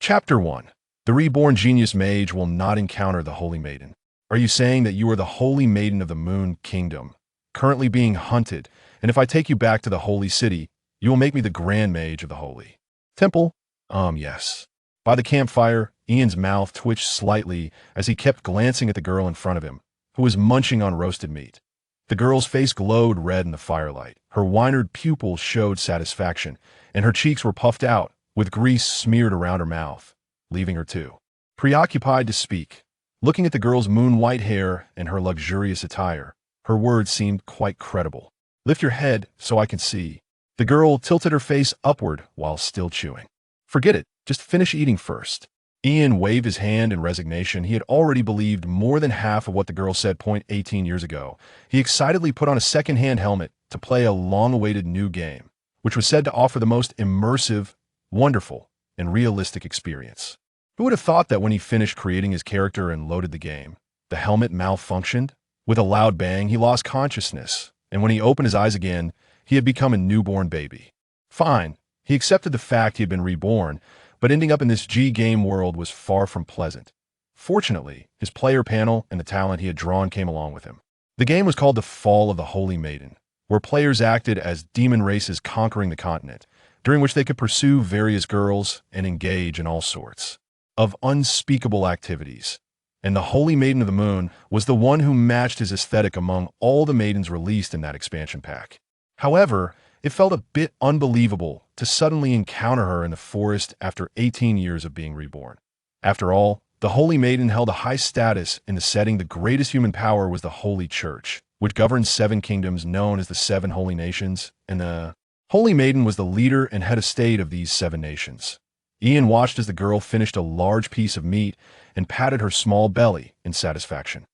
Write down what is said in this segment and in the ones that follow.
Chapter 1. The reborn genius mage will not encounter the Holy Maiden. Are you saying that you are the Holy Maiden of the Moon Kingdom, currently being hunted, and if I take you back to the Holy City, you will make me the Grand Mage of the Holy Temple? Yes. By the campfire, Ian's mouth twitched slightly as he kept glancing at the girl in front of him, who was munching on roasted meat. The girl's face glowed red in the firelight. Her wide pupils showed satisfaction, and her cheeks were puffed out, with grease smeared around her mouth, leaving her too preoccupied to speak. Looking at the girl's moon-white hair and her luxurious attire, her words seemed quite credible. "Lift your head so I can see." The girl tilted her face upward while still chewing. "Forget it. Just finish eating first." Ian waved his hand in resignation. He had already believed more than half of what the girl said 18 years ago. He excitedly put on a second-hand helmet to play a long-awaited new game, which was said to offer the most immersive, wonderful, and realistic experience. Who would have thought that when he finished creating his character and loaded the game, the helmet malfunctioned? With a loud bang, he lost consciousness, and when he opened his eyes again, he had become a newborn baby. Fine, he accepted the fact he had been reborn, but ending up in this G-game world was far from pleasant. Fortunately, his player panel and the talent he had drawn came along with him. The game was called The Fall of the Holy Maiden, where players acted as demon races conquering the continent, during which they could pursue various girls and engage in all sorts of unspeakable activities. And the Holy Maiden of the Moon was the one who matched his aesthetic among all the maidens released in that expansion pack. However, it felt a bit unbelievable to suddenly encounter her in the forest after 18 years of being reborn. After all, the Holy Maiden held a high status in the setting the greatest human power was the Holy Church, which governs 7 kingdoms known as the 7 Holy Nations, and the Holy Maiden was the leader and head of state of these 7 nations. Ian watched as the girl finished a large piece of meat and patted her small belly in satisfaction.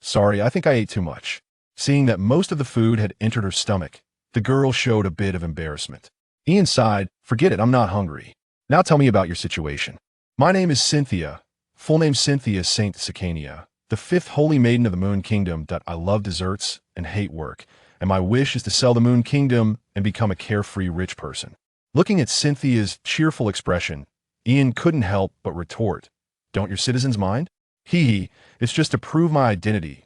Sorry, I think I ate too much. Seeing that most of the food had entered her stomach, the girl showed a bit of embarrassment. Ian sighed, "Forget it, I'm not hungry. Now tell me about your situation." "My name is Cynthia, full name Cynthia Saint Sicania, the 5th Holy Maiden of the Moon Kingdom. I love desserts and hate work, and my wish is to sell the Moon Kingdom and become a carefree rich person." Looking at Cynthia's cheerful expression, Ian couldn't help but retort, "Don't your citizens mind?" It's just to prove my identity,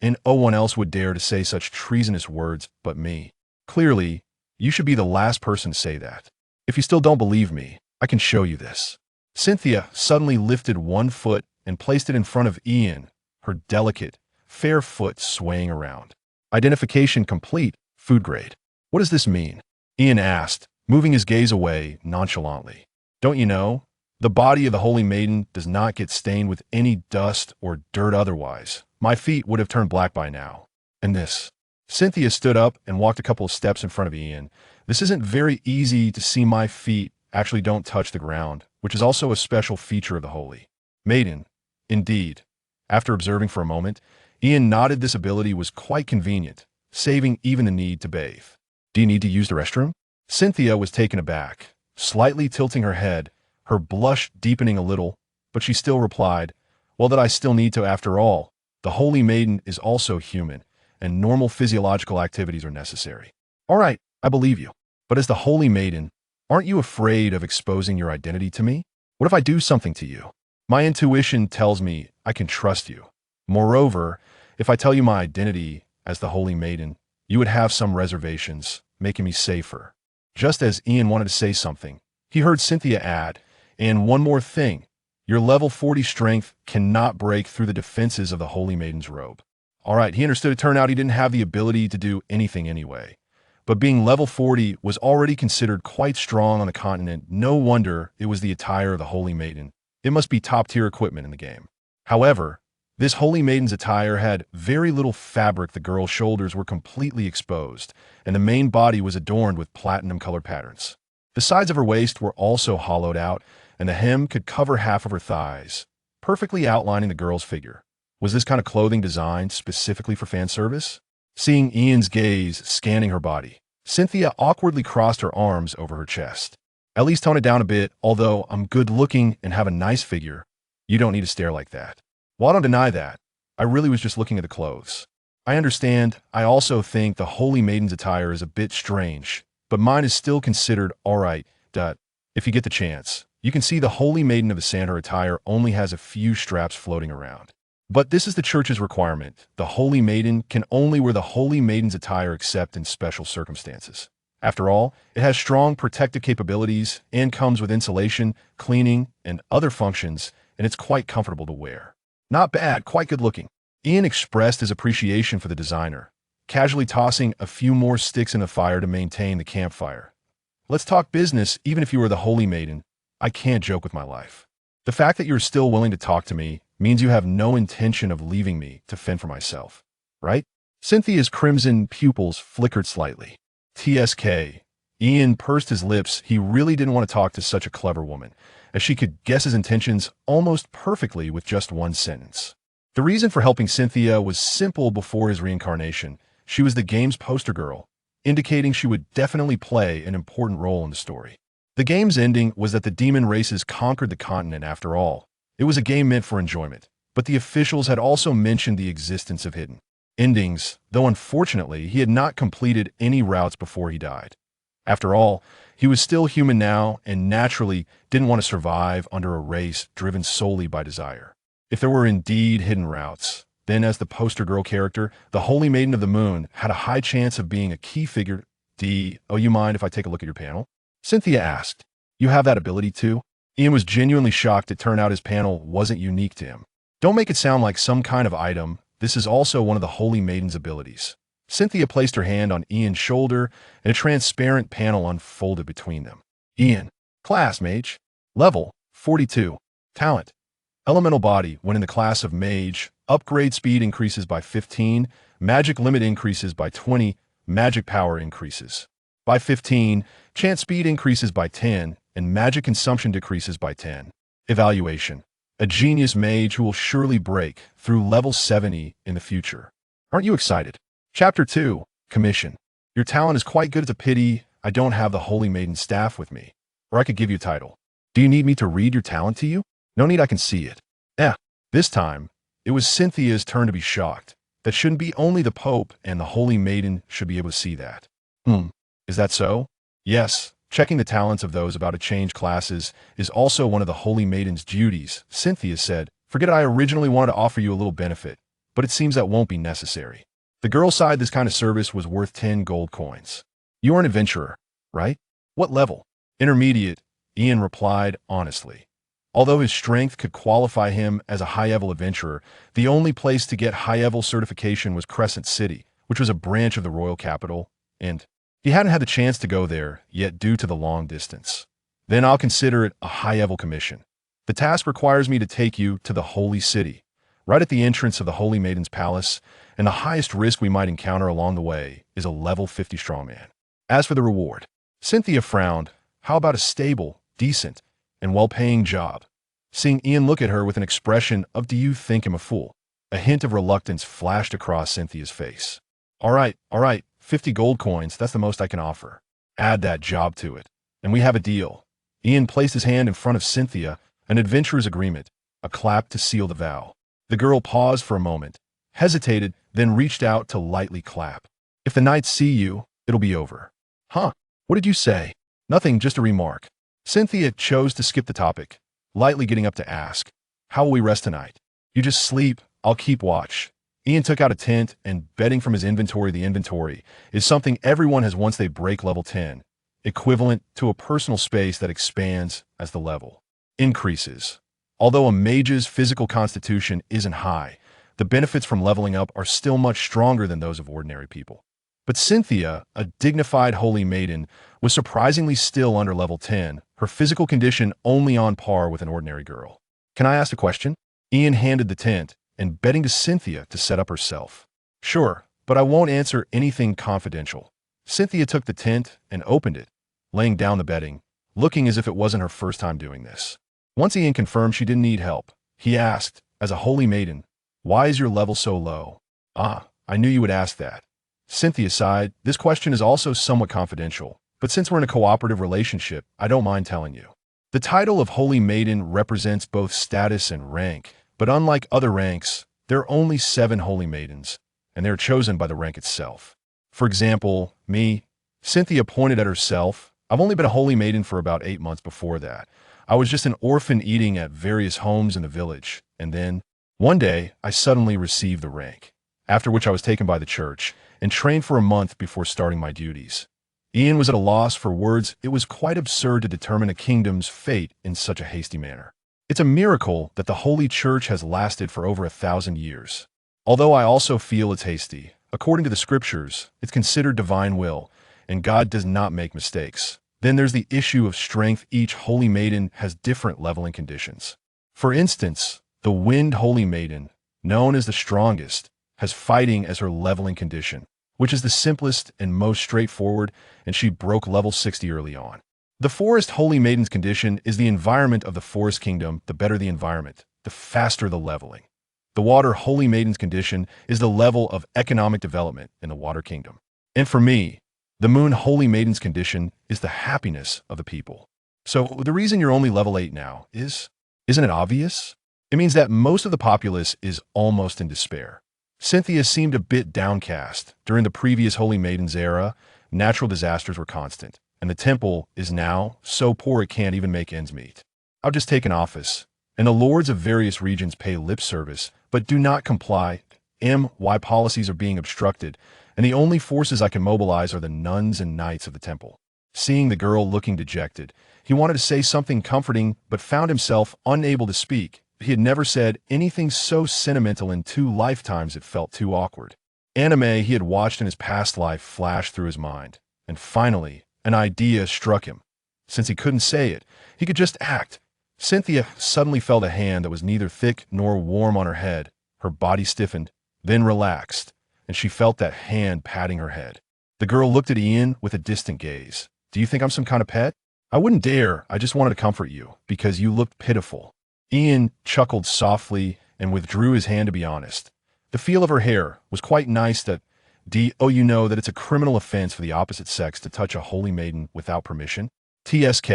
and no one else would dare to say such treasonous words but me." "Clearly, you should be the last person to say that. If you still don't believe me, I can show you this." Cynthia suddenly lifted one foot and placed it in front of Ian, her delicate, fair foot swaying around. "Identification complete, food grade." "What does this mean?" Ian asked, moving his gaze away nonchalantly. "Don't you know? The body of the Holy Maiden does not get stained with any dust or dirt otherwise. My feet would have turned black by now. And this." Cynthia stood up and walked a couple of steps in front of Ian. "This isn't very easy to see. My feet actually don't touch the ground, which is also a special feature of the Holy Maiden." Indeed. After observing for a moment, Ian nodded. This ability was quite convenient, saving even the need to bathe. "Do you need to use the restroom?" Cynthia was taken aback, slightly tilting her head, her blush deepening a little, but she still replied, "Well, that I still need to. After all, the Holy Maiden is also human, and normal physiological activities are necessary." "All right, I believe you. But as the Holy Maiden, aren't you afraid of exposing your identity to me? What if I do something to you? My intuition tells me I can trust you. Moreover, if I tell you my identity as the Holy Maiden, you would have some reservations, making me safer." Just as Ian wanted to say something, he heard Cynthia add, "And one more thing, your level 40 strength cannot break through the defenses of the Holy Maiden's robe." All right, he understood. It turned out he didn't have the ability to do anything anyway. But being level 40 was already considered quite strong on the continent. No wonder it was the attire of the Holy Maiden. It must be top-tier equipment in the game. However, this Holy Maiden's attire had very little fabric. The girl's shoulders were completely exposed, and the main body was adorned with platinum-colored patterns. The sides of her waist were also hollowed out, and the hem could cover half of her thighs, perfectly outlining the girl's figure. Was this kind of clothing designed specifically for fan service? Seeing Ian's gaze scanning her body, Cynthia awkwardly crossed her arms over her chest. "At least tone it down a bit. Although I'm good-looking and have a nice figure, you don't need to stare like that." "Well, I don't deny that. I really was just looking at the clothes." "I understand. I also think the Holy Maiden's attire is a bit strange, but mine is still considered all right. If you get the chance, You can see the Holy Maiden of the Sand, her attire only has a few straps floating around. But this is the church's requirement. The Holy Maiden can only wear the Holy Maiden's attire except in special circumstances. After all, it has strong protective capabilities and comes with insulation, cleaning, and other functions, and it's quite comfortable to wear. Not bad, quite good looking. Ian expressed his appreciation for the designer, casually tossing a few more sticks in the fire to maintain the campfire. Let's talk business. Even if you were the Holy Maiden, I can't joke with my life. The fact that you're still willing to talk to me means you have no intention of leaving me to fend for myself, right? Cynthia's crimson pupils flickered slightly. TSK. Ian pursed his lips. He really didn't want to talk to such a clever woman, as she could guess his intentions almost perfectly with just one sentence. The reason for helping Cynthia was simple before his reincarnation. She was the game's poster girl, indicating she would definitely play an important role in the story. The game's ending was that the demon races conquered the continent after all. It was a game meant for enjoyment, but the officials had also mentioned the existence of hidden endings, though unfortunately he had not completed any routes before he died. After all, he was still human now and naturally didn't want to survive under a race driven solely by desire. If there were indeed hidden routes, then as the poster girl character, the Holy Maiden of the Moon had a high chance of being a key figure. Oh, you mind if I take a look at your panel? Cynthia asked. You have that ability too? Ian was genuinely shocked. It turned out his panel wasn't unique to him. Don't make it sound like some kind of item. This is also one of the Holy Maiden's abilities. Cynthia placed her hand on Ian's shoulder, and a transparent panel unfolded between them. Ian. Class Mage. Level 42. Talent. Elemental Body. When in the class of Mage, upgrade speed increases by 15, magic limit increases by 20, magic power increases by 15, chant speed increases by 10, and magic consumption decreases by 10. Evaluation. A genius mage who will surely break through level 70 in the future. Aren't you excited? Chapter 2. Commission. Your talent is quite good. It's a pity I don't have the Holy Maiden staff with me, or I could give you a title. Do you need me to read your talent to you? No need, I can see it. This time, it was Cynthia's turn to be shocked. That shouldn't be. Only the Pope and the Holy Maiden should be able to see that. Is that so? Yes. Checking the talents of those about to change classes is also one of the Holy Maiden's duties, Cynthia said. Forget it, I originally wanted to offer you a little benefit, but it seems that won't be necessary. The girl sighed. This kind of service was worth 10 gold coins. You are an adventurer, right? What level? Intermediate, Ian replied honestly. Although his strength could qualify him as a high-level adventurer, the only place to get high-level certification was Crescent City, which was a branch of the royal capital, and he hadn't had the chance to go there yet due to the long distance. Then I'll consider it a high-level commission. The task requires me to take you to the Holy City, right at the entrance of the Holy Maiden's palace, and the highest risk we might encounter along the way is a level 50 strongman. As for the reward, Cynthia frowned. How about a stable, decent, and well-paying job? Seeing Ian look at her with an expression of "Do you think I'm a fool?" a hint of reluctance flashed across Cynthia's face. All right, 50 gold coins, that's the most I can offer. Add that job to it, and we have a deal. Ian placed his hand in front of Cynthia, an adventurer's agreement, a clap to seal the vow. The girl paused for a moment, hesitated, then reached out to lightly clap. If the knights see you, it'll be over. Huh? What did you say? Nothing, just a remark. Cynthia chose to skip the topic, lightly getting up to ask, how will we rest tonight? You just sleep, I'll keep watch. Ian took out a tent and bedding from his inventory. The inventory is something everyone has once they break level 10, equivalent to a personal space that expands as the level increases. Although a mage's physical constitution isn't high, the benefits from leveling up are still much stronger than those of ordinary people. But Cynthia, a dignified holy maiden, was surprisingly still under level 10, her physical condition only on par with an ordinary girl. Can I ask a question? Ian handed the tent and bedding to Cynthia to set up herself. Sure, but I won't answer anything confidential. Cynthia took the tent and opened it, laying down the bedding, looking as if it wasn't her first time doing this. Once Ian confirmed she didn't need help, he asked, as a holy maiden, why is your level so low? Ah, I knew you would ask that. Cynthia sighed. This question is also somewhat confidential, but since we're in a cooperative relationship, I don't mind telling you. The title of Holy Maiden represents both status and rank, but unlike other ranks, there are only 7 Holy Maidens, and they are chosen by the rank itself. For example, me, Cynthia pointed at herself. I've only been a Holy Maiden for about 8 months before that. I was just an orphan eating at various homes in the village, and then, one day, I suddenly received the rank, after which I was taken by the church and trained for a month before starting my duties. Ian was at a loss for words. It was quite absurd to determine a kingdom's fate in such a hasty manner. It's a miracle that the Holy Church has lasted for over 1,000 years. Although I also feel it's hasty, according to the scriptures, it's considered divine will, and God does not make mistakes. Then there's the issue of strength. Each holy maiden has different leveling conditions. For instance, the Wind Holy Maiden, known as the strongest, has fighting as her leveling condition, which is the simplest and most straightforward, and she broke level 60 early on. The Forest Holy Maiden's condition is the environment of the Forest Kingdom. The better the environment, the faster the leveling. The Water Holy Maiden's condition is the level of economic development in the Water Kingdom. And for me, the Moon Holy Maiden's condition is the happiness of the people. So the reason you're only level 8 now isn't it obvious? It means that most of the populace is almost in despair. Cynthia seemed a bit downcast. During the previous Holy Maiden's era, natural disasters were constant, and the temple is now so poor it can't even make ends meet. I'll just take an office, and the lords of various regions pay lip service, but do not comply. Why policies are being obstructed, and the only forces I can mobilize are the nuns and knights of the temple. Seeing the girl looking dejected, he wanted to say something comforting, but found himself unable to speak. He had never said anything so sentimental in 2 lifetimes it felt too awkward. Anime he had watched in his past life flashed through his mind, and finally, an idea struck him. Since he couldn't say it, he could just act. Cynthia suddenly felt a hand that was neither thick nor warm on her head. Her body stiffened, then relaxed, and she felt that hand patting her head. The girl looked at Ian with a distant gaze. Do you think I'm some kind of pet? I wouldn't dare. I just wanted to comfort you, because you looked pitiful. Ian chuckled softly and withdrew his hand to be honest. The feel of her hair was quite nice. You know that it's a criminal offense for the opposite sex to touch a holy maiden without permission? TSK.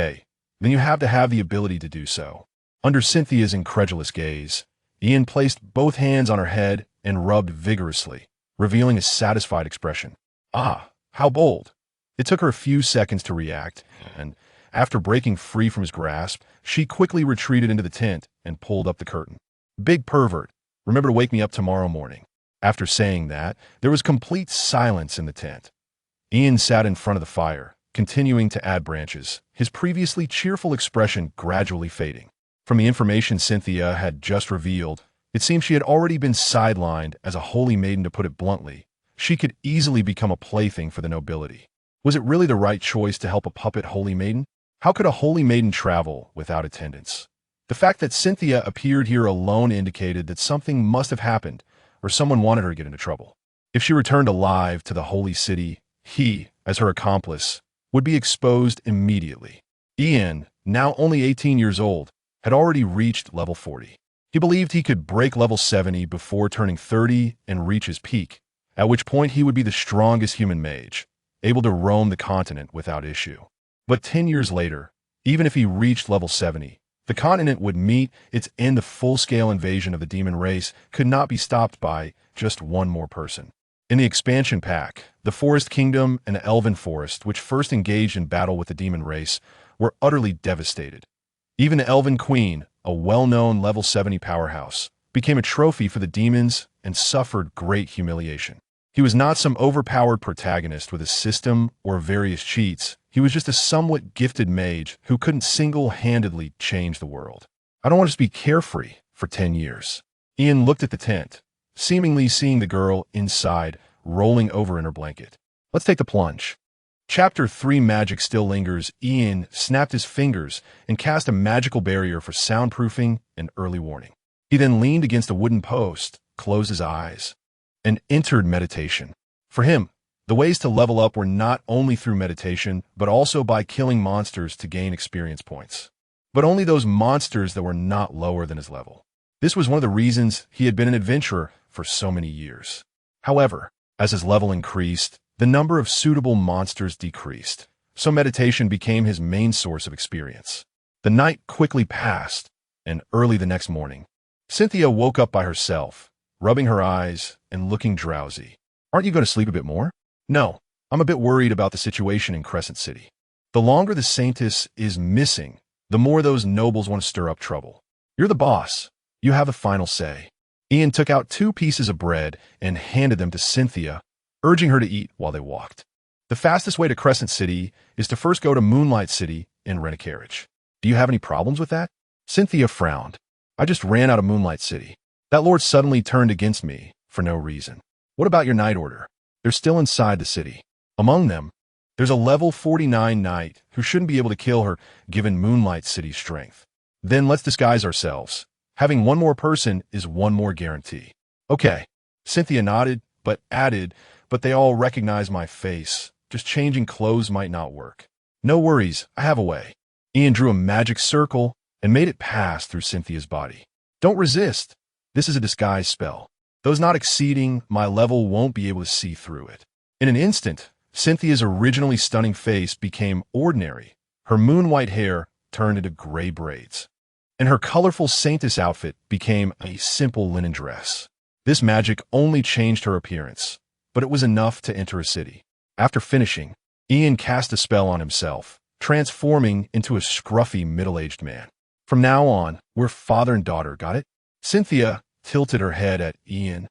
Then you have to have the ability to do so. Under Cynthia's incredulous gaze, Ian placed both hands on her head and rubbed vigorously, revealing a satisfied expression. Ah, how bold. It took her a few seconds to react, and after breaking free from his grasp, she quickly retreated into the tent and pulled up the curtain. Big pervert, remember to wake me up tomorrow morning. After saying that, there was complete silence in the tent. Ian sat in front of the fire, continuing to add branches, his previously cheerful expression gradually fading. From the information Cynthia had just revealed, it seemed she had already been sidelined as a holy maiden. To put it bluntly, she could easily become a plaything for the nobility. Was it really the right choice to help a puppet holy maiden? How could a holy maiden travel without attendance? The fact that Cynthia appeared here alone indicated that something must have happened, or someone wanted her to get into trouble. If she returned alive to the holy city, he, as her accomplice, would be exposed immediately. Ian, now only 18 years old, had already reached level 40. He believed he could break level 70 before turning 30 and reach his peak, at which point he would be the strongest human mage, able to roam the continent without issue. But 10 years later, even if he reached level 70, the continent would meet its end. The full-scale invasion of the demon race could not be stopped by just one more person. In the expansion pack, the Forest Kingdom and the Elven Forest, which first engaged in battle with the demon race, were utterly devastated. Even the Elven Queen, a well-known level 70 powerhouse, became a trophy for the demons and suffered great humiliation. He was not some overpowered protagonist with a system or various cheats. He was just a somewhat gifted mage who couldn't single-handedly change the world. I don't want to just be carefree for 10 years. Ian looked at the tent, seemingly seeing the girl inside, rolling over in her blanket. Let's take the plunge. Chapter 3 Magic still lingers. Ian snapped his fingers and cast a magical barrier for soundproofing and early warning. He then leaned against a wooden post, closed his eyes, and entered meditation. For him, the ways to level up were not only through meditation, but also by killing monsters to gain experience points. But only those monsters that were not lower than his level. This was one of the reasons he had been an adventurer for so many years. However, as his level increased, the number of suitable monsters decreased, so meditation became his main source of experience. The night quickly passed, and early the next morning, Cynthia woke up by herself, rubbing her eyes and looking drowsy. Aren't you going to sleep a bit more? No, I'm a bit worried about the situation in Crescent City. The longer the Saintess is missing, the more those nobles want to stir up trouble. You're the boss. You have the final say. Ian took out 2 pieces of bread and handed them to Cynthia, urging her to eat while they walked. The fastest way to Crescent City is to first go to Moonlight City and rent a carriage. Do you have any problems with that? Cynthia frowned. I just ran out of Moonlight City. That lord suddenly turned against me for no reason. What about your knight order? They're still inside the city. Among them, there's a level 49 knight who shouldn't be able to kill her given Moonlight City's strength. Then let's disguise ourselves. Having one more person is one more guarantee. Okay. Cynthia nodded, but added, but they all recognize my face. Just changing clothes might not work. No worries, I have a way. Ian drew a magic circle and made it pass through Cynthia's body. Don't resist. This is a disguise spell. Those not exceeding my level won't be able to see through it. In an instant, Cynthia's originally stunning face became ordinary. Her moon-white hair turned into gray braids, and her colorful saintess outfit became a simple linen dress. This magic only changed her appearance, but it was enough to enter a city. After finishing, Ian cast a spell on himself, transforming into a scruffy middle-aged man. From now on, we're father and daughter, got it? Cynthia tilted her head at Ian.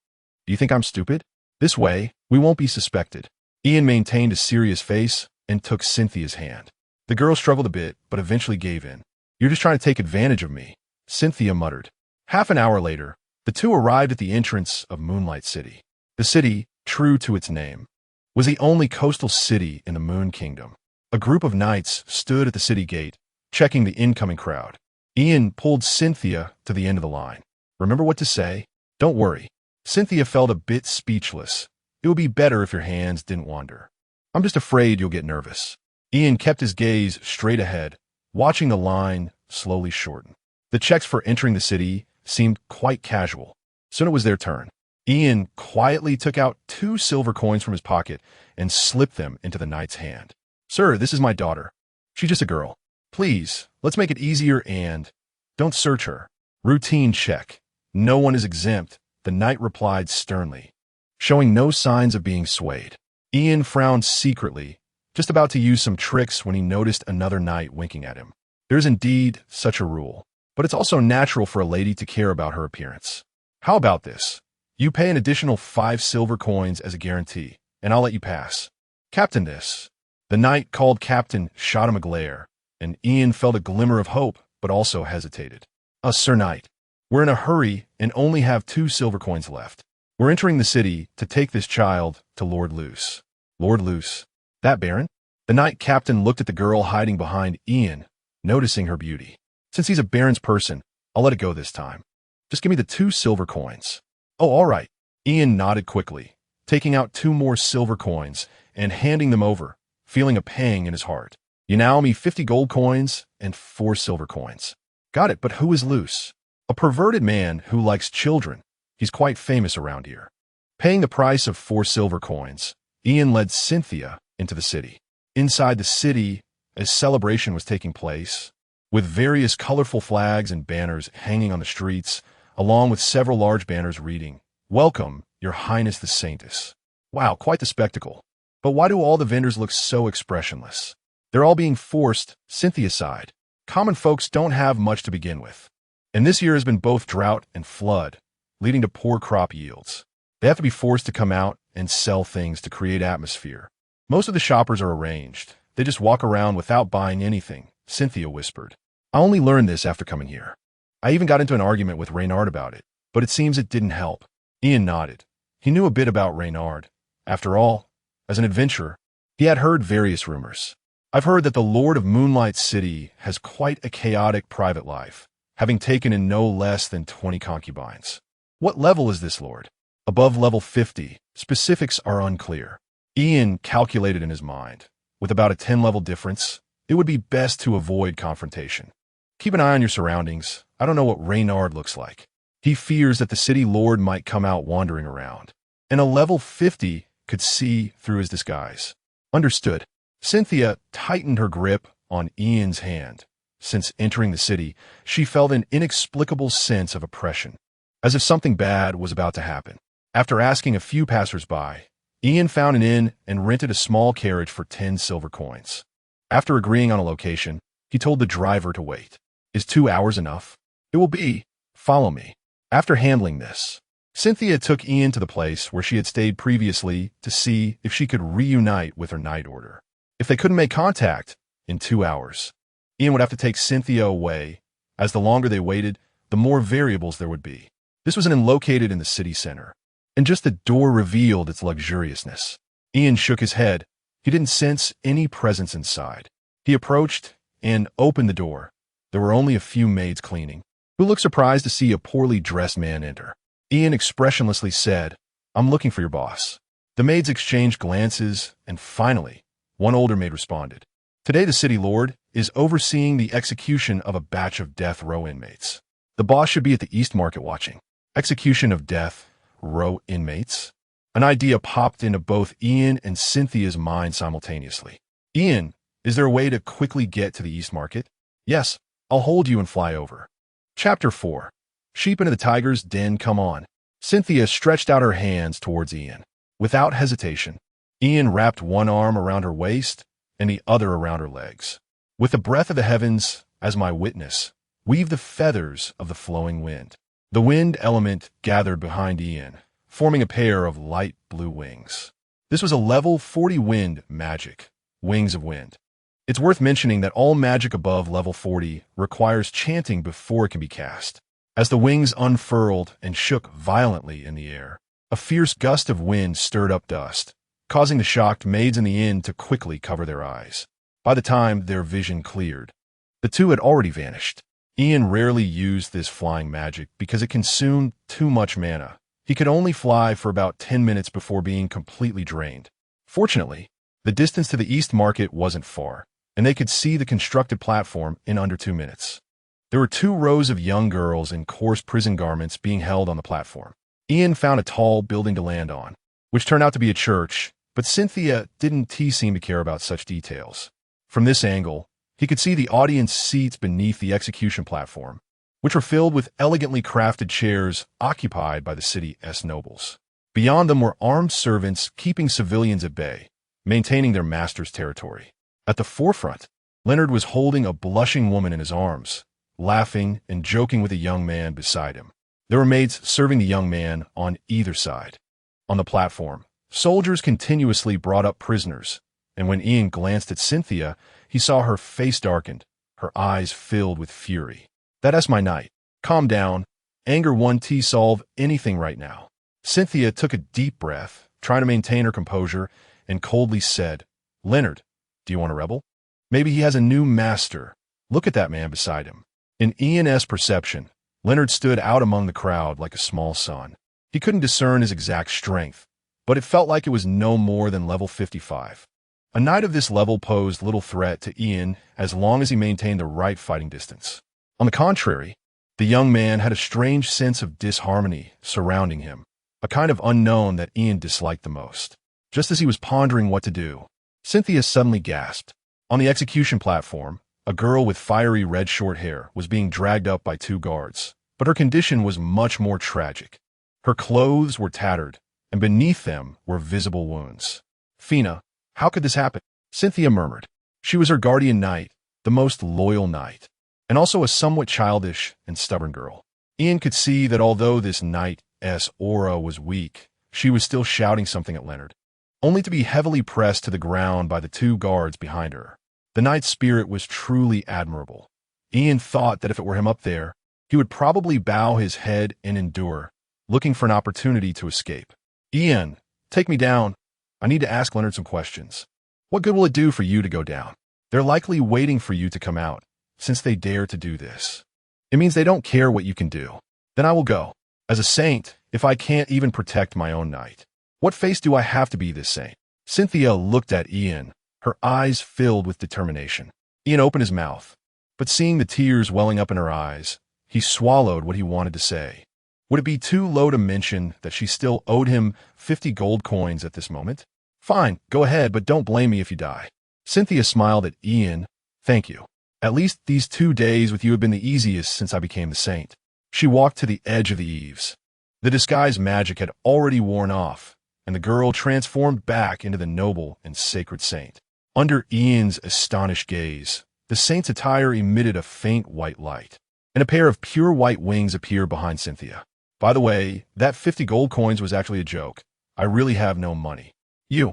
Do you think I'm stupid? This way, we won't be suspected. Ian maintained a serious face and took Cynthia's hand. The girl struggled a bit, but eventually gave in. You're just trying to take advantage of me, Cynthia muttered. Half an hour later, the two arrived at the entrance of Moonlight City. The city, true to its name, was the only coastal city in the Moon Kingdom. A group of knights stood at the city gate, checking the incoming crowd. Ian pulled Cynthia to the end of the line. Remember what to say? Don't worry. Cynthia felt a bit speechless. It would be better if your hands didn't wander. I'm just afraid you'll get nervous. Ian kept his gaze straight ahead, watching the line slowly shorten. The checks for entering the city seemed quite casual. Soon it was their turn. Ian quietly took out 2 silver coins from his pocket and slipped them into the knight's hand. Sir, this is my daughter. She's just a girl. Please, let's make it easier and don't search her. Routine check. No one is exempt, the knight replied sternly, showing no signs of being swayed. Ian frowned secretly, just about to use some tricks when he noticed another knight winking at him. There's indeed such a rule, but it's also natural for a lady to care about her appearance. How about this? You pay an additional 5 silver coins as a guarantee, and I'll let you pass. Captain this. The knight called Captain shot him a glare, and Ian felt a glimmer of hope, but also hesitated. Sir Knight, we're in a hurry and only have 2 silver coins left. We're entering the city to take this child to Lord Luce. Lord Luce? That Baron? The knight captain looked at the girl hiding behind Ian, noticing her beauty. Since he's a Baron's person, I'll let it go this time. Just give me the 2 silver coins. Oh, all right. Ian nodded quickly, taking out 2 more silver coins and handing them over, feeling a pang in his heart. You now owe me 50 gold coins and 4 silver coins. Got it, but who is Luce? A perverted man who likes children. He's quite famous around here. Paying the price of 4 silver coins, Ian led Cynthia into the city. Inside the city, a celebration was taking place, with various colorful flags and banners hanging on the streets, along with several large banners reading, "Welcome, Your Highness the Saintess." Wow, quite the spectacle. But why do all the vendors look so expressionless? They're all being forced, Cynthia sighed. Common folks don't have much to begin with. And this year has been both drought and flood, leading to poor crop yields. They have to be forced to come out and sell things to create atmosphere. Most of the shoppers are arranged. They just walk around without buying anything, Cynthia whispered. I only learned this after coming here. I even got into an argument with Reynard about it, but it seems it didn't help. Ian nodded. He knew a bit about Reynard. After all, as an adventurer, he had heard various rumors. I've heard that the Lord of Moonlight City has quite a chaotic private life, having taken in no less than 20 concubines. What level is this lord? Above level 50. Specifics are unclear. Ian calculated in his mind. With about a 10-level difference, it would be best to avoid confrontation. Keep an eye on your surroundings. I don't know what Reynard looks like. He fears that the city lord might come out wandering around, and a level 50 could see through his disguise. Understood. Cynthia tightened her grip on Ian's hand. Since entering the city, she felt an inexplicable sense of oppression, as if something bad was about to happen. After asking a few passers-by, Ian found an inn and rented a small carriage for 10 silver coins. After agreeing on a location, He told the driver to wait. Is 2 hours enough? It will be. Follow me. After handling this, Cynthia took Ian to the place where she had stayed previously to see if she could reunite with her night order. If they couldn't make contact in 2 hours, Ian would have to take Cynthia away, as the longer they waited, the more variables there would be. This was an inn located in the city center, and just the door revealed its luxuriousness. Ian shook his head. He didn't sense any presence inside. He approached and opened the door. There were only a few maids cleaning, who looked surprised to see a poorly dressed man enter. Ian expressionlessly said, "I'm looking for your boss." The maids exchanged glances, and finally, one older maid responded. "Today the city lord is overseeing the execution of a batch of death row inmates. The boss should be at the East Market watching." Execution of death row inmates? An idea popped into both Ian and Cynthia's mind simultaneously. "Ian, is there a way to quickly get to the East Market?" "Yes, I'll hold you and fly over." Chapter 4. Sheep into the tiger's den, come on. Cynthia stretched out her hands towards Ian. Without hesitation, Ian wrapped one arm around her waist and the other around her legs. "With the breath of the heavens as my witness, weave the feathers of the flowing wind." The wind element gathered behind Ian, forming a pair of light blue wings. This was a level 40 wind magic, wings of wind. It's worth mentioning that all magic above level 40 requires chanting before it can be cast. As the wings unfurled and shook violently in the air, a fierce gust of wind stirred up dust, causing the shocked maids in the inn to quickly cover their eyes. By the time their vision cleared, the two had already vanished. Ian rarely used this flying magic because it consumed too much mana. He could only fly for about 10 minutes before being completely drained. Fortunately, the distance to the East Market wasn't far, and they could see the constructed platform in under 2 minutes. There were 2 rows of young girls in coarse prison garments being held on the platform. Ian found a tall building to land on, which turned out to be a church, but Cynthia didn't seem to care about such details. From this angle, he could see the audience seats beneath the execution platform, which were filled with elegantly crafted chairs occupied by the city's nobles. Beyond them were armed servants keeping civilians at bay, maintaining their master's territory. At the forefront, Leonard was holding a blushing woman in his arms, laughing and joking with a young man beside him. There were maids serving the young man on either side. On the platform, soldiers continuously brought up prisoners, and when Ian glanced at Cynthia, he saw her face darkened, her eyes filled with fury. "That's my night. Calm down. Anger won't solve anything right now." Cynthia took a deep breath, trying to maintain her composure, and coldly said, "Leonard, do you want a rebel? Maybe he has a new master. Look at that man beside him." In Ian's perception, Leonard stood out among the crowd like a small sun. He couldn't discern his exact strength, but it felt like it was no more than level 55. A knight of this level posed little threat to Ian as long as he maintained the right fighting distance. On the contrary, the young man had a strange sense of disharmony surrounding him, a kind of unknown that Ian disliked the most. Just as he was pondering what to do, Cynthia suddenly gasped. On the execution platform, a girl with fiery red short hair was being dragged up by 2 guards, but her condition was much more tragic. Her clothes were tattered, and beneath them were visible wounds. "Fina, how could this happen?" Cynthia murmured. She was her guardian knight, the most loyal knight, and also a somewhat childish and stubborn girl. Ian could see that although this knight's aura was weak, she was still shouting something at Leonard, only to be heavily pressed to the ground by the 2 guards behind her. The knight's spirit was truly admirable. Ian thought that if it were him up there, he would probably bow his head and endure, looking for an opportunity to escape. "Ian, take me down. I need to ask Leonard some questions." "What good will it do for you to go down? They're likely waiting for you to come out, since they dare to do this. It means they don't care what you can do." "Then I will go. As a saint, if I can't even protect my own knight, what face do I have to be this saint?" Cynthia looked at Ian, her eyes filled with determination. Ian opened his mouth, but seeing the tears welling up in her eyes, he swallowed what he wanted to say. Would it be too low to mention that she still owed him 50 gold coins at this moment? "Fine, go ahead, but don't blame me if you die." Cynthia smiled at Ian. "Thank you. At least these 2 days with you have been the easiest since I became the saint." She walked to the edge of the eaves. The disguise magic had already worn off, and the girl transformed back into the noble and sacred saint. Under Ian's astonished gaze, The saint's attire emitted a faint white light, and a pair of pure white wings appeared behind Cynthia. By the way, that 50 gold coins was actually a joke. I really have no money. You.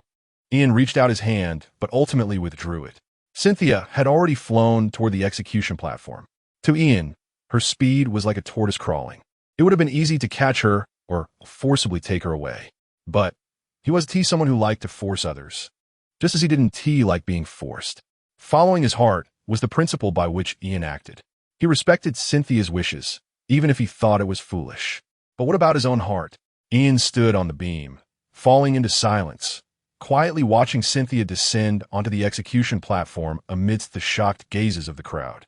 Ian reached out his hand, but ultimately withdrew it. Cynthia had already flown toward the execution platform. To Ian, her speed was like a tortoise crawling. It would have been easy to catch her or forcibly take her away. But he was someone who liked to force others, just as he didn't like being forced. Following his heart was the principle by which Ian acted. He respected Cynthia's wishes, even if he thought it was foolish. But what about his own heart? Ian stood on the beam, falling into silence, quietly watching Cynthia descend onto the execution platform amidst the shocked gazes of the crowd.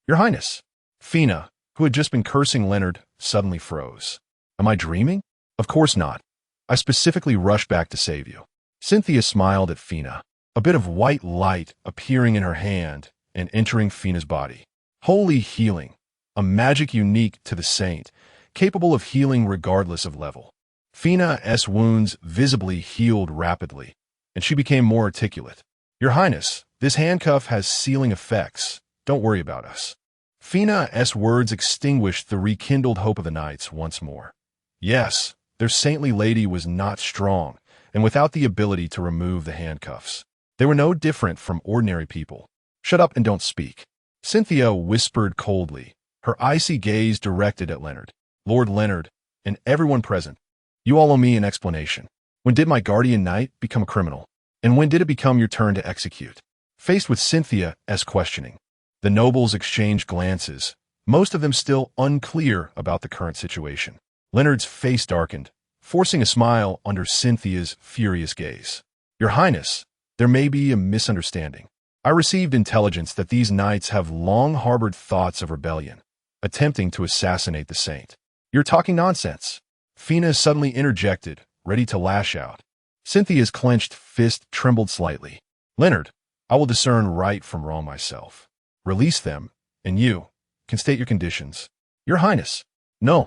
Your Highness. Fina, who had just been cursing Leonard, suddenly froze. Am I dreaming? Of course not. I specifically rushed back to save you. Cynthia smiled at Fina, a bit of white light appearing in her hand and entering Fina's body. Holy healing, a magic unique to the saint, capable of healing regardless of level. Fina's wounds visibly healed rapidly, and she became more articulate. Your Highness, this handcuff has sealing effects. Don't worry about us. Fina's words extinguished the rekindled hope of the knights once more. Yes, their saintly lady was not strong, and without the ability to remove the handcuffs. They were no different from ordinary people. Shut up and don't speak. Cynthia whispered coldly, her icy gaze directed at Leonard. Lord Leonard, and everyone present, you all owe me an explanation. When did my guardian knight become a criminal? And when did it become your turn to execute? Faced with Cynthia's questioning, the nobles exchanged glances, most of them still unclear about the current situation. Leonard's face darkened, forcing a smile under Cynthia's furious gaze. Your Highness, there may be a misunderstanding. I received intelligence that these knights have long harbored thoughts of rebellion, attempting to assassinate the saint. You're talking nonsense. Fina suddenly interjected, ready to lash out. Cynthia's clenched fist trembled slightly. Leonard, I will discern right from wrong myself. Release them, and you can state your conditions. Your Highness. No.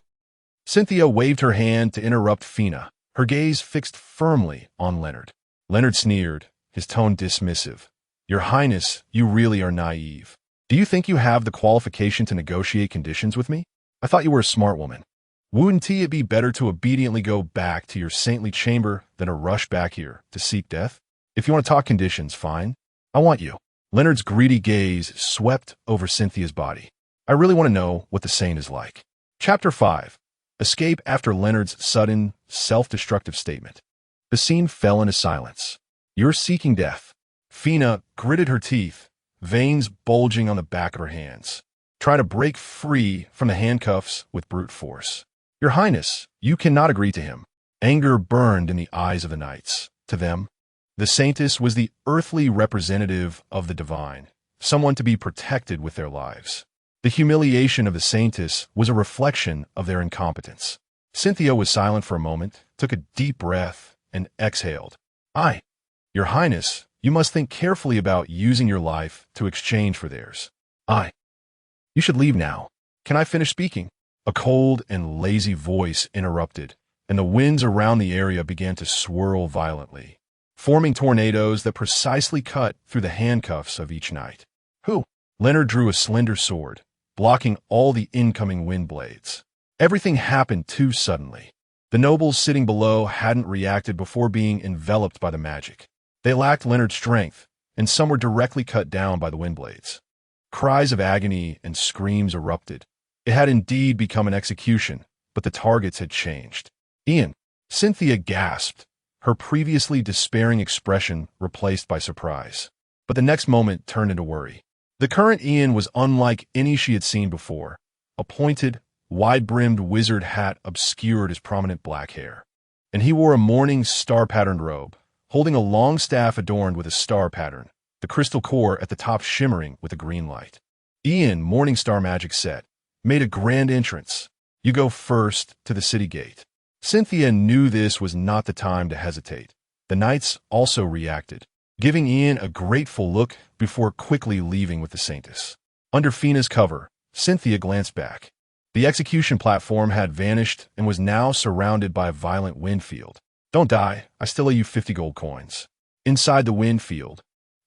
Cynthia waved her hand to interrupt Fina, her gaze fixed firmly on Leonard. Leonard sneered, his tone dismissive. Your Highness, you really are naive. Do you think you have the qualification to negotiate conditions with me? I thought you were a smart woman. Wouldn't it be better to obediently go back to your saintly chamber than to rush back here to seek death? If you want to talk conditions, fine. I want you. Leonard's greedy gaze swept over Cynthia's body. I really want to know what the saint is like. Chapter 5. Escape after Leonard's sudden, self-destructive statement. The scene fell into silence. You're seeking death. Fina gritted her teeth, veins bulging on the back of her hands, trying to break free from the handcuffs with brute force. Your Highness, you cannot agree to him. Anger burned in the eyes of the knights. To them, the saintess was the earthly representative of the divine, someone to be protected with their lives. The humiliation of the saintess was a reflection of their incompetence. Cynthia was silent for a moment, took a deep breath, and exhaled. Your Highness, you must think carefully about using your life to exchange for theirs. You should leave now. Can I finish speaking? A cold and lazy voice interrupted, and the winds around the area began to swirl violently, forming tornadoes that precisely cut through the handcuffs of each knight. Who? Leonard drew a slender sword, blocking all the incoming wind blades. Everything happened too suddenly. The nobles sitting below hadn't reacted before being enveloped by the magic. They lacked Leonard's strength, and some were directly cut down by the wind blades. Cries of agony and screams erupted. It had indeed become an execution, but the targets had changed. Ian. Cynthia gasped, her previously despairing expression replaced by surprise. But the next moment turned into worry. The current Ian was unlike any she had seen before. A pointed, wide-brimmed wizard hat obscured his prominent black hair, and he wore a mourning star-patterned robe, holding a long staff adorned with a star pattern, the crystal core at the top shimmering with a green light. Ian, Morningstar Magic set, made a grand entrance. You go first to the city gate. Cynthia knew this was not the time to hesitate. The knights also reacted, giving Ian a grateful look before quickly leaving with the saintess. Under Fina's cover, Cynthia glanced back. The execution platform had vanished and was now surrounded by a violent wind field. Don't die, I still owe you 50 gold coins. Inside the wind field,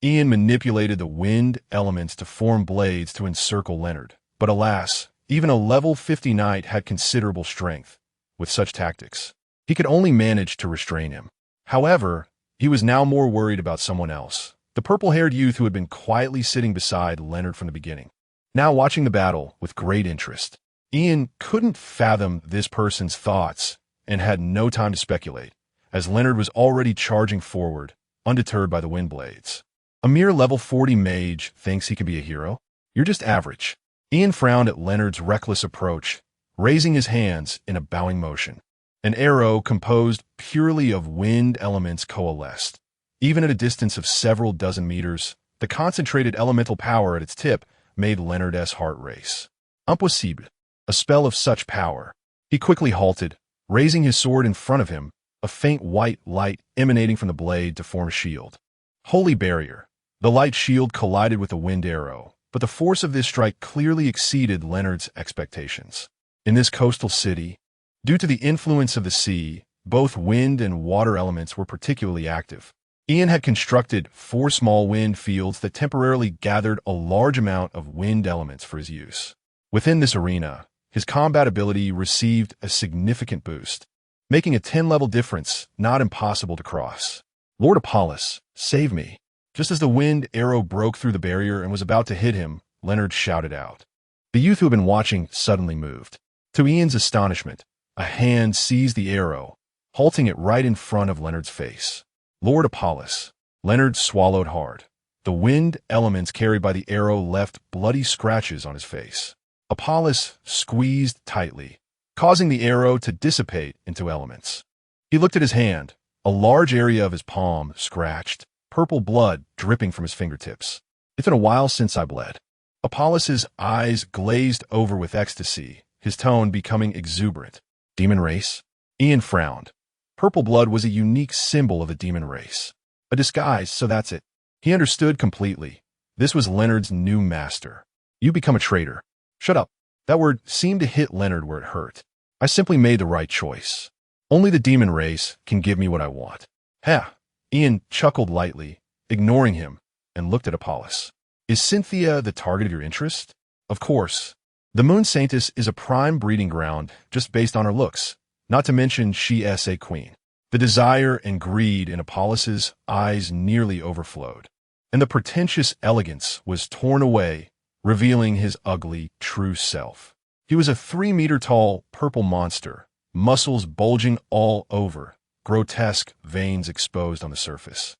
Ian manipulated the wind elements to form blades to encircle Leonard. But alas, even a level 50 knight had considerable strength. With such tactics, he could only manage to restrain him. However, he was now more worried about someone else, the purple-haired youth who had been quietly sitting beside Leonard from the beginning. Now watching the battle with great interest, Ian couldn't fathom this person's thoughts and had no time to speculate, as Leonard was already charging forward, undeterred by the wind blades. A mere level 40 mage thinks he can be a hero? You're just average. Ian frowned at Leonard's reckless approach, raising his hands in a bowing motion. An arrow composed purely of wind elements coalesced. Even at a distance of several dozen meters, the concentrated elemental power at its tip made Leonard's heart race. Impossible. A spell of such power. He quickly halted, raising his sword in front of him, a faint white light emanating from the blade to form a shield. Holy barrier. The light shield collided with the wind arrow, but the force of this strike clearly exceeded Leonard's expectations. In this coastal city, due to the influence of the sea, both wind and water elements were particularly active. Ian had constructed 4 small wind fields that temporarily gathered a large amount of wind elements for his use. Within this arena, his combat ability received a significant boost, making a 10-level difference not impossible to cross. Lord Apollos, save me. Just as the wind arrow broke through the barrier and was about to hit him, Leonard shouted out. The youth who had been watching suddenly moved. To Ian's astonishment, a hand seized the arrow, halting it right in front of Leonard's face. Lord Apollos. Leonard swallowed hard. The wind elements carried by the arrow left bloody scratches on his face. Apollos squeezed tightly, causing the arrow to dissipate into elements. He looked at his hand, a large area of his palm scratched, purple blood dripping from his fingertips. It's been a while since I bled. Apollos's eyes glazed over with ecstasy, his tone becoming exuberant. Demon race? Ian frowned. Purple blood was a unique symbol of the demon race. A disguise, so that's it. He understood completely. This was Leonard's new master. You become a traitor. Shut up. That word seemed to hit Leonard where it hurt. I simply made the right choice. Only the demon race can give me what I want. Ha! Ian chuckled lightly, ignoring him, and looked at Apollos. Is Cynthia the target of your interest? Of course. The Moon Saintess is a prime breeding ground just based on her looks, not to mention she is a queen. The desire and greed in Apollos's eyes nearly overflowed, and the pretentious elegance was torn away, revealing his ugly, true self. He was a 3-meter-tall purple monster, muscles bulging all over, grotesque veins exposed on the surface.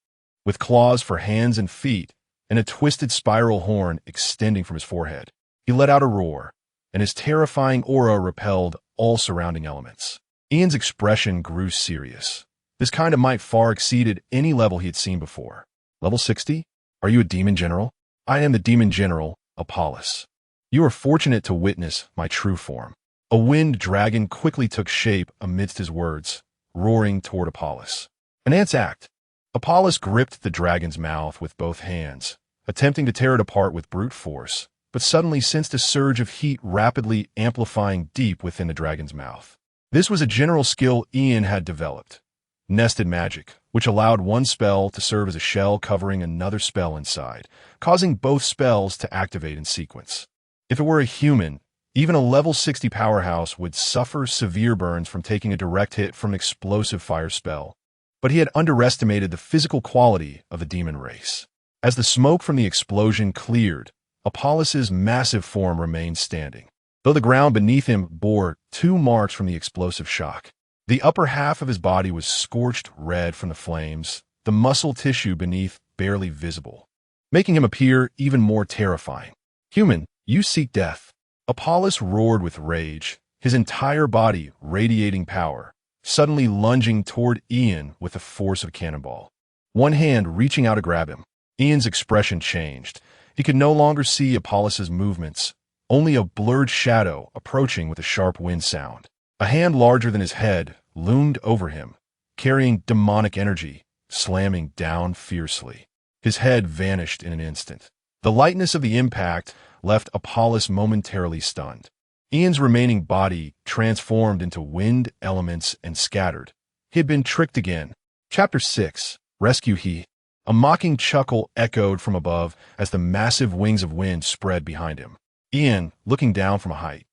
With claws for hands and feet, and a twisted spiral horn extending from his forehead, he let out a roar, and his terrifying aura repelled all surrounding elements. Ian's expression grew serious. This kind of might far exceeded any level he had seen before. Level 60? Are you a demon general? I am the demon general, Apollos. You are fortunate to witness my true form. A wind dragon quickly took shape amidst his words, roaring toward Apollos. An ant's act. Apollos gripped the dragon's mouth with both hands, attempting to tear it apart with brute force, but suddenly sensed a surge of heat rapidly amplifying deep within the dragon's mouth. This was a general skill Ian had developed. Nested magic, which allowed one spell to serve as a shell covering another spell inside, causing both spells to activate in sequence. If it were a human, even a level 60 powerhouse would suffer severe burns from taking a direct hit from an explosive fire spell. But he had underestimated the physical quality of the demon race. As the smoke from the explosion cleared, Apollos's massive form remained standing, though the ground beneath him bore 2 marks from the explosive shock. The upper half of his body was scorched red from the flames, the muscle tissue beneath barely visible, making him appear even more terrifying. Human, you seek death. Apollos roared with rage, his entire body radiating power, suddenly lunging toward Ian with the force of a cannonball. One hand reaching out to grab him. Ian's expression changed. He could no longer see Apollos's movements, only a blurred shadow approaching with a sharp wind sound. A hand larger than his head loomed over him, carrying demonic energy, slamming down fiercely. His head vanished in an instant. The lightness of the impact left Apollos momentarily stunned. Ian's remaining body transformed into wind elements and scattered. He had been tricked again. Chapter 6. Rescue He. A mocking chuckle echoed from above as the massive wings of wind spread behind him. Ian, looking down from a height,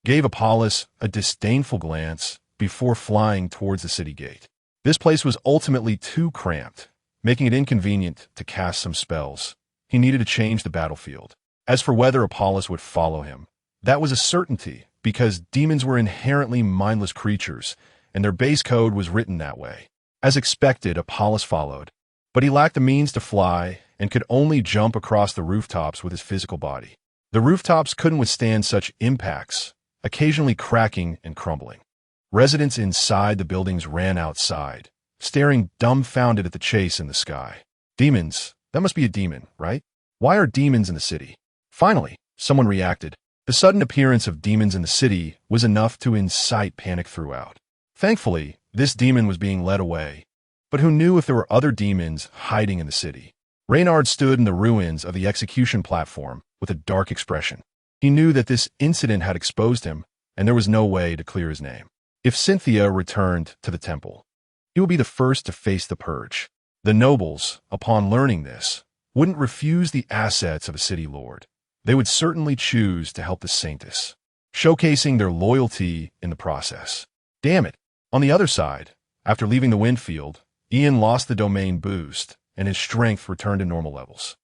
gave Apollos a disdainful glance before flying towards the city gate. This place was ultimately too cramped, making it inconvenient to cast some spells. He needed to change the battlefield. As for whether Apollos would follow him, that was a certainty because demons were inherently mindless creatures, and their base code was written that way. As expected, Apollos followed, but he lacked the means to fly and could only jump across the rooftops with his physical body. The rooftops couldn't withstand such impacts, occasionally cracking and crumbling. Residents inside the buildings ran outside, staring dumbfounded at the chase in the sky. Demons? That must be a demon, right? Why are demons in the city? Finally, someone reacted. The sudden appearance of demons in the city was enough to incite panic throughout. Thankfully, this demon was being led away. But who knew if there were other demons hiding in the city? Reynard stood in the ruins of the execution platform with a dark expression. He knew that this incident had exposed him, and there was no way to clear his name. If Cynthia returned to the temple, he would be the first to face the purge. The nobles, upon learning this, wouldn't refuse the assets of a city lord. They would certainly choose to help the Saintess, showcasing their loyalty in the process. Damn it. On the other side, after leaving the Windfield, Ian lost the domain boost, and his strength returned to normal levels.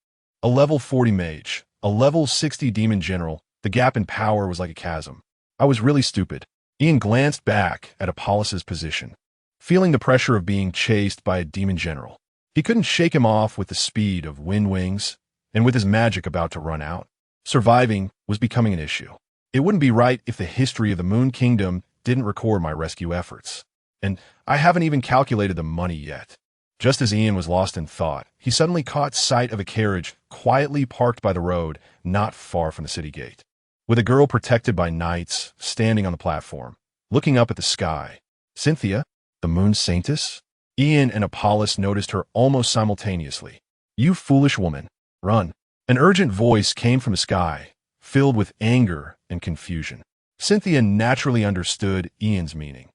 A level 40 mage, a level 60 demon general, the gap in power was like a chasm. I was really stupid. Ian glanced back at Apollos' position, feeling the pressure of being chased by a demon general. He couldn't shake him off with the speed of wind wings, and with his magic about to run out. Surviving was becoming an issue. It wouldn't be right if the history of the Moon Kingdom didn't record my rescue efforts. And I haven't even calculated the money yet. Just as Ian was lost in thought, he suddenly caught sight of a carriage quietly parked by the road not far from the city gate, with a girl protected by knights standing on the platform, looking up at the sky. Cynthia, the Moon Saintess? Ian and Apollos noticed her almost simultaneously. You foolish woman, run. An urgent voice came from the sky, filled with anger and confusion. Cynthia naturally understood Ian's meaning.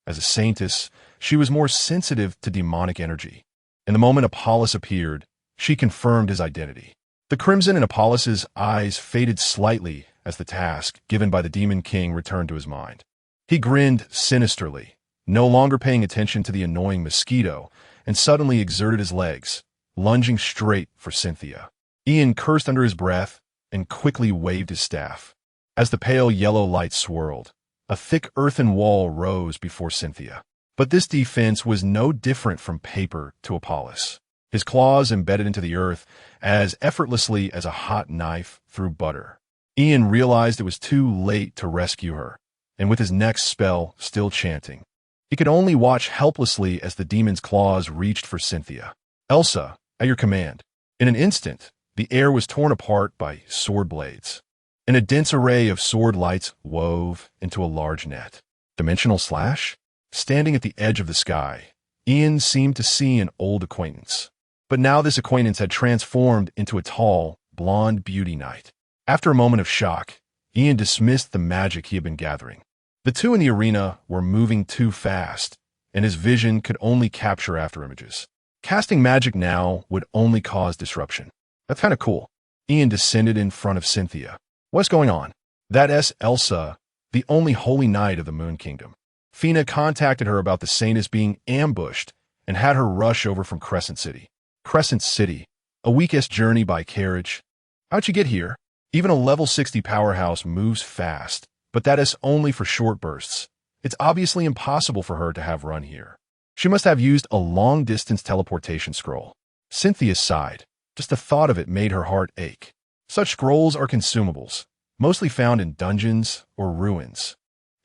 As a saintess, she was more sensitive to demonic energy. In the moment Apollos appeared, she confirmed his identity. The crimson in Apollos' eyes faded slightly as the task given by the Demon King returned to his mind. He grinned sinisterly, no longer paying attention to the annoying mosquito, and suddenly exerted his legs, lunging straight for Cynthia. Ian cursed under his breath and quickly waved his staff. As the pale yellow light swirled, a thick earthen wall rose before Cynthia. But this defense was no different from paper to Apollos. His claws embedded into the earth as effortlessly as a hot knife through butter. Ian realized it was too late to rescue her, and with his next spell still chanting, he could only watch helplessly as the demon's claws reached for Cynthia. Elsa, at your command. In an instant, the air was torn apart by sword blades, and a dense array of sword lights wove into a large net. Dimensional slash? Standing at the edge of the sky, Ian seemed to see an old acquaintance. But now this acquaintance had transformed into a tall, blonde beauty knight. After a moment of shock, Ian dismissed the magic he had been gathering. The two in the arena were moving too fast, and his vision could only capture afterimages. Casting magic now would only cause disruption. That's kind of cool. Ian descended in front of Cynthia. What's going on? That's Elsa, the only holy knight of the Moon Kingdom. Fina contacted her about the Saintess being ambushed and had her rush over from Crescent City. Crescent City, a weekest journey by carriage. How'd you get here? Even a level 60 powerhouse moves fast, but that is only for short bursts. It's obviously impossible for her to have run here. She must have used a long-distance teleportation scroll. Cynthia sighed. Just the thought of it made her heart ache. Such scrolls are consumables, mostly found in dungeons or ruins.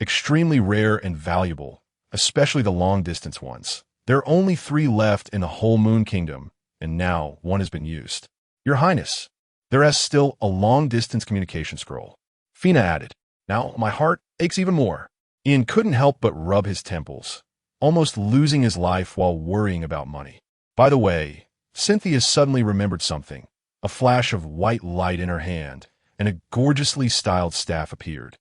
Extremely rare and valuable, especially the long-distance ones. There are only 3 left in the whole Moon Kingdom, and now 1 has been used. Your Highness, there is still a long-distance communication scroll. Fina added. Now my heart aches even more. Ian couldn't help but rub his temples, almost losing his life while worrying about money. By the way, Cynthia suddenly remembered something. A flash of white light in her hand, and a gorgeously styled staff appeared.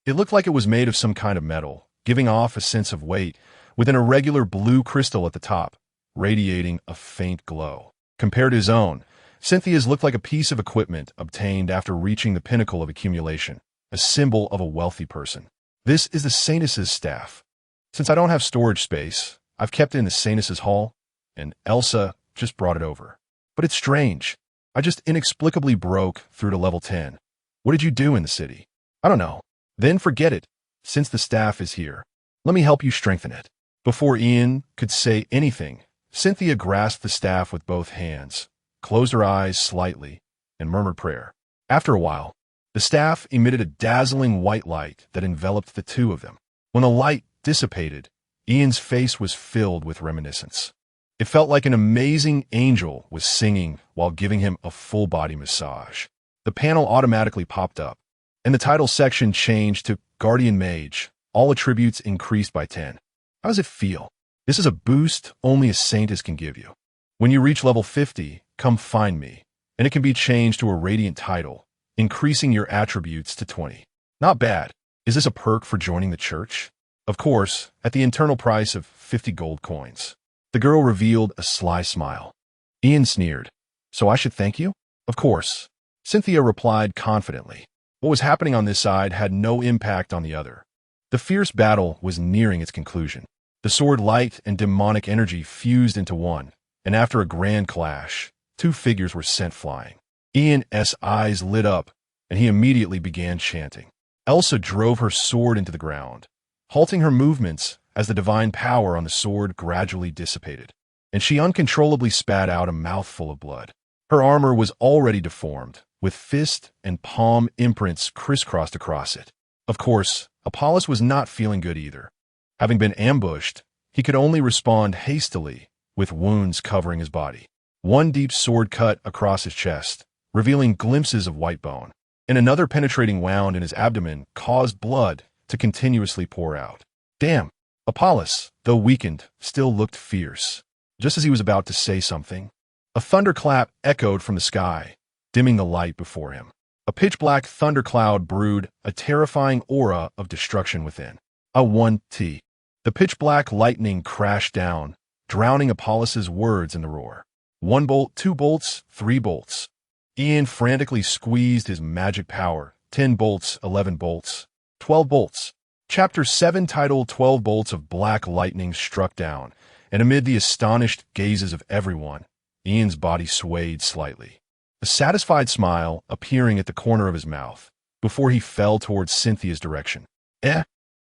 It looked like it was made of some kind of metal, giving off a sense of weight, with an irregular blue crystal at the top, radiating a faint glow. Compared to his own, Cynthia's looked like a piece of equipment obtained after reaching the pinnacle of accumulation, a symbol of a wealthy person. This is the Saintess's staff. Since I don't have storage space, I've kept it in the Saintess's hall, and Elsa just brought it over. But it's strange. I just inexplicably broke through to level 10. What did you do in the city? I don't know. Then forget it. Since the staff is here, let me help you strengthen it. Before Ian could say anything, Cynthia grasped the staff with both hands, closed her eyes slightly, and murmured prayer. After a while, the staff emitted a dazzling white light that enveloped the two of them. When the light dissipated, Ian's face was filled with reminiscence. It felt like an amazing angel was singing while giving him a full-body massage. The panel automatically popped up, and the title section changed to Guardian Mage. All attributes increased by 10. How does it feel? This is a boost only a Saintess can give you. When you reach level 50, come find me, and it can be changed to a Radiant title, increasing your attributes to 20. Not bad. Is this a perk for joining the church? Of course, at the internal price of 50 gold coins. The girl revealed a sly smile. Ian sneered. So I should thank you? Of course. Cynthia replied confidently. What was happening on this side had no impact on the other. The fierce battle was nearing its conclusion. The sword light and demonic energy fused into one, and after a grand clash, two figures were sent flying. Ian's eyes lit up, and he immediately began chanting. Elsa drove her sword into the ground, halting her movements as the divine power on the sword gradually dissipated, and she uncontrollably spat out a mouthful of blood. Her armor was already deformed, with fist and palm imprints crisscrossed across it. Of course, Apollos was not feeling good either. Having been ambushed, he could only respond hastily, with wounds covering his body. One deep sword cut across his chest, revealing glimpses of white bone, and another penetrating wound in his abdomen caused blood to continuously pour out. Damn! Apollos, though weakened, still looked fierce. Just as he was about to say something, a thunderclap echoed from the sky, dimming the light before him. A pitch-black thundercloud brewed a terrifying aura of destruction within. A 1T. The pitch-black lightning crashed down, drowning Apollos's words in the roar. 1 bolt, 2 bolts, 3 bolts. Ian frantically squeezed his magic power. 10 bolts, 11 bolts, 12 bolts. Chapter 7 titled 12 bolts of black lightning struck down, and amid the astonished gazes of everyone, Ian's body swayed slightly, a satisfied smile appearing at the corner of his mouth, before he fell towards Cynthia's direction.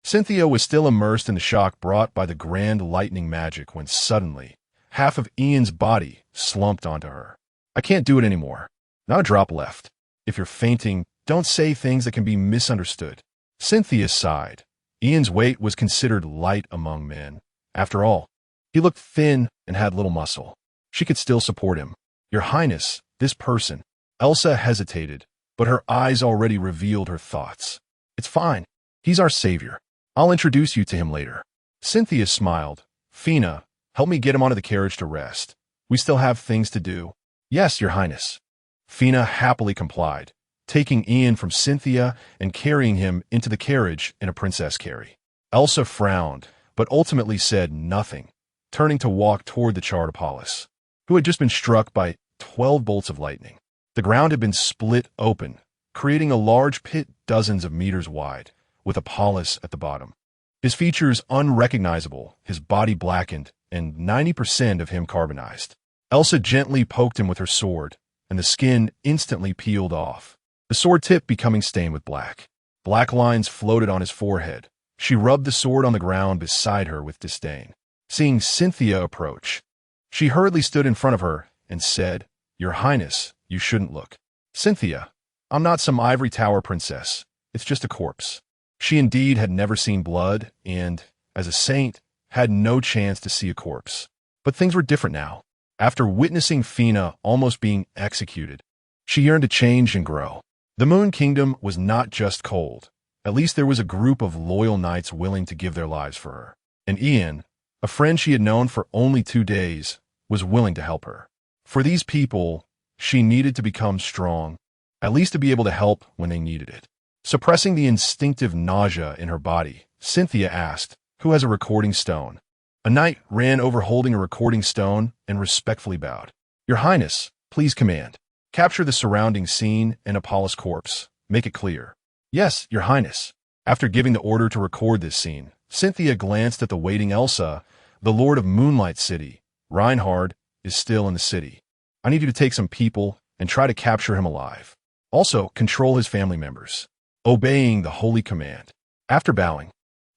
Cynthia was still immersed in the shock brought by the grand lightning magic when suddenly, half of Ian's body slumped onto her. I can't do it anymore. Not a drop left. If you're fainting, don't say things that can be misunderstood. Cynthia sighed. Ian's weight was considered light among men. After all, he looked thin and had little muscle. She could still support him. Your Highness, this person. Elsa hesitated, but her eyes already revealed her thoughts. It's fine. He's our savior. I'll introduce you to him later. Cynthia smiled. Fina, help me get him onto the carriage to rest. We still have things to do. Yes, Your Highness. Fina happily complied, taking Ian from Cynthia and carrying him into the carriage in a princess carry. Elsa frowned, but ultimately said nothing, turning to walk toward the charred Apollos, who had just been struck by 12 bolts of lightning. The ground had been split open, creating a large pit dozens of meters wide, with Apollos at the bottom. His features unrecognizable, his body blackened, and 90% of him carbonized. Elsa gently poked him with her sword, and the skin instantly peeled off, the sword tip becoming stained with black. Black lines floated on his forehead. She rubbed the sword on the ground beside her with disdain. Seeing Cynthia approach, she hurriedly stood in front of her and said, Your Highness, you shouldn't look. Cynthia, I'm not some ivory tower princess. It's just a corpse. She indeed had never seen blood and, as a saint, had no chance to see a corpse. But things were different now. After witnessing Fina almost being executed, she yearned to change and grow. The Moon Kingdom was not just cold. At least there was a group of loyal knights willing to give their lives for her. And Ian, a friend she had known for only 2 days, was willing to help her. For these people, she needed to become strong, at least to be able to help when they needed it. Suppressing the instinctive nausea in her body, Cynthia asked, Who has a recording stone? A knight ran over holding a recording stone and respectfully bowed. Your Highness, please command. Capture the surrounding scene and Apollo's corpse. Make it clear. Yes, Your Highness. After giving the order to record this scene, Cynthia glanced at the waiting Elsa. The Lord of Moonlight City, Reinhard, is still in the city. I need you to take some people and try to capture him alive. Also, control his family members. Obeying the holy command. After bowing,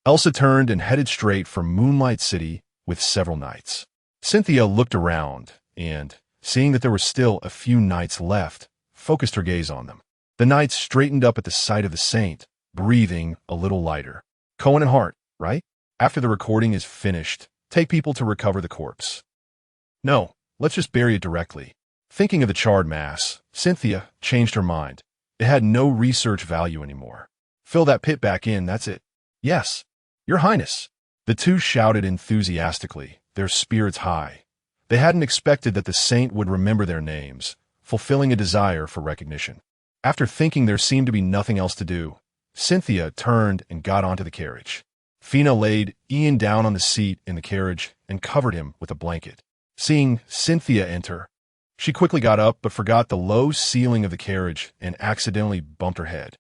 Elsa turned and headed straight for Moonlight City with several knights. Cynthia looked around and, seeing that there were still a few knights left, focused her gaze on them. The knights straightened up at the sight of the saint, breathing a little lighter. Cohen and Hart, right? After the recording is finished, take people to recover the corpse. No, let's just bury it directly. Thinking of the charred mass, Cynthia changed her mind. It had no research value anymore. Fill that pit back in, that's it. Yes, Your Highness. The two shouted enthusiastically, their spirits high. They hadn't expected that the saint would remember their names, fulfilling a desire for recognition. After thinking there seemed to be nothing else to do, Cynthia turned and got onto the carriage. Fina laid Ian down on the seat in the carriage and covered him with a blanket. Seeing Cynthia enter, she quickly got up but forgot the low ceiling of the carriage and accidentally bumped her head.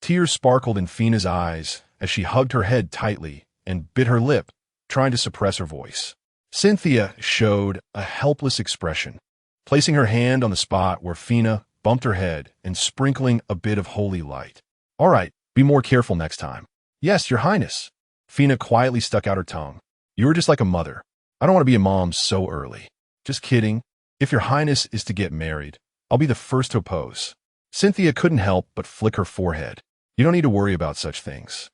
Tears sparkled in Fina's eyes as she hugged her head tightly and bit her lip, trying to suppress her voice. Cynthia showed a helpless expression, placing her hand on the spot where Fina bumped her head and sprinkling a bit of holy light. All right, be more careful next time. Yes, Your Highness. Fina quietly stuck out her tongue. You were just like a mother. I don't want to be a mom so early. Just kidding. If Your Highness is to get married, I'll be the first to oppose. Cynthia couldn't help but flick her forehead. You don't need to worry about such things.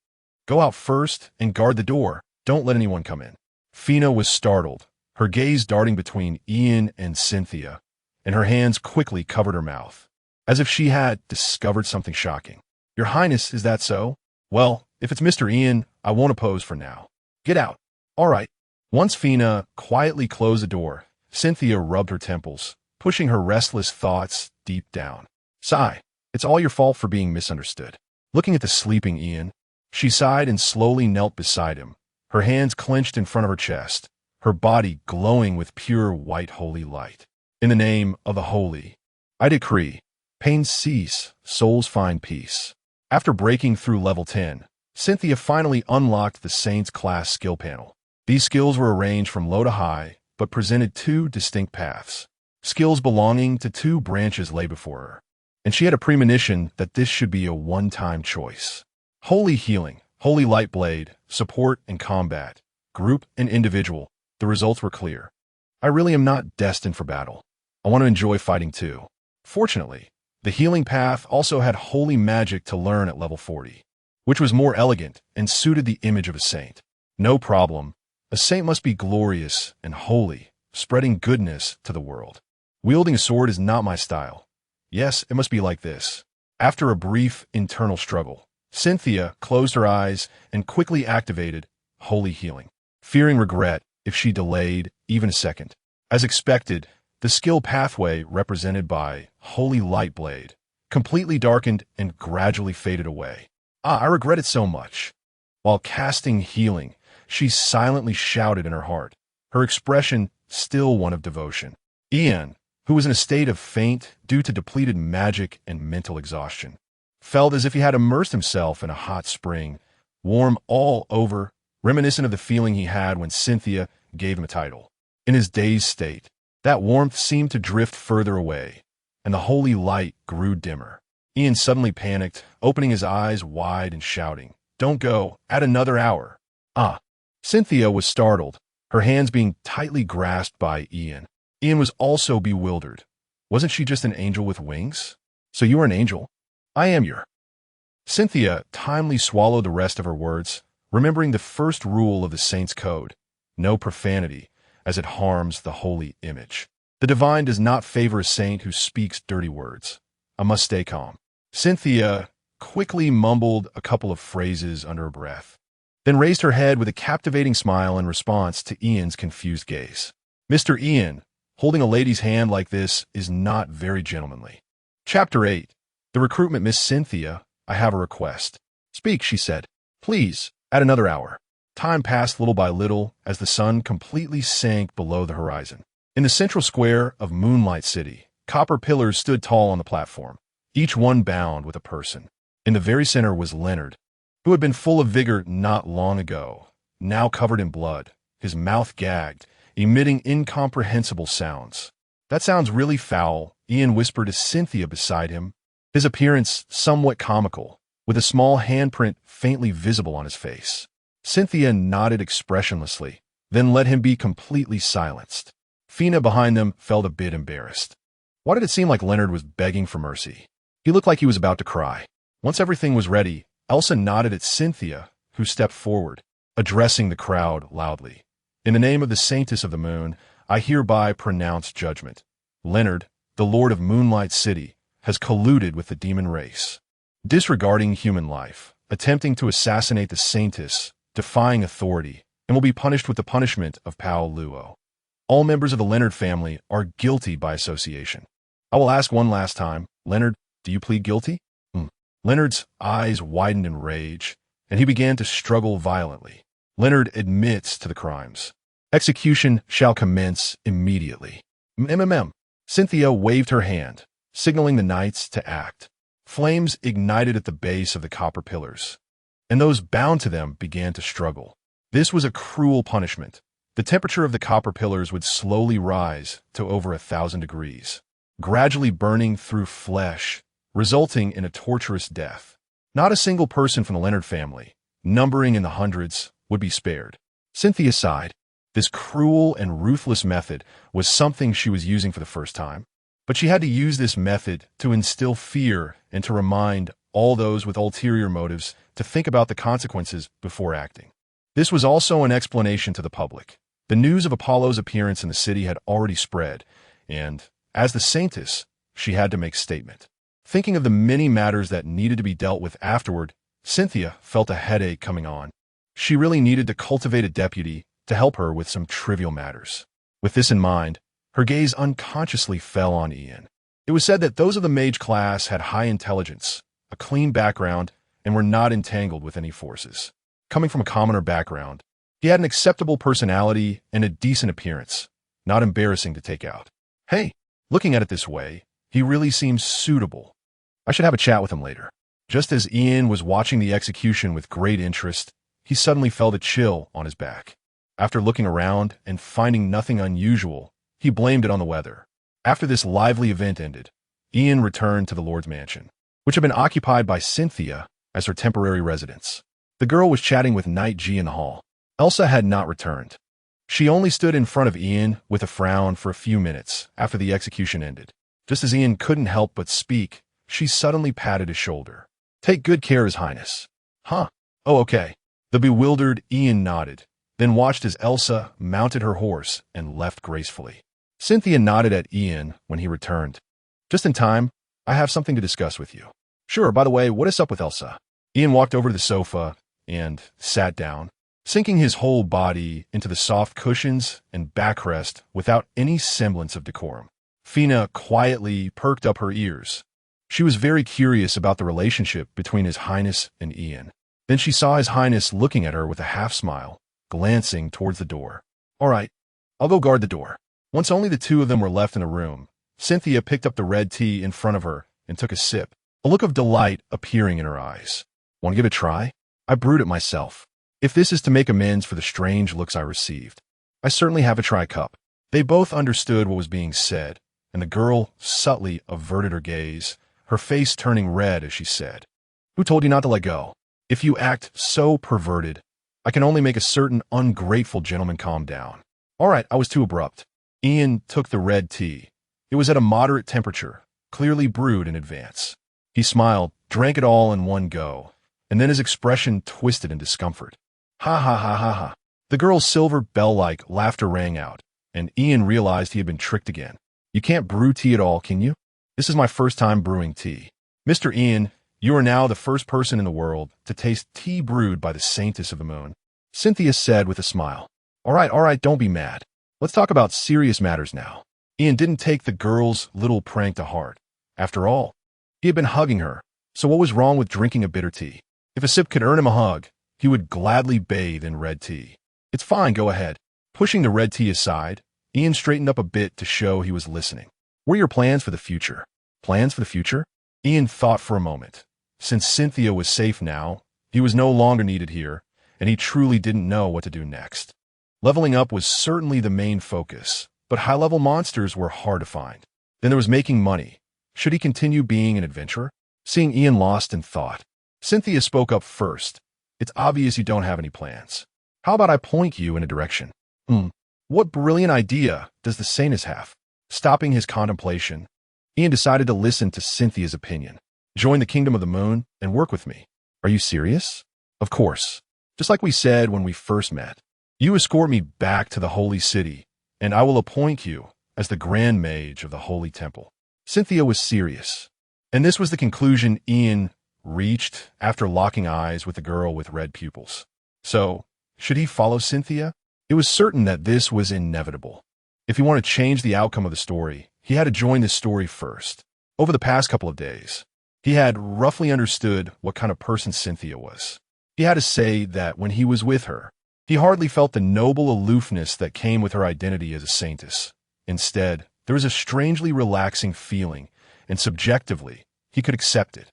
Go out first and guard the door. Don't let anyone come in. Fina was startled, her gaze darting between Ian and Cynthia, and her hands quickly covered her mouth, as if she had discovered something shocking. Your Highness, is that so? Well, if it's Mr. Ian, I won't oppose for now. Get out. All right. Once Fina quietly closed the door, Cynthia rubbed her temples, pushing her restless thoughts deep down. Sigh. It's all your fault for being misunderstood. Looking at the sleeping Ian, she sighed and slowly knelt beside him, her hands clenched in front of her chest, her body glowing with pure white holy light. In the name of the holy, I decree, pain cease, souls find peace. After breaking through level 10, Cynthia finally unlocked the Saints class skill panel. These skills were arranged from low to high, but presented two distinct paths. Skills belonging to two branches lay before her, and she had a premonition that this should be a one-time choice. Holy healing, holy light blade, support and combat, group and individual. The results were clear. I really am not destined for battle. I want to enjoy fighting too. Fortunately, the healing path also had holy magic to learn at level 40, which was more elegant and suited the image of a saint. No problem. A saint must be glorious and holy, spreading goodness to the world. Wielding a sword is not my style. Yes, it must be like this. After a brief internal struggle, Cynthia closed her eyes and quickly activated holy healing, fearing regret if she delayed even a second. As expected, the skill pathway represented by Holy Light Blade completely darkened and gradually faded away. I regret it so much. While casting healing, she silently shouted in her heart, her expression still one of devotion. Ian, who was in a state of faint due to depleted magic and mental exhaustion, felt as if he had immersed himself in a hot spring, warm all over, reminiscent of the feeling he had when Cynthia gave him a title. In his dazed state, that warmth seemed to drift further away, and the holy light grew dimmer. Ian suddenly panicked, opening his eyes wide and shouting, "Don't go, add another hour." Cynthia was startled, her hands being tightly grasped by Ian. Ian was also bewildered. Wasn't she just an angel with wings? So you are an angel? I am your. Cynthia timely swallowed the rest of her words, remembering the first rule of the Saints' Code, no profanity, as it harms the holy image. The divine does not favor a saint who speaks dirty words. I must stay calm. Cynthia quickly mumbled a couple of phrases under her breath, then raised her head with a captivating smile in response to Ian's confused gaze. Mr. Ian, holding a lady's hand like this is not very gentlemanly. Chapter 8. The recruitment. Miss Cynthia, I have a request. Speak, she said. Please, add another hour. Time passed little by little as the sun completely sank below the horizon. In the central square of Moonlight City, copper pillars stood tall on the platform, each one bound with a person. In the very center was Leonard, who had been full of vigor not long ago, now covered in blood, his mouth gagged, emitting incomprehensible sounds. "That sounds really foul," Ian whispered to Cynthia beside him, his appearance somewhat comical, with a small handprint faintly visible on his face. Cynthia nodded expressionlessly, then let him be completely silenced. Fina behind them felt a bit embarrassed. Why did it seem like Leonard was begging for mercy? He looked like he was about to cry. Once everything was ready, Elsa nodded at Cynthia, who stepped forward, addressing the crowd loudly. "In the name of the Saintess of the Moon, I hereby pronounce judgment. Leonard, the Lord of Moonlight City, has colluded with the demon race, disregarding human life, attempting to assassinate the Saintess, defying authority, and will be punished with the punishment of Pao Luo. All members of the Leonard family are guilty by association. I will ask one last time, Leonard, do you plead guilty?" Leonard's eyes widened in rage, and he began to struggle violently. Leonard admits to the crimes. "Execution shall commence immediately." Cynthia waved her hand, signaling the knights to act. Flames ignited at the base of the copper pillars, and those bound to them began to struggle. This was a cruel punishment. The temperature of the copper pillars would slowly rise to over 1,000 degrees, gradually burning through flesh, resulting in a torturous death. Not a single person from the Leonard family, numbering in the hundreds, would be spared. Cynthia sighed. This cruel and ruthless method was something she was using for the first time. But she had to use this method to instill fear and to remind all those with ulterior motives to think about the consequences before acting. This was also an explanation to the public. The news of Apollo's appearance in the city had already spread, and, as the Saintess, she had to make statement. Thinking of the many matters that needed to be dealt with afterward, Cynthia felt a headache coming on. She really needed to cultivate a deputy to help her with some trivial matters. With this in mind, her gaze unconsciously fell on Ian. It was said that those of the mage class had high intelligence, a clean background, and were not entangled with any forces. Coming from a commoner background, he had an acceptable personality and a decent appearance, not embarrassing to take out. Hey, looking at it this way, he really seems suitable. I should have a chat with him later. Just as Ian was watching the execution with great interest, he suddenly felt a chill on his back. After looking around and finding nothing unusual, he blamed it on the weather. After this lively event ended, Ian returned to the Lord's mansion, which had been occupied by Cynthia as her temporary residence. The girl was chatting with Knight G in the hall. Elsa had not returned. She only stood in front of Ian with a frown for a few minutes after the execution ended. Just as Ian couldn't help but speak, she suddenly patted his shoulder. "Take good care, His Highness." "Huh? Oh, okay." The bewildered Ian nodded, then watched as Elsa mounted her horse and left gracefully. Cynthia nodded at Ian when he returned. "Just in time. I have something to discuss with you." "Sure, by the way, what is up with Elsa?" Ian walked over to the sofa and sat down, sinking his whole body into the soft cushions and backrest without any semblance of decorum. Fina quietly perked up her ears. She was very curious about the relationship between His Highness and Ian. Then she saw His Highness looking at her with a half-smile, glancing towards the door. "All right, I'll go guard the door." Once only the two of them were left in the room, Cynthia picked up the red tea in front of her and took a sip, a look of delight appearing in her eyes. "Want to give it a try? I brewed it myself. If this is to make amends for the strange looks I received, I certainly have a try cup." They both understood what was being said, and the girl subtly averted her gaze, her face turning red as she said, "Who told you not to let go? If you act so perverted, I can only make a certain ungrateful gentleman calm down." "All right, I was too abrupt." Ian took the red tea. It was at a moderate temperature, clearly brewed in advance. He smiled, drank it all in one go, and then his expression twisted in discomfort. "Ha ha ha ha ha." The girl's silver bell-like laughter rang out, and Ian realized he had been tricked again. "You can't brew tea at all, can you? This is my first time brewing tea. Mr. Ian, you are now the first person in the world to taste tea brewed by the Saintess of the Moon," Cynthia said with a smile. All right, don't be mad. Let's talk about serious matters now." Ian didn't take the girl's little prank to heart. After all, he had been hugging her, so what was wrong with drinking a bitter tea? If a sip could earn him a hug, he would gladly bathe in red tea. "It's fine, go ahead." Pushing the red tea aside, Ian straightened up a bit to show he was listening. What are your plans for the future? Plans for the future? Ian thought for a moment. Since Cynthia was safe now, he was no longer needed here, and he truly didn't know what to do next. Leveling up was certainly the main focus, but high-level monsters were hard to find. Then there was making money. Should he continue being an adventurer? Seeing Ian lost in thought, Cynthia spoke up first. It's obvious you don't have any plans. How about I point you in a direction? What brilliant idea does the Saintess have? Stopping his contemplation, Ian decided to listen to Cynthia's opinion. Join the Kingdom of the Moon and work with me. Are you serious? Of course. Just like we said when we first met. You escort me back to the Holy City, and I will appoint you as the Grand Mage of the Holy Temple. Cynthia was serious. And this was the conclusion Ian reached after locking eyes with the girl with red pupils. So, should he follow Cynthia? It was certain that this was inevitable. If he wanted to change the outcome of the story, he had to join this story first. Over the past couple of days, he had roughly understood what kind of person Cynthia was. He had to say that when he was with her, he hardly felt the noble aloofness that came with her identity as a saintess. Instead, there was a strangely relaxing feeling, and subjectively, he could accept it.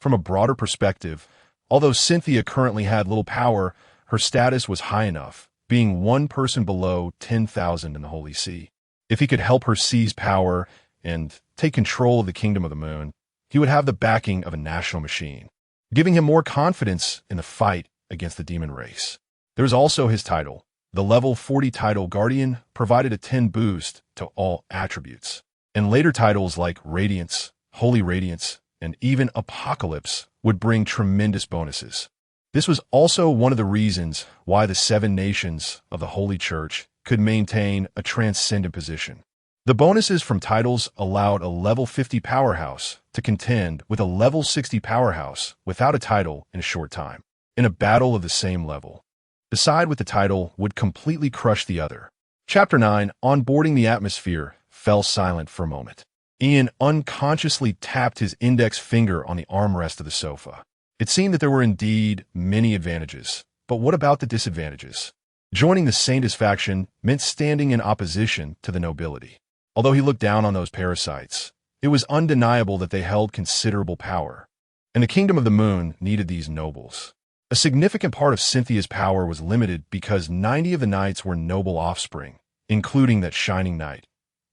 From a broader perspective, although Cynthia currently had little power, her status was high enough, being one person below 10,000 in the Holy See. If he could help her seize power and take control of the Kingdom of the Moon, he would have the backing of a national machine, giving him more confidence in the fight against the demon race. There was also his title. The level 40 title Guardian provided a 10 boost to all attributes, and later titles like Radiance, Holy Radiance, and even Apocalypse would bring tremendous bonuses. This was also one of the reasons why the 7 nations of the Holy Church could maintain a transcendent position. The bonuses from titles allowed a level 50 powerhouse to contend with a level 60 powerhouse without a title in a short time, in a battle of the same level. The side with the title would completely crush the other. Chapter 9, Onboarding the Atmosphere, fell silent for a moment. Ian unconsciously tapped his index finger on the armrest of the sofa. It seemed that there were indeed many advantages, but what about the disadvantages? Joining the Saintess faction meant standing in opposition to the nobility. Although he looked down on those parasites, it was undeniable that they held considerable power, and the Kingdom of the Moon needed these nobles. A significant part of Cynthia's power was limited because 90 of the knights were noble offspring, including that shining knight,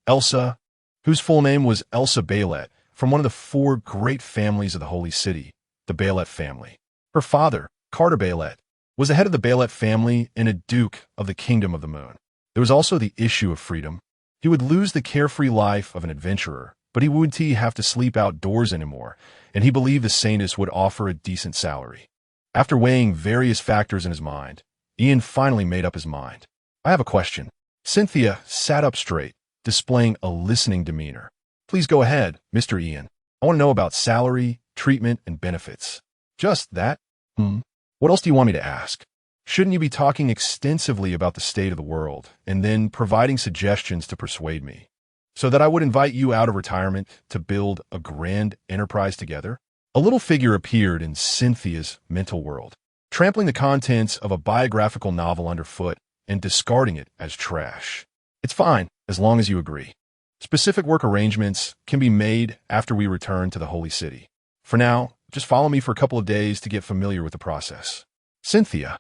Elsa, whose full name was Elsa Baylet, from one of the 4 great families of the Holy City, the Baylet family. Her father, Carter Baylet, was the head of the Baylet family and a duke of the Kingdom of the Moon. There was also the issue of freedom. He would lose the carefree life of an adventurer, but he wouldn't have to sleep outdoors anymore, and he believed the Saintess would offer a decent salary. After weighing various factors in his mind, Ian finally made up his mind. I have a question. Cynthia sat up straight, displaying a listening demeanor. Please go ahead, Mr. Ian. I want to know about salary, treatment, and benefits. Just that? What else do you want me to ask? Shouldn't you be talking extensively about the state of the world and then providing suggestions to persuade me, so that I would invite you out of retirement to build a grand enterprise together? A little figure appeared in Cynthia's mental world, trampling the contents of a biographical novel underfoot and discarding it as trash. It's fine, as long as you agree. Specific work arrangements can be made after we return to the Holy City. For now, just follow me for a couple of days to get familiar with the process. Cynthia,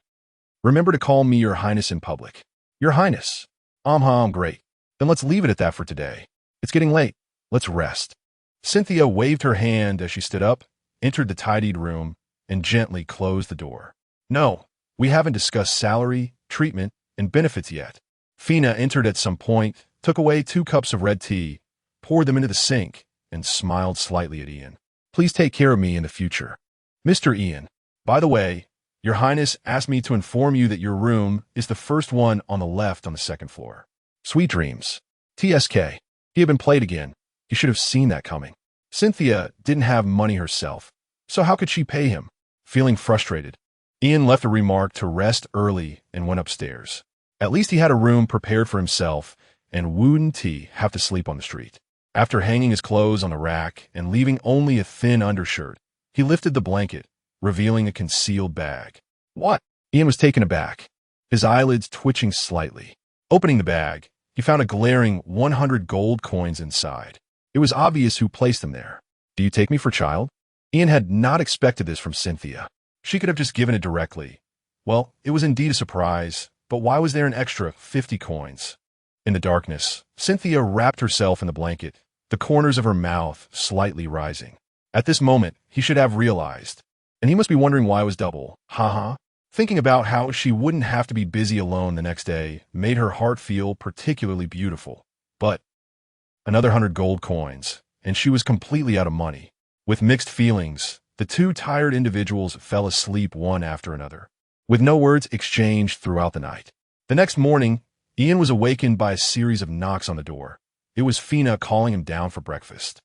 remember to call me Your Highness in public. Your Highness. Great. Then let's leave it at that for today. It's getting late. Let's rest. Cynthia waved her hand as she stood up, entered the tidied room, and gently closed the door. No, we haven't discussed salary, treatment, and benefits yet. Fina entered at some point, took away 2 cups of red tea, poured them into the sink, and smiled slightly at Ian. Please take care of me in the future. Mr. Ian, by the way, Your Highness asked me to inform you that your room is the first one on the left on the 2nd floor. Sweet dreams. TSK. He had been played again. He should have seen that coming. Cynthia didn't have money herself, so how could she pay him? Feeling frustrated, Ian left a remark to rest early and went upstairs. At least he had a room prepared for himself, and wouldn't he have to sleep on the street? After hanging his clothes on a rack and leaving only a thin undershirt, he lifted the blanket, revealing a concealed bag. What? Ian was taken aback, his eyelids twitching slightly. Opening the bag, He found a glaring 100 gold coins inside. It was obvious who placed them there. "Do you take me for child?" Ian had not expected this from Cynthia. She could have just given it directly. Well, it was indeed a surprise, but why was there an extra 50 coins? In the darkness, Cynthia wrapped herself in the blanket, the corners of her mouth slightly rising. At this moment, he should have realized. And he must be wondering why it was double. Haha. Thinking about how she wouldn't have to be busy alone the next day made her heart feel particularly beautiful. But another 100 gold coins, and she was completely out of money. With mixed feelings, the two tired individuals fell asleep one after another, with no words exchanged throughout the night. The next morning, Ian was awakened by a series of knocks on the door. It was Fina calling him down for breakfast.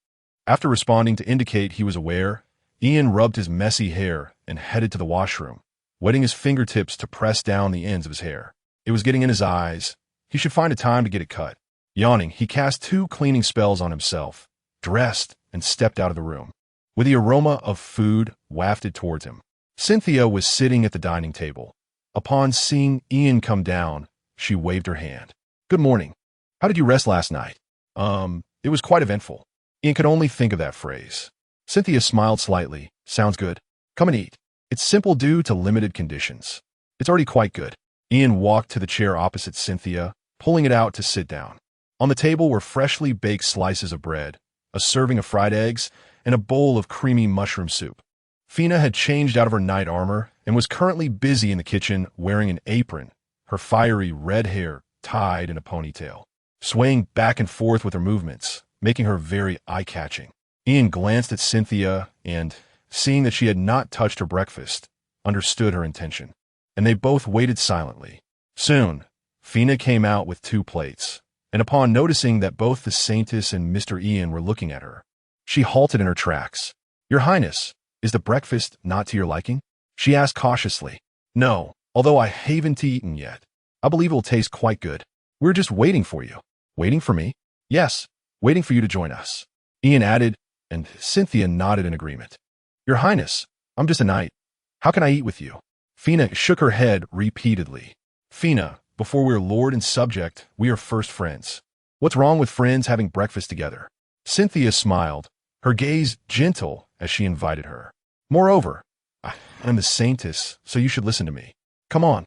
After responding to indicate he was aware, Ian rubbed his messy hair and headed to the washroom, wetting his fingertips to press down the ends of his hair. It was getting in his eyes. He should find a time to get it cut. Yawning, he cast 2 cleaning spells on himself, dressed, and stepped out of the room. With the aroma of food wafted towards him, Cynthia was sitting at the dining table. Upon seeing Ian come down, she waved her hand. "Good morning. How did you rest last night?" It was quite eventful." Ian could only think of that phrase. Cynthia smiled slightly. "Sounds good. Come and eat. It's simple due to limited conditions." "It's already quite good." Ian walked to the chair opposite Cynthia, pulling it out to sit down. On the table were freshly baked slices of bread, a serving of fried eggs, and a bowl of creamy mushroom soup. Fina had changed out of her night armor and was currently busy in the kitchen wearing an apron, her fiery red hair tied in a ponytail, swaying back and forth with her movements, making her very eye-catching. Ian glanced at Cynthia and, seeing that she had not touched her breakfast, understood her intention, and they both waited silently. Soon, Fina came out with 2 plates, and upon noticing that both the Saintess and Mr. Ian were looking at her, she halted in her tracks. "Your Highness, is the breakfast not to your liking?" she asked cautiously. "No, although I haven't eaten yet. I believe it will taste quite good. We're just waiting for you." "Waiting for me?" "Yes, waiting for you to join us," Ian added, and Cynthia nodded in agreement. "Your Highness, I'm just a knight. How can I eat with you?" Fina shook her head repeatedly. "Fina, before we're lord and subject, we are first friends. What's wrong with friends having breakfast together?" Cynthia smiled, her gaze gentle as she invited her. "Moreover, I'm the Saintess, so you should listen to me. Come on,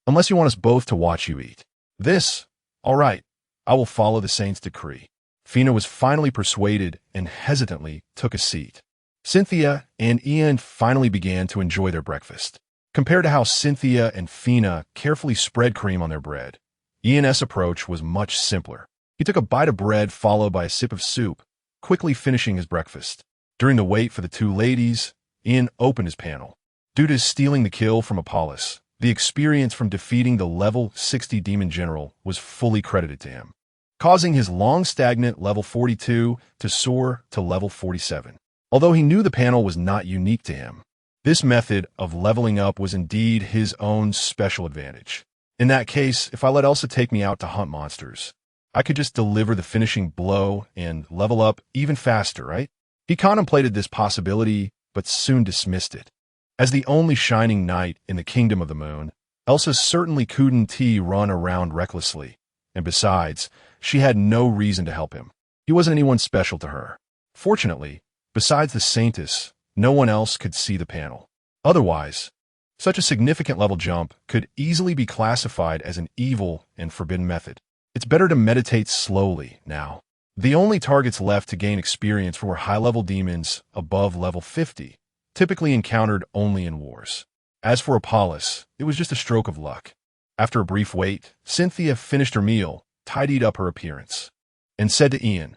unless you want us both to watch you eat." "This? All right, I will follow the Saint's decree." Fina was finally persuaded and hesitantly took a seat. Cynthia and Ian finally began to enjoy their breakfast. Compared to how Cynthia and Fina carefully spread cream on their bread, Ian's approach was much simpler. He took a bite of bread followed by a sip of soup, quickly finishing his breakfast. During the wait for the 2 ladies, Ian opened his panel. Due to stealing the kill from Apollos, the experience from defeating the level 60 demon general was fully credited to him, causing his long-stagnant level 42 to soar to level 47. Although he knew the panel was not unique to him, this method of leveling up was indeed his own special advantage. In that case, if I let Elsa take me out to hunt monsters, I could just deliver the finishing blow and level up even faster, right? He contemplated this possibility, but soon dismissed it. As the only shining knight in the Kingdom of the Moon, Elsa certainly couldn't run around recklessly, and besides, she had no reason to help him. He wasn't anyone special to her. Fortunately, besides the Saintess, no one else could see the panel. Otherwise, such a significant level jump could easily be classified as an evil and forbidden method. It's better to meditate slowly now. The only targets left to gain experience were high-level demons above level 50, typically encountered only in wars. As for Apollos, it was just a stroke of luck. After a brief wait, Cynthia finished her meal, tidied up her appearance, and said to Ian,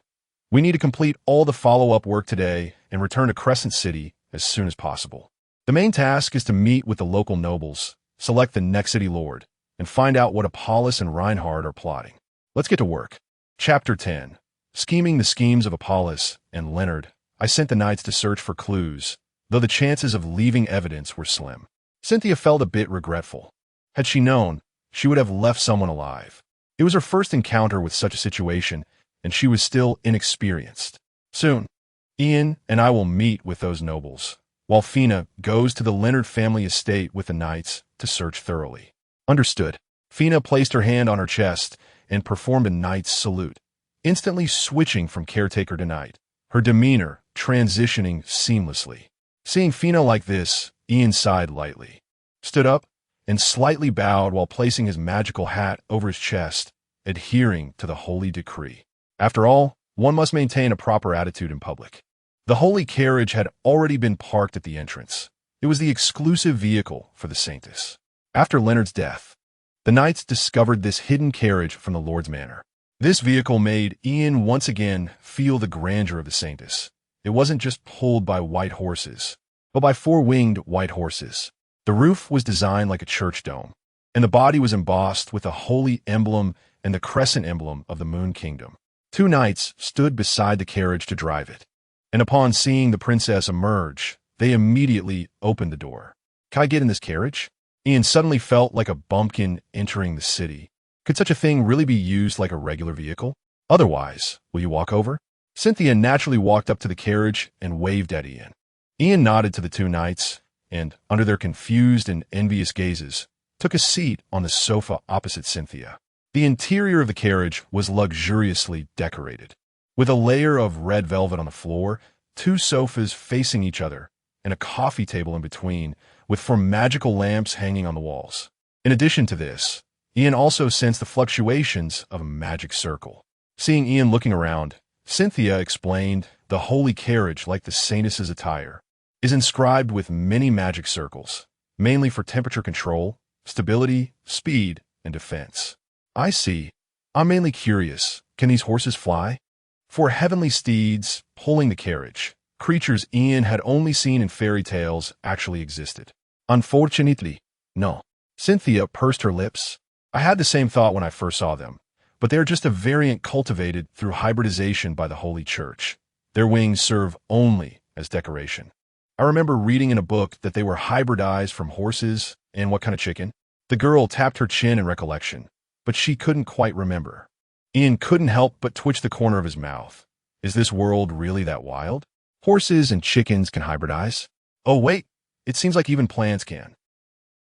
"We need to complete all the follow-up work today and return to Crescent City as soon as possible. The main task is to meet with the local nobles, select the next city lord, and find out what Apollos and Reinhard are plotting. Let's get to work." Chapter 10. Scheming the schemes of Apollos and Leonard, I sent the knights to search for clues, though the chances of leaving evidence were slim. Cynthia felt a bit regretful. Had she known, she would have left someone alive. It was her first encounter with such a situation, and she was still inexperienced. Soon, Ian and I will meet with those nobles, while Fina goes to the Leonard family estate with the knights to search thoroughly. Understood. Fina placed her hand on her chest and performed a knight's salute, instantly switching from caretaker to knight, her demeanor transitioning seamlessly. Seeing Fina like this, Ian sighed lightly, stood up, and slightly bowed while placing his magical hat over his chest, adhering to the holy decree. After all, one must maintain a proper attitude in public. The holy carriage had already been parked at the entrance. It was the exclusive vehicle for the Saintess. After Leonard's death, the knights discovered this hidden carriage from the Lord's manor. This vehicle made Ian once again feel the grandeur of the Saintess. It wasn't just pulled by white horses, but by four-winged white horses. The roof was designed like a church dome, and the body was embossed with the holy emblem and the crescent emblem of the Moon Kingdom. Two knights stood beside the carriage to drive it, and upon seeing the princess emerge, they immediately opened the door. "Can I get in this carriage?" Ian suddenly felt like a bumpkin entering the city. Could such a thing really be used like a regular vehicle? Otherwise, will you walk over? Cynthia naturally walked up to the carriage and waved at Ian. Ian nodded to the two knights, and, under their confused and envious gazes, took a seat on the sofa opposite Cynthia. The interior of the carriage was luxuriously decorated, with a layer of red velvet on the floor, two sofas facing each other, and a coffee table in between, with magical lamps hanging on the walls. In addition to this, Ian also sensed the fluctuations of a magic circle. Seeing Ian looking around, Cynthia explained, "The holy carriage, like the Saintess's attire, is inscribed with many magic circles, mainly for temperature control, stability, speed, and defense." "I see. I'm mainly curious. Can these horses fly?" For heavenly steeds pulling the carriage, creatures Ian had only seen in fairy tales actually existed. "Unfortunately, no." Cynthia pursed her lips. "I had the same thought when I first saw them, but they're just a variant cultivated through hybridization by the Holy Church. Their wings serve only as decoration. I remember reading in a book that they were hybridized from horses and what kind of chicken?" The girl tapped her chin in recollection, but she couldn't quite remember. Ian couldn't help but twitch the corner of his mouth. Is this world really that wild? Horses and chickens can hybridize? Oh wait, it seems like even plants can.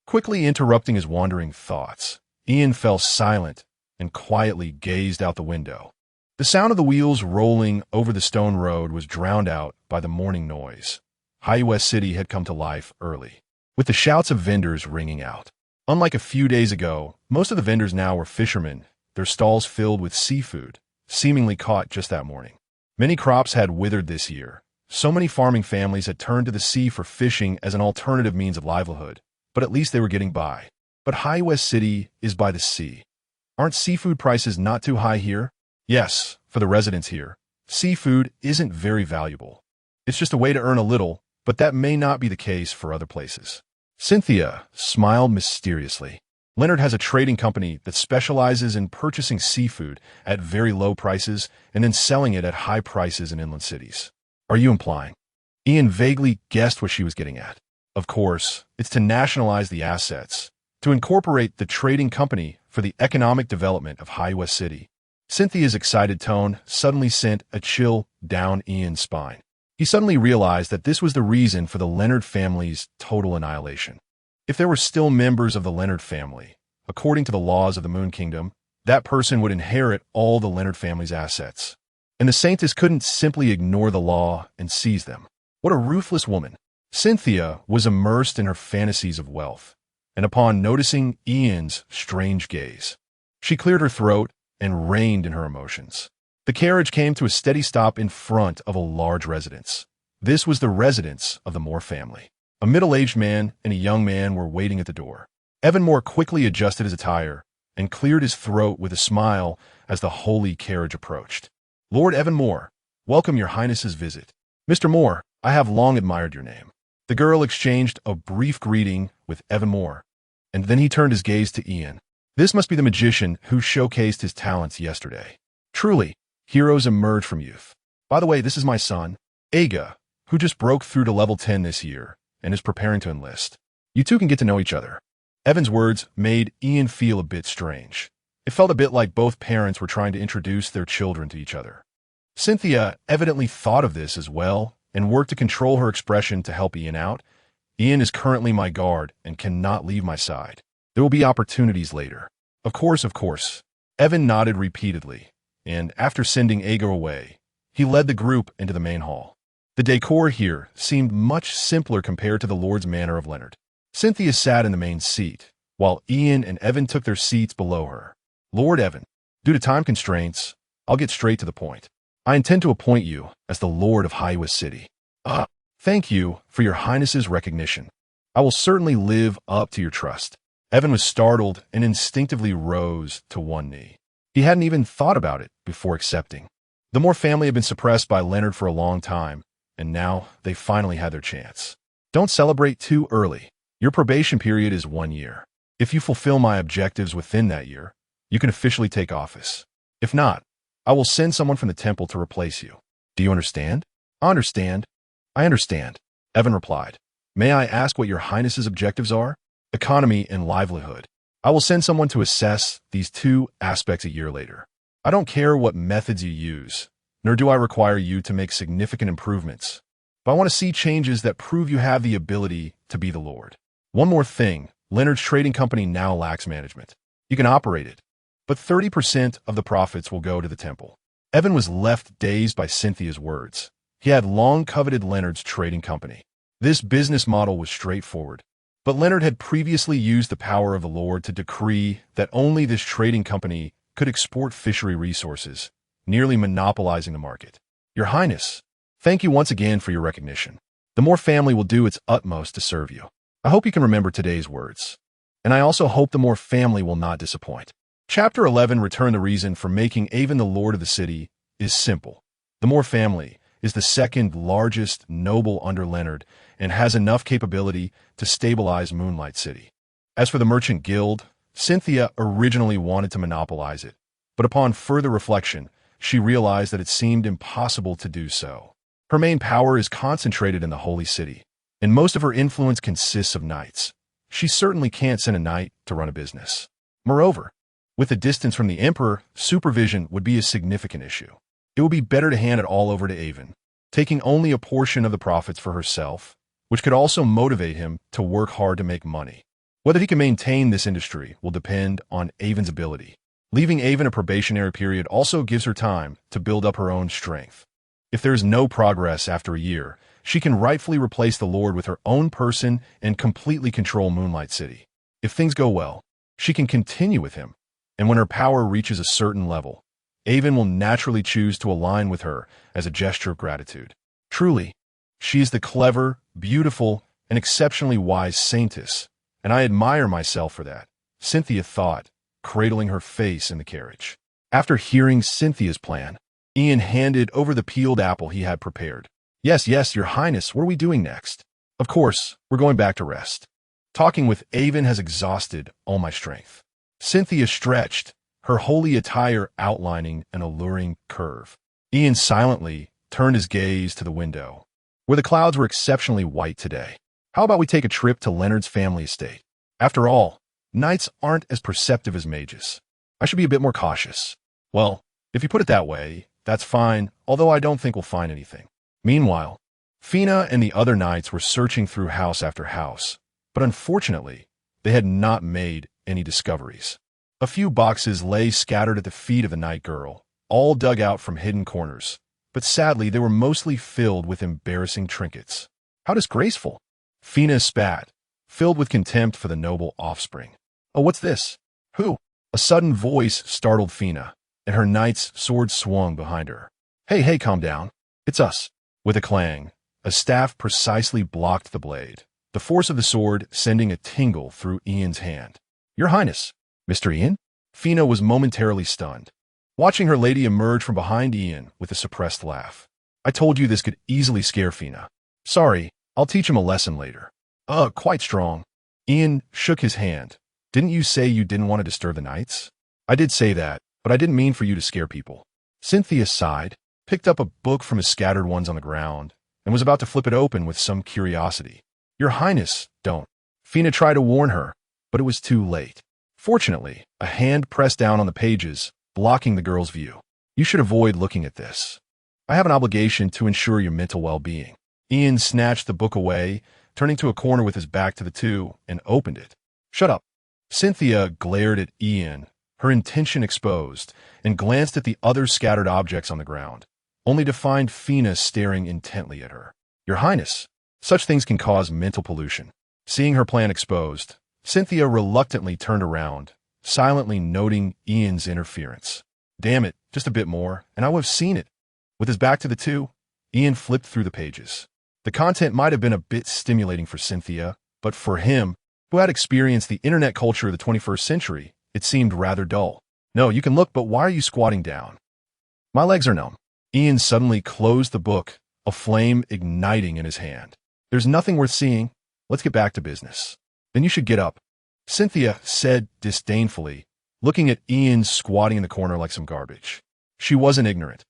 Quickly interrupting his wandering thoughts, Ian fell silent and quietly gazed out the window. The sound of the wheels rolling over the stone road was drowned out by the morning noise. High West City had come to life early, with the shouts of vendors ringing out. Unlike a few days ago, most of the vendors now were fishermen, their stalls filled with seafood, seemingly caught just that morning. Many crops had withered this year. So many farming families had turned to the sea for fishing as an alternative means of livelihood, but at least they were getting by. But High West City is by the sea. Aren't seafood prices not too high here? Yes, for the residents here, seafood isn't very valuable. It's just a way to earn a little, but that may not be the case for other places. Cynthia smiled mysteriously. Leonard has a trading company that specializes in purchasing seafood at very low prices and then selling it at high prices in inland cities. Are you implying? Ian vaguely guessed what she was getting at. Of course, it's to nationalize the assets, to incorporate the trading company for the economic development of High West City. Cynthia's excited tone suddenly sent a chill down Ian's spine. He suddenly realized that this was the reason for the Leonard family's total annihilation. If there were still members of the Leonard family, according to the laws of the Moon Kingdom, that person would inherit all the Leonard family's assets. And the Saintess couldn't simply ignore the law and seize them. What a ruthless woman. Cynthia was immersed in her fantasies of wealth, and upon noticing Ian's strange gaze, she cleared her throat and reined in her emotions. The carriage came to a steady stop in front of a large residence. This was the residence of the Moore family. A middle-aged man and a young man were waiting at the door. Evan Moore quickly adjusted his attire and cleared his throat with a smile as the holy carriage approached. "Lord Evan Moore, welcome your highness's visit." "Mr. Moore, I have long admired your name." The girl exchanged a brief greeting with Evan Moore, and then he turned his gaze to Ian. This must be the magician who showcased his talents yesterday. Truly, heroes emerge from youth. By the way, this is my son, Aga, who just broke through to level 10 this year and is preparing to enlist. You two can get to know each other. Evan's words made Ian feel a bit strange. It felt a bit like both parents were trying to introduce their children to each other. Cynthia evidently thought of this as well and worked to control her expression to help Ian out. "Ian is currently my guard and cannot leave my side. There will be opportunities later." Of course. Evan nodded repeatedly, and after sending Agar away, he led the group into the main hall. The decor here seemed much simpler compared to the Lord's manor of Leonard. Cynthia sat in the main seat, while Ian and Evan took their seats below her. Lord Evan, due to time constraints, I'll get straight to the point. I intend to appoint you as the Lord of Highway City. Thank you for your Highness's recognition. I will certainly live up to your trust. Evan was startled and instinctively rose to one knee. He hadn't even thought about it before accepting. The Moore family had been suppressed by Leonard for a long time, and now they finally had their chance. Don't celebrate too early. Your probation period is 1 year. If you fulfill my objectives within that year, you can officially take office. If not, I will send someone from the temple to replace you. Do you understand? I understand. I understand, Evan replied. May I ask what your Highness's objectives are? Economy and livelihood. I will send someone to assess these two aspects a year later. I don't care what methods you use, nor do I require you to make significant improvements, but I want to see changes that prove you have the ability to be the Lord. One more thing, Leonard's trading company now lacks management. You can operate it, but 30% of the profits will go to the temple. Evan was left dazed by Cynthia's words. He had long coveted Leonard's trading company. This business model was straightforward, but Leonard had previously used the power of the Lord to decree that only this trading company could export fishery resources, nearly monopolizing the market. Your Highness, thank you once again for your recognition. The Moore family will do its utmost to serve you. I hope you can remember today's words. And I also hope the Moore family will not disappoint. Chapter 11 Return. The reason for making Avon the Lord of the City is simple. The Moore family is the second largest noble under Leonard and has enough capability to stabilize Moonlight City. As for the Merchant Guild, Cynthia originally wanted to monopolize it, but upon further reflection, she realized that it seemed impossible to do so. Her main power is concentrated in the Holy City, and most of her influence consists of knights. She certainly can't send a knight to run a business. Moreover, with the distance from the Emperor, supervision would be a significant issue. It would be better to hand it all over to Avon, taking only a portion of the profits for herself, which could also motivate him to work hard to make money. Whether he can maintain this industry will depend on Avon's ability. Leaving Avon a probationary period also gives her time to build up her own strength. If there is no progress after a year, she can rightfully replace the Lord with her own person and completely control Moonlight City. If things go well, she can continue with him, and when her power reaches a certain level, Avon will naturally choose to align with her as a gesture of gratitude. Truly, she is the clever, beautiful, and exceptionally wise saintess, and I admire myself for that, Cynthia thought, cradling her face in the carriage. After hearing Cynthia's plan, Ian handed over the peeled apple he had prepared. Yes, your Highness, what are we doing next? Of course, we're going back to rest. Talking with Avon has exhausted all my strength. Cynthia stretched, her holy attire outlining an alluring curve. Ian silently turned his gaze to the window, where the clouds were exceptionally white today. How about we take a trip to Leonard's family estate? After all, knights aren't as perceptive as mages. I should be a bit more cautious. Well, if you put it that way, that's fine, although I don't think we'll find anything. Meanwhile, Fina and the other knights were searching through house after house, but unfortunately, they had not made any discoveries. A few boxes lay scattered at the feet of the night girl, all dug out from hidden corners, but sadly they were mostly filled with embarrassing trinkets. How disgraceful! Fina spat, filled with contempt for the noble offspring. Oh, what's this? Who? A sudden voice startled Fina, and her knight's sword swung behind her. Hey, calm down. It's us. With a clang, a staff precisely blocked the blade, the force of the sword sending a tingle through Ian's hand. Your Highness, Mr. Ian? Fina was momentarily stunned, watching her lady emerge from behind Ian with a suppressed laugh. I told you this could easily scare Fina. Sorry, I'll teach him a lesson later. Quite strong. Ian shook his hand. Didn't you say you didn't want to disturb the knights? I did say that, but I didn't mean for you to scare people. Cynthia sighed, picked up a book from the scattered ones on the ground, and was about to flip it open with some curiosity. Your Highness, don't. Fina tried to warn her, but it was too late. Fortunately, a hand pressed down on the pages, blocking the girl's view. You should avoid looking at this. I have an obligation to ensure your mental well-being. Ian snatched the book away, turning to a corner with his back to the two, and opened it. Shut up. Cynthia glared at Ian, her intention exposed, and glanced at the other scattered objects on the ground, only to find Fina staring intently at her. "Your Highness, such things can cause mental pollution." Seeing her plan exposed, Cynthia reluctantly turned around, silently noting Ian's interference. "Damn it, just a bit more, and I would have seen it." With his back to the two, Ian flipped through the pages. The content might have been a bit stimulating for Cynthia, but for him, who had experienced the internet culture of the 21st century, it seemed rather dull. "No, you can look, but why are you squatting down?" "My legs are numb." Ian suddenly closed the book, a flame igniting in his hand. "There's nothing worth seeing. Let's get back to business." "Then you should get up," Cynthia said disdainfully, looking at Ian squatting in the corner like some garbage. She wasn't ignorant.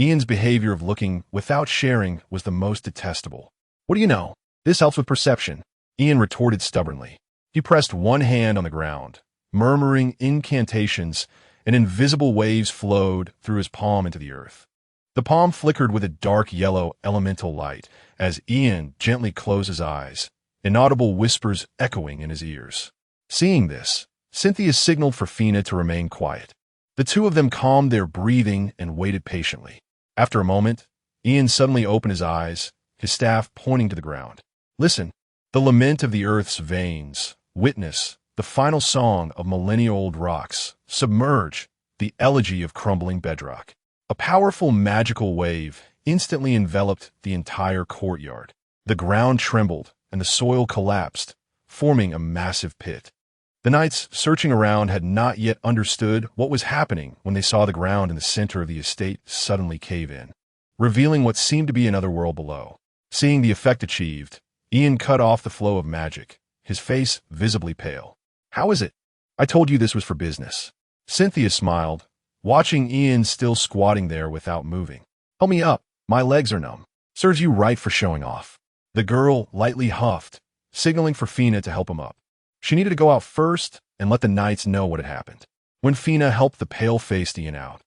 Ian's behavior of looking without sharing was the most detestable. "What do you know? This helps with perception," Ian retorted stubbornly. He pressed one hand on the ground, murmuring incantations, and invisible waves flowed through his palm into the earth. The palm flickered with a dark yellow elemental light as Ian gently closed his eyes, inaudible whispers echoing in his ears. Seeing this, Cynthia signaled for Fina to remain quiet. The two of them calmed their breathing and waited patiently. After a moment, Ian suddenly opened his eyes, his staff pointing to the ground. "Listen, the lament of the earth's veins. Witness the final song of millennia-old rocks. Submerge the elegy of crumbling bedrock." A powerful magical wave instantly enveloped the entire courtyard. The ground trembled and the soil collapsed, forming a massive pit. The knights searching around had not yet understood what was happening when they saw the ground in the center of the estate suddenly cave in, revealing what seemed to be another world below. Seeing the effect achieved, Ian cut off the flow of magic, his face visibly pale. "How is it? I told you this was for business." Cynthia smiled, watching Ian still squatting there without moving. "Help me up. My legs are numb." "Serves you right for showing off." The girl lightly huffed, signaling for Fina to help him up. She needed to go out first and let the knights know what had happened. When Fina helped the pale-faced Ian out,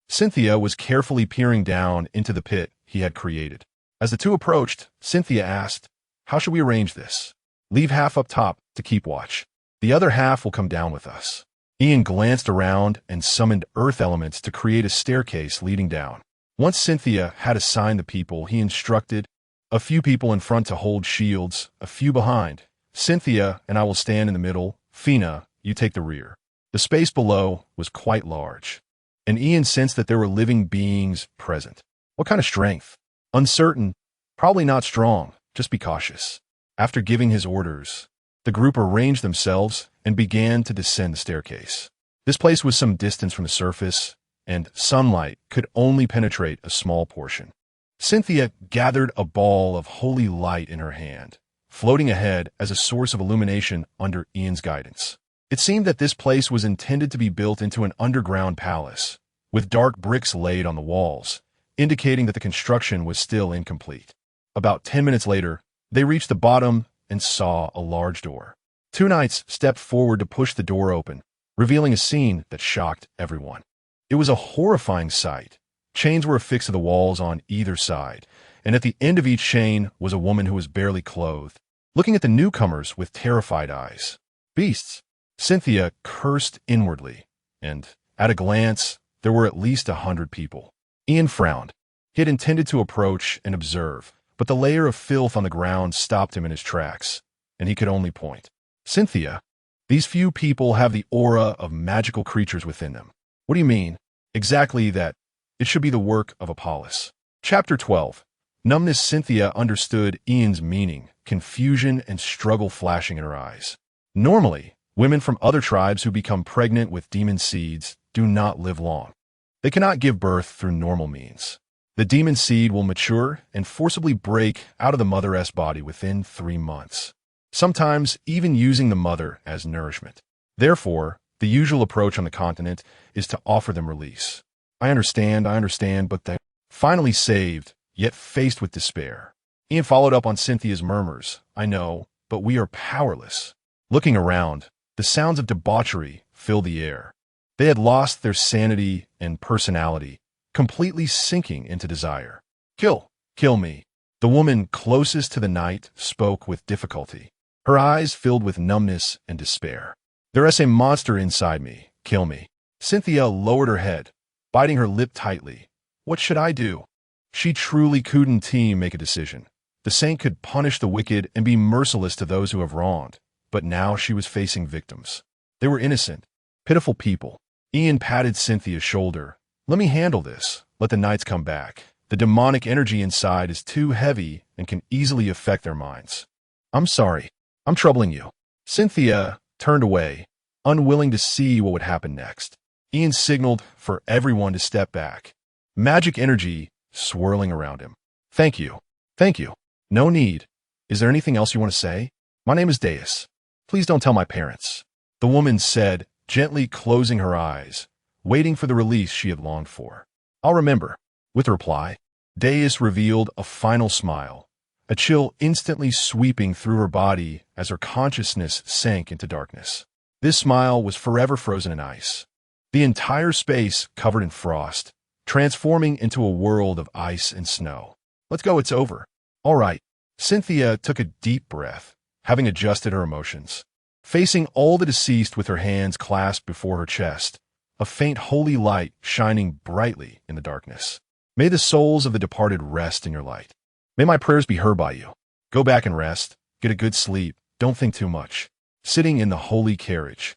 Cynthia was carefully peering down into the pit he had created. As the two approached, Cynthia asked, "How should we arrange this?" "Leave half up top to keep watch. The other half will come down with us." Ian glanced around and summoned earth elements to create a staircase leading down. Once Cynthia had assigned the people, he instructed a few people in front to hold shields, a few behind. "Cynthia and I will stand in the middle. Fina, you take the rear." The space below was quite large, and Ian sensed that there were living beings present. What kind of strength? Uncertain. Probably not strong. Just be cautious. After giving his orders, the group arranged themselves and began to descend the staircase. This place was some distance from the surface, and sunlight could only penetrate a small portion. Cynthia gathered a ball of holy light in her hand, floating ahead as a source of illumination under Ian's guidance. It seemed that this place was intended to be built into an underground palace, with dark bricks laid on the walls, indicating that the construction was still incomplete. About 10 minutes later, they reached the bottom and saw a large door. Two knights stepped forward to push the door open, revealing a scene that shocked everyone. It was a horrifying sight. Chains were affixed to the walls on either side, and at the end of each chain was a woman who was barely clothed, looking at the newcomers with terrified eyes. "Beasts!" Cynthia cursed inwardly, and, at a glance, there were at least 100 people. Ian frowned. He had intended to approach and observe, but the layer of filth on the ground stopped him in his tracks, and he could only point. "Cynthia, these few people have the aura of magical creatures within them." "What do you mean?" "Exactly that. It should be the work of Apollos." Chapter 12. Numbness. Cynthia understood Ian's meaning, confusion and struggle flashing in her eyes. Normally, women from other tribes who become pregnant with demon seeds do not live long. They cannot give birth through normal means. The demon seed will mature and forcibly break out of the mother's body within 3 months, sometimes even using the mother as nourishment. Therefore, the usual approach on the continent is to offer them release. I understand, but they finally saved, yet faced with despair. Ian followed up on Cynthia's murmurs. "I know, but we are powerless." Looking around, the sounds of debauchery filled the air. They had lost their sanity and personality, completely sinking into desire. Kill me." The woman closest to the knight spoke with difficulty. Her eyes filled with numbness and despair. "There is a monster inside me. Kill me." Cynthia lowered her head, biting her lip tightly. What should I do? She truly couldn't make a decision. The saint could punish the wicked and be merciless to those who have wronged, but now she was facing victims. They were innocent, pitiful people. Ian patted Cynthia's shoulder. Let me handle this. Let the knights come back. The demonic energy inside is too heavy and can easily affect their minds. I'm sorry. I'm troubling you. Cynthia turned away, unwilling to see what would happen next. Ian signaled for everyone to step back. Magic energy swirling around him. Thank you. Thank you. No need. Is there anything else you want to say? My name is Deus. Please don't tell my parents. The woman said, gently closing her eyes, waiting for the release she had longed for. I'll remember. With a reply, Deus revealed a final smile, a chill instantly sweeping through her body as her consciousness sank into darkness. This smile was forever frozen in ice. The entire space covered in frost, transforming into a world of ice and snow. Let's go, it's over. All right. Cynthia took a deep breath, having adjusted her emotions. Facing all the deceased with her hands clasped before her chest, a faint holy light shining brightly in the darkness. May the souls of the departed rest in your light. May my prayers be heard by you. Go back and rest. Get a good sleep. Don't think too much. Sitting in the holy carriage,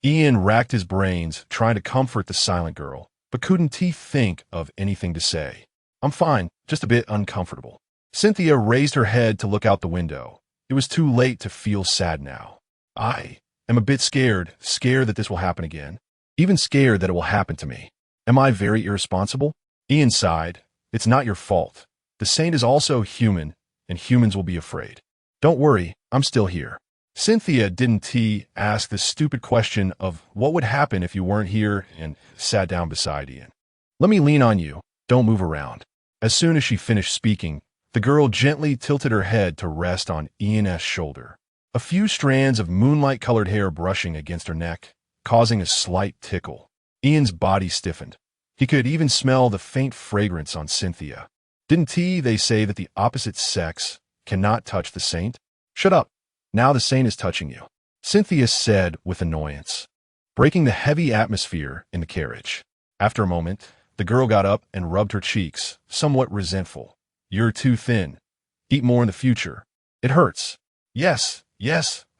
Ian racked his brains trying to comfort the silent girl, but couldn't think of anything to say. I'm fine, just a bit uncomfortable. Cynthia raised her head to look out the window. It was too late to feel sad now. I am a bit scared that this will happen again. Even scared that it will happen to me. Am I very irresponsible? Ian sighed. It's not your fault. The saint is also human, and humans will be afraid. Don't worry, I'm still here. Cynthia didn't ask the stupid question of what would happen if you weren't here and sat down beside Ian. Let me lean on you. Don't move around. As soon as she finished speaking, the girl gently tilted her head to rest on Ian's shoulder. A few strands of moonlight-colored hair brushing against her neck, causing a slight tickle. Ian's body stiffened. He could even smell the faint fragrance on Cynthia. Didn't they say that the opposite sex cannot touch the saint? Shut up. Now the saint is touching you, Cynthia said with annoyance, breaking the heavy atmosphere in the carriage. After a moment, the girl got up and rubbed her cheeks, somewhat resentful. You're too thin. Eat more in the future. It hurts. Yes,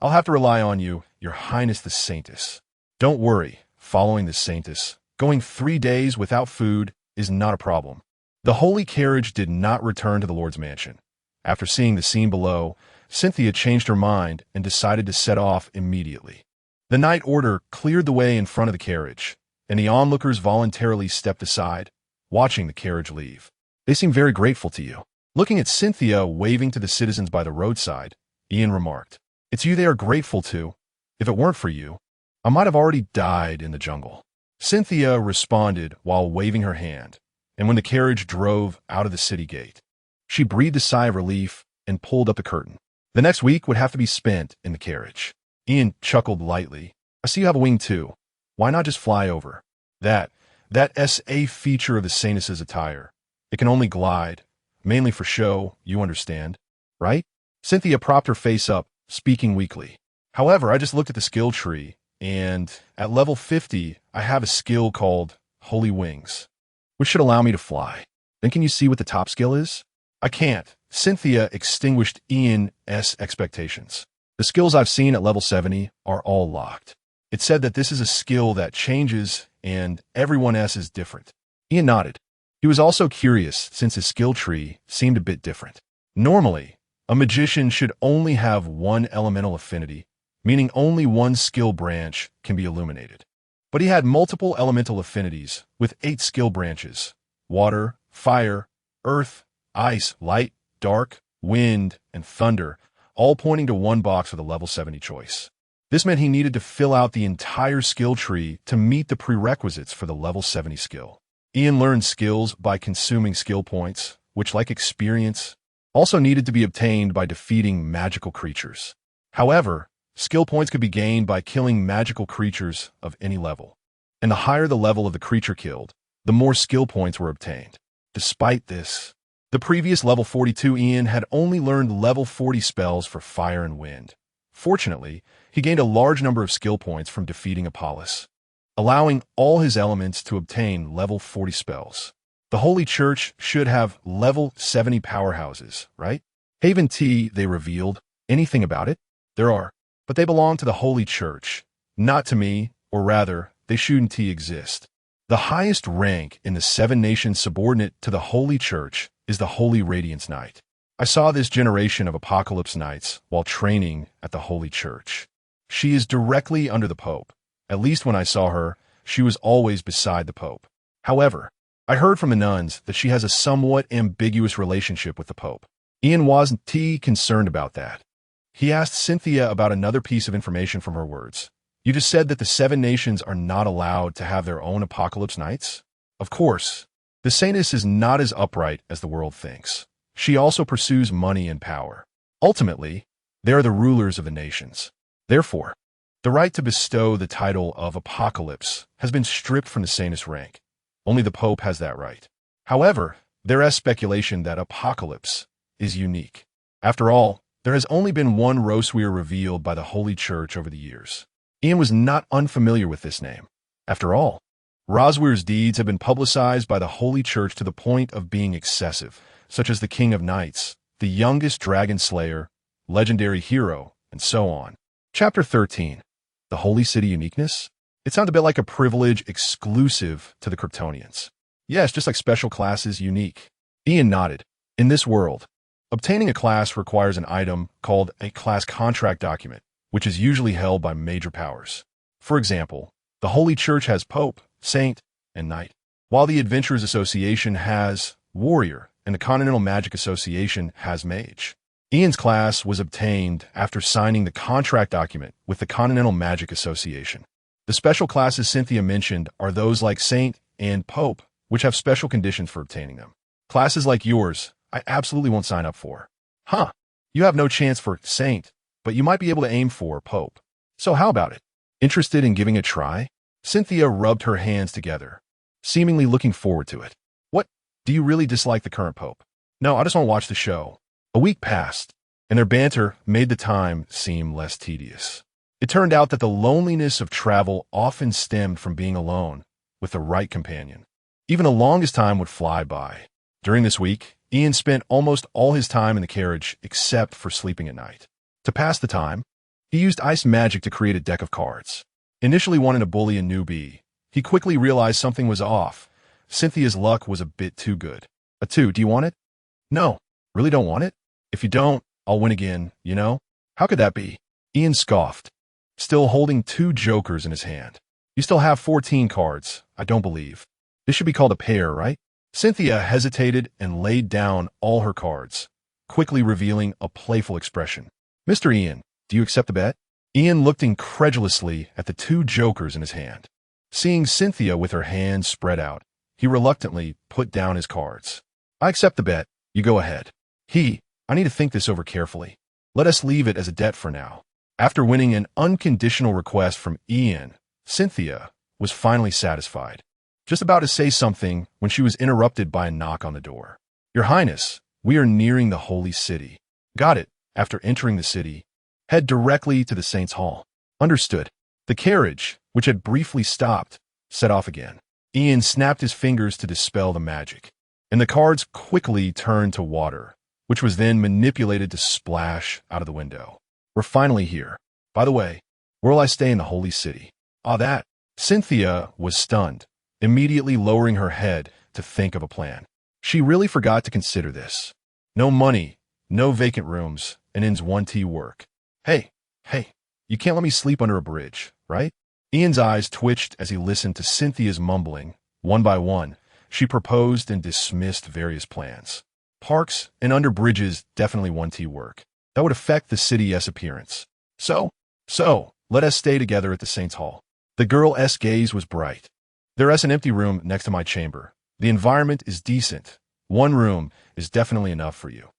I'll have to rely on you, Your Highness the Saintess. Don't worry, following the Saintess, going 3 days without food is not a problem. The holy carriage did not return to the Lord's mansion. After seeing the scene below, Cynthia changed her mind and decided to set off immediately. The night order cleared the way in front of the carriage, and the onlookers voluntarily stepped aside, watching the carriage leave. They seem very grateful to you. Looking at Cynthia waving to the citizens by the roadside, Ian remarked, It's you they are grateful to. If it weren't for you, I might have already died in the jungle. Cynthia responded while waving her hand, and when the carriage drove out of the city gate, she breathed a sigh of relief and pulled up the curtain. The next week would have to be spent in the carriage. Ian chuckled lightly. I see you have a wing too. Why not just fly over? That's a feature of the Saintess's attire. It can only glide, mainly for show, you understand, right? Cynthia propped her face up, speaking weakly. However, I just looked at the skill tree, and at level 50, I have a skill called Holy Wings, which should allow me to fly. Then can you see what the top skill is? I can't. Cynthia extinguished Ian's expectations. The skills I've seen at level 70 are all locked. It said that this is a skill that changes and everyone else is different. Ian nodded. He was also curious since his skill tree seemed a bit different. Normally, a magician should only have one elemental affinity, meaning only one skill branch can be illuminated. But he had multiple elemental affinities with 8 skill branches: water, fire, earth, ice, light, dark, wind, and thunder, all pointing to one box with a level 70 choice. This meant he needed to fill out the entire skill tree to meet the prerequisites for the level 70 skill. Ian learned skills by consuming skill points, which, like experience, also needed to be obtained by defeating magical creatures. However, skill points could be gained by killing magical creatures of any level. And the higher the level of the creature killed, the more skill points were obtained. Despite this, the previous level 42 Ian had only learned level 40 spells for fire and wind. Fortunately, he gained a large number of skill points from defeating Apollos. allowing all his elements to obtain level 40 spells. The Holy Church should have level 70 powerhouses, right? Haven Tea, they revealed. Anything about it? There are, but they belong to the Holy Church, not to me, or rather, they shouldn't exist. The highest rank in the Seven Nations subordinate to the Holy Church is the Holy Radiance Knight. I saw this generation of Apocalypse Knights while training at the Holy Church. She is directly under the Pope. At least when I saw her, she was always beside the Pope. However, I heard from the nuns that she has a somewhat ambiguous relationship with the Pope. Ian wasn't concerned about that. He asked Cynthia about another piece of information from her words. You just said that the Seven Nations are not allowed to have their own Apocalypse Knights? Of course. The Saintess is not as upright as the world thinks. She also pursues money and power. Ultimately, they are the rulers of the nations. Therefore, the right to bestow the title of Apocalypse has been stripped from the Saintess rank. Only the Pope has that right. However, there is speculation that Apocalypse is unique. After all, there has only been one Rosweir revealed by the Holy Church over the years. Ian was not unfamiliar with this name. After all, Rosweir's deeds have been publicized by the Holy Church to the point of being excessive, such as the King of Knights, the youngest dragon slayer, legendary hero, and so on. Chapter 13. The Holy City Uniqueness? It sounds a bit like a privilege exclusive to the Kryptonians. Yes, just like special classes unique. Ian nodded. In this world, obtaining a class requires an item called a class contract document, which is usually held by major powers. For example, the Holy Church has Pope, Saint, and Knight, while the Adventurers Association has Warrior, and the Continental Magic Association has Mage. Ian's class was obtained after signing the contract document with the Continental Magic Association. The special classes Cynthia mentioned are those like Saint and Pope, which have special conditions for obtaining them. Classes like yours, I absolutely won't sign up for. Huh, you have no chance for Saint, but you might be able to aim for Pope. So how about it? Interested in giving a try? Cynthia rubbed her hands together, seemingly looking forward to it. What? Do you really dislike the current Pope? No, I just want to watch the show. A week passed, and their banter made the time seem less tedious. It turned out that the loneliness of travel often stemmed from being alone with the right companion. Even the longest time would fly by. During this week, Ian spent almost all his time in the carriage except for sleeping at night. To pass the time, he used ice magic to create a deck of cards. Initially wanting to bully a newbie, he quickly realized something was off. Cynthia's luck was a bit too good. A 2, do you want it? No, really don't want it? If you don't, I'll win again, you know? How could that be? Ian scoffed, still holding 2 jokers in his hand. You still have 14 cards, I don't believe. This should be called a pair, right? Cynthia hesitated and laid down all her cards, quickly revealing a playful expression. Mr. Ian, do you accept the bet? Ian looked incredulously at the 2 jokers in his hand. Seeing Cynthia with her hands spread out, he reluctantly put down his cards. I accept the bet. You go ahead. I need to think this over carefully. Let us leave it as a debt for now. After winning an unconditional request from Ian, Cynthia was finally satisfied. Just about to say something when she was interrupted by a knock on the door. Your Highness, we are nearing the Holy City. Got it. After entering the city, head directly to the Saints' Hall. Understood. The carriage, which had briefly stopped, set off again. Ian snapped his fingers to dispel the magic, and the cards quickly turned to water, which was then manipulated to splash out of the window. We're finally here. By the way, where'll I stay in the Holy City? That. Cynthia was stunned, immediately lowering her head to think of a plan. She really forgot to consider this. No money, no vacant rooms, and ends 1T work. Hey, you can't let me sleep under a bridge, right? Ian's eyes twitched as he listened to Cynthia's mumbling. One by one, she proposed and dismissed various plans. Parks and under bridges, definitely 1T work. That would affect the city's appearance. So, let us stay together at the Saints' Hall. The girl's gaze was bright. There is an empty room next to my chamber. The environment is decent. 1 room is definitely enough for you.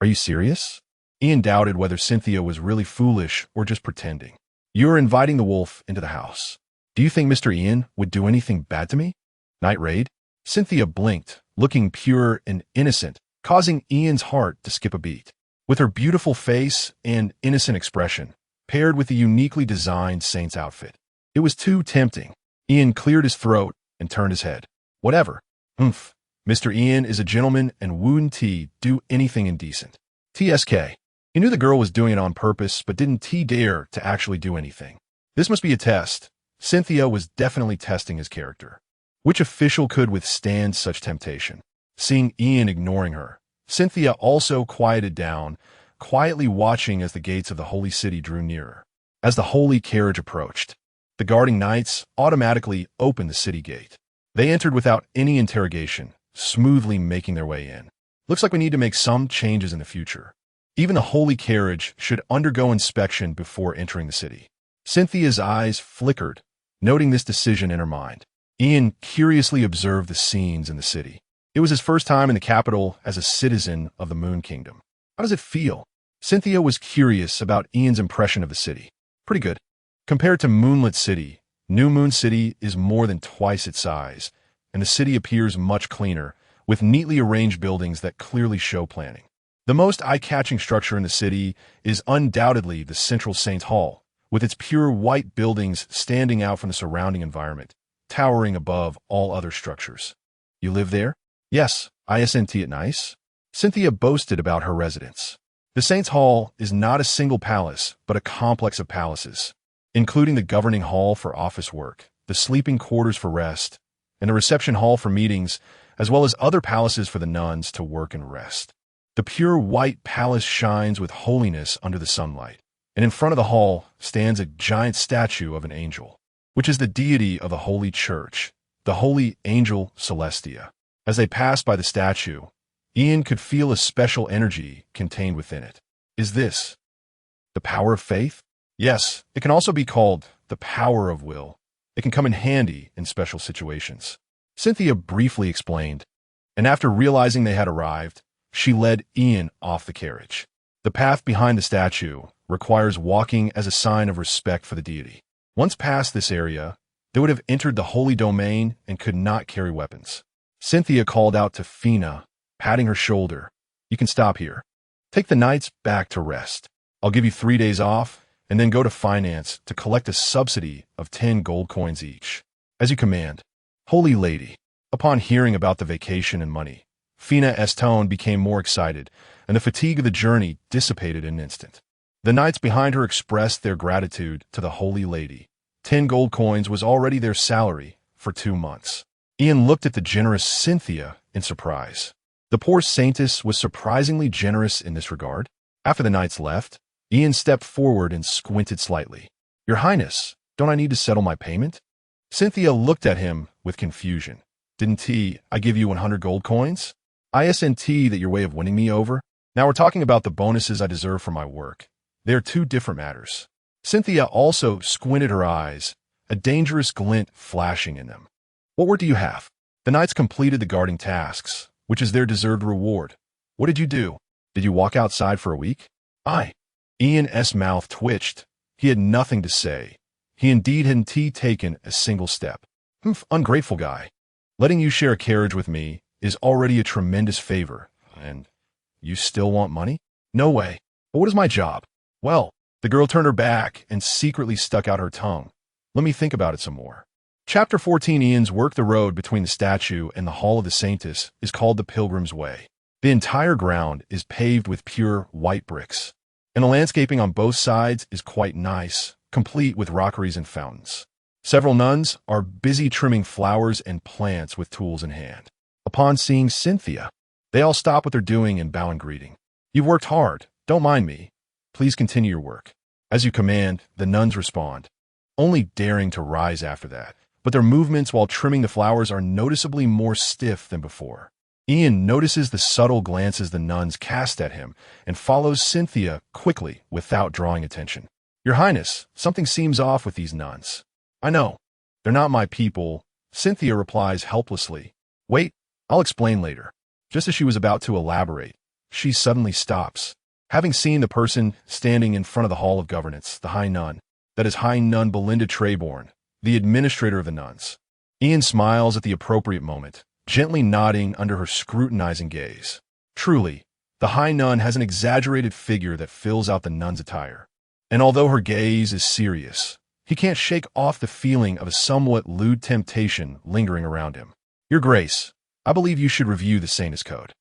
Are you serious? Ian doubted whether Cynthia was really foolish or just pretending. You are inviting the wolf into the house. Do you think Mr. Ian would do anything bad to me? Night raid? Cynthia blinked, looking pure and innocent, causing Ian's heart to skip a beat. With her beautiful face and innocent expression, paired with the uniquely designed saint's outfit, it was too tempting. Ian cleared his throat and turned his head. Whatever. Oomph. Mr. Ian is a gentleman and wouldn't do anything indecent. TSK. He knew the girl was doing it on purpose, but didn't dare to actually do anything. This must be a test. Cynthia was definitely testing his character. Which official could withstand such temptation? Seeing Ian ignoring her, Cynthia also quieted down, quietly watching as the gates of the holy city drew nearer. As the holy carriage approached, the guarding knights automatically opened the city gate. They entered without any interrogation, smoothly making their way in. Looks like we need to make some changes in the future. Even the holy carriage should undergo inspection before entering the city. Cynthia's eyes flickered, noting this decision in her mind. Ian curiously observed the scenes in the city. It was his first time in the capital as a citizen of the Moon Kingdom. How does it feel? Cynthia was curious about Ian's impression of the city. Pretty good. Compared to Moonlit City, New Moon City is more than twice its size, and the city appears much cleaner, with neatly arranged buildings that clearly show planning. The most eye-catching structure in the city is undoubtedly the Central Saints Hall, with its pure white buildings standing out from the surrounding environment, towering above all other structures. You live there? Yes, isn't it nice? Cynthia boasted about her residence. The Saints Hall is not a single palace, but a complex of palaces, including the governing hall for office work, the sleeping quarters for rest, and the reception hall for meetings, as well as other palaces for the nuns to work and rest. The pure white palace shines with holiness under the sunlight, and in front of the hall stands a giant statue of an angel, which is the deity of the Holy Church, the Holy Angel Celestia. As they passed by the statue, Ian could feel a special energy contained within it. Is this the power of faith? Yes, it can also be called the power of will. It can come in handy in special situations. Cynthia briefly explained, and after realizing they had arrived, she led Ian off the carriage. The path behind the statue requires walking as a sign of respect for the deity. Once past this area, they would have entered the holy domain and could not carry weapons. Cynthia called out to Fina, patting her shoulder. You can stop here. Take the knights back to rest. I'll give you 3 days off, and then go to finance to collect a subsidy of 10 gold coins each. As you command. Holy Lady. Upon hearing about the vacation and money, Fina's tone became more excited, and the fatigue of the journey dissipated in an instant. The knights behind her expressed their gratitude to the Holy Lady. 10 gold coins was already their salary for 2 months. Ian looked at the generous Cynthia in surprise. The poor saintess was surprisingly generous in this regard. After the knights left, Ian stepped forward and squinted slightly. Your Highness, don't I need to settle my payment? Cynthia looked at him with confusion. Didn't I give you 100 gold coins? Isn't that your way of winning me over? Now we're talking about the bonuses I deserve for my work. They are 2 different matters. Cynthia also squinted her eyes, a dangerous glint flashing in them. What word do you have? The knights completed the guarding tasks, which is their deserved reward. What did you do? Did you walk outside for a week? Ian's mouth twitched. He had nothing to say. He indeed hadn't taken a single step. Ungrateful guy. Letting you share a carriage with me is already a tremendous favor, and you still want money? No way. But what is my job? Well, the girl turned her back and secretly stuck out her tongue. Let me think about it some more. Chapter 14. Ian's work. The road between the statue and the Hall of the Saintess is called the Pilgrim's Way. The entire ground is paved with pure white bricks, and the landscaping on both sides is quite nice, complete with rockeries and fountains. Several nuns are busy trimming flowers and plants with tools in hand. Upon seeing Cynthia, they all stop what they're doing and bow in greeting. You've worked hard. Don't mind me. Please continue your work. As you command, the nuns respond, only daring to rise after that. But their movements while trimming the flowers are noticeably more stiff than before. Ian notices the subtle glances the nuns cast at him and follows Cynthia quickly without drawing attention. Your Highness, something seems off with these nuns. I know. They're not my people. Cynthia replies helplessly. Wait, I'll explain later. Just as she was about to elaborate, she suddenly stops. Having seen the person standing in front of the Hall of Governance, the High Nun, that is High Nun Belinda Trayborn, the administrator of the nuns. Ian smiles at the appropriate moment, gently nodding under her scrutinizing gaze. Truly, the High Nun has an exaggerated figure that fills out the nun's attire. And although her gaze is serious, He can't shake off the feeling of a somewhat lewd temptation lingering around him. Your Grace, I believe you should review the Saintess Code.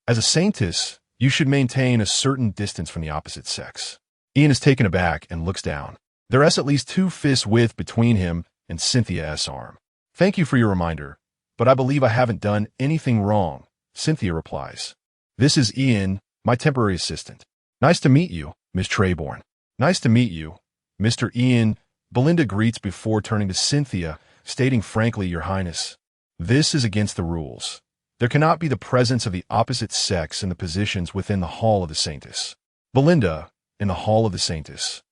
As a Saintess, you should maintain a certain distance from the opposite sex. Ian is taken aback and looks down. There is at least 2 fists width between him and Cynthia's arm. Thank you for your reminder, but I believe I haven't done anything wrong, Cynthia replies. This is Ian, my temporary assistant. Nice to meet you, Miss Trayborn. Nice to meet you, Mr. Ian, Belinda greets before turning to Cynthia, stating frankly, Your Highness, this is against the rules. There cannot be the presence of the opposite sex in the positions within the Hall of the Saintess. Belinda, in the Hall of the Saintess.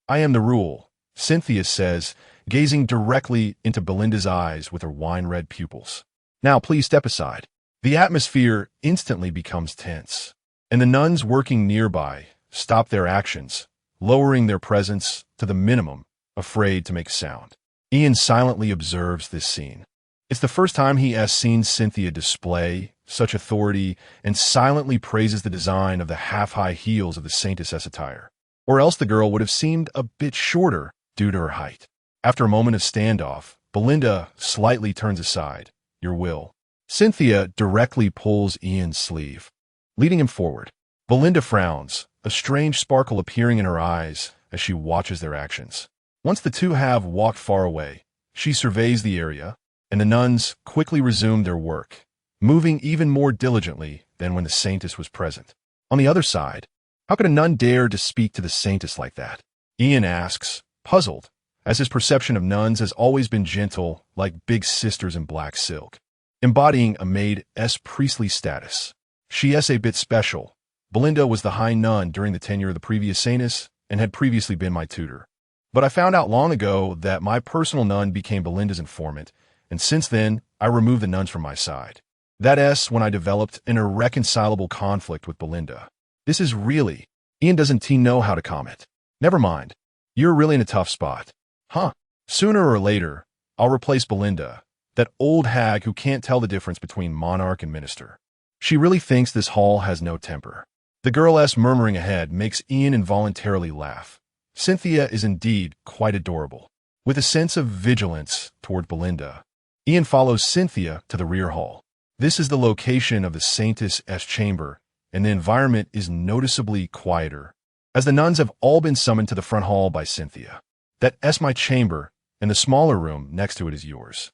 I am the rule, Cynthia says, gazing directly into Belinda's eyes with her wine-red pupils. Now please step aside. The atmosphere instantly becomes tense, and the nuns working nearby stop their actions, lowering their presence to the minimum, afraid to make sound. Ian silently observes this scene. It's the first time he has seen Cynthia display such authority and silently praises the design of the half-high heels of the Saintess' attire. Or else the girl would have seemed a bit shorter due to her height. After a moment of standoff, Belinda slightly turns aside. Your will. Cynthia directly pulls Ian's sleeve, leading him forward. Belinda frowns, a strange sparkle appearing in her eyes as she watches their actions. Once the two have walked far away, she surveys the area, and the nuns quickly resume their work, moving even more diligently than when the Saintess was present. On the other side, how could a nun dare to speak to the Saintess like that? Ian asks, puzzled, as his perception of nuns has always been gentle, like big sisters in black silk, embodying a maid's priestly status. She is a bit special. Belinda was the high nun during the tenure of the previous Saintess and had previously been my tutor. But I found out long ago that my personal nun became Belinda's informant, and since then, I removed the nuns from my side. That is when I developed an irreconcilable conflict with Belinda. This is really... Ian doesn't know how to comment. Never mind. You're really in a tough spot. Huh. Sooner or later, I'll replace Belinda, that old hag who can't tell the difference between monarch and minister. She really thinks this hall has no temper. The girl's murmuring ahead makes Ian involuntarily laugh. Cynthia is indeed quite adorable. With a sense of vigilance toward Belinda, Ian follows Cynthia to the rear hall. This is the location of the Saintess' chamber, and the environment is noticeably quieter, as the nuns have all been summoned to the front hall by Cynthia. That's my chamber, and the smaller room next to it is yours.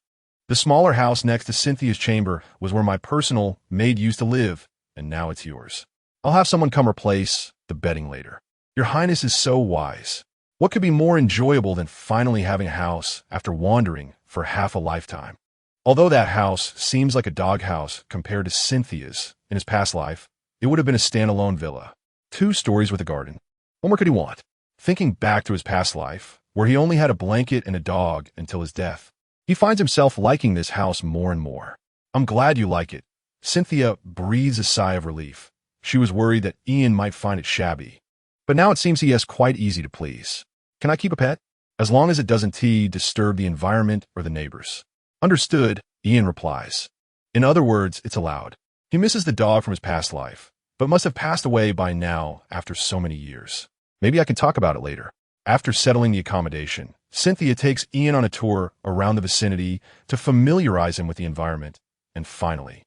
The smaller house next to Cynthia's chamber was where my personal maid used to live, and now it's yours. I'll have someone come replace the bedding later. Your Highness is so wise. What could be more enjoyable than finally having a house after wandering for half a lifetime? Although that house seems like a doghouse compared to Cynthia's in his past life, it would have been a standalone villa. 2 stories with a garden. What more could he want? Thinking back to his past life, where he only had a blanket and a dog until his death, he finds himself liking this house more and more. I'm glad you like it. Cynthia breathes a sigh of relief. She was worried that Ian might find it shabby. But now it seems he is quite easy to please. Can I keep a pet? As long as it doesn't disturb the environment or the neighbors. Understood, Ian replies. In other words, it's allowed. He misses the dog from his past life, but must have passed away by now after so many years. Maybe I can talk about it later. After settling the accommodation, Cynthia takes Ian on a tour around the vicinity to familiarize him with the environment, and finally,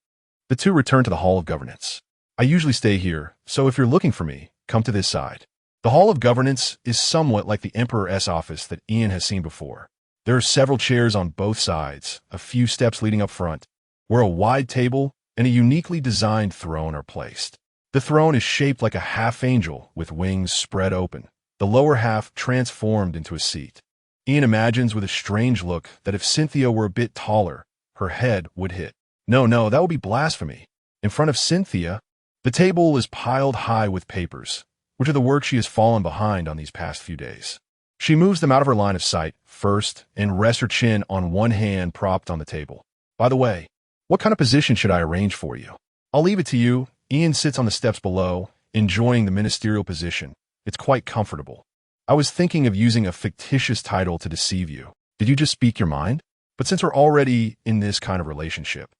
the two return to the Hall of Governance. I usually stay here, so if you're looking for me, come to this side. The Hall of Governance is somewhat like the Emperor's office that Ian has seen before. There are several chairs on both sides, a few steps leading up front, where a wide table and a uniquely designed throne are placed. The throne is shaped like a half-angel with wings spread open, the lower half transformed into a seat. Ian imagines with a strange look that if Cynthia were a bit taller, her head would hit. No, that would be blasphemy. In front of Cynthia, the table is piled high with papers, which are the work she has fallen behind on these past few days. She moves them out of her line of sight first and rests her chin on one hand propped on the table. By the way, what kind of position should I arrange for you? I'll leave it to you. Ian sits on the steps below, enjoying the ministerial position. It's quite comfortable. I was thinking of using a fictitious title to deceive you. Did you just speak your mind? But since we're already in this kind of relationship.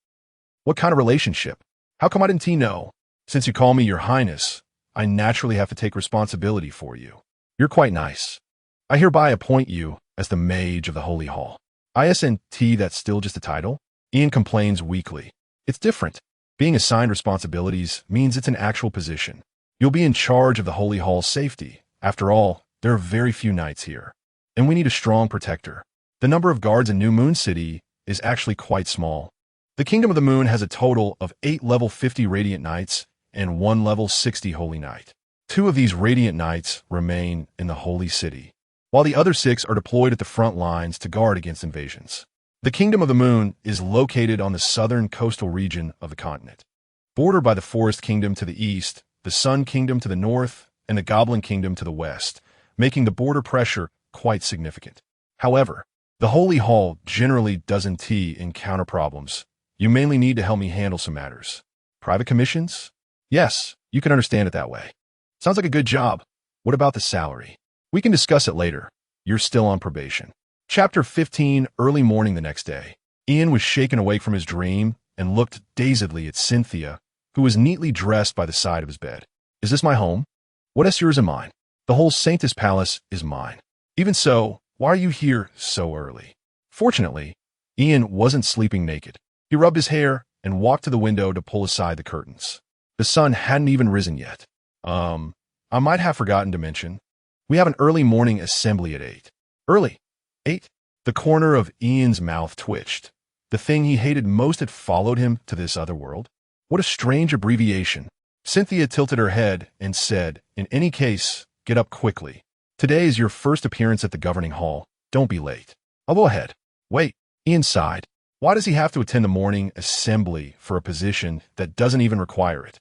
What kind of relationship? How come I didn't know? Since you call me Your Highness, I naturally have to take responsibility for you. You're quite nice. I hereby appoint you as the mage of the Holy Hall. Isn't that's still just a title? Ian complains weakly. It's different. Being assigned responsibilities means it's an actual position. You'll be in charge of the Holy Hall's safety. After all, there are very few knights here. And we need a strong protector. The number of guards in New Moon City is actually quite small. The Kingdom of the Moon has a total of 8 level 50 Radiant Knights and 1 level 60 Holy Knight. 2 of these Radiant Knights remain in the Holy City, while the other 6 are deployed at the front lines to guard against invasions. The Kingdom of the Moon is located on the southern coastal region of the continent, bordered by the Forest Kingdom to the east, the Sun Kingdom to the north, and the Goblin Kingdom to the west, making the border pressure quite significant. However, the Holy Hall generally doesn't encounter problems. You mainly need to help me handle some matters. Private commissions? Yes, you can understand it that way. Sounds like a good job. What about the salary? We can discuss it later. You're still on probation. Chapter 15, early morning the next day. Ian was shaken awake from his dream and looked dazedly at Cynthia, who was neatly dressed by the side of his bed. Is this my home? What is yours and mine? The whole Sanctus Palace is mine. Even so, why are you here so early? Fortunately, Ian wasn't sleeping naked. He rubbed his hair and walked to the window to pull aside the curtains. The sun hadn't even risen yet. I might have forgotten to mention, we have an early morning assembly at 8. Early? 8? The corner of Ian's mouth twitched. The thing he hated most had followed him to this other world. What a strange abbreviation. Cynthia tilted her head and said, in any case, get up quickly. Today is your first appearance at the governing hall. Don't be late. I'll go ahead. Wait. Ian sighed. Why does he have to attend the morning assembly for a position that doesn't even require it?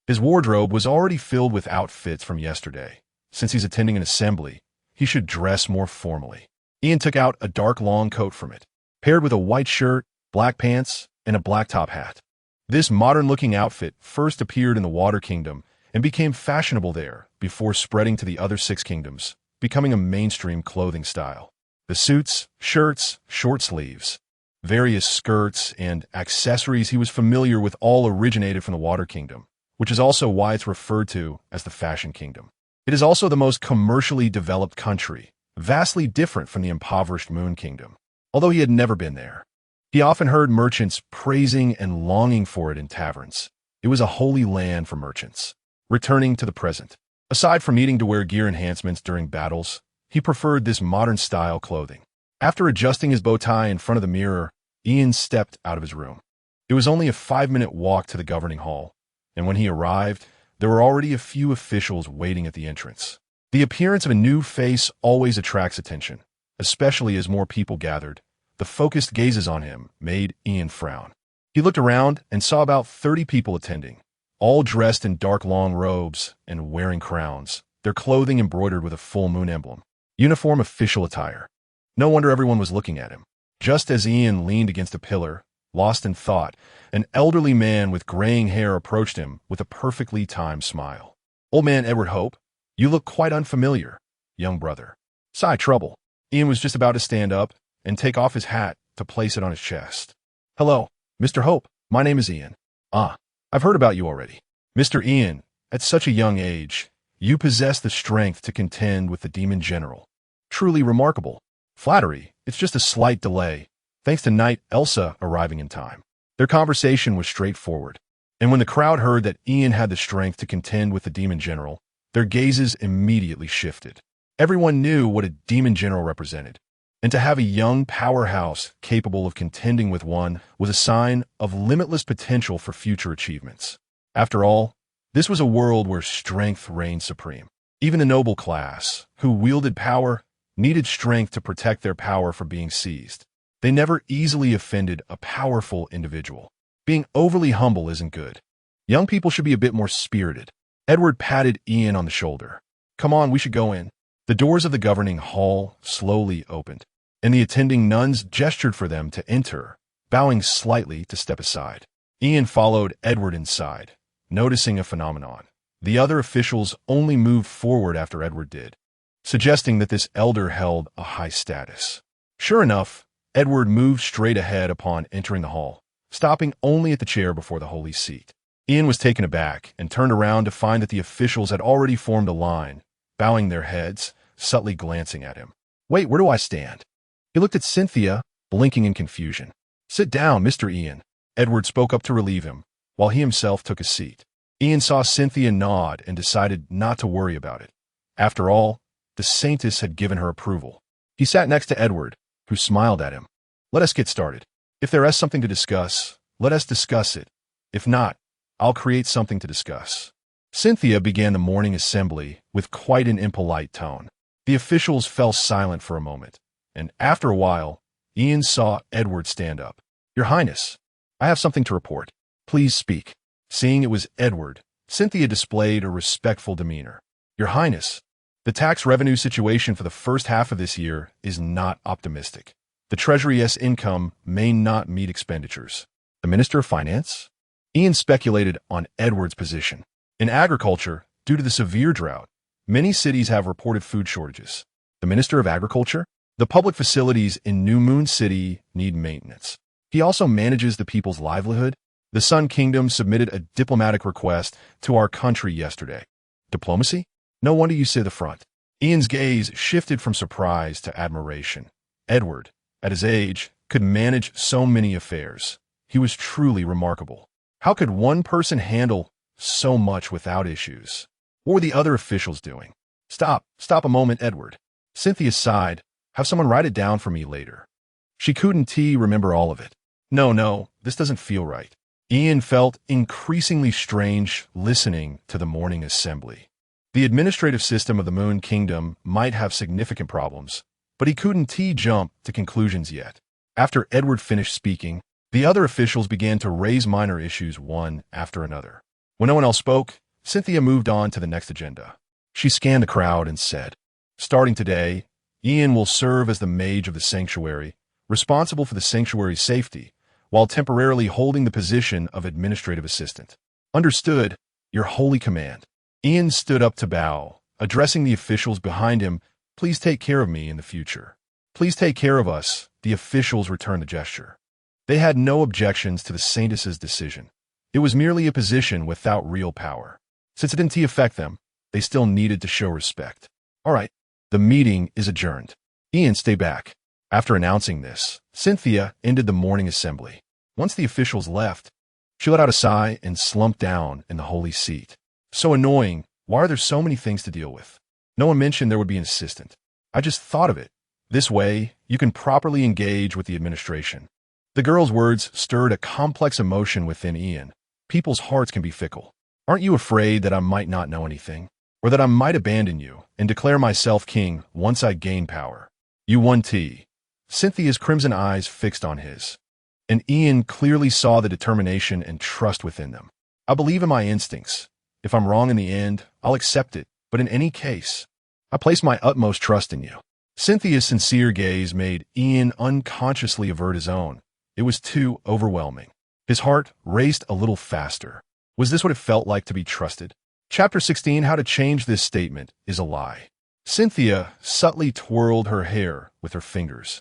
His wardrobe was already filled with outfits from yesterday. Since he's attending an assembly, he should dress more formally. Ian took out a dark long coat from it, paired with a white shirt, black pants, and a black top hat. This modern-looking outfit first appeared in the Water Kingdom and became fashionable there before spreading to the other 6 kingdoms, becoming a mainstream clothing style. The suits, shirts, short sleeves, various skirts, and accessories he was familiar with all originated from the Water Kingdom, which is also why it's referred to as the Fashion Kingdom. It is also the most commercially developed country, vastly different from the impoverished Moon Kingdom. Although he had never been there, he often heard merchants praising and longing for it in taverns. It was a holy land for merchants. Returning to the present, aside from needing to wear gear enhancements during battles, he preferred this modern-style clothing. After adjusting his bow tie in front of the mirror, Ian stepped out of his room. It was only a 5-minute walk to the governing hall, and when he arrived, there were already a few officials waiting at the entrance. The appearance of a new face always attracts attention, especially as more people gathered. The focused gazes on him made Ian frown. He looked around and saw about 30 people attending, all dressed in dark long robes and wearing crowns, their clothing embroidered with a full moon emblem. Uniform official attire. No wonder everyone was looking at him. Just as Ian leaned against a pillar, lost in thought, an elderly man with graying hair approached him with a perfectly timed smile. Old man Edward Hope, you look quite unfamiliar, young brother. Sigh trouble. Ian was just about to stand up and take off his hat to place it on his chest. Hello, Mr. Hope. My name is Ian. Ah, I've heard about you already. Mr. Ian, at such a young age, you possess the strength to contend with the demon general. Truly remarkable. Flattery, it's just a slight delay, thanks to Knight Elsa arriving in time. Their conversation was straightforward, and when the crowd heard that Ian had the strength to contend with the demon general, their gazes immediately shifted. Everyone knew what a demon general represented, and to have a young powerhouse capable of contending with one was a sign of limitless potential for future achievements. After all, this was a world where strength reigned supreme. Even the noble class, who wielded power, needed strength to protect their power from being seized. They never easily offended a powerful individual. Being overly humble isn't good. Young people should be a bit more spirited. Edward patted Ian on the shoulder. Come on, we should go in. The doors of the governing hall slowly opened, and the attending nuns gestured for them to enter, bowing slightly to step aside. Ian followed Edward inside, noticing a phenomenon. The other officials only moved forward after Edward did, suggesting that this elder held a high status. Sure enough, Edward moved straight ahead upon entering the hall, stopping only at the chair before the holy seat. Ian was taken aback and turned around to find that the officials had already formed a line, bowing their heads, subtly glancing at him. Wait, where do I stand? He looked at Cynthia, blinking in confusion. Sit down, Mr. Ian. Edward spoke up to relieve him, while he himself took a seat. Ian saw Cynthia nod and decided not to worry about it. After all, the Saintess had given her approval. He sat next to Edward, who smiled at him. Let us get started. If there is something to discuss, let us discuss it. If not, I'll create something to discuss. Cynthia began the morning assembly with quite an impolite tone. The officials fell silent for a moment, and after a while, Ian saw Edward stand up. Your Highness, I have something to report. Please speak. Seeing it was Edward, Cynthia displayed a respectful demeanor. Your Highness, the tax revenue situation for the first half of this year is not optimistic. The Treasury's income may not meet expenditures. The Minister of Finance? Ian speculated on Edward's position. In agriculture, due to the severe drought, many cities have reported food shortages. The Minister of Agriculture? The public facilities in New Moon City need maintenance. He also manages the people's livelihood. The Sun Kingdom submitted a diplomatic request to our country yesterday. Diplomacy? No wonder you say the front. Ian's gaze shifted from surprise to admiration. Edward, at his age, could manage so many affairs. He was truly remarkable. How could one person handle so much without issues? What were the other officials doing? Stop a moment, Edward. Cynthia sighed. Have someone write it down for me later. She couldn't remember all of it. No, this doesn't feel right. Ian felt increasingly strange listening to the morning assembly. The administrative system of the Moon Kingdom might have significant problems, but he couldn't jump to conclusions yet. After Edward finished speaking, the other officials began to raise minor issues one after another. When no one else spoke, Cynthia moved on to the next agenda. She scanned the crowd and said, starting today, Ian will serve as the mage of the sanctuary, responsible for the sanctuary's safety, while temporarily holding the position of administrative assistant. Understood, your holy command. Ian stood up to bow, addressing the officials behind him. Please take care of me in the future. Please take care of us, the officials returned the gesture. They had no objections to the Saintess's decision. It was merely a position without real power. Since it didn't affect them, they still needed to show respect. All right, the meeting is adjourned. Ian, stay back. After announcing this, Cynthia ended the morning assembly. Once the officials left, she let out a sigh and slumped down in the holy seat. So annoying. Why are there so many things to deal with? No one mentioned there would be an assistant. I just thought of it. This way, you can properly engage with the administration. The girl's words stirred a complex emotion within Ian. People's hearts can be fickle. Aren't you afraid that I might not know anything? Or that I might abandon you and declare myself king once I gain power? You won tea. Cynthia's crimson eyes fixed on his. And Ian clearly saw the determination and trust within them. I believe in my instincts. If I'm wrong in the end, I'll accept it. But in any case, I place my utmost trust in you. Cynthia's sincere gaze made Ian unconsciously avert his own. It was too overwhelming. His heart raced a little faster. Was this what it felt like to be trusted? Chapter 16, How to Change This Statement is a Lie. Cynthia subtly twirled her hair with her fingers,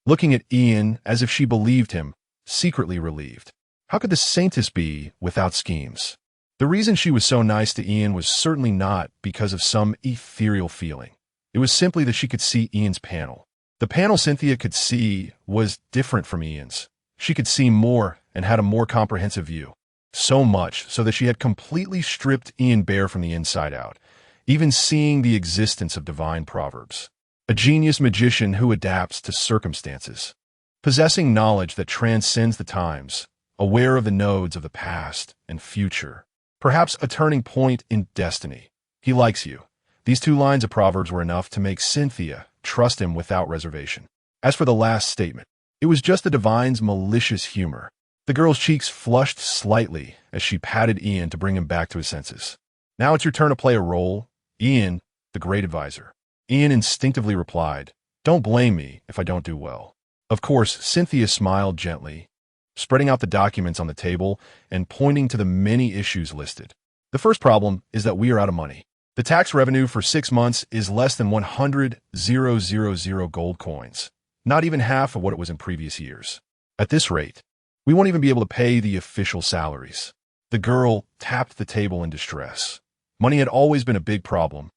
looking at Ian as if she believed him, secretly relieved. How could the Saintess be without schemes? The reason she was so nice to Ian was certainly not because of some ethereal feeling. It was simply that she could see Ian's panel. The panel Cynthia could see was different from Ian's. She could see more and had a more comprehensive view. So much so that she had completely stripped Ian bare from the inside out, even seeing the existence of divine proverbs. A genius magician who adapts to circumstances. Possessing knowledge that transcends the times, aware of the nodes of the past and future. Perhaps a turning point in destiny. He likes you. These 2 lines of Proverbs were enough to make Cynthia trust him without reservation. As for the last statement, it was just the divine's malicious humor. The girl's cheeks flushed slightly as she patted Ian to bring him back to his senses. Now it's your turn to play a role, Ian, the great advisor. Ian instinctively replied, don't blame me if I don't do well. Of course, Cynthia smiled gently, spreading out the documents on the table and pointing to the many issues listed. The first problem is that we are out of money. The tax revenue for 6 months is less than 100,000 gold coins, not even half of what it was in previous years. At this rate, we won't even be able to pay the official salaries. The girl tapped the table in distress. Money had always been a big problem,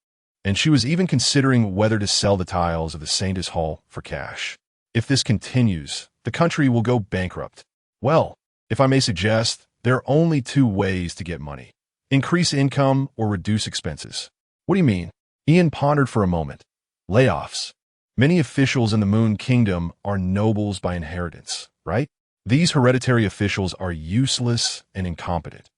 and she was even considering whether to sell the tiles of the Saint's Hall for cash. If this continues, the country will go bankrupt. Well, if I may suggest, there are only two ways to get money: increase income or reduce expenses. What do you mean? Ian pondered for a moment. Layoffs. Many officials in the Moon Kingdom are nobles by inheritance, right? These hereditary officials are useless and incompetent.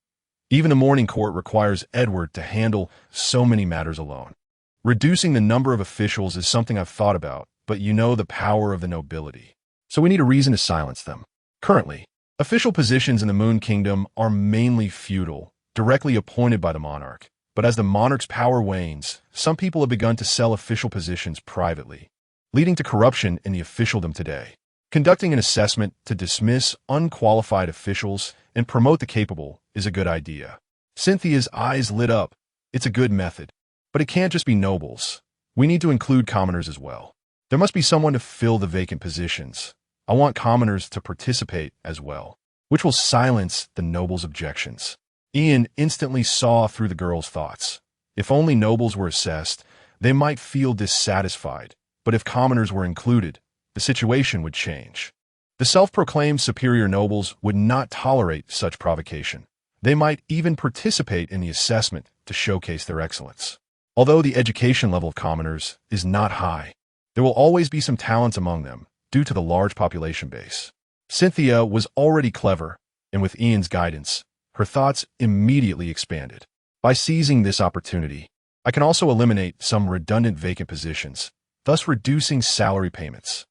Even the Morning Court requires Edward to handle so many matters alone. Reducing the number of officials is something I've thought about, but you know the power of the nobility. So we need a reason to silence them. Currently, official positions in the Moon Kingdom are mainly feudal, directly appointed by the monarch. But as the monarch's power wanes, some people have begun to sell official positions privately, leading to corruption in the officialdom today. Conducting an assessment to dismiss unqualified officials and promote the capable is a good idea. Cynthia's eyes lit up. It's a good method. But it can't just be nobles. We need to include commoners as well. There must be someone to fill the vacant positions. I want commoners to participate as well, which will silence the nobles' objections. Ian instantly saw through the girl's thoughts. If only nobles were assessed, they might feel dissatisfied. But if commoners were included, the situation would change. The self-proclaimed superior nobles would not tolerate such provocation. They might even participate in the assessment to showcase their excellence. Although the education level of commoners is not high, there will always be some talents among them due to the large population base. Cynthia was already clever, and with Ian's guidance, her thoughts immediately expanded. By seizing this opportunity, I can also eliminate some redundant vacant positions, thus reducing salary payments.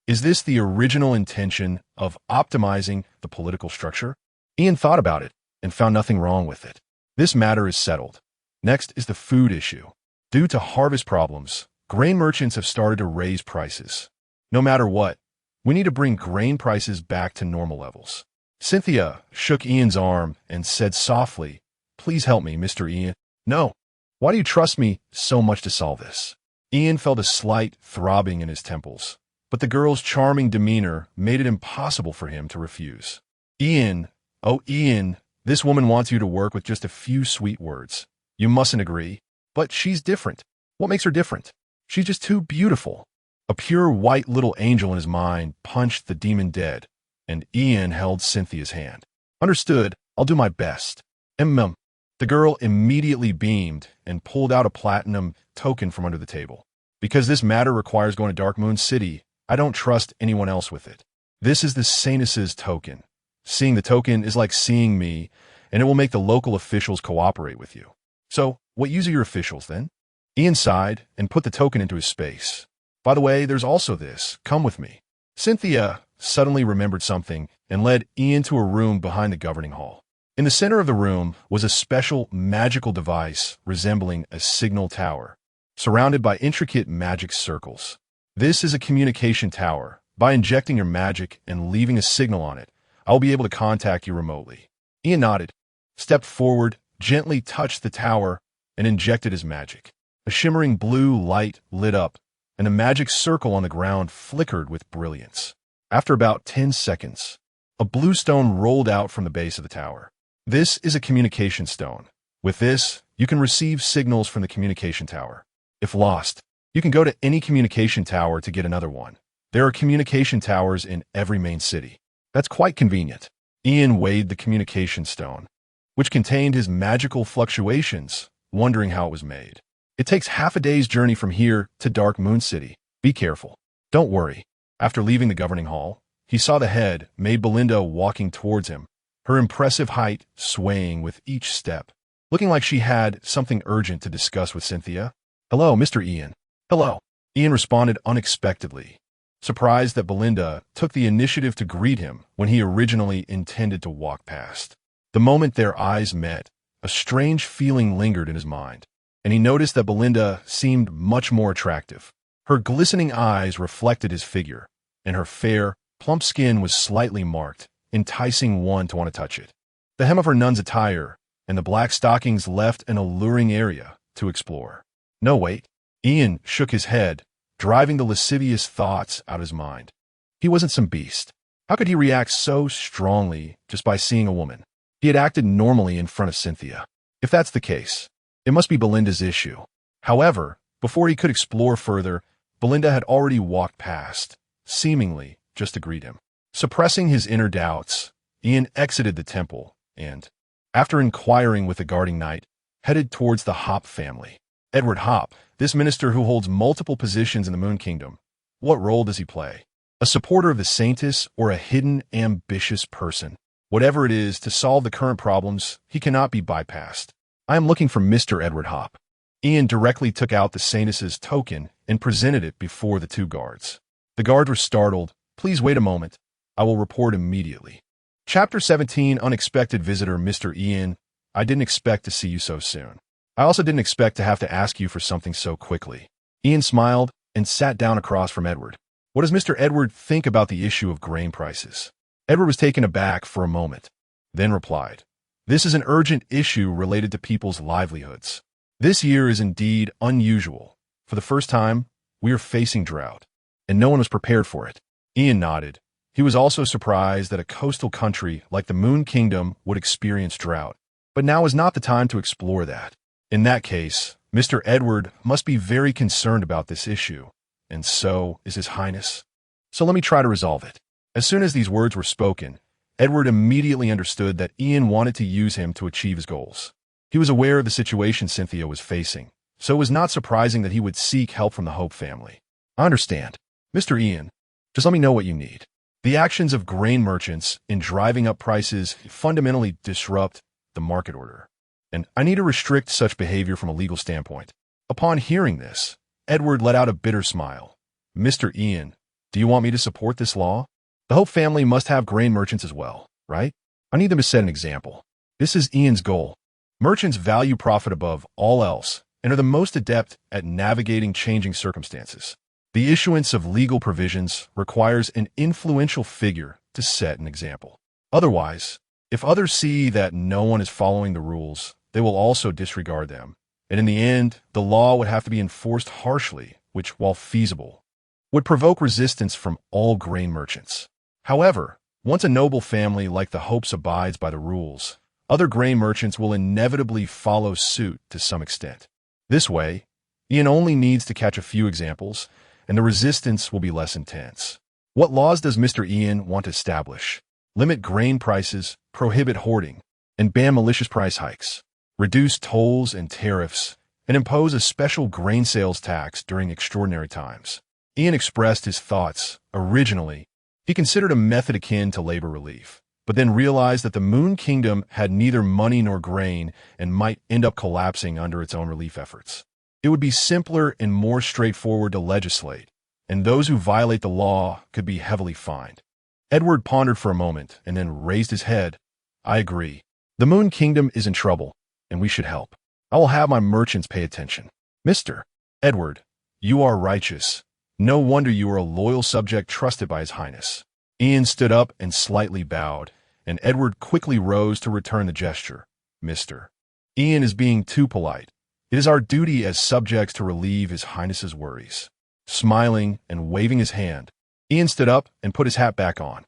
Is this the original intention of optimizing the political structure? Ian thought about it and found nothing wrong with it. This matter is settled. Next is the food issue. Due to harvest problems, grain merchants have started to raise prices. No matter what, we need to bring grain prices back to normal levels. Cynthia shook Ian's arm and said softly, "Please help me, Mr. Ian." "No. Why do you trust me so much to solve this?" Ian felt a slight throbbing in his temples, but the girl's charming demeanor made it impossible for him to refuse. "Ian, oh Ian, this woman wants you to work with just a few sweet words. You mustn't agree." "But she's different." "What makes her different?" "She's just too beautiful." A pure white little angel in his mind punched the demon dead, and Ian held Cynthia's hand. "Understood. I'll do my best." The girl immediately beamed and pulled out a platinum token from under the table. "Because this matter requires going to Dark Moon City, I don't trust anyone else with it. This is the Saintess's token. Seeing the token is like seeing me, and it will make the local officials cooperate with you." "So, what use are your officials, then?" Ian sighed and put the token into his space. "By the way, there's also this. Come with me." Cynthia suddenly remembered something and led Ian to a room behind the governing hall. In the center of the room was a special magical device resembling a signal tower, surrounded by intricate magic circles. "This is a communication tower. By injecting your magic and leaving a signal on it, I will be able to contact you remotely." Ian nodded, stepped forward, gently touched the tower, and injected his magic. A shimmering blue light lit up, and the magic circle on the ground flickered with brilliance. After about 10 seconds, a blue stone rolled out from the base of the tower. "This is a communication stone. With this, you can receive signals from the communication tower. If lost, you can go to any communication tower to get another one. There are communication towers in every main city." "That's quite convenient." Ian weighed the communication stone, which contained his magical fluctuations, wondering how it was made. "It takes half a day's journey from here to Dark Moon City. Be careful." "Don't worry." After leaving the governing hall, he saw the head, Maid Belinda, walking towards him, her impressive height swaying with each step, looking like she had something urgent to discuss with Cynthia. "Hello, Mr. Ian." "Hello." Ian responded unexpectedly, surprised that Belinda took the initiative to greet him when he originally intended to walk past. The moment their eyes met, a strange feeling lingered in his mind, and he noticed that Belinda seemed much more attractive. Her glistening eyes reflected his figure, and her fair, plump skin was slightly marked, enticing one to want to touch it. The hem of her nun's attire and the black stockings left an alluring area to explore. "No, wait." Ian shook his head, driving the lascivious thoughts out of his mind. He wasn't some beast. How could he react so strongly just by seeing a woman? He had acted normally in front of Cynthia. If that's the case, it must be Belinda's issue. However, before he could explore further, Belinda had already walked past, seemingly just to greet him. Suppressing his inner doubts, Ian exited the temple and, after inquiring with the guarding knight, headed towards the Hop family. Edward Hop, this minister who holds multiple positions in the Moon Kingdom. What role does he play? A supporter of the Saints or a hidden, ambitious person? Whatever it is, to solve the current problems, he cannot be bypassed. I am looking for Mr. Edward Hop. Ian directly took out the Saintess's token and presented it before the two guards. The guards were startled. Please wait a moment. I will report immediately. Chapter 17, Unexpected Visitor. Mr. Ian, I didn't expect to see you so soon. I also didn't expect to have to ask you for something so quickly. Ian smiled and sat down across from Edward. What does Mr. Edward think about the issue of grain prices? Edward was taken aback for a moment, then replied, This is an urgent issue related to people's livelihoods. This year is indeed unusual. For the first time, we are facing drought, and no one was prepared for it. Ian nodded. He was also surprised that a coastal country like the Moon Kingdom would experience drought. But now is not the time to explore that. In that case, Mr. Edward must be very concerned about this issue, and so is His Highness. So let me try to resolve it. As soon as these words were spoken, Edward immediately understood that Ian wanted to use him to achieve his goals. He was aware of the situation Cynthia was facing, so it was not surprising that he would seek help from the Hope family. I understand. Mr. Ian, just let me know what you need. The actions of grain merchants in driving up prices fundamentally disrupt the market order, and I need to restrict such behavior from a legal standpoint. Upon hearing this, Edward let out a bitter smile. Mr. Ian, do you want me to support this law? The Hope family must have grain merchants as well, right? I need them to set an example. This is Ian's goal. Merchants value profit above all else and are the most adept at navigating changing circumstances. The issuance of legal provisions requires an influential figure to set an example. Otherwise, if others see that no one is following the rules, they will also disregard them. And in the end, the law would have to be enforced harshly, which, while feasible, would provoke resistance from all grain merchants. However, once a noble family like the Hopes abides by the rules, other grain merchants will inevitably follow suit to some extent. This way, Ian only needs to catch a few examples, and the resistance will be less intense. What laws does Mr. Ian want to establish? Limit grain prices, prohibit hoarding, and ban malicious price hikes. Reduce tolls and tariffs, and impose a special grain sales tax during extraordinary times. Ian expressed his thoughts. Originally, he considered a method akin to labor relief, but then realized that the Moon Kingdom had neither money nor grain and might end up collapsing under its own relief efforts. It would be simpler and more straightforward to legislate, and those who violate the law could be heavily fined. Edward pondered for a moment and then raised his head. I agree. The Moon Kingdom is in trouble, and we should help. I will have my merchants pay attention. Mr. Edward, you are righteous. No wonder you are a loyal subject trusted by His Highness. Ian stood up and slightly bowed, and Edward quickly rose to return the gesture. Mr. Ian is being too polite. It is our duty as subjects to relieve His Highness's worries. Smiling and waving his hand, Ian stood up and put his hat back on.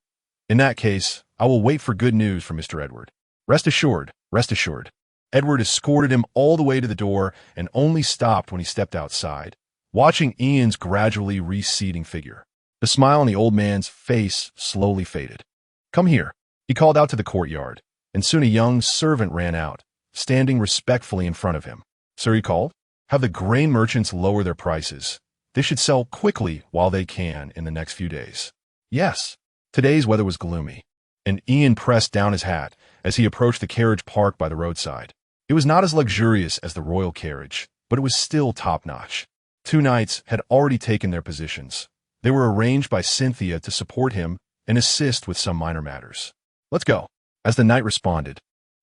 In that case, I will wait for good news from Mr. Edward. Rest assured, rest assured. Edward escorted him all the way to the door and only stopped when he stepped outside, watching Ian's gradually receding figure. The smile on the old man's face slowly faded. Come here, he called out to the courtyard, and soon a young servant ran out, standing respectfully in front of him. Sir, he called, have the grain merchants lower their prices. They should sell quickly while they can in the next few days. Yes, today's weather was gloomy, and Ian pressed down his hat as he approached the carriage parked by the roadside. It was not as luxurious as the royal carriage, but it was still top-notch. 2 knights had already taken their positions. They were arranged by Cynthia to support him and assist with some minor matters. Let's go. As the knight responded,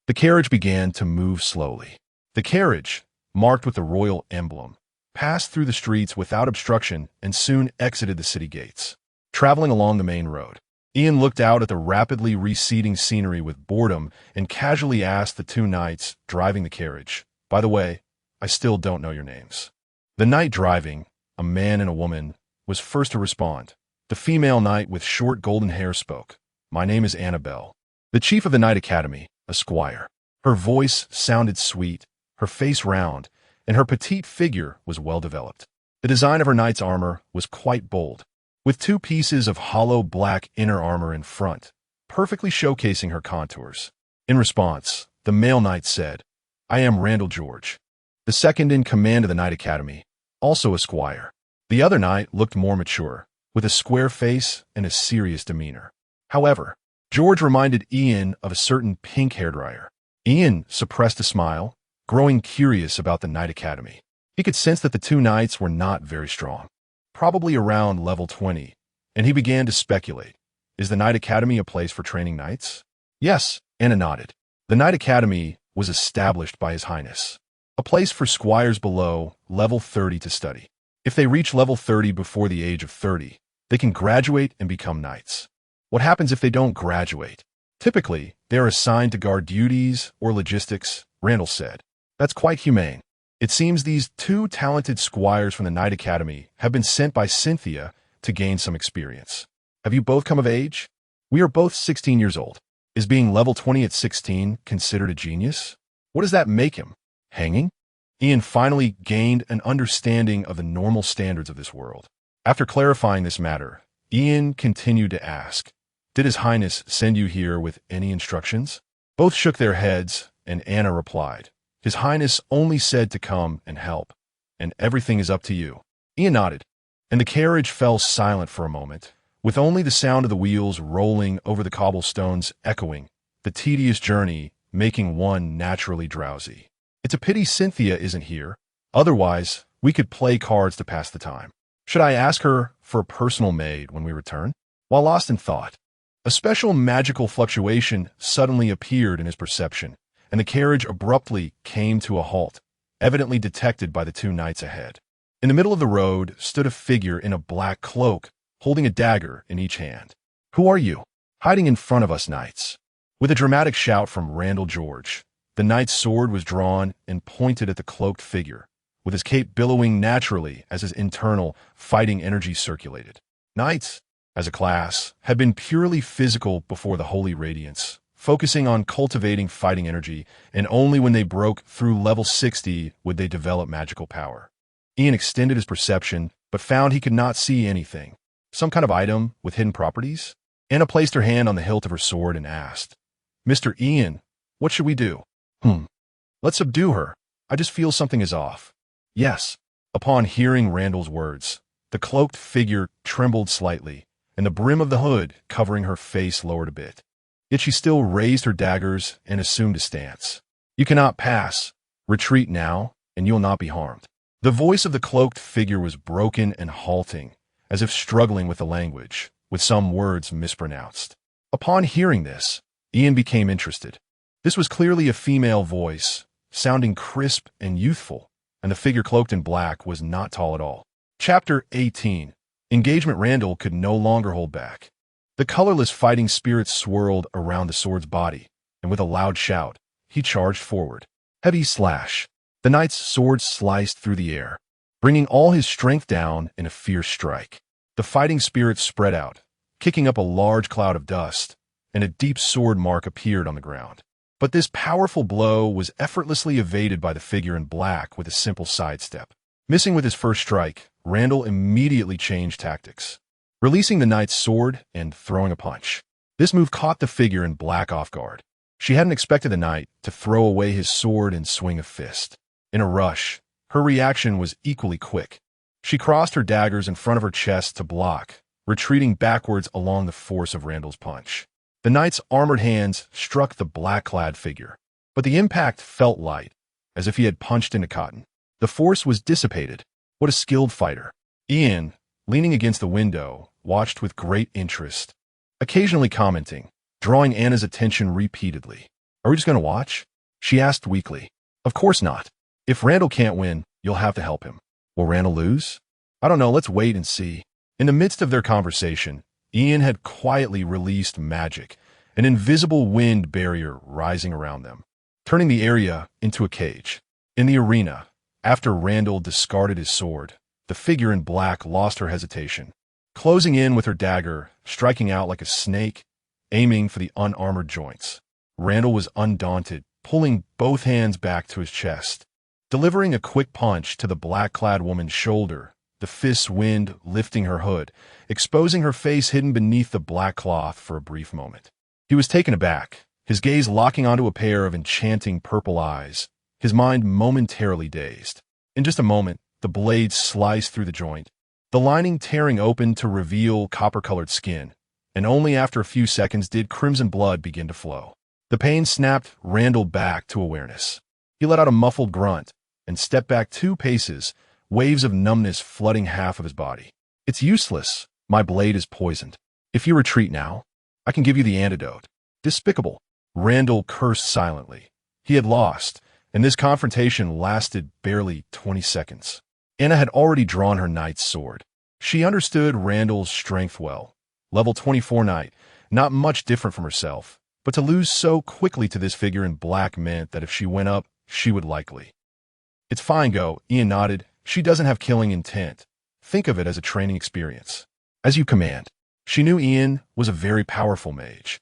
the carriage began to move slowly. The carriage, marked with the royal emblem, passed through the streets without obstruction and soon exited the city gates. Traveling along the main road, Ian looked out at the rapidly receding scenery with boredom and casually asked the 2 knights driving the carriage, by the way, I still don't know your names. The knight driving, a man and a woman, was first to respond. The female knight with short golden hair spoke. My name is Annabelle, the chief of the Knight Academy, a squire. Her voice sounded sweet, her face round, and her petite figure was well developed. The design of her knight's armor was quite bold, with two pieces of hollow black inner armor in front, perfectly showcasing her contours. In response, the male knight said, "I am Randall George, the second in command of the Knight Academy, also a squire." The other knight looked more mature, with a square face and a serious demeanor. However, George reminded Ian of a certain pink hairdryer. Ian suppressed a smile, growing curious about the Knight Academy. He could sense that the two knights were not very strong, probably around level 20, and he began to speculate. Is the Knight Academy a place for training knights? Yes, Anna nodded. The Knight Academy was established by His Highness, a place for squires below level 30 to study. If they reach level 30 before the age of 30, they can graduate and become knights. What happens if they don't graduate? Typically, they are assigned to guard duties or logistics, Randall said. That's quite humane. It seems these two talented squires from the Knight Academy have been sent by Cynthia to gain some experience. Have you both come of age? We are both 16 years old. Is being level 20 at 16 considered a genius? What does that make him? Hanging? Ian finally gained an understanding of the normal standards of this world. After clarifying this matter, Ian continued to ask, "Did His Highness send you here with any instructions?" Both shook their heads, and Anna replied, "His Highness only said to come and help, and everything is up to you." Ian nodded, and the carriage fell silent for a moment, with only the sound of the wheels rolling over the cobblestones echoing, the tedious journey making one naturally drowsy. It's a pity Cynthia isn't here. Otherwise, we could play cards to pass the time. Should I ask her for a personal maid when we return? While lost in thought, a special magical fluctuation suddenly appeared in his perception, and the carriage abruptly came to a halt, evidently detected by the two knights ahead. In the middle of the road stood a figure in a black cloak, holding a dagger in each hand. "Who are you? Hiding in front of us, knights." With a dramatic shout from Randall George, the knight's sword was drawn and pointed at the cloaked figure, with his cape billowing naturally as his internal fighting energy circulated. Knights, as a class, had been purely physical before the Holy Radiance, focusing on cultivating fighting energy, and only when they broke through level 60 would they develop magical power. Ian extended his perception, but found he could not see anything. Some kind of item with hidden properties? Anna placed her hand on the hilt of her sword and asked, "Mr. Ian, what should we do?" Let's subdue her. I just feel something is off." "Yes." Upon hearing Randall's words, the cloaked figure trembled slightly, and the brim of the hood covering her face lowered a bit. Yet she still raised her daggers and assumed a stance. "You cannot pass. Retreat now, and you will not be harmed." The voice of the cloaked figure was broken and halting, as if struggling with the language, with some words mispronounced. Upon hearing this, Ian became interested. This was clearly a female voice, sounding crisp and youthful, and the figure cloaked in black was not tall at all. Chapter 18. Engagement. Randall could no longer hold back. The colorless fighting spirit swirled around the sword's body, and with a loud shout, he charged forward. Heavy slash. The knight's sword sliced through the air, bringing all his strength down in a fierce strike. The fighting spirit spread out, kicking up a large cloud of dust, and a deep sword mark appeared on the ground. But this powerful blow was effortlessly evaded by the figure in black with a simple sidestep. Missing with his first strike, Randall immediately changed tactics, releasing the knight's sword and throwing a punch. This move caught the figure in black off guard. She hadn't expected the knight to throw away his sword and swing a fist. In a rush, her reaction was equally quick. She crossed her daggers in front of her chest to block, retreating backwards along the force of Randall's punch. The knight's armored hands struck the black-clad figure, but the impact felt light, as if he had punched into cotton. The force was dissipated. What a skilled fighter. Ian, leaning against the window, watched with great interest, occasionally commenting, drawing Anna's attention repeatedly. "Are we just going to watch?" she asked weakly. "Of course not. If Randall can't win, you'll have to help him." "Will Randall lose?" "I don't know. Let's wait and see." In the midst of their conversation, Ian had quietly released magic, an invisible wind barrier rising around them, turning the area into a cage. In the arena, after Randall discarded his sword, the figure in black lost her hesitation, closing in with her dagger, striking out like a snake, aiming for the unarmored joints. Randall was undaunted, pulling both hands back to his chest. delivering a quick punch to the black-clad woman's shoulder, the fist's wind lifting her hood, exposing her face hidden beneath the black cloth for a brief moment. He was taken aback, his gaze locking onto a pair of enchanting purple eyes, his mind momentarily dazed. In just a moment, the blade sliced through the joint, the lining tearing open to reveal copper-colored skin, and only after a few seconds did crimson blood begin to flow. The pain snapped Randall back to awareness. He let out a muffled grunt and stepped back 2 paces, waves of numbness flooding half of his body. "It's useless. My blade is poisoned. If you retreat now, I can give you the antidote." Despicable. Randall cursed silently. He had lost, and this confrontation lasted barely 20 seconds. Anna had already drawn her knight's sword. She understood Randall's strength well. Level 24 knight, not much different from herself, but to lose so quickly to this figure in black meant that if she went up, she would likely. "It's fine, go," Ian nodded. "She doesn't have killing intent. Think of it as a training experience." "As you command." She knew Ian was a very powerful mage,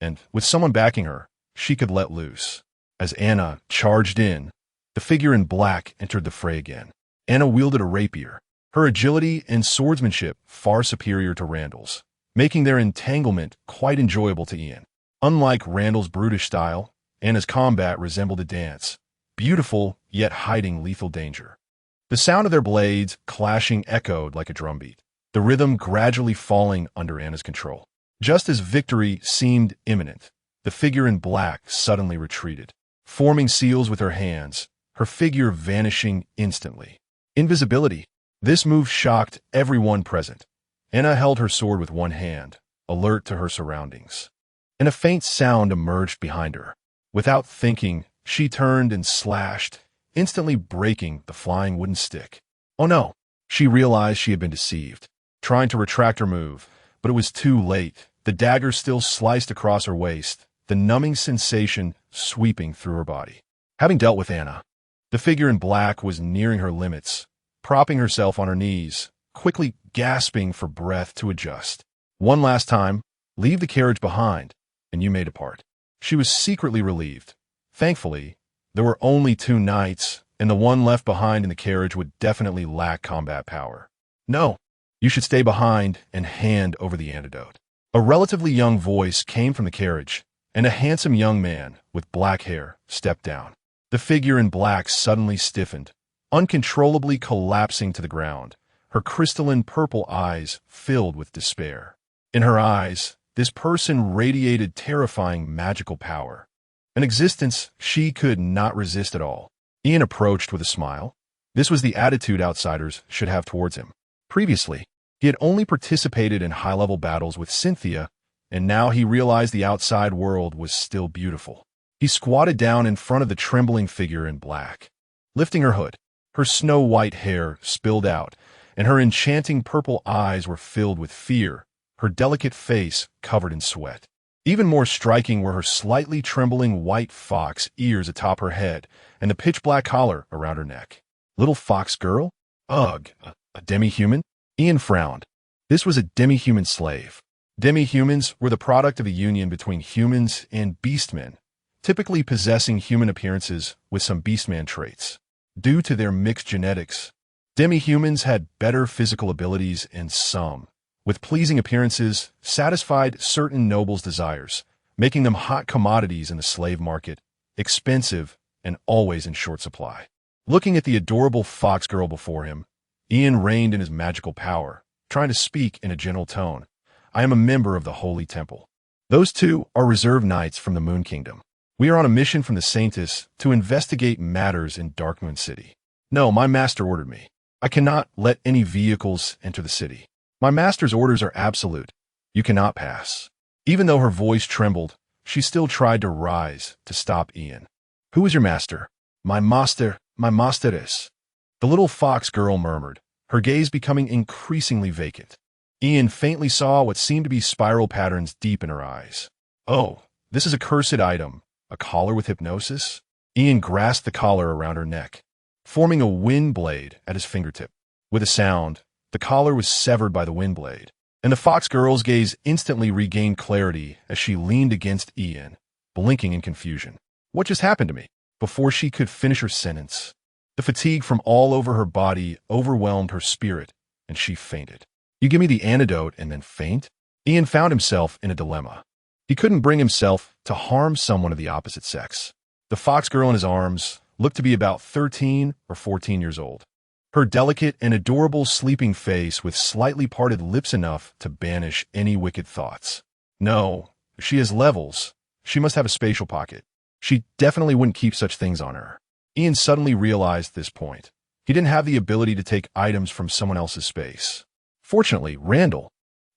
and with someone backing her, she could let loose. As Anna charged in, the figure in black entered the fray again. Anna wielded a rapier, her agility and swordsmanship far superior to Randall's, making their entanglement quite enjoyable to Ian. Unlike Randall's brutish style, Anna's combat resembled a dance, beautiful yet hiding lethal danger. The sound of their blades clashing echoed like a drumbeat, the rhythm gradually falling under Anna's control. Just as victory seemed imminent, the figure in black suddenly retreated, forming seals with her hands, her figure vanishing instantly. Invisibility. This move shocked everyone present. Anna held her sword with one hand, alert to her surroundings, and a faint sound emerged behind her. Without thinking, she turned and slashed, instantly breaking the flying wooden stick. Oh no! She realized she had been deceived, trying to retract her move, but it was too late. The dagger still sliced across her waist, the numbing sensation sweeping through her body. Having dealt with Anna, the figure in black was nearing her limits, propping herself on her knees, quickly gasping for breath to adjust. One last time, leave the carriage behind, and you may depart. She was secretly relieved. Thankfully, there were only 2 knights, and the one left behind in the carriage would definitely lack combat power. "No, you should stay behind and hand over the antidote." A relatively young voice came from the carriage, and a handsome young man with black hair stepped down. The figure in black suddenly stiffened, uncontrollably collapsing to the ground, her crystalline purple eyes filled with despair. In her eyes, this person radiated terrifying magical power, an existence she could not resist at all. Ian approached with a smile. This was the attitude outsiders should have towards him. Previously, he had only participated in high-level battles with Cynthia, and now he realized the outside world was still beautiful. He squatted down in front of the trembling figure in black. Lifting her hood, her snow-white hair spilled out, and her enchanting purple eyes were filled with fear, her delicate face covered in sweat. Even more striking were her slightly trembling white fox ears atop her head and the pitch-black collar around her neck. Little fox girl? Ugh, a demi-human? Ian frowned. This was a demi-human slave. Demi-humans were the product of a union between humans and beastmen, typically possessing human appearances with some beastman traits. Due to their mixed genetics, demi-humans had better physical abilities and some, with pleasing appearances, satisfied certain nobles' desires, making them hot commodities in the slave market, expensive and always in short supply. Looking at the adorable fox girl before him, Ian reined in his magical power, trying to speak in a gentle tone. "I am a member of the Holy Temple. Those 2 are reserve knights from the Moon Kingdom. We are on a mission from the Saintess to investigate matters in Darkmoon City. No, my master ordered me. I cannot let any vehicles enter the city. My master's orders are absolute. You cannot pass." Even though her voice trembled, she still tried to rise to stop Ian. "Who is your master?" My masteress." The little fox girl murmured, her gaze becoming increasingly vacant. Ian faintly saw what seemed to be spiral patterns deep in her eyes. "Oh, this is a cursed item. A collar with hypnosis?" Ian grasped the collar around her neck, forming a wind blade at his fingertip. With a sound, the collar was severed by the wind blade, and the fox girl's gaze instantly regained clarity as she leaned against Ian, blinking in confusion. "What just happened to me?" Before she could finish her sentence, The fatigue from all over her body overwhelmed her spirit, and she fainted. You give me the antidote and then faint? Ian found himself in a dilemma. He couldn't bring himself to harm someone of the opposite sex. The fox girl in his arms looked to be about 13 or 14 years old. Her delicate and adorable sleeping face with slightly parted lips enough to banish any wicked thoughts. No, she has levels. She must have a spatial pocket. She definitely wouldn't keep such things on her. Ian suddenly realized this point. He didn't have the ability to take items from someone else's space. Fortunately, Randall,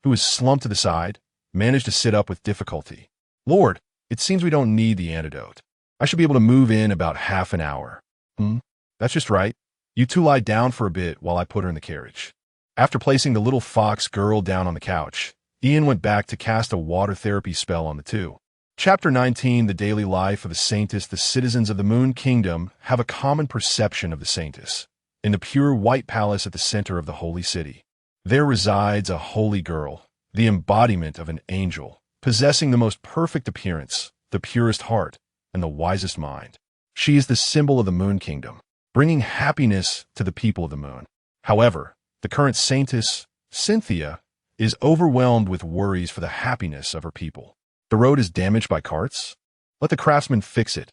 who was slumped to the side, managed to sit up with difficulty. Lord, it seems we don't need the antidote. I should be able to move in about half an hour. That's just right. You two lie down for a bit while I put her in the carriage. After placing the little fox girl down on the couch, Ian went back to cast a water therapy spell on the two. Chapter 19, The Daily Life of a Saintess. The citizens of the Moon Kingdom have a common perception of the Saintess. In the pure white palace at the center of the holy city, there resides a holy girl, the embodiment of an angel, possessing the most perfect appearance, the purest heart, and the wisest mind. She is the symbol of the Moon Kingdom, bringing happiness to the people of the moon. However, the current Saintess, Cynthia, is overwhelmed with worries for the happiness of her people. The road is damaged by carts? Let the craftsman fix it.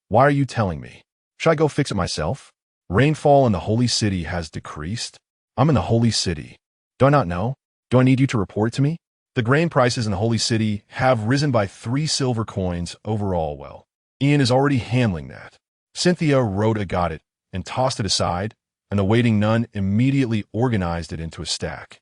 Why are you telling me? Should I go fix it myself? Rainfall in the holy city has decreased. I'm in the holy city. Do I not know? Do I need you to report to me? The grain prices in the holy city have risen by 3 silver coins overall. Well, Ian is already handling that. Cynthia Rhoda got it and tossed it aside, and the waiting nun immediately organized it into a stack.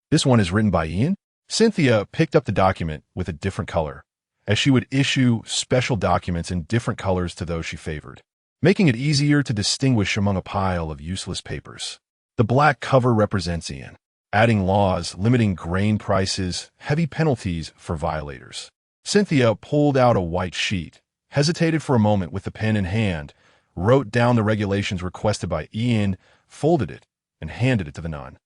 This one is written by Ian? Cynthia picked up the document with a different color, as she would issue special documents in different colors to those she favored, making it easier to distinguish among a pile of useless papers. The black cover represents Ian, adding laws limiting grain prices, heavy penalties for violators. Cynthia pulled out a white sheet, hesitated for a moment with the pen in hand, wrote down the regulations requested by Ian, folded it, and handed it to the nun.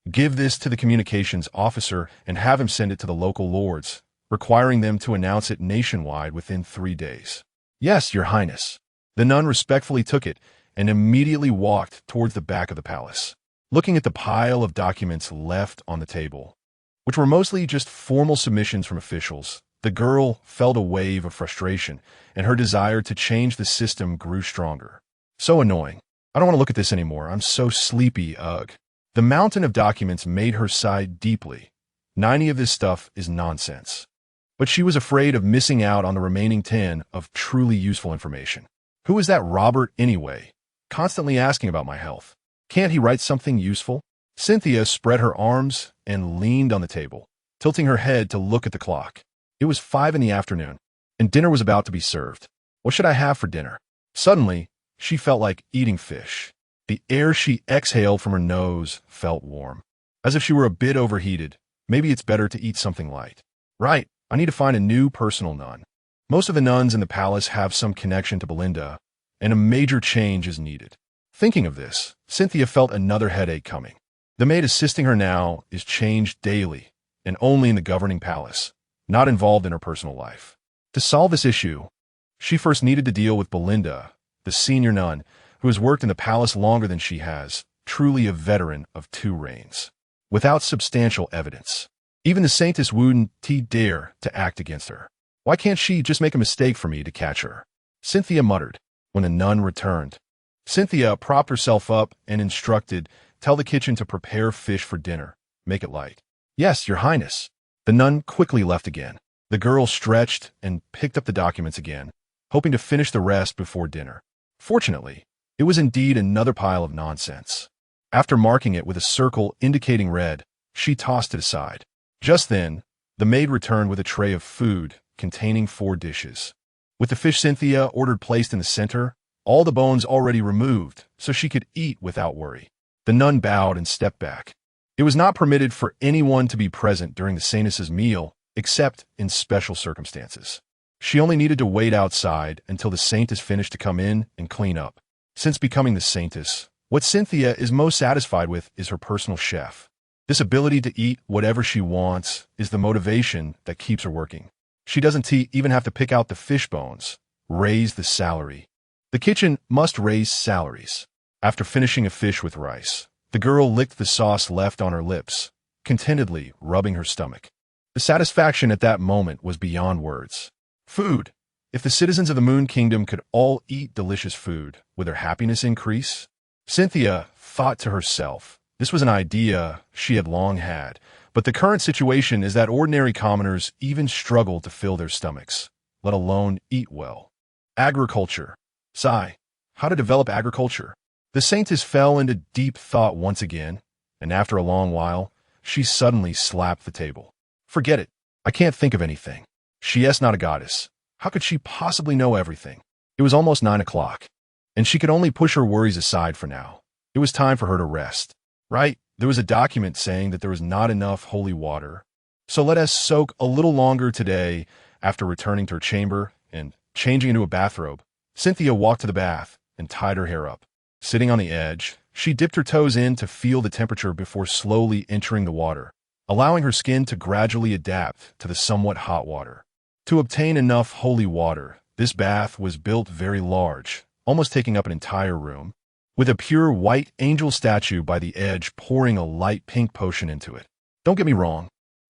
Give this to the communications officer and have him send it to the local lords, requiring them to announce it nationwide within 3 days. Yes, Your Highness. The nun respectfully took it and immediately walked towards the back of the palace, looking at the pile of documents left on the table, which were mostly just formal submissions from officials. The girl felt a wave of frustration, and her desire to change the system grew stronger. So annoying. I don't want to look at this anymore. I'm so sleepy, ugh. The mountain of documents made her sigh deeply. 90 of this stuff is nonsense. But she was afraid of missing out on the remaining 10 of truly useful information. Who is that Robert anyway? Constantly asking about my health. Can't he write something useful? Cynthia spread her arms and leaned on the table, tilting her head to look at the clock. It was 5 in the afternoon, and dinner was about to be served. What should I have for dinner? Suddenly, she felt like eating fish. The air she exhaled from her nose felt warm, as if she were a bit overheated. Maybe it's better to eat something light. Right, I need to find a new personal nun. Most of the nuns in the palace have some connection to Belinda, and a major change is needed. Thinking of this, Cynthia felt another headache coming. The maid assisting her now is changed daily, and only in the governing palace, not involved in her personal life. To solve this issue, she first needed to deal with Belinda, the senior nun, who has worked in the palace longer than she has, truly a veteran of 2 reigns, without substantial evidence. Even the Saintess wouldn't dare to act against her. Why can't she just make a mistake for me to catch her? Cynthia muttered when the nun returned. Cynthia propped herself up and instructed, tell the kitchen to prepare fish for dinner. Make it light. Yes, Your Highness. The nun quickly left again. The girl stretched and picked up the documents again, hoping to finish the rest before dinner. Fortunately, it was indeed another pile of nonsense. After marking it with a circle indicating red, she tossed it aside. Just then, the maid returned with a tray of food containing 4 dishes. With the fish Cynthia ordered placed in the center, all the bones already removed, so she could eat without worry. The nun bowed and stepped back. It was not permitted for anyone to be present during the Saintess's meal, except in special circumstances. She only needed to wait outside until the Saintess finished to come in and clean up. Since becoming the Saintess, what Cynthia is most satisfied with is her personal chef. This ability to eat whatever she wants is the motivation that keeps her working. She doesn't even have to pick out the fish bones, raise the salary. The The kitchen must raise salaries. After finishing a fish with rice, the girl licked the sauce left on her lips, contentedly rubbing her stomach. The satisfaction at that moment was beyond words. Food. If the citizens of the Moon Kingdom could all eat delicious food, would their happiness increase? Cynthia thought to herself. This was an idea she had long had, but the current situation is that ordinary commoners even struggle to fill their stomachs, let alone eat well. Agriculture. Sigh. How to develop agriculture? The saintess fell into deep thought once again, and after a long while, she suddenly slapped the table. Forget it. I can't think of anything. She is not a goddess. How could she possibly know everything? It was almost 9 o'clock, and she could only push her worries aside for now. It was time for her to rest. Right? There was a document saying that there was not enough holy water. So let us soak a little longer today. After returning to her chamber and changing into a bathrobe, Cynthia walked to the bath and tied her hair up. Sitting on the edge, she dipped her toes in to feel the temperature before slowly entering the water, allowing her skin to gradually adapt to the somewhat hot water. To obtain enough holy water, this bath was built very large, almost taking up an entire room, with a pure white angel statue by the edge pouring a light pink potion into it. Don't get me wrong,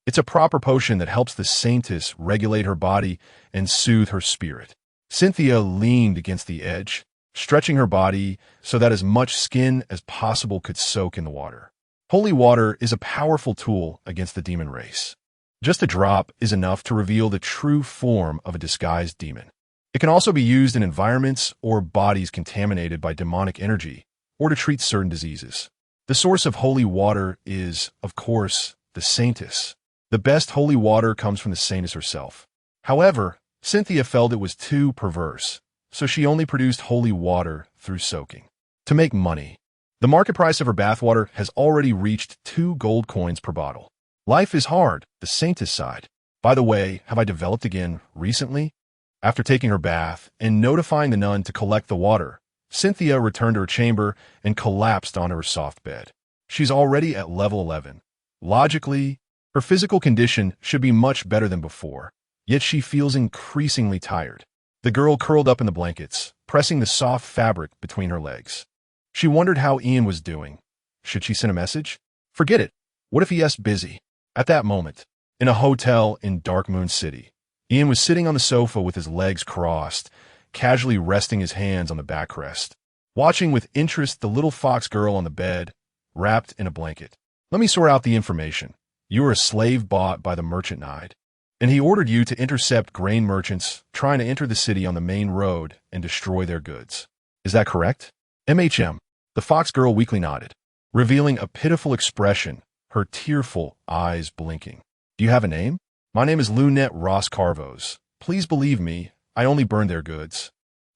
it's a proper potion that helps the saintess regulate her body and soothe her spirit. Cynthia leaned against the edge, stretching her body so that as much skin as possible could soak in the water. Holy water is a powerful tool against the demon race. Just a drop is enough to reveal the true form of a disguised demon. It can also be used in environments or bodies contaminated by demonic energy, or to treat certain diseases. The source of holy water is, of course, the saintess. The best holy water comes from the saintess herself. However, Cynthia felt it was too perverse, so she only produced holy water through soaking. To make money. The market price of her bathwater has already reached 2 gold coins per bottle. Life is hard, the saintess sighed. By the way, have I developed again recently? After taking her bath and notifying the nun to collect the water, Cynthia returned to her chamber and collapsed onto her soft bed. She's already at level 11. Logically, her physical condition should be much better than before, yet she feels increasingly tired. The girl curled up in the blankets, pressing the soft fabric between her legs. She wondered how Ian was doing. Should she send a message? Forget it. What if he is busy? At that moment, in a hotel in Dark Moon City, Ian was sitting on the sofa with his legs crossed, casually resting his hands on the backrest, watching with interest the little fox girl on the bed, wrapped in a blanket. Let me sort out the information. You are a slave bought by the merchant Nide, and he ordered you to intercept grain merchants trying to enter the city on the main road and destroy their goods. Is that correct? MHM. The fox girl weakly nodded, revealing a pitiful expression, her tearful eyes blinking. Do you have a name? My name is Lunette Ross Carvos. Please believe me, I only burned their goods.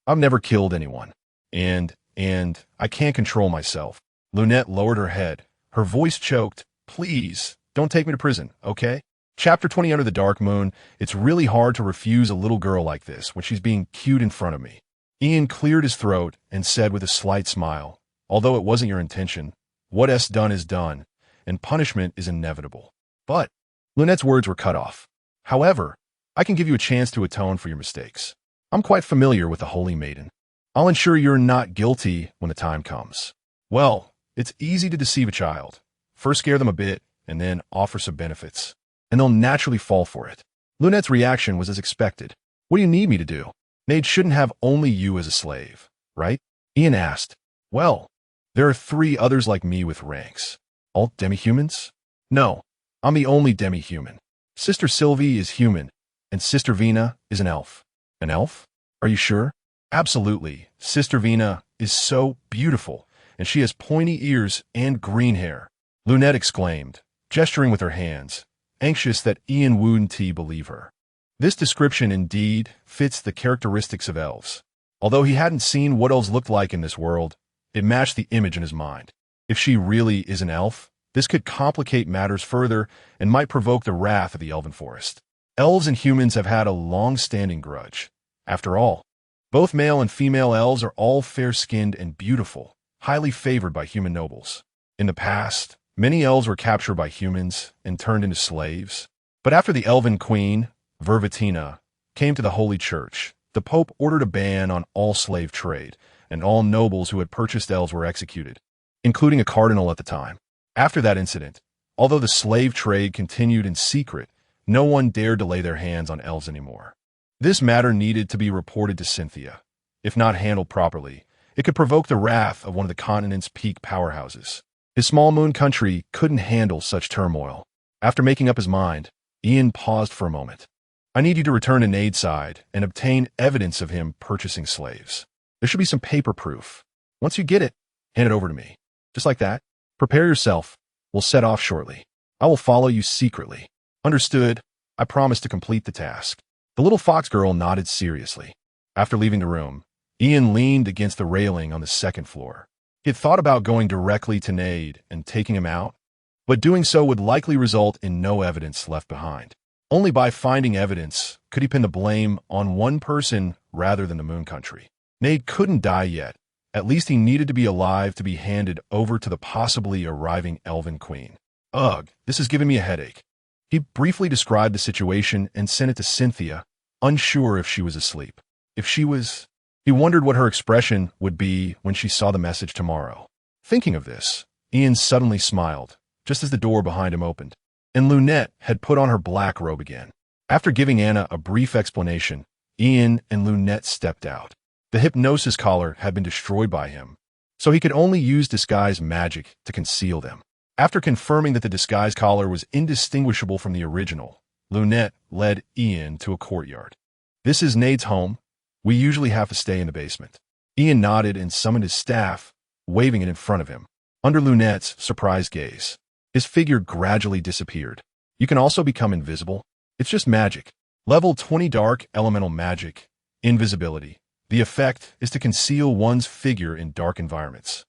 I've never killed anyone. And I can't control myself. Lunette lowered her head. Her voice choked. Please, don't take me to prison, okay? Chapter 20 Under the Dark Moon. It's really hard to refuse a little girl like this when she's being cute in front of me. Ian cleared his throat and said with a slight smile, although it wasn't your intention, what's done is done, and punishment is inevitable. But Lunette's words were cut off. However, I can give you a chance to atone for your mistakes. I'm quite familiar with the Holy Maiden. I'll ensure you're not guilty when the time comes. Well, it's easy to deceive a child. First scare them a bit, and then offer some benefits. And they'll naturally fall for it. Lunette's reaction was as expected. What do you need me to do? Mage shouldn't have only you as a slave, right? Ian asked. Well, there are 3 others like me with ranks. All demi-humans? No, I'm the only demi-human. Sister Sylvie is human, and Sister Vina is an elf. An elf? Are you sure? Absolutely. Sister Vina is so beautiful, and she has pointy ears and green hair. Lunette exclaimed, gesturing with her hands, anxious that Ian wouldn't believe her. This description indeed fits the characteristics of elves. Although he hadn't seen what elves looked like in this world, it matched the image in his mind. If she really is an elf, this could complicate matters further and might provoke the wrath of the elven forest. Elves and humans have had a long-standing grudge. After all, both male and female elves are all fair-skinned and beautiful, highly favored by human nobles. In the past, many elves were captured by humans and turned into slaves. But after the elven queen, Vervatina, came to the Holy Church, the Pope ordered a ban on all slave trade, and all nobles who had purchased elves were executed, including a cardinal at the time. After that incident, although the slave trade continued in secret, no one dared to lay their hands on elves anymore. This matter needed to be reported to Cynthia. If not handled properly, it could provoke the wrath of one of the continent's peak powerhouses. His small moon country couldn't handle such turmoil. After making up his mind, Ian paused for a moment. I need you to return to Nade's side and obtain evidence of him purchasing slaves. There should be some paper proof. Once you get it, hand it over to me. Just like that. Prepare yourself. We'll set off shortly. I will follow you secretly. Understood. I promise to complete the task. The little fox girl nodded seriously. After leaving the room, Ian leaned against the railing on the second floor. He had thought about going directly to Nade and taking him out, but doing so would likely result in no evidence left behind. Only by finding evidence could he pin the blame on one person rather than the moon country. Nade couldn't die yet. At least he needed to be alive to be handed over to the possibly arriving elven queen. Ugh, this is giving me a headache. He briefly described the situation and sent it to Cynthia, unsure if she was asleep. If she was, he wondered what her expression would be when she saw the message tomorrow. Thinking of this, Ian suddenly smiled, just as the door behind him opened, and Lunette had put on her black robe again. After giving Anna a brief explanation, Ian and Lunette stepped out. The hypnosis collar had been destroyed by him, so he could only use disguise magic to conceal them. After confirming that the disguise collar was indistinguishable from the original, Lunette led Ian to a courtyard. This is Nade's home. We usually have to stay in the basement. Ian nodded and summoned his staff, waving it in front of him. Under Lunette's surprised gaze, his figure gradually disappeared. You can also become invisible. It's just magic. Level 20 Dark Elemental Magic. Invisibility. The effect is to conceal one's figure in dark environments.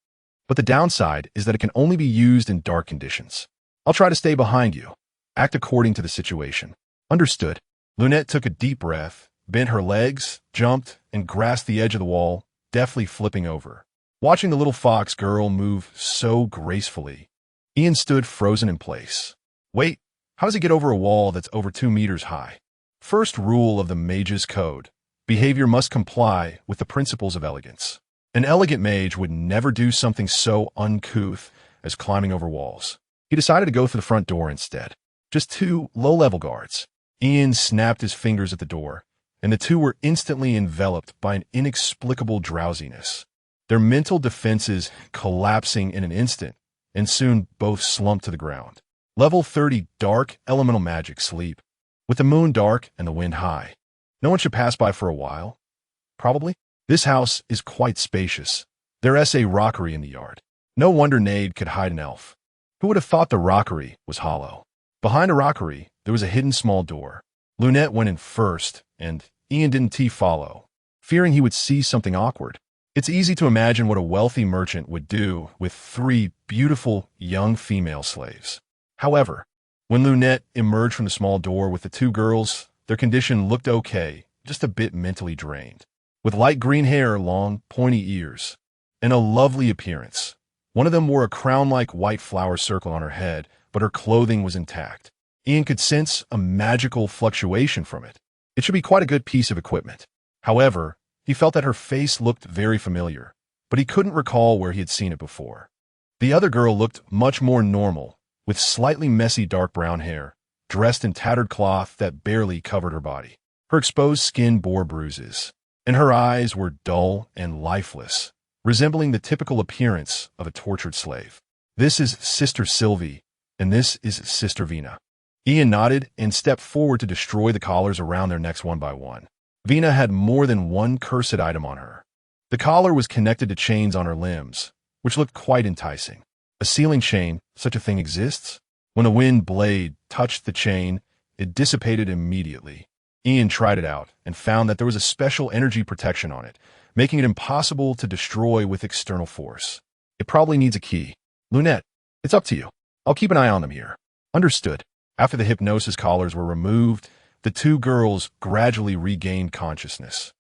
But the downside is that it can only be used in dark conditions. I'll try to stay behind you. Act according to the situation. Understood. Lunette took a deep breath, bent her legs, jumped, and grasped the edge of the wall, deftly flipping over. Watching the little fox girl move so gracefully, Ian stood frozen in place. Wait, how does he get over a wall that's over 2 meters high? First rule of the mage's code. Behavior must comply with the principles of elegance. An elegant mage would never do something so uncouth as climbing over walls. He decided to go through the front door instead. Just 2 low-level guards. Ian snapped his fingers at the door, and the 2 were instantly enveloped by an inexplicable drowsiness. Their mental defenses collapsing in an instant, and soon both slumped to the ground. Level 30 Dark Elemental Magic Sleep. With the moon dark and the wind high. No one should pass by for a while. Probably. This house is quite spacious. There's a rockery in the yard. No wonder Nade could hide an elf. Who would have thought the rockery was hollow? Behind a rockery, there was a hidden small door. Lunette went in first, and Ian didn't follow, fearing he would see something awkward. It's easy to imagine what a wealthy merchant would do with 3 beautiful young female slaves. However, when Lunette emerged from the small door with the 2 girls, their condition looked okay, just a bit mentally drained. With light green hair, long, pointy ears, and a lovely appearance. One of them wore a crown-like white flower circle on her head, but her clothing was intact. Ian could sense a magical fluctuation from it. It should be quite a good piece of equipment. However, he felt that her face looked very familiar, but he couldn't recall where he had seen it before. The other girl looked much more normal, with slightly messy dark brown hair, dressed in tattered cloth that barely covered her body. Her exposed skin bore bruises, and her eyes were dull and lifeless, resembling the typical appearance of a tortured slave. This is Sister Sylvie, and this is Sister Vina. Ian nodded and stepped forward to destroy the collars around their necks one by one. Vina had more than one cursed item on her. The collar was connected to chains on her limbs, which looked quite enticing. A sealing chain, such a thing exists? When a wind blade touched the chain, it dissipated immediately. Ian tried it out and found that there was a special energy protection on it, making it impossible to destroy with external force. It probably needs a key. Lunette, it's up to you. I'll keep an eye on them here. Understood. After the hypnosis collars were removed, the 2 girls gradually regained consciousness.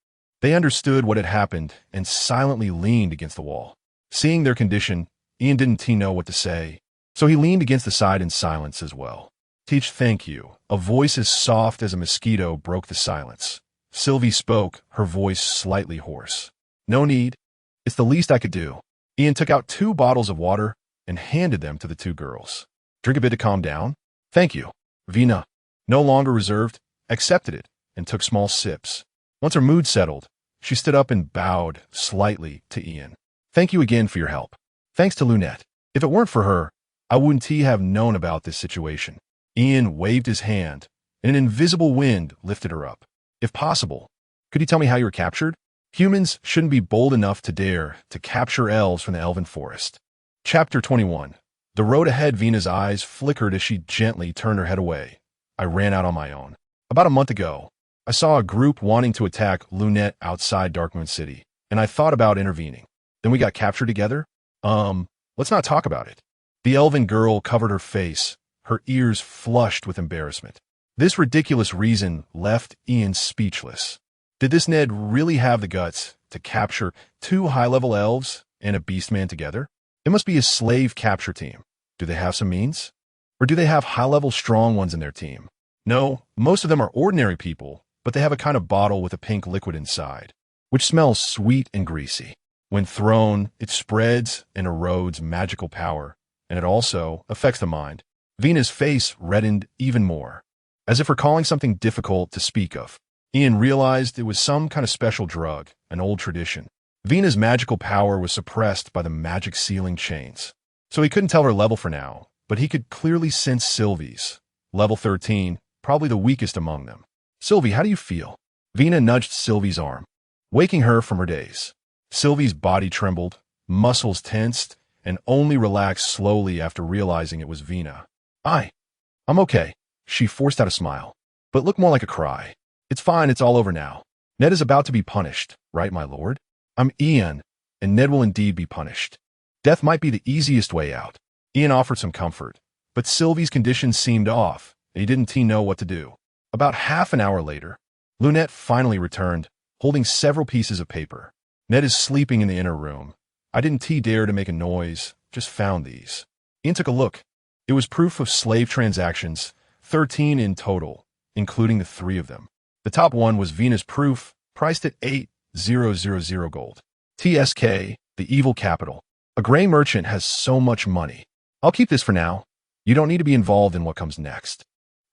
They understood what had happened and silently leaned against the wall. Seeing their condition, Ian didn't know what to say, so he leaned against the side in silence as well. Teach, thank you. A voice as soft as a mosquito broke the silence. Sylvie spoke, her voice slightly hoarse. No need. It's the least I could do. Ian took out 2 bottles of water and handed them to the 2 girls. Drink a bit to calm down? Thank you. Vina, no longer reserved, accepted it and took small sips. Once her mood settled, she stood up and bowed slightly to Ian. Thank you again for your help. Thanks to Lunette. If it weren't for her, I wouldn't have known about this situation. Ian waved his hand, and an invisible wind lifted her up. If possible, could you tell me how you were captured? Humans shouldn't be bold enough to dare to capture elves from the elven forest. Chapter 21. The road ahead. Vina's eyes flickered as she gently turned her head away. I ran out on my own. About a month ago, I saw a group wanting to attack Lunette outside Darkmoon City, and I thought about intervening. Then we got captured together? Let's not talk about it. The elven girl covered her face, her ears flushed with embarrassment. This ridiculous reason left Ian speechless. Did this Ned really have the guts to capture 2 high-level elves and a beastman together? It must be his slave capture team. Do they have some means? Or do they have high-level strong ones in their team? No, most of them are ordinary people, but they have a kind of bottle with a pink liquid inside, which smells sweet and greasy. When thrown, it spreads and erodes magical power, and it also affects the mind. Vina's face reddened even more, as if recalling something difficult to speak of. Ian realized it was some kind of special drug, an old tradition. Vina's magical power was suppressed by the magic sealing chains, so he couldn't tell her level for now, but he could clearly sense Sylvie's. Level 13, probably the weakest among them. Sylvie, how do you feel? Vina nudged Sylvie's arm, waking her from her daze. Sylvie's body trembled, muscles tensed, and only relaxed slowly after realizing it was Vina. I'm okay. She forced out a smile, but looked more like a cry. It's fine, it's all over now. Ned is about to be punished, right, my lord? I'm Ian, and Ned will indeed be punished. Death might be the easiest way out. Ian offered some comfort, but Sylvie's condition seemed off, and he didn't know what to do. About half an hour later, Lunette finally returned, holding several pieces of paper. Ned is sleeping in the inner room. I didn't dare to make a noise, just found these. Ian took a look. It was proof of slave transactions, 13 in total, including the 3 of them. The top one was Vina's proof, priced at 8,000 gold. TSK, the evil capital. A gray merchant has so much money. I'll keep this for now. You don't need to be involved in what comes next.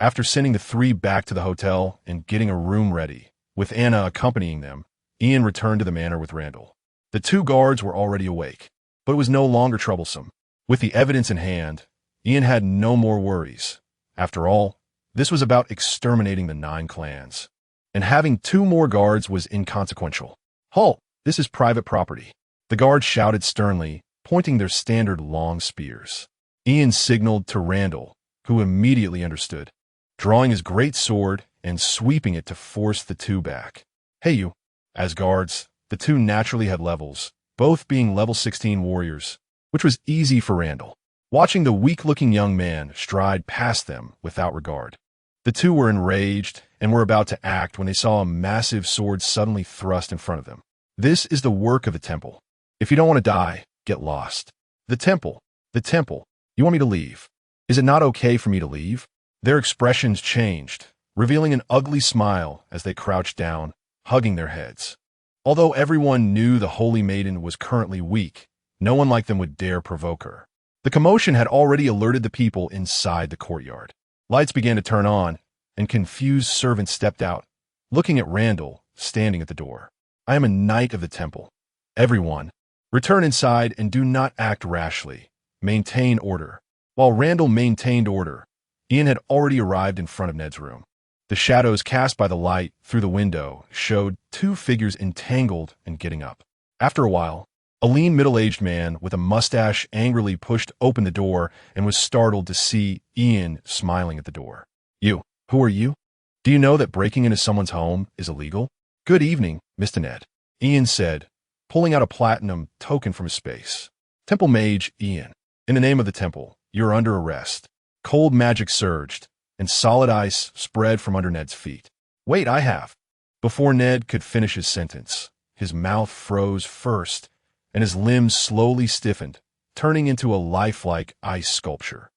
After sending the 3 back to the hotel and getting a room ready, with Anna accompanying them, Ian returned to the manor with Randall. The 2 guards were already awake, but it was no longer troublesome. With the evidence in hand, Ian had no more worries. After all, this was about exterminating the 9 clans, and having 2 more guards was inconsequential. Halt! This is private property. The guards shouted sternly, pointing their standard long spears. Ian signaled to Randall, who immediately understood, drawing his great sword and sweeping it to force the 2 back. Hey you! As guards, the 2 naturally had levels, both being level 16 warriors, which was easy for Randall. Watching the weak-looking young man stride past them without regard. The 2 were enraged and were about to act when they saw a massive sword suddenly thrust in front of them. This is the work of the temple. If you don't want to die, get lost. The temple. You want me to leave? Is it not okay for me to leave? Their expressions changed, revealing an ugly smile as they crouched down, hugging their heads. Although everyone knew the Holy Maiden was currently weak, no one like them would dare provoke her. The commotion had already alerted the people inside the courtyard. Lights began to turn on, and confused servants stepped out, looking at Randall, standing at the door. I am a knight of the temple. Everyone, return inside and do not act rashly. Maintain order. While Randall maintained order, Ian had already arrived in front of Ned's room. The shadows cast by the light through the window showed 2 figures entangled and getting up. After a while, a lean middle-aged man with a mustache angrily pushed open the door and was startled to see Ian smiling at the door. You, who are you? Do you know that breaking into someone's home is illegal? Good evening, Mr. Ned, Ian said, pulling out a platinum token from his space. Temple Mage Ian. In the name of the temple, you're under arrest. Cold magic surged, and solid ice spread from under Ned's feet. Wait, I have. Before Ned could finish his sentence, his mouth froze first, and his limbs slowly stiffened, turning into a lifelike ice sculpture.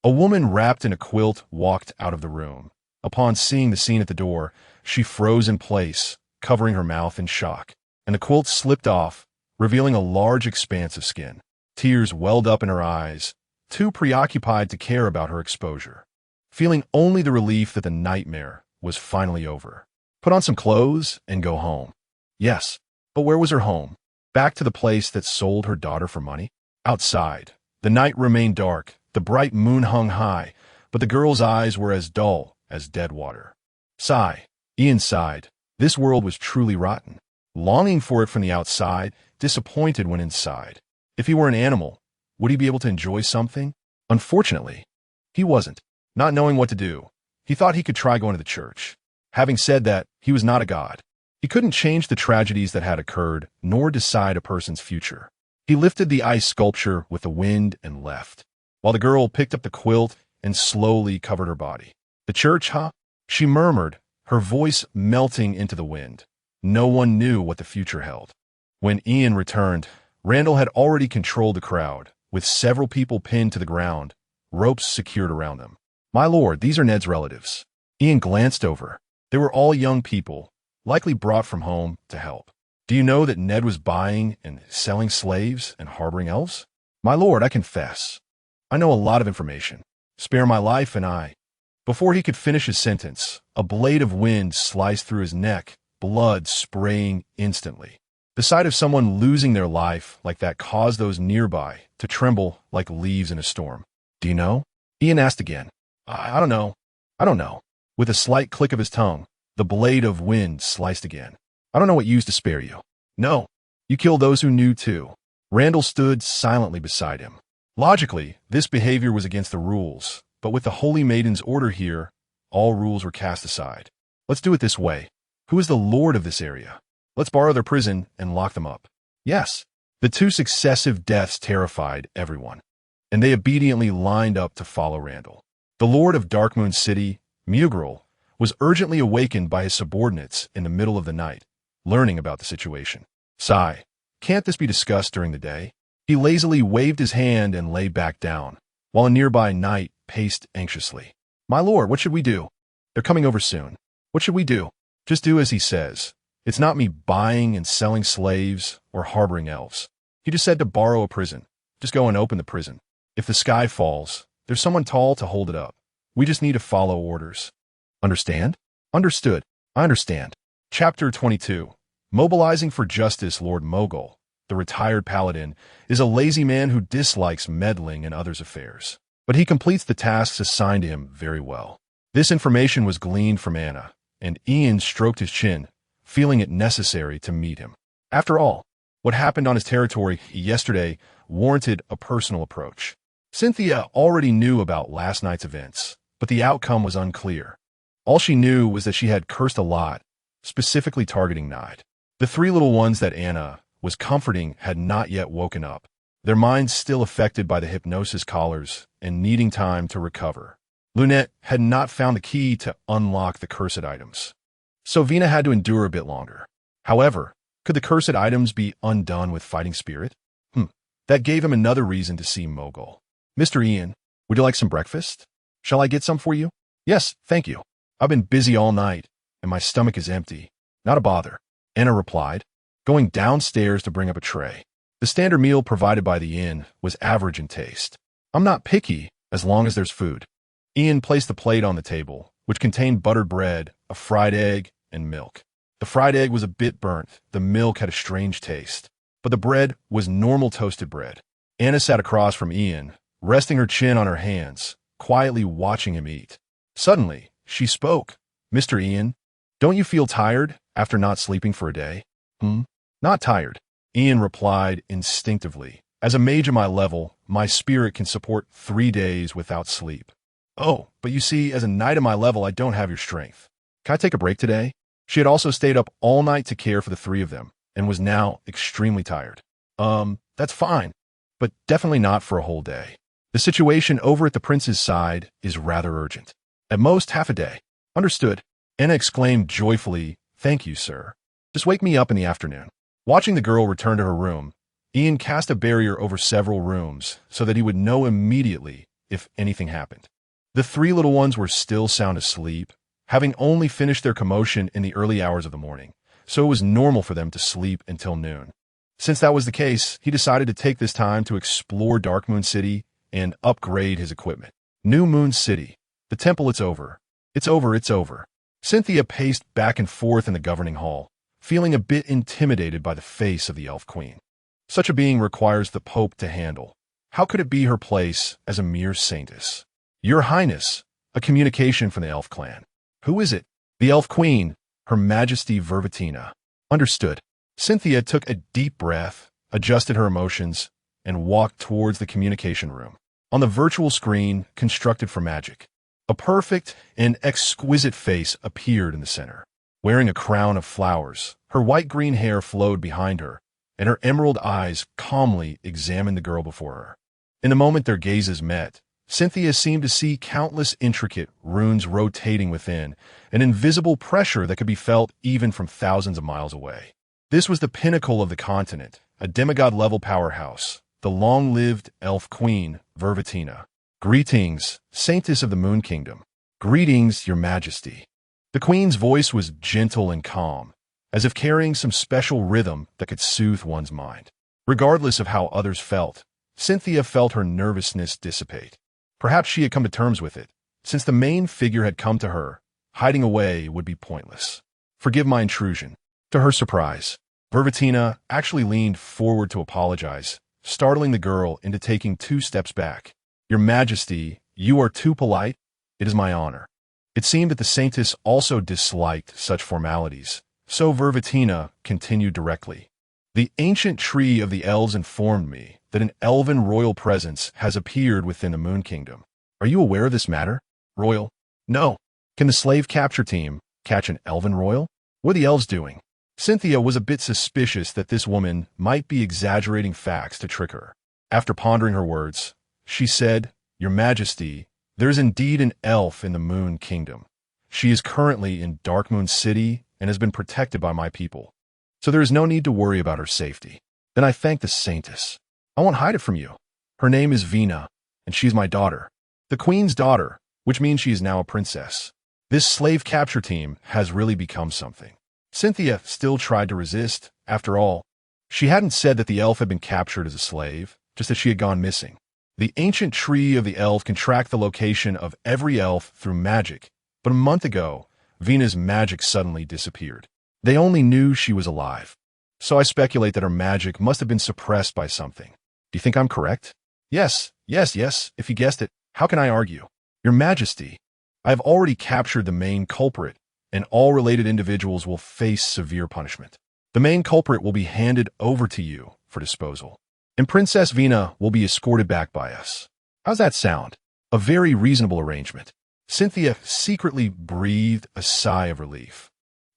A woman wrapped in a quilt walked out of the room. Upon seeing the scene at the door, She froze in place, covering her mouth in shock, and the quilt slipped off, revealing a large expanse of skin. Tears welled up in her eyes, too preoccupied to care about her exposure, feeling only the relief that the nightmare was finally over. Put on some clothes and go home. Yes, but where was her home? Back to the place that sold her daughter for money? Outside, the night remained dark, the bright moon hung high, but the girl's eyes were as dull as dead water. Sigh. Ian sighed. This world was truly rotten. Longing for it from the outside, disappointed when inside. If he were an animal, would he be able to enjoy something? Unfortunately, he wasn't. Not knowing what to do, he thought he could try going to the church. Having said that, he was not a god. He couldn't change the tragedies that had occurred, nor decide a person's future. He lifted the ice sculpture with the wind and left, while the girl picked up the quilt and slowly covered her body. The church, huh? She murmured, her voice melting into the wind. No one knew what the future held. When Ian returned, Randall had already controlled the crowd, with several people pinned to the ground, ropes secured around them. My lord, these are Ned's relatives. Ian glanced over. They were all young people, likely brought from home to help. Do you know that Ned was buying and selling slaves and harboring elves? My lord, I confess. I know a lot of information. Spare my life and I. Before he could finish his sentence, a blade of wind sliced through his neck, blood spraying instantly. The sight of someone losing their life like that caused those nearby to tremble like leaves in a storm. Do you know? Ian asked again. I don't know. I don't know. With a slight click of his tongue, the blade of wind sliced again. I don't know what used to spare you. No. You killed those who knew too. Randall stood silently beside him. Logically, this behavior was against the rules, but with the Holy Maiden's order here, all rules were cast aside. Let's do it this way. Who is the lord of this area? Let's borrow their prison and lock them up. Yes. The two successive deaths terrified everyone, and they obediently lined up to follow Randall. The lord of Darkmoon City, Mugrel, was urgently awakened by his subordinates in the middle of the night, learning about the situation. Sigh. Can't this be discussed during the day? He lazily waved his hand and lay back down, while a nearby knight paced anxiously. My lord, what should we do? They're coming over soon. What should we do? Just do as he says. It's not me buying and selling slaves or harboring elves. He just said to borrow a prison. Just go and open the prison. If the sky falls, there's someone tall to hold it up. We just need to follow orders. Understand? Understood. I understand. Chapter 22. Mobilizing for justice. Lord Mogul, the retired paladin, is a lazy man who dislikes meddling in others' affairs. But he completes the tasks assigned to him very well. This information was gleaned from Anna, and Ian stroked his chin, feeling it necessary to meet him. After all, what happened on his territory yesterday warranted a personal approach. Cynthia already knew about last night's events, but the outcome was unclear. All she knew was that she had cursed a lot, specifically targeting Nide. The three little ones that Anna was comforting had not yet woken up, their minds still affected by the hypnosis collars and needing time to recover. Lunette had not found the key to unlock the cursed items, so Vina had to endure a bit longer. However, could the cursed items be undone with fighting spirit? That gave him another reason to see Mogul. Mr. Ian, would you like some breakfast? Shall I get some for you? Yes, thank you. I've been busy all night, and my stomach is empty. Not a bother, Anna replied, going downstairs to bring up a tray. The standard meal provided by the inn was average in taste. I'm not picky as long as there's food. Ian placed the plate on the table, which contained buttered bread, a fried egg, and milk. The fried egg was a bit burnt, the milk had a strange taste, but the bread was normal toasted bread. Anna sat across from Ian, resting her chin on her hands, quietly watching him eat. Suddenly, she spoke. Mr. Ian, don't you feel tired after not sleeping for a day? Not tired, Ian replied instinctively. As a mage of my level, my spirit can support 3 days without sleep. Oh, but you see, as a knight of my level, I don't have your strength. Can I take a break today? She had also stayed up all night to care for the three of them, and was now extremely tired. That's fine, but definitely not for a whole day. The situation over at the prince's side is rather urgent. At most, half a day. Understood. Anna exclaimed joyfully, Thank you, sir. Just wake me up in the afternoon. Watching the girl return to her room, Ian cast a barrier over several rooms so that he would know immediately if anything happened. The three little ones were still sound asleep, having only finished their commotion in the early hours of the morning, so it was normal for them to sleep until noon. Since that was the case, he decided to take this time to explore Dark Moon City and upgrade his equipment. New Moon City. The temple, it's over. It's over, it's over. Cynthia paced back and forth in the governing hall, feeling a bit intimidated by the face of the Elf Queen. Such a being requires the Pope to handle. How could it be her place as a mere saintess? Your Highness, a communication from the Elf clan. Who is it? The Elf Queen, Her Majesty Vervatina. Understood. Cynthia took a deep breath, adjusted her emotions, and walked towards the communication room. On the virtual screen, constructed for magic, a perfect and exquisite face appeared in the center. Wearing a crown of flowers, her white-green hair flowed behind her, and her emerald eyes calmly examined the girl before her. In the moment their gazes met, Cynthia seemed to see countless intricate runes rotating within, an invisible pressure that could be felt even from thousands of miles away. This was the pinnacle of the continent, a demigod-level powerhouse, the long-lived Elf Queen, Vervatina. Greetings, Saintess of the Moon Kingdom. Greetings, Your Majesty. The Queen's voice was gentle and calm, as if carrying some special rhythm that could soothe one's mind. Regardless of how others felt, Cynthia felt her nervousness dissipate. Perhaps she had come to terms with it. Since the main figure had come to her, hiding away would be pointless. Forgive my intrusion. To her surprise, Vervatina actually leaned forward to apologize, startling the girl into taking 2 steps back. Your Majesty, you are too polite. It is my honor. It seemed that the Saintess also disliked such formalities, so Vervatina continued directly. The ancient tree of the elves informed me that an elven royal presence has appeared within the Moon Kingdom. Are you aware of this matter? Royal? No. Can the slave capture team catch an elven royal? What are the elves doing? Cynthia was a bit suspicious that this woman might be exaggerating facts to trick her. After pondering her words, she said, Your Majesty, there is indeed an elf in the Moon Kingdom. She is currently in Dark Moon City and has been protected by my people. So there is no need to worry about her safety. Then I thank the Saintess. I won't hide it from you. Her name is Vina, and she is my daughter. The Queen's daughter, which means she is now a princess. This slave capture team has really become something. Cynthia still tried to resist. After all, she hadn't said that the elf had been captured as a slave, just that she had gone missing. The ancient tree of the elf can track the location of every elf through magic, but a month ago, Vina's magic suddenly disappeared. They only knew she was alive. So I speculate that her magic must have been suppressed by something. Do you think I'm correct? Yes, if you guessed it, how can I argue? Your Majesty, I have already captured the main culprit, and all related individuals will face severe punishment. The main culprit will be handed over to you for disposal, and Princess Vina will be escorted back by us. How's that sound? A very reasonable arrangement. Cynthia secretly breathed a sigh of relief.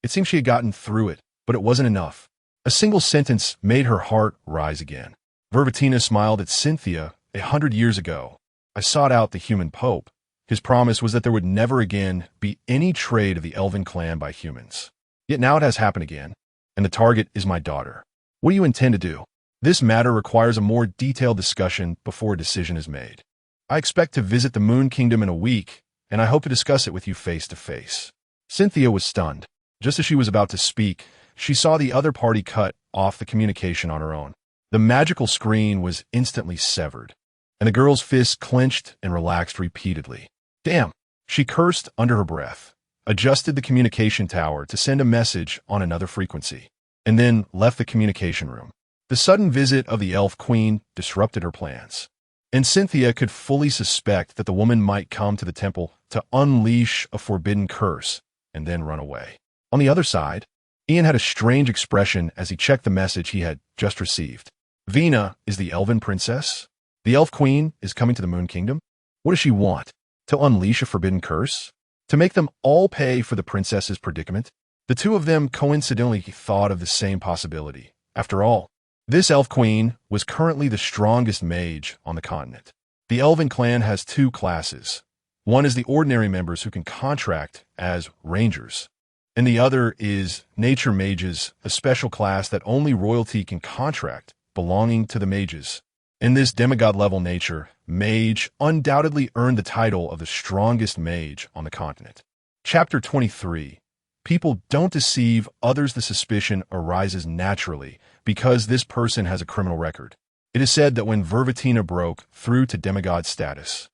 It seemed she had gotten through it, but it wasn't enough. A single sentence made her heart rise again. Vervatina smiled at Cynthia. 100 years ago, I sought out the human pope. His promise was that there would never again be any trade of the elven clan by humans. Yet now it has happened again, and the target is my daughter. What do you intend to do? This matter requires a more detailed discussion before a decision is made. I expect to visit the Moon Kingdom in a week, and I hope to discuss it with you face to face. Cynthia was stunned. Just as she was about to speak, she saw the other party cut off the communication on her own. The magical screen was instantly severed, and the girl's fists clenched and relaxed repeatedly. Damn, she cursed under her breath, adjusted the communication tower to send a message on another frequency, and then left the communication room. The sudden visit of the Elf Queen disrupted her plans, and Cynthia could fully suspect that the woman might come to the temple to unleash a forbidden curse and then run away. On the other side, Ian had a strange expression as he checked the message he had just received. Vina is the elven princess? The Elf Queen is coming to the Moon Kingdom? What does she want? To unleash a forbidden curse? To make them all pay for the princess's predicament? The two of them coincidentally thought of the same possibility. After all, this Elf Queen was currently the strongest mage on the continent. The Elven clan has 2 classes. One is the ordinary members who can contract as rangers, and the other is nature mages, a special class that only royalty can contract, belonging to the mages. In this demigod-level nature, mage undoubtedly earned the title of the strongest mage on the continent. Chapter 23. People don't deceive others. The suspicion arises naturally because this person has a criminal record. It is said that when Vervatina broke through to demigod status,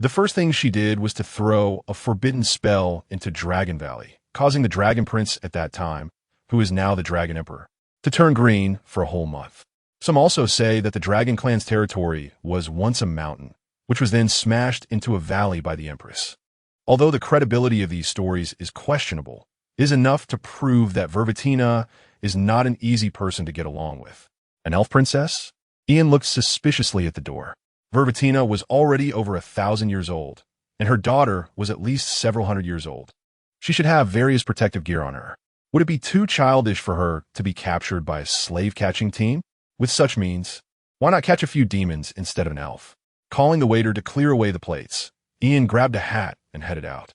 the first thing she did was to throw a forbidden spell into Dragon Valley, causing the Dragon Prince at that time, who is now the Dragon Emperor, to turn green for a whole month. Some also say that the Dragon Clan's territory was once a mountain, which was then smashed into a valley by the Empress. Although the credibility of these stories is questionable, it is enough to prove that Vervatina is not an easy person to get along with. An elf princess? Ian looked suspiciously at the door. Vervatina was already over 1,000 years old, and her daughter was at least several hundred years old. She should have various protective gear on her. Would it be too childish for her to be captured by a slave-catching team? With such means, why not catch a few demons instead of an elf? Calling the waiter to clear away the plates, Ian grabbed a hat and headed out.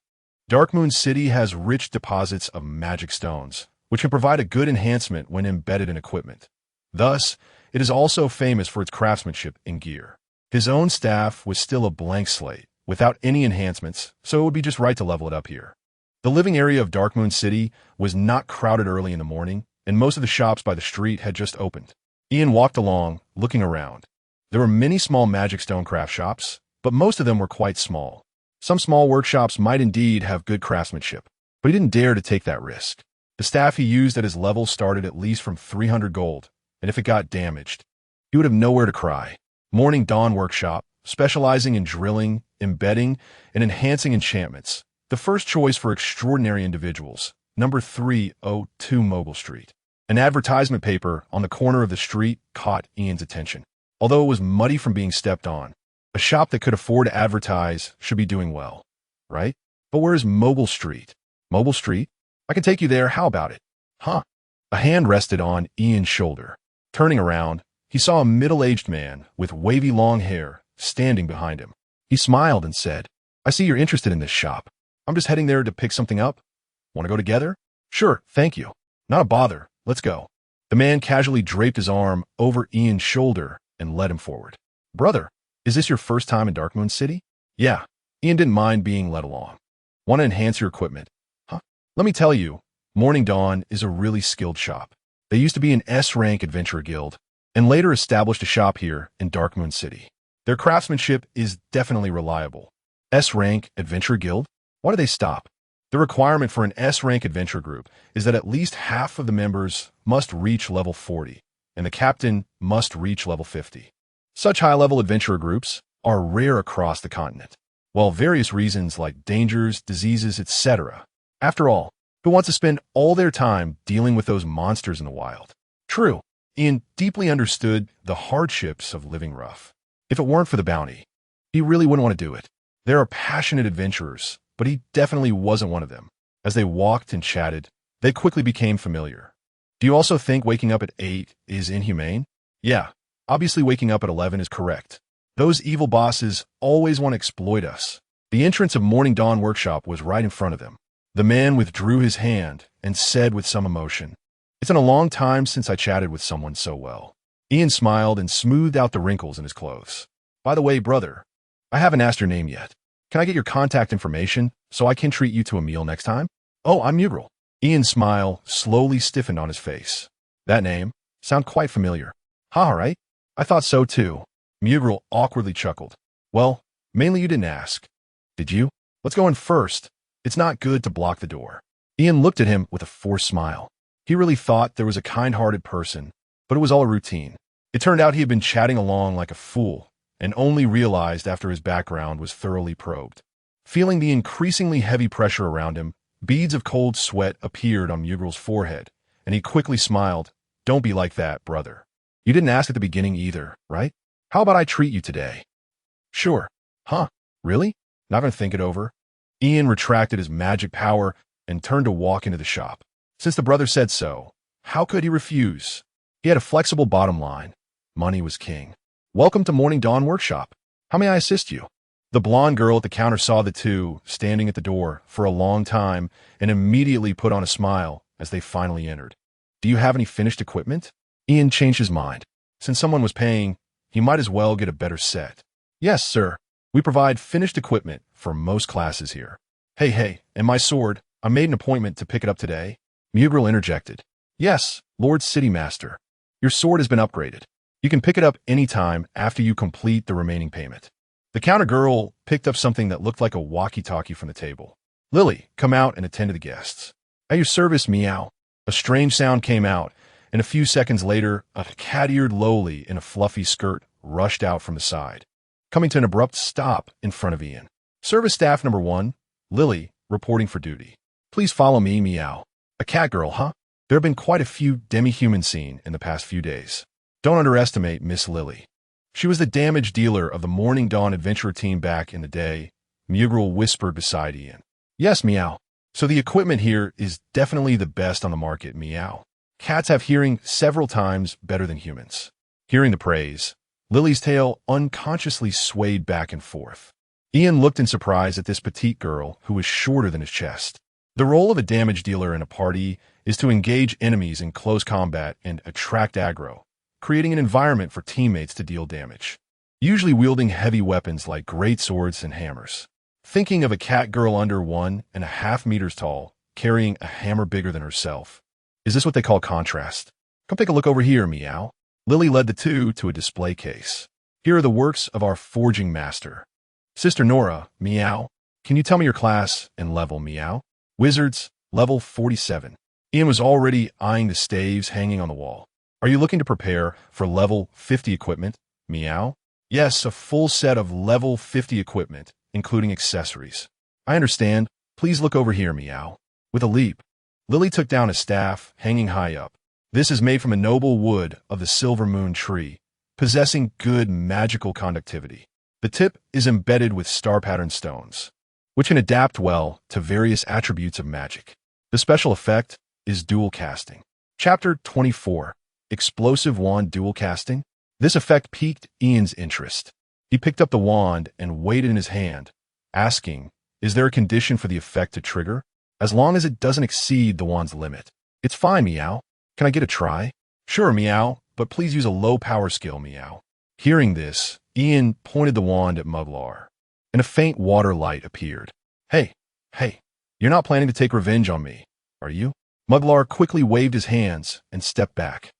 Darkmoon City has rich deposits of magic stones, which can provide a good enhancement when embedded in equipment. Thus, it is also famous for its craftsmanship in gear. His own staff was still a blank slate, without any enhancements, so it would be just right to level it up here. The living area of Darkmoon City was not crowded early in the morning, and most of the shops by the street had just opened. Ian walked along, looking around. There were many small magic stonecraft shops, but most of them were quite small. Some small workshops might indeed have good craftsmanship, but he didn't dare to take that risk. The staff he used at his level started at least from 300 gold, and if it got damaged, he would have nowhere to cry. Morning Dawn Workshop, specializing in drilling, embedding, and enhancing enchantments. The first choice for extraordinary individuals, number 302 Mogul Street. An advertisement paper on the corner of the street caught Ian's attention. Although it was muddy from being stepped on, a shop that could afford to advertise should be doing well, right? But where is Mogul Street? Mogul Street? I can take you there, how about it? Huh? A hand rested on Ian's shoulder. Turning around, he saw a middle-aged man with wavy long hair standing behind him. He smiled and said, "I see you're interested in this shop. I'm just heading there to pick something up. Want to go together?" "Sure, thank you. Not a bother. Let's go." The man casually draped his arm over Ian's shoulder and led him forward. "Brother, is this your first time in Darkmoon City?" "Yeah." Ian didn't mind being led along. "Want to enhance your equipment?" "Huh? Let me tell you, Morning Dawn is a really skilled shop. They used to be an S-rank adventurer guild, and later established a shop here in Darkmoon City. Their craftsmanship is definitely reliable." S-rank adventurer guild? Why do they stop? The requirement for an S-rank adventure group is that at least half of the members must reach level 40, and the captain must reach level 50. Such high-level adventurer groups are rare across the continent, while various reasons like dangers, diseases, etc. After all, who wants to spend all their time dealing with those monsters in the wild? True, Ian deeply understood the hardships of living rough. If it weren't for the bounty, he really wouldn't want to do it. There are passionate adventurers, but he definitely wasn't one of them. As they walked and chatted, they quickly became familiar. "Do you also think waking up at 8 is inhumane?" "Yeah, obviously waking up at 11 is correct. Those evil bosses always want to exploit us." The entrance of Morning Dawn Workshop was right in front of them. The man withdrew his hand and said with some emotion, "It's been a long time since I chatted with someone so well." Ian smiled and smoothed out the wrinkles in his clothes. "By the way, brother, I haven't asked your name yet. Can I get your contact information so I can treat you to a meal next time?" "Oh, I'm Mugrel." Ian's smile slowly stiffened on his face. "That name sounds quite familiar." "Ha, right? I thought so too." Mugrel awkwardly chuckled. "Well, mainly you didn't ask. Did you? Let's go in first. It's not good to block the door." Ian looked at him with a forced smile. He really thought there was a kind-hearted person, but it was all a routine. It turned out he had been chatting along like a fool, and only realized after his background was thoroughly probed. Feeling the increasingly heavy pressure around him, beads of cold sweat appeared on Mugrel's forehead, and he quickly smiled. "Don't be like that, brother. You didn't ask at the beginning either, right? How about I treat you today?" "Sure." "Huh? Really? Not gonna think it over?" Ian retracted his magic power and turned to walk into the shop. Since the brother said so, how could he refuse? He had a flexible bottom line. Money was king. "Welcome to Morning Dawn Workshop. How may I assist you?" The blonde girl at the counter saw the two standing at the door for a long time and immediately put on a smile as they finally entered. "Do you have any finished equipment?" Ian changed his mind. Since someone was paying, he might as well get a better set. "Yes, sir. We provide finished equipment for most classes here." Hey, and my sword, I made an appointment to pick it up today. Mugriel interjected. Yes, Lord City Master. Your sword has been upgraded. You can pick it up any time after you complete the remaining payment. The counter girl picked up something that looked like a walkie-talkie from the table. Lily, come out and attend to the guests. At your service, meow. A strange sound came out, and a few seconds later, a cat-eared lowly in a fluffy skirt rushed out from the side, coming to an abrupt stop in front of Ian. Service staff number 1, Lily, reporting for duty. Please follow me, meow. A cat girl, huh? There have been quite a few demi-humans seen in the past few days. Don't underestimate Miss Lily. She was the damage dealer of the Morning Dawn adventurer team back in the day, Mugriel whispered beside Ian. Yes, meow. So the equipment here is definitely the best on the market, meow. Cats have hearing several times better than humans. Hearing the praise, Lily's tail unconsciously swayed back and forth. Ian looked in surprise at this petite girl who was shorter than his chest. The role of a damage dealer in a party is to engage enemies in close combat and attract aggro, creating an environment for teammates to deal damage, usually wielding heavy weapons like great swords and hammers. Thinking of a cat girl under 1.5 meters tall, carrying a hammer bigger than herself. Is this what they call contrast? Come take a look over here, meow. Lily led the two to a display case. Here are the works of our forging master. Sister Nora, meow. Can you tell me your class and level, meow? Wizards, level 47. Ian was already eyeing the staves hanging on the wall. Are you looking to prepare for level 50 equipment, meow? Yes, a full set of level 50 equipment, including accessories. I understand. Please look over here, meow. With a leap, Lily took down a staff hanging high up. This is made from a noble wood of the silver moon tree, possessing good magical conductivity. The tip is embedded with star-pattern stones, which can adapt well to various attributes of magic. The special effect is dual casting. Chapter 24, Explosive Wand Dual Casting. This effect piqued Ian's interest. He picked up the wand and weighed it in his hand, asking, is there a condition for the effect to trigger? As long as it doesn't exceed the wand's limit. It's fine, meow. Can I get a try? Sure, meow, but please use a low power skill, meow. Hearing this, Ian pointed the wand at Muglar, and a faint water light appeared. Hey, you're not planning to take revenge on me, are you? Muglar quickly waved his hands and stepped back.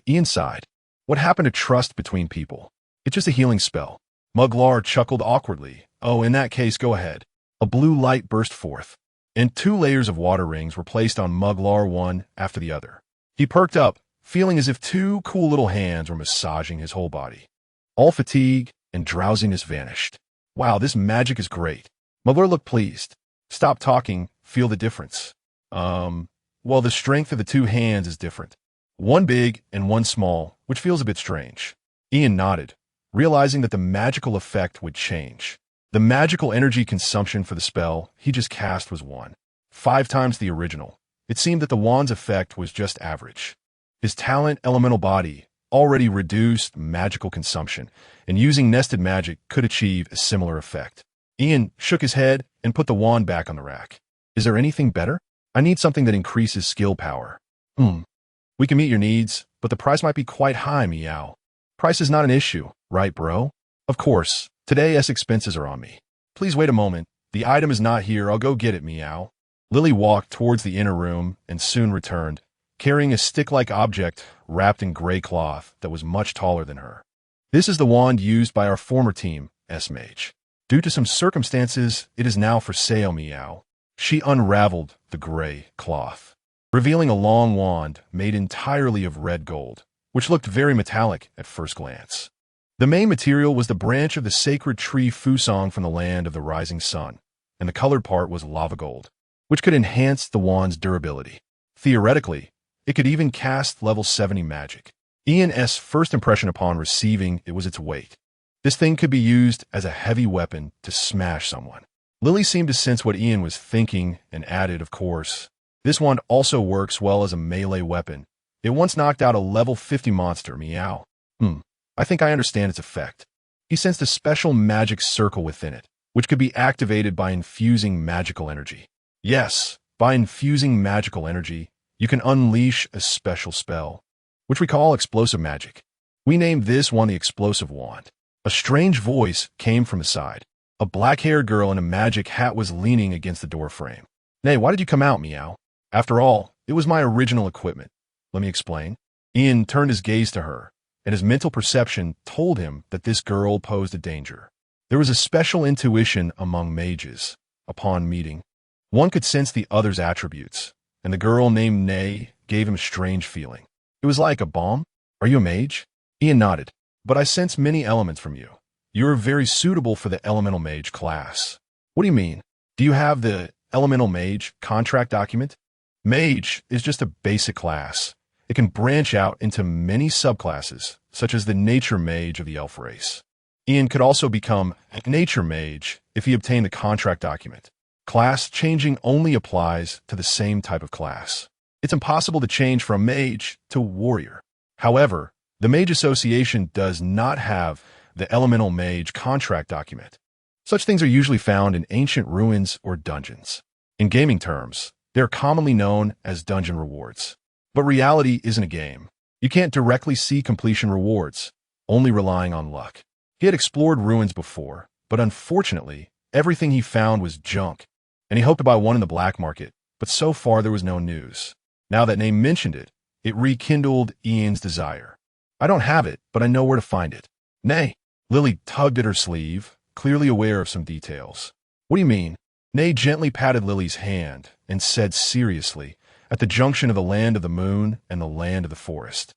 Ian sighed. What happened to trust between people? It's just a healing spell. Muglar chuckled awkwardly. Oh, in that case, go ahead. A blue light burst forth, and 2 layers of water rings were placed on Muglar one after the other. He perked up, feeling as if 2 cool little hands were massaging his whole body. All fatigue and drowsiness vanished. Wow, this magic is great. Muglar looked pleased. Stop talking, feel the difference. Well, the strength of the 2 hands is different. One big and one small, which feels a bit strange. Ian nodded, realizing that the magical effect would change. The magical energy consumption for the spell he just cast was 5 times the original. It seemed that the wand's effect was just average. His talent elemental body already reduced magical consumption, and using nested magic could achieve a similar effect. Ian shook his head and put the wand back on the rack. Is there anything better? I need something that increases skill power. We can meet your needs, but the price might be quite high, meow. Price is not an issue, right, bro? Of course. Today's expenses are on me. Please wait a moment. The item is not here. I'll go get it, meow. Lily walked towards the inner room and soon returned, carrying a stick-like object wrapped in gray cloth that was much taller than her. This is the wand used by our former team, S-Mage. Due to some circumstances, it is now for sale, meow. She unraveled the gray cloth, revealing a long wand made entirely of red gold, which looked very metallic at first glance. The main material was the branch of the sacred tree Fusong from the land of the rising sun, and the colored part was lava gold, which could enhance the wand's durability. Theoretically, it could even cast level 70 magic. Ian's first impression upon receiving it was its weight. This thing could be used as a heavy weapon to smash someone. Lily seemed to sense what Ian was thinking and added, of course, this wand also works well as a melee weapon. It once knocked out a level 50 monster, meow. I think I understand its effect. He sensed a special magic circle within it, which could be activated by infusing magical energy. Yes, by infusing magical energy, you can unleash a special spell, which we call explosive magic. We named this one the explosive wand. A strange voice came from the side. A black-haired girl in a magic hat was leaning against the doorframe. "Nay, why did you come out, Meow?" "After all, it was my original equipment. Let me explain." Ian turned his gaze to her, and his mental perception told him that this girl posed a danger. There was a special intuition among mages. Upon meeting, one could sense the other's attributes, and the girl named Nay gave him a strange feeling. It was like a balm. "Are you a mage?" Ian nodded. "But I sense many elements from you. You are very suitable for the elemental mage class." "What do you mean? Do you have the elemental mage contract document?" Mage is just a basic class. It can branch out into many subclasses, such as the nature mage of the elf race. Ian could also become a nature mage if he obtained the contract document. Class changing only applies to the same type of class. It's impossible to change from mage to warrior. However, the Mage Association does not have the elemental mage contract document. Such things are usually found in ancient ruins or dungeons. In gaming terms, they are commonly known as dungeon rewards. But reality isn't a game. You can't directly see completion rewards, only relying on luck. He had explored ruins before, but unfortunately, everything he found was junk, and he hoped to buy one in the black market, but so far there was no news. Now that Name mentioned it, it rekindled Ian's desire. "I don't have it, but I know where to find it." "Nay." Lily tugged at her sleeve, clearly aware of some details. "What do you mean?" Nay gently patted Lily's hand and said seriously, "At the junction of the land of the moon and the land of the forest.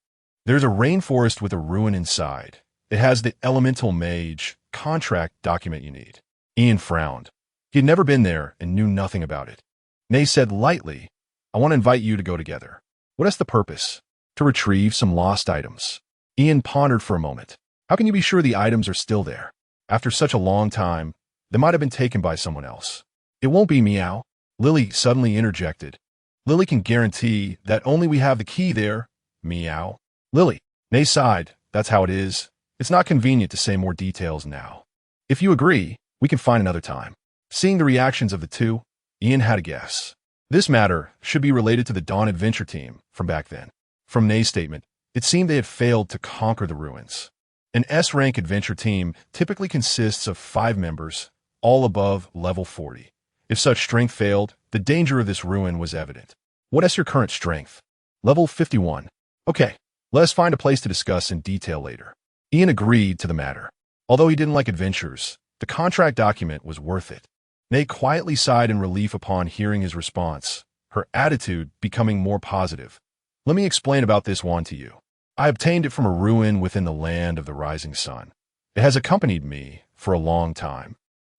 There's a rainforest with a ruin inside. It has the elemental mage contract document you need." Ian frowned. He had never been there and knew nothing about it. Nay said lightly, "I want to invite you to go together." "What is the purpose?" "To retrieve some lost items." Ian pondered for a moment. How can you be sure the items are still there? After such a long time, they might have been taken by someone else. "It won't be Meow," Lily suddenly interjected. "Lily can guarantee that only we have the key there." "Meow." "Lily." Nay sighed. "That's how it is. It's not convenient to say more details now. If you agree, we can find another time." Seeing the reactions of the two, Ian had a guess. This matter should be related to the Dawn Adventure team from back then. From Nay's statement, it seemed they had failed to conquer the ruins. An S-rank adventure team typically consists of 5 members, all above level 40. If such strength failed, the danger of this ruin was evident. "What is your current strength?" "Level 51. "Okay, let us find a place to discuss in detail later." Ian agreed to the matter. Although he didn't like adventures, the contract document was worth it. Nay quietly sighed in relief upon hearing his response, her attitude becoming more positive. "Let me explain about this wand to you. I obtained it from a ruin within the land of the rising sun. It has accompanied me for a long time,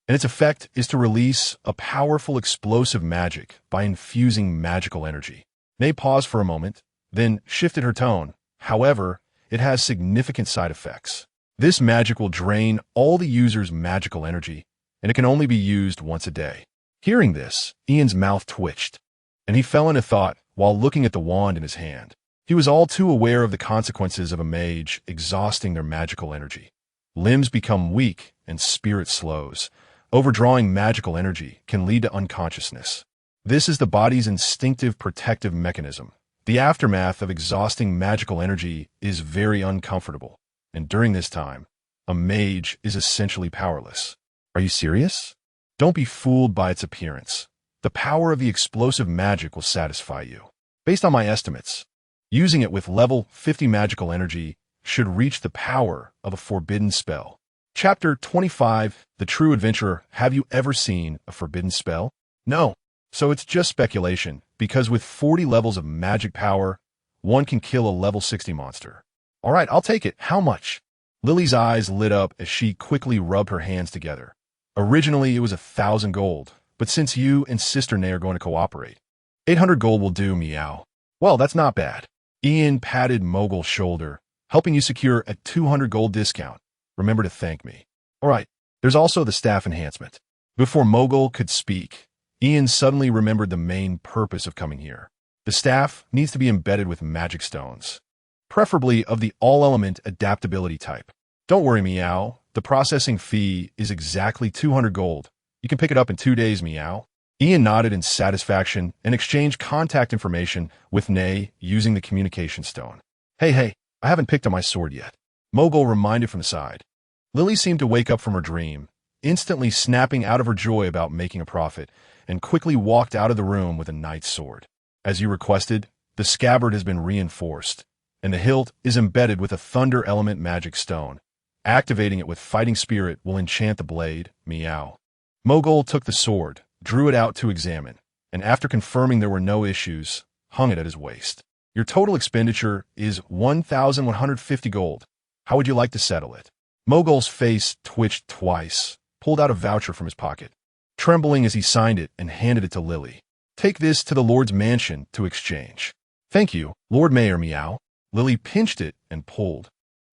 and its effect is to release a powerful explosive magic by infusing magical energy." Nay paused for a moment, then shifted her tone. "However, it has significant side effects. This magic will drain all the user's magical energy, and it can only be used once a day." Hearing this, Ian's mouth twitched, and he fell into thought while looking at the wand in his hand. He was all too aware of the consequences of a mage exhausting their magical energy. Limbs become weak and spirit slows. Overdrawing magical energy can lead to unconsciousness. This is the body's instinctive protective mechanism. The aftermath of exhausting magical energy is very uncomfortable, and during this time, a mage is essentially powerless. Are you serious? Don't be fooled by its appearance. The power of the explosive magic will satisfy you. Based on my estimates, using it with level 50 magical energy should reach the power of a forbidden spell. Chapter 25, The True Adventurer. Have you ever seen a forbidden spell? No. So it's just speculation, because with 40 levels of magic power, one can kill a level 60 monster. All right, I'll take it. How much? Lily's eyes lit up as she quickly rubbed her hands together. Originally, it was 1,000 gold, but since you and Sister Nay are going to cooperate, 800 gold will do, Meow. Well, that's not bad. Ian patted Mogul's shoulder, helping you secure a 200 gold discount. Remember to thank me. All right, there's also the staff enhancement. Before Mogul could speak, Ian suddenly remembered the main purpose of coming here. The staff needs to be embedded with magic stones, preferably of the all-element adaptability type. Don't worry, Meow. The processing fee is exactly 200 gold. You can pick it up in 2 days, Meow. Ian nodded in satisfaction and exchanged contact information with Nay using the communication stone. Hey, I haven't picked up my sword yet. Mogul reminded from the side. Lily seemed to wake up from her dream instantly snapping out of her joy about making a profit, and quickly walked out of the room with a knight's sword. As you requested, the scabbard has been reinforced, and the hilt is embedded with a thunder element magic stone. Activating it with fighting spirit will enchant the blade, meow. Mogul took the sword, drew it out to examine, and after confirming there were no issues, hung it at his waist. Your total expenditure is 1,150 gold. How would you like to settle it? Mogul's face twitched twice, pulled out a voucher from his pocket, trembling as he signed it and handed it to Lily. Take this to the Lord's mansion to exchange. Thank you, Lord Mayor, meow. Lily pinched it and pulled,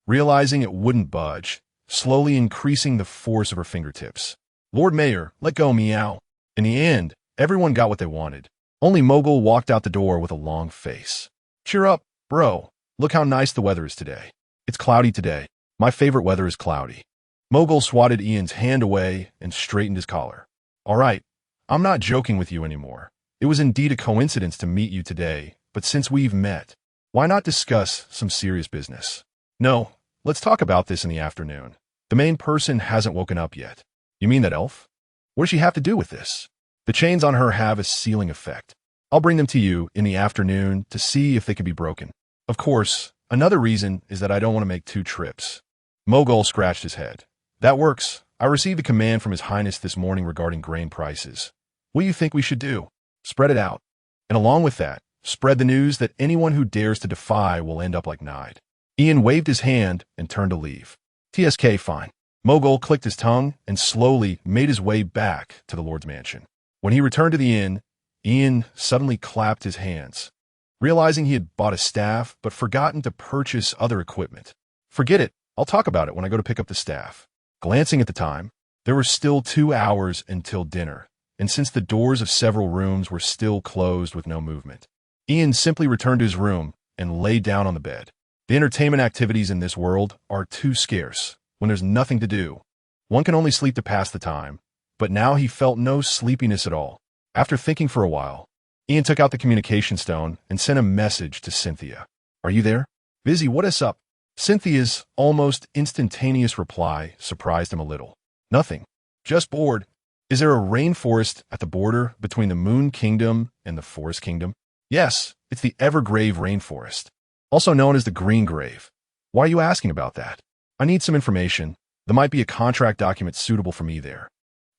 realizing it wouldn't budge, slowly increasing the force of her fingertips. Lord Mayor, let go, meow. In the end, everyone got what they wanted. Only Mogul walked out the door with a long face. Cheer up, bro. Look how nice the weather is today. It's cloudy today. My favorite weather is cloudy. Mogul swatted Ian's hand away and straightened his collar. All right, I'm not joking with you anymore. It was indeed a coincidence to meet you today, but since we've met, why not discuss some serious business? No, let's talk about this in the afternoon. The main person hasn't woken up yet. You mean that elf? What does she have to do with this? The chains on her have a sealing effect. I'll bring them to you in the afternoon to see if they can be broken. Of course, another reason is that I don't want to make 2 trips. Mogul scratched his head. That works. I received a command from His Highness this morning regarding grain prices. What do you think we should do? Spread it out. And along with that, spread the news that anyone who dares to defy will end up like Nide. Ian waved his hand and turned to leave. TSK, fine. Mogul clicked his tongue and slowly made his way back to the Lord's mansion. When he returned to the inn, Ian suddenly clapped his hands, realizing he had bought a staff but forgotten to purchase other equipment. Forget it. I'll talk about it when I go to pick up the staff. Glancing at the time, there were still 2 hours until dinner, and since the doors of several rooms were still closed with no movement, Ian simply returned to his room and lay down on the bed. The entertainment activities in this world are too scarce. When there's nothing to do, one can only sleep to pass the time, but now he felt no sleepiness at all. After thinking for a while, Ian took out the communication stone and sent a message to Cynthia. Are you there? Busy, what is up? Cynthia's almost instantaneous reply surprised him a little. Nothing. Just bored. Is there a rainforest at the border between the Moon Kingdom and the Forest Kingdom? Yes, it's the Evergrave Rainforest, also known as the Green Grave. Why are you asking about that? I need some information. There might be a contract document suitable for me there.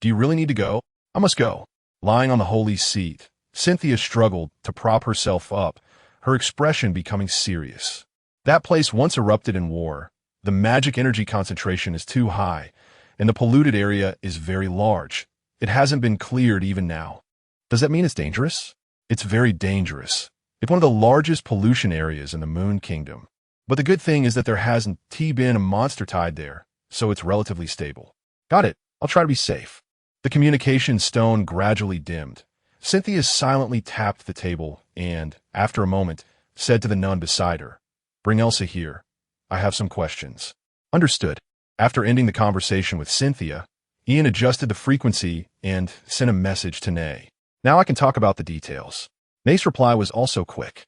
Do you really need to go? I must go. Lying on the holy seat, Cynthia struggled to prop herself up, her expression becoming serious. That place once erupted in war. The magic energy concentration is too high, and the polluted area is very large. It hasn't been cleared even now. Does that mean it's dangerous? It's very dangerous. It's one of the largest pollution areas in the Moon Kingdom. But the good thing is that there hasn't been a monster tide there, so it's relatively stable. Got it. I'll try to be safe. The communication stone gradually dimmed. Cynthia silently tapped the table and, after a moment, said to the nun beside her, Bring Elsa here. I have some questions. Understood. After ending the conversation with Cynthia, Ian adjusted the frequency and sent a message to Nay. Now I can talk about the details. Nay's reply was also quick.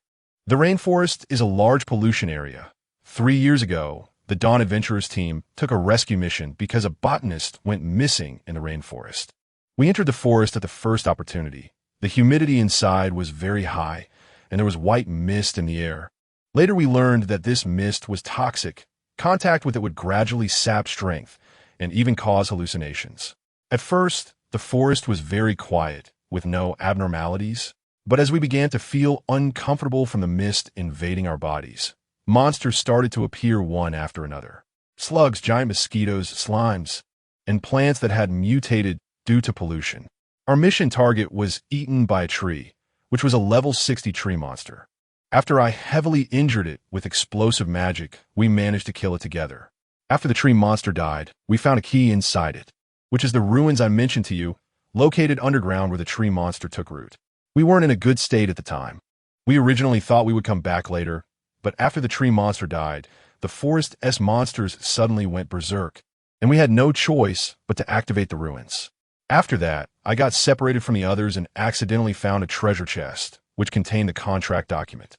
The rainforest is a large pollution area. 3 years ago, the Dawn Adventurers team took a rescue mission because a botanist went missing in the rainforest. We entered the forest at the first opportunity. The humidity inside was very high, and there was white mist in the air. Later we learned that this mist was toxic. Contact with it would gradually sap strength and even cause hallucinations. At first, the forest was very quiet, with no abnormalities. But as we began to feel uncomfortable from the mist invading our bodies, monsters started to appear one after another. Slugs, giant mosquitoes, slimes, and plants that had mutated due to pollution. Our mission target was eaten by a tree, which was a level 60 tree monster. After I heavily injured it with explosive magic, we managed to kill it together. After the tree monster died, we found a key inside it, which is the ruins I mentioned to you, located underground where the tree monster took root. We weren't in a good state at the time. We originally thought we would come back later, but after the tree monster died, the forest's monsters suddenly went berserk, and we had no choice but to activate the ruins. After that, I got separated from the others and accidentally found a treasure chest, which contained the contract document.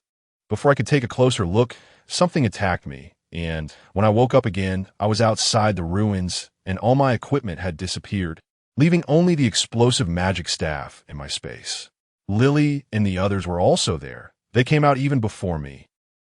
Before I could take a closer look, something attacked me, and when I woke up again, I was outside the ruins and all my equipment had disappeared, leaving only the explosive magic staff in my space. Lily and the others were also there. They came out even before me.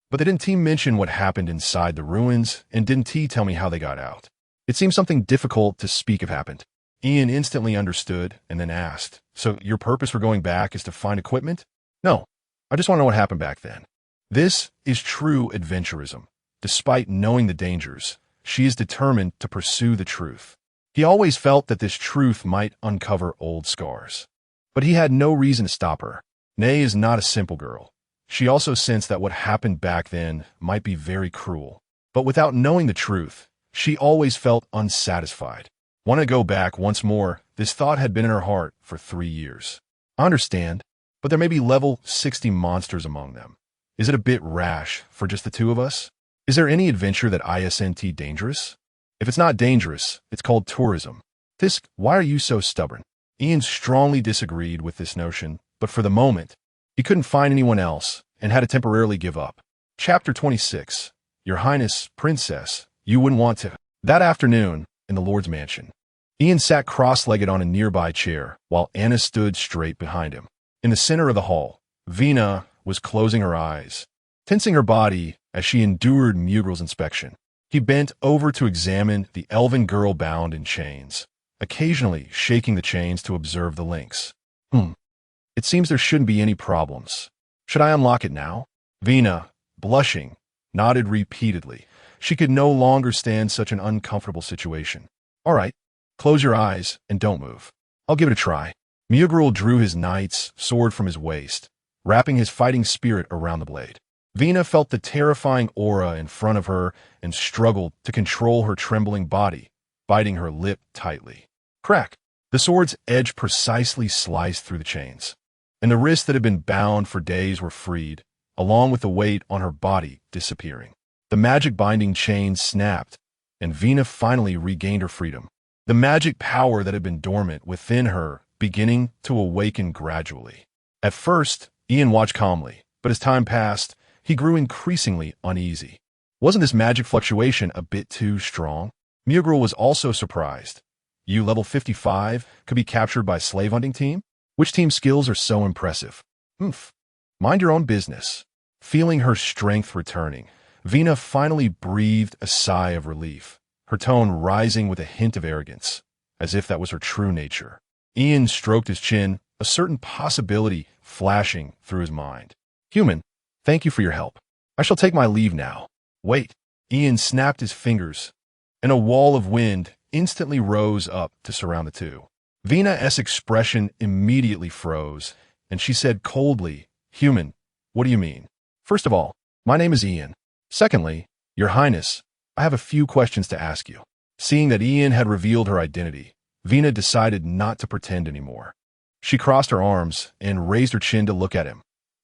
But they didn't mention what happened inside the ruins, and didn't tell me how they got out. It seemed something difficult to speak of happened. Ian instantly understood and then asked, "So your purpose for going back is to find equipment?" "No, I just want to know what happened back then." This is true adventurism. Despite knowing the dangers, she is determined to pursue the truth. He always felt that this truth might uncover old scars. But he had no reason to stop her. Nay is not a simple girl. She also sensed that what happened back then might be very cruel. But without knowing the truth, she always felt unsatisfied. Want to go back once more, this thought had been in her heart for 3 years. I understand, but there may be level 60 monsters among them. Is it a bit rash for just the two of us? Is there any adventure that isn't dangerous? If it's not dangerous, it's called tourism. Tisk, why are you so stubborn? Ian strongly disagreed with this notion, but for the moment, he couldn't find anyone else and had to temporarily give up. Chapter 26. Your Highness, Princess, you wouldn't want to. That afternoon, in the Lord's mansion, Ian sat cross-legged on a nearby chair, while Anna stood straight behind him. In the center of the hall, Vina was closing her eyes, tensing her body as she endured Mugrel's inspection. He bent over to examine the elven girl bound in chains, occasionally shaking the chains to observe the links. It seems there shouldn't be any problems. Should I unlock it now? Vina, blushing, nodded repeatedly. She could no longer stand such an uncomfortable situation. All right, close your eyes and don't move. I'll give it a try. Mugrel drew his knight's sword from his waist, wrapping his fighting spirit around the blade. Vina felt the terrifying aura in front of her and struggled to control her trembling body, biting her lip tightly. Crack! The sword's edge precisely sliced through the chains, and the wrists that had been bound for days were freed, along with the weight on her body disappearing. The magic binding chains snapped, and Vina finally regained her freedom. The magic power that had been dormant within her beginning to awaken gradually. At first, Ian watched calmly, but as time passed, he grew increasingly uneasy. Wasn't this magic fluctuation a bit too strong? Mugrel was also surprised. You level 55 could be captured by a slave hunting team? Which team's skills are so impressive? Mind your own business. Feeling her strength returning, Vina finally breathed a sigh of relief, her tone rising with a hint of arrogance, as if that was her true nature. Ian stroked his chin, a certain possibility flashing through his mind. Human, thank you for your help. I shall take my leave now. Wait. Ian snapped his fingers, and a wall of wind instantly rose up to surround the two. Vina's expression immediately froze, and she said coldly, Human, what do you mean? First of all, my name is Ian. Secondly, Your Highness, I have a few questions to ask you. Seeing that Ian had revealed her identity, Vina decided not to pretend anymore. She crossed her arms and raised her chin to look at him.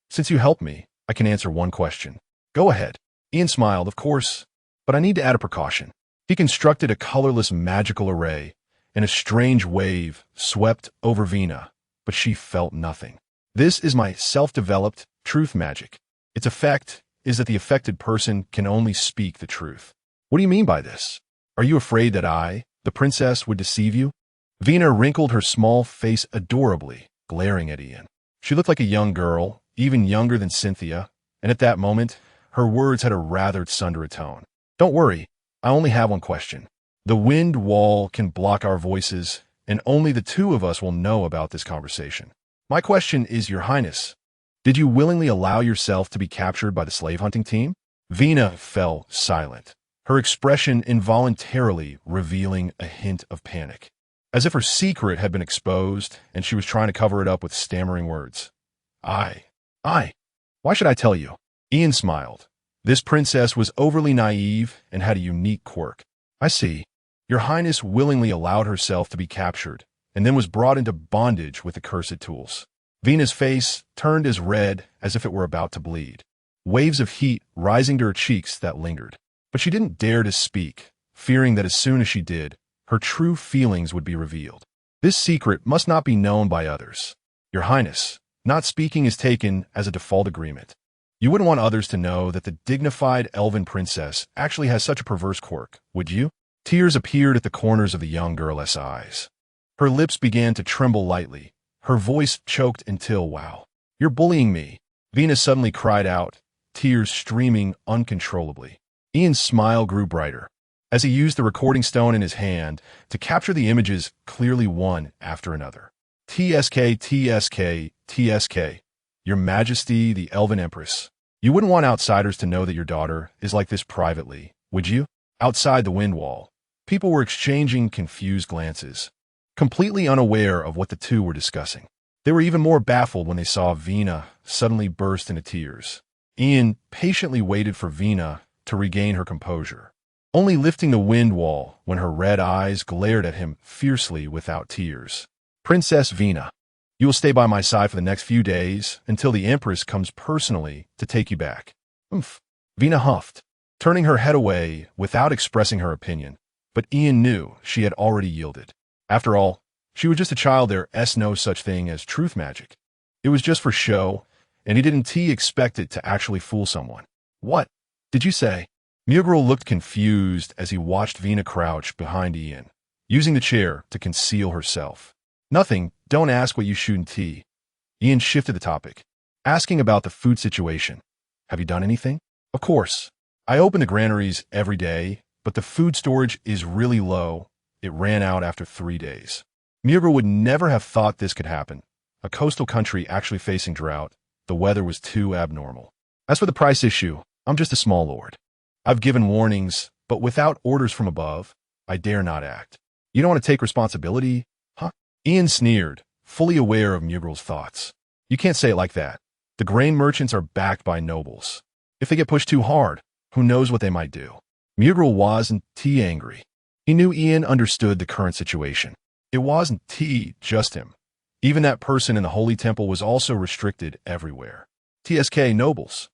Since you helped me, I can answer one question. Go ahead. Ian smiled, of course, but I need to add a precaution. He constructed a colorless magical array, and a strange wave swept over Vina, but she felt nothing. This is my self-developed truth magic. Its effect is that the affected person can only speak the truth. What do you mean by this? Are you afraid that I, the princess, would deceive you? Vina wrinkled her small face adorably, glaring at Ian. She looked like a young girl, even younger than Cynthia, and at that moment, her words had a rather tsundere tone. Don't worry, I only have one question. The wind wall can block our voices, and only the two of us will know about this conversation. My question is, Your Highness, did you willingly allow yourself to be captured by the slave hunting team? Vina fell silent, her expression involuntarily revealing a hint of panic, as if her secret had been exposed and she was trying to cover it up with stammering words. Why should I tell you? Ian smiled. This princess was overly naive and had a unique quirk. I see. Your Highness willingly allowed herself to be captured, and then was brought into bondage with the cursed tools. Vina's face turned as red as if it were about to bleed, waves of heat rising to her cheeks that lingered. But she didn't dare to speak, fearing that as soon as she did, her true feelings would be revealed. This secret must not be known by others. Your Highness, not speaking is taken as a default agreement. You wouldn't want others to know that the dignified elven princess actually has such a perverse quirk, would you? Tears appeared at the corners of the young girl's eyes. Her lips began to tremble lightly. Her voice choked until, "Wow, you're bullying me," Venus suddenly cried out, tears streaming uncontrollably. Ian's smile grew brighter as he used the recording stone in his hand to capture the images clearly one after another. "TSK, TSK, TSK. Your Majesty, the Elven Empress. You wouldn't want outsiders to know that your daughter is like this privately, would you?" Outside the wind wall, people were exchanging confused glances, completely unaware of what the two were discussing. They were even more baffled when they saw Vina suddenly burst into tears. Ian patiently waited for Vina to regain her composure, only lifting the wind wall when her red eyes glared at him fiercely without tears. "Princess Vina, you will stay by my side for the next few days until the Empress comes personally to take you back." "Umph," Vina huffed, turning her head away without expressing her opinion, but Ian knew she had already yielded. After all, she was just a child. There's no such thing as truth magic. It was just for show, and he didn't expect it to actually fool someone. "What did you say?" Mugral looked confused as he watched Vina crouch behind Ian, using the chair to conceal herself. "Nothing, don't ask what you shouldn't tea." Ian shifted the topic, asking about the food situation. "Have you done anything?" "Of course. I open the granaries every day, but the food storage is really low. It ran out after 3 days." Mugral would never have thought this could happen. A coastal country actually facing drought. The weather was too abnormal. "As for the price issue, I'm just a small lord. I've given warnings, but without orders from above, I dare not act." "You don't want to take responsibility, huh?" Ian sneered, fully aware of Mugral's thoughts. "You can't say it like that. The grain merchants are backed by nobles. If they get pushed too hard, who knows what they might do." Mugral wasn't angry. He knew Ian understood the current situation. It wasn't just him. Even that person in the Holy Temple was also restricted everywhere. TSK nobles.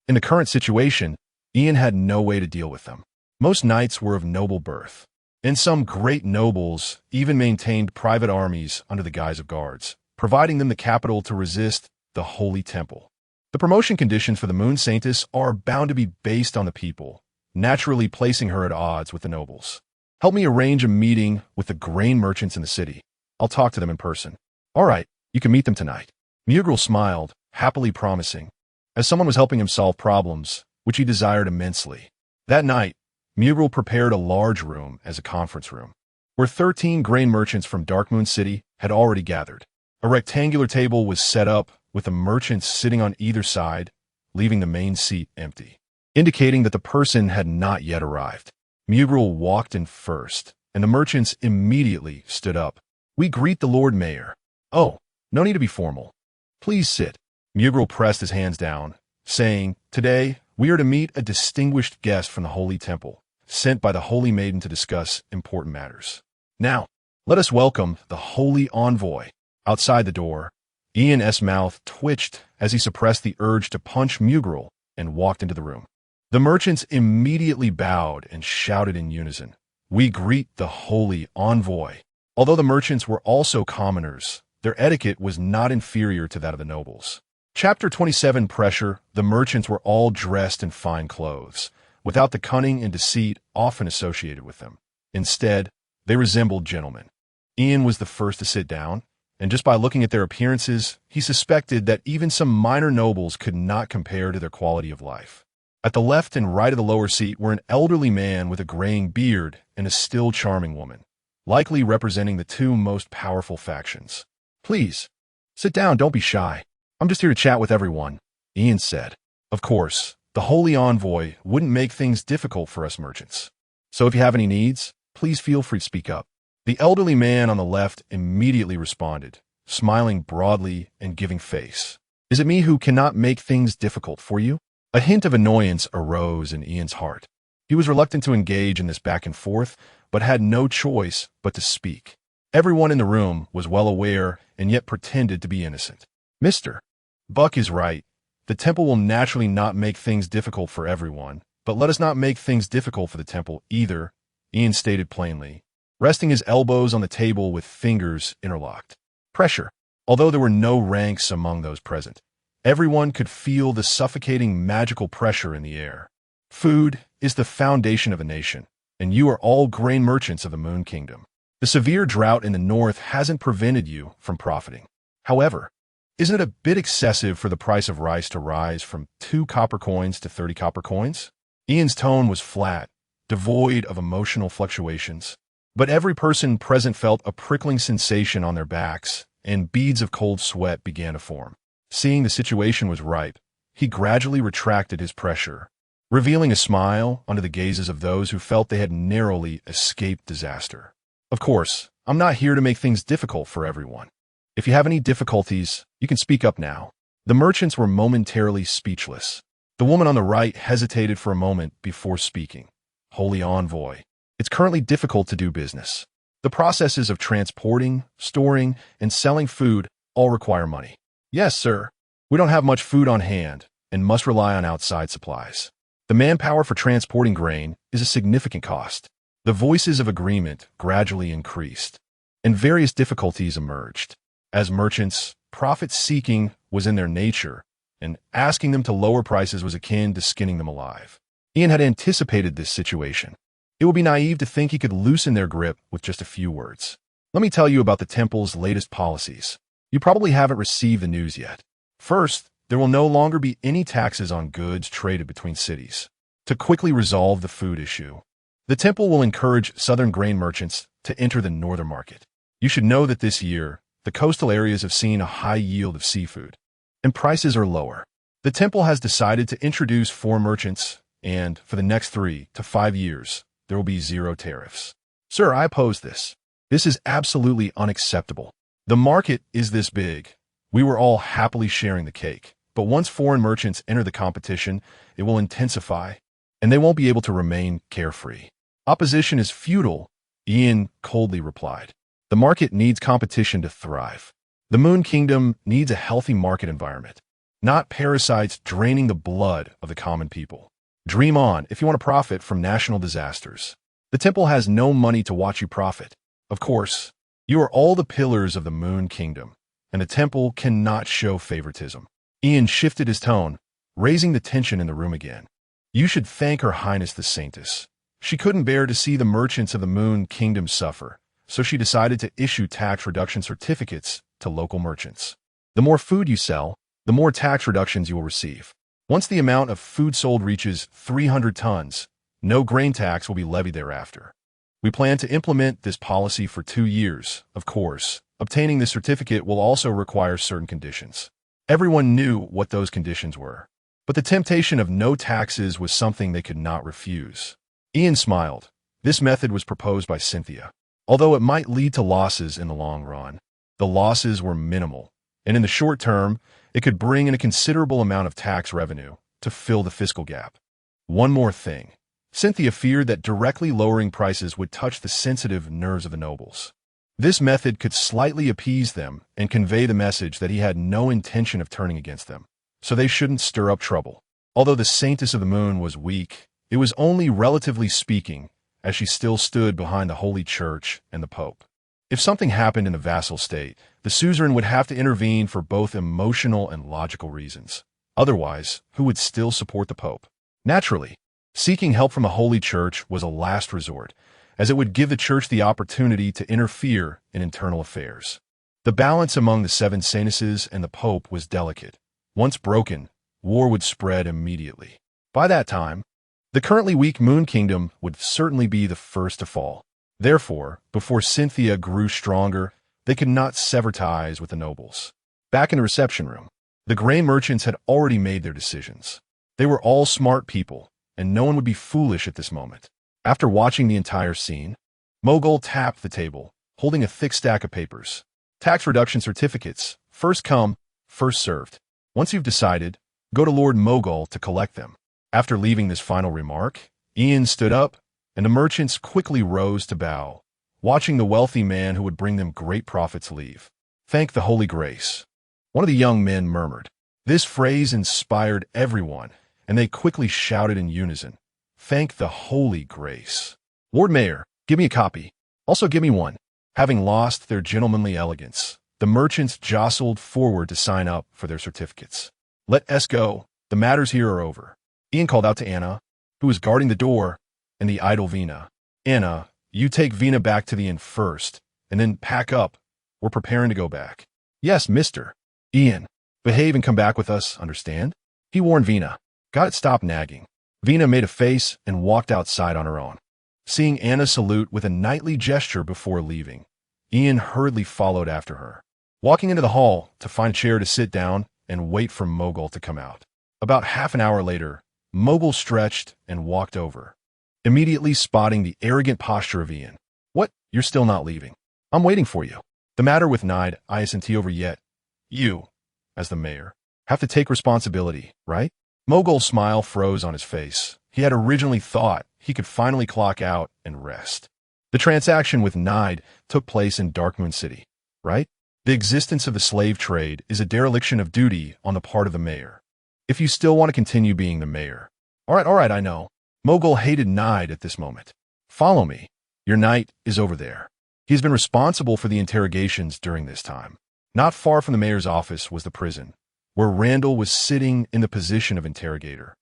In the current situation, Ian had no way to deal with them. Most knights were of noble birth, and some great nobles even maintained private armies under the guise of guards, providing them the capital to resist the Holy Temple. The promotion conditions for the Moon Saintess are bound to be based on the people, naturally placing her at odds with the nobles. "Help me arrange a meeting with the grain merchants in the city. I'll talk to them in person." "All right, you can meet them tonight." Mugral smiled, happily promising, as someone was helping him solve problems, which he desired immensely. That night, Mugral prepared a large room as a conference room, where 13 grain merchants from Darkmoon City had already gathered. A rectangular table was set up with the merchants sitting on either side, leaving the main seat empty, indicating that the person had not yet arrived. Mugral walked in first, and the merchants immediately stood up. "We greet the Lord Mayor." "Oh, no need to be formal. Please sit." Mugral pressed his hands down, saying, "Today, we are to meet a distinguished guest from the Holy Temple, sent by the Holy Maiden to discuss important matters. Now, let us welcome the Holy Envoy." Outside the door, Ian's mouth twitched as he suppressed the urge to punch Mugral and walked into the room. The merchants immediately bowed and shouted in unison, "We greet the Holy Envoy." Although the merchants were also commoners, their etiquette was not inferior to that of the nobles. Chapter 27 Pressure. The merchants were all dressed in fine clothes, without the cunning and deceit often associated with them. Instead, they resembled gentlemen. Ian was the first to sit down, and just by looking at their appearances, he suspected that even some minor nobles could not compare to their quality of life. At the left and right of the lower seat were an elderly man with a graying beard and a still charming woman, likely representing the two most powerful factions. "Please, sit down, don't be shy. I'm just here to chat with everyone," Ian said. Of course, the Holy Envoy wouldn't make things difficult for us merchants. "So if you have any needs, please feel free to speak up." The elderly man on the left immediately responded, smiling broadly and giving face. "Is it me who cannot make things difficult for you?" A hint of annoyance arose in Ian's heart. He was reluctant to engage in this back and forth, but had no choice but to speak. Everyone in the room was well aware and yet pretended to be innocent. "Mr. Buck is right. The temple will naturally not make things difficult for everyone, but let us not make things difficult for the temple either," Ian stated plainly, resting his elbows on the table with fingers interlocked. Pressure. Although there were no ranks among those present, everyone could feel the suffocating magical pressure in the air. Food is the foundation of a nation, and you are all grain merchants of the Moon Kingdom. The severe drought in the north hasn't prevented you from profiting. However, isn't it a bit excessive for the price of rice to rise from 2 copper coins to 30 copper coins? Ian's tone was flat, devoid of emotional fluctuations. But every person present felt a prickling sensation on their backs, and beads of cold sweat began to form. Seeing the situation was ripe, he gradually retracted his pressure, revealing a smile under the gazes of those who felt they had narrowly escaped disaster. Of course, I'm not here to make things difficult for everyone. If you have any difficulties, you can speak up now. The merchants were momentarily speechless. The woman on the right hesitated for a moment before speaking. Holy Envoy, it's currently difficult to do business. The processes of transporting, storing, and selling food all require money. Yes, sir. We don't have much food on hand and must rely on outside supplies. The manpower for transporting grain is a significant cost. The voices of agreement gradually increased, and various difficulties emerged. As merchants, profit-seeking was in their nature, and asking them to lower prices was akin to skinning them alive. Ian had anticipated this situation. It would be naive to think he could loosen their grip with just a few words. Let me tell you about the temple's latest policies. You probably haven't received the news yet. First, there will no longer be any taxes on goods traded between cities. To quickly resolve the food issue, the temple will encourage southern grain merchants to enter the northern market. You should know that this year, the coastal areas have seen a high yield of seafood, and prices are lower. The temple has decided to introduce foreign merchants, and for the next 3 to 5 years, there will be 0 tariffs. Sir, I oppose this. This is absolutely unacceptable. The market is this big. We were all happily sharing the cake. But once foreign merchants enter the competition, it will intensify, and they won't be able to remain carefree. Opposition is futile, Ian coldly replied. The market needs competition to thrive. The Moon Kingdom needs a healthy market environment, not parasites draining the blood of the common people. Dream on if you want to profit from national disasters. The temple has no money to watch you profit. Of course, you are all the pillars of the Moon Kingdom, and the temple cannot show favoritism. Ian shifted his tone, raising the tension in the room again. You should thank Her Highness the Saintess. She couldn't bear to see the merchants of the Moon Kingdom suffer, so she decided to issue tax reduction certificates to local merchants. The more food you sell, the more tax reductions you will receive. Once the amount of food sold reaches 300 tons, no grain tax will be levied thereafter. We plan to implement this policy for 2 years, of course. Obtaining the certificate will also require certain conditions. Everyone knew what those conditions were, but the temptation of no taxes was something they could not refuse. Ian smiled. This method was proposed by Cynthia. Although it might lead to losses in the long run, the losses were minimal, and in the short term, it could bring in a considerable amount of tax revenue to fill the fiscal gap. One more thing. Cynthia feared that directly lowering prices would touch the sensitive nerves of the nobles. This method could slightly appease them and convey the message that he had no intention of turning against them, so they shouldn't stir up trouble. Although the Saintess of the Moon was weak, it was only relatively speaking, as she still stood behind the Holy Church and the Pope. If something happened in the vassal state, the suzerain would have to intervene for both emotional and logical reasons. Otherwise, who would still support the Pope? Naturally, seeking help from the Holy Church was a last resort, as it would give the Church the opportunity to interfere in internal affairs. The balance among the 7 saintesses and the Pope was delicate. Once broken, war would spread immediately. By that time, the currently weak Moon Kingdom would certainly be the first to fall. Therefore, before Cynthia grew stronger, they could not sever ties with the nobles. Back in the reception room, the grain merchants had already made their decisions. They were all smart people, and no one would be foolish at this moment. After watching the entire scene, Mogul tapped the table, holding a thick stack of papers. Tax reduction certificates, first come, first served. Once you've decided, go to Lord Mogul to collect them. After leaving this final remark, Ian stood up, and the merchants quickly rose to bow, watching the wealthy man who would bring them great profits leave. Thank the Holy Grace. One of the young men murmured. This phrase inspired everyone, and they quickly shouted in unison. Thank the Holy Grace. Lord Mayor, give me a copy. Also give me one. Having lost their gentlemanly elegance, the merchants jostled forward to sign up for their certificates. Let us go. The matters here are over. Ian called out to Anna, who was guarding the door, and the idle Vina. Anna, you take Vina back to the inn first, and then pack up. We're preparing to go back. Yes, mister. Ian, behave and come back with us, understand? He warned Vina. Got it, stop nagging. Vina made a face and walked outside on her own. Seeing Anna salute with a knightly gesture before leaving, Ian hurriedly followed after her, walking into the hall to find a chair to sit down and wait for Mogul to come out. About half an hour later, Mogul stretched and walked over, immediately spotting the arrogant posture of Ian. What? You're still not leaving? I'm waiting for you. The matter with Nide isn't over yet. You, as the mayor, have to take responsibility, right? Mogul's smile froze on his face. He had originally thought he could finally clock out and rest. The transaction with Nide took place in Darkmoon City, right? The existence of the slave trade is a dereliction of duty on the part of the mayor. If you still want to continue being the mayor. All right, I know. Mogul hated Nide at this moment. Follow me. Your knight is over there. He's been responsible for the interrogations during this time. Not far from the mayor's office was the prison, where Randall was sitting in the position of interrogator,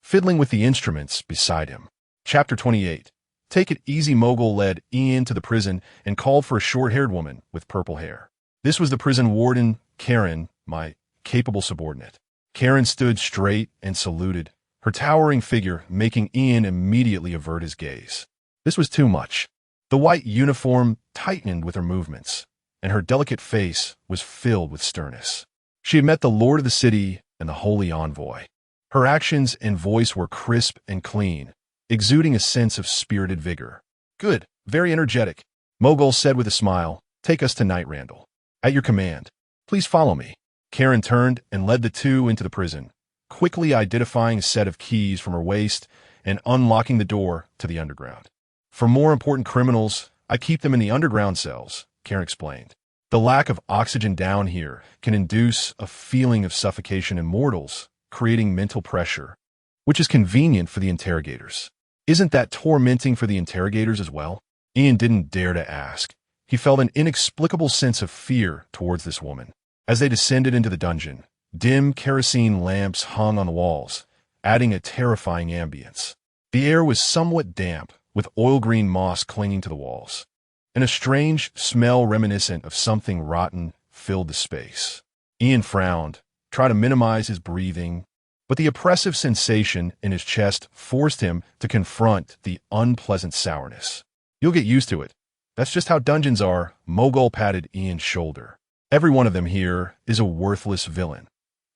fiddling with the instruments beside him. Chapter 28. Take it easy. Mogul led Ian to the prison and called for a short-haired woman with purple hair. This was the prison warden, Karen, my capable subordinate. Karen stood straight and saluted, her towering figure making Ian immediately avert his gaze. This was too much. The white uniform tightened with her movements, and her delicate face was filled with sternness. She had met the lord of the city and the holy envoy. Her actions and voice were crisp and clean, exuding a sense of spirited vigor. Good, very energetic, Mogul said with a smile. Take us tonight, Randall. At your command. Please follow me. Karen turned and led the two into the prison, quickly identifying a set of keys from her waist and unlocking the door to the underground. For more important criminals, I keep them in the underground cells, Karen explained. The lack of oxygen down here can induce a feeling of suffocation in mortals, creating mental pressure, which is convenient for the interrogators. Isn't that tormenting for the interrogators as well? Ian didn't dare to ask. He felt an inexplicable sense of fear towards this woman. As they descended into the dungeon, dim kerosene lamps hung on the walls, adding a terrifying ambience. The air was somewhat damp, with oil-green moss clinging to the walls, and a strange smell reminiscent of something rotten filled the space. Ian frowned, tried to minimize his breathing, but the oppressive sensation in his chest forced him to confront the unpleasant sourness. You'll get used to it. That's just how dungeons are. Mogul patted Ian's shoulder. Every one of them here is a worthless villain.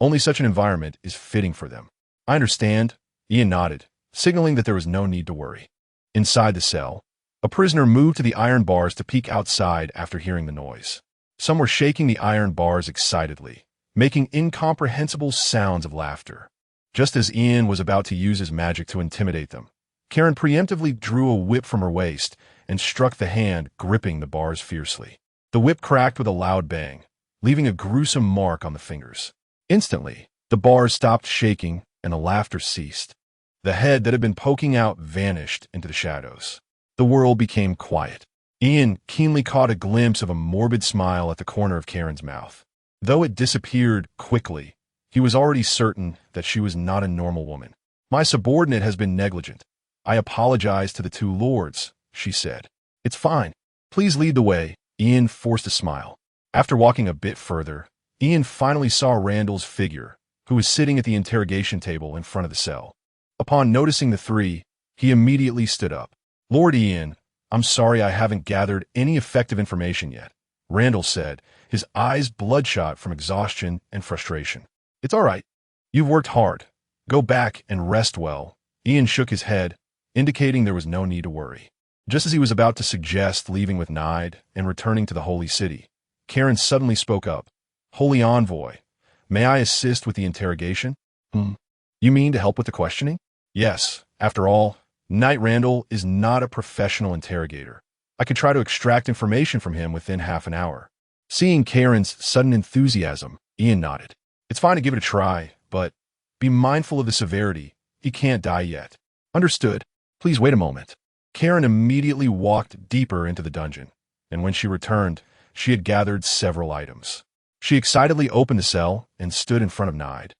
Only such an environment is fitting for them. I understand. Ian nodded, signaling that there was no need to worry. Inside the cell, a prisoner moved to the iron bars to peek outside after hearing the noise. Some were shaking the iron bars excitedly, making incomprehensible sounds of laughter. Just as Ian was about to use his magic to intimidate them, Karen preemptively drew a whip from her waist and struck the hand gripping the bars fiercely. The whip cracked with a loud bang, leaving a gruesome mark on the fingers. Instantly, the bars stopped shaking and the laughter ceased. The head that had been poking out vanished into the shadows. The world became quiet. Ian keenly caught a glimpse of a morbid smile at the corner of Karen's mouth. Though it disappeared quickly, he was already certain that she was not a normal woman. My subordinate has been negligent. I apologize to the two lords, she said. It's fine. Please lead the way. Ian forced a smile. After walking a bit further, Ian finally saw Randall's figure, who was sitting at the interrogation table in front of the cell. Upon noticing the three, he immediately stood up. Lord Ian, I'm sorry I haven't gathered any effective information yet, Randall said, his eyes bloodshot from exhaustion and frustration. It's all right. You've worked hard. Go back and rest well. Ian shook his head, indicating there was no need to worry. Just as he was about to suggest leaving with Nide and returning to the Holy City, Karen suddenly spoke up. Holy Envoy, may I assist with the interrogation? You mean to help with the questioning? Yes. After all, Knight Randall is not a professional interrogator. I could try to extract information from him within half an hour. Seeing Karen's sudden enthusiasm, Ian nodded. It's fine to give it a try, but be mindful of the severity. He can't die yet. Understood. Please wait a moment. Karen immediately walked deeper into the dungeon, and when she returned, she had gathered several items. She excitedly opened the cell and stood in front of Nide,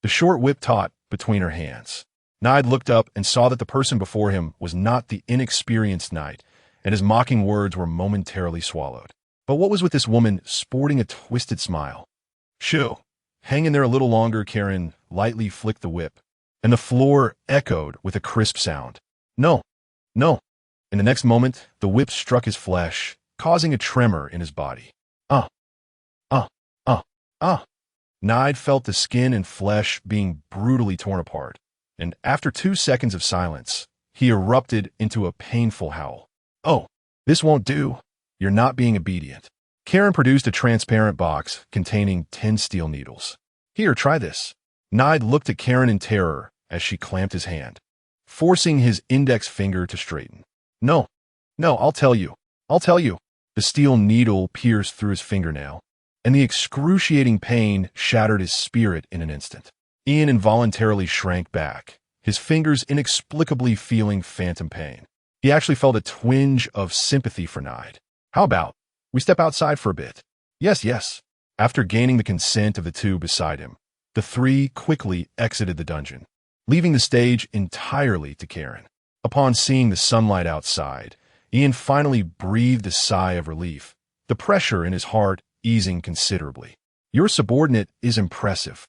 the short whip taut between her hands. Nide looked up and saw that the person before him was not the inexperienced knight, and his mocking words were momentarily swallowed. But what was with this woman sporting a twisted smile? Shoo! Hang in there a little longer, Karen lightly flicked the whip, and the floor echoed with a crisp sound. No, no. In the next moment, the whip struck his flesh, causing a tremor in his body. Uh, uh, uh. Nide felt the skin and flesh being brutally torn apart, and after 2 seconds of silence, he erupted into a painful howl. Oh, this won't do. You're not being obedient. Karen produced a transparent box containing 10 steel needles. Here, try this. Nide looked at Karen in terror as she clamped his hand, forcing his index finger to straighten. No, I'll tell you. The steel needle pierced through his fingernail, and the excruciating pain shattered his spirit in an instant. Ian involuntarily shrank back, his fingers inexplicably feeling phantom pain. He actually felt a twinge of sympathy for Nide. How about we step outside for a bit? Yes. After gaining the consent of the two beside him, the three quickly exited the dungeon, leaving the stage entirely to Karen. Upon seeing the sunlight outside, Ian finally breathed a sigh of relief, the pressure in his heart easing considerably. Your subordinate is impressive.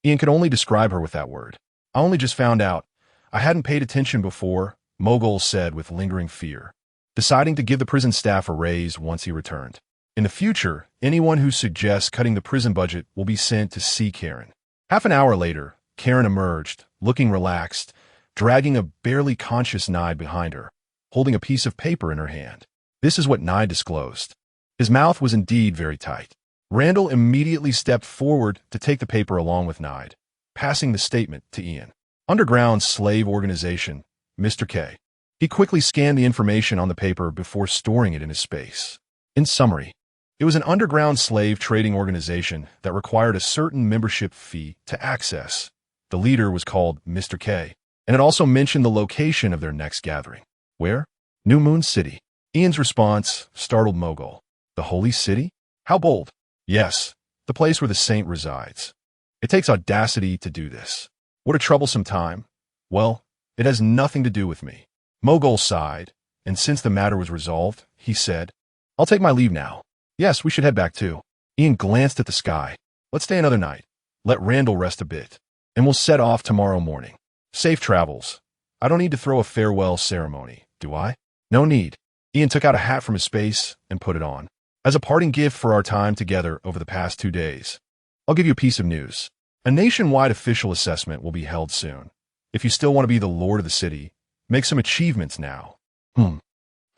Ian could only describe her with that word. I only just found out. I hadn't paid attention before, Mogul said with lingering fear, deciding to give the prison staff a raise once he returned. In the future, anyone who suggests cutting the prison budget will be sent to see Karen. Half an hour later, Karen emerged, looking relaxed, dragging a barely conscious Nide behind her, holding a piece of paper in her hand. This is what Nide disclosed. His mouth was indeed very tight. Randall immediately stepped forward to take the paper along with Nide, passing the statement to Ian. Underground Slave Organization, Mr. K. He quickly scanned the information on the paper before storing it in his space. In summary, it was an underground slave trading organization that required a certain membership fee to access. The leader was called Mr. K, and it also mentioned the location of their next gathering. Where? New Moon City. Ian's response startled Mogul. The Holy City? How bold. Yes, the place where the saint resides. It takes audacity to do this. What a troublesome time. Well, it has nothing to do with me. Mogul sighed, and since the matter was resolved, he said, I'll take my leave now. Yes, we should head back too. Ian glanced at the sky. Let's stay another night. Let Randall rest a bit, and we'll set off tomorrow morning. Safe travels. I don't need to throw a farewell ceremony, do I? No need. Ian took out a hat from his space and put it on. As a parting gift for our time together over the past 2 days, I'll give you a piece of news. A nationwide official assessment will be held soon. If you still want to be the lord of the city, make some achievements now.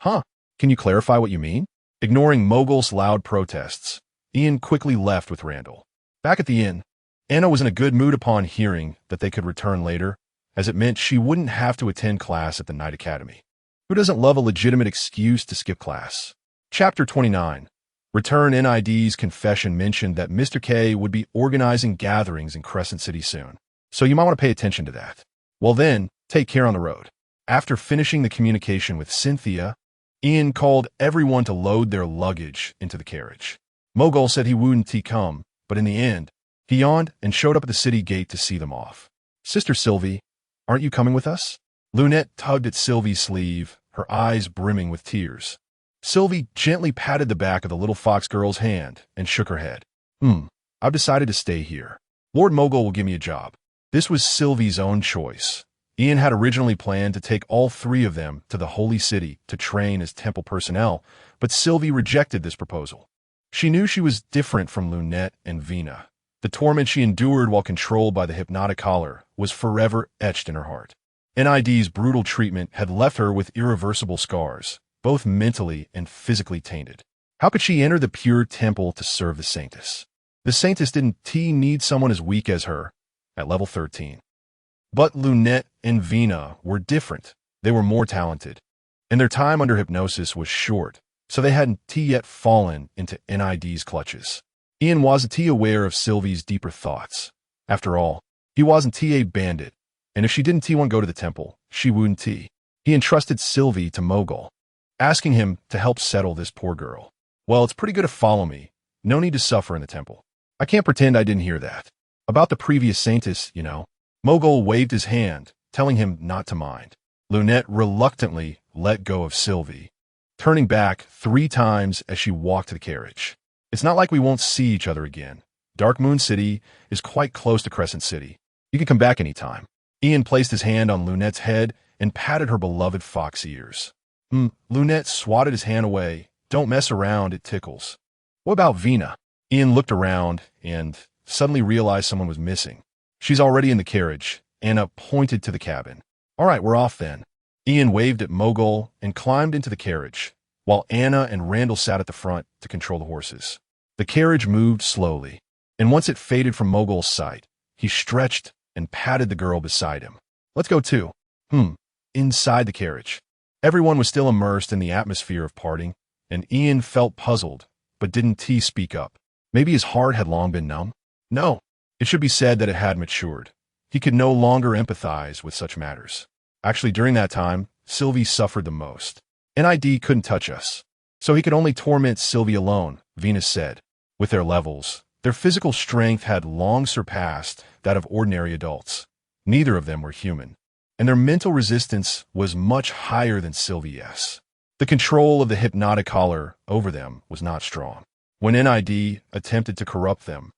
Huh? Can you clarify what you mean? Ignoring Mogul's loud protests, Ian quickly left with Randall. Back at the inn, Anna was in a good mood upon hearing that they could return later, as it meant she wouldn't have to attend class at the Night Academy. Who doesn't love a legitimate excuse to skip class? Chapter 29. Return NID's confession mentioned that Mr. K would be organizing gatherings in Crescent City soon, so you might want to pay attention to that. Well then, take care on the road. After finishing the communication with Cynthia, Ian called everyone to load their luggage into the carriage. Mogul said he wouldn't come, but in the end, he yawned and showed up at the city gate to see them off. Sister Sylvie, aren't you coming with us? Lunette tugged at Sylvie's sleeve, her eyes brimming with tears. Sylvie gently patted the back of the little fox girl's hand and shook her head. I've decided to stay here. Lord Mogul will give me a job. This was Sylvie's own choice. Ian had originally planned to take all 3 of them to the Holy City to train as temple personnel, but Sylvie rejected this proposal. She knew she was different from Lunette and Vina. The torment she endured while controlled by the hypnotic collar was forever etched in her heart. NID's brutal treatment had left her with irreversible scars, both mentally and physically tainted. How could she enter the pure temple to serve the Saintess? The Saintess didn't need someone as weak as her, at level 13. But Lunette and Vina were different. They were more talented, and their time under hypnosis was short, so they hadn't yet fallen into NID's clutches. Ian wasn't aware of Sylvie's deeper thoughts. After all, he wasn't a bandit, and if she didn't want to go to the temple, she wouldn't. He entrusted Sylvie to Mogul, asking him to help settle this poor girl. Well, it's pretty good to follow me. No need to suffer in the temple. I can't pretend I didn't hear that. About the previous Saintess, you know. Mogul waved his hand, telling him not to mind. Lunette reluctantly let go of Sylvie, turning back 3 times as she walked to the carriage. It's not like we won't see each other again. Dark Moon City is quite close to Crescent City. You can come back anytime. Ian placed his hand on Lunette's head and patted her beloved fox ears. Lunette swatted his hand away. Don't mess around, it tickles. What about Vina? Ian looked around and suddenly realized someone was missing. She's already in the carriage. Anna pointed to the cabin. All right, we're off then. Ian waved at Mogul and climbed into the carriage, while Anna and Randall sat at the front to control the horses. The carriage moved slowly, and once it faded from Mogul's sight, he stretched and patted the girl beside him. Let's go too. Inside the carriage. Everyone was still immersed in the atmosphere of parting, and Ian felt puzzled, but didn't speak up. Maybe his heart had long been numb? No, it should be said that it had matured. He could no longer empathize with such matters. Actually, during that time, Sylvie suffered the most. NID couldn't touch us, so he could only torment Sylvie alone, Venus said. With their levels, their physical strength had long surpassed that of ordinary adults. Neither of them were human, and their mental resistance was much higher than Sylvie's. The control of the hypnotic collar over them was not strong. When NID attempted to corrupt them,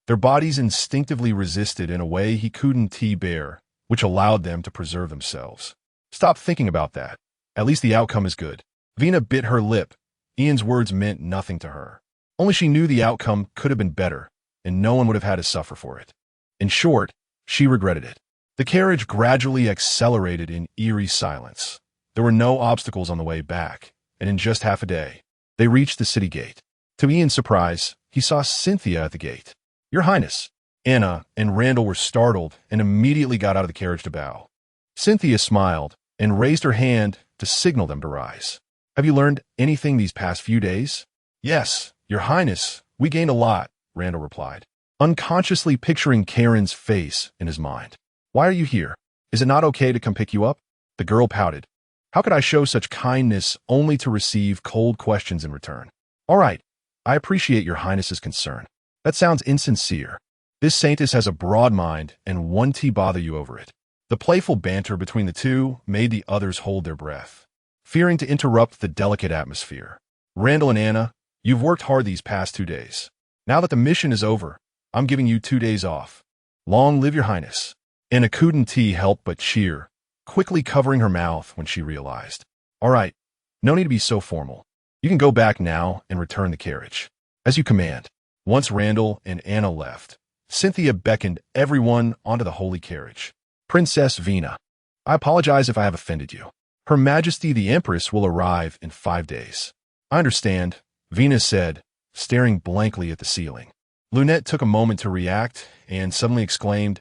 their bodies instinctively resisted in a way he couldn't bear, which allowed them to preserve themselves. Stop thinking about that. At least the outcome is good. Vina bit her lip. Ian's words meant nothing to her. Only she knew the outcome could have been better, and no one would have had to suffer for it. In short, she regretted it. The carriage gradually accelerated in eerie silence. There were no obstacles on the way back, and in just half a day, they reached the city gate. To Ian's surprise, he saw Cynthia at the gate. Your Highness. Anna and Randall were startled and immediately got out of the carriage to bow. Cynthia smiled and raised her hand to signal them to rise. Have you learned anything these past few days? Yes, Your Highness, we gained a lot, Randall replied, unconsciously picturing Karen's face in his mind. Why are you here? Is it not okay to come pick you up? The girl pouted. How could I show such kindness only to receive cold questions in return? All right, I appreciate Your Highness's concern. That sounds insincere. This saintess has a broad mind and won't bother you over it. The playful banter between the two made the others hold their breath, fearing to interrupt the delicate atmosphere. Randall and Anna, you've worked hard these past 2 days. Now that the mission is over, I'm giving you 2 days off. Long live Your Highness. Anna couldn't help but cheer, quickly covering her mouth when she realized. All right, no need to be so formal. You can go back now and return the carriage. As you command. Once Randall and Anna left, Cynthia beckoned everyone onto the holy carriage. Princess Vina, I apologize if I have offended you. Her Majesty the Empress will arrive in 5 days. I understand, Vina said, staring blankly at the ceiling. Lunette took a moment to react and suddenly exclaimed,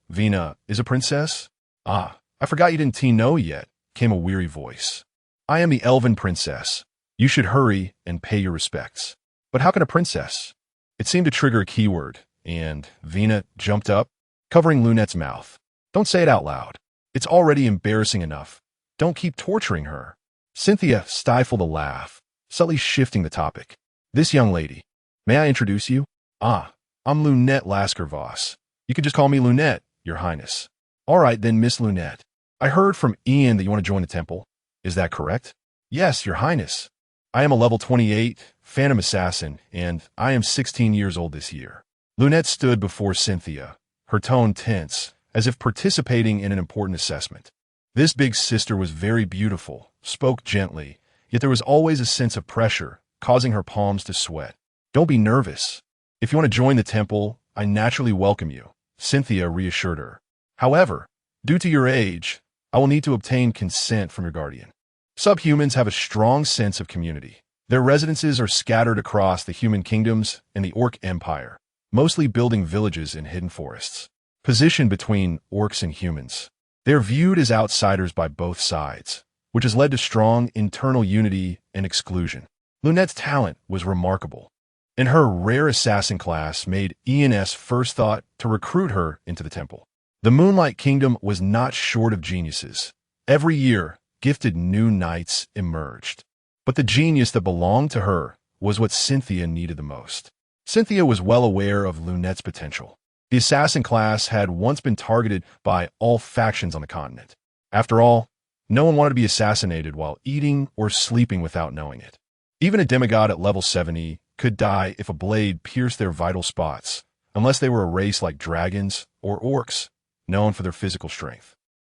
Vina is a princess? Ah, I forgot you didn't know yet, came a weary voice. I am the Elven Princess. You should hurry and pay your respects. But how can a princess? It seemed to trigger a keyword, and Vina jumped up, covering Lunette's mouth. Don't say it out loud. It's already embarrassing enough. Don't keep torturing her. Cynthia stifled a laugh, subtly shifting the topic. This young lady, may I introduce you? I'm Lunette Laskervoss. You could just call me Lunette, Your Highness. All right then, Miss Lunette. I heard from Ian that you want to join the temple. Is that correct? Yes, Your Highness. I am a level 28 Phantom Assassin, and I am 16 years old this year. Lunette stood before Cynthia, her tone tense, as if participating in an important assessment. This big sister was very beautiful, spoke gently, yet there was always a sense of pressure, causing her palms to sweat. Don't be nervous. If you want to join the temple, I naturally welcome you, Cynthia reassured her. However, due to your age, I will need to obtain consent from your guardian. Subhumans have a strong sense of community. Their residences are scattered across the human kingdoms and the Orc Empire, mostly building villages in hidden forests. Positioned between orcs and humans, they are viewed as outsiders by both sides, which has led to strong internal unity and exclusion. Lunette's talent was remarkable, and her rare assassin class made Ian's first thought to recruit her into the temple. The Moonlight Kingdom was not short of geniuses. Every year, gifted new knights emerged. But the genius that belonged to her was what Cynthia needed the most. Cynthia was well aware of Lunette's potential. The assassin class had once been targeted by all factions on the continent. After all, no one wanted to be assassinated while eating or sleeping without knowing it. Even a demigod at level 70 could die if a blade pierced their vital spots, unless they were a race like dragons or orcs, known for their physical strength.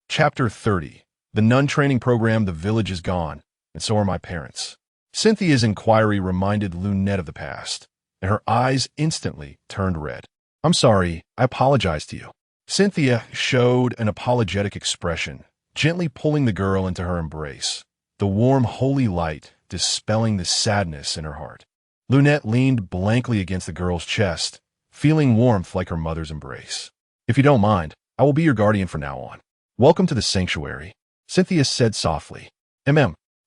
Chapter 30. The nun training program. The village is gone, and so are my parents. Cynthia's inquiry reminded Lunette of the past, and her eyes instantly turned red. I'm sorry, I apologize to you. Cynthia showed an apologetic expression, gently pulling the girl into her embrace, the warm, holy light dispelling the sadness in her heart. Lunette leaned blankly against the girl's chest, feeling warmth like her mother's embrace. If you don't mind, I will be your guardian from now on. Welcome to the sanctuary, Cynthia said softly.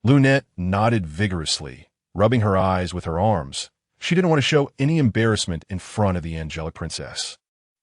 Lunette nodded vigorously, rubbing her eyes with her arms. She didn't want to show any embarrassment in front of the angelic princess.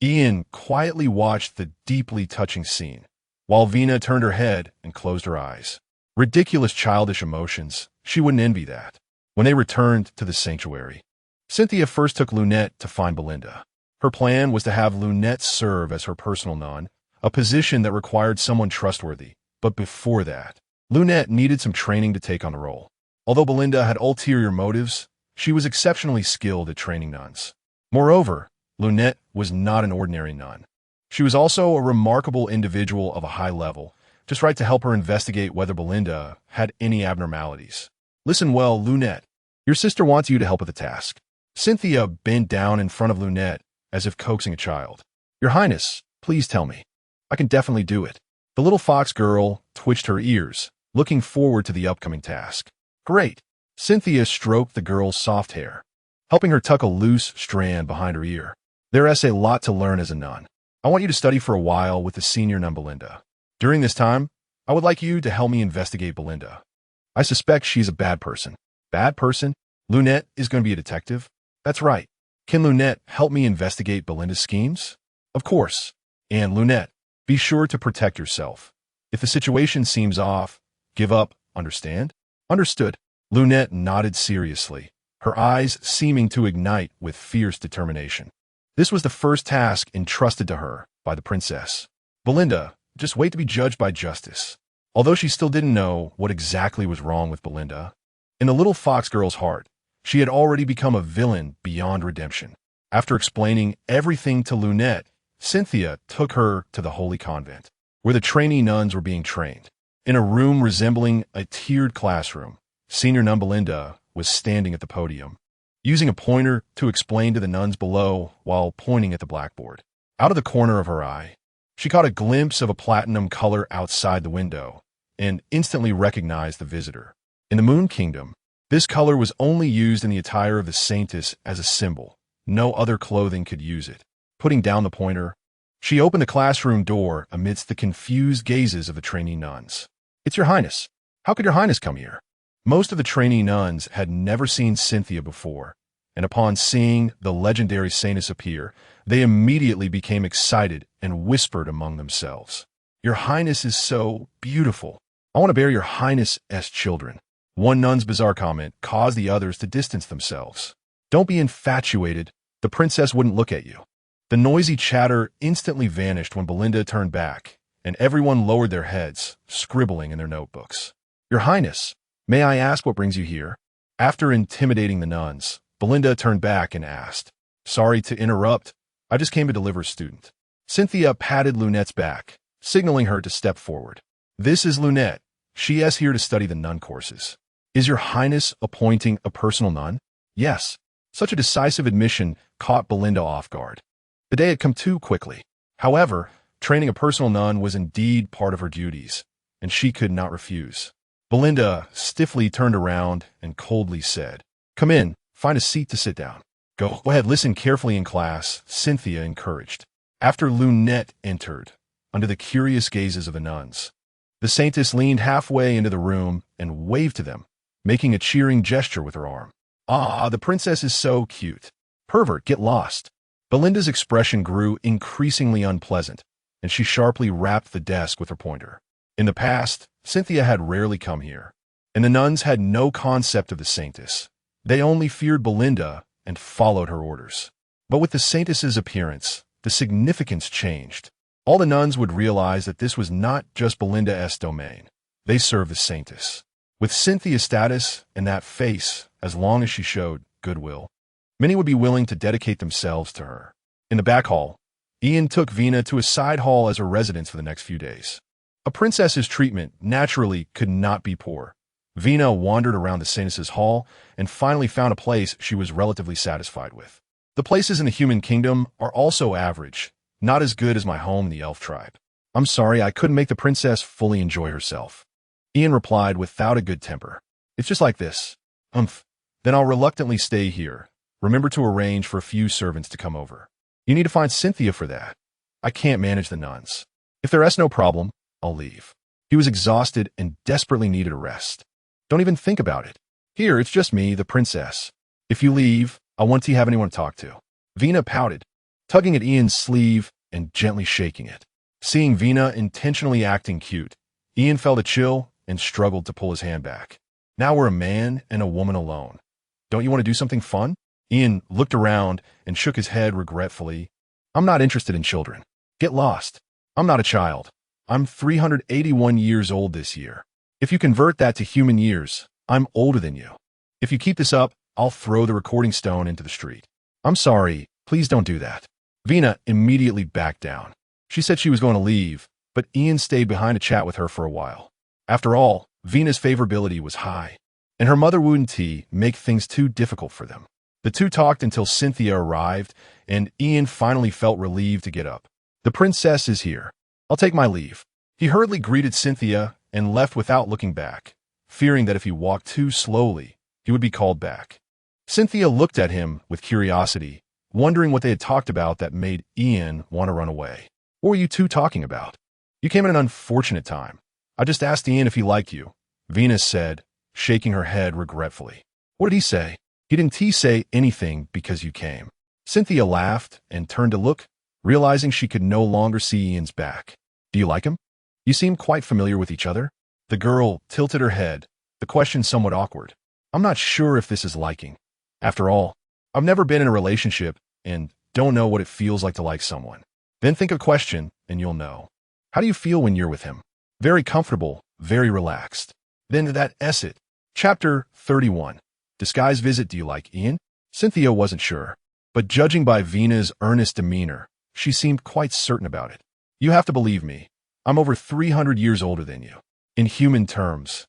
Ian quietly watched the deeply touching scene, while Vina turned her head and closed her eyes. Ridiculous childish emotions, she wouldn't envy that. When they returned to the sanctuary, Cynthia first took Lunette to find Belinda. Her plan was to have Lunette serve as her personal nun, a position that required someone trustworthy. But before that, Lunette needed some training to take on the role. Although Belinda had ulterior motives, she was exceptionally skilled at training nuns. Moreover, Lunette was not an ordinary nun. She was also a remarkable individual of a high level, just right to help her investigate whether Belinda had any abnormalities. Listen well, Lunette. Your sister wants you to help with the task. Cynthia bent down in front of Lunette, as if coaxing a child. Your Highness, please tell me. I can definitely do it. The little fox girl twitched her ears, looking forward to the upcoming task. Great. Cynthia stroked the girl's soft hair, helping her tuck a loose strand behind her ear. There is a lot to learn as a nun. I want you to study for a while with the senior nun Belinda. During this time, I would like you to help me investigate Belinda. I suspect she's a bad person. Bad person? Lunette is going to be a detective? That's right. Can Lunette help me investigate Belinda's schemes? Of course. And Lunette, be sure to protect yourself. If the situation seems off, give up, understand? Understood. Lunette nodded seriously, her eyes seeming to ignite with fierce determination. This was the first task entrusted to her by the princess. Belinda, just wait to be judged by justice. Although she still didn't know what exactly was wrong with Belinda, in the little fox girl's heart, she had already become a villain beyond redemption. After explaining everything to Lunette, Cynthia took her to the holy convent, where the trainee nuns were being trained. In a room resembling a tiered classroom, senior nun Belinda was standing at the podium, using a pointer to explain to the nuns below while pointing at the blackboard. Out of the corner of her eye, she caught a glimpse of a platinum color outside the window and instantly recognized the visitor. In the Moon Kingdom, this color was only used in the attire of the saintess as a symbol. No other clothing could use it. Putting down the pointer, she opened the classroom door amidst the confused gazes of the trainee nuns. It's your Highness. How could your Highness come here? Most of the trainee nuns had never seen Cynthia before, and upon seeing the legendary saintess appear, they immediately became excited and whispered among themselves. Your Highness is so beautiful. I want to bear your Highness as children. One nun's bizarre comment caused the others to distance themselves. Don't be infatuated. The princess wouldn't look at you. The noisy chatter instantly vanished when Belinda turned back, and everyone lowered their heads, scribbling in their notebooks. Your Highness, may I ask what brings you here? After intimidating the nuns, Belinda turned back and asked, Sorry to interrupt. I just came to deliver a student. Cynthia patted Lunette's back, signaling her to step forward. This is Lunette. She is here to study the nun courses. Is your Highness appointing a personal nun? Yes. Such a decisive admission caught Belinda off guard. The day had come too quickly. However, training a personal nun was indeed part of her duties, and she could not refuse. Belinda stiffly turned around and coldly said, Come in, find a seat to sit down. Go ahead, listen carefully in class, Cynthia encouraged. After Lunette entered, under the curious gazes of the nuns, the saintess leaned halfway into the room and waved to them, making a cheering gesture with her arm. Ah, the princess is so cute. Pervert, get lost. Belinda's expression grew increasingly unpleasant, and she sharply rapped the desk with her pointer. In the past, Cynthia had rarely come here, and the nuns had no concept of the saintess. They only feared Belinda and followed her orders. But with the saintess's appearance, the significance changed. All the nuns would realize that this was not just Belinda's domain. They served the saintess. With Cynthia's status and that face, as long as she showed goodwill, many would be willing to dedicate themselves to her. In the back hall, Ian took Vina to a side hall as her residence for the next few days. A princess's treatment naturally could not be poor. Vina wandered around the saintess's hall and finally found a place she was relatively satisfied with. The places in the human kingdom are also average, not as good as my home in the elf tribe. I'm sorry I couldn't make the princess fully enjoy herself. Ian replied without a good temper. It's just like this. Then I'll reluctantly stay here. Remember to arrange for a few servants to come over. You need to find Cynthia for that. I can't manage the nuns. If there is no problem, I'll leave. He was exhausted and desperately needed a rest. Don't even think about it. Here, it's just me, the princess. If you leave, I won't have anyone to talk to. Vina pouted, tugging at Ian's sleeve and gently shaking it. Seeing Vina intentionally acting cute, Ian felt a chill and struggled to pull his hand back. Now we're a man and a woman alone. Don't you want to do something fun? Ian looked around and shook his head regretfully. I'm not interested in children. Get lost. I'm not a child. I'm 381 years old this year. If you convert that to human years, I'm older than you. If you keep this up, I'll throw the recording stone into the street. I'm sorry, please don't do that. Vina immediately backed down. She said she was going to leave, but Ian stayed behind to chat with her for a while. After all, Vina's favorability was high, and her mother wouldn't make things too difficult for them. The two talked until Cynthia arrived, and Ian finally felt relieved to get up. The princess is here. I'll take my leave. He hurriedly greeted Cynthia and left without looking back, fearing that if he walked too slowly, he would be called back. Cynthia looked at him with curiosity, wondering what they had talked about that made Ian want to run away. What were you two talking about? You came at an unfortunate time. I just asked Ian if he liked you, Vina said, shaking her head regretfully. What did he say? He didn't say anything because you came. Cynthia laughed and turned to look, realizing she could no longer see Ian's back. Do you like him? You seem quite familiar with each other. The girl tilted her head, the question somewhat awkward. I'm not sure if this is liking. After all, I've never been in a relationship and don't know what it feels like to like someone. Then think of a question and you'll know. How do you feel when you're with him? Very comfortable, very relaxed. Then that's it. Chapter 31. Disguise visit. Do you like Ian? Cynthia wasn't sure, but judging by Vina's earnest demeanor, she seemed quite certain about it. You have to believe me. I'm over 300 years older than you. In human terms.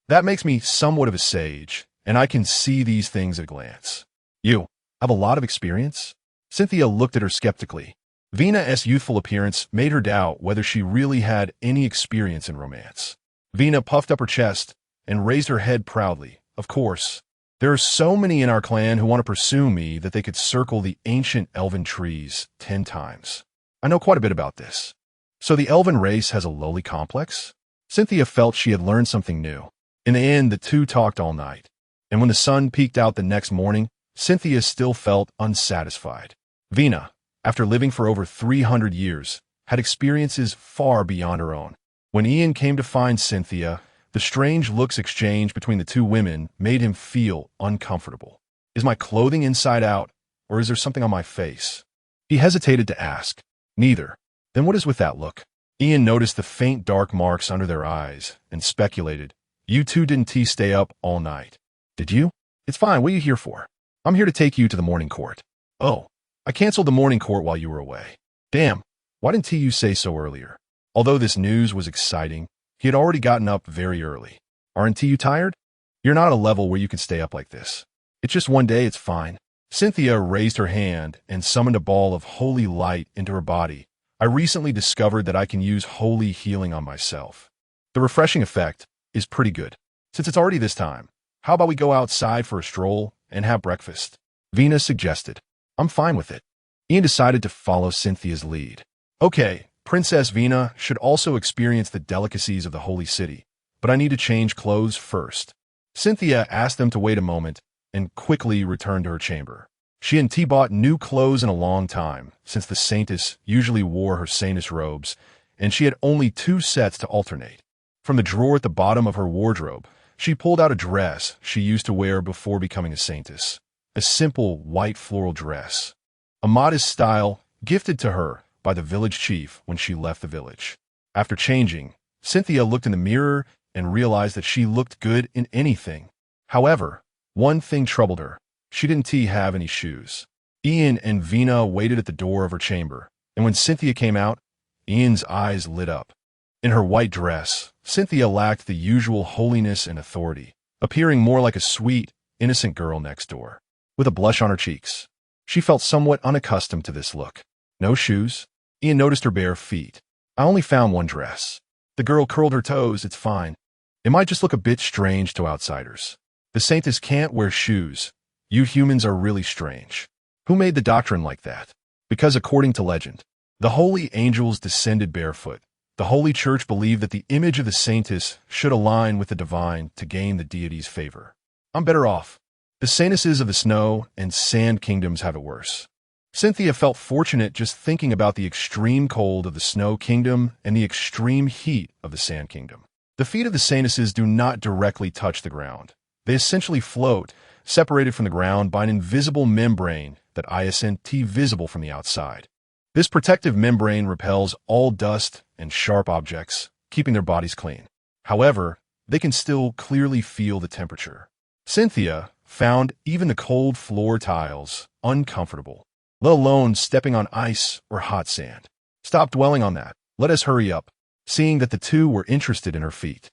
That makes me somewhat of a sage, and I can see these things at a glance. You have a lot of experience? Cynthia looked at her skeptically. Vina's youthful appearance made her doubt whether she really had any experience in romance. Vina puffed up her chest and raised her head proudly. Of course. There are so many in our clan who want to pursue me that they could circle the ancient elven trees 10 times. I know quite a bit about this. So the elven race has a lowly complex? Cynthia felt she had learned something new. In the end, the two talked all night. And when the sun peeked out the next morning, Cynthia still felt unsatisfied. Vina, after living for over 300 years, had experiences far beyond her own. When Ian came to find Cynthia, the strange looks exchanged between the two women made him feel uncomfortable. Is my clothing inside out, or is there something on my face? He hesitated to ask. Neither. Then what is with that look? Ian noticed the faint dark marks under their eyes and speculated. You two didn't stay up all night. Did you? It's fine. What are you here for? I'm here to take you to the morning court. Oh, I canceled the morning court while you were away. Damn, why didn't you say so earlier? Although this news was exciting, he had already gotten up very early. Aren't you tired? You're not at a level where you can stay up like this. It's just one day, it's fine. Cynthia raised her hand and summoned a ball of holy light into her body. I recently discovered that I can use holy healing on myself. The refreshing effect is pretty good. Since it's already this time, how about we go outside for a stroll and have breakfast? Vina suggested. I'm fine with it. Ian decided to follow Cynthia's lead. Okay, Princess Vina should also experience the delicacies of the holy city, but I need to change clothes first. Cynthia asked them to wait a moment and quickly returned to her chamber. She hadn't bought new clothes in a long time, since the saintess usually wore her saintess robes, and she had only 2 sets to alternate. From the drawer at the bottom of her wardrobe, she pulled out a dress she used to wear before becoming a saintess. A simple white floral dress. A modest style, gifted to her by the village chief when she left the village. After changing, Cynthia looked in the mirror and realized that she looked good in anything. However, one thing troubled her. She didn't have any shoes. Ian and Vina waited at the door of her chamber, and when Cynthia came out, Ian's eyes lit up. In her white dress, Cynthia lacked the usual holiness and authority, appearing more like a sweet, innocent girl next door. With a blush on her cheeks, she felt somewhat unaccustomed to this look. No shoes. Ian noticed her bare feet. I only found one dress. The girl curled her toes. It's fine. It might just look a bit strange to outsiders. The saintess can't wear shoes. You humans are really strange. Who made the doctrine like that? Because according to legend, the holy angels descended barefoot. The Holy Church believed that the image of the saintess should align with the divine to gain the deity's favor. I'm better off. The saintesses of the snow and sand kingdoms have it worse. Cynthia felt fortunate just thinking about the extreme cold of the snow kingdom and the extreme heat of the sand kingdom. The feet of the saintesses do not directly touch the ground. They essentially float, separated from the ground by an invisible membrane that isn't visible from the outside. This protective membrane repels all dust and sharp objects, keeping their bodies clean. However, they can still clearly feel the temperature. Cynthia found even the cold floor tiles uncomfortable, let alone stepping on ice or hot sand. Stop dwelling on that. Let us hurry up. Seeing that the two were interested in her feet,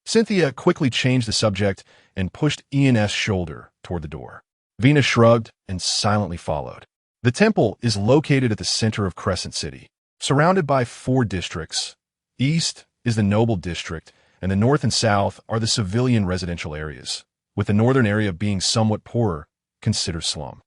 Cynthia quickly changed the subject and pushed Ian's shoulder toward the door. Vina shrugged and silently followed. The temple is located at the center of Crescent City, surrounded by 4 districts. East is the noble district, and the north and south are the civilian residential areas, with the northern area being somewhat poorer, considered slum.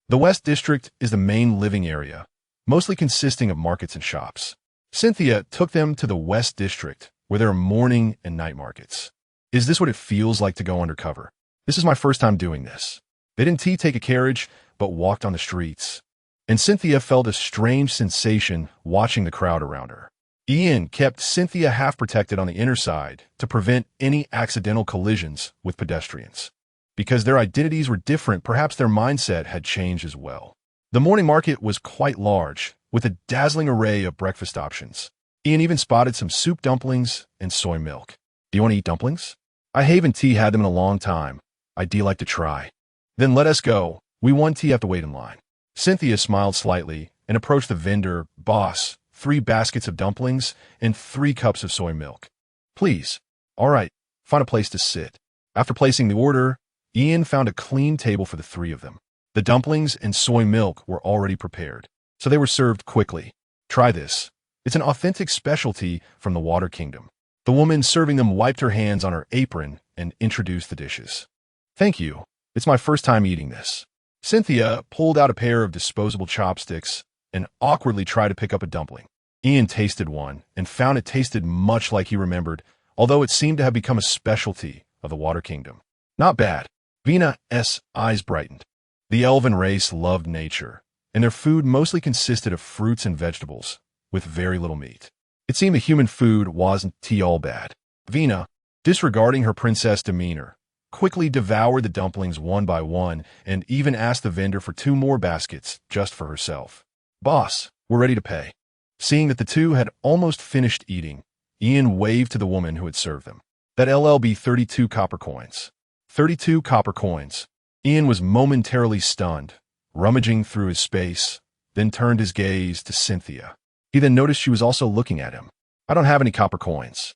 The west district is the main living area, mostly consisting of markets and shops. Cynthia took them to the west district, where there are morning and night markets. Is this what it feels like to go undercover? This is my first time doing this. They didn't take a carriage, but walked on the streets. And Cynthia felt a strange sensation watching the crowd around her. Ian kept Cynthia half protected on the inner side to prevent any accidental collisions with pedestrians. Because their identities were different, perhaps their mindset had changed as well. The morning market was quite large, with a dazzling array of breakfast options. Ian even spotted some soup dumplings and soy milk. Do you want to eat dumplings? I haven't had them in a long time. I'd like to try. Then let us go. We won't have to wait in line. Cynthia smiled slightly and approached the vendor. Boss, 3 baskets of dumplings and 3 cups of soy milk. Please. All right. Find a place to sit. After placing the order, Ian found a clean table for the 3 of them. The dumplings and soy milk were already prepared, so they were served quickly. Try this. It's an authentic specialty from the Water Kingdom. The woman serving them wiped her hands on her apron and introduced the dishes. Thank you. It's my first time eating this. Cynthia pulled out a pair of disposable chopsticks and awkwardly tried to pick up a dumpling. Ian tasted one and found it tasted much like he remembered, although it seemed to have become a specialty of the Water Kingdom. Not bad. Vina's eyes brightened. The elven race loved nature, and their food mostly consisted of fruits and vegetables, with very little meat. It seemed the human food wasn't all bad. Vina, disregarding her princess demeanor, quickly devoured the dumplings one by one and even asked the vendor for 2 more baskets just for herself. Boss, we're ready to pay. Seeing that the 2 had almost finished eating, Ian waved to the woman who had served them. That'll be 32 copper coins. 32 copper coins. Ian was momentarily stunned, rummaging through his space, then turned his gaze to Cynthia. He then noticed she was also looking at him. I don't have any copper coins.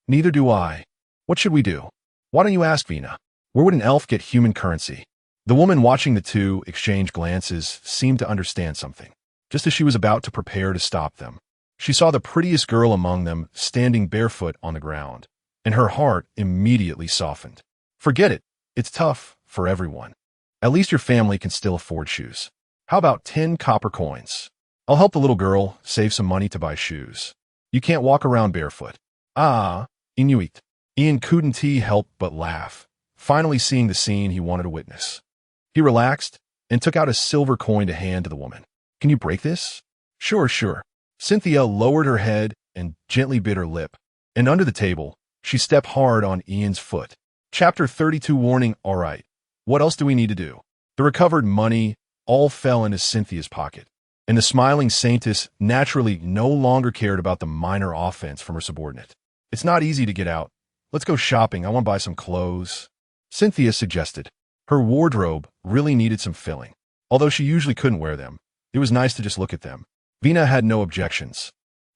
Neither do I. What should we do? Why don't you ask Vina? Where would an elf get human currency? The woman watching the 2 exchange glances seemed to understand something. Just as she was about to prepare to stop them, she saw the prettiest girl among them standing barefoot on the ground, and her heart immediately softened. Forget it. It's tough for everyone. At least your family can still afford shoes. How about 10 copper coins? I'll help the little girl save some money to buy shoes. You can't walk around barefoot. Ah, Inuit. Ian couldn't help but laugh, finally seeing the scene he wanted to witness. He relaxed and took out a silver coin to hand to the woman. Can you break this? Sure. Cynthia lowered her head and gently bit her lip, and under the table, she stepped hard on Ian's foot. Chapter 32 Warning. All right. What else do we need to do? The recovered money all fell into Cynthia's pocket. And the smiling saintess naturally no longer cared about the minor offense from her subordinate. It's not easy to get out. Let's go shopping. I want to buy some clothes. Cynthia suggested. Her wardrobe really needed some filling. Although she usually couldn't wear them, it was nice to just look at them. Vina had no objections.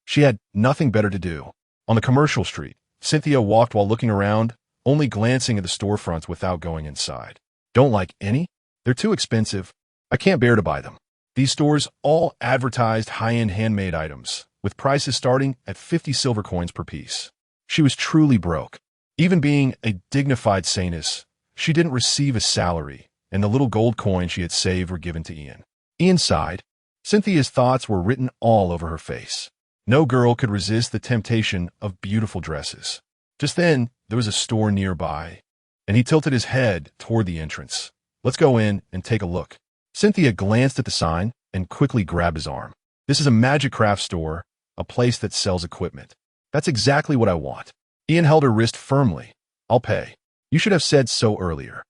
She had nothing better to do. On the commercial street, Cynthia walked while looking around, only glancing at the storefronts without going inside. Don't like any? They're too expensive. I can't bear to buy them. These stores all advertised high-end handmade items, with prices starting at 50 silver coins per piece. She was truly broke. Even being a dignified saintess, she didn't receive a salary, and the little gold coins she had saved were given to Ian. Ian sighed. Cynthia's thoughts were written all over her face. No girl could resist the temptation of beautiful dresses. Just then, there was a store nearby, and he tilted his head toward the entrance. Let's go in and take a look. Cynthia glanced at the sign and quickly grabbed his arm. This is a magic craft store, a place that sells equipment. That's exactly what I want. Ian held her wrist firmly. I'll pay. You should have said so earlier.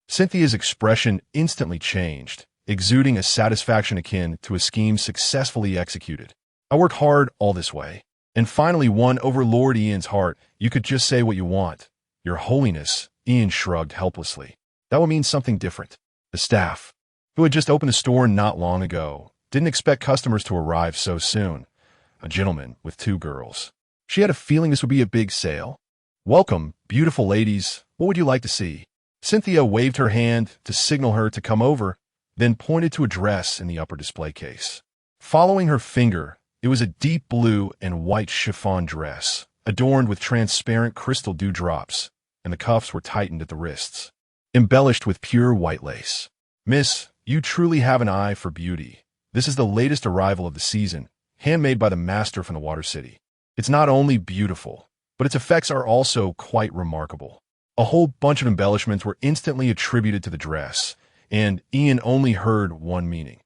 Cynthia's expression instantly changed, exuding a satisfaction akin to a scheme successfully executed. I worked hard all this way, and finally won over Lord Ian's heart. You could just say what you want. Your Holiness, Ian shrugged helplessly. That would mean something different. The staff, who had just opened the store not long ago, didn't expect customers to arrive so soon. A gentleman with 2 girls. She had a feeling this would be a big sale. Welcome, beautiful ladies. What would you like to see? Cynthia waved her hand to signal her to come over, then pointed to a dress in the upper display case. Following her finger, it was a deep blue and white chiffon dress, adorned with transparent crystal dewdrops, and the cuffs were tightened at the wrists, embellished with pure white lace. Miss, you truly have an eye for beauty. This is the latest arrival of the season, handmade by the master from the Water City. It's not only beautiful, but its effects are also quite remarkable. A whole bunch of embellishments were instantly attributed to the dress, and Ian only heard one meaning.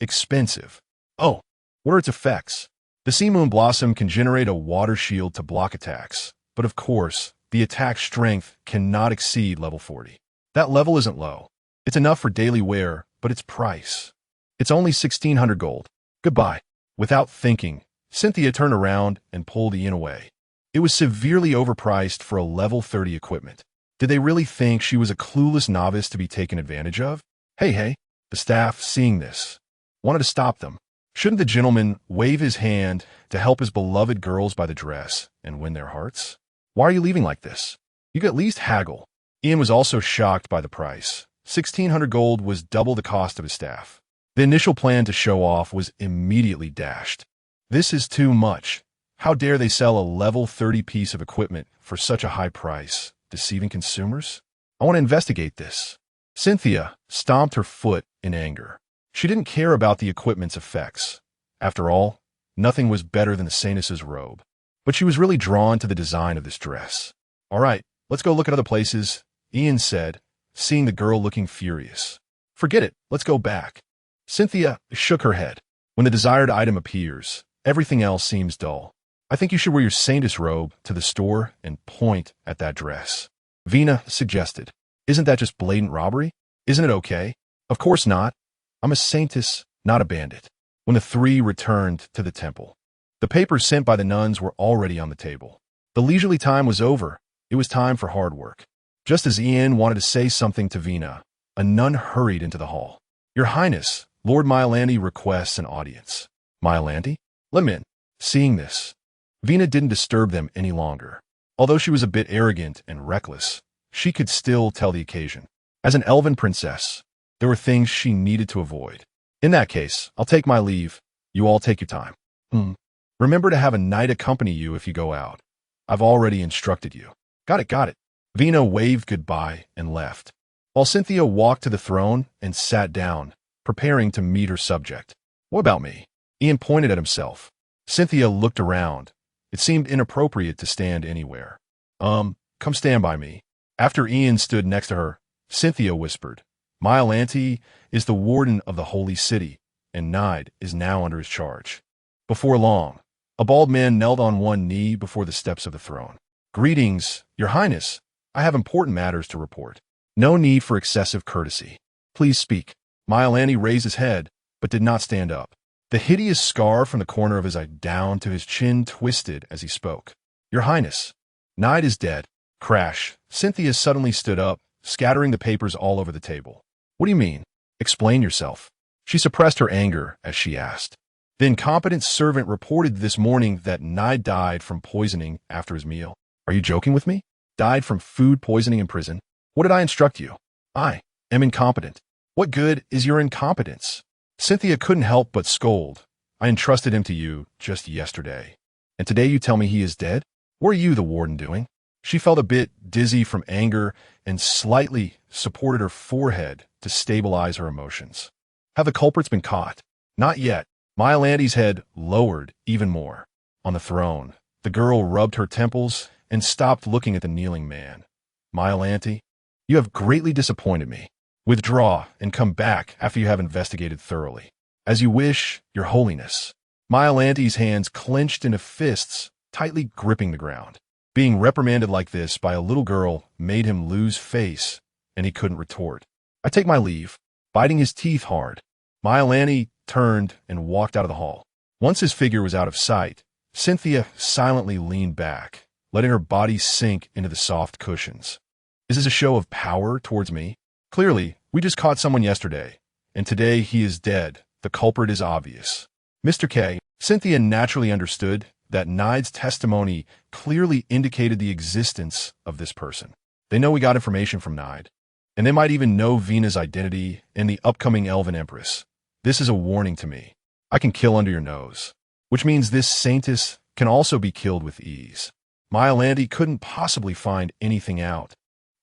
Expensive. Oh, what are its effects? The Sea Moon Blossom can generate a water shield to block attacks, but of course, the attack strength cannot exceed level 40. That level isn't low. It's enough for daily wear, but its price. It's only 1,600 gold. Goodbye. Without thinking, Cynthia turned around and pulled Ian away. It was severely overpriced for a level 30 equipment. Did they really think she was a clueless novice to be taken advantage of? Hey, the staff, seeing this, wanted to stop them. Shouldn't the gentleman wave his hand to help his beloved girls by the dress and win their hearts? Why are you leaving like this? You could at least haggle. Ian was also shocked by the price. 1,600 gold was double the cost of his staff. The initial plan to show off was immediately dashed. This is too much. How dare they sell a level 30 piece of equipment for such a high price, deceiving consumers? I want to investigate this. Cynthia stomped her foot in anger. She didn't care about the equipment's effects. After all, nothing was better than the saintess's robe. But she was really drawn to the design of this dress. All right, let's go look at other places, Ian said, seeing the girl looking furious. Forget it, let's go back. Cynthia shook her head. When the desired item appears, everything else seems dull. I think you should wear your saintess robe to the store and point at that dress. Vina suggested. Isn't that just blatant robbery? Isn't it okay? Of course not. I'm a saintess, not a bandit. When the 3 returned to the temple, the papers sent by the nuns were already on the table. The leisurely time was over. It was time for hard work. Just as Ian wanted to say something to Vina, a nun hurried into the hall. Your Highness, Lord Mylandi requests an audience. Mylandi? Let him in. Seeing this, Vina didn't disturb them any longer. Although she was a bit arrogant and reckless, she could still tell the occasion. As an elven princess, there were things she needed to avoid. In that case, I'll take my leave. You all take your time. Remember to have a knight accompany you if you go out. I've already instructed you. Got it. Vina waved goodbye and left, while Cynthia walked to the throne and sat down, preparing to meet her subject. What about me? Ian pointed at himself. Cynthia looked around. It seemed inappropriate to stand anywhere. Come stand by me. After Ian stood next to her, Cynthia whispered, Mylandi is the warden of the holy city, and Nide is now under his charge. Before long, a bald man knelt on one knee before the steps of the throne. Greetings, Your Highness. I have important matters to report. No need for excessive courtesy. Please speak. Mylandi raised his head, but did not stand up. The hideous scar from the corner of his eye down to his chin twisted as he spoke. Your Highness, Knight is dead. Crash. Cynthia suddenly stood up, scattering the papers all over the table. What do you mean? Explain yourself. She suppressed her anger as she asked. The incompetent servant reported this morning that Knight died from poisoning after his meal. Are you joking with me? Died from food poisoning in prison? What did I instruct you? I am incompetent. What good is your incompetence? Cynthia couldn't help but scold. I entrusted him to you just yesterday. And today you tell me he is dead? What are you, the warden, doing? She felt a bit dizzy from anger and slightly supported her forehead to stabilize her emotions. Have the culprits been caught? Not yet. Myolante's head lowered even more. On the throne, the girl rubbed her temples and stopped looking at the kneeling man. Myolante, you have greatly disappointed me. Withdraw and come back after you have investigated thoroughly. As you wish, Your Holiness. Myolante's hands clenched into fists, tightly gripping the ground. Being reprimanded like this by a little girl made him lose face, and he couldn't retort. I take my leave, biting his teeth hard. Myolante turned and walked out of the hall. Once his figure was out of sight, Cynthia silently leaned back, letting her body sink into the soft cushions. Is this a show of power towards me? Clearly, we just caught someone yesterday, and today he is dead. The culprit is obvious. Mr. K. Cynthia naturally understood that Nide's testimony clearly indicated the existence of this person. They know we got information from Nide, and they might even know Vena's identity and the upcoming Elven Empress. This is a warning to me. I can kill under your nose, which means this saintess can also be killed with ease. Myolante couldn't possibly find anything out,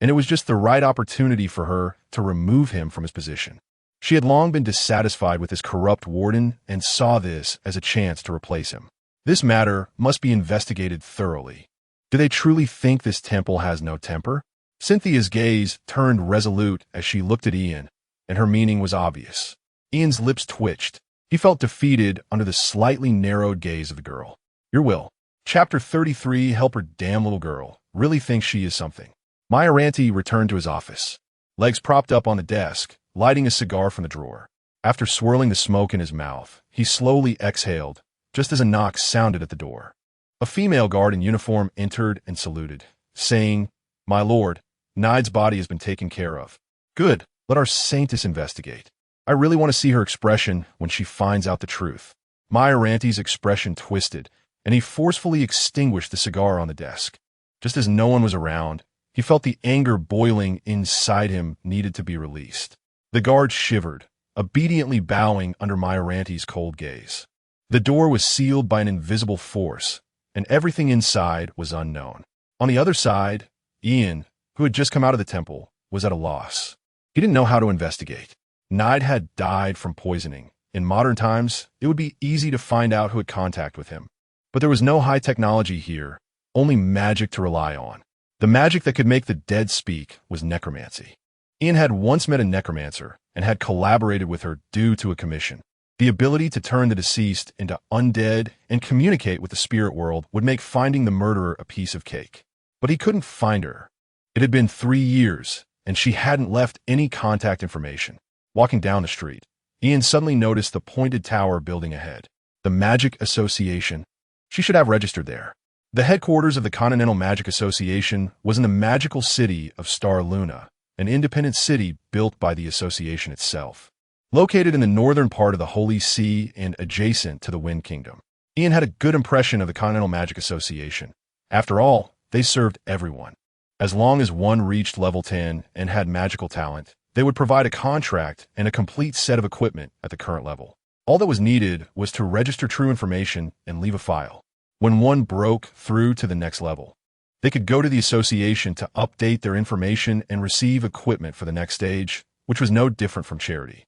and it was just the right opportunity for her to remove him from his position. She had long been dissatisfied with this corrupt warden and saw this as a chance to replace him. This matter must be investigated thoroughly. Do they truly think this temple has no temper? Cynthia's gaze turned resolute as she looked at Ian, and her meaning was obvious. Ian's lips twitched. He felt defeated under the slightly narrowed gaze of the girl. Your will. Chapter 33, Helper damn little girl. Really thinks she is something. Myolante returned to his office, legs propped up on the desk, lighting a cigar from the drawer. After swirling the smoke in his mouth, he slowly exhaled, just as a knock sounded at the door. A female guard in uniform entered and saluted, saying, My lord, Nide's body has been taken care of. Good, let our saintess investigate. I really want to see her expression when she finds out the truth. Myolante's expression twisted, and he forcefully extinguished the cigar on the desk. Just as no one was around, he felt the anger boiling inside him needed to be released. The guard shivered, obediently bowing under Myolante's cold gaze. The door was sealed by an invisible force, and everything inside was unknown. On the other side, Ian, who had just come out of the temple, was at a loss. He didn't know how to investigate. Nide had died from poisoning. In modern times, it would be easy to find out who had contact with him. But there was no high technology here, only magic to rely on. The magic that could make the dead speak was necromancy. Ian had once met a necromancer and had collaborated with her due to a commission. The ability to turn the deceased into undead and communicate with the spirit world would make finding the murderer a piece of cake. But he couldn't find her. It had been 3 years, and she hadn't left any contact information. Walking down the street, Ian suddenly noticed the pointed tower building ahead. The Magic Association. She should have registered there. The headquarters of the Continental Magic Association was in the magical city of Star Luna, an independent city built by the association itself. Located in the northern part of the Holy See and adjacent to the Wind Kingdom, Ian had a good impression of the Continental Magic Association. After all, they served everyone. As long as one reached level 10 and had magical talent, they would provide a contract and a complete set of equipment at the current level. All that was needed was to register true information and leave a file. When one broke through to the next level, they could go to the association to update their information and receive equipment for the next stage, which was no different from charity.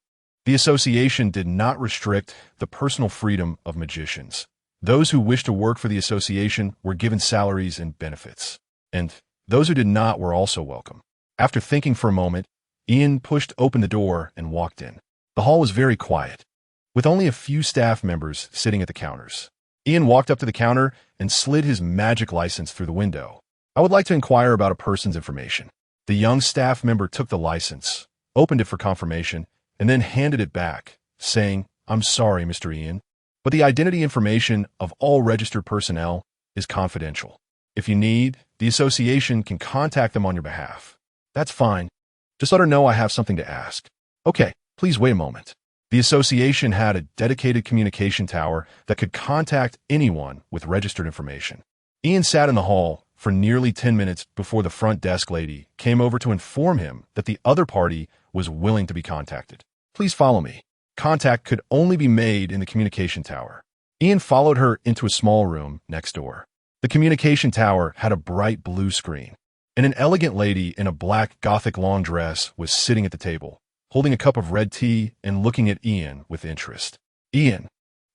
The association did not restrict the personal freedom of magicians. Those who wished to work for the association were given salaries and benefits, and those who did not were also welcome. After thinking for a moment, Ian pushed open the door and walked in. The hall was very quiet, with only a few staff members sitting at the counters. Ian walked up to the counter and slid his magic license through the window. I would like to inquire about a person's information. The young staff member took the license, opened it for confirmation, and then handed it back, saying, I'm sorry, Mr. Ian, but the identity information of all registered personnel is confidential. If you need, the association can contact them on your behalf. That's fine. Just let her know I have something to ask. Okay, please wait a moment. The association had a dedicated communication tower that could contact anyone with registered information. Ian sat in the hall for nearly 10 minutes before the front desk lady came over to inform him that the other party was willing to be contacted. Please follow me. Contact could only be made in the communication tower. Ian followed her into a small room next door. The communication tower had a bright blue screen, and an elegant lady in a black Gothic long dress was sitting at the table, holding a cup of red tea and looking at Ian with interest. Ian,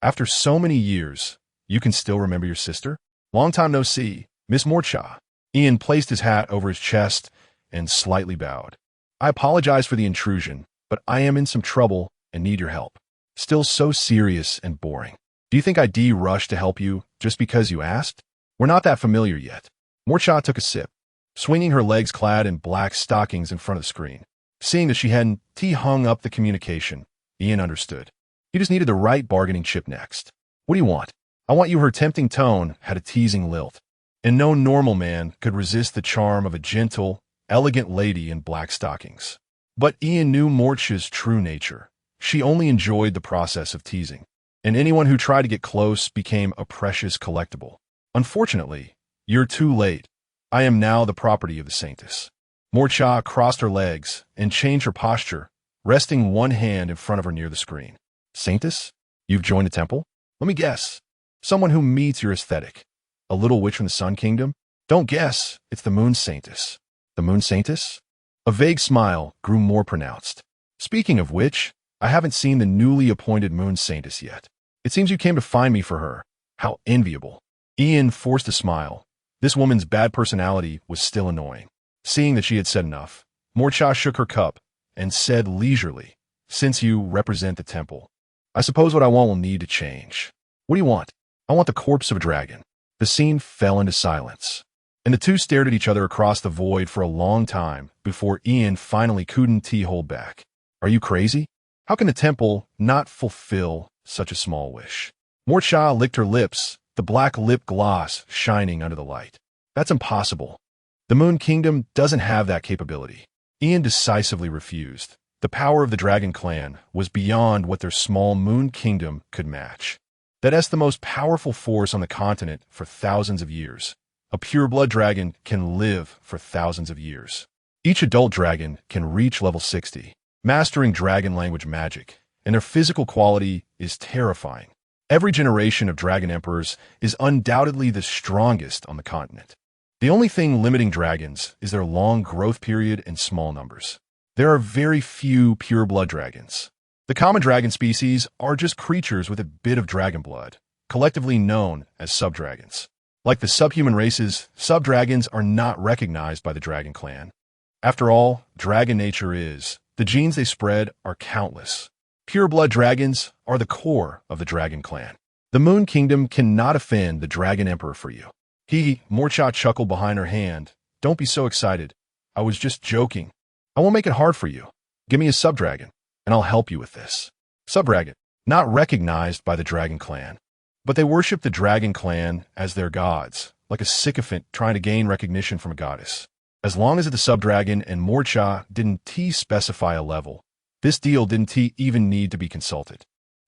after so many years, you can still remember your sister? Long time no see, Miss Morcha. Ian placed his hat over his chest and slightly bowed. I apologize for the intrusion, but I am in some trouble and need your help. Still so serious and boring. Do you think I'd rush to help you just because you asked? We're not that familiar yet. Morcha took a sip, swinging her legs clad in black stockings in front of the screen. Seeing that she hadn't hung up the communication, Ian understood. He just needed the right bargaining chip next. What do you want? I want you. Her tempting tone had a teasing lilt, and no normal man could resist the charm of a gentle, elegant lady in black stockings. But Ian knew Morcha's true nature. She only enjoyed the process of teasing, and anyone who tried to get close became a precious collectible. Unfortunately, you're too late. I am now the property of the Saintess. Morcha crossed her legs and changed her posture, resting one hand in front of her near the screen. Saintess? You've joined the temple? Let me guess. Someone who meets your aesthetic. A little witch from the Sun Kingdom? Don't guess. It's the Moon Saintess. The Moon Saintess? A vague smile grew more pronounced. Speaking of which, I haven't seen the newly appointed Moon Saintess yet. It seems you came to find me for her. How enviable. Ian forced a smile. This woman's bad personality was still annoying. Seeing that she had said enough, Morcha shook her cup and said leisurely, since you represent the temple, I suppose what I want will need to change. What do you want? I want the corpse of a dragon. The scene fell into silence, and the two stared at each other across the void for a long time before Ian finally couldn't hold back. Are you crazy? How can the temple not fulfill such a small wish? Morcha licked her lips, the black lip gloss shining under the light. That's impossible. The Moon Kingdom doesn't have that capability. Ian decisively refused. The power of the Dragon Clan was beyond what their small Moon Kingdom could match. That's the most powerful force on the continent for thousands of years. A pure-blood dragon can live for thousands of years. Each adult dragon can reach level 60, mastering dragon language magic, and their physical quality is terrifying. Every generation of dragon emperors is undoubtedly the strongest on the continent. The only thing limiting dragons is their long growth period and small numbers. There are very few pure-blood dragons. The common dragon species are just creatures with a bit of dragon blood, collectively known as subdragons. Like the subhuman races, subdragons are not recognized by the Dragon Clan. After all, dragon nature is, the genes they spread are countless. Pure-blood dragons are the core of the Dragon Clan. The Moon Kingdom cannot offend the Dragon Emperor for you. Morcha chuckled behind her hand. Don't be so excited. I was just joking. I won't make it hard for you. Give me a subdragon, and I'll help you with this. Subdragon, not recognized by the Dragon Clan. But they worship the Dragon Clan as their gods, like a sycophant trying to gain recognition from a goddess. As long as the subdragon and Morcha didn't specify a level, this deal didn't even need to be consulted.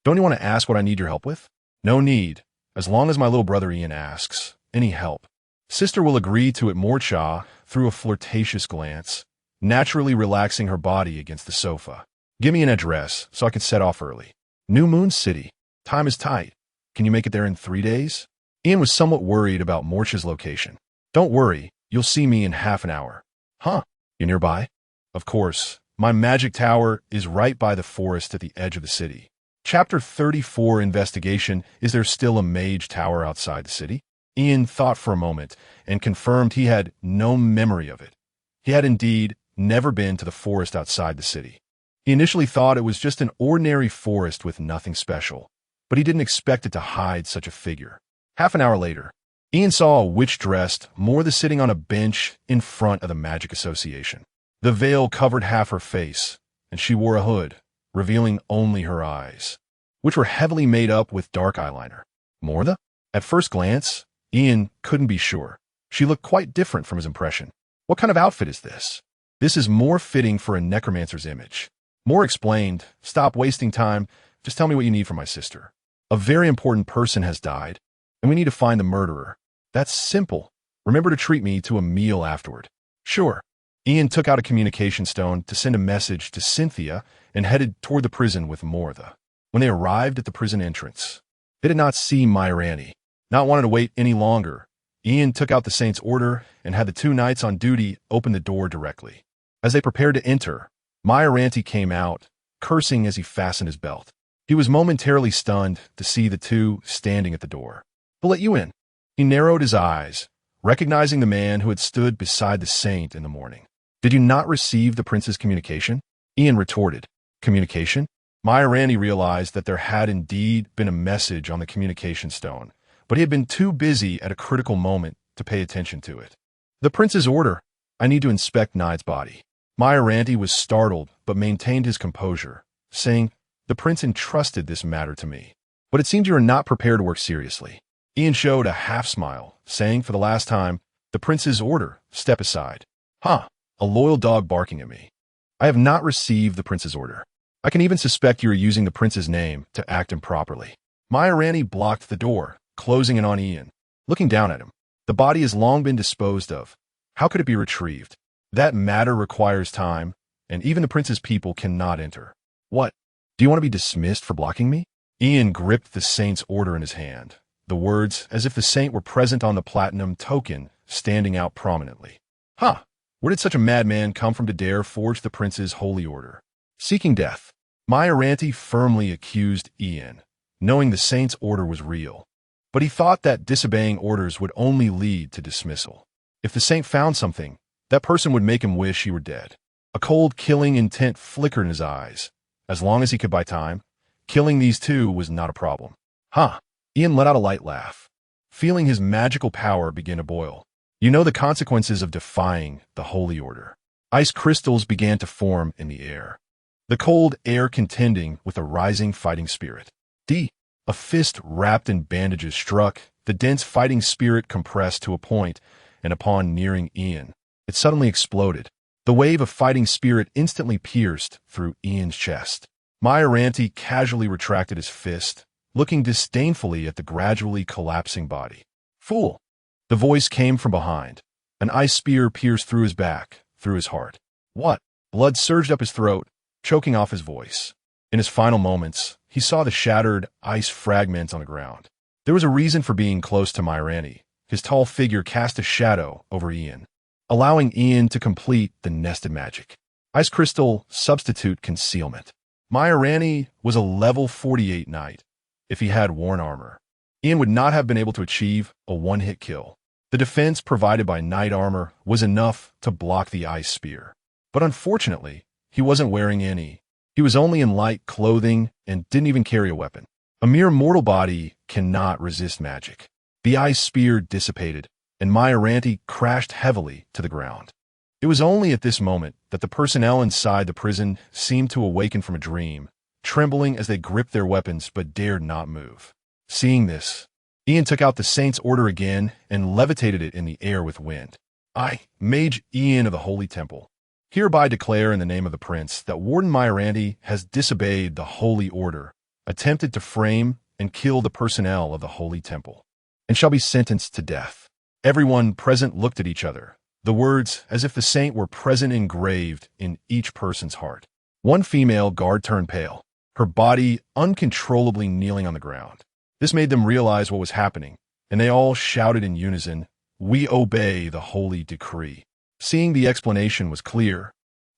Don't you want to ask what I need your help with? No need, as long as my little brother Ian asks. Any help. Sister will agree to it. Morcha threw a flirtatious glance, naturally relaxing her body against the sofa. Give me an address so I can set off early. New Moon City. Time is tight. Can you make it there in 3 days? Ian was somewhat worried about Morcha's location. Don't worry, you'll see me in half an hour. Huh? You nearby? Of course. My magic tower is right by the forest at the edge of the city. Chapter 34 Investigation. Is there still a mage tower outside the city? Ian thought for a moment and confirmed he had no memory of it. He had indeed never been to the forest outside the city. He initially thought it was just an ordinary forest with nothing special, but he didn't expect it to hide such a figure. Half an hour later, Ian saw a witch dressed Mortha sitting on a bench in front of the Magic Association. The veil covered half her face, and she wore a hood, revealing only her eyes. which were heavily made up with dark eyeliner. Mortha? At first glance, Ian couldn't be sure. She looked quite different from his impression. What kind of outfit is this? This is more fitting for a necromancer's image. Moore explained, stop wasting time, just tell me what you need from my sister. A very important person has died, and we need to find the murderer. That's simple. Remember to treat me to a meal afterward. Sure. Ian took out a communication stone to send a message to Cynthia and headed toward the prison with Mortha. When they arrived at the prison entrance, they did not see Myrani. Not wanting to wait any longer, Ian took out the saint's order and had the two knights on duty open the door directly. As they prepared to enter, Myrani came out, cursing as he fastened his belt. He was momentarily stunned to see the two standing at the door. "We'll let you in." He narrowed his eyes, recognizing the man who had stood beside the saint in the morning. "Did you not receive the prince's communication?" Ian retorted. "Communication?" Myrani realized that there had indeed been a message on the communication stone, but he had been too busy at a critical moment to pay attention to it. "The prince's order. I need to inspect Nide's body." Myrani was startled but maintained his composure, saying, "The prince entrusted this matter to me. But it seems you are not prepared to work seriously." Ian showed a half-smile, saying for the last time, "The prince's order. Step aside." "Huh, a loyal dog barking at me. I have not received the prince's order. I can even suspect you are using the prince's name to act improperly." Myrani blocked the door, closing in on Ian. Looking down at him, "The body has long been disposed of. How could it be retrieved? That matter requires time, and even the prince's people cannot enter." "What? Do you want to be dismissed for blocking me?" Ian gripped the saint's order in his hand, the words as if the saint were present on the platinum token, standing out prominently. "Huh, where did such a madman come from to dare forge the prince's holy order? Seeking death." Myrani firmly accused Ian, knowing the saint's order was real. But he thought that disobeying orders would only lead to dismissal. If the saint found something, that person would make him wish he were dead. A cold, killing intent flickered in his eyes. As long as he could buy time, killing these two was not a problem. "Huh." Ian let out a light laugh, feeling his magical power begin to boil. "You know the consequences of defying the holy order." Ice crystals began to form in the air, the cold air contending with a rising fighting spirit. A fist wrapped in bandages struck, the dense fighting spirit compressed to a point, and upon nearing Ian, it suddenly exploded. The wave of fighting spirit instantly pierced through Ian's chest. Myrani casually retracted his fist, looking disdainfully at the gradually collapsing body. "Fool!" The voice came from behind. An ice spear pierced through his back, through his heart. "What?" Blood surged up his throat, choking off his voice. In his final moments, he saw the shattered ice fragments on the ground. There was a reason for being close to Myrani. His tall figure cast a shadow over Ian, allowing Ian to complete the nested magic. Ice crystal substitute concealment. Myrani was a level 48 knight. If he had worn armor, Ian would not have been able to achieve a one-hit kill. The defense provided by knight armor was enough to block the ice spear. But unfortunately, he wasn't wearing any. He was only in light clothing and didn't even carry a weapon. A mere mortal body cannot resist magic. The ice spear dissipated, and Myrani crashed heavily to the ground. It was only at this moment that the personnel inside the prison seemed to awaken from a dream, trembling as they gripped their weapons but dared not move. Seeing this, Ian took out the saint's order again and levitated it in the air with wind. "I, Mage Ian of the Holy Temple, hereby declare in the name of the prince that Warden Myrani has disobeyed the holy order, attempted to frame and kill the personnel of the Holy Temple, and shall be sentenced to death." Everyone present looked at each other, the words as if the saint were present engraved in each person's heart. One female guard turned pale, her body uncontrollably kneeling on the ground. This made them realize what was happening, and they all shouted in unison, "We obey the holy decree." Seeing the explanation was clear,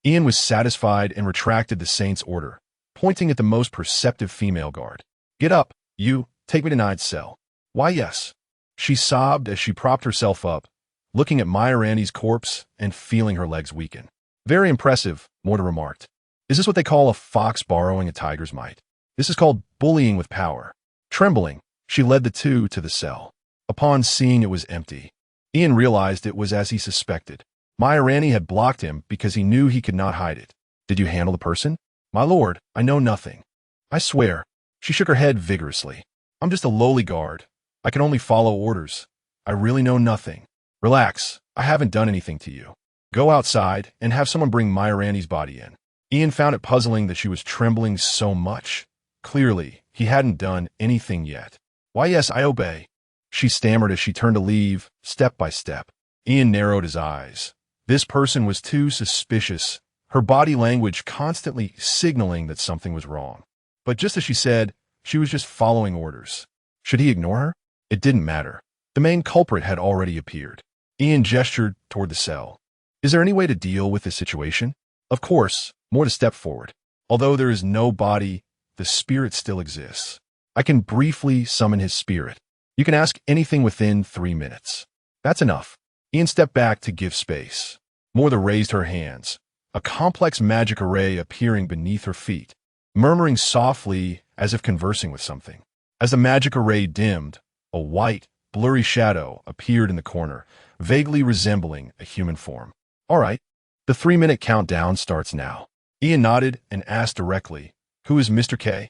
Ian was satisfied and retracted the saint's order, pointing at the most perceptive female guard. "Get up, you, take me to Nide's cell." "Why, yes." She sobbed as she propped herself up, looking at Myrani's corpse and feeling her legs weaken. "Very impressive," Morta remarked. "Is this what they call a fox borrowing a tiger's might? This is called bullying with power." Trembling, she led the two to the cell. Upon seeing it was empty, Ian realized it was as he suspected. Myrani had blocked him because he knew he could not hide it. "Did you handle the person?" "My lord, I know nothing." "I swear." She shook her head vigorously. I'm just a lowly guard. I can only follow orders. I really know nothing. Relax. I haven't done anything to you. Go outside and have someone bring Myoranti's body in. Ian found it puzzling that she was trembling so much. Clearly, he hadn't done anything yet. Why, yes, I obey. She stammered as she turned to leave, step by step. Ian narrowed his eyes. This person was too suspicious, her body language constantly signaling that something was wrong. But just as she said, she was just following orders. Should he ignore her? It didn't matter. The main culprit had already appeared. Ian gestured toward the cell. Is there any way to deal with this situation? Of course, more to step forward. Although there is no body, the spirit still exists. I can briefly summon his spirit. You can ask anything within 3 minutes. That's enough. Ian stepped back to give space. Mortha raised her hands, a complex magic array appearing beneath her feet, murmuring softly as if conversing with something. As the magic array dimmed, a white, blurry shadow appeared in the corner, vaguely resembling a human form. All right, the 3-minute countdown starts now. Ian nodded and asked directly, who is Mr. K?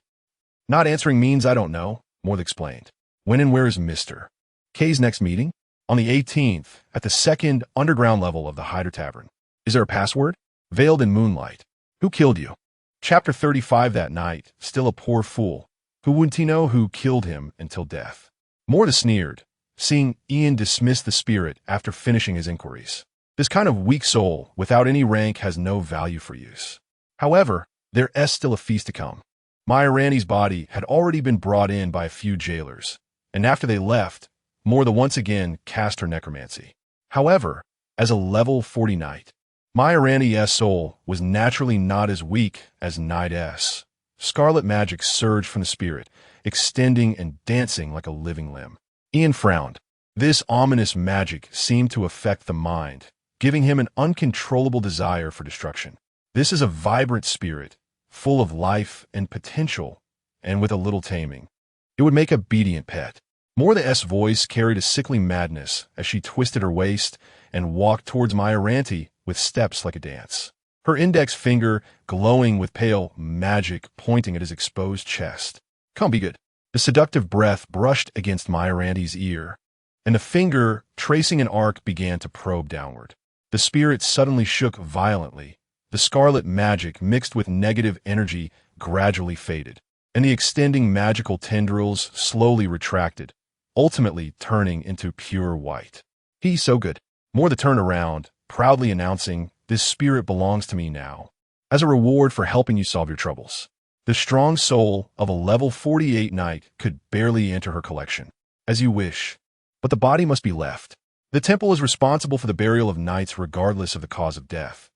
Not answering means I don't know, Mortha explained. When and where is Mr. K's next meeting? On the 18th, at the second underground level of the Hyder Tavern. Is there a password? Veiled in moonlight. Who killed you? Chapter 35 that night, still a poor fool, who wouldn't he know who killed him until death. Mortha sneered, seeing Ian dismiss the spirit after finishing his inquiries. This kind of weak soul, without any rank, has no value for use. However, there is still a feast to come. Myoranti's body had already been brought in by a few jailers, and after they left, Mortha once again cast her necromancy. However, as a level 40 knight, Myoranti's soul was naturally not as weak as Knight's. Scarlet magic surged from the spirit, extending and dancing like a living limb. Ian frowned. This ominous magic seemed to affect the mind, giving him an uncontrollable desire for destruction. This is a vibrant spirit, full of life and potential, and with a little taming. It would make a obedient pet. Mortha's voice carried a sickly madness as she twisted her waist and walked towards Myoranti with steps like a dance. Her index finger glowing with pale magic pointing at his exposed chest. Come, be good. The seductive breath brushed against Myoranti's ear, and the finger, tracing an arc, began to probe downward. The spirit suddenly shook violently. The scarlet magic mixed with negative energy gradually faded, and the extending magical tendrils slowly retracted, ultimately turning into pure white. He's so good. Mortha turned around, proudly announcing, this spirit belongs to me now, as a reward for helping you solve your troubles. The strong soul of a level 48 knight could barely enter her collection. As you wish. But the body must be left. The temple is responsible for the burial of knights regardless of the cause of death.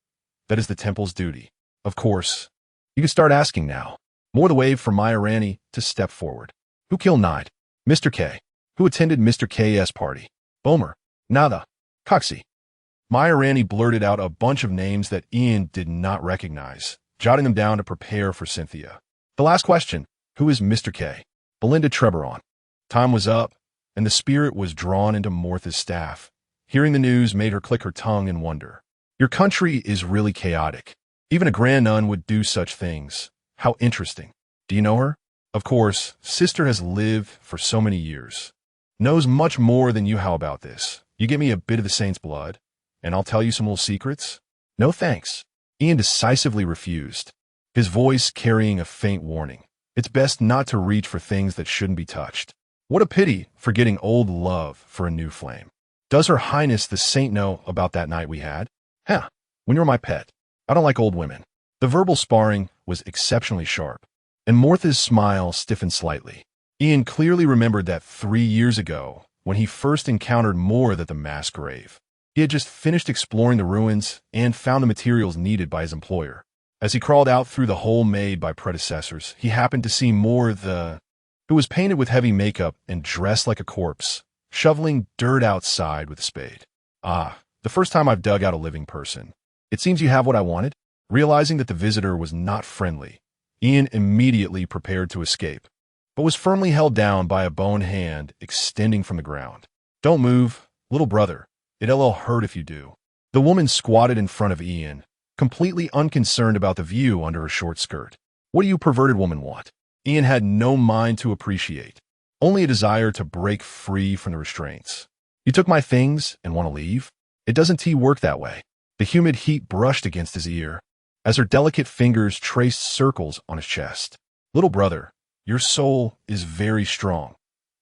That is the temple's duty. Of course. You can start asking now. Mortha waved for Myoranti to step forward. Who killed Knight? Mr. K. Who attended Mr. K's party? Bomer. Nada. Coxie. Myoranti blurted out a bunch of names that Ian did not recognize, jotting them down to prepare for Cynthia. The last question, who is Mr. K? Belinda Treberon. Time was up, and the spirit was drawn into Mortha's staff. Hearing the news made her click her tongue in wonder. Your country is really chaotic. Even a grand nun would do such things. How interesting. Do you know her? Of course, sister has lived for so many years. Knows much more than you. How about this? You give me a bit of the saint's blood, and I'll tell you some little secrets? No thanks. Ian decisively refused, his voice carrying a faint warning. It's best not to reach for things that shouldn't be touched. What a pity, forgetting old love for a new flame. Does Her Highness the Saint know about that night we had? Huh, when you're my pet. I don't like old women. The verbal sparring was exceptionally sharp, and Mortha's smile stiffened slightly. Ian clearly remembered that 3 years ago, when he first encountered Mortha at the mass grave. He had just finished exploring the ruins and found the materials needed by his employer. As he crawled out through the hole made by predecessors, he happened to see Mortha, who was painted with heavy makeup and dressed like a corpse, shoveling dirt outside with a spade. Ah, the first time I've dug out a living person. It seems you have what I wanted. Realizing that the visitor was not friendly, Ian immediately prepared to escape, but was firmly held down by a bone hand extending from the ground. Don't move, little brother. It'll hurt if you do. The woman squatted in front of Ian, completely unconcerned about the view under her short skirt. What do you perverted woman want? Ian had no mind to appreciate, only a desire to break free from the restraints. You took my things and want to leave? It doesn't work that way. The humid heat brushed against his ear, as her delicate fingers traced circles on his chest. Little brother, your soul is very strong.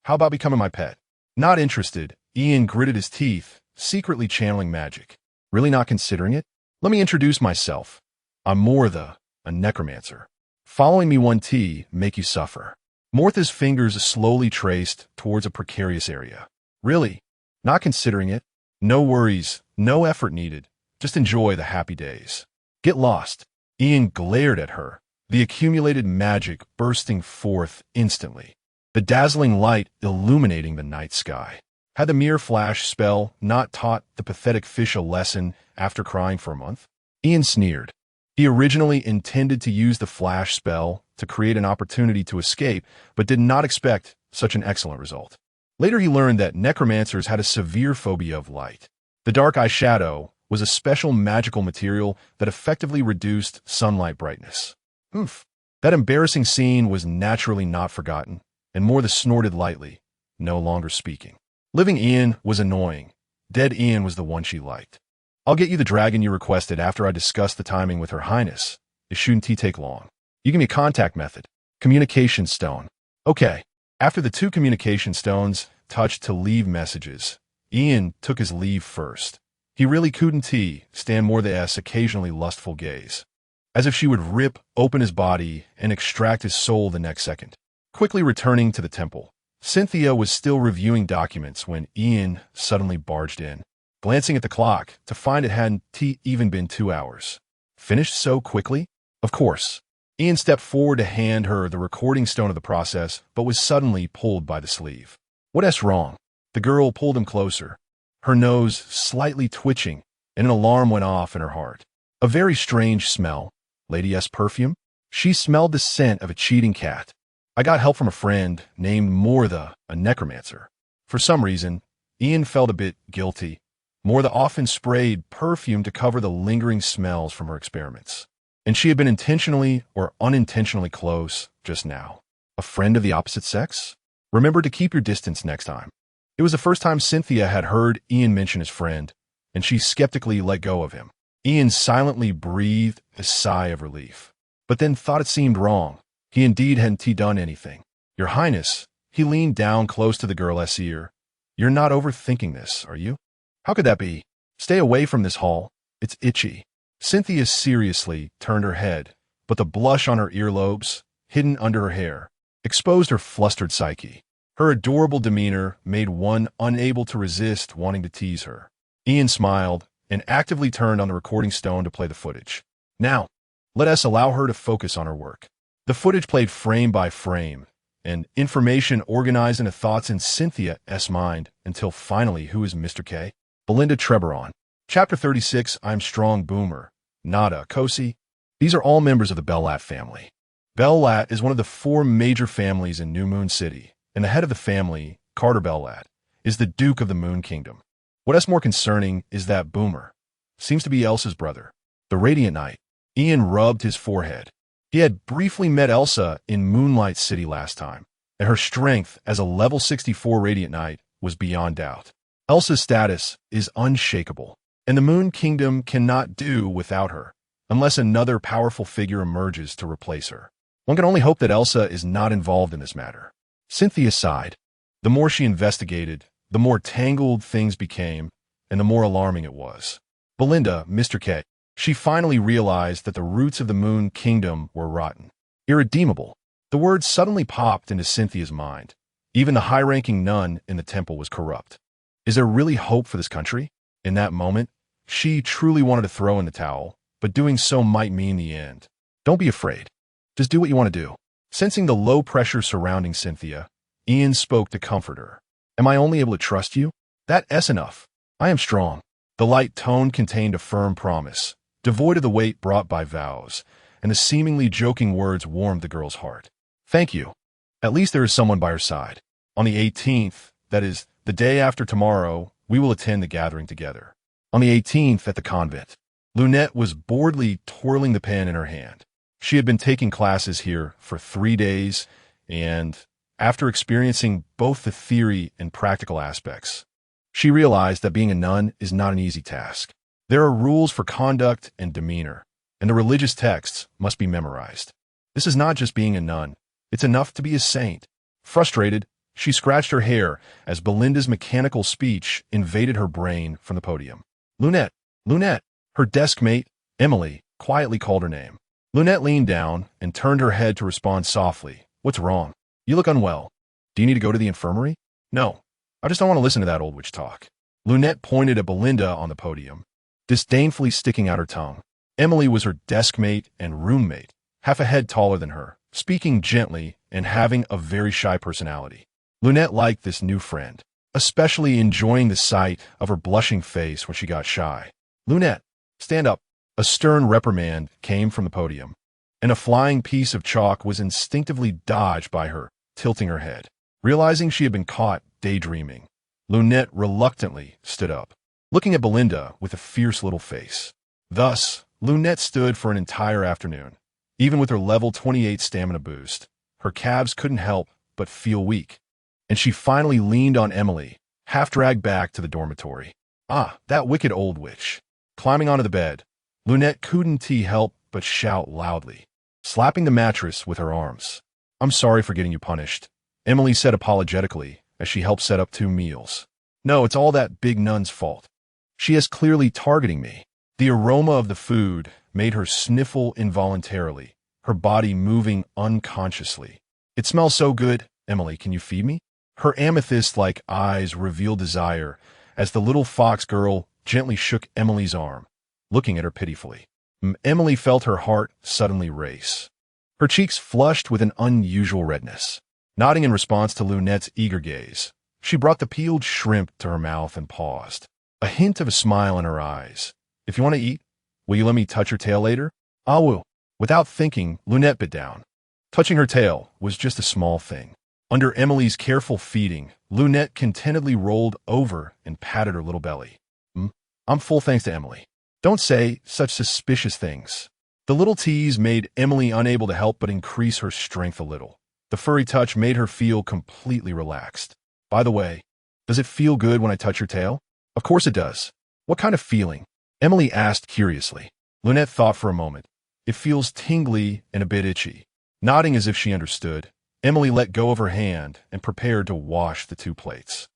How about becoming my pet? Not interested, Ian gritted his teeth, secretly channeling magic. Really not considering it? Let me introduce myself. I'm Mortha, a necromancer. Following me 1T make you suffer. Mortha's fingers slowly traced towards a precarious area. Really? Not considering it? No worries, no effort needed. Just enjoy the happy days. Get lost. Ian glared at her, the accumulated magic bursting forth instantly. The dazzling light illuminating the night sky. Had the mere flash spell not taught the pathetic fish a lesson after crying for a month? Ian sneered. He originally intended to use the flash spell to create an opportunity to escape, but did not expect such an excellent result. Later he learned that necromancers had a severe phobia of light. The dark eyeshadow was a special magical material that effectively reduced sunlight brightness. Oof. That embarrassing scene was naturally not forgotten, and Mortha snorted lightly, no longer speaking. Living Ian was annoying. Dead Ian was the one she liked. I'll get you the dragon you requested after I discuss the timing with Her Highness. It shouldn't take long. You give me a contact method. Communication stone. Okay. After the 2 communication stones touched to leave messages, Ian took his leave first. He really couldn't stand Mortha's occasionally lustful gaze, as if she would rip open his body and extract his soul the next second. Quickly returning to the temple, Cynthia was still reviewing documents when Ian suddenly barged in, glancing at the clock to find it hadn't even been 2 hours. Finished so quickly? Of course. Ian stepped forward to hand her the recording stone of the process, but was suddenly pulled by the sleeve. What's wrong? The girl pulled him closer, her nose slightly twitching, and an alarm went off in her heart. A very strange smell. Lady S. perfume? She smelled the scent of a cheating cat. I got help from a friend named Mortha, a necromancer. For some reason, Ian felt a bit guilty. Mortha often sprayed perfume to cover the lingering smells from her experiments. And she had been intentionally or unintentionally close just now. A friend of the opposite sex? Remember to keep your distance next time. It was the first time Cynthia had heard Ian mention his friend, and she skeptically let go of him. Ian silently breathed a sigh of relief, but then thought it seemed wrong. He indeed hadn't done anything. Your Highness, he leaned down close to the girl's ear. You're not overthinking this, are you? How could that be? Stay away from this hall. It's itchy. Cynthia seriously turned her head, but the blush on her earlobes, hidden under her hair, exposed her flustered psyche. Her adorable demeanor made one unable to resist wanting to tease her. Ian smiled and actively turned on the recording stone to play the footage. Now, let us allow her to focus on her work. The footage played frame by frame, and information organized into thoughts in Cynthia's mind until finally, who is Mr. K? Belinda Treberon. Chapter 36, I'm Strong Boomer. Nada, Kosi. These are all members of the Bellat family. Bellat is one of the 4 major families in New Moon City, and the head of the family, Carter Bellat, is the Duke of the Moon Kingdom. What's more concerning is that Boomer seems to be Elsa's brother, the Radiant Knight. Ian rubbed his forehead. He had briefly met Elsa in Moonlight City last time, and her strength as a level 64 Radiant Knight was beyond doubt. Elsa's status is unshakable, and the Moon Kingdom cannot do without her, unless another powerful figure emerges to replace her. One can only hope that Elsa is not involved in this matter. Cynthia sighed. The more she investigated, the more tangled things became, and the more alarming it was. Belinda, Mr. K. She finally realized that the roots of the Moon Kingdom were rotten. Irredeemable. The word suddenly popped into Cynthia's mind. Even the high-ranking nun in the temple was corrupt. Is there really hope for this country? In that moment, she truly wanted to throw in the towel, but doing so might mean the end. Don't be afraid. Just do what you want to do. Sensing the low pressure surrounding Cynthia, Ian spoke to comfort her. Am I only able to trust you? That's enough. I am strong. The light tone contained a firm promise, devoid of the weight brought by vows, and the seemingly joking words warmed the girl's heart. Thank you. At least there is someone by her side. On the 18th, that is, the day after tomorrow, we will attend the gathering together. On the 18th at the convent. Lunette was boredly twirling the pen in her hand. She had been taking classes here for 3 days, and after experiencing both the theory and practical aspects, she realized that being a nun is not an easy task. There are rules for conduct and demeanor, and the religious texts must be memorized. This is not just being a nun. It's enough to be a saint. Frustrated, she scratched her hair as Belinda's mechanical speech invaded her brain from the podium. Lunette, Lunette, her desk mate, Emily, quietly called her name. Lunette leaned down and turned her head to respond softly. What's wrong? You look unwell. Do you need to go to the infirmary? No, I just don't want to listen to that old witch talk. Lunette pointed at Belinda on the podium, disdainfully sticking out her tongue. Emily was her desk mate and roommate, half a head taller than her, speaking gently and having a very shy personality. Lunette liked this new friend, especially enjoying the sight of her blushing face when she got shy. Lunette, stand up. A stern reprimand came from the podium, and a flying piece of chalk was instinctively dodged by her, tilting her head. Realizing she had been caught daydreaming, Lunette reluctantly stood up, looking at Belinda with a fierce little face. Thus, Lunette stood for an entire afternoon. Even with her level 28 stamina boost, her calves couldn't help but feel weak, and she finally leaned on Emily, half dragged back to the dormitory. Ah, that wicked old witch. Climbing onto the bed, Lunette couldn't help but shout loudly, slapping the mattress with her arms. I'm sorry for getting you punished, Emily said apologetically as she helped set up 2 meals. No, it's all that big nun's fault. She is clearly targeting me. The aroma of the food made her sniffle involuntarily, her body moving unconsciously. It smells so good. Emily, can you feed me? Her amethyst-like eyes revealed desire as the little fox girl gently shook Emily's arm, looking at her pitifully. Emily felt her heart suddenly race. Her cheeks flushed with an unusual redness. Nodding in response to Lunette's eager gaze, she brought the peeled shrimp to her mouth and paused, a hint of a smile in her eyes. If you want to eat, will you let me touch your tail later? I will. Without thinking, Lunette bit down. Touching her tail was just a small thing. Under Emily's careful feeding, Lunette contentedly rolled over and patted her little belly. I'm full thanks to Emily. Don't say such suspicious things. The little tease made Emily unable to help but increase her strength a little. The furry touch made her feel completely relaxed. By the way, does it feel good when I touch your tail? Of course it does. What kind of feeling? Emily asked curiously. Lunette thought for a moment. It feels tingly and a bit itchy. Nodding as if she understood, Emily let go of her hand and prepared to wash the 2 plates.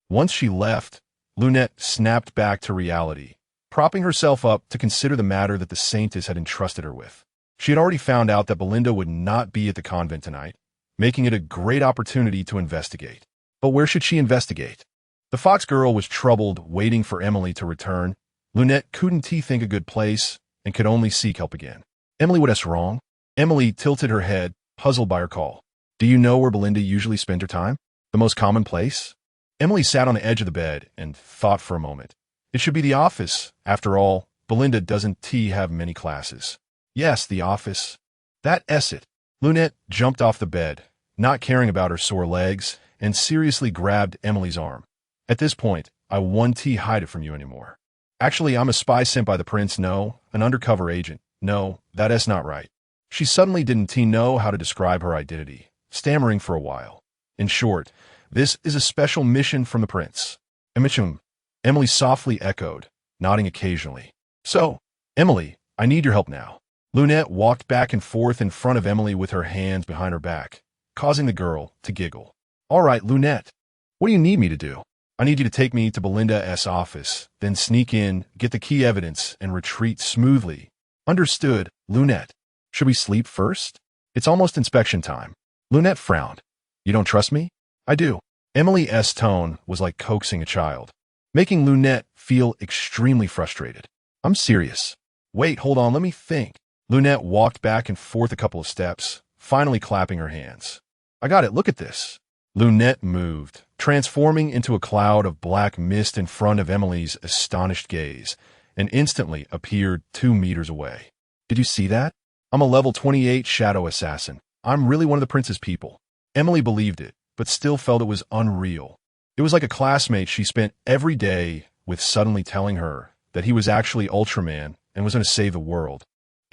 Once she left, Lunette snapped back to reality, propping herself up to consider the matter that the saintess had entrusted her with. She had already found out that Belinda would not be at the convent tonight, making it a great opportunity to investigate. But where should she investigate? The fox girl was troubled, waiting for Emily to return. Lunette couldn't think a good place and could only seek help again. Emily, what's wrong? Emily tilted her head, puzzled by her call. Do you know where Belinda usually spends her time? The most common place? Emily sat on the edge of the bed and thought for a moment. It should be the office. After all, Belinda doesn't have many classes. Yes, the office. That's it. Lunette jumped off the bed, not caring about her sore legs, and seriously grabbed Emily's arm. At this point, I won't hide it from you anymore. Actually, I'm a spy sent by the prince, no, an undercover agent. No, that's not right. She suddenly didn't know how to describe her identity, stammering for a while. In short, this is a special mission from the prince. A mission, Emily softly echoed, nodding occasionally. So, Emily, I need your help now. Lunette walked back and forth in front of Emily with her hands behind her back, causing the girl to giggle. All right, Lunette, what do you need me to do? I need you to take me to Belinda's office, then sneak in, get the key evidence, and retreat smoothly. Understood, Lunette. Should we sleep first? It's almost inspection time. Lunette frowned. You don't trust me? I do. Emily's tone was like coaxing a child, making Lunette feel extremely frustrated. I'm serious. Wait, hold on, let me think. Lunette walked back and forth a couple of steps, finally clapping her hands. I got it, look at this. Lunette moved, transforming into a cloud of black mist in front of Emily's astonished gaze, and instantly appeared 2 meters away. Did you see that? I'm a level 28 shadow assassin. I'm really one of the prince's people. Emily believed it, but still felt it was unreal. It was like a classmate she spent every day with suddenly telling her that he was actually Ultraman and was going to save the world.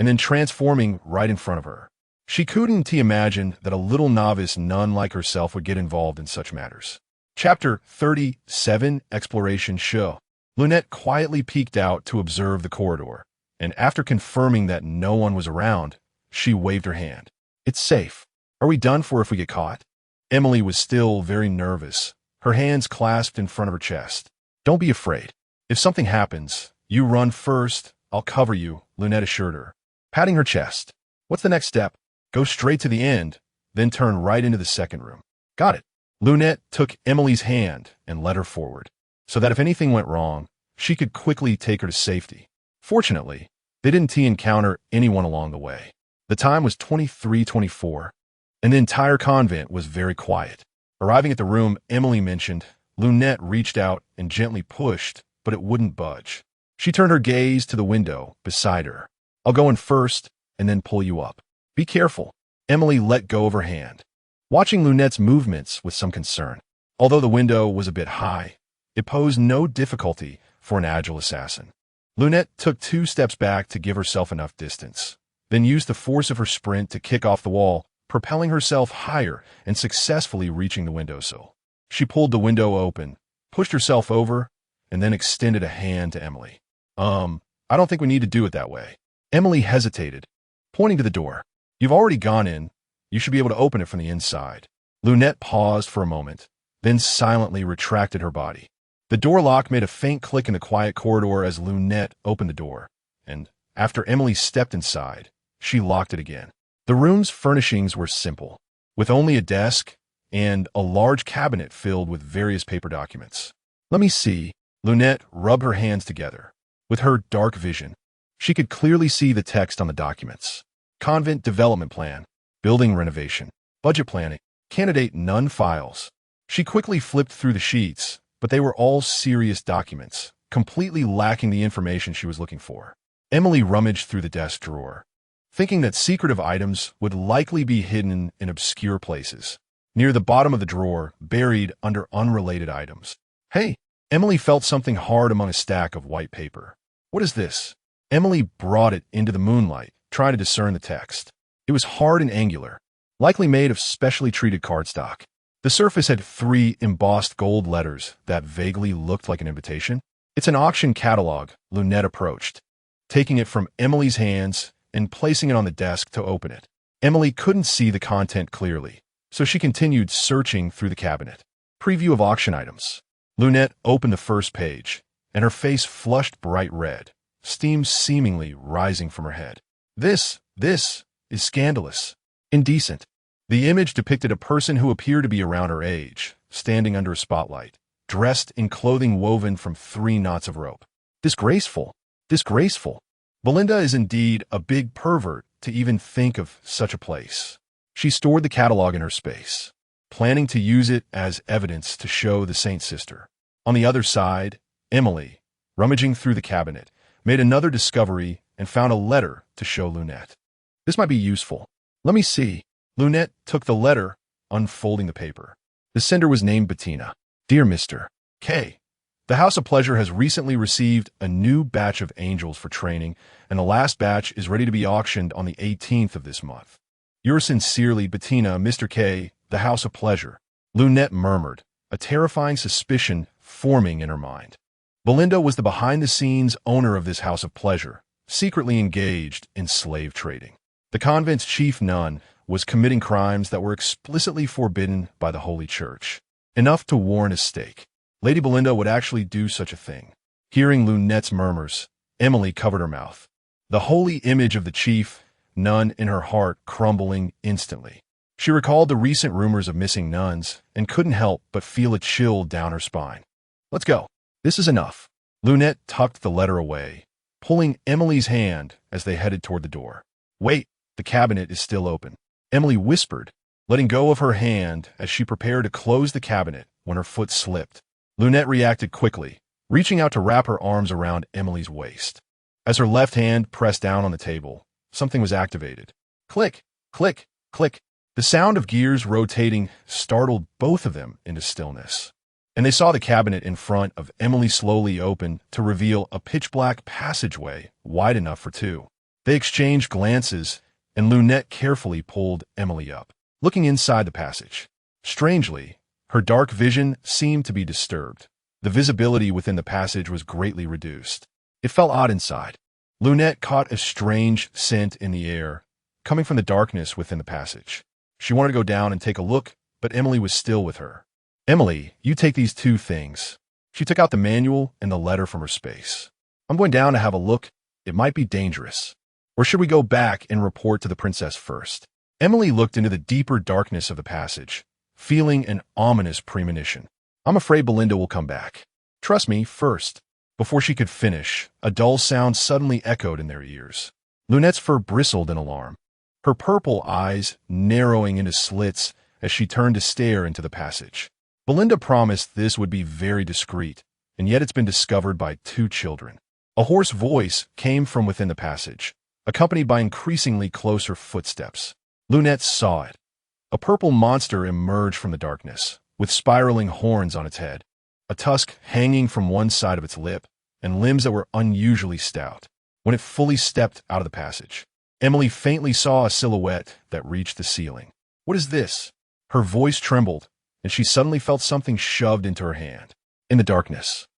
and then transforming right in front of her. She couldn't imagine that a little novice nun like herself would get involved in such matters. Chapter 37 Exploration Show. Lunette quietly peeked out to observe the corridor, and after confirming that no one was around, she waved her hand. It's safe. Are we done for if we get caught? Emily was still very nervous, her hands clasped in front of her chest. Don't be afraid. If something happens, you run first, I'll cover you, Lunette assured her, patting her chest. What's the next step? Go straight to the end, then turn right into the second room. Got it. Lunette took Emily's hand and led her forward, so that if anything went wrong, she could quickly take her to safety. Fortunately, they didn't encounter anyone along the way. The time was 23:24, and the entire convent was very quiet. Arriving at the room Emily mentioned, Lunette reached out and gently pushed, but it wouldn't budge. She turned her gaze to the window beside her. I'll go in first and then pull you up. Be careful. Emily let go of her hand, watching Lunette's movements with some concern. Although the window was a bit high, it posed no difficulty for an agile assassin. Lunette took 2 steps back to give herself enough distance, then used the force of her sprint to kick off the wall, propelling herself higher and successfully reaching the windowsill. She pulled the window open, pushed herself over, and then extended a hand to Emily. I don't think we need to do it that way. Emily hesitated, pointing to the door. You've already gone in. You should be able to open it from the inside. Lunette paused for a moment, then silently retracted her body. The door lock made a faint click in the quiet corridor as Lunette opened the door, and after Emily stepped inside, she locked it again. The room's furnishings were simple, with only a desk and a large cabinet filled with various paper documents. Let me see. Lunette rubbed her hands together. With her dark vision, she could clearly see the text on the documents. Convent development plan, building renovation, budget planning, candidate none files. She quickly flipped through the sheets, but they were all serious documents, completely lacking the information she was looking for. Emily rummaged through the desk drawer, thinking that secretive items would likely be hidden in obscure places. Near the bottom of the drawer, buried under unrelated items. Hey! Emily felt something hard among a stack of white paper. What is this? Emily brought it into the moonlight, trying to discern the text. It was hard and angular, likely made of specially treated cardstock. The surface had 3 embossed gold letters that vaguely looked like an invitation. It's an auction catalog, Lunette approached, taking it from Emily's hands and placing it on the desk to open it. Emily couldn't see the content clearly, so she continued searching through the cabinet. Preview of auction items. Lunette opened the first page, and her face flushed bright red, steam seemingly rising from her head. This is scandalous. Indecent. The image depicted a person who appeared to be around her age, standing under a spotlight, dressed in clothing woven from 3 knots of rope. Disgraceful. Disgraceful. Belinda is indeed a big pervert to even think of such a place. She stored the catalog in her space, planning to use it as evidence to show the Saint Sister. On the other side, Emily, rummaging through the cabinet, made another discovery and found a letter to show Lunette. This might be useful. Let me see. Lunette took the letter, unfolding the paper. The sender was named Bettina. Dear Mr. K. The House of Pleasure has recently received a new batch of angels for training, and the last batch is ready to be auctioned on the 18th of this month. Yours sincerely, Bettina, Mr. K. The House of Pleasure. Lunette murmured, a terrifying suspicion forming in her mind. Belinda was the behind-the-scenes owner of this House of Pleasure, secretly engaged in slave trading. The convent's chief nun was committing crimes that were explicitly forbidden by the Holy Church, enough to warrant a stake. Lady Belinda would actually do such a thing. Hearing Lunette's murmurs, Emily covered her mouth, the holy image of the chief nun in her heart crumbling instantly. She recalled the recent rumors of missing nuns and couldn't help but feel a chill down her spine. Let's go. This is enough. Lunette tucked the letter away, pulling Emily's hand as they headed toward the door. Wait, the cabinet is still open. Emily whispered, letting go of her hand as she prepared to close the cabinet when her foot slipped. Lunette reacted quickly, reaching out to wrap her arms around Emily's waist. As her left hand pressed down on the table, something was activated. Click, click, click. The sound of gears rotating startled both of them into stillness, and they saw the cabinet in front of Emily slowly open to reveal a pitch-black passageway wide enough for 2. They exchanged glances, and Lunette carefully pulled Emily up, looking inside the passage. Strangely, her dark vision seemed to be disturbed. The visibility within the passage was greatly reduced. It felt odd inside. Lunette caught a strange scent in the air, coming from the darkness within the passage. She wanted to go down and take a look, but Emily was still with her. "Emily, you take these two things." She took out the manual and the letter from her space. "I'm going down to have a look. It might be dangerous. Or should we go back and report to the princess first?" Emily looked into the deeper darkness of the passage, feeling an ominous premonition. "I'm afraid Belinda will come back. Trust me first." Before she could finish, a dull sound suddenly echoed in their ears. Lunette's fur bristled in alarm, her purple eyes narrowing into slits as she turned to stare into the passage. Belinda promised this would be very discreet, and yet it's been discovered by two children. A hoarse voice came from within the passage, accompanied by increasingly closer footsteps. Lunette saw it. A purple monster emerged from the darkness, with spiraling horns on its head, a tusk hanging from one side of its lip, and limbs that were unusually stout. When it fully stepped out of the passage, Emily faintly saw a silhouette that reached the ceiling. "What is this?" Her voice trembled, and she suddenly felt something shoved into her hand. In the darkness,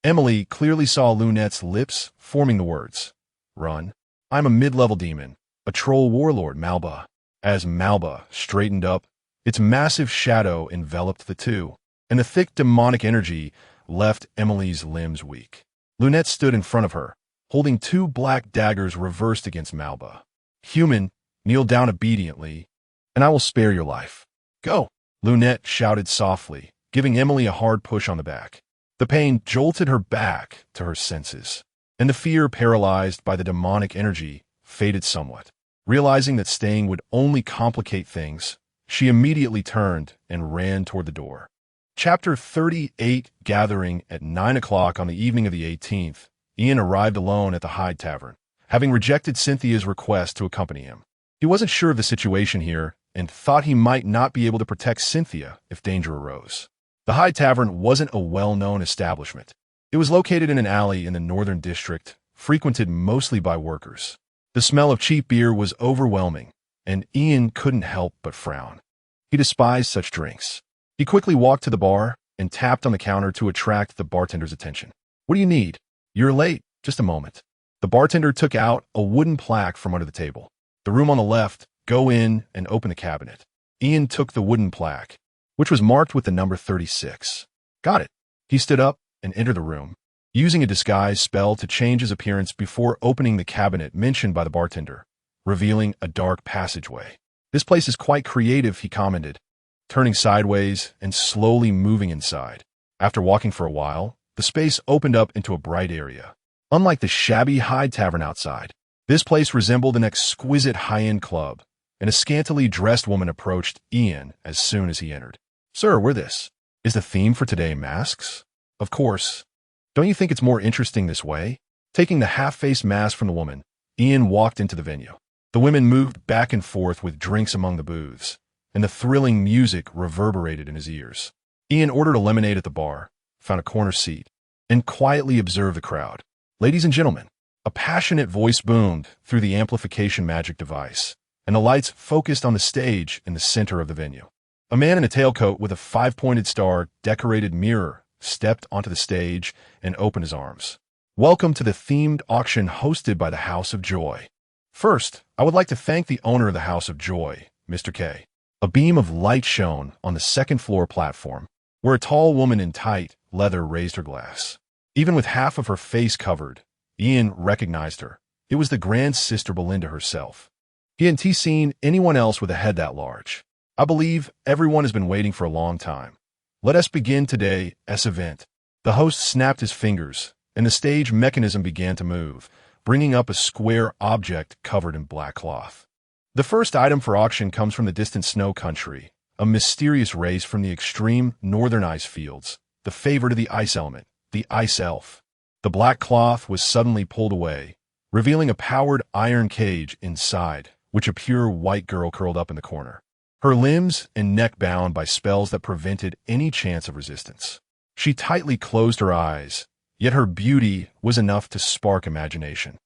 Emily clearly saw Lunette's lips forming the words, "Run. I'm a mid-level demon, a troll warlord, Malba." As Malba straightened up, its massive shadow enveloped the two, and the thick demonic energy left Emily's limbs weak. Lunette stood in front of her, holding two black daggers reversed against Malba. "Human, kneel down obediently, and I will spare your life. Go!" Lunette shouted softly, giving Emily a hard push on the back. The pain jolted her back to her senses, and the fear paralyzed by the demonic energy faded somewhat. Realizing that staying would only complicate things, she immediately turned and ran toward the door. Chapter 38. Gathering at 9 o'clock on the evening of the 18th, Ian arrived alone at the Hyde Tavern, having rejected Cynthia's request to accompany him. He wasn't sure of the situation here and thought he might not be able to protect Cynthia if danger arose. The Hyde Tavern wasn't a well-known establishment. It was located in an alley in the Northern District, frequented mostly by workers. The smell of cheap beer was overwhelming, and Ian couldn't help but frown. He despised such drinks. He quickly walked to the bar and tapped on the counter to attract the bartender's attention. "What do you need?" "You're late. Just a moment." The bartender took out a wooden plaque from under the table. "The room on the left. Go in and open the cabinet." Ian took the wooden plaque, which was marked with the number 36. "Got it." He stood up and entered the room, using a disguise spell to change his appearance before opening the cabinet mentioned by the bartender, revealing a dark passageway. "This place is quite creative," he commented, turning sideways and slowly moving inside. After walking for a while, the space opened up into a bright area. Unlike the shabby Hyde Tavern outside, this place resembled an exquisite high-end club, and a scantily dressed woman approached Ian as soon as he entered. "Sir, we're this. Is the theme for today masks?" "Of course. Don't you think it's more interesting this way?" Taking the half-face mask from the woman, Ian walked into the venue. The women moved back and forth with drinks among the booths, and the thrilling music reverberated in his ears. Ian ordered a lemonade at the bar, found a corner seat, and quietly observed the crowd. "Ladies and gentlemen," a passionate voice boomed through the amplification magic device, and the lights focused on the stage in the center of the venue. A man in a tailcoat with a 5-pointed star decorated mirror stepped onto the stage and opened his arms. "Welcome to the themed auction hosted by the House of Joy. First, I would like to thank the owner of the House of Joy, Mr. K." A beam of light shone on the second-floor platform, where a tall woman in tight leather raised her glass. Even with half of her face covered, Ian recognized her. It was the Grand Sister Belinda herself. He hadn't seen anyone else with a head that large. "I believe everyone has been waiting for a long time. Let us begin today's event." The host snapped his fingers, and the stage mechanism began to move, bringing up a square object covered in black cloth. The first item for auction comes from the distant snow country, a mysterious race from the extreme northern ice fields, the favorite of the ice element, the ice elf. The black cloth was suddenly pulled away, revealing a powered iron cage inside, which a pure white girl curled up in the corner, her limbs and neck bound by spells that prevented any chance of resistance. She tightly closed her eyes, yet her beauty was enough to spark imagination.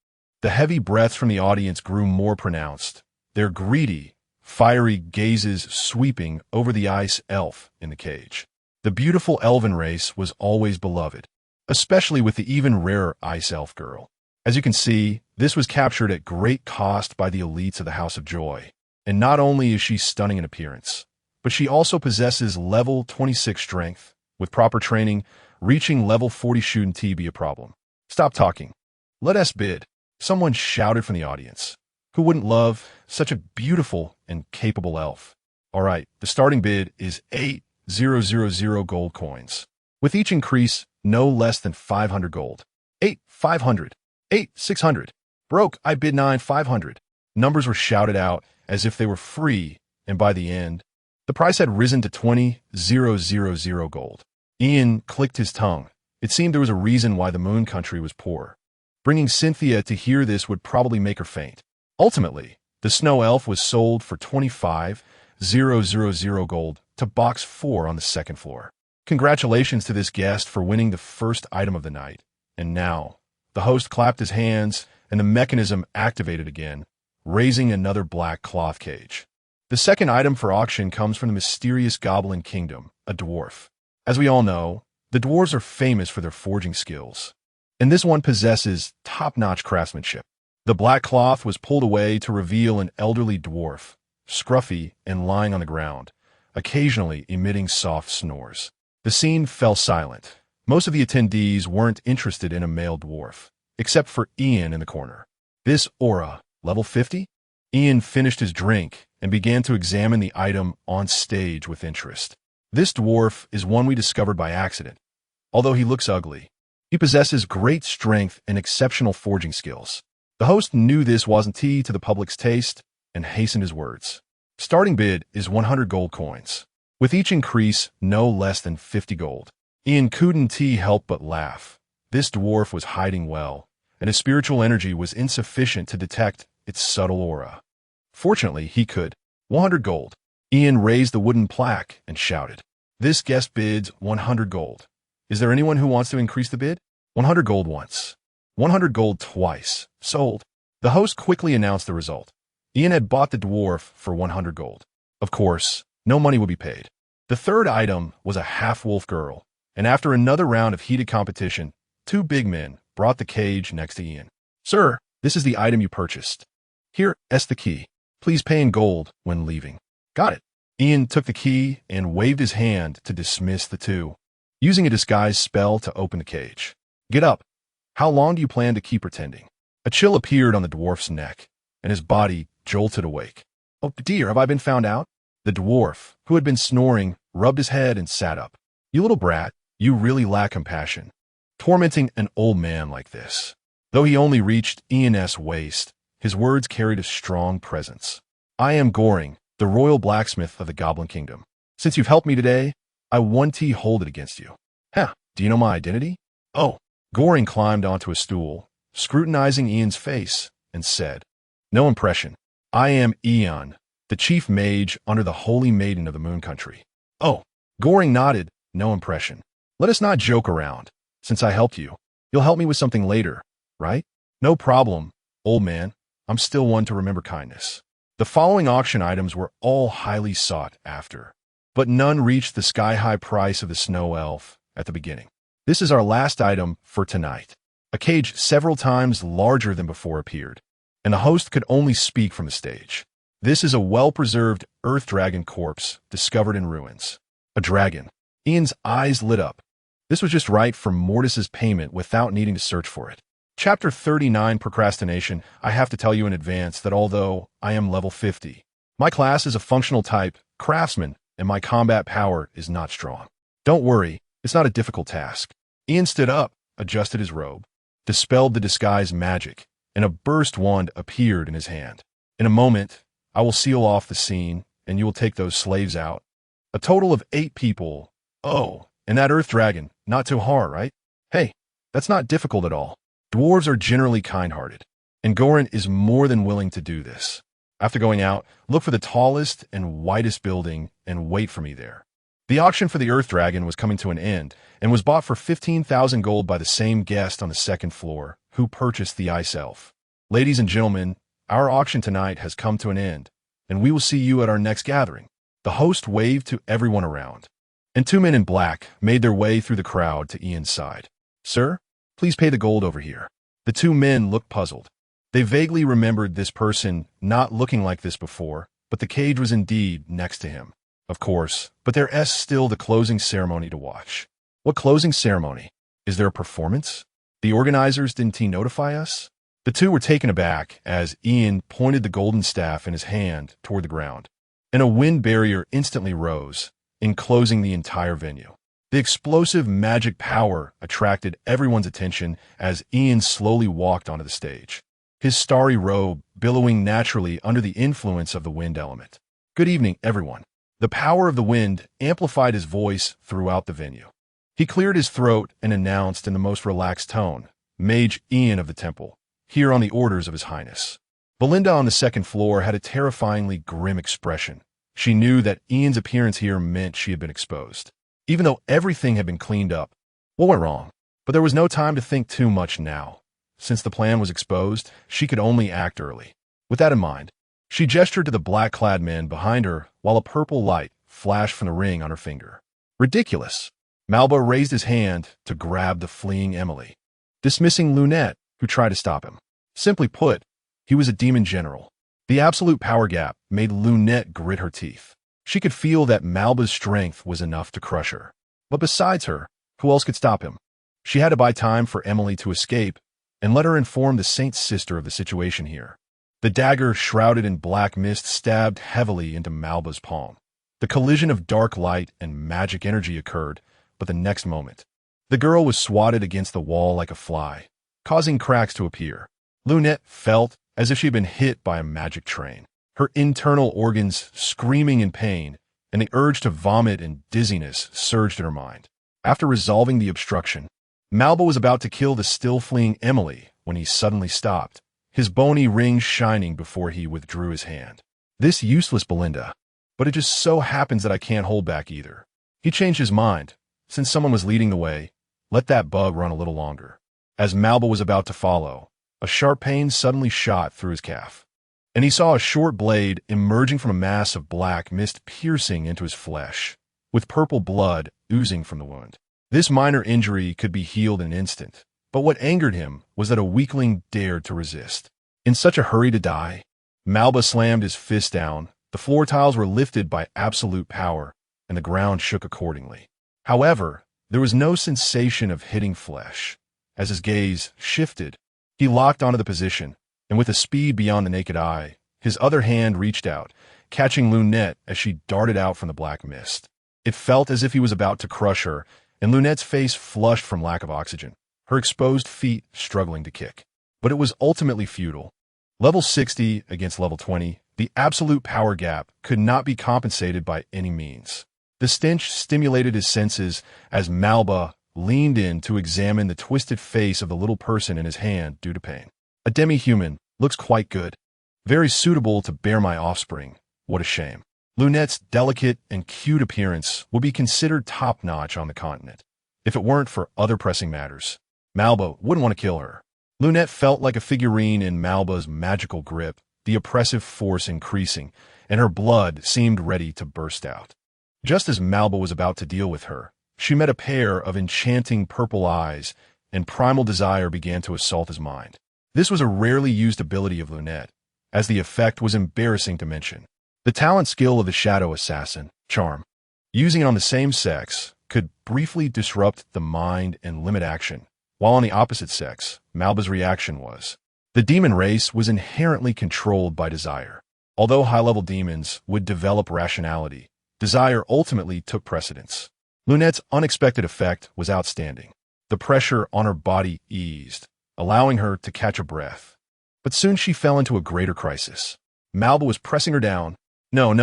The heavy breaths from the audience grew more pronounced, their greedy, fiery gazes sweeping over the ice elf in the cage. The beautiful elven race was always beloved, especially with the even rarer ice elf girl. As you can see, this was captured at great cost by the elites of the House of Joy. And not only is she stunning in appearance, but she also possesses level 26 strength. With proper training, reaching level 40 shouldn't be a problem. Stop talking. Let us bid. Someone shouted from the audience. Who wouldn't love such a beautiful and capable elf? All right, the starting bid is 8,000 gold coins. With each increase, no less than 500 gold. 8,500. 8,600. Broke, I bid 9,500. Numbers were shouted out as if they were free, and by the end, the price had risen to 20,000 gold. Ian clicked his tongue. It seemed there was a reason why the Moon Country was poor. Bringing Cynthia to hear this would probably make her faint. Ultimately, the snow elf was sold for 25,000 gold to box 4 on the second floor. Congratulations to this guest for winning the first item of the night. And now, the host clapped his hands and the mechanism activated again, raising another black cloth cage. The second item for auction comes from the mysterious Goblin Kingdom, a dwarf. As we all know, the dwarves are famous for their forging skills, and this one possesses top-notch craftsmanship. The black cloth was pulled away to reveal an elderly dwarf, scruffy and lying on the ground, occasionally emitting soft snores. The scene fell silent. Most of the attendees weren't interested in a male dwarf, except for Ian in the corner. This aura, level 50? Ian finished his drink and began to examine the item on stage with interest. This dwarf is one we discovered by accident. Although he looks ugly, he possesses great strength and exceptional forging skills. The host knew this wasn't to the public's taste and hastened his words. Starting bid is 100 gold coins. With each increase, no less than 50 gold. Ian couldn't help but laugh. This dwarf was hiding well, and his spiritual energy was insufficient to detect its subtle aura. Fortunately, he could. 100 gold. Ian raised the wooden plaque and shouted. This guest bids 100 gold. Is there anyone who wants to increase the bid? 100 gold once. 100 gold twice. Sold. The host quickly announced the result. Ian had bought the dwarf for 100 gold. Of course, no money would be paid. The third item was a half-wolf girl, and after another round of heated competition, 2 big men brought the cage next to Ian. Sir, this is the item you purchased. Here is the key. Please pay in gold when leaving. Got it. Ian took the key and waved his hand to dismiss the 2, using a disguise spell to open the cage. Get up. How long do you plan to keep pretending? A chill appeared on the dwarf's neck, and his body jolted awake. Oh dear, have I been found out? The dwarf, who had been snoring, rubbed his head and sat up. You little brat, you really lack compassion. Tormenting an old man like this. Though he only reached Ian's waist, his words carried a strong presence. I am Goring, the royal blacksmith of the Goblin Kingdom. Since you've helped me today, I want to hold it against you. Huh, do you know my identity? Oh. Goring climbed onto a stool, scrutinizing Ian's face, and said, No impression. I am Ian, the chief mage under the Holy Maiden of the Moon Country. Oh. Goring nodded, no impression. Let us not joke around. Since I helped you, you'll help me with something later, right? No problem, old man. I'm still one to remember kindness. The following auction items were all highly sought after, but none reached the sky-high price of the snow elf at the beginning. This is our last item for tonight. A cage several times larger than before appeared, and the host could only speak from the stage. This is a well-preserved earth dragon corpse discovered in ruins. A dragon. Ian's eyes lit up. This was just right for Mortis's payment without needing to search for it. Chapter 39, Procrastination. I have to tell you in advance that although I am level 50, my class is a functional type, craftsman, and my combat power is not strong. Don't worry, it's not a difficult task. Ian stood up, adjusted his robe, dispelled the disguise magic, and a burst wand appeared in his hand. In a moment, I will seal off the scene, and you will take those slaves out. A total of 8 people. Oh, and that earth dragon, not too hard, right? Hey, that's not difficult at all. Dwarves are generally kind-hearted, and Goran is more than willing to do this. After going out, look for the tallest and widest building and wait for me there. The auction for the earth dragon was coming to an end and was bought for 15,000 gold by the same guest on the second floor who purchased the ice elf. Ladies and gentlemen, our auction tonight has come to an end, and we will see you at our next gathering. The host waved to everyone around, and two men in black made their way through the crowd to Ian's side. Sir, please pay the gold over here. The two men looked puzzled. They vaguely remembered this person not looking like this before, but the cage was indeed next to him. Of course, but there's still the closing ceremony to watch. What closing ceremony? Is there a performance? The organizers didn't notify us? The two were taken aback as Ian pointed the golden staff in his hand toward the ground, and a wind barrier instantly rose, enclosing the entire venue. The explosive magic power attracted everyone's attention as Ian slowly walked onto the stage, his starry robe billowing naturally under the influence of the wind element. Good evening, everyone. The power of the wind amplified his voice throughout the venue. He cleared his throat and announced in the most relaxed tone, Mage Ian of the temple, here on the orders of His Highness. Belinda on the second floor had a terrifyingly grim expression. She knew that Ian's appearance here meant she had been exposed. Even though everything had been cleaned up, what went wrong? But there was no time to think too much now. Since the plan was exposed, she could only act early. With that in mind, she gestured to the black-clad men behind her while a purple light flashed from the ring on her finger. Ridiculous. Malba raised his hand to grab the fleeing Emily, dismissing Lunette, who tried to stop him. Simply put, he was a demon general. The absolute power gap made Lunette grit her teeth. She could feel that Malba's strength was enough to crush her. But besides her, who else could stop him? She had to buy time for Emily to escape and let her inform the Saint's sister of the situation here. The dagger, shrouded in black mist, stabbed heavily into Malba's palm. The collision of dark light and magic energy occurred, but the next moment, the girl was swatted against the wall like a fly, causing cracks to appear. Lunette felt as if she had been hit by a magic train, her internal organs screaming in pain, and the urge to vomit and dizziness surged in her mind. After resolving the obstruction, Malba was about to kill the still-fleeing Emily when he suddenly stopped, his bony rings shining before he withdrew his hand. This useless Belinda, but it just so happens that I can't hold back either. He changed his mind. Since someone was leading the way, let that bug run a little longer. As Malba was about to follow, a sharp pain suddenly shot through his calf, and he saw a short blade emerging from a mass of black mist piercing into his flesh, with purple blood oozing from the wound. This minor injury could be healed in an instant, but what angered him was that a weakling dared to resist. In such a hurry to die, Malba slammed his fist down. The floor tiles were lifted by absolute power, and the ground shook accordingly. However, there was no sensation of hitting flesh. As his gaze shifted, he locked onto the position, and with a speed beyond the naked eye, his other hand reached out, catching Lunette as she darted out from the black mist. It felt as if he was about to crush her, and Lunette's face flushed from lack of oxygen, her exposed feet struggling to kick. But it was ultimately futile. Level 60 against level 20, the absolute power gap could not be compensated by any means. The stench stimulated his senses as Malba leaned in to examine the twisted face of the little person in his hand due to pain. A demi-human, looks quite good. Very suitable to bear my offspring. What a shame. Lunette's delicate and cute appearance would be considered top-notch on the continent, if it weren't for other pressing matters. Malba wouldn't want to kill her. Lunette felt like a figurine in Malba's magical grip, the oppressive force increasing, and her blood seemed ready to burst out. Just as Malba was about to deal with her, she met a pair of enchanting purple eyes, and primal desire began to assault his mind. This was a rarely used ability of Lunette, as the effect was embarrassing to mention. The talent skill of the shadow assassin, Charm, using it on the same sex, could briefly disrupt the mind and limit action, while on the opposite sex, Malba's reaction was. The demon race was inherently controlled by desire. Although high-level demons would develop rationality, desire ultimately took precedence. Lunette's unexpected effect was outstanding. The pressure on her body eased, allowing her to catch a breath. But soon she fell into a greater crisis. Malba was pressing her down. No.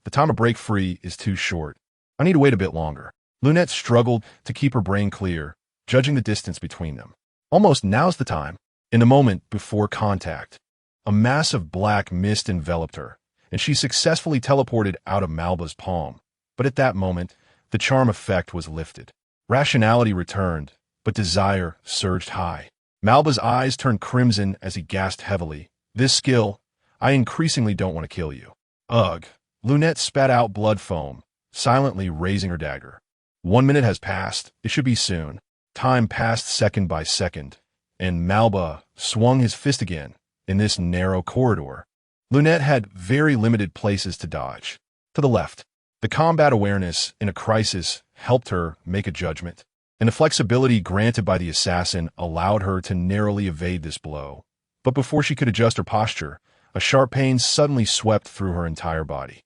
The time to break free is too short. I need to wait a bit longer. Lunette struggled to keep her brain clear, judging the distance between them. Almost now's the time. In the moment before contact, a mass of black mist enveloped her, and she successfully teleported out of Malba's palm. But at that moment, the charm effect was lifted. Rationality returned, but desire surged high. Malba's eyes turned crimson as he gasped heavily. This skill, I increasingly don't want to kill you. Ugh. Lunette spat out blood foam, silently raising her dagger. 1 minute has passed. It should be soon. Time passed second by second, and Malba swung his fist again in this narrow corridor. Lunette had very limited places to dodge. To the left, the combat awareness in a crisis helped her make a judgment, and the flexibility granted by the assassin allowed her to narrowly evade this blow. But before she could adjust her posture, a sharp pain suddenly swept through her entire body.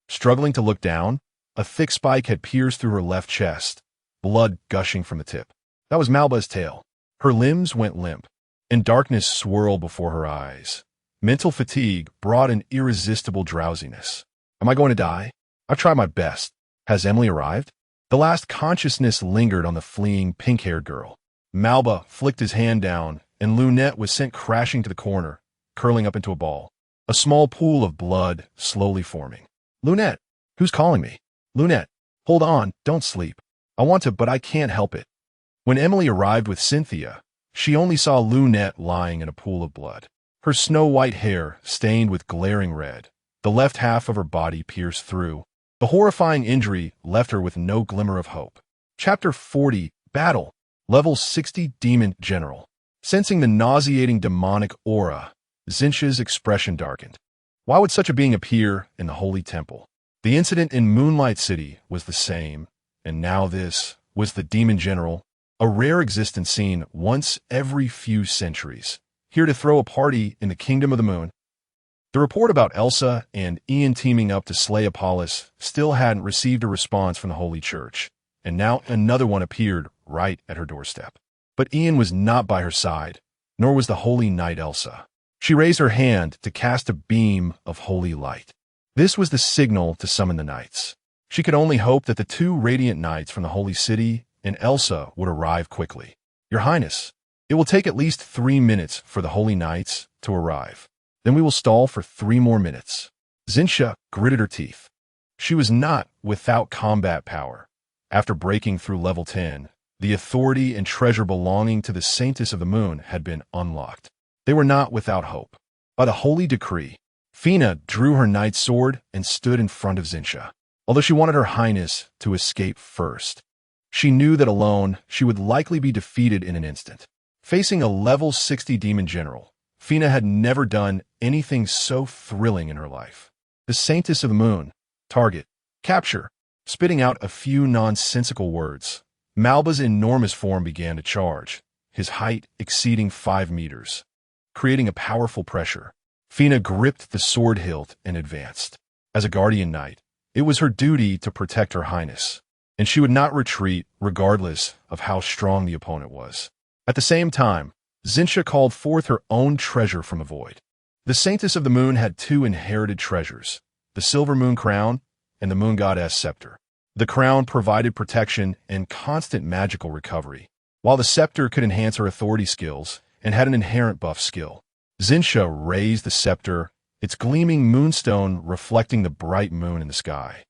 Struggling to look down, a thick spike had pierced through her left chest, blood gushing from the tip. That was Malba's tail. Her limbs went limp, and darkness swirled before her eyes. Mental fatigue brought an irresistible drowsiness. Am I going to die? I've tried my best. Has Emily arrived? The last consciousness lingered on the fleeing pink-haired girl. Malba flicked his hand down, and Lunette was sent crashing to the corner, curling up into a ball. A small pool of blood slowly forming. Lunette! Who's calling me? Lunette! Hold on, don't sleep. I want to, but I can't help it. When Emily arrived with Cynthia, she only saw Lunette lying in a pool of blood. Her snow-white hair stained with glaring red, the left half of her body pierced through. The horrifying injury left her with no glimmer of hope. Chapter 40, Battle. Level 60 Demon General. Sensing the nauseating demonic aura, Zincha's expression darkened. Why would such a being appear in the Holy Temple? The incident in Moonlight City was the same, and now this was the Demon General, a rare existence seen once every few centuries, here to throw a party in the Kingdom of the Moon. The report about Elsa and Ian teaming up to slay Apollos still hadn't received a response from the Holy Church, and now another one appeared right at her doorstep. But Ian was not by her side, nor was the Holy Knight Elsa. She raised her hand to cast a beam of holy light. This was the signal to summon the knights. She could only hope that the 2 radiant knights from the Holy City and Elsa would arrive quickly. Your Highness, it will take at least 3 minutes for the Holy Knights to arrive. Then we will stall for 3 more minutes. Zincha gritted her teeth. She was not without combat power. After breaking through level 10, the authority and treasure belonging to the Saintess of the Moon had been unlocked. They were not without hope. By the holy decree, Fina drew her knight's sword and stood in front of Zincha. Although she wanted her highness to escape first, she knew that alone she would likely be defeated in an instant. Facing a level 60 demon general, Fina had never done anything so thrilling in her life. The Saintess of the Moon, target, capture. Spitting out a few nonsensical words, Malba's enormous form began to charge, his height exceeding 5 meters. Creating a powerful pressure, Fina gripped the sword hilt and advanced. As a guardian knight, it was her duty to protect her highness, and she would not retreat regardless of how strong the opponent was. At the same time, Zincha called forth her own treasure from the void. The Saintess of the Moon had 2 inherited treasures, the Silver Moon Crown and the Moon Goddess Scepter. The crown provided protection and constant magical recovery, while the scepter could enhance her authority skills and had an inherent buff skill. Zincha raised the scepter, its gleaming moonstone reflecting the bright moon in the sky,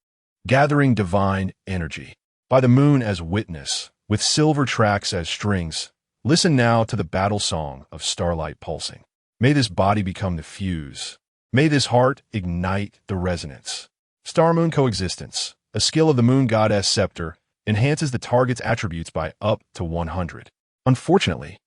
gathering divine energy. By the moon as witness, with silver tracks as strings, listen now to the battle song of starlight pulsing. May this body become the fuse. May this heart ignite the resonance. Star-Moon Coexistence, a skill of the Moon Goddess Scepter, enhances the target's attributes by up to 100. Unfortunately,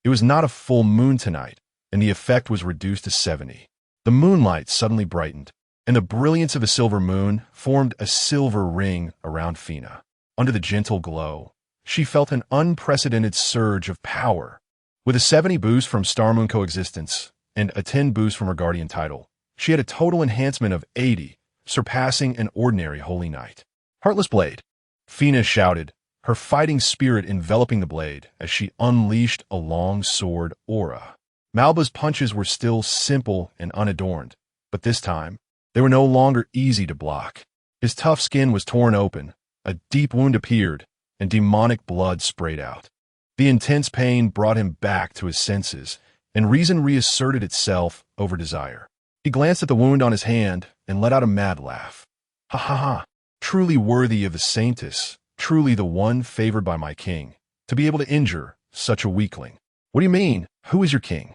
it was not a full moon tonight, and the effect was reduced to 70. The moonlight suddenly brightened, and the brilliance of the silver moon formed a silver ring around Fina. Under the gentle glow, she felt an unprecedented surge of power. With a 70 boost from Star-Moon Coexistence and a 10 boost from her Guardian title, she had a total enhancement of 80, surpassing an ordinary Holy Knight. Heartless Blade, Fina shouted, her fighting spirit enveloping the blade as she unleashed a long sword aura. Malba's punches were still simple and unadorned, but this time, they were no longer easy to block. His tough skin was torn open, a deep wound appeared, and demonic blood sprayed out. The intense pain brought him back to his senses, and reason reasserted itself over desire. He glanced at the wound on his hand and let out a mad laugh. Ha ha ha, truly worthy of the Saintess, truly the one favored by my king, to be able to injure such a weakling. What do you mean? Who is your king?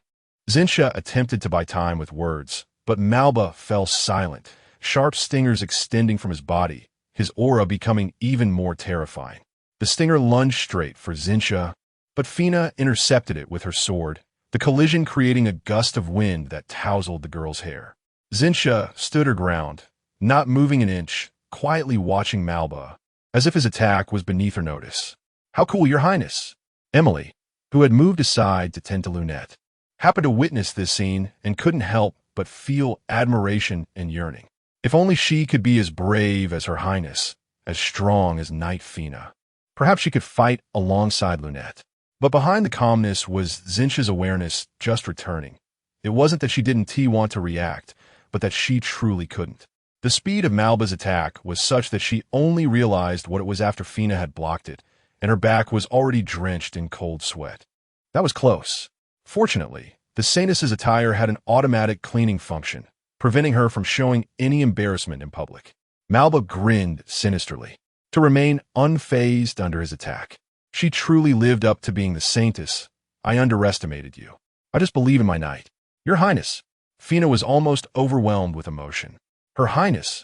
Zinsha attempted to buy time with words, but Malba fell silent, sharp stingers extending from his body, his aura becoming even more terrifying. The stinger lunged straight for Zinsha, but Fina intercepted it with her sword, the collision creating a gust of wind that tousled the girl's hair. Zinsha stood her ground, not moving an inch, quietly watching Malba, as if his attack was beneath her notice. "How cool, your highness!" Emily, who had moved aside to tend to Lunette, happened to witness this scene and couldn't help but feel admiration and yearning. If only she could be as brave as her highness, as strong as Knight Fina. Perhaps she could fight alongside Lunette. But behind the calmness was Zinsha's awareness just returning. It wasn't that she didn't want to react, but that she truly couldn't. The speed of Malba's attack was such that she only realized what it was after Fina had blocked it, and her back was already drenched in cold sweat. That was close. Fortunately, the Saintess's attire had an automatic cleaning function, preventing her from showing any embarrassment in public. Malba grinned sinisterly, to remain unfazed under his attack. She truly lived up to being the Saintess. "I underestimated you. I just believe in my knight." "Your Highness." Fina was almost overwhelmed with emotion. Her Highness,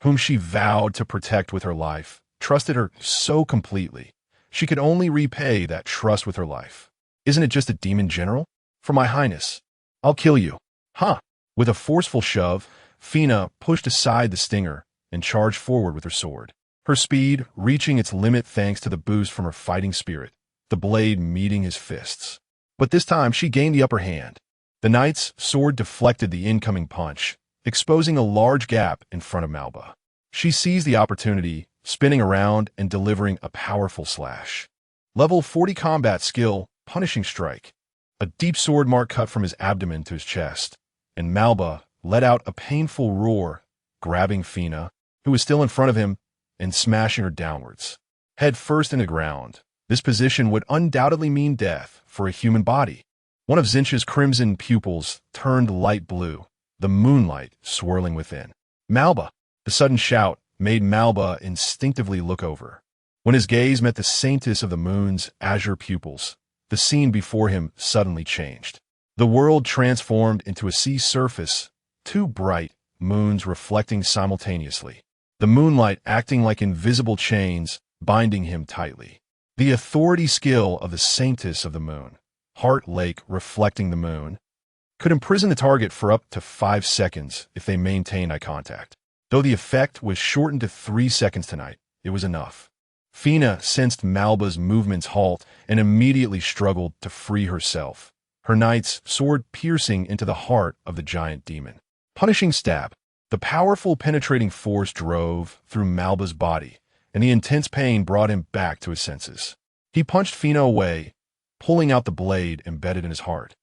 whom she vowed to protect with her life, trusted her so completely. She could only repay that trust with her life. "Isn't it just a demon general? For my Highness, I'll kill you." "Huh." With a forceful shove, Fina pushed aside the stinger and charged forward with her sword. Her speed reaching its limit thanks to the boost from her fighting spirit, the blade meeting his fists. But this time she gained the upper hand. The knight's sword deflected the incoming punch, exposing a large gap in front of Malba. She seized the opportunity, spinning around and delivering a powerful slash. Level 40 combat skill, Punishing Strike. A deep sword mark cut from his abdomen to his chest, and Malba let out a painful roar, grabbing Fina, who was still in front of him, and smashing her downwards, head first into the ground. This position would undoubtedly mean death for a human body. One of Zinsha's crimson pupils turned light blue, the moonlight swirling within. "Malba!" The sudden shout made Malba instinctively look over. When his gaze met the Saintess of the Moon's azure pupils, the scene before him suddenly changed. The world transformed into a sea surface, two bright moons reflecting simultaneously, the moonlight acting like invisible chains, binding him tightly. The authority skill of the Saintess of the Moon, Heart Lake reflecting the moon, could imprison the target for up to 5 seconds if they maintained eye contact. Though the effect was shortened to 3 seconds tonight, it was enough. Fina sensed Malba's movements halt and immediately struggled to free herself, her knight's sword piercing into the heart of the giant demon. Punishing Stab. The powerful penetrating force drove through Malba's body, and the intense pain brought him back to his senses. He punched Fina away, pulling out the blade embedded in his heart.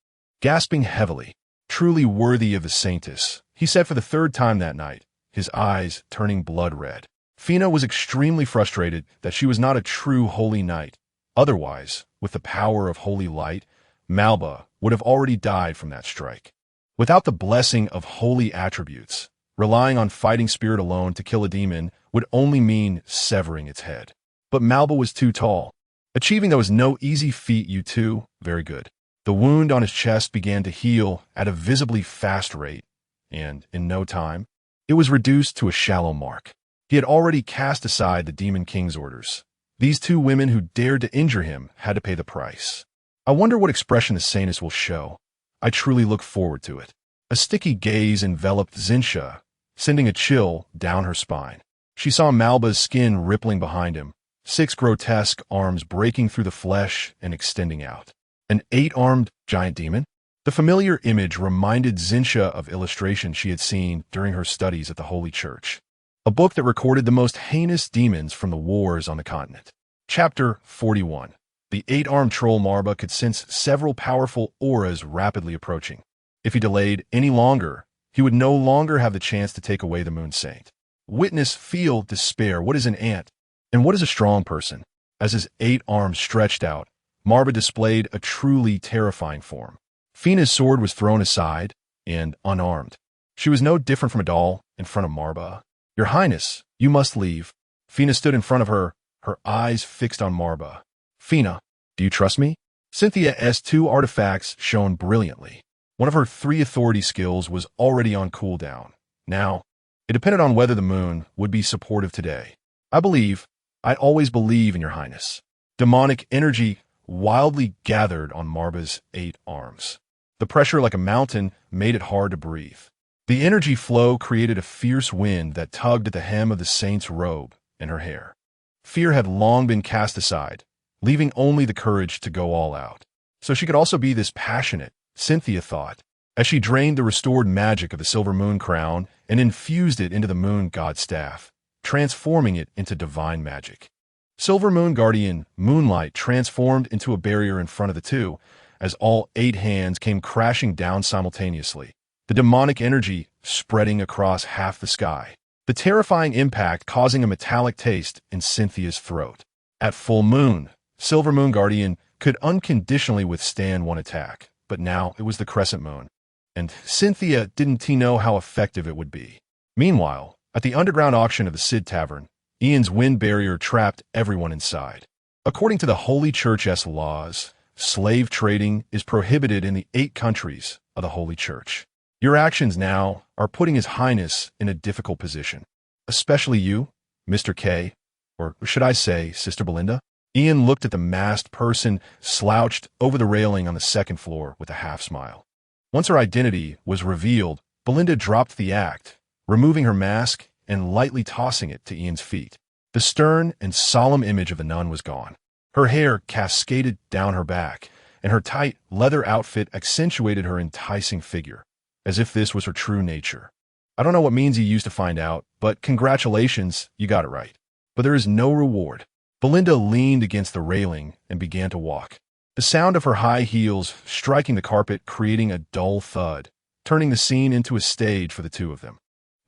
Gasping heavily, truly worthy of the Saintess, he said for the 3rd time that night, his eyes turning blood red. Fina was extremely frustrated that she was not a true holy knight. Otherwise, with the power of holy light, Malba would have already died from that strike. Without the blessing of holy attributes, relying on fighting spirit alone to kill a demon would only mean severing its head. But Malba was too tall. Achieving that was no easy feat, you two. Very good. The wound on his chest began to heal at a visibly fast rate, and, in no time, it was reduced to a shallow mark. He had already cast aside the Demon King's orders. These 2 women who dared to injure him had to pay the price. I wonder what expression the Saintess will show. I truly look forward to it. A sticky gaze enveloped Zinsha, sending a chill down her spine. She saw Malba's skin rippling behind him, 6 grotesque arms breaking through the flesh and extending out. An 8-armed giant demon? The familiar image reminded Zinsha of illustrations she had seen during her studies at the Holy Church, a book that recorded the most heinous demons from the wars on the continent. Chapter 41. The 8-armed troll Marba could sense several powerful auras rapidly approaching. If he delayed any longer, he would no longer have the chance to take away the Moon Saint. Witness, feel, despair. What is an ant? And what is a strong person? As his 8 arms stretched out, Marba displayed a truly terrifying form. Fina's sword was thrown aside, and unarmed. She was no different from a doll in front of Marba. "Your Highness, you must leave." Fina stood in front of her, her eyes fixed on Marba. "Fina, do you trust me?" Cynthia's 2 artifacts shone brilliantly. One of her 3 authority skills was already on cooldown. Now, it depended on whether the moon would be supportive today. I always believe in your highness. Demonic energy wildly gathered on Marba's 8 arms. The pressure like a mountain made it hard to breathe. The energy flow created a fierce wind that tugged at the hem of the saint's robe and her hair. Fear had long been cast aside, leaving only the courage to go all out. So she could also be this passionate, Cynthia thought, as she drained the restored magic of the silver moon crown and infused it into the moon god's staff, transforming it into divine magic. Silver Moon Guardian Moonlight transformed into a barrier in front of the two, as all 8 hands came crashing down simultaneously, the demonic energy spreading across half the sky, the terrifying impact causing a metallic taste in Cynthia's throat. At full moon, Silver Moon Guardian could unconditionally withstand one attack, but now it was the crescent moon, and Cynthia didn't know how effective it would be. Meanwhile, at the underground auction of the Cid Tavern, Ian's wind barrier trapped everyone inside. According to the Holy Church's laws, slave trading is prohibited in the 8 countries of the Holy Church. Your actions now are putting His Highness in a difficult position. Especially you, Mr. K, or should I say, Sister Belinda? Ian looked at the masked person slouched over the railing on the 2nd floor with a half-smile. Once her identity was revealed, Belinda dropped the act, removing her mask and lightly tossing it to Ian's feet. The stern and solemn image of the nun was gone. Her hair cascaded down her back, and her tight leather outfit accentuated her enticing figure, as if this was her true nature. I don't know what means you used to find out, but congratulations, you got it right. But there is no reward. Belinda leaned against the railing and began to walk. The sound of her high heels striking the carpet creating a dull thud, turning the scene into a stage for the two of them.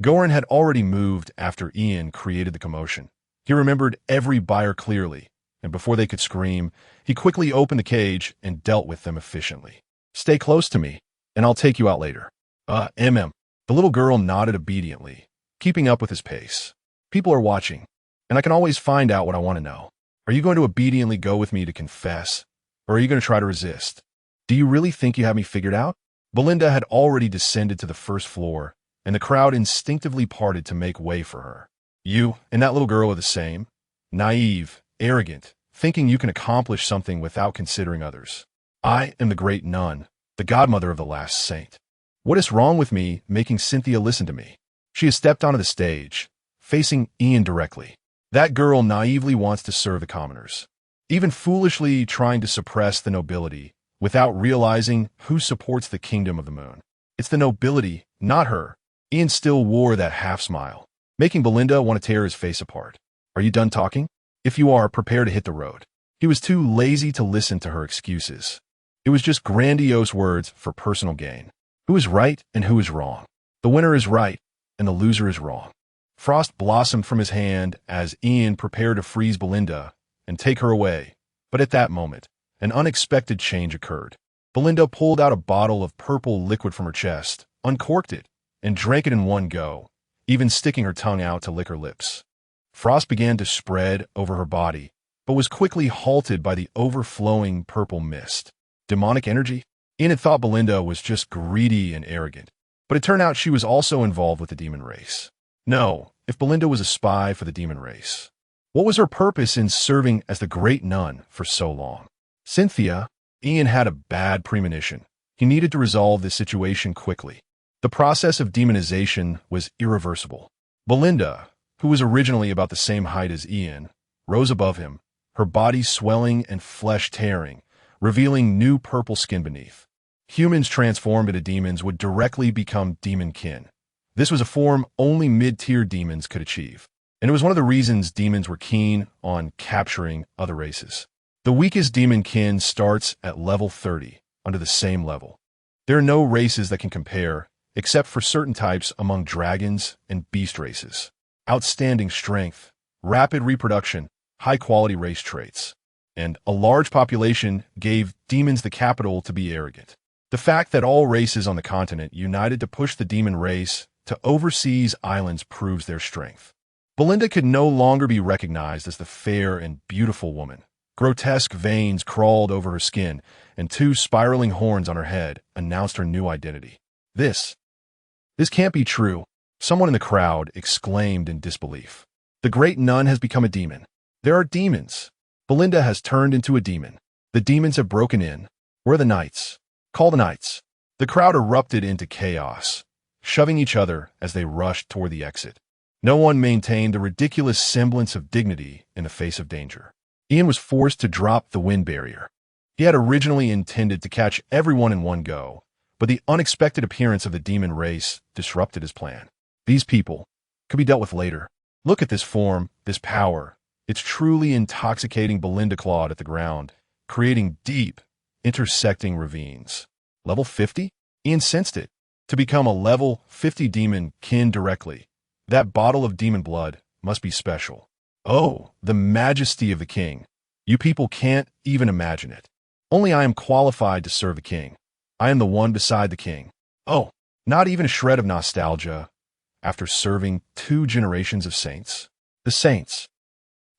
Goran had already moved after Ian created the commotion. He remembered every buyer clearly, and before they could scream, he quickly opened the cage and dealt with them efficiently. Stay close to me, and I'll take you out later. The little girl nodded obediently, keeping up with his pace. People are watching, and I can always find out what I want to know. Are you going to obediently go with me to confess, or are you going to try to resist? Do you really think you have me figured out? Belinda had already descended to the 1st floor, and the crowd instinctively parted to make way for her. You and that little girl are the same. Naive, arrogant, thinking you can accomplish something without considering others. I am the great nun, the godmother of the last saint. What is wrong with me making Cynthia listen to me? She has stepped onto the stage, facing Ian directly. That girl naively wants to serve the commoners, even foolishly trying to suppress the nobility without realizing who supports the kingdom of the moon. It's the nobility, not her. Ian still wore that half-smile, making Belinda want to tear his face apart. Are you done talking? If you are, prepare to hit the road. He was too lazy to listen to her excuses. It was just grandiose words for personal gain. Who is right and who is wrong? The winner is right, and the loser is wrong. Frost blossomed from his hand as Ian prepared to freeze Belinda and take her away. But at that moment, an unexpected change occurred. Belinda pulled out a bottle of purple liquid from her chest, uncorked it, and drank it in one go, even sticking her tongue out to lick her lips. Frost began to spread over her body, but was quickly halted by the overflowing purple mist. Demonic energy? Ian had thought Belinda was just greedy and arrogant, but it turned out she was also involved with the demon race. No, if Belinda was a spy for the demon race, what was her purpose in serving as the great nun for so long? Cynthia, Ian had a bad premonition. He needed to resolve this situation quickly. The process of demonization was irreversible. Belinda, who was originally about the same height as Ian, rose above him, her body swelling and flesh tearing, revealing new purple skin beneath. Humans transformed into demons would directly become demon-kin. This was a form only mid-tier demons could achieve, and it was one of the reasons demons were keen on capturing other races. The weakest demon-kin starts at level 30, under the same level. There are no races that can compare, except for certain types among dragons and beast races. Outstanding strength, rapid reproduction, high-quality race traits, and a large population gave demons the capital to be arrogant. The fact that all races on the continent united to push the demon race to overseas islands proves their strength. Belinda could no longer be recognized as the fair and beautiful woman. Grotesque veins crawled over her skin, and two spiraling horns on her head announced her new identity. This can't be true, someone in the crowd exclaimed in disbelief. The great nun has become a demon. There are demons. Belinda has turned into a demon. The demons have broken in. Where are the knights? Call the knights. The crowd erupted into chaos, shoving each other as they rushed toward the exit. No one maintained the ridiculous semblance of dignity in the face of danger. Ian was forced to drop the wind barrier. He had originally intended to catch everyone in one go, but the unexpected appearance of the demon race disrupted his plan. These people could be dealt with later. Look at this form, this power. It's truly intoxicating. Belinda clawed at the ground, creating deep, intersecting ravines. Level 50? Ian sensed it. To become a level 50 demon kin directly, that bottle of demon blood must be special. Oh, the majesty of the king. You people can't even imagine it. Only I am qualified to serve the king. I am the one beside the king. Oh, not even a shred of nostalgia after serving 2 generations of saints. The saints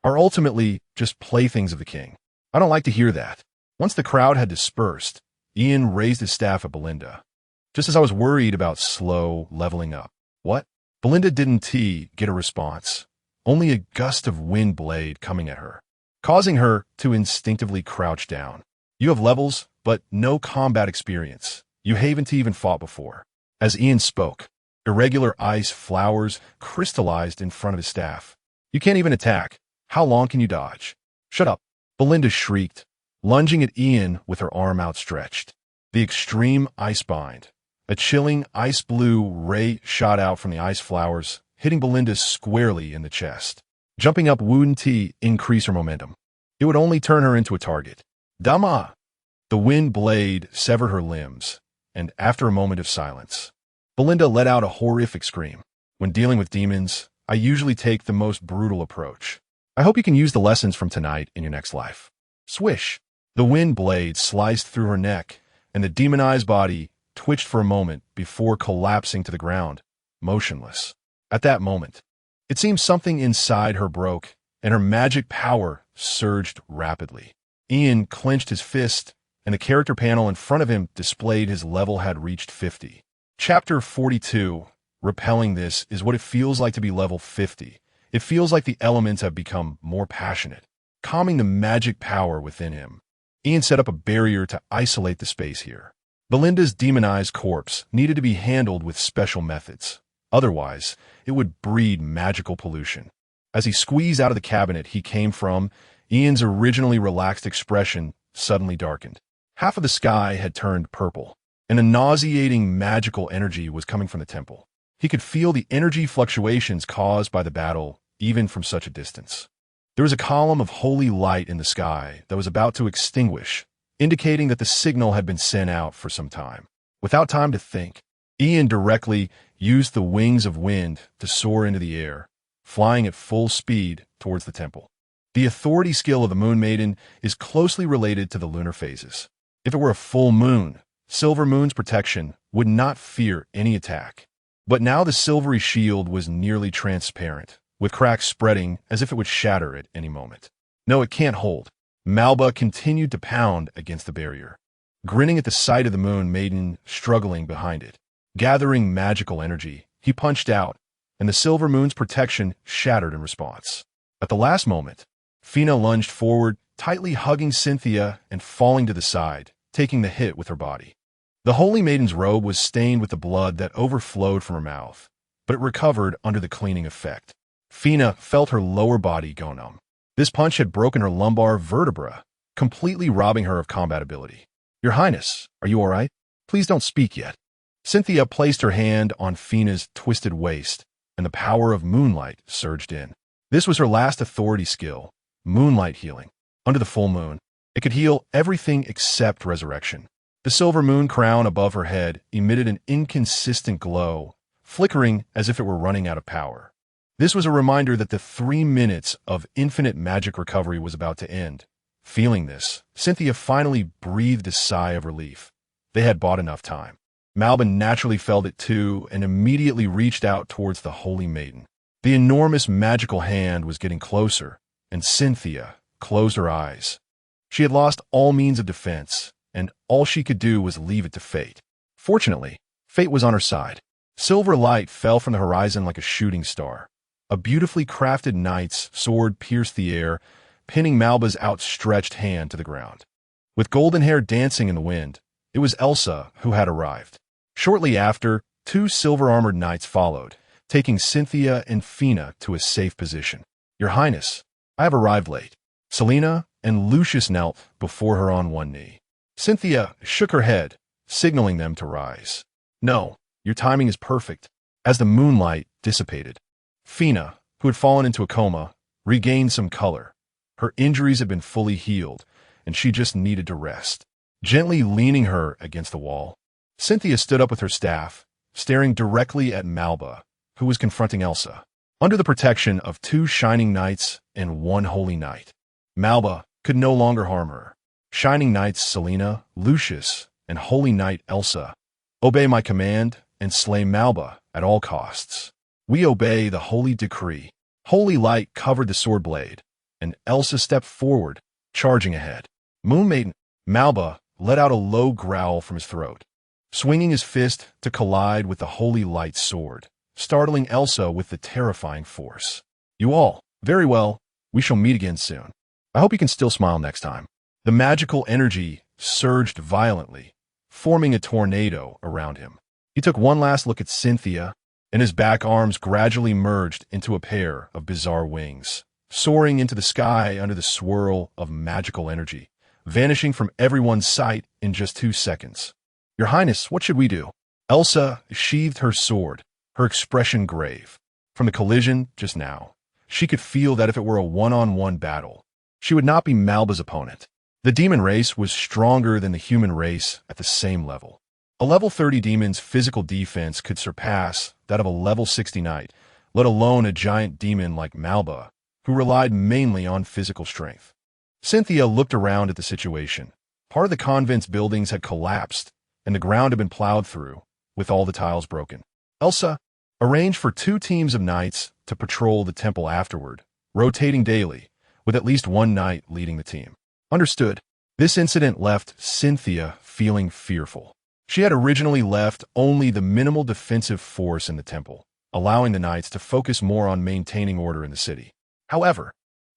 are ultimately just playthings of the king. I don't like to hear that. Once the crowd had dispersed, Ian raised his staff at Belinda, just as I was worried about slow leveling up. What? Belinda didn't get a response. Only a gust of wind blade coming at her, causing her to instinctively crouch down. You have levels, but no combat experience. You haven't even fought before. As Ian spoke, irregular ice flowers crystallized in front of his staff. You can't even attack. How long can you dodge? Shut up, Belinda shrieked, lunging at Ian with her arm outstretched. The extreme ice bind. A chilling ice blue ray shot out from the ice flowers, hitting Belinda squarely in the chest. Jumping up wouldn't increase her momentum. It would only turn her into a target. Dama! The wind blade severed her limbs, and after a moment of silence, Belinda let out a horrific scream. When dealing with demons, I usually take the most brutal approach. I hope you can use the lessons from tonight in your next life. Swish! The wind blade sliced through her neck, and the demonized body twitched for a moment before collapsing to the ground, motionless. At that moment, it seemed something inside her broke, and her magic power surged rapidly. Ian clenched his fist, and the character panel in front of him displayed his level had reached 50. Chapter 42. Repelling this is what it feels like to be level 50. It feels like the elements have become more passionate, calming the magic power within him. Ian set up a barrier to isolate the space here. Belinda's demonized corpse needed to be handled with special methods. Otherwise, it would breed magical pollution. As he squeezed out of the cabinet he came from, Ian's originally relaxed expression suddenly darkened. Half of the sky had turned purple, and a nauseating magical energy was coming from the temple. He could feel the energy fluctuations caused by the battle, even from such a distance. There was a column of holy light in the sky that was about to extinguish, indicating that the signal had been sent out for some time. Without time to think, Ian directly used the wings of wind to soar into the air, flying at full speed towards the temple. The authority skill of the Moon Maiden is closely related to the lunar phases. If it were a full moon, Silver Moon's protection would not fear any attack. But now the silvery shield was nearly transparent, with cracks spreading as if it would shatter at any moment. No, it can't hold. Malba continued to pound against the barrier, grinning at the sight of the Moon Maiden struggling behind it. Gathering magical energy, he punched out, and the Silver Moon's protection shattered in response. At the last moment, Fina lunged forward, tightly hugging Cynthia and falling to the side, taking the hit with her body. The Holy Maiden's robe was stained with the blood that overflowed from her mouth, but it recovered under the cleaning effect. Fina felt her lower body go numb. This punch had broken her lumbar vertebra, completely robbing her of combat ability. Your Highness, are you all right? Please don't speak yet. Cynthia placed her hand on Fina's twisted waist, and the power of moonlight surged in. This was her last authority skill, moonlight healing. Under the full moon, it could heal everything except resurrection. The silver moon crown above her head emitted an inconsistent glow, flickering as if it were running out of power. This was a reminder that the 3 minutes of infinite magic recovery was about to end. Feeling this, Cynthia finally breathed a sigh of relief. They had bought enough time. Malba naturally felt it too and immediately reached out towards the Holy Maiden. The enormous magical hand was getting closer, and Cynthia closed her eyes, She had lost all means of defense, and all she could do was leave it to fate. Fortunately, fate was on her side. Silver light fell from the horizon like a shooting star. A beautifully crafted knight's sword pierced the air, pinning Malba's outstretched hand to the ground. With golden hair dancing in the wind, it was Elsa who had arrived. Shortly after, two silver-armored knights followed, taking Cynthia and Fina to a safe position. "Your Highness, I have arrived late." Selena and Lucius knelt before her on one knee. Cynthia shook her head, signaling them to rise. "No, your timing is perfect." As the moonlight dissipated, Fina, who had fallen into a coma, regained some color. Her injuries had been fully healed, and she just needed to rest. Gently leaning her against the wall, Cynthia stood up with her staff, staring directly at Malba, who was confronting Elsa. Under the protection of two shining knights and one holy knight, Malba could no longer harm her. Shining knights Selena, Lucius, and holy knight Elsa, obey my command and slay Malba at all costs. We obey the holy decree. Holy light covered the sword blade, and Elsa stepped forward, charging ahead. Moon Maiden, Malba let out a low growl from his throat, swinging his fist to collide with the holy light sword, startling Elsa with the terrifying force. "You all, very well, we shall meet again soon. I hope you can still smile next time." The magical energy surged violently, forming a tornado around him. He took one last look at Cynthia, and his back arms gradually merged into a pair of bizarre wings, soaring into the sky under the swirl of magical energy, vanishing from everyone's sight in just 2 seconds. "Your Highness, what should we do?" Elsa sheathed her sword, her expression grave. From the collision just now, she could feel that if it were a one-on-one battle, she would not be Malba's opponent. The demon race was stronger than the human race at the same level. A level 30 demon's physical defense could surpass that of a level 60 knight, let alone a giant demon like Malba, who relied mainly on physical strength. Cynthia looked around at the situation. Part of the convent's buildings had collapsed, and the ground had been plowed through, with all the tiles broken. Elsa arranged for 2 teams of knights to patrol the temple afterward, rotating daily, with at least one knight leading the team. Understood. This incident left Cynthia feeling fearful. She had originally left only the minimal defensive force in the temple, allowing the knights to focus more on maintaining order in the city. However,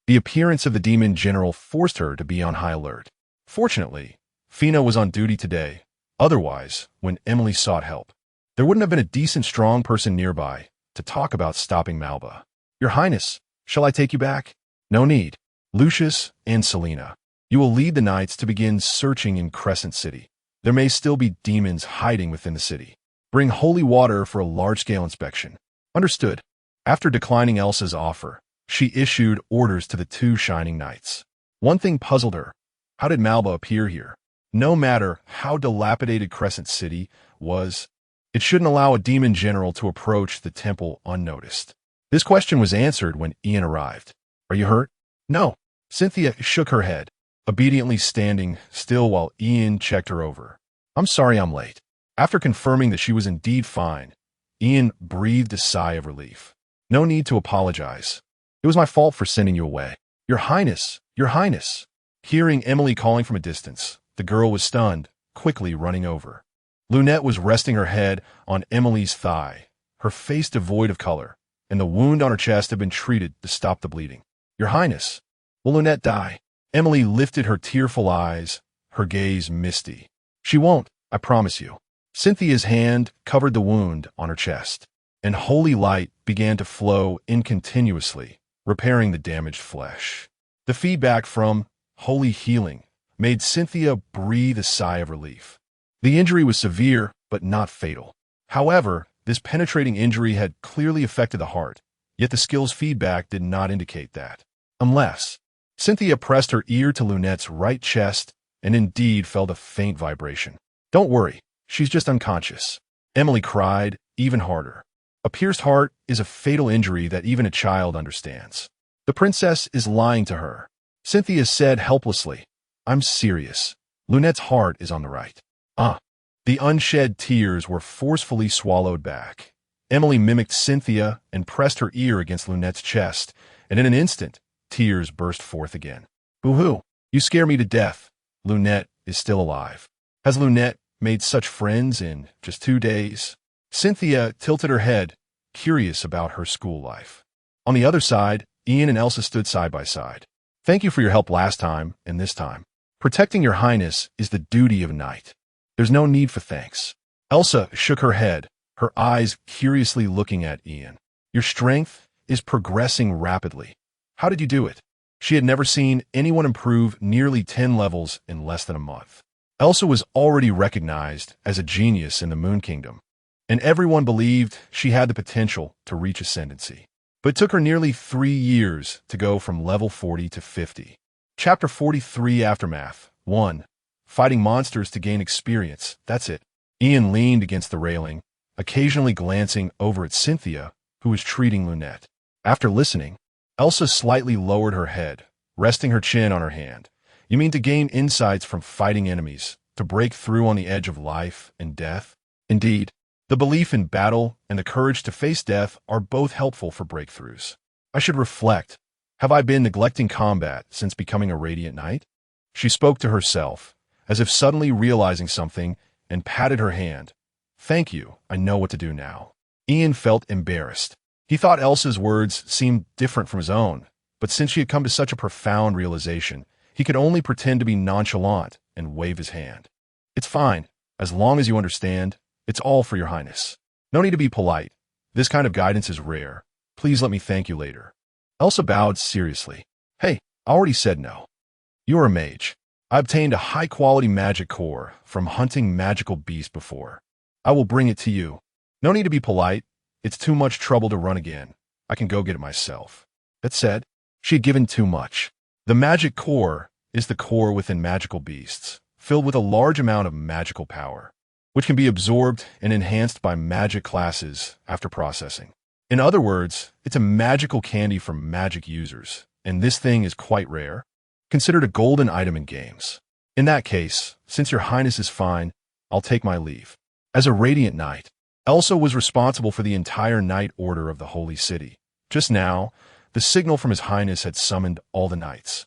the appearance of the demon general forced her to be on high alert. Fortunately, Fina was on duty today. Otherwise, when Emily sought help, there wouldn't have been a decent, strong person nearby to talk about stopping Malba. "Your Highness, shall I take you back?" "No need. Lucius and Selena, you will lead the knights to begin searching in Crescent City. There may still be demons hiding within the city. Bring holy water for a large-scale inspection." Understood. After declining Elsa's offer, she issued orders to the 2 shining knights. One thing puzzled her. How did Malba appear here? No matter how dilapidated Crescent City was, it shouldn't allow a demon general to approach the temple unnoticed. This question was answered when Ian arrived. "Are you hurt?" "No." Cynthia shook her head, obediently standing still while Ian checked her over. "I'm sorry I'm late." After confirming that she was indeed fine, Ian breathed a sigh of relief. "No need to apologize. It was my fault for sending you away." "Your Highness, your Highness." Hearing Emily calling from a distance, the girl was stunned, quickly running over. Lunette was resting her head on Emily's thigh, her face devoid of color, and the wound on her chest had been treated to stop the bleeding. "Your Highness, will Lunette die?" Emily lifted her tearful eyes, her gaze misty. "She won't, I promise you." Cynthia's hand covered the wound on her chest, and holy light began to flow incontinuously, repairing the damaged flesh. The feedback from holy healing made Cynthia breathe a sigh of relief. The injury was severe, but not fatal. However, this penetrating injury had clearly affected the heart, yet the skill's feedback did not indicate that. Unless Cynthia pressed her ear to Lunette's right chest and indeed felt a faint vibration. "Don't worry, she's just unconscious." Emily cried, even harder. A pierced heart is a fatal injury that even a child understands. "The princess is lying to her." Cynthia said helplessly. "I'm serious. Lunette's heart is on the right." The unshed tears were forcefully swallowed back. Emily mimicked Cynthia and pressed her ear against Lunette's chest, and in an instant, tears burst forth again. "Boo-hoo. You scare me to death. Lunette is still alive. Has Lunette made such friends in just 2 days? Cynthia tilted her head, curious about her school life. On the other side, Ian and Elsa stood side by side. Thank you for your help last time and this time. Protecting your highness is the duty of a knight. There's no need for thanks. Elsa shook her head, her eyes curiously looking at Ian. Your strength is progressing rapidly. How did you do it? She had never seen anyone improve nearly 10 levels in less than a month. Elsa was already recognized as a genius in the Moon Kingdom, and everyone believed she had the potential to reach ascendancy. But it took her nearly 3 years to go from level 40 to 50. Chapter 43 Aftermath 1. Fighting monsters to gain experience. That's it. Ian leaned against the railing, occasionally glancing over at Cynthia, who was treating Lunette. After listening, Elsa slightly lowered her head, resting her chin on her hand. You mean to gain insights from fighting enemies, to break through on the edge of life and death? Indeed, the belief in battle and the courage to face death are both helpful for breakthroughs. I should reflect. Have I been neglecting combat since becoming a Radiant Knight? She spoke to herself, as if suddenly realizing something, and patted her hand. Thank you, I know what to do now. Ian felt embarrassed. He thought Elsa's words seemed different from his own, but since she had come to such a profound realization, he could only pretend to be nonchalant and wave his hand. It's fine, as long as you understand. It's all for your highness. No need to be polite. This kind of guidance is rare. Please let me thank you later. Elsa bowed seriously. Hey, I already said no. You are a mage. I obtained a high-quality magic core from hunting magical beasts before. I will bring it to you. No need to be polite. It's too much trouble to run again. I can go get it myself. That said, she had given too much. The magic core is the core within magical beasts, filled with a large amount of magical power, which can be absorbed and enhanced by magic classes after processing. In other words, it's a magical candy for magic users, and this thing is quite rare, considered a golden item in games. In that case, since your highness is fine, I'll take my leave. As a Radiant Knight, Elsa was responsible for the entire Knight Order of the Holy City. Just now, the signal from his highness had summoned all the knights.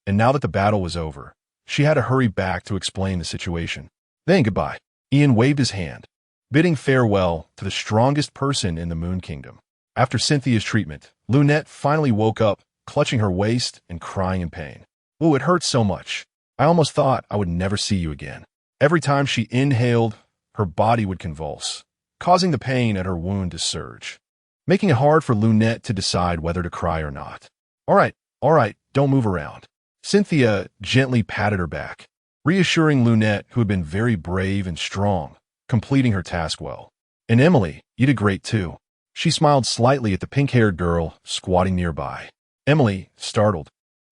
And now that the battle was over, she had to hurry back to explain the situation. Then goodbye. Ian waved his hand, bidding farewell to the strongest person in the Moon Kingdom. After Cynthia's treatment, Lunette finally woke up, clutching her waist and crying in pain. Oh, it hurts so much. I almost thought I would never see you again. Every time she inhaled, her body would convulse, causing the pain at her wound to surge, making it hard for Lunette to decide whether to cry or not. All right, don't move around. Cynthia gently patted her back, reassuring Lunette, who had been very brave and strong, completing her task well. And Emily, you did great too. She smiled slightly at the pink-haired girl squatting nearby. Emily, startled,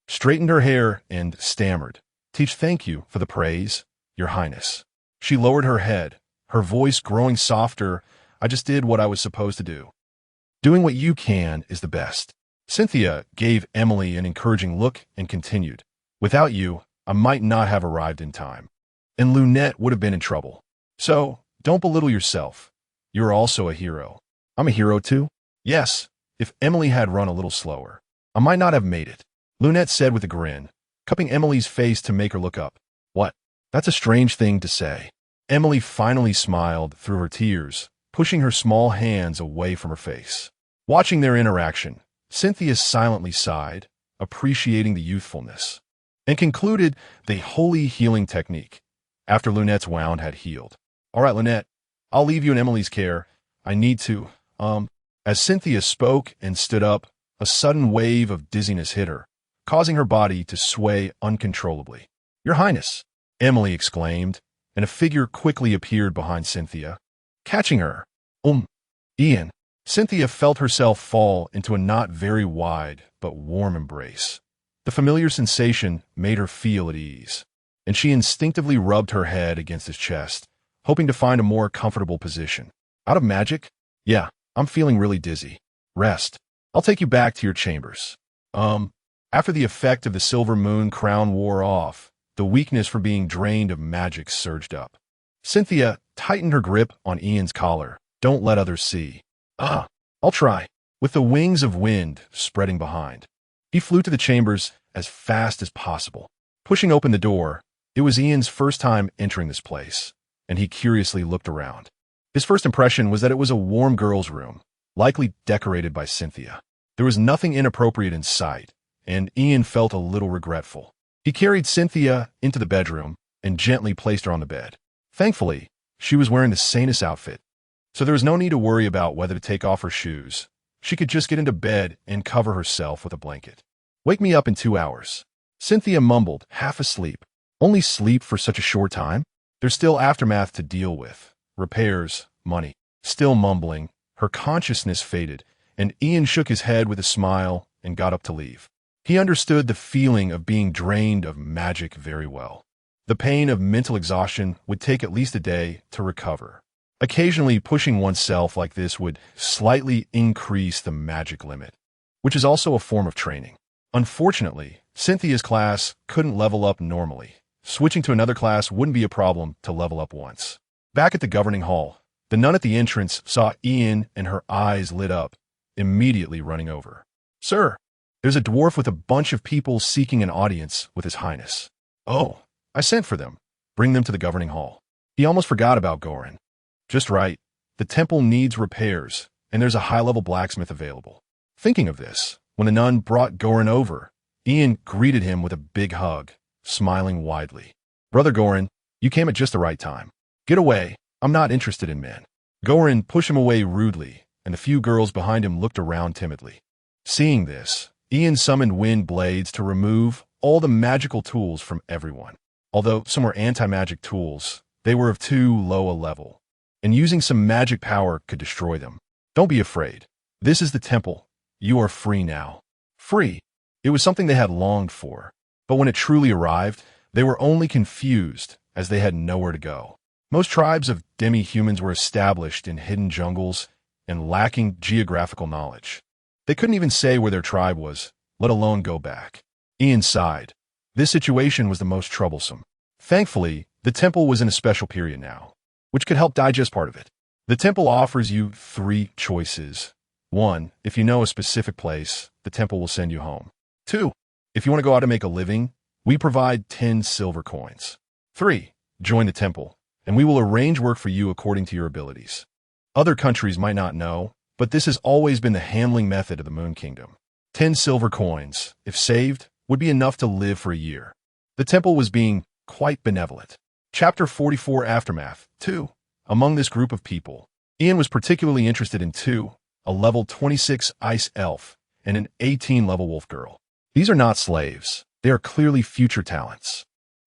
straightened her hair and stammered, "Teach, thank you for the praise, your highness." She lowered her head, her voice growing softer. I just did what I was supposed to do. Doing what you can is the best. Cynthia gave Emily an encouraging look and continued. Without you, I might not have arrived in time, and Lunette would have been in trouble. So, don't belittle yourself. You're also a hero. I'm a hero too? Yes, if Emily had run a little slower, I might not have made it, Lunette said with a grin, cupping Emily's face to make her look up. What? That's a strange thing to say. Emily finally smiled through her tears, pushing her small hands away from her face. Watching their interaction, Cynthia silently sighed, appreciating the youthfulness, and concluded the holy healing technique after Lunette's wound had healed. All right, Lunette, I'll leave you in Emily's care. I need to, As Cynthia spoke and stood up, a sudden wave of dizziness hit her, causing her body to sway uncontrollably. Your Highness, Emily exclaimed, and a figure quickly appeared behind Cynthia, catching her. Ian. Cynthia felt herself fall into a not very wide but warm embrace. The familiar sensation made her feel at ease, and she instinctively rubbed her head against his chest, hoping to find a more comfortable position. Out of magic? Yeah, I'm feeling really dizzy. Rest. I'll take you back to your chambers. After the effect of the silver moon crown wore off, the weakness for being drained of magic surged up. Cynthia tightened her grip on Ian's collar. Don't let others see. I'll try. With the wings of wind spreading behind, he flew to the chambers as fast as possible, Pushing open the door, it was Ian's first time entering this place, and he curiously looked around. His first impression was that it was a warm girl's room, likely decorated by Cynthia. There was nothing inappropriate in sight, and Ian felt a little regretful. He carried Cynthia into the bedroom and gently placed her on the bed. Thankfully, she was wearing the sanest outfit, so there was no need to worry about whether to take off her shoes. She could just get into bed and cover herself with a blanket. "Wake me up in 2 hours." Cynthia mumbled, half asleep. Only sleep for such a short time? There's still aftermath to deal with. Repairs, money. Still mumbling, her consciousness faded, and Ian shook his head with a smile and got up to leave. He understood the feeling of being drained of magic very well. The pain of mental exhaustion would take at least a day to recover. Occasionally, pushing oneself like this would slightly increase the magic limit, which is also a form of training. Unfortunately, Cynthia's class couldn't level up normally. Switching to another class wouldn't be a problem to level up once. Back at the governing hall, the nun at the entrance saw Ian and her eyes lit up, immediately running over. "Sir, there's a dwarf with a bunch of people seeking an audience with His Highness." "Oh, I sent for them. Bring them to the governing hall." He almost forgot about Goran. "Just right. The temple needs repairs, and there's a high-level blacksmith available." Thinking of this, when the nun brought Goran over, Ian greeted him with a big hug, smiling widely. "Brother Goran, you came at just the right time. Get away. I'm not interested in men." Goran pushed him away rudely, and the few girls behind him looked around timidly. Seeing this, Ian summoned wind blades to remove all the magical tools from everyone. Although some were anti-magic tools, they were of too low a level, and using some magic power could destroy them. "Don't be afraid. This is the temple. You are free now." Free. It was something they had longed for, but when it truly arrived, they were only confused as they had nowhere to go. Most tribes of demi-humans were established in hidden jungles and lacking geographical knowledge. They couldn't even say where their tribe was, let alone go back. Ian sighed. This situation was the most troublesome. Thankfully, the temple was in a special period now, which could help digest part of it. The temple offers you 3 choices. 1, if you know a specific place, the temple will send you home. 2, if you want to go out and make a living, we provide 10 silver coins. 3, join the temple, and we will arrange work for you according to your abilities. Other countries might not know, but this has always been the handling method of the Moon Kingdom. 10 silver coins, if saved, would be enough to live for a year. The temple was being quite benevolent. Chapter 44 Aftermath 2. Among this group of people, Ian was particularly interested in 2, a level 26 ice elf and an 18-level wolf girl. These are not slaves. They are clearly future talents.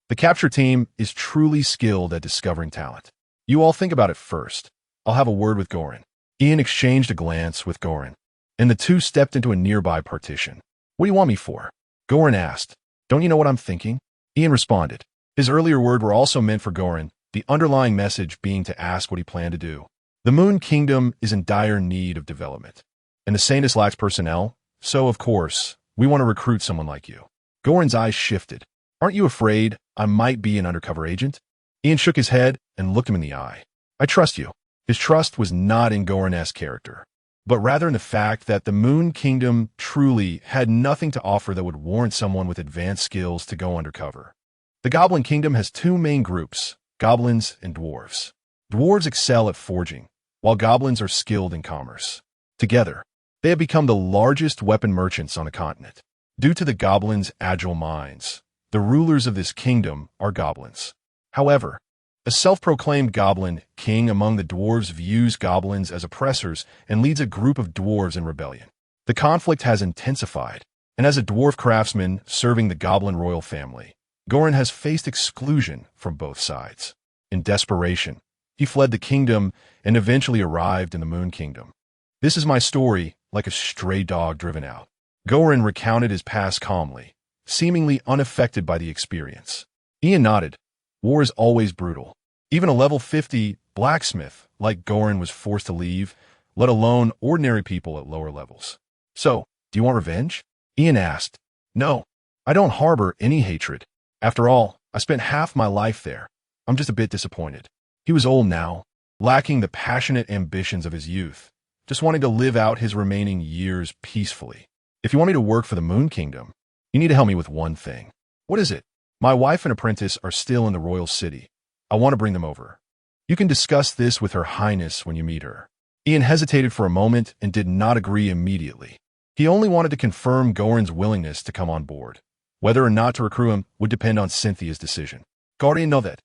The capture team is truly skilled at discovering talent. You all think about it first. I'll have a word with Goran. Ian exchanged a glance with Goran, and the two stepped into a nearby partition. "What do you want me for?" Goran asked. "Don't you know what I'm thinking?" Ian responded. His earlier word were also meant for Goran, the underlying message being to ask what he planned to do. The Moon Kingdom is in dire need of development, and the Saintus lacks personnel, so of course, we want to recruit someone like you. Goran's eyes shifted. "Aren't you afraid I might be an undercover agent?" Ian shook his head and looked him in the eye. "I trust you." His trust was not in Goran-esque character, but rather in the fact that the Moon Kingdom truly had nothing to offer that would warrant someone with advanced skills to go undercover. The Goblin Kingdom has 2 main groups, goblins and dwarves. Dwarves excel at forging, while goblins are skilled in commerce. Together, they have become the largest weapon merchants on the continent. Due to the goblins' agile minds, the rulers of this kingdom are goblins. However, a self-proclaimed goblin king among the dwarves views goblins as oppressors and leads a group of dwarves in rebellion. The conflict has intensified, and as a dwarf craftsman serving the goblin royal family, Goran has faced exclusion from both sides. In desperation, he fled the kingdom and eventually arrived in the Moon Kingdom. "This is my story, like a stray dog driven out." Goran recounted his past calmly, seemingly unaffected by the experience. Ian nodded. War is always brutal. Even a level 50 blacksmith like Goran was forced to leave, let alone ordinary people at lower levels. "So, do you want revenge?" Ian asked. "No, I don't harbor any hatred. After all, I spent half my life there. I'm just a bit disappointed." He was old now, lacking the passionate ambitions of his youth, just wanting to live out his remaining years peacefully. "If you want me to work for the Moon Kingdom, you need to help me with one thing." "What is it?" My wife and apprentice are still in the royal city. I want to bring them over. You can discuss this with Her Highness when you meet her. Ian hesitated for a moment and did not agree immediately. He only wanted to confirm Goran's willingness to come on board. Whether or not to recruit him would depend on Cynthia's decision. Guardian know that.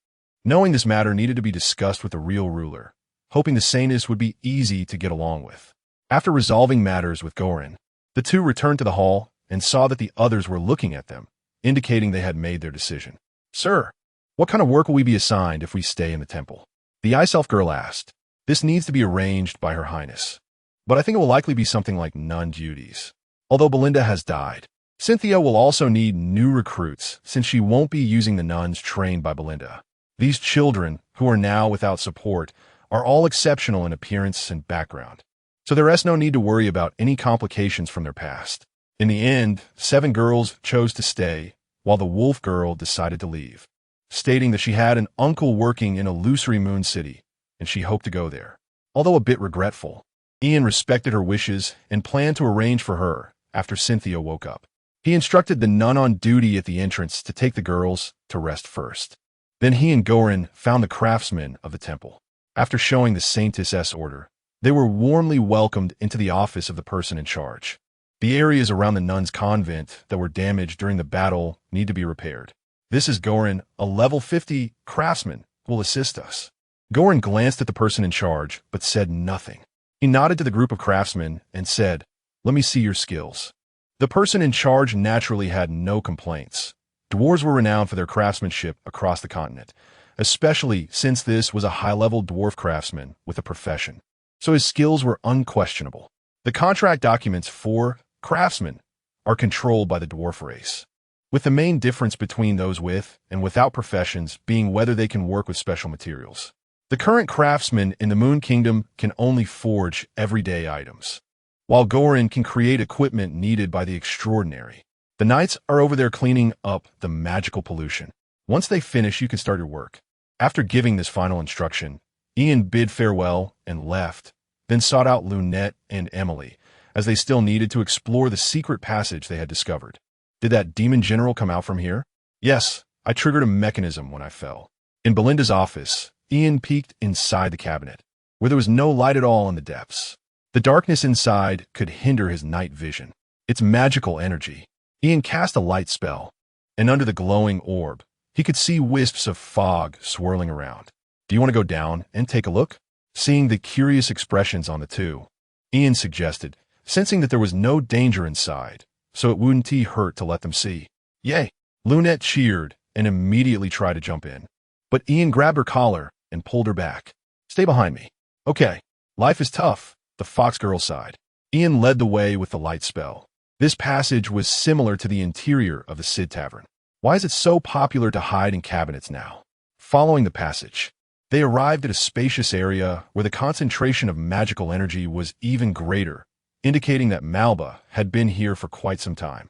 Knowing this matter needed to be discussed with the real ruler, hoping the Saintess would be easy to get along with. After resolving matters with Goran, the two returned to the hall and saw that the others were looking at them, indicating they had made their decision. Sir, what kind of work will we be assigned if we stay in the temple? The Ice Elf girl asked. This needs to be arranged by Her Highness, but I think it will likely be something like nun duties. Although Belinda has died, Cynthia will also need new recruits since she won't be using the nuns trained by Belinda. These children, who are now without support, are all exceptional in appearance and background, so there is no need to worry about any complications from their past. In the end, 7 girls chose to stay, while the wolf girl decided to leave, stating that she had an uncle working in Illusory Moon City, and she hoped to go there. Although a bit regretful, Ian respected her wishes and planned to arrange for her after Cynthia woke up. He instructed the nun on duty at the entrance to take the girls to rest first. Then he and Goran found the craftsmen of the temple. After showing the Saintess' order, they were warmly welcomed into the office of the person in charge. The areas around the nuns' convent that were damaged during the battle need to be repaired. This is Goran, a level 50 craftsman, who will assist us. Goran glanced at the person in charge, but said nothing. He nodded to the group of craftsmen and said, "Let me see your skills." The person in charge naturally had no complaints. Dwarves were renowned for their craftsmanship across the continent, especially since this was a high-level dwarf craftsman with a profession, so his skills were unquestionable. The contract documents for craftsmen are controlled by the dwarf race, with the main difference between those with and without professions being whether they can work with special materials. The current craftsmen in the Moon Kingdom can only forge everyday items, while Goran can create equipment needed by the extraordinary. The knights are over there cleaning up the magical pollution. Once they finish, you can start your work. After giving this final instruction, Ian bid farewell and left, then sought out Lunette and Emily, as they still needed to explore the secret passage they had discovered. Did that demon general come out from here? Yes, I triggered a mechanism when I fell. In Belinda's office, Ian peeked inside the cabinet, where there was no light at all in the depths. The darkness inside could hinder his night vision. Its magical energy. Ian cast a light spell, and under the glowing orb, he could see wisps of fog swirling around. Do you want to go down and take a look? Seeing the curious expressions on the two, Ian suggested, sensing that there was no danger inside, so it wouldn't hurt to let them see. Yay! Lunette cheered and immediately tried to jump in, but Ian grabbed her collar and pulled her back. Stay behind me. Okay, life is tough. The fox girl sighed. Ian led the way with the light spell. This passage was similar to the interior of the Cid Tavern. Why is it so popular to hide in cabinets now? Following the passage, they arrived at a spacious area where the concentration of magical energy was even greater, indicating that Malba had been here for quite some time.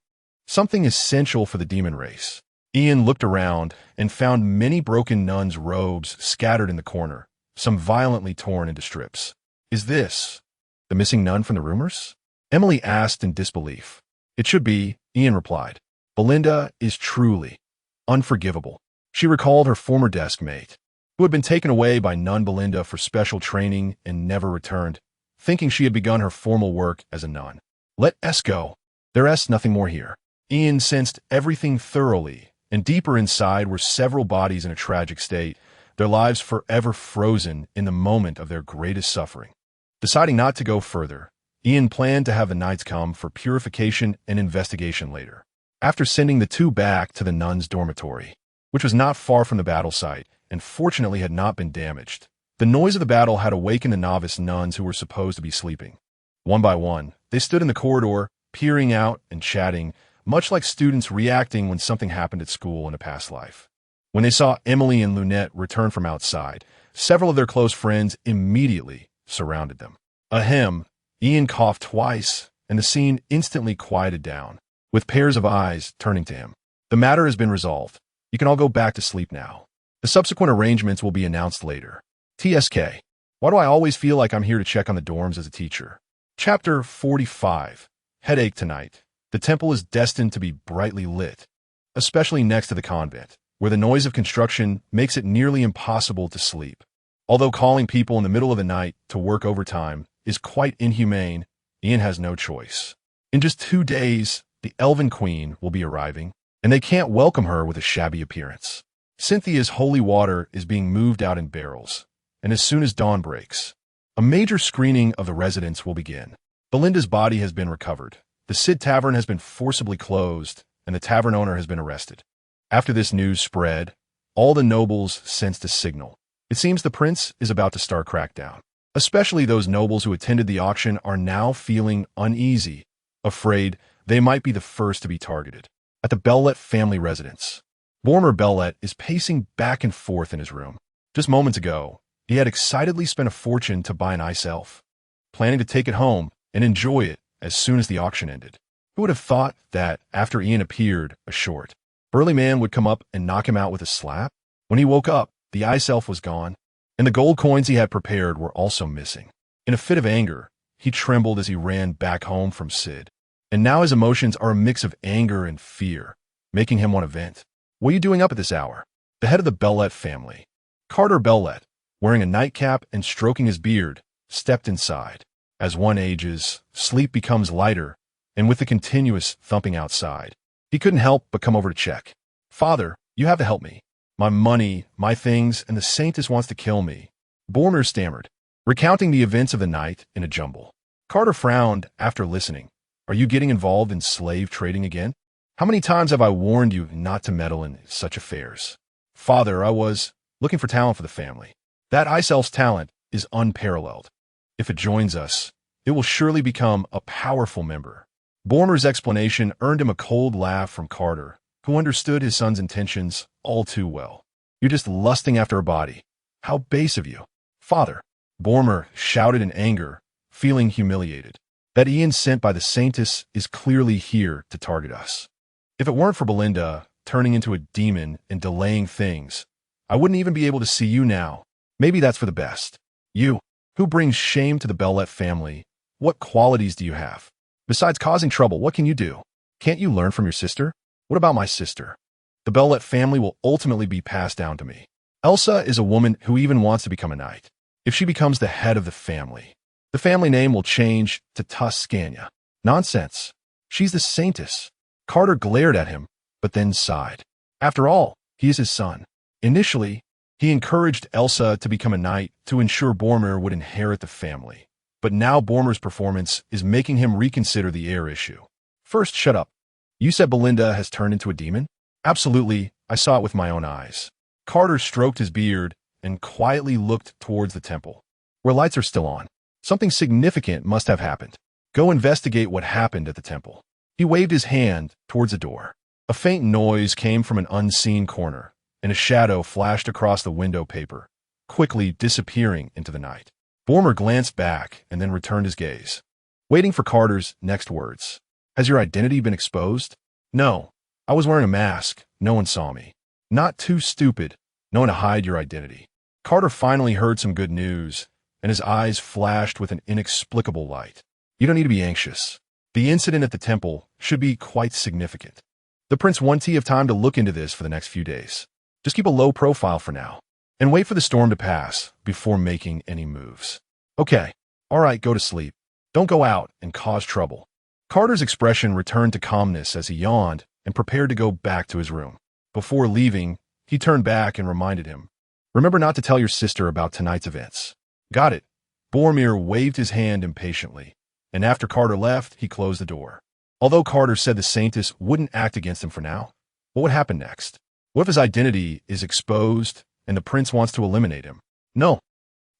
Something essential for the demon race. Ian looked around and found many broken nuns' robes scattered in the corner, some violently torn into strips. Is this the missing nun from the rumors? Emily asked in disbelief. It should be, Ian replied. Belinda is truly unforgivable. She recalled her former desk mate, who had been taken away by nun Belinda for special training and never returned, thinking she had begun her formal work as a nun. Let us go. There is nothing more here. Ian sensed everything thoroughly, and deeper inside were several bodies in a tragic state, their lives forever frozen in the moment of their greatest suffering. Deciding not to go further, Ian planned to have the knights come for purification and investigation later. After sending the two back to the nuns' dormitory, which was not far from the battle site and fortunately had not been damaged, the noise of the battle had awakened the novice nuns who were supposed to be sleeping. One by one, they stood in the corridor, peering out and chatting, much like students reacting when something happened at school in a past life. When they saw Emily and Lunette return from outside, several of their close friends immediately surrounded them. Ahem, Ian coughed twice, and the scene instantly quieted down, with pairs of eyes turning to him. The matter has been resolved. You can all go back to sleep now. The subsequent arrangements will be announced later. TSK. Why do I always feel like I'm here to check on the dorms as a teacher? Chapter 45. Headache tonight. The temple is destined to be brightly lit. especially next to the convent, where the noise of construction makes it nearly impossible to sleep. Although calling people in the middle of the night to work overtime is quite inhumane, Ian has no choice. In just 2 days, the Elven Queen will be arriving, and they can't welcome her with a shabby appearance. Cynthia's holy water is being moved out in barrels, and as soon as dawn breaks, a major screening of the residence will begin. Belinda's body has been recovered. The Cid Tavern has been forcibly closed, and the tavern owner has been arrested. After this news spread, all the nobles sensed a signal. It seems the prince is about to start crackdown. Especially those nobles who attended the auction are now feeling uneasy, afraid they might be the first to be targeted. At the Bellet family residence, Bormer Bellet is pacing back and forth in his room. Just moments ago, he had excitedly spent a fortune to buy an ice elf, planning to take it home and enjoy it as soon as the auction ended. Who would have thought that, after Ian appeared, a short, burly man would come up and knock him out with a slap? When he woke up, the ice elf was gone, and the gold coins he had prepared were also missing. In a fit of anger, he trembled as he ran back home from Cid. And now his emotions are a mix of anger and fear, making him want to vent. What are you doing up at this hour? The head of the Bellet family, Carter Bellet, wearing a nightcap and stroking his beard, stepped inside. As one ages, sleep becomes lighter, and with the continuous thumping outside, he couldn't help but come over to check. Father, you have to help me. My money, my things, and the Saintess wants to kill me. Bormer stammered, recounting the events of the night in a jumble. Carter frowned after listening. Are you getting involved in slave trading again? How many times have I warned you not to meddle in such affairs? Father, I was looking for talent for the family. That ice elf's talent is unparalleled. If it joins us, it will surely become a powerful member. Bormer's explanation earned him a cold laugh from Carter, who understood his son's intentions all too well. You're just lusting after a body. How base of you. Father, Bormer shouted in anger, feeling humiliated. That Ian sent by the Saintess is clearly here to target us. If it weren't for Belinda turning into a demon and delaying things, I wouldn't even be able to see you now. Maybe that's for the best. You, who brings shame to the Bellet family, what qualities do you have? Besides causing trouble, what can you do? Can't you learn from your sister? What about my sister? The Bellet family will ultimately be passed down to me. Elsa is a woman who even wants to become a knight. If she becomes the head of the family name will change to Tuscania. Nonsense. She's the Saintess. Carter glared at him, but then sighed. After all, he is his son. Initially, he encouraged Elsa to become a knight to ensure Bormer would inherit the family. But now Bormer's performance is making him reconsider the heir issue. First, shut up. You said Belinda has turned into a demon? Absolutely, I saw it with my own eyes. Carter stroked his beard and quietly looked towards the temple, where lights are still on. Something significant must have happened. Go investigate what happened at the temple. He waved his hand towards a door. A faint noise came from an unseen corner, and a shadow flashed across the window paper, quickly disappearing into the night. Bormer glanced back and then returned his gaze, waiting for Carter's next words. Has your identity been exposed? No. I was wearing a mask. No one saw me. Not too stupid, knowing to hide your identity. Carter finally heard some good news, and his eyes flashed with an inexplicable light. You don't need to be anxious. The incident at the temple should be quite significant. The prince wants you have time to look into this for the next few days. Just keep a low profile for now, and wait for the storm to pass before making any moves. Okay, all right, go to sleep. Don't go out and cause trouble. Carter's expression returned to calmness as he yawned and prepared to go back to his room. Before leaving, he turned back and reminded him, remember not to tell your sister about tonight's events. Got it. Boromir waved his hand impatiently, and after Carter left, he closed the door. Although Carter said the Saintess wouldn't act against him for now, what would happen next? What if his identity is exposed and the prince wants to eliminate him? No,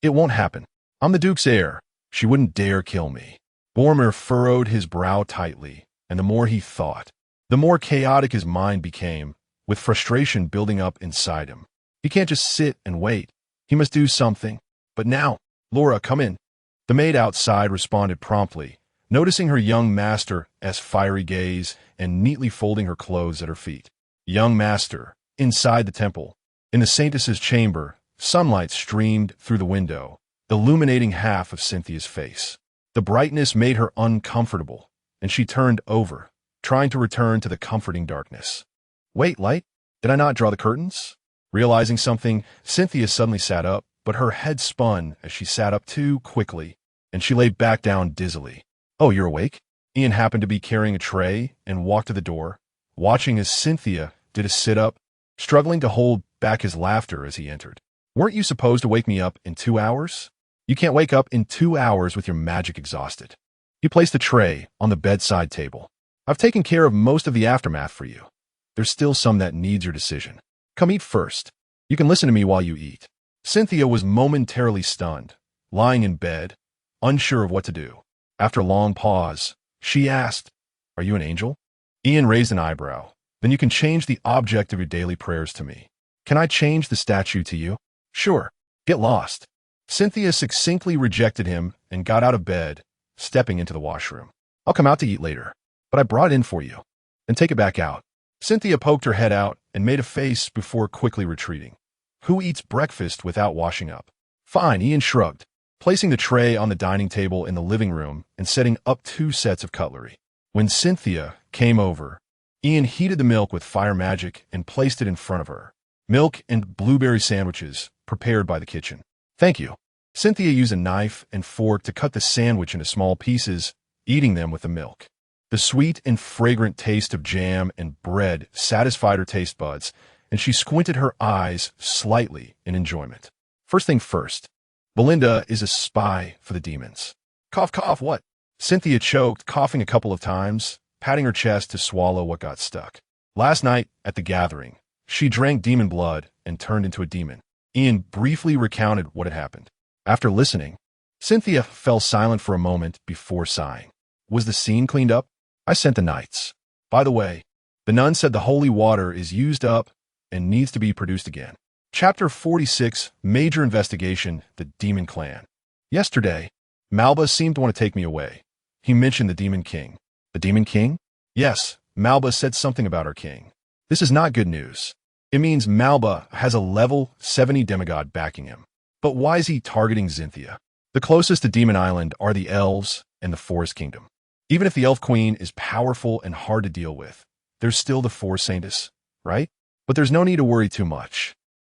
it won't happen. I'm the Duke's heir. She wouldn't dare kill me. Boromir furrowed his brow tightly, and the more he thought, the more chaotic his mind became, with frustration building up inside him. He can't just sit and wait. He must do something. But now, Laura, come in. The maid outside responded promptly, noticing her young master's fiery gaze and neatly folding her clothes at her feet. Young master, inside the temple. In the Saintess's chamber, sunlight streamed through the window, illuminating half of Cynthia's face. The brightness made her uncomfortable, and she turned over, trying to return to the comforting darkness. Wait, light? Did I not draw the curtains? Realizing something, Cynthia suddenly sat up, but her head spun as she sat up too quickly, and she lay back down dizzily. Oh, you're awake? Ian happened to be carrying a tray and walked to the door, watching as Cynthia did a sit-up, struggling to hold back his laughter as he entered. Weren't you supposed to wake me up in 2 hours? You can't wake up in 2 hours with your magic exhausted. He placed the tray on the bedside table. I've taken care of most of the aftermath for you. There's still some that needs your decision. Come eat first. You can listen to me while you eat. Cynthia was momentarily stunned, lying in bed, unsure of what to do. After a long pause, she asked, Are you an angel? Ian raised an eyebrow. Then you can change the object of your daily prayers to me. Can I change the statue to you? Sure. Get lost. Cynthia succinctly rejected him and got out of bed, stepping into the washroom. I'll come out to eat later, but I brought it in for you. And take it back out. Cynthia poked her head out and made a face before quickly retreating. Who eats breakfast without washing up? Fine, Ian shrugged, placing the tray on the dining table in the living room and setting up 2 sets of cutlery. When Cynthia came over, Ian heated the milk with fire magic and placed it in front of her. Milk and blueberry sandwiches prepared by the kitchen. Thank you. Cynthia used a knife and fork to cut the sandwich into small pieces, eating them with the milk. The sweet and fragrant taste of jam and bread satisfied her taste buds, and she squinted her eyes slightly in enjoyment. First thing first, Belinda is a spy for the demons. Cough, cough, what? Cynthia choked, coughing a couple of times, patting her chest to swallow what got stuck. Last night, at the gathering, she drank demon blood and turned into a demon. Ian briefly recounted what had happened. After listening, Cynthia fell silent for a moment before sighing. Was the scene cleaned up? I sent the knights. By the way, the nun said the holy water is used up and needs to be produced again. Chapter 46, Major Investigation, the Demon Clan. Yesterday, Malba seemed to want to take me away. He mentioned the Demon King. The Demon King? Yes, Malba said something about our king. This is not good news. It means Malba has a level 70 demigod backing him. But why is he targeting Cynthia? The closest to Demon Island are the elves and the Forest Kingdom. Even if the Elf Queen is powerful and hard to deal with, there's still the Four Saints, right? But there's no need to worry too much.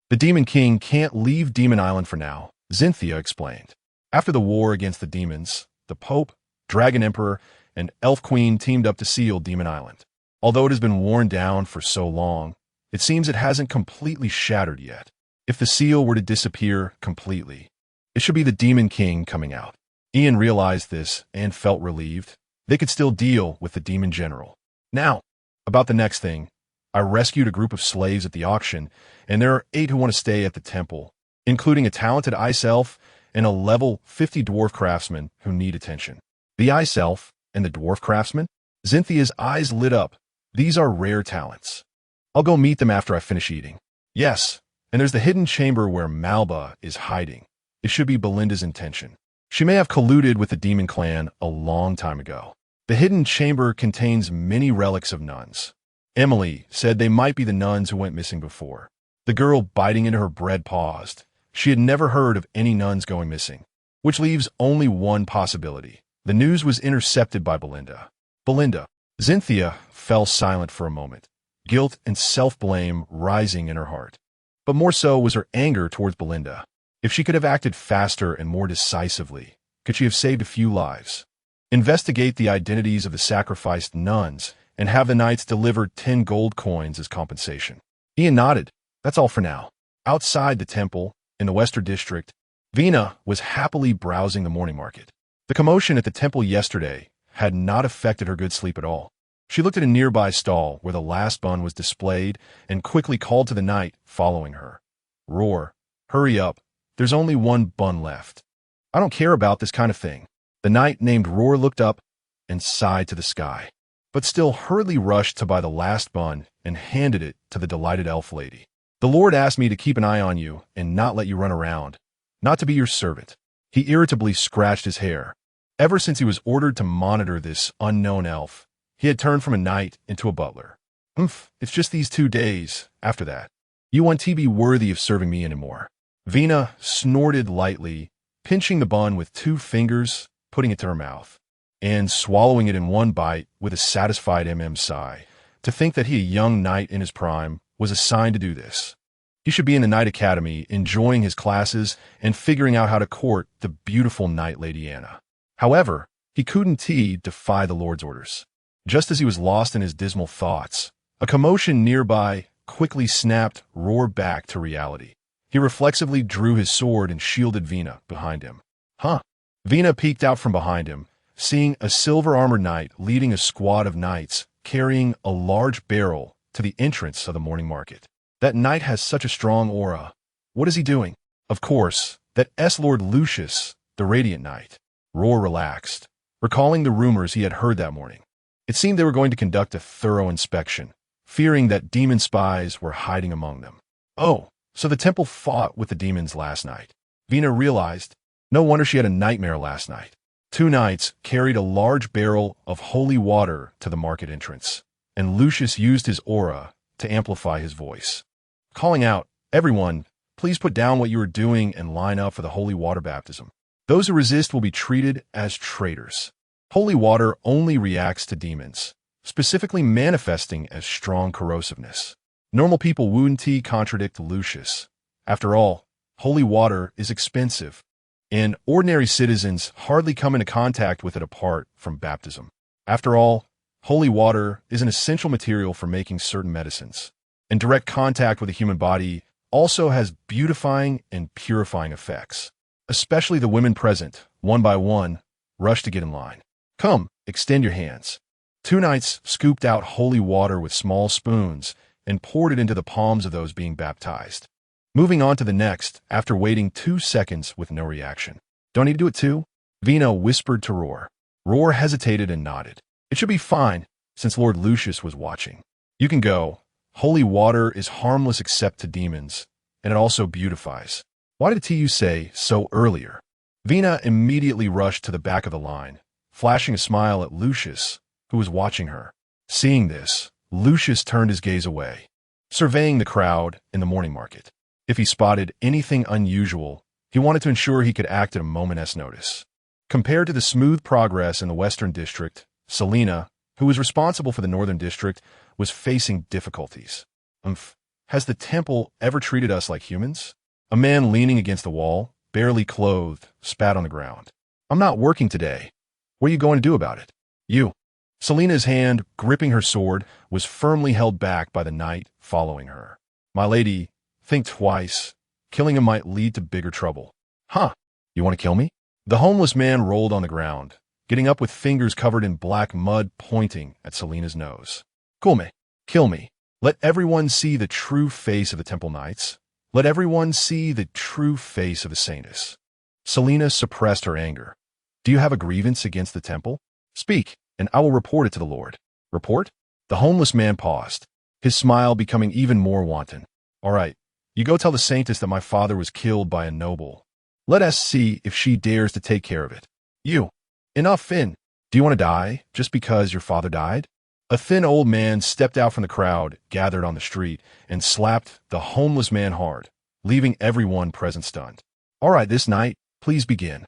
The Demon King can't leave Demon Island for now, Cynthia explained. After the war against the demons, the Pope, Dragon Emperor, and Elf Queen teamed up to seal Demon Island. Although it has been worn down for so long, it seems it hasn't completely shattered yet. If the seal were to disappear completely, it should be the Demon King coming out. Ian realized this and felt relieved. They could still deal with the Demon General. Now, about the next thing. I rescued a group of slaves at the auction, and there are 8 who want to stay at the temple, including a talented ice elf and a level 50 dwarf craftsman who need attention. The ice elf and the dwarf craftsman? Cynthia's eyes lit up. These are rare talents. I'll go meet them after I finish eating. Yes, and there's the hidden chamber where Malba is hiding. It should be Belinda's intention. She may have colluded with the Demon Clan a long time ago. The hidden chamber contains many relics of nuns. Emily said they might be the nuns who went missing before. The girl biting into her bread paused. She had never heard of any nuns going missing, which leaves only one possibility. The news was intercepted by Belinda. Belinda. Cynthia fell silent for a moment, guilt and self-blame rising in her heart. But more so was her anger towards Belinda. If she could have acted faster and more decisively, could she have saved a few lives? Investigate the identities of the sacrificed nuns and have the knights deliver 10 gold coins as compensation. Ian nodded. That's all for now. Outside the temple, in the Western District, Vina was happily browsing the morning market. The commotion at the temple yesterday had not affected her good sleep at all. She looked at a nearby stall where the last bun was displayed and quickly called to the knight following her. Roar, hurry up. There's only one bun left. I don't care about this kind of thing. The knight named Roar looked up and sighed to the sky, but still hurriedly rushed to buy the last bun and handed it to the delighted elf lady. The Lord asked me to keep an eye on you and not let you run around, not to be your servant. He irritably scratched his hair. Ever since he was ordered to monitor this unknown elf, he had turned from a knight into a butler. It's just these 2 days after that. You won't be worthy of serving me anymore. Vina snorted lightly, pinching the bun with 2 fingers, putting it to her mouth, and swallowing it in one bite with a satisfied sigh. To think that he, a young knight in his prime, was assigned to do this. He should be in the Knight Academy, enjoying his classes and figuring out how to court the beautiful knight Lady Anna. However, he couldn't defy the Lord's orders. Just as he was lost in his dismal thoughts, a commotion nearby quickly snapped Roar back to reality. He reflexively drew his sword and shielded Vina behind him. Huh? Vina peeked out from behind him, seeing a silver-armored knight leading a squad of knights carrying a large barrel to the entrance of the morning market. That knight has such a strong aura. What is he doing? Of course, that Lord Lucius, the Radiant Knight. Roar relaxed, recalling the rumors he had heard that morning. It seemed they were going to conduct a thorough inspection, fearing that demon spies were hiding among them. Oh, so the temple fought with the demons last night. Vina realized. No wonder she had a nightmare last night. 2 knights carried a large barrel of holy water to the market entrance, and Lucius used his aura to amplify his voice, calling out, "Everyone, please put down what you are doing and line up for the holy water baptism. Those who resist will be treated as traitors." Holy water only reacts to demons, specifically manifesting as strong corrosiveness. Normal people wouldn't contradict Lucius. After all, holy water is expensive, and ordinary citizens hardly come into contact with it apart from baptism. After all, holy water is an essential material for making certain medicines, and direct contact with the human body also has beautifying and purifying effects. Especially the women present, one by one, rushed to get in line. "Come, extend your hands." 2 knights scooped out holy water with small spoons and poured it into the palms of those being baptized. Moving on to the next, after waiting 2 seconds with no reaction. "Don't need to do it too?" Vina whispered to Roar. Roar hesitated and nodded. "It should be fine, since Lord Lucius was watching. You can go. Holy water is harmless except to demons, and it also beautifies." "Why did you say so earlier?" Vina immediately rushed to the back of the line, flashing a smile at Lucius, who was watching her. Seeing this, Lucius turned his gaze away, surveying the crowd in the morning market. If he spotted anything unusual, he wanted to ensure he could act at a moment's notice. Compared to the smooth progress in the Western District, Selena, who was responsible for the Northern District, was facing difficulties. Has the temple ever treated us like humans?" A man leaning against the wall, barely clothed, spat on the ground. "I'm not working today. What are you going to do about it?" "You." Selena's hand, gripping her sword, was firmly held back by the knight following her. "My lady, think twice. Killing him might lead to bigger trouble." "Huh? You want to kill me?" The homeless man rolled on the ground, getting up with fingers covered in black mud pointing at Selena's nose. "Cool me. Kill me. Let everyone see the true face of the Temple Knights. Let everyone see the true face of the Saintess." Selena suppressed her anger. "Do you have a grievance against the temple? Speak, and I will report it to the Lord." "Report?" The homeless man paused, his smile becoming even more wanton. "All right, you go tell the Saintess that my father was killed by a noble. Let us see if she dares to take care of it." "You." "Enough, Finn. Do you want to die just because your father died?" A thin old man stepped out from the crowd gathered on the street and slapped the homeless man hard, leaving everyone present stunned. "All right, this night, please begin."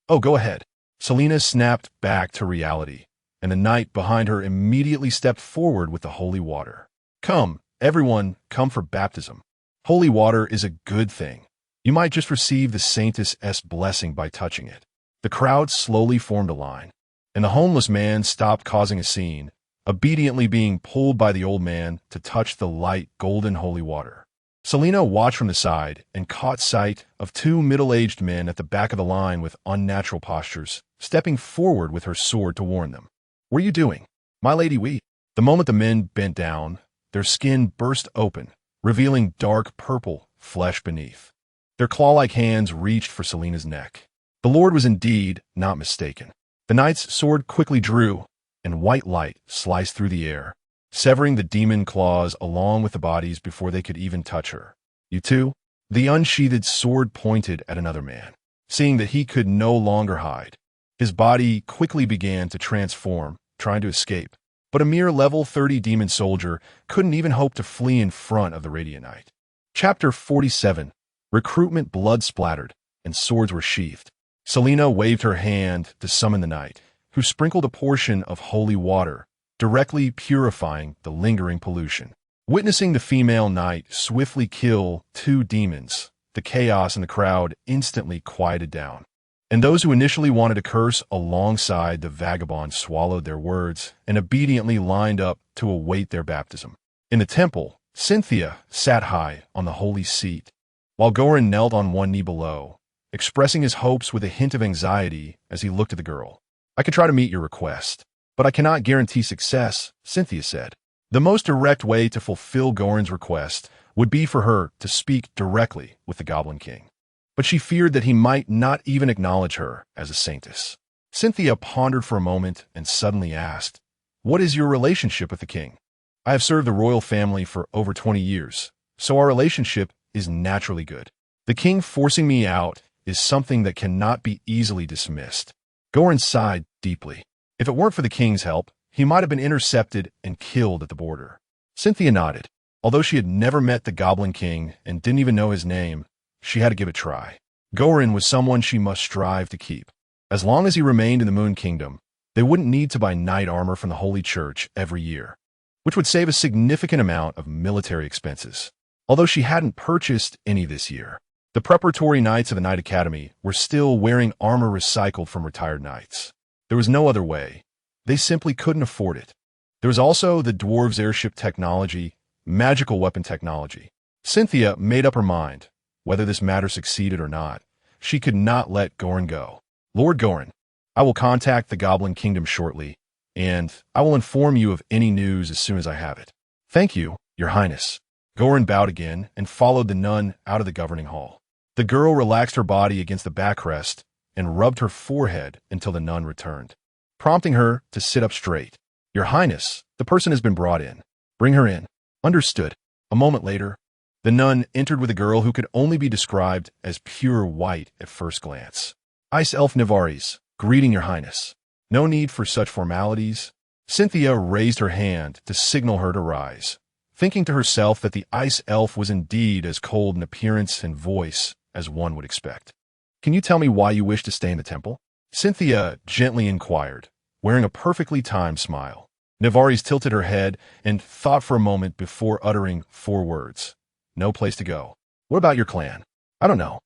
Oh, go ahead." Selena snapped back to reality, and the knight behind her immediately stepped forward with the holy water. "Come, everyone, come for baptism. Holy water is a good thing. You might just receive the Saintess' blessing by touching it." The crowd slowly formed a line, and the homeless man stopped causing a scene, obediently being pulled by the old man to touch the light golden holy water. Selena watched from the side and caught sight of 2 middle-aged men at the back of the line with unnatural postures, stepping forward with her sword to warn them. "What are you doing?" "My lady, we." The moment the men bent down, their skin burst open, revealing dark purple flesh beneath. Their claw-like hands reached for Selena's neck. The Lord was indeed not mistaken. The knight's sword quickly drew, and white light sliced through the air, severing the demon claws along with the bodies before they could even touch her. "You too?" The unsheathed sword pointed at another man. Seeing that he could no longer hide, his body quickly began to transform, trying to escape. But a mere level 30 demon soldier couldn't even hope to flee in front of the Radiant Knight. Chapter 47. Recruitment blood splattered, and swords were sheathed. Selena waved her hand to summon the knight, who sprinkled a portion of holy water directly purifying the lingering pollution. Witnessing the female knight swiftly kill two demons, the chaos in the crowd instantly quieted down. And those who initially wanted to curse alongside the vagabond swallowed their words and obediently lined up to await their baptism. In the temple, Cynthia sat high on the holy seat, while Goran knelt on one knee below, expressing his hopes with a hint of anxiety as he looked at the girl. "I could try to meet your request, but I cannot guarantee success," Cynthia said. The most direct way to fulfill Goran's request would be for her to speak directly with the Goblin King. But she feared that he might not even acknowledge her as a saintess. Cynthia pondered for a moment and suddenly asked, "What is your relationship with the king?" "I have served the royal family for over 20 years, so our relationship is naturally good. The king forcing me out is something that cannot be easily dismissed." Goran sighed deeply. If it weren't for the king's help, he might have been intercepted and killed at the border. Cynthia nodded. Although she had never met the Goblin King and didn't even know his name, she had to give it a try. Goran was someone she must strive to keep. As long as he remained in the Moon Kingdom, they wouldn't need to buy knight armor from the Holy Church every year, which would save a significant amount of military expenses. Although she hadn't purchased any this year, the preparatory knights of the Knight Academy were still wearing armor recycled from retired knights. There was no other way. They simply couldn't afford it. There was also the dwarves' airship technology, magical weapon technology. Cynthia made up her mind. Whether this matter succeeded or not, she could not let Goran go. "Lord Goran, I will contact the Goblin Kingdom shortly, and I will inform you of any news as soon as I have it." "Thank you, Your Highness." Goran bowed again and followed the nun out of the governing hall. The girl relaxed her body against the backrest and rubbed her forehead until the nun returned, prompting her to sit up straight. "Your Highness, the person has been brought in. Bring her in." "Understood." A moment later, the nun entered with a girl who could only be described as pure white at first glance. "Ice Elf Nivaris, greeting Your Highness." "No need for such formalities." Cynthia raised her hand to signal her to rise, thinking to herself that the Ice Elf was indeed as cold in appearance and voice as one would expect. "Can you tell me why you wish to stay in the temple?" Cynthia gently inquired, wearing a perfectly timed smile. Nivaris tilted her head and thought for a moment before uttering 4 words. "No place to go." "What about your clan?" "I don't know."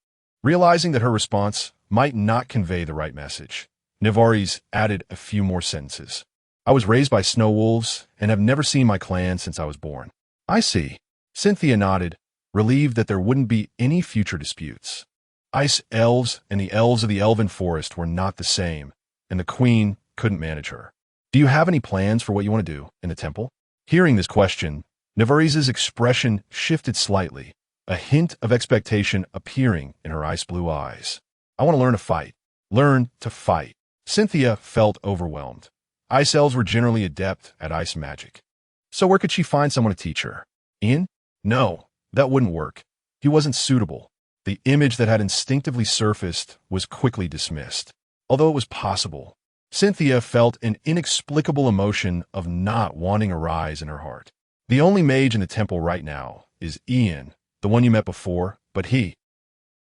Realizing that her response might not convey the right message, Nivaris added a few more sentences. "I was raised by snow wolves and have never seen my clan since I was born." "I see." Cynthia nodded, relieved that there wouldn't be any future disputes. Ice elves and the elves of the elven forest were not the same, and the queen couldn't manage her. "Do you have any plans for what you want to do in the temple?" Hearing this question, Nivaris's expression shifted slightly, a hint of expectation appearing in her ice-blue eyes. "I want to learn to fight." "Learn to fight." Cynthia felt overwhelmed. Ice elves were generally adept at ice magic. So where could she find someone to teach her? Ian? No, that wouldn't work. He wasn't suitable. The image that had instinctively surfaced was quickly dismissed. Although it was possible, Cynthia felt an inexplicable emotion of not wanting to rise in her heart. "The only mage in the temple right now is Ian, the one you met before, but he—"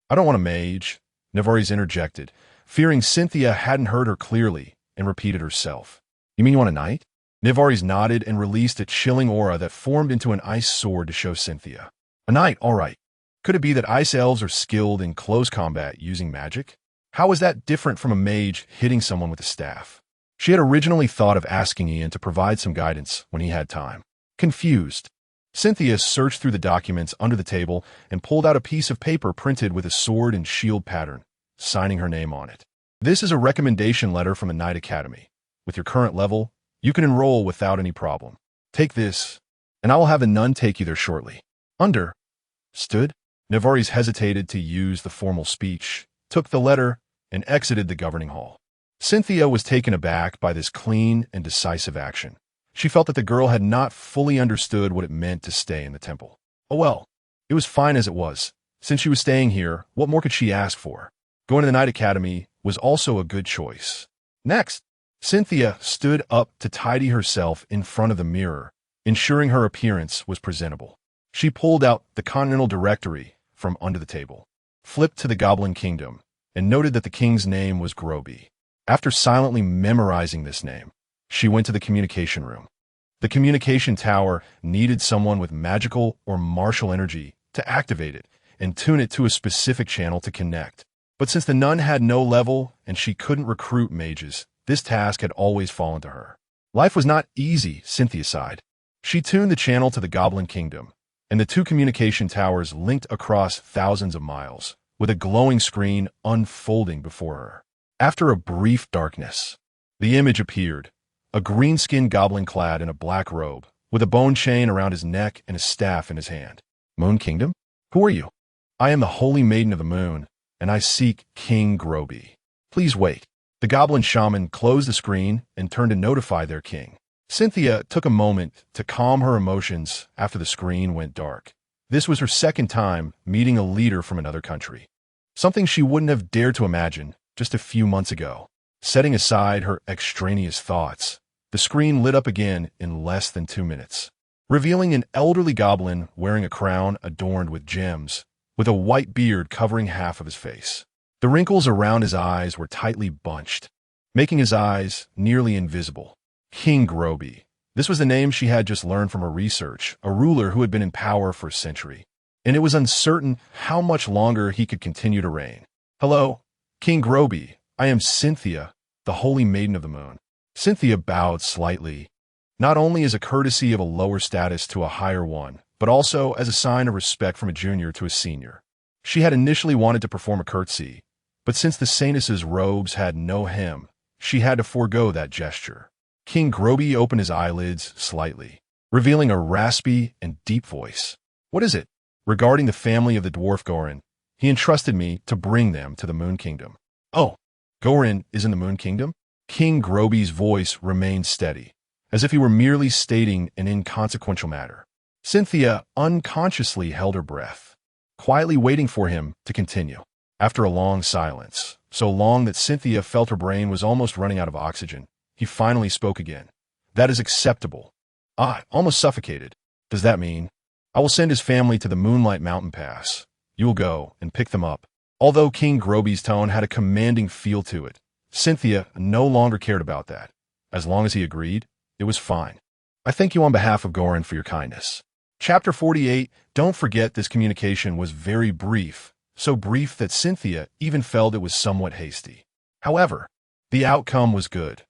"I don't want a mage," Nivaris interjected, fearing Cynthia hadn't heard her clearly, and repeated herself. "You mean you want a knight?" Nivaris nodded and released a chilling aura that formed into an ice sword to show Cynthia. "A knight, all right. Could it be that ice elves are skilled in close combat using magic? How is that different from a mage hitting someone with a staff?" She had originally thought of asking Ian to provide some guidance when he had time. Confused, Cynthia searched through the documents under the table and pulled out a piece of paper printed with a sword and shield pattern, signing her name on it. "This is a recommendation letter from the Knight Academy. With your current level, you can enroll without any problem. Take this, and I will have the nun take you there shortly." "Understood?" Nivaris hesitated to use the formal speech, took the letter, and exited the governing hall. Cynthia was taken aback by this clean and decisive action. She felt that the girl had not fully understood what it meant to stay in the temple. Oh well, it was fine as it was. Since she was staying here, what more could she ask for? Going to the Knight Academy was also a good choice. Next, Cynthia stood up to tidy herself in front of the mirror, ensuring her appearance was presentable. She pulled out the Continental Directory from under the table, flipped to the Goblin Kingdom, and noted that the king's name was Groby. After silently memorizing this name, she went to the communication room. The communication tower needed someone with magical or martial energy to activate it and tune it to a specific channel to connect. But since the nun had no level and she couldn't recruit mages, this task had always fallen to her. Life was not easy, Cynthia sighed. She tuned the channel to the Goblin Kingdom, and the two communication towers linked across thousands of miles, with a glowing screen unfolding before her. After a brief darkness, the image appeared, a green-skinned goblin clad in a black robe, with a bone chain around his neck and a staff in his hand. Moon Kingdom? Who are you? I am the Holy Maiden of the Moon, and I seek King Groby. Please wait. The goblin shaman closed the screen and turned to notify their king. Cynthia took a moment to calm her emotions after the screen went dark. This was her second time meeting a leader from another country. Something she wouldn't have dared to imagine just a few months ago. Setting aside her extraneous thoughts, the screen lit up again in less than 2 minutes, revealing an elderly goblin wearing a crown adorned with gems, with a white beard covering half of his face. The wrinkles around his eyes were tightly bunched, making his eyes nearly invisible. King Groby. This was the name she had just learned from her research, a ruler who had been in power for a century, and it was uncertain how much longer he could continue to reign. Hello, King Groby. I am Cynthia, the Holy Maiden of the Moon. Cynthia bowed slightly, not only as a courtesy of a lower status to a higher one, but also as a sign of respect from a junior to a senior. She had initially wanted to perform a curtsy, but since the saintess's robes had no hem, she had to forego that gesture. King Groby opened his eyelids slightly, revealing a raspy and deep voice. What is it? Regarding the family of the dwarf Gorin, he entrusted me to bring them to the Moon Kingdom. Oh, Gorin is in the Moon Kingdom? King Groby's voice remained steady, as if he were merely stating an inconsequential matter. Cynthia unconsciously held her breath, quietly waiting for him to continue. After a long silence, so long that Cynthia felt her brain was almost running out of oxygen, he finally spoke again. That is acceptable. Almost suffocated. Does that mean? I will send his family to the Moonlight Mountain Pass. You will go and pick them up. Although King Groby's tone had a commanding feel to it, Cynthia no longer cared about that. As long as he agreed, it was fine. I thank you on behalf of Gorin for your kindness. Chapter 48. Don't forget this communication was very brief, so brief that Cynthia even felt it was somewhat hasty. However, the outcome was good.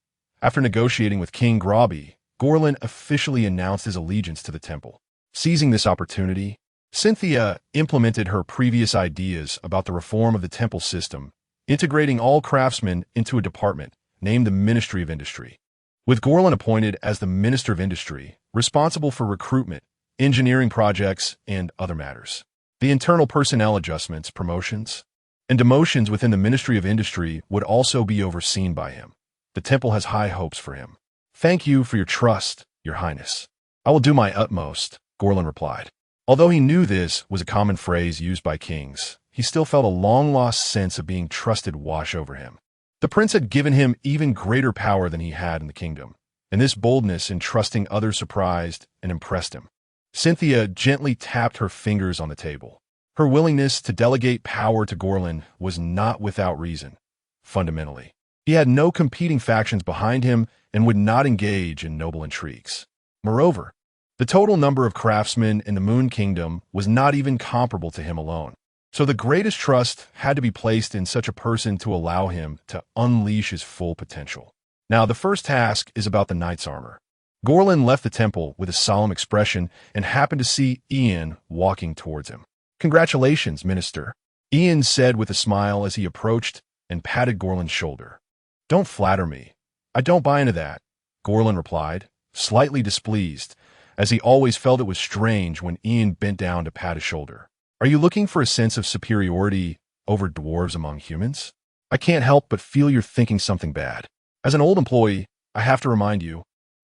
After negotiating with King Groby, Gorlin officially announced his allegiance to the temple. Seizing this opportunity, Cynthia implemented her previous ideas about the reform of the temple system, integrating all craftsmen into a department named the Ministry of Industry. With Gorlin appointed as the Minister of Industry, responsible for recruitment, engineering projects, and other matters. The internal personnel adjustments, promotions, and demotions within the Ministry of Industry would also be overseen by him. The temple has high hopes for him. Thank you for your trust, Your Highness. I will do my utmost, Gorlin replied. Although he knew this was a common phrase used by kings, he still felt a long-lost sense of being trusted wash over him. The prince had given him even greater power than he had in the kingdom, and this boldness in trusting others surprised and impressed him. Cynthia gently tapped her fingers on the table. Her willingness to delegate power to Gorlin was not without reason. Fundamentally, he had no competing factions behind him and would not engage in noble intrigues. Moreover, the total number of craftsmen in the Moon Kingdom was not even comparable to him alone. So the greatest trust had to be placed in such a person to allow him to unleash his full potential. Now, the first task is about the knight's armor. Gorlin left the temple with a solemn expression and happened to see Ian walking towards him. Congratulations, Minister, Ian said with a smile as he approached and patted Gorlin's shoulder. Don't flatter me. I don't buy into that, Gorlin replied, slightly displeased, as he always felt it was strange when Ian bent down to pat his shoulder. Are you looking for a sense of superiority over dwarves among humans? I can't help but feel you're thinking something bad. As an old employee, I have to remind you,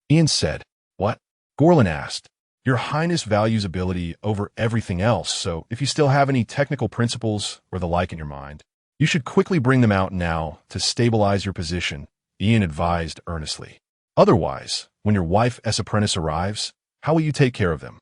Ian said. What? Gorlin asked. Your Highness values ability over everything else, so if you still have any technical principles or the like in your mind, you should quickly bring them out now to stabilize your position, Ian advised earnestly. Otherwise, when your wife as apprentice arrives, how will you take care of them?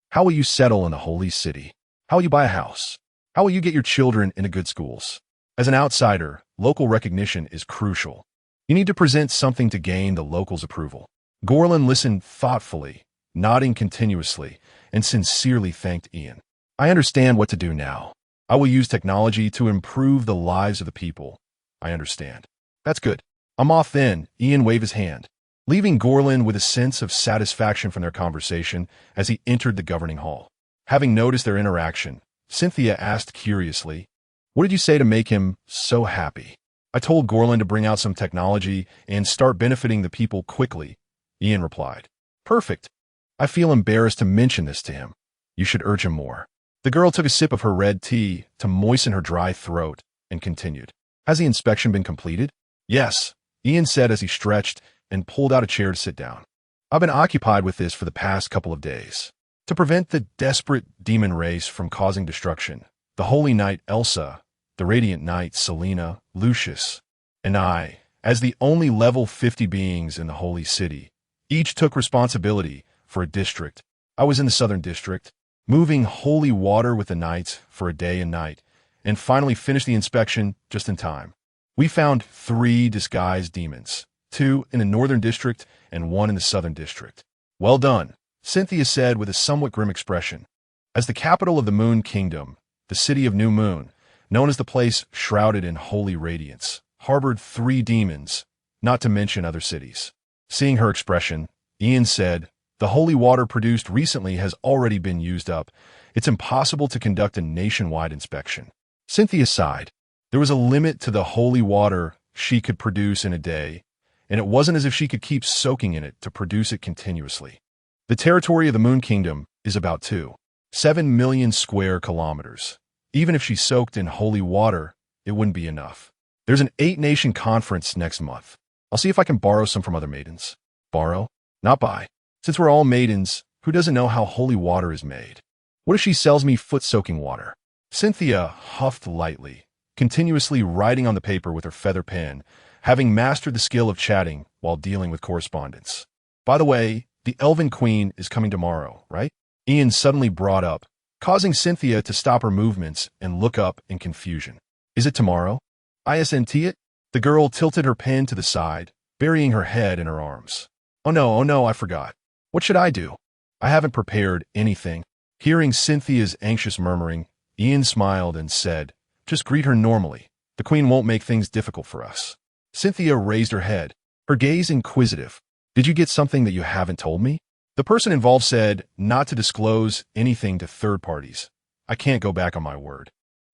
How will you settle in the holy city? How will you buy a house? How will you get your children into good schools? As an outsider, local recognition is crucial. You need to present something to gain the locals' approval. Gorlin listened thoughtfully, nodding continuously, and sincerely thanked Ian. I understand what to do now. I will use technology to improve the lives of the people. I understand. That's good. I'm off then, Ian waved his hand, leaving Gorlin with a sense of satisfaction from their conversation as he entered the governing hall. Having noticed their interaction, Cynthia asked curiously, "What did you say to make him so happy?" "I told Gorlin to bring out some technology and start benefiting the people quickly," Ian replied. "Perfect. I feel embarrassed to mention this to him. You should urge him more." The girl took a sip of her red tea to moisten her dry throat and continued. "Has the inspection been completed?" "Yes," Ian said as he stretched and pulled out a chair to sit down. "I've been occupied with this for the past couple of days. To prevent the desperate demon race from causing destruction, the Holy Knight Elsa, the Radiant Knight Selena, Lucius, and I, as the only level 50 beings in the Holy City, each took responsibility for a district. I was in the Southern District, moving holy water with the knights for a day and night, and finally finished the inspection just in time. We found 3 disguised demons, 2 in the Northern District and 1 in the Southern District. Well done, Cynthia said with a somewhat grim expression. As the capital of the Moon Kingdom, the city of New Moon, known as the place shrouded in holy radiance, harbored 3 demons, not to mention other cities. Seeing her expression, Ian said, "The holy water produced recently has already been used up. It's impossible to conduct a nationwide inspection." Cynthia sighed. There was a limit to the holy water she could produce in a day, and it wasn't as if she could keep soaking in it to produce it continuously. The territory of the Moon Kingdom is about 2.7 million square kilometers. Even if she soaked in holy water, it wouldn't be enough. There's an 8-nation conference next month. I'll see if I can borrow some from other maidens. Borrow? Not buy. Since we're all maidens, who doesn't know how holy water is made? What if she sells me foot-soaking water? Cynthia huffed lightly, continuously writing on the paper with her feather pen, having mastered the skill of chatting while dealing with correspondence. By the way, the Elven Queen is coming tomorrow, right? Ian suddenly brought up, causing Cynthia to stop her movements and look up in confusion. Is it tomorrow? Isn't it? The girl tilted her pen to the side, burying her head in her arms. Oh no, I forgot. What should I do? I haven't prepared anything. Hearing Cynthia's anxious murmuring, Ian smiled and said, "Just greet her normally. The Queen won't make things difficult for us." Cynthia raised her head, her gaze inquisitive. "Did you get something that you haven't told me?" The person involved said not to disclose anything to third parties. "I can't go back on my word."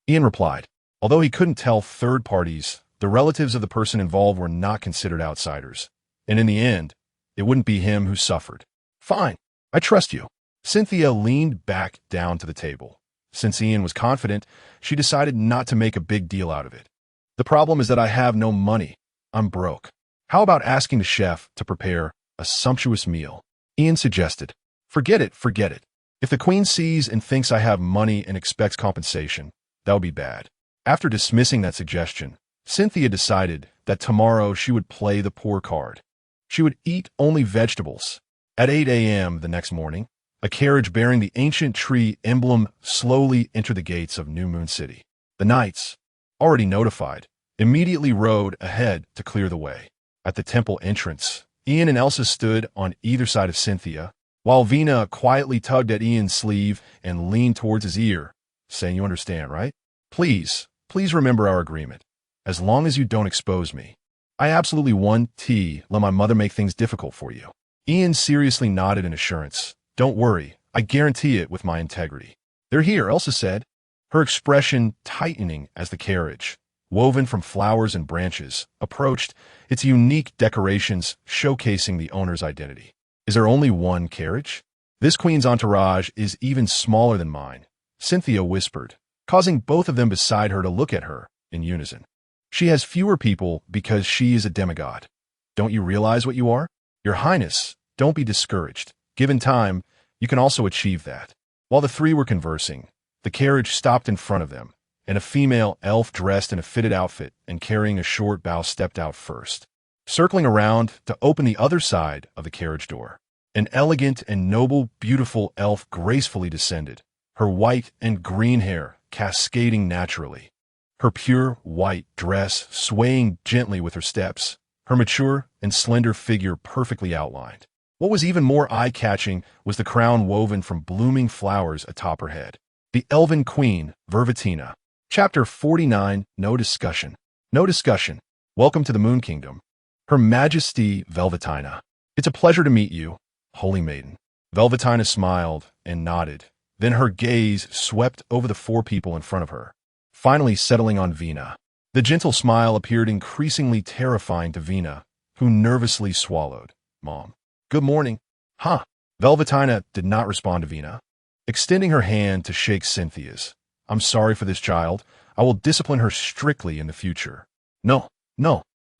Ian replied. Although he couldn't tell third parties, the relatives of the person involved were not considered outsiders. And in the end, it wouldn't be him who suffered. "Fine, I trust you." Cynthia leaned back down to the table. Since Ian was confident, she decided not to make a big deal out of it. "The problem is that I have no money. I'm broke. How about asking the chef to prepare a sumptuous meal?" Ian suggested. Forget it. If the Queen sees and thinks I have money and expects compensation, that would be bad." After dismissing that suggestion, Cynthia decided that tomorrow she would play the poor card. She would eat only vegetables. At 8 a.m. the next morning, a carriage bearing the ancient tree emblem slowly entered the gates of New Moon City. The knights, already notified, immediately rode ahead to clear the way. At the temple entrance, Ian and Elsa stood on either side of Cynthia, while Vina quietly tugged at Ian's sleeve and leaned towards his ear, saying, "You understand, right? Please remember our agreement. As long as you don't expose me. I absolutely won't let my mother make things difficult for you." Ian seriously nodded in assurance. "Don't worry, I guarantee it with my integrity." "They're here," Elsa said, her expression tightening as the carriage, woven from flowers and branches, approached, its unique decorations showcasing the owner's identity. "Is there only one carriage?" "This Queen's entourage is even smaller than mine," Cynthia whispered, causing both of them beside her to look at her in unison. "She has fewer people because she is a demigod. Don't you realize what you are? Your Highness, don't be discouraged. Given time, you can also achieve that." While the 3 were conversing, the carriage stopped in front of them, and a female elf dressed in a fitted outfit and carrying a short bow stepped out first. Circling around to open the other side of the carriage door, an elegant and noble, beautiful elf gracefully descended, her white and green hair cascading naturally, her pure white dress swaying gently with her steps, her mature and slender figure perfectly outlined. What was even more eye-catching was the crown woven from blooming flowers atop her head. The Elven Queen, Vervatina. Chapter 49, No Discussion. No discussion. Welcome to the Moon Kingdom. Her Majesty Velvetina. It's a pleasure to meet you, Holy Maiden. Velvetina smiled and nodded. Then her gaze swept over the four people in front of her, finally settling on Vina. The gentle smile appeared increasingly terrifying to Vina, who nervously swallowed. Mom. Good morning. Huh. Velvetina did not respond to Vina, extending her hand to shake Cynthia's. I'm sorry for this child. I will discipline her strictly in the future. No.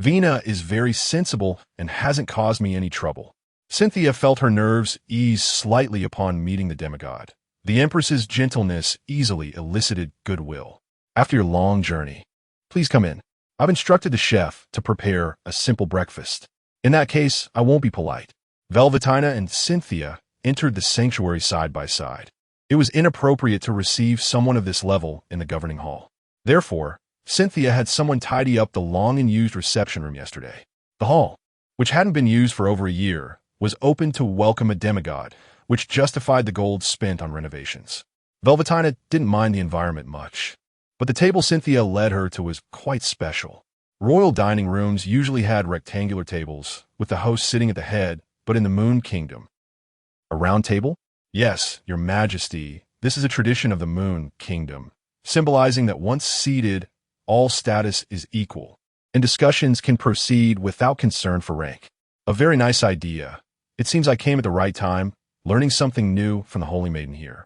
Vina is very sensible and hasn't caused me any trouble. Cynthia felt her nerves ease slightly upon meeting the demigod. The Empress's gentleness easily elicited goodwill. After your long journey, please come in. I've instructed the chef to prepare a simple breakfast. In that case, I won't be polite. Velvetina and Cynthia entered the sanctuary side by side. It was inappropriate to receive someone of this level in the governing hall. Therefore, Cynthia had someone tidy up the long-unused reception room yesterday. The hall, which hadn't been used for over a year, was open to welcome a demigod, which justified the gold spent on renovations. Velvetina didn't mind the environment much, but the table Cynthia led her to was quite special. Royal dining rooms usually had rectangular tables, with the host sitting at the head, but in the Moon Kingdom. A round table? Yes, Your Majesty, this is a tradition of the Moon Kingdom, symbolizing that once seated, all status is equal, and discussions can proceed without concern for rank. A very nice idea. It seems I came at the right time, learning something new from the Holy Maiden here.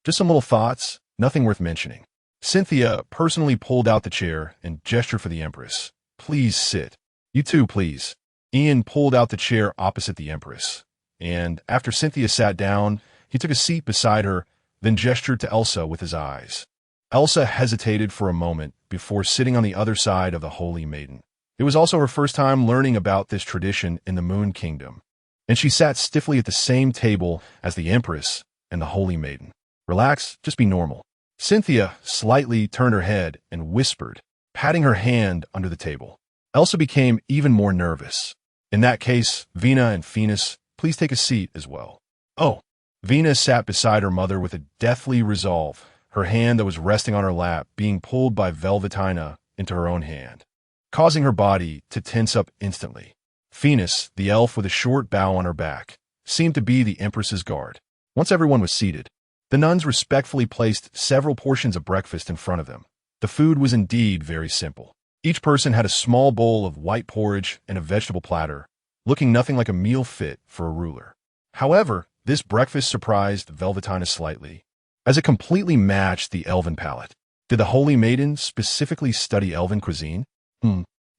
Just some little thoughts, nothing worth mentioning. Cynthia personally pulled out the chair and gestured for the Empress. Please sit. You too, please. Ian pulled out the chair opposite the Empress, and after Cynthia sat down, he took a seat beside her, then gestured to Elsa with his eyes. Elsa hesitated for a moment before sitting on the other side of the Holy Maiden. It was also her first time learning about this tradition in the Moon Kingdom, and she sat stiffly at the same table as the Empress and the Holy Maiden. Relax, just be normal. Cynthia slightly turned her head and whispered, patting her hand under the table. Elsa became even more nervous. In that case, Vina and Phoenix, please take a seat as well. Oh. Vina sat beside her mother with a deathly resolve, her hand that was resting on her lap being pulled by Velvetina into her own hand, causing her body to tense up instantly. Phoenix, the elf with a short bow on her back, seemed to be the Empress's guard. Once everyone was seated, the nuns respectfully placed several portions of breakfast in front of them. The food was indeed very simple. Each person had a small bowl of white porridge and a vegetable platter, looking nothing like a meal fit for a ruler. However, this breakfast surprised Velvetina slightly, as it completely matched the elven palate. Did the Holy Maiden specifically study elven cuisine?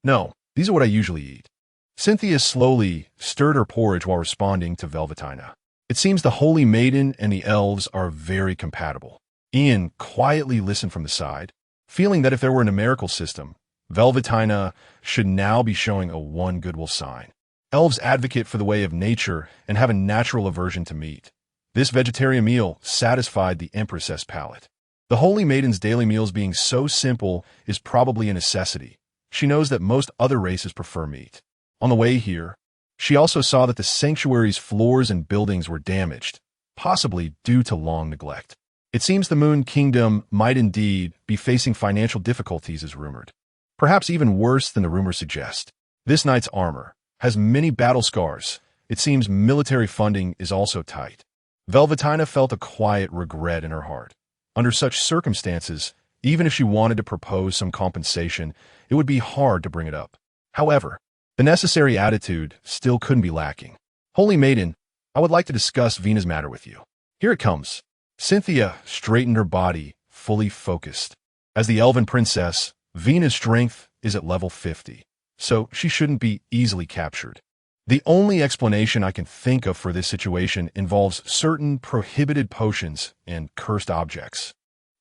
No, these are what I usually eat. Cynthia slowly stirred her porridge while responding to Velvetina. It seems the Holy Maiden and the elves are very compatible. Ian quietly listened from the side, feeling that if there were a numerical system, Velvetina should now be showing a one goodwill sign. Elves advocate for the way of nature and have a natural aversion to meat. This vegetarian meal satisfied the Empress's palate. The Holy Maiden's daily meals being so simple is probably a necessity. She knows that most other races prefer meat. On the way here, she also saw that the sanctuary's floors and buildings were damaged, possibly due to long neglect. It seems the Moon Kingdom might indeed be facing financial difficulties as rumored. Perhaps even worse than the rumors suggest. This knight's armor has many battle scars. It seems military funding is also tight. Velvetina felt a quiet regret in her heart. Under such circumstances, even if she wanted to propose some compensation, it would be hard to bring it up. However, the necessary attitude still couldn't be lacking. Holy Maiden, I would like to discuss Vina's matter with you. Here it comes. Cynthia straightened her body, fully focused. As the elven princess, Vina's strength is at level 50. So she shouldn't be easily captured. The only explanation I can think of for this situation involves certain prohibited potions and cursed objects.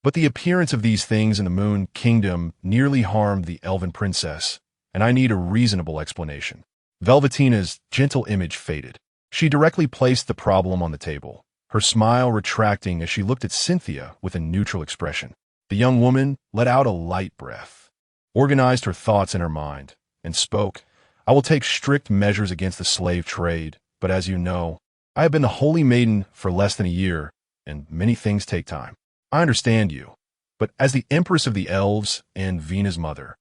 But the appearance of these things in the Moon Kingdom nearly harmed the elven princess, and I need a reasonable explanation. Velvetina's gentle image faded. She directly placed the problem on the table, her smile retracting as she looked at Cynthia with a neutral expression. The young woman let out a light breath, organized her thoughts in her mind, and spoke. I will take strict measures against the slave trade, but as you know, I have been the Holy Maiden for less than a year, and many things take time. I understand you, but as the Empress of the Elves and Vina's mother,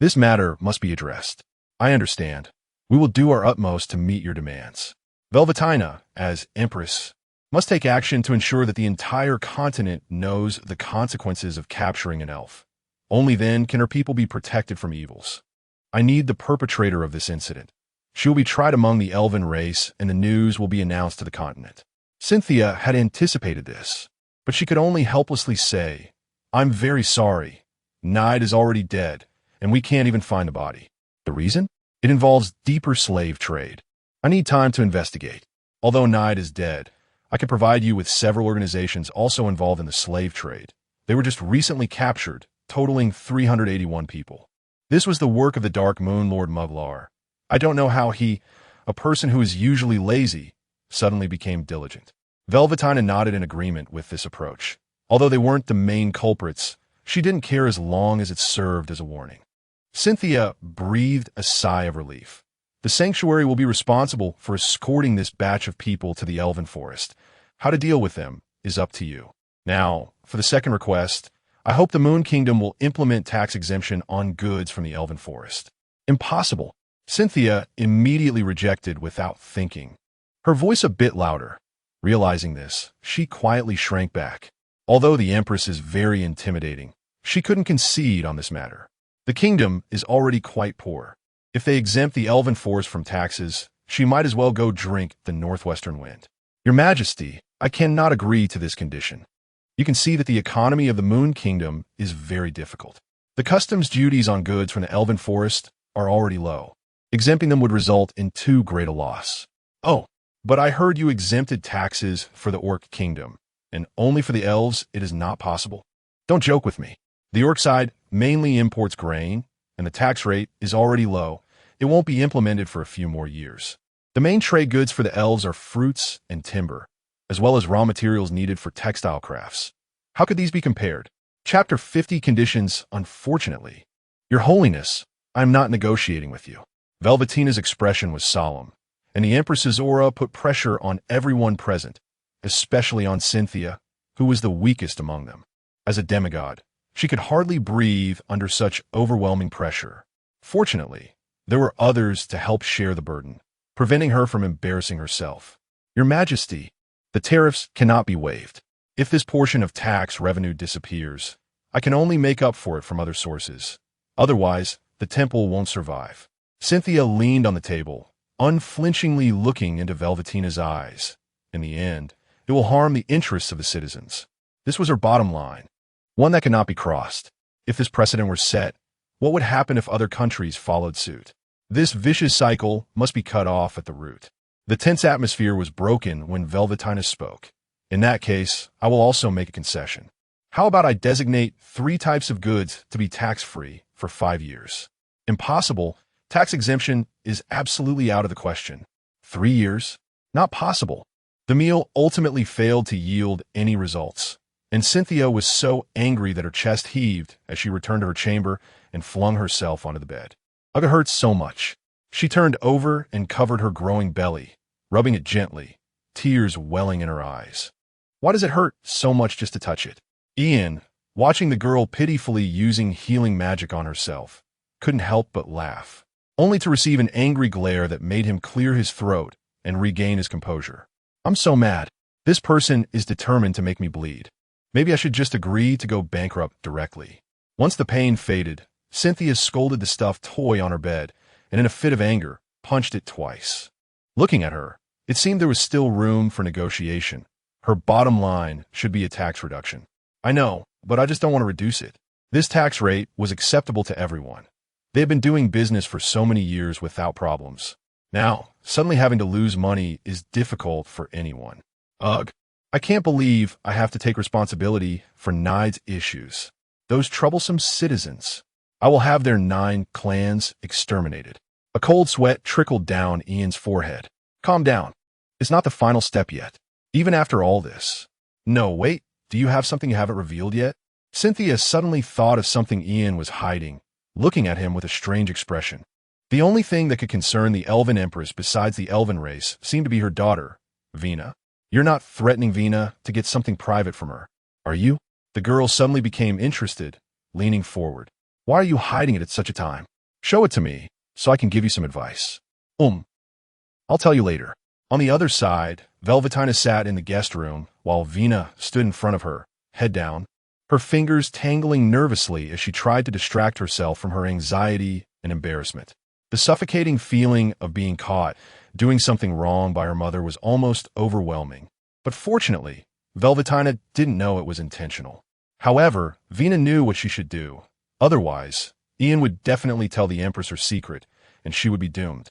this matter must be addressed. I understand. We will do our utmost to meet your demands. Velvetina, as Empress, must take action to ensure that the entire continent knows the consequences of capturing an elf. Only then can her people be protected from evils. I need the perpetrator of this incident. She will be tried among the elven race, and the news will be announced to the continent. Cynthia had anticipated this, but she could only helplessly say, "I'm very sorry. Nide is already dead, and we can't even find the body." The reason? It involves deeper slave trade. I need time to investigate. Although Nide is dead, I can provide you with several organizations also involved in the slave trade. They were just recently captured, totaling 381 people. This was the work of the Dark Moon Lord Muglar. I don't know how he, a person who is usually lazy, suddenly became diligent. Velvetina nodded in agreement with this approach. Although they weren't the main culprits, she didn't care as long as it served as a warning. Cynthia breathed a sigh of relief. The sanctuary will be responsible for escorting this batch of people to the Elven Forest. How to deal with them is up to you. Now, for the second request, I hope the Moon Kingdom will implement tax exemption on goods from the Elven Forest. Impossible. Cynthia immediately rejected without thinking, her voice a bit louder. Realizing this, she quietly shrank back. Although the Empress is very intimidating, she couldn't concede on this matter. The kingdom is already quite poor. If they exempt the Elven Forest from taxes, she might as well go drink the northwestern wind. Your Majesty, I cannot agree to this condition. You can see that the economy of the Moon Kingdom is very difficult. The customs duties on goods from the Elven Forest are already low. Exempting them would result in too great a loss. Oh, but I heard you exempted taxes for the Orc Kingdom, and only for the elves it is not possible. Don't joke with me. The Orc side mainly imports grain, and the tax rate is already low. It won't be implemented for a few more years. The main trade goods for the elves are fruits and timber, as well as raw materials needed for textile crafts. How could these be compared? Chapter 50 Conditions. Unfortunately, Your Holiness, I am not negotiating with you. Velvetina's expression was solemn, and the Empress's aura put pressure on everyone present, especially on Cynthia, who was the weakest among them. As a demigod, she could hardly breathe under such overwhelming pressure. Fortunately, there were others to help share the burden, preventing her from embarrassing herself. Your Majesty, the tariffs cannot be waived. If this portion of tax revenue disappears, I can only make up for it from other sources. Otherwise, the temple won't survive. Cynthia leaned on the table, unflinchingly looking into Velvetina's eyes. In the end, it will harm the interests of the citizens. This was her bottom line, one that cannot be crossed. If this precedent were set, what would happen if other countries followed suit? This vicious cycle must be cut off at the root. The tense atmosphere was broken when Velvetina spoke. In that case, I will also make a concession. How about I designate 3 types of goods to be tax-free for 5 years? Impossible. Tax exemption is absolutely out of the question. 3 years? Not possible. The meal ultimately failed to yield any results, and Cynthia was so angry that her chest heaved as she returned to her chamber and flung herself onto the bed. Ugh, it hurt so much. She turned over and covered her growing belly, rubbing it gently, tears welling in her eyes. Why does it hurt so much just to touch it? Ian, watching the girl pitifully using healing magic on herself, couldn't help but laugh, only to receive an angry glare that made him clear his throat and regain his composure. I'm so mad. This person is determined to make me bleed. Maybe I should just agree to go bankrupt directly. Once the pain faded, Cynthia scolded the stuffed toy on her bed and in a fit of anger, punched it twice. Looking at her, it seemed there was still room for negotiation. Her bottom line should be a tax reduction. I know, but I just don't want to reduce it. This tax rate was acceptable to everyone. They had been doing business for so many years without problems. Now, suddenly having to lose money is difficult for anyone. Ugh. I can't believe I have to take responsibility for Nide's issues. Those troublesome citizens. I will have their 9 clans exterminated. A cold sweat trickled down Ian's forehead. Calm down. It's not the final step yet. Even after all this. No, wait. Do you have something you haven't revealed yet? Cynthia suddenly thought of something Ian was hiding, looking at him with a strange expression. The only thing that could concern the Elven Empress besides the Elven race seemed to be her daughter, Vina. You're not threatening Vina to get something private from her, are you? The girl suddenly became interested, leaning forward. Why are you hiding it at such a time? Show it to me, so I can give you some advice. I'll tell you later. On the other side, Velvetina sat in the guest room while Vina stood in front of her, head down, her fingers tangling nervously as she tried to distract herself from her anxiety and embarrassment. The suffocating feeling of being caught doing something wrong by her mother was almost overwhelming. But fortunately, Velvetina didn't know it was intentional. However, Vina knew what she should do. Otherwise, Ian would definitely tell the Empress her secret, and she would be doomed.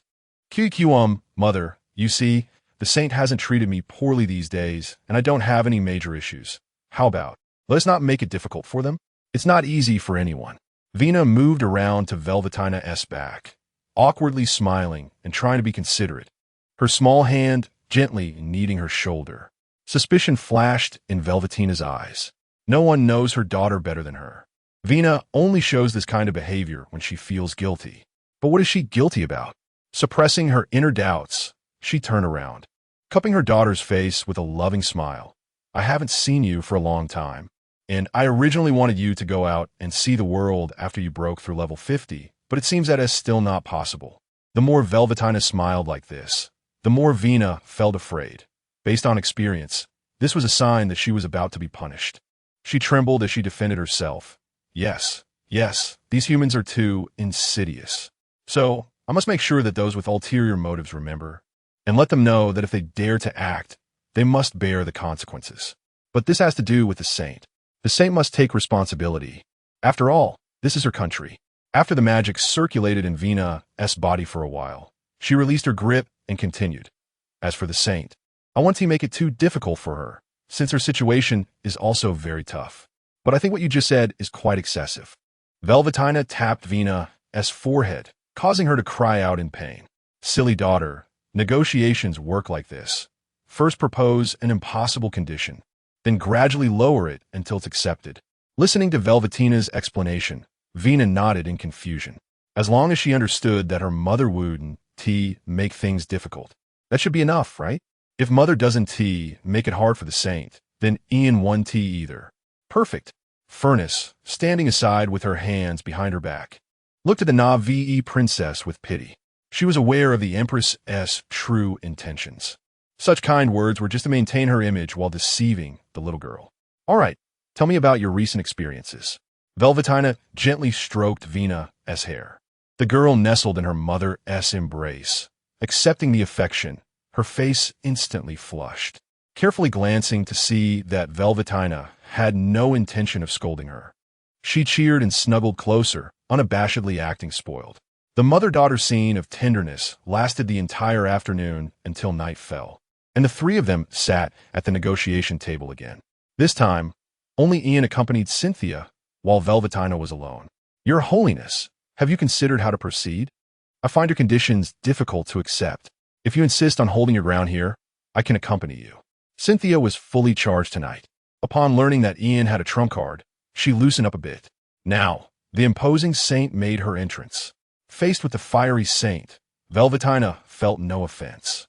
Mother, you see, the Saint hasn't treated me poorly these days, and I don't have any major issues. How about, let's not make it difficult for them? It's not easy for anyone. Vina moved around to Velvetina's back, awkwardly smiling and trying to be considerate, her small hand gently kneading her shoulder. Suspicion flashed in Velvetina's eyes. No one knows her daughter better than her. Vina only shows this kind of behavior when she feels guilty. But what is she guilty about? Suppressing her inner doubts, she turned around, cupping her daughter's face with a loving smile. I haven't seen you for a long time, and I originally wanted you to go out and see the world after you broke through level 50, but it seems that is still not possible. The more Velvetina smiled like this, the more Vina felt afraid. Based on experience, this was a sign that she was about to be punished. She trembled as she defended herself. Yes, these humans are too insidious. So, I must make sure that those with ulterior motives remember, and let them know that if they dare to act, they must bear the consequences. But this has to do with the Saint. The Saint must take responsibility. After all, this is her country. After the magic circulated in Vina's body for a while, she released her grip and continued. As for the Saint, I want to make it too difficult for her, since her situation is also very tough. But I think what you just said is quite excessive. Velvetina tapped Vina's forehead, causing her to cry out in pain. Silly daughter, negotiations work like this. First propose an impossible condition, then gradually lower it until it's accepted. Listening to Velvetina's explanation, Vina nodded in confusion. As long as she understood that her mother wouldn't make things difficult, that should be enough, right? If mother doesn't make it hard for the Saint, then Ian won't either. Perfect. Furnace, standing aside with her hands behind her back, looked at the Na'vi princess with pity. She was aware of the Empress's true intentions. Such kind words were just to maintain her image while deceiving the little girl. All right, tell me about your recent experiences. Velvetina gently stroked Vina's hair. The girl nestled in her mother's embrace, accepting the affection. Her face instantly flushed, carefully glancing to see that Velvetina had no intention of scolding her. She cheered and snuggled closer, unabashedly acting spoiled. The mother-daughter scene of tenderness lasted the entire afternoon until night fell, and the three of them sat at the negotiation table again. This time, only Ian accompanied Cynthia, while Velvetina was alone. Your Holiness, have you considered how to proceed? I find your conditions difficult to accept. If you insist on holding your ground here, I can accompany you. Cynthia was fully charged tonight. Upon learning that Ian had a trump card, she loosened up a bit. Now, the imposing Saint made her entrance. Faced with the fiery Saint, Velvetina felt no offense.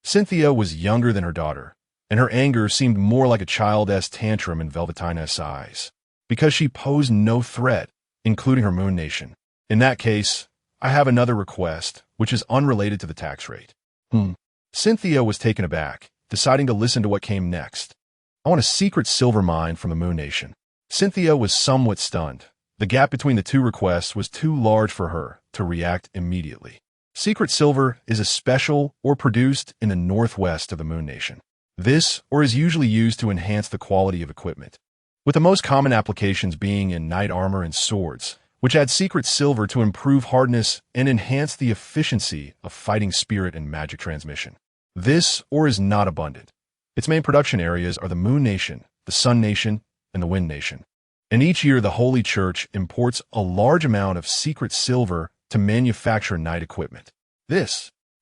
Cynthia was younger than her daughter, and her anger seemed more like a child's tantrum in Velvetina's eyes, because she posed no threat, including her moon nation. In that case, I have another request, which is unrelated to the tax rate. Cynthia was taken aback, deciding to listen to what came next. I want a secret silver mine from the Moon Nation. Cynthia was somewhat stunned. The gap between the two requests was too large for her to react immediately. Secret silver is a special ore produced in the northwest of the Moon Nation. This ore is usually used to enhance the quality of equipment, with the most common applications being in knight armor and swords, which add secret silver to improve hardness and enhance the efficiency of fighting spirit and magic transmission. This ore is not abundant. Its main production areas are the Moon Nation, the Sun Nation, and the Wind Nation. And each year the Holy Church imports a large amount of secret silver to manufacture knight equipment.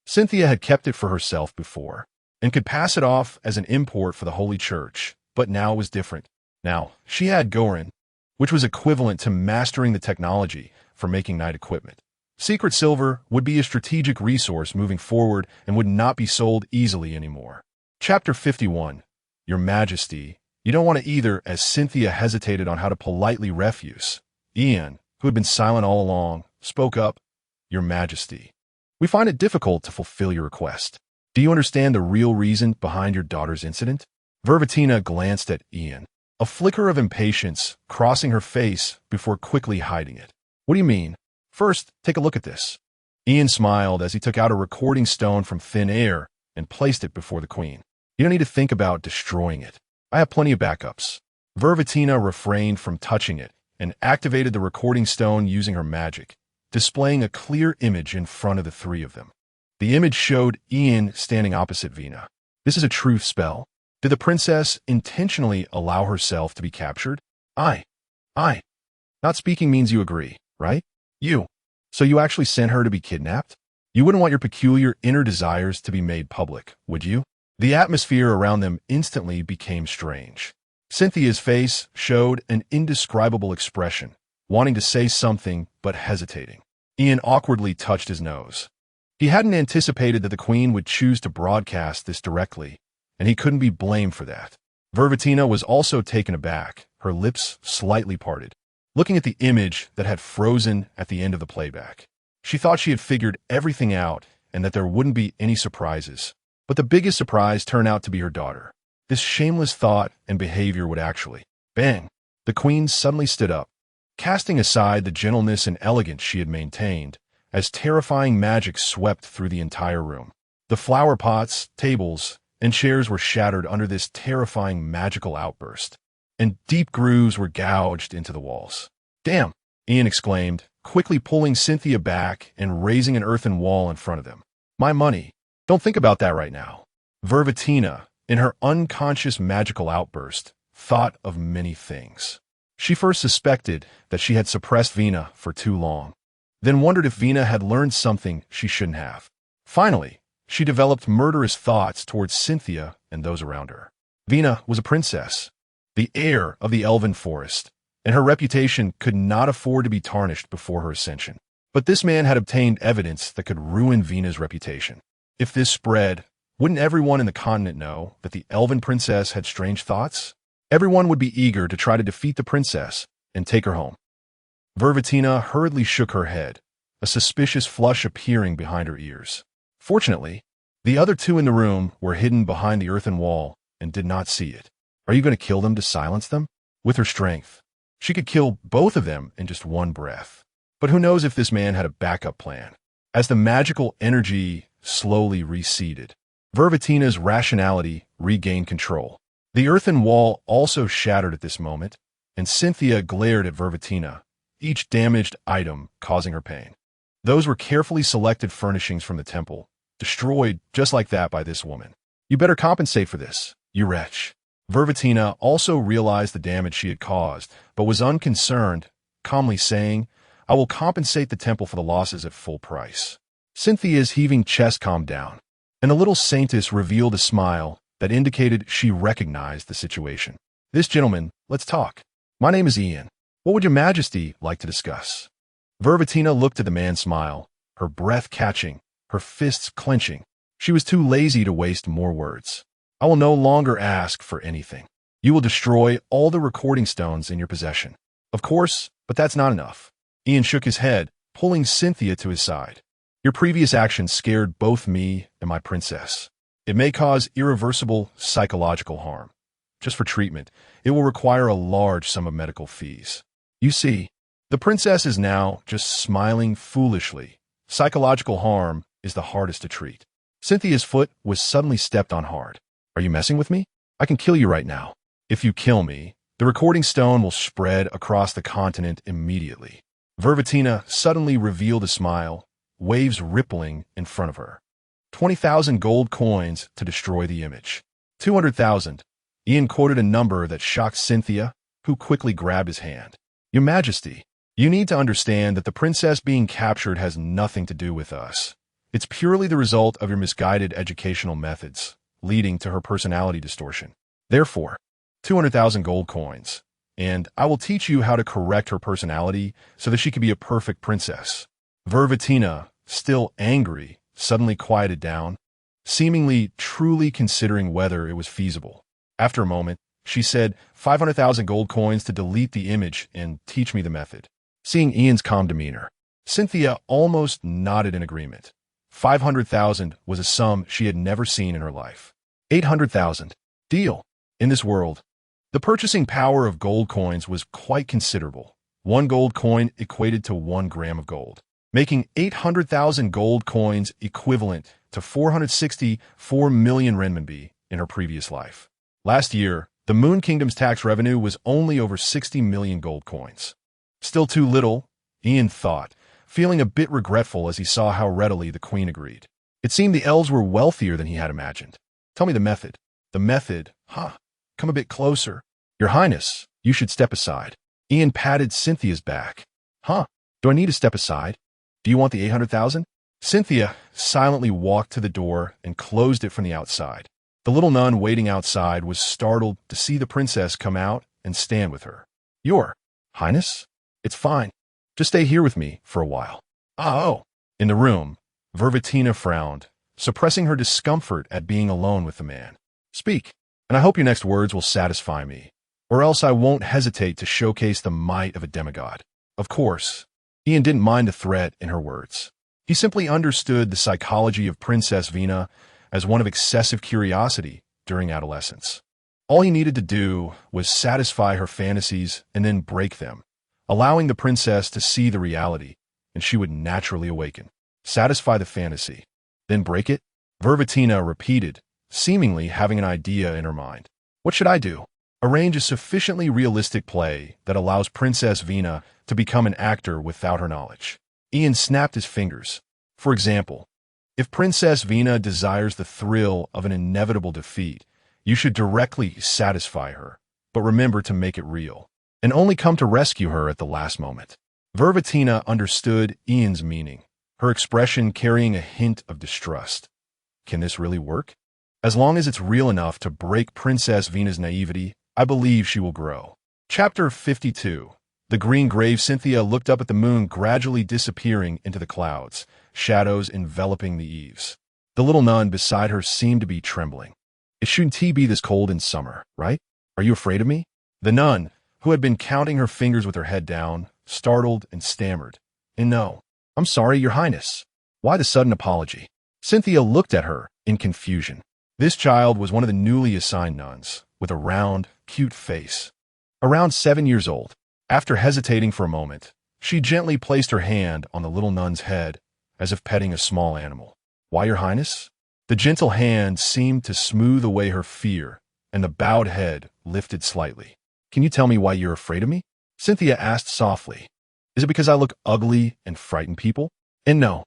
Cynthia had kept it for herself before, and could pass it off as an import for the Holy Church, but now it was different. Now, she had Gorin, which was equivalent to mastering the technology for making knight equipment. Secret silver would be a strategic resource moving forward and would not be sold easily anymore. Chapter 51. Your Majesty. You don't want to either, as Cynthia hesitated on how to politely refuse. Ian, who had been silent all along, spoke up. Your Majesty. We find it difficult to fulfill your request. Do you understand the real reason behind your daughter's incident? Vervatina glanced at Ian, a flicker of impatience crossing her face before quickly hiding it. What do you mean? First, take a look at this. Ian smiled as he took out a recording stone from thin air and placed it before the queen. You don't need to think about destroying it. I have plenty of backups. Vervatina refrained from touching it and activated the recording stone using her magic, displaying a clear image in front of the three of them. The image showed Ian standing opposite Vina. This is a truth spell. Did the princess intentionally allow herself to be captured? I. Not speaking means you agree, right? You. So you actually sent her to be kidnapped? You wouldn't want your peculiar inner desires to be made public, would you? The atmosphere around them instantly became strange. Cynthia's face showed an indescribable expression, wanting to say something but hesitating. Ian awkwardly touched his nose. He hadn't anticipated that the queen would choose to broadcast this directly, and he couldn't be blamed for that. Vervatina was also taken aback, her lips slightly parted, looking at the image that had frozen at the end of the playback. She thought she had figured everything out and that there wouldn't be any surprises. But the biggest surprise turned out to be her daughter. This shameless thought and behavior would actually... Bang! The queen suddenly stood up, casting aside the gentleness and elegance she had maintained, as terrifying magic swept through the entire room. The flower pots, tables, and chairs were shattered under this terrifying magical outburst, and deep grooves were gouged into the walls. Damn! Ian exclaimed, quickly pulling Cynthia back and raising an earthen wall in front of them. My money. Don't think about that right now. Vervatina, in her unconscious magical outburst, thought of many things. She first suspected that she had suppressed Vina for too long, then wondered if Vina had learned something she shouldn't have. Finally, she developed murderous thoughts towards Cynthia and those around her. Vina was a princess, the heir of the elven forest, and her reputation could not afford to be tarnished before her ascension. But this man had obtained evidence that could ruin Vina's reputation. If this spread, wouldn't everyone in the continent know that the elven princess had strange thoughts? Everyone would be eager to try to defeat the princess and take her home. Vervatina hurriedly shook her head, a suspicious flush appearing behind her ears. Fortunately, the other two in the room were hidden behind the earthen wall and did not see it. Are you going to kill them to silence them? With her strength, she could kill both of them in just one breath. But who knows if this man had a backup plan? As the magical energy slowly receded, Vervatina's rationality regained control. The earthen wall also shattered at this moment, and Cynthia glared at Vervatina, each damaged item causing her pain. Those were carefully selected furnishings from the temple, destroyed just like that by this woman. You better compensate for this, you wretch. Vervatina also realized the damage she had caused, but was unconcerned, calmly saying, I will compensate the temple for the losses at full price. Cynthia's heaving chest calmed down, and the little saintess revealed a smile that indicated she recognized the situation. This gentleman, let's talk. My name is Ian. What would your majesty like to discuss? Vervatina looked at the man's smile, her breath catching, her fists clenching. She was too lazy to waste more words. I will no longer ask for anything. You will destroy all the recording stones in your possession. Of course, but that's not enough. Ian shook his head, pulling Cynthia to his side. Your previous actions scared both me and my princess. It may cause irreversible psychological harm. Just for treatment, it will require a large sum of medical fees. You see, the princess is now just smiling foolishly. Psychological harm is the hardest to treat. Cynthia's foot was suddenly stepped on hard. Are you messing with me? I can kill you right now. If you kill me, the recording stone will spread across the continent immediately. Vervatina suddenly revealed a smile, waves rippling in front of her. 20,000 gold coins to destroy the image. 200,000. Ian quoted a number that shocked Cynthia, who quickly grabbed his hand. Your Majesty, you need to understand that the princess being captured has nothing to do with us. It's purely the result of your misguided educational methods, leading to her personality distortion. Therefore, 200,000 gold coins, and I will teach you how to correct her personality so that she can be a perfect princess. Vervatina, still angry, suddenly quieted down, seemingly truly considering whether it was feasible. After a moment, she said, 500,000 gold coins to delete the image and teach me the method. Seeing Ian's calm demeanor, Cynthia almost nodded in agreement. 500,000 was a sum she had never seen in her life. 800,000. Deal. In this world, the purchasing power of gold coins was quite considerable. 1 gold coin equated to 1 gram of gold, making 800,000 gold coins equivalent to 464 million renminbi in her previous life. Last year, the Moon Kingdom's tax revenue was only over 60 million gold coins. Still too little, Ian thought, feeling a bit regretful as he saw how readily the Queen agreed. It seemed the elves were wealthier than he had imagined. Tell me the method. The method? Huh. Come a bit closer. Your Highness, you should step aside. Ian patted Cynthia's back. Huh? Do I need to step aside? Do you want the 800,000? Cynthia silently walked to the door and closed it from the outside. The little nun waiting outside was startled to see the princess come out and stand with her. Your Highness? It's fine. Just stay here with me for a while. Oh. In the room, Vervatina frowned, suppressing her discomfort at being alone with the man. Speak, and I hope your next words will satisfy me, or else I won't hesitate to showcase the might of a demigod. Of course, Ian didn't mind the threat in her words. He simply understood the psychology of Princess Vina as one of excessive curiosity during adolescence. All he needed to do was satisfy her fantasies and then break them, allowing the princess to see the reality, and she would naturally awaken. Satisfy the fantasy, then break it? Vervatina repeated, seemingly having an idea in her mind. What should I do? Arrange a sufficiently realistic play that allows Princess Vina to become an actor without her knowledge. Ian snapped his fingers. For example, if Princess Vina desires the thrill of an inevitable defeat, you should directly satisfy her, but remember to make it real, and only come to rescue her at the last moment. Vervatina understood Ian's meaning, her expression carrying a hint of distrust. Can this really work? As long as it's real enough to break Princess Vina's naivety, I believe she will grow. Chapter 52. The green grave. Cynthia looked up at the moon gradually disappearing into the clouds, shadows enveloping the eaves. The little nun beside her seemed to be trembling. It shouldn't be this cold in summer, right? Are you afraid of me? The nun, who had been counting her fingers with her head down, startled and stammered. And no, I'm sorry, Your Highness. Why the sudden apology? Cynthia looked at her in confusion. This child was one of the newly assigned nuns, with a round, cute face. Around 7 years old. After hesitating for a moment, she gently placed her hand on the little nun's head, as if petting a small animal. Why, Your Highness? The gentle hand seemed to smooth away her fear, and the bowed head lifted slightly. Can you tell me why you're afraid of me? Cynthia asked softly. Is it because I look ugly and frighten people? And no,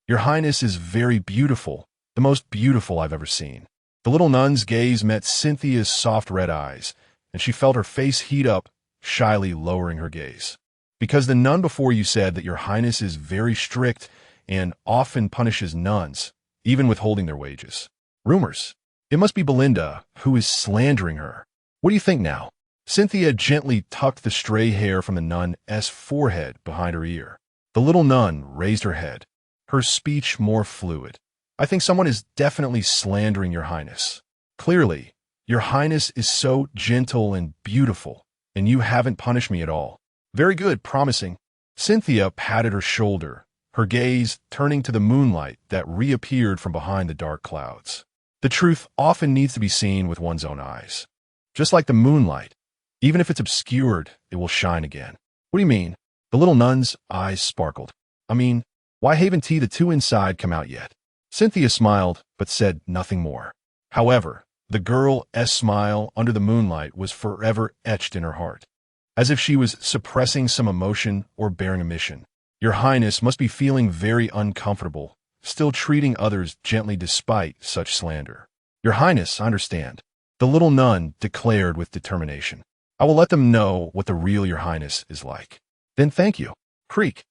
Your Highness is very beautiful, the most beautiful I've ever seen. The little nun's gaze met Cynthia's soft red eyes, and she felt her face heat up, shyly lowering her gaze. Because the nun before you said that Your Highness is very strict and often punishes nuns, even withholding their wages. Rumors. It must be Belinda who is slandering her. What do you think now? Cynthia gently tucked the stray hair from the nun's forehead behind her ear. The little nun raised her head, her speech more fluid. I think someone is definitely slandering Your Highness. Clearly, Your Highness is so gentle and beautiful, and you haven't punished me at all. Very good, promising. Cynthia patted her shoulder, her gaze turning to the moonlight that reappeared from behind the dark clouds. The truth often needs to be seen with one's own eyes. Just like the moonlight, even if it's obscured, it will shine again. What do you mean? The little nun's eyes sparkled. I mean, why haven't the two inside come out yet? Cynthia smiled, but said nothing more. However, the girl's smile under the moonlight was forever etched in her heart, as if she was suppressing some emotion or bearing a mission. Your Highness must be feeling very uncomfortable, still treating others gently despite such slander. Your Highness, I understand. The little nun declared with determination. I will let them know what the real Your Highness is like. Then thank you. Creak.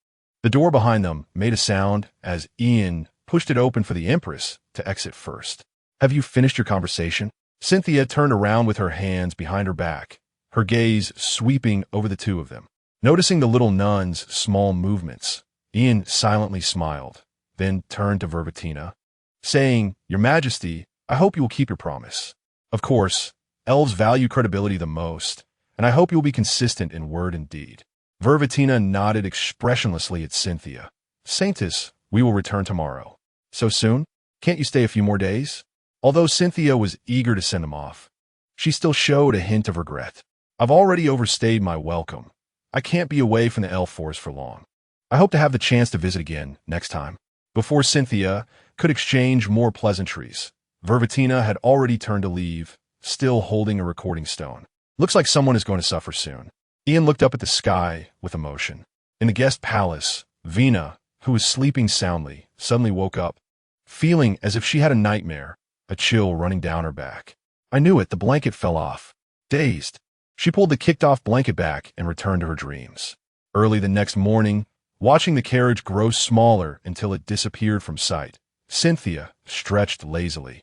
The door behind them made a sound as Ian pushed it open for the Empress to exit first. Have you finished your conversation? Cynthia turned around with her hands behind her back, her gaze sweeping over the two of them. Noticing the little nun's small movements, Ian silently smiled, then turned to Verbatina, saying, "Your Majesty, I hope you will keep your promise. Of course, elves value credibility the most, and I hope you will be consistent in word and deed." Verbatina nodded expressionlessly at Cynthia. "Saintess, we will return tomorrow." "So soon? Can't you stay a few more days?" Although Cynthia was eager to send him off, she still showed a hint of regret. "I've already overstayed my welcome. I can't be away from the elf forest for long. I hope to have the chance to visit again next time." Before Cynthia could exchange more pleasantries, Verbatina had already turned to leave, still holding a recording stone. "Looks like someone is going to suffer soon." Ian looked up at the sky with emotion. In the guest palace, Vina, who was sleeping soundly, suddenly woke up, feeling as if she had a nightmare, a chill running down her back. "I knew it, the blanket fell off." Dazed, she pulled the kicked-off blanket back and returned to her dreams. Early the next morning, watching the carriage grow smaller until it disappeared from sight, Cynthia stretched lazily,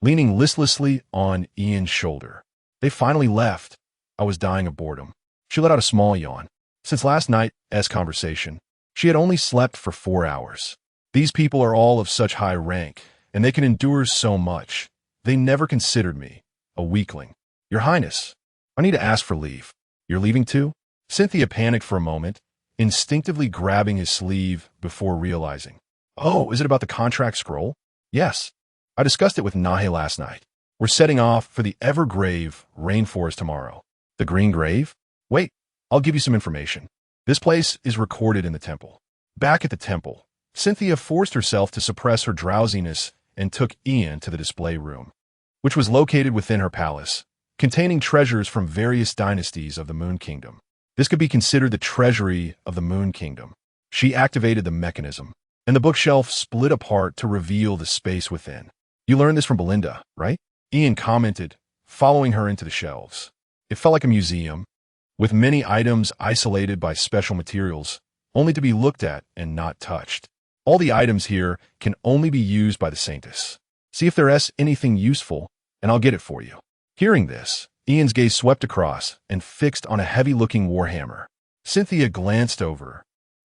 leaning listlessly on Ian's shoulder. "They finally left. I was dying of boredom." She let out a small yawn. Since last night's conversation, she had only slept for 4 hours. "These people are all of such high rank, and they can endure so much. They never considered me a weakling." "Your Highness, I need to ask for leave." "You're leaving too?" Cynthia panicked for a moment, instinctively grabbing his sleeve before realizing. "Oh, is it about the contract scroll?" "Yes. I discussed it with Nahe last night. We're setting off for the Evergrave rainforest tomorrow." "The Green Grave?" "Wait, I'll give you some information. This place is recorded in the temple." Back at the temple, Cynthia forced herself to suppress her drowsiness and took Ian to the display room, which was located within her palace, containing treasures from various dynasties of the Moon Kingdom. This could be considered the treasury of the Moon Kingdom. She activated the mechanism, and the bookshelf split apart to reveal the space within. "You learned this from Belinda, right?" Ian commented, following her into the shelves. It felt like a museum, with many items isolated by special materials, only to be looked at and not touched. "All the items here can only be used by the Saintess. See if there's anything useful, and I'll get it for you." Hearing this, Ian's gaze swept across and fixed on a heavy-looking warhammer. Cynthia glanced over,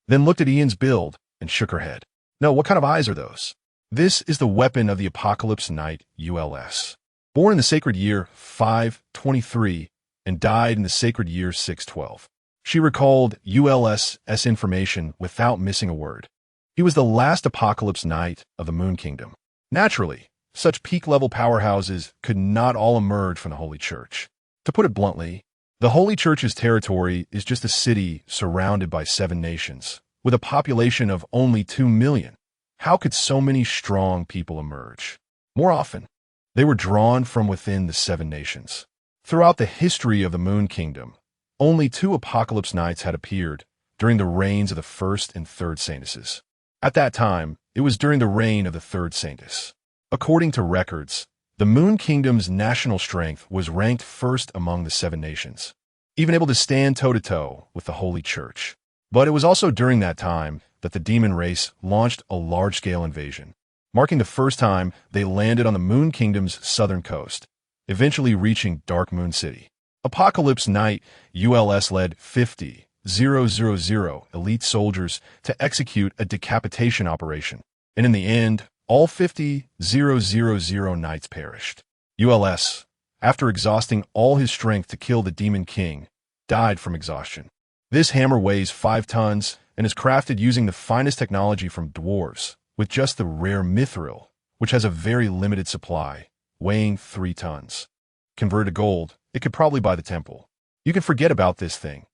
then looked at Ian's build and shook her head. "No, what kind of eyes are those?" "This is the weapon of the Apocalypse Knight, ULS. Born in the sacred year 523 and died in the sacred year 612. She recalled ULS's information without missing a word. He was the last Apocalypse Knight of the Moon Kingdom. Naturally, such peak-level powerhouses could not all emerge from the Holy Church. To put it bluntly, the Holy Church's territory is just a city surrounded by 7 nations, with a population of only 2 million. How could so many strong people emerge? More often, they were drawn from within the 7 nations. Throughout the history of the Moon Kingdom, only 2 Apocalypse Knights had appeared during the reigns of the first and third Saintesses. At that time, it was during the reign of the third Saintess. According to records, the Moon Kingdom's national strength was ranked first among the 7 nations, even able to stand toe-to-toe with the Holy Church. But it was also during that time that the demon race launched a large-scale invasion, marking the first time they landed on the Moon Kingdom's southern coast, eventually reaching Dark Moon City. Apocalypse Knight ULS led 50,000 elite soldiers to execute a decapitation operation, and in the end, all 50,000 knights perished. ULS, after exhausting all his strength to kill the Demon King, died from exhaustion. This hammer weighs 5 tons and is crafted using the finest technology from dwarves, with just the rare mithril, which has a very limited supply, weighing 3 tons. Converted to gold, it could probably buy the temple. You can forget about this thing.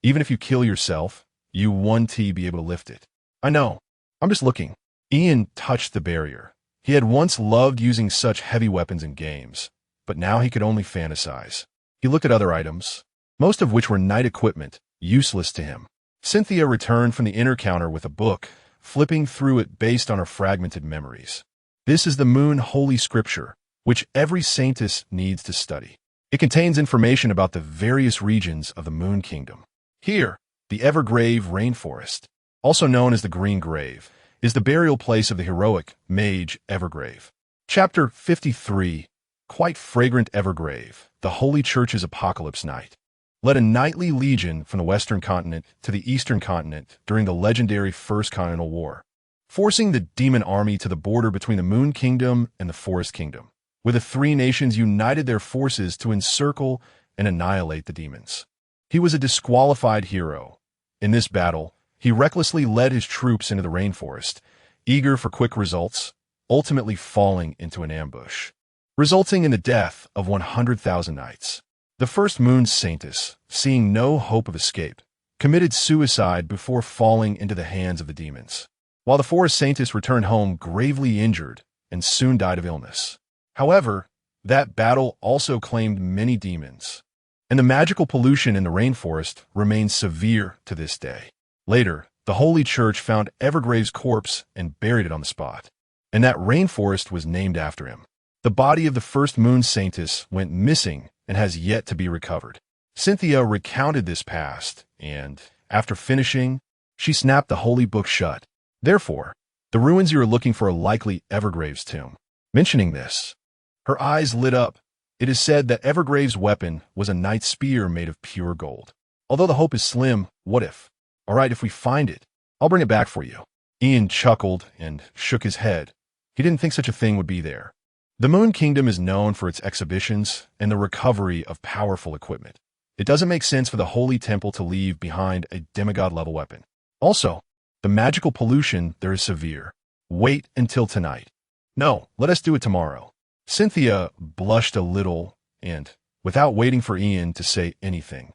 Even if you kill yourself, you won't be able to lift it. "I know. I'm just looking." Ian touched the barrier. He had once loved using such heavy weapons in games, but now he could only fantasize. He looked at other items, most of which were knight equipment, useless to him. Cynthia returned from the inner counter with a book, flipping through it based on her fragmented memories. This is the Moon Holy Scripture, which every Saintess needs to study. It contains information about the various regions of the Moon Kingdom. Here, the Evergrave Rainforest, also known as the Green Grave, is the burial place of the heroic mage Evergrave. Chapter 53, Quite Fragrant Evergrave, the Holy Church's Apocalypse Knight. led a knightly legion from the western continent to the eastern continent during the legendary First Continental War, forcing the demon army to the border between the Moon Kingdom and the Forest Kingdom, where the three nations united their forces to encircle and annihilate the demons. He was a disqualified hero. In this battle, he recklessly led his troops into the rainforest, eager for quick results, ultimately falling into an ambush, resulting in the death of 100,000 knights. The first Moon Saintess, seeing no hope of escape, committed suicide before falling into the hands of the demons, while the Forest Saintess returned home gravely injured and soon died of illness. However, that battle also claimed many demons, and the magical pollution in the rainforest remains severe to this day. Later, the Holy Church found Evergrave's corpse and buried it on the spot, and that rainforest was named after him. The body of the first Moon Saintess went missing and has yet to be recovered. Cynthia recounted this past, and, after finishing, she snapped the holy book shut. Therefore, the ruins you are looking for are likely Evergrave's tomb. Mentioning this, her eyes lit up. It is said that Evergrave's weapon was a knight's spear made of pure gold. Although the hope is slim, what if? All right, if we find it, I'll bring it back for you. Ian chuckled and shook his head. He didn't think such a thing would be there. The Moon Kingdom is known for its exhibitions and the recovery of powerful equipment. It doesn't make sense for the Holy Temple to leave behind a demigod-level weapon. Also, the magical pollution there is severe. Wait until tonight. No, let us do it tomorrow. Cynthia blushed a little and, without waiting for Ian to say anything,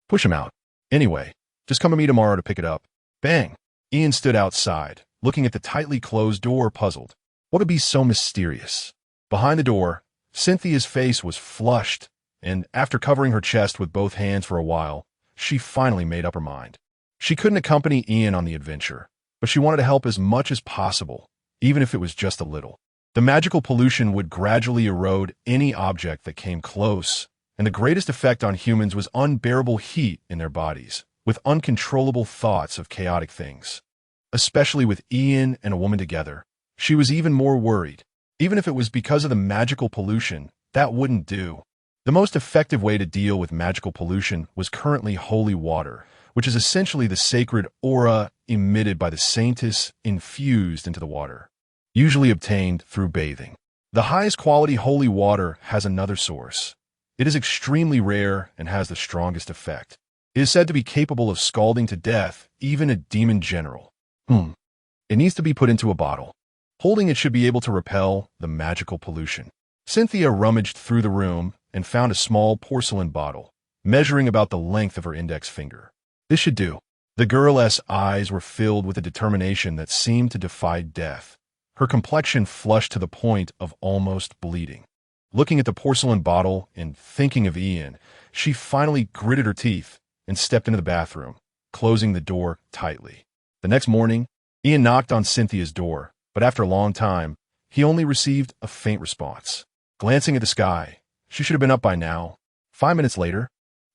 push him out. Anyway, just come to me tomorrow to pick it up. Bang! Ian stood outside, looking at the tightly closed door, puzzled. What would be so mysterious? Behind the door, Cynthia's face was flushed, and after covering her chest with both hands for a while, she finally made up her mind. She couldn't accompany Ian on the adventure, but she wanted to help as much as possible, even if it was just a little. The magical pollution would gradually erode any object that came close, and the greatest effect on humans was unbearable heat in their bodies, with uncontrollable thoughts of chaotic things. Especially with Ian and a woman together, she was even more worried. Even if it was because of the magical pollution, that wouldn't do. The most effective way to deal with magical pollution was currently holy water, which is essentially the sacred aura emitted by the Saintess infused into the water, usually obtained through bathing. The highest quality holy water has another source. It is extremely rare and has the strongest effect. It is said to be capable of scalding to death even a demon general. It needs to be put into a bottle. Holding it should be able to repel the magical pollution. Cynthia rummaged through the room and found a small porcelain bottle, measuring about the length of her index finger. This should do. The girl's eyes were filled with a determination that seemed to defy death. Her complexion flushed to the point of almost bleeding. Looking at the porcelain bottle and thinking of Ian, she finally gritted her teeth and stepped into the bathroom, closing the door tightly. The next morning, Ian knocked on Cynthia's door, but after a long time, he only received a faint response. Glancing at the sky, she should have been up by now. 5 minutes later,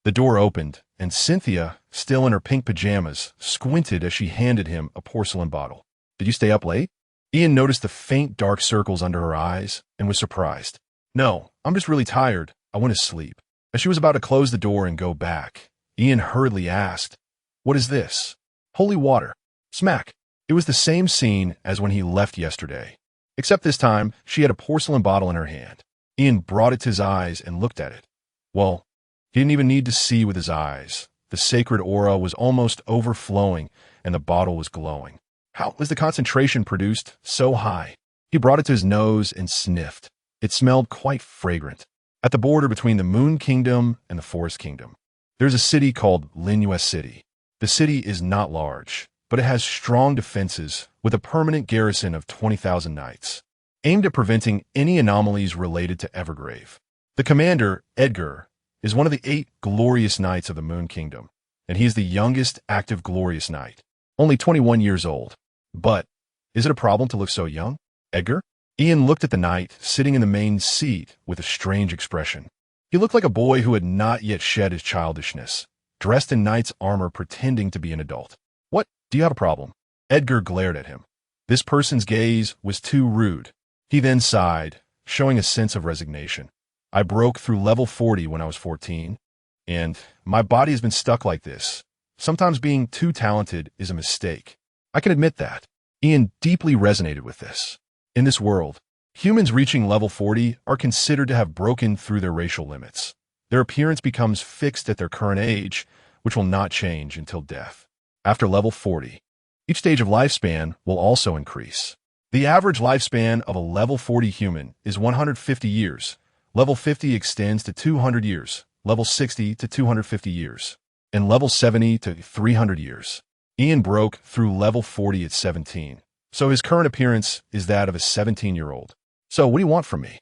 the door opened, and Cynthia, still in her pink pajamas, squinted as she handed him a porcelain bottle. Did you stay up late? Ian noticed the faint dark circles under her eyes and was surprised. No, I'm just really tired. I went to sleep. As she was about to close the door and go back, Ian hurriedly asked, "What is this?" "Holy water." Smack. It was the same scene as when he left yesterday, except this time she had a porcelain bottle in her hand. Ian brought it to his eyes and looked at it. Well, he didn't even need to see with his eyes. The sacred aura was almost overflowing, and the bottle was glowing. How was the concentration produced so high? He brought it to his nose and sniffed. It smelled quite fragrant. At the border between the Moon Kingdom and the Forest Kingdom, there's a city called Linua City. The city is not large, but it has strong defenses with a permanent garrison of 20,000 knights, aimed at preventing any anomalies related to Evergrave. The commander, Edgar, is one of the 8 glorious knights of the Moon Kingdom, and he is the youngest active glorious knight, only 21 years old. But, is it a problem to look so young? Edgar? Ian looked at the knight sitting in the main seat with a strange expression. He looked like a boy who had not yet shed his childishness, dressed in knight's armor pretending to be an adult. What? Do you have a problem? Edgar glared at him. This person's gaze was too rude. He then sighed, showing a sense of resignation. I broke through level 40 when I was 14. And my body has been stuck like this. Sometimes being too talented is a mistake. I can admit that. Ian deeply resonated with this. In this world, humans reaching level 40 are considered to have broken through their racial limits. Their appearance becomes fixed at their current age, which will not change until death. After level 40, each stage of lifespan will also increase. The average lifespan of a level 40 human is 150 years. Level 50 extends to 200 years, level 60 to 250 years, and level 70 to 300 years. Ian broke through level 40 at 17, so his current appearance is that of a 17-year-old. So what do you want from me?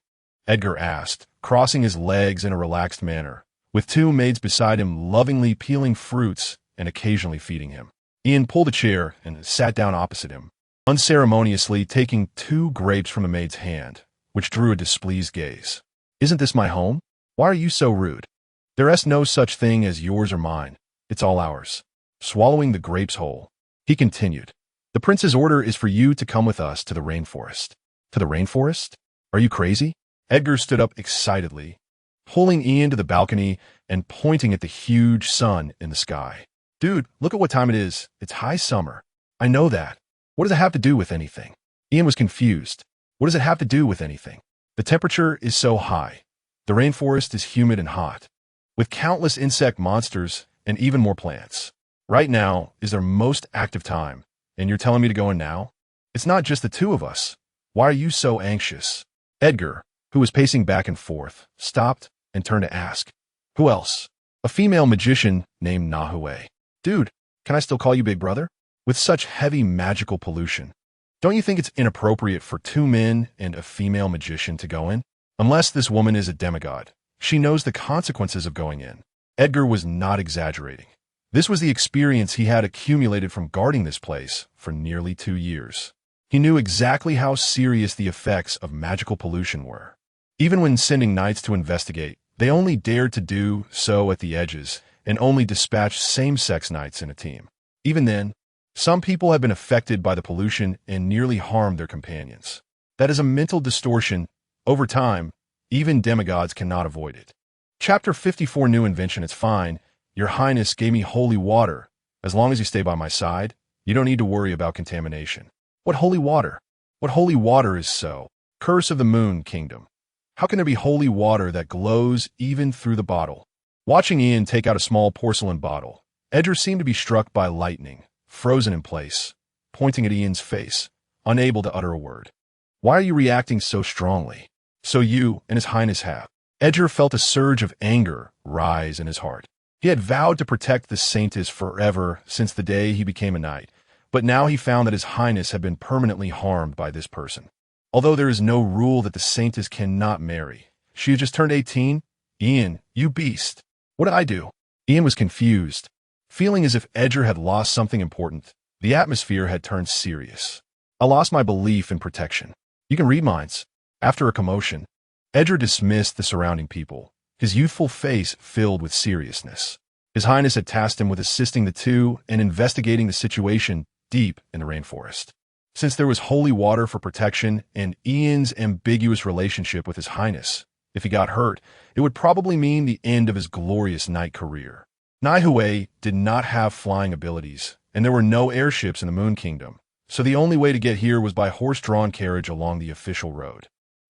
Edgar asked, crossing his legs in a relaxed manner, with two maids beside him lovingly peeling fruits and occasionally feeding him. Ian pulled a chair and sat down opposite him, unceremoniously taking 2 grapes from the maid's hand, which drew a displeased gaze. Isn't this my home? Why are you so rude? There's no such thing as yours or mine. It's all ours. Swallowing the grapes whole, he continued, the prince's order is for you to come with us to the rainforest. To the rainforest? Are you crazy? Edgar stood up excitedly, pulling Ian to the balcony and pointing at the huge sun in the sky. Dude, look at what time it is. It's high summer. I know that. What does it have to do with anything? Ian was confused. What does it have to do with anything? The temperature is so high. The rainforest is humid and hot, with countless insect monsters and even more plants. Right now is their most active time, and you're telling me to go in now? It's not just the two of us. Why are you so anxious? Edgar, who was pacing back and forth, stopped and turned to ask, who else? A female magician named Nahue. Dude, can I still call you Big Brother? With such heavy magical pollution, don't you think it's inappropriate for 2 men and a female magician to go in? Unless this woman is a demigod, she knows the consequences of going in. Edgar was not exaggerating. This was the experience he had accumulated from guarding this place for nearly 2 years. He knew exactly how serious the effects of magical pollution were. Even when sending knights to investigate, they only dared to do so at the edges and only dispatched same-sex knights in a team. Even then, some people have been affected by the pollution and nearly harmed their companions. That is a mental distortion. Over time, even demigods cannot avoid it. Chapter 54 New Invention. It's fine. Your Highness gave me holy water. As long as you stay by my side, you don't need to worry about contamination. What holy water? What holy water is so? Curse of the Moon Kingdom. How can there be holy water that glows even through the bottle? Watching Ian take out a small porcelain bottle, Edgar seemed to be struck by lightning, frozen in place, pointing at Ian's face, unable to utter a word. Why are you reacting so strongly? So you and His Highness have. Edgar felt a surge of anger rise in his heart. He had vowed to protect the Saintess forever since the day he became a knight, but now he found that His Highness had been permanently harmed by this person. Although there is no rule that the Saintess cannot marry, she had just turned 18. Ian, you beast. What did I do? Ian was confused, feeling as if Edgar had lost something important. The atmosphere had turned serious. I lost my belief in protection. You can read minds. After a commotion, Edgar dismissed the surrounding people, his youthful face filled with seriousness. His Highness had tasked him with assisting the two and investigating the situation deep in the rainforest. Since there was holy water for protection and Ian's ambiguous relationship with His Highness, if he got hurt, it would probably mean the end of his glorious knight career. Nihue did not have flying abilities, and there were no airships in the Moon Kingdom, so the only way to get here was by horse-drawn carriage along the official road,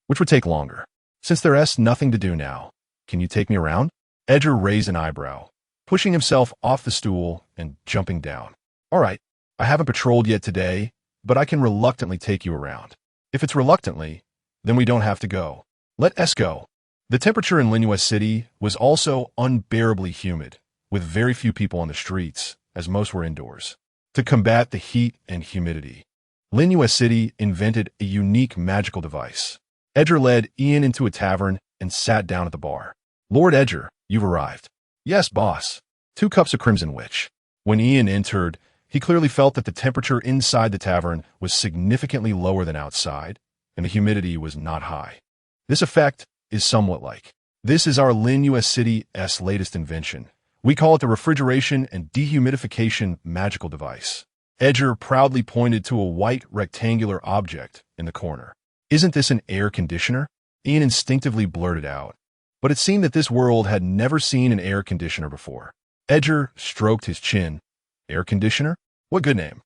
which would take longer. Since there's nothing to do now, can you take me around? Edgar raised an eyebrow, pushing himself off the stool and jumping down. All right, I haven't patrolled yet today, but I can reluctantly take you around. If it's reluctantly, then we don't have to go. Let us go. The temperature in Linua City was also unbearably humid, with very few people on the streets, as most were indoors. To combat the heat and humidity, Linua City invented a unique magical device. Edgar led Ian into a tavern and sat down at the bar. Lord Edgar, you've arrived. Yes, boss. 2 cups of Crimson Witch. When Ian entered, he clearly felt that the temperature inside the tavern was significantly lower than outside, and the humidity was not high. This effect is somewhat like. This is our Linua City's latest invention. We call it the refrigeration and dehumidification magical device. Edgar proudly pointed to a white rectangular object in the corner. Isn't this an air conditioner? Ian instinctively blurted out, but it seemed that this world had never seen an air conditioner before. Edgar stroked his chin. Air conditioner? What good name?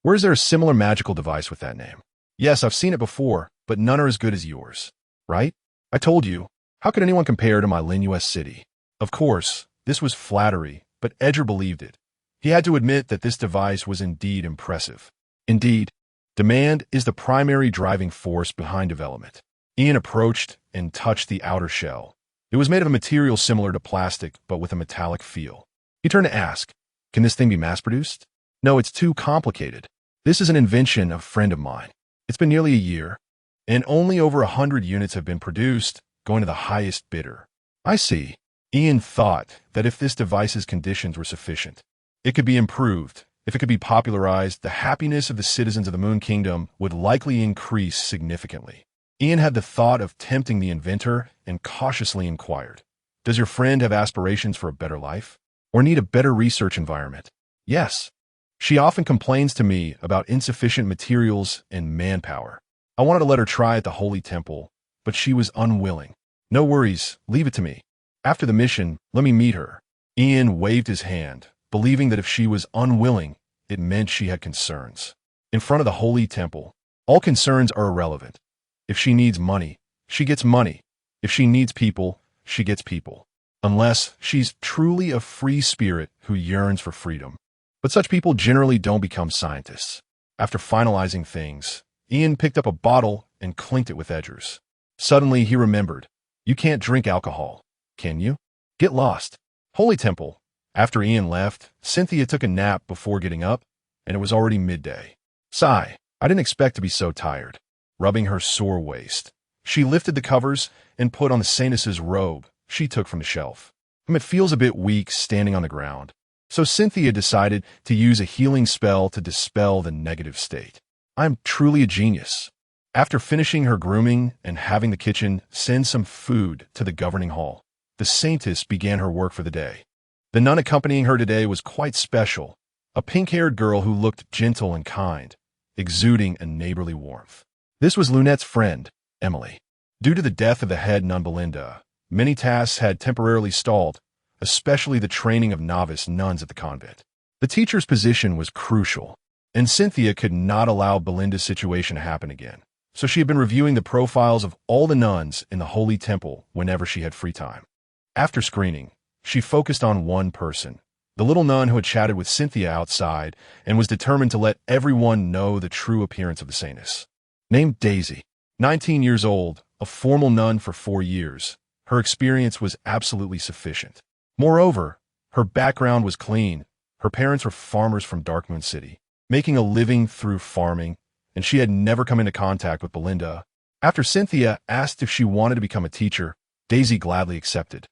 Where is there a similar magical device with that name? Yes, I've seen it before, but none are as good as yours. Right? I told you. How could anyone compare to my Linus city? Of course, this was flattery, but Edgar believed it. He had to admit that this device was indeed impressive. Indeed, demand is the primary driving force behind development. Ian approached and touched the outer shell. It was made of a material similar to plastic, but with a metallic feel. He turned to ask, "Can this thing be mass-produced?" "No, it's too complicated. This is an invention of a friend of mine. It's been nearly a year, and only over 100 units have been produced, going to the highest bidder." "I see." Ian thought that if this device's conditions were sufficient, it could be improved. If it could be popularized, the happiness of the citizens of the Moon Kingdom would likely increase significantly. Ian had the thought of tempting the inventor and cautiously inquired, "Does your friend have aspirations for a better life? Or need a better research environment?" "Yes. She often complains to me about insufficient materials and manpower. I wanted to let her try at the Holy Temple, but she was unwilling." "No worries, leave it to me. After the mission, let me meet her." Ian waved his hand, believing that if she was unwilling, it meant she had concerns. In front of the Holy Temple, all concerns are irrelevant. If she needs money, she gets money. If she needs people, she gets people. Unless she's truly a free spirit who yearns for freedom. But such people generally don't become scientists. After finalizing things, Ian picked up a bottle and clinked it with Edgar's. Suddenly, he remembered. You can't drink alcohol, can you? Get lost. Holy Temple. After Ian left, Cynthia took a nap before getting up, and it was already midday. Sigh, I didn't expect to be so tired. Rubbing her sore waist, she lifted the covers and put on the saintess's robe she took from the shelf. It feels a bit weak standing on the ground. So Cynthia decided to use a healing spell to dispel the negative state. I'm truly a genius. After finishing her grooming and having the kitchen send some food to the governing hall, the saintess began her work for the day. The nun accompanying her today was quite special, a pink-haired girl who looked gentle and kind, exuding a neighborly warmth. This was Lunette's friend, Emily. Due to the death of the head nun Belinda, many tasks had temporarily stalled, especially the training of novice nuns at the convent. The teacher's position was crucial, and Cynthia could not allow Belinda's situation to happen again. So she had been reviewing the profiles of all the nuns in the Holy Temple whenever she had free time. After screening, she focused on one person, the little nun who had chatted with Cynthia outside and was determined to let everyone know the true appearance of the saintess. Named Daisy, 19 years old, a formal nun for 4 years, her experience was absolutely sufficient. Moreover, her background was clean. Her parents were farmers from Darkmoon City, making a living through farming, and she had never come into contact with Belinda. After Cynthia asked if she wanted to become a teacher, Daisy gladly accepted.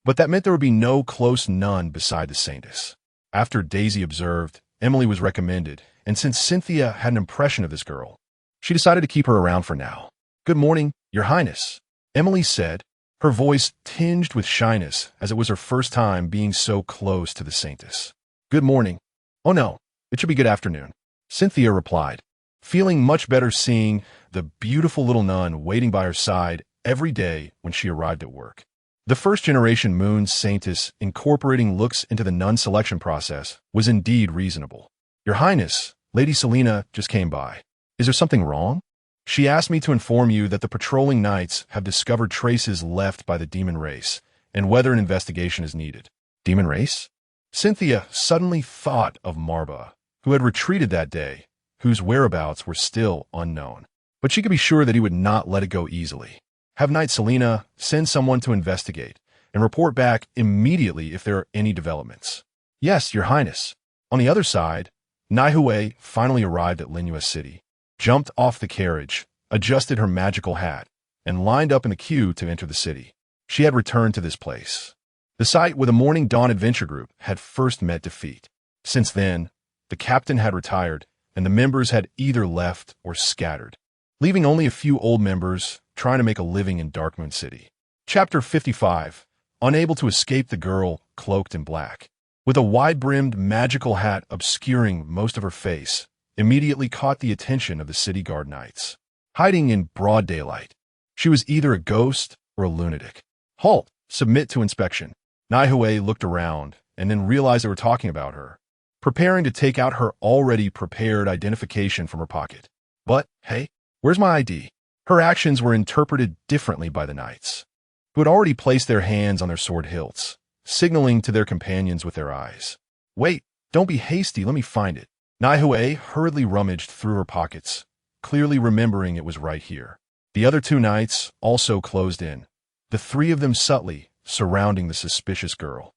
But that meant there would be no close nun beside the saintess. After Daisy observed, Emily was recommended, and since Cynthia had an impression of this girl, she decided to keep her around for now. "Good morning, Your Highness," Emily said, her voice tinged with shyness as it was her first time being so close to the saintess. "Good morning." "Oh no, it should be good afternoon," Cynthia replied, feeling much better seeing the beautiful little nun waiting by her side every day when she arrived at work. The first-generation Moon Saintess incorporating looks into the nun selection process was indeed reasonable. "Your Highness, Lady Selena just came by. Is there something wrong? She asked me to inform you that the patrolling knights have discovered traces left by the demon race, and whether an investigation is needed." Demon race? Cynthia suddenly thought of Marba, who had retreated that day, whose whereabouts were still unknown. But she could be sure that he would not let it go easily. Have Knight Selena send someone to investigate, and report back immediately if there are any developments. "Yes, Your Highness." On the other side, Naihui finally arrived at Linus City, jumped off the carriage, adjusted her magical hat, and lined up in the queue to enter the city. She had returned to this place, the site where the Morning Dawn Adventure Group had first met defeat. Since then, the captain had retired, and the members had either left or scattered, leaving only a few old members trying to make a living in Darkmoon City. Chapter 55. Unable to escape, the girl, cloaked in black, with a wide-brimmed magical hat obscuring most of her face, immediately caught the attention of the city guard knights. Hiding in broad daylight, she was either a ghost or a lunatic. "Halt!" Submit to inspection. Naihue looked around and then realized they were talking about her, preparing to take out her already prepared identification from her pocket. But, hey, where's my ID? Her actions were interpreted differently by the knights, who had already placed their hands on their sword hilts, signaling to their companions with their eyes. Wait, don't be hasty, let me find it. Naihue hurriedly rummaged through her pockets, clearly remembering it was right here. The other two knights also closed in, the three of them subtly surrounding the suspicious girl.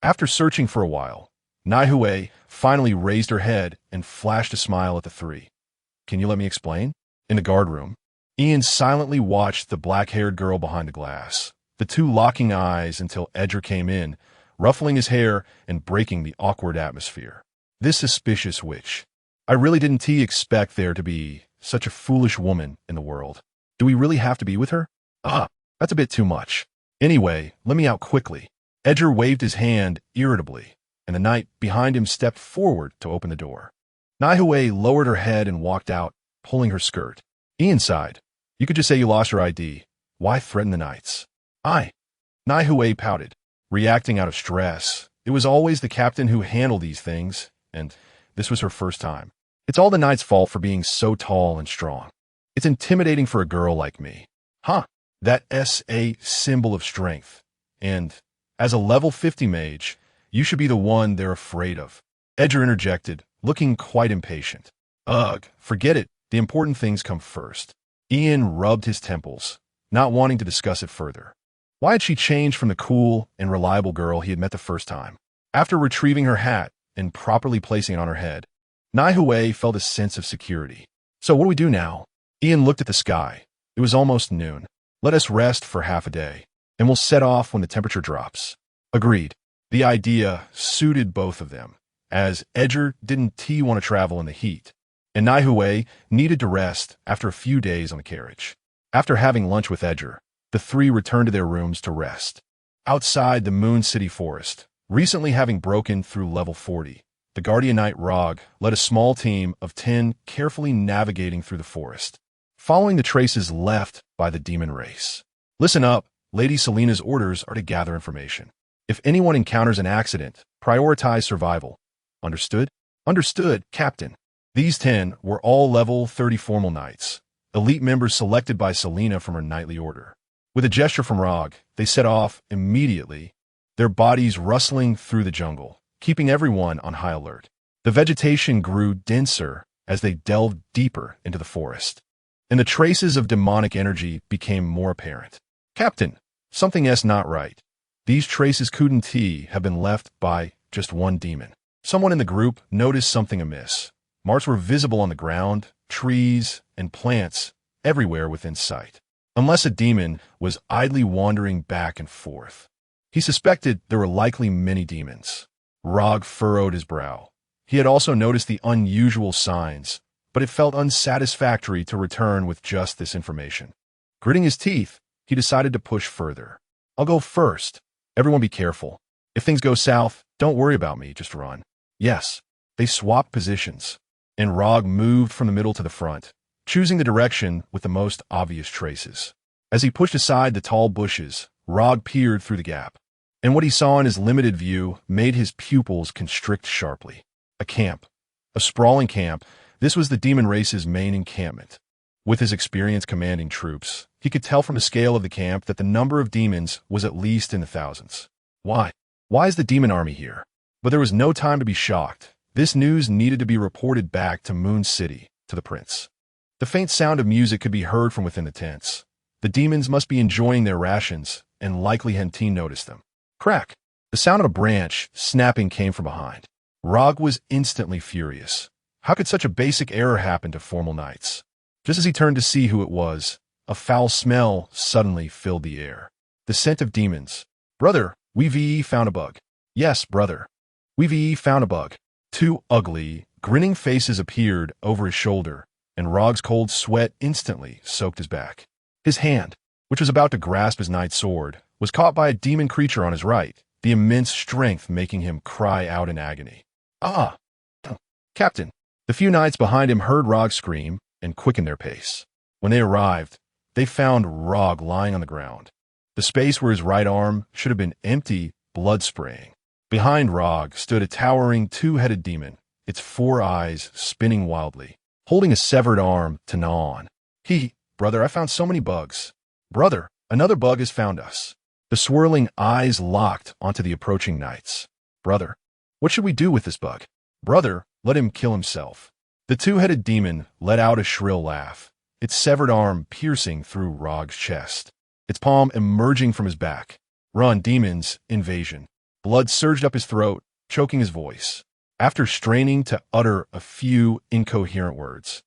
After searching for a while, Naihue finally raised her head and flashed a smile at the three. Can you let me explain? In the guard room, Ian silently watched the black-haired girl behind the glass, the two locking eyes until Edgar came in, ruffling his hair and breaking the awkward atmosphere. This suspicious witch. I really didn't expect there to be such a foolish woman in the world. Do we really have to be with her? That's a bit too much. Anyway, let me out quickly. Edgar waved his hand irritably, and the knight behind him stepped forward to open the door. Naihue lowered her head and walked out, pulling her skirt. Ian sighed. You could just say you lost your ID. Why threaten the knights? Naihue pouted, reacting out of stress. It was always the captain who handled these things, and this was her first time. It's all the knight's fault for being so tall and strong. It's intimidating for a girl like me. That's a symbol of strength. And as a level 50 mage, you should be the one they're afraid of. Edgar interjected, looking quite impatient. Ugh, forget it. The important things come first. Ian rubbed his temples, not wanting to discuss it further. Why had she changed from the cool and reliable girl he had met the first time? After retrieving her hat and properly placing it on her head, Naihue felt a sense of security. So what do we do now? Ian looked at the sky. It was almost noon. Let us rest for half a day, and we'll set off when the temperature drops. Agreed. The idea suited both of them, as Edgar didn't want to travel in the heat, and Naihue needed to rest after a few days on the carriage. After having lunch with Edgar, the three returned to their rooms to rest. Outside the Moon City forest, recently having broken through level 40, the Guardian Knight Rog led a small team of 10 carefully navigating through the forest, following the traces left by the demon race. Listen up, Lady Selena's orders are to gather information. If anyone encounters an accident, prioritize survival. Understood? Understood, Captain. These 10 were all level 30 formal knights, elite members selected by Selena from her knightly order. With a gesture from Rog, they set off immediately, their bodies rustling through the jungle, keeping everyone on high alert. The vegetation grew denser as they delved deeper into the forest, and the traces of demonic energy became more apparent. Captain, something's not right. These traces couldn't have been left by just one demon. Someone in the group noticed something amiss. Marks were visible on the ground, trees, and plants everywhere within sight. Unless a demon was idly wandering back and forth. He suspected there were likely many demons. Rog furrowed his brow. He had also noticed the unusual signs, but it felt unsatisfactory to return with just this information. Gritting his teeth, he decided to push further. I'll go first. Everyone be careful. If things go south, don't worry about me, just run. Yes. They swapped positions, and Rog moved from the middle to the front, choosing the direction with the most obvious traces. As he pushed aside the tall bushes, Rog peered through the gap, and what he saw in his limited view made his pupils constrict sharply. A camp. A sprawling camp. This was the demon race's main encampment. With his experience commanding troops, he could tell from the scale of the camp that the number of demons was at least in the thousands. Why? Why is the demon army here? But there was no time to be shocked. This news needed to be reported back to Moon City, to the prince. The faint sound of music could be heard from within the tents. The demons must be enjoying their rations, and likely hadn't noticed them. Crack! The sound of a branch snapping came from behind. Rog was instantly furious. How could such a basic error happen to formal knights? Just as he turned to see who it was, a foul smell suddenly filled the air. The scent of demons. Brother, we've found a bug. Yes, brother. We've found a bug. Two ugly, grinning faces appeared over his shoulder, and Rog's cold sweat instantly soaked his back. His hand, which was about to grasp his knight's sword, was caught by a demon creature on his right, the immense strength making him cry out in agony. Ah! Captain! The few knights behind him heard Rog scream and quickened their pace. When they arrived, they found Rog lying on the ground, The space where his right arm should have been empty, blood spraying. Behind Rog stood a towering two-headed demon, its four eyes spinning wildly, holding a severed arm to gnaw on. Brother, I found so many bugs. Brother, another bug has found us. The swirling eyes locked onto the approaching knights. Brother, what should we do with this bug? Brother, let him kill himself. The two-headed demon let out a shrill laugh, its severed arm piercing through Rog's chest, its palm emerging from his back. Run, demons, invasion. Blood surged up his throat, choking his voice. After straining to utter a few incoherent words,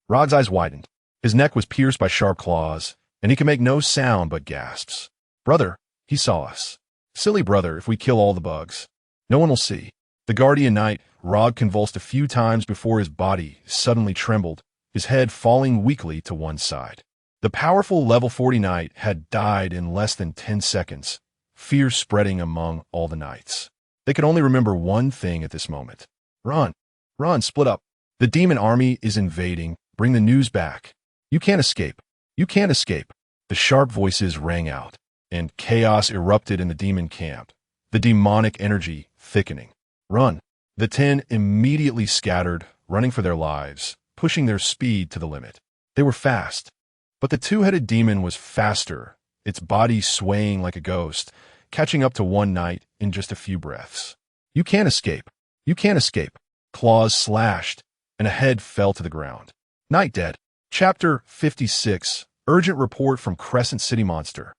Rog's eyes widened. His neck was pierced by sharp claws, and he could make no sound but gasps. Brother, he saw us. Silly brother, if we kill all the bugs, no one will see. The guardian knight, Rog convulsed a few times before his body suddenly trembled, his head falling weakly to one side. The powerful level 40 knight had died in less than 10 seconds, fear spreading among all the knights. They could only remember one thing at this moment. Run, split up. The demon army is invading. Bring the news back. You can't escape. You can't escape. The sharp voices rang out, and chaos erupted in the demon camp, the demonic energy thickening. Run. The 10 immediately scattered, running for their lives, pushing their speed to the limit. They were fast, but the two-headed demon was faster, its body swaying like a ghost, catching up to one knight in just a few breaths. You can't escape. You can't escape. Claws slashed, and a head fell to the ground. Knight dead. Chapter 56. Urgent report from Crescent City Monster.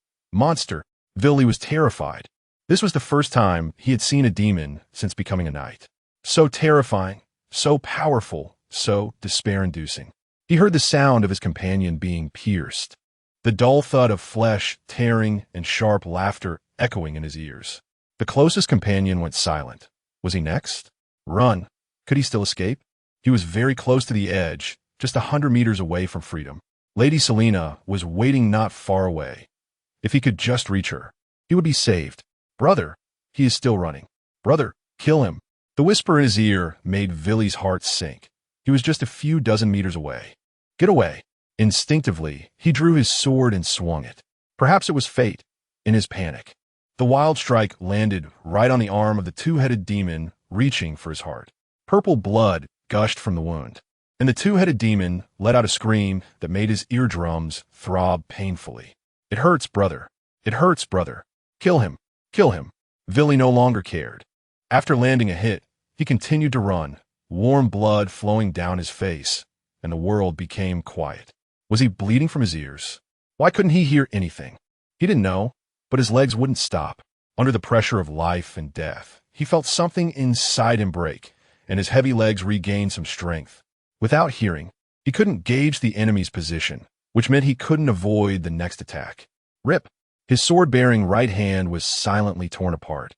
Villy was terrified. This was the first time he had seen a demon since becoming a knight. So terrifying, so powerful, so despair-inducing. He heard the sound of his companion being pierced, the dull thud of flesh tearing and sharp laughter echoing in his ears. The closest companion went silent. Was he next? Run. Could he still escape? He was very close to the edge, just 100 meters away from freedom. Lady Selena was waiting not far away. If he could just reach her, he would be saved. Brother, he is still running. Brother, kill him. The whisper in his ear made Villy's heart sink. He was just a few dozen meters away. Get away. Instinctively, he drew his sword and swung it. Perhaps it was fate. In his panic, the wild strike landed right on the arm of the two-headed demon, reaching for his heart. Purple blood gushed from the wound, and the two-headed demon let out a scream that made his eardrums throb painfully. It hurts, brother. It hurts, brother. Kill him. Kill him. Villy no longer cared. After landing a hit, he continued to run, warm blood flowing down his face, and the world became quiet. Was he bleeding from his ears? Why couldn't he hear anything? He didn't know, but his legs wouldn't stop. Under the pressure of life and death, he felt something inside him break, and his heavy legs regained some strength. Without hearing, he couldn't gauge the enemy's position, which meant he couldn't avoid the next attack. Rip! His sword-bearing right hand was silently torn apart,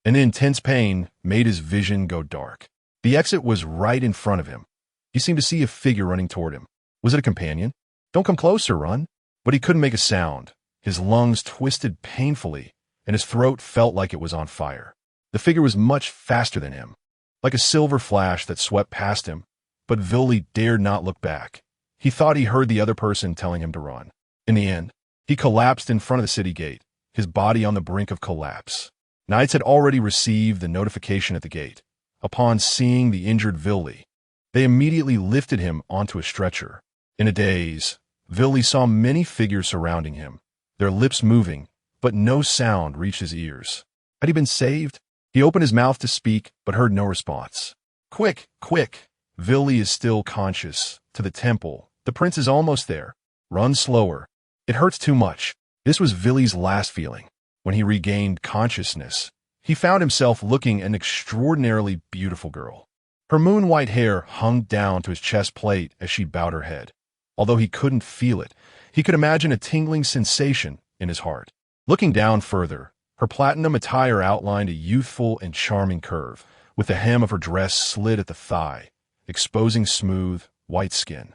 and the intense pain made his vision go dark. The exit was right in front of him. He seemed to see a figure running toward him. Was it a companion? Don't come closer, run. But he couldn't make a sound. His lungs twisted painfully, and his throat felt like it was on fire. The figure was much faster than him, like a silver flash that swept past him, but Villy dared not look back. He thought he heard the other person telling him to run. In the end, he collapsed in front of the city gate, his body on the brink of collapse. Knights had already received the notification at the gate. Upon seeing the injured Villy, they immediately lifted him onto a stretcher. In a daze, Villy saw many figures surrounding him, their lips moving, but no sound reached his ears. Had he been saved? He opened his mouth to speak, but heard no response. Quick, quick! Villy is still conscious. To the temple. The prince is almost there. Run slower. It hurts too much. This was Villy's last feeling. When he regained consciousness, he found himself looking at an extraordinarily beautiful girl. Her moon-white hair hung down to his chest plate as she bowed her head. Although he couldn't feel it, he could imagine a tingling sensation in his heart. Looking down further, her platinum attire outlined a youthful and charming curve, with the hem of her dress slid at the thigh, exposing smooth, white skin.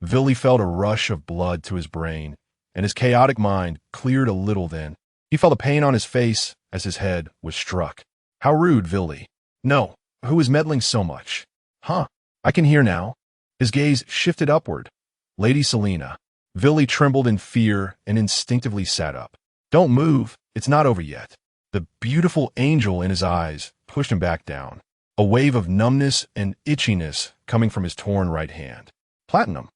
Villy felt a rush of blood to his brain, and his chaotic mind cleared a little then. He felt a pain on his face as his head was struck. How rude, Villy. No, who is meddling so much? Huh, I can hear now. His gaze shifted upward. Lady Selena. Villy trembled in fear and instinctively sat up. Don't move, it's not over yet. The beautiful angel in his eyes pushed him back down, a wave of numbness and itchiness coming from his torn right hand. Platinum,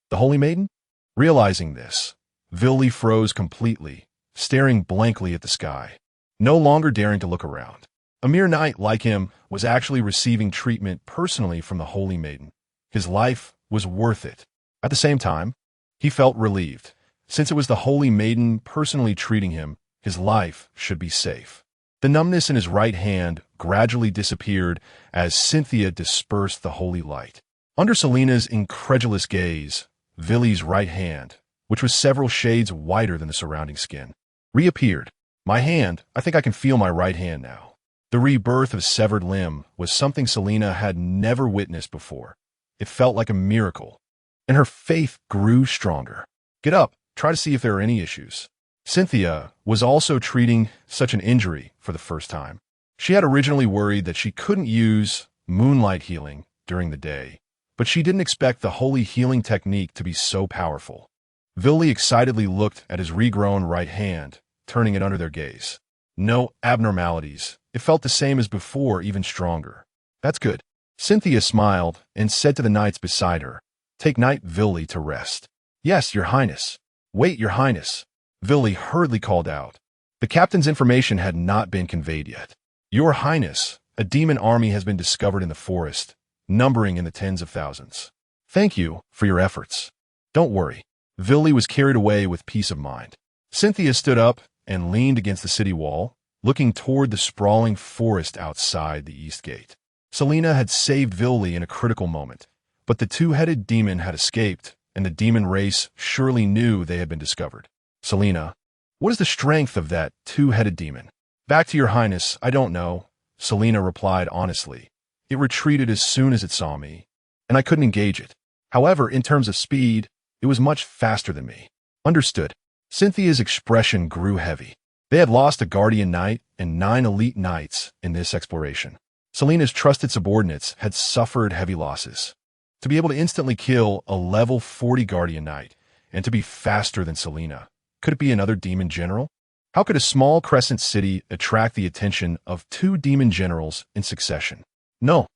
the Holy Maiden? Realizing this, Villi froze completely, staring blankly at the sky, no longer daring to look around. A mere knight like him was actually receiving treatment personally from the Holy Maiden. His life was worth it. At the same time, he felt relieved. Since it was the Holy Maiden personally treating him, his life should be safe. The numbness in his right hand gradually disappeared as Cynthia dispersed the holy light. Under Selena's incredulous gaze, Villi's right hand, which was several shades whiter than the surrounding skin, reappeared. My hand, I think I can feel my right hand now. The rebirth of severed limb was something Selena had never witnessed before. It felt like a miracle, and her faith grew stronger. Get up, try to see if there are any issues. Cynthia was also treating such an injury for the first time. She had originally worried that she couldn't use moonlight healing during the day, but she didn't expect the holy healing technique to be so powerful. Villi excitedly looked at his regrown right hand, turning it under their gaze. No abnormalities. It felt the same as before, even stronger. That's good. Cynthia smiled and said to the knights beside her, "Take Knight Villi to rest." "Yes, your highness." "Wait, your highness." Villi hurriedly called out. The captain's information had not been conveyed yet. "Your highness, a demon army has been discovered in the forest, numbering in the tens of thousands. Thank you for your efforts." "Don't worry." Villi was carried away with peace of mind. Cynthia stood up and leaned against the city wall, looking toward the sprawling forest outside the east gate. Selena had saved Villi in a critical moment, but the two-headed demon had escaped, and the demon race surely knew they had been discovered. "Selena, what is the strength of that two-headed demon?" "Back to your highness, I don't know," Selena replied honestly. "It retreated as soon as it saw me, and I couldn't engage it. However, in terms of speed, it was much faster than me." "Understood." Cynthia's expression grew heavy. They had lost a guardian knight and 9 elite knights in this exploration. Selena's trusted subordinates had suffered heavy losses. To be able to instantly kill a level 40 guardian knight, and to be faster than Selena, could it be another demon general? How could a small crescent city attract the attention of 2 demon generals in succession? No.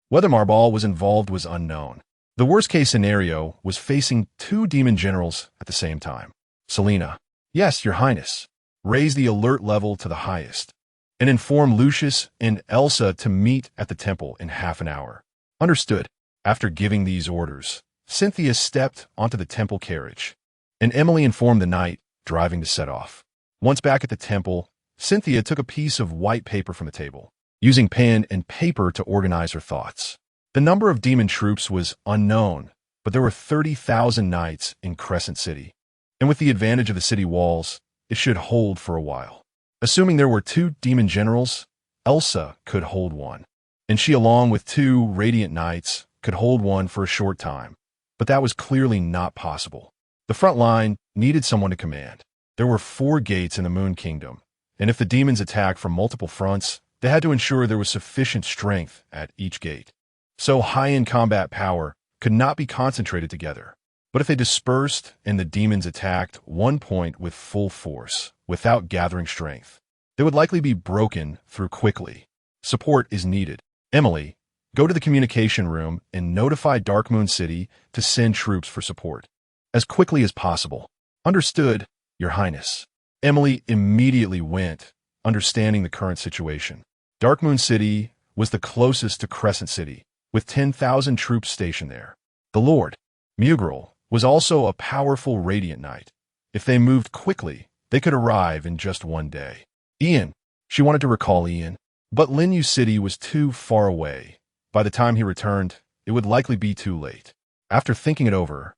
Whether Marball was involved was unknown. The worst-case scenario was facing 2 demon generals at the same time. "Selena." "Yes, your highness." "Raise the alert level to the highest, and inform Lucius and Elsa to meet at the temple in half an hour." "Understood." After giving these orders, Cynthia stepped onto the temple carriage, and Emily informed the knight driving to set off. Once back at the temple, Cynthia took a piece of white paper from the table, using pen and paper to organize her thoughts. The number of demon troops was unknown, but there were 30,000 knights in Crescent City, and with the advantage of the city walls, it should hold for a while. Assuming there were 2 demon generals, Elsa could hold one, and she, along with 2 radiant knights, could hold one for a short time, but that was clearly not possible. The front line needed someone to command. There were 4 gates in the Moon Kingdom, and if the demons attacked from multiple fronts, they had to ensure there was sufficient strength at each gate. So high-end combat power could not be concentrated together. But if they dispersed and the demons attacked one point with full force, without gathering strength, they would likely be broken through quickly. Support is needed. Emily, go to the communication room and notify Darkmoon City to send troops for support as quickly as possible. Understood, your highness. Emily immediately went, understanding the current situation. Darkmoon City was the closest to Crescent City, with 10,000 troops stationed there. The Lord, Mugrel, was also a powerful Radiant Knight. If they moved quickly, they could arrive in just one day. Ian, she wanted to recall Ian, but Linyu City was too far away. By the time he returned, it would likely be too late. After thinking it over,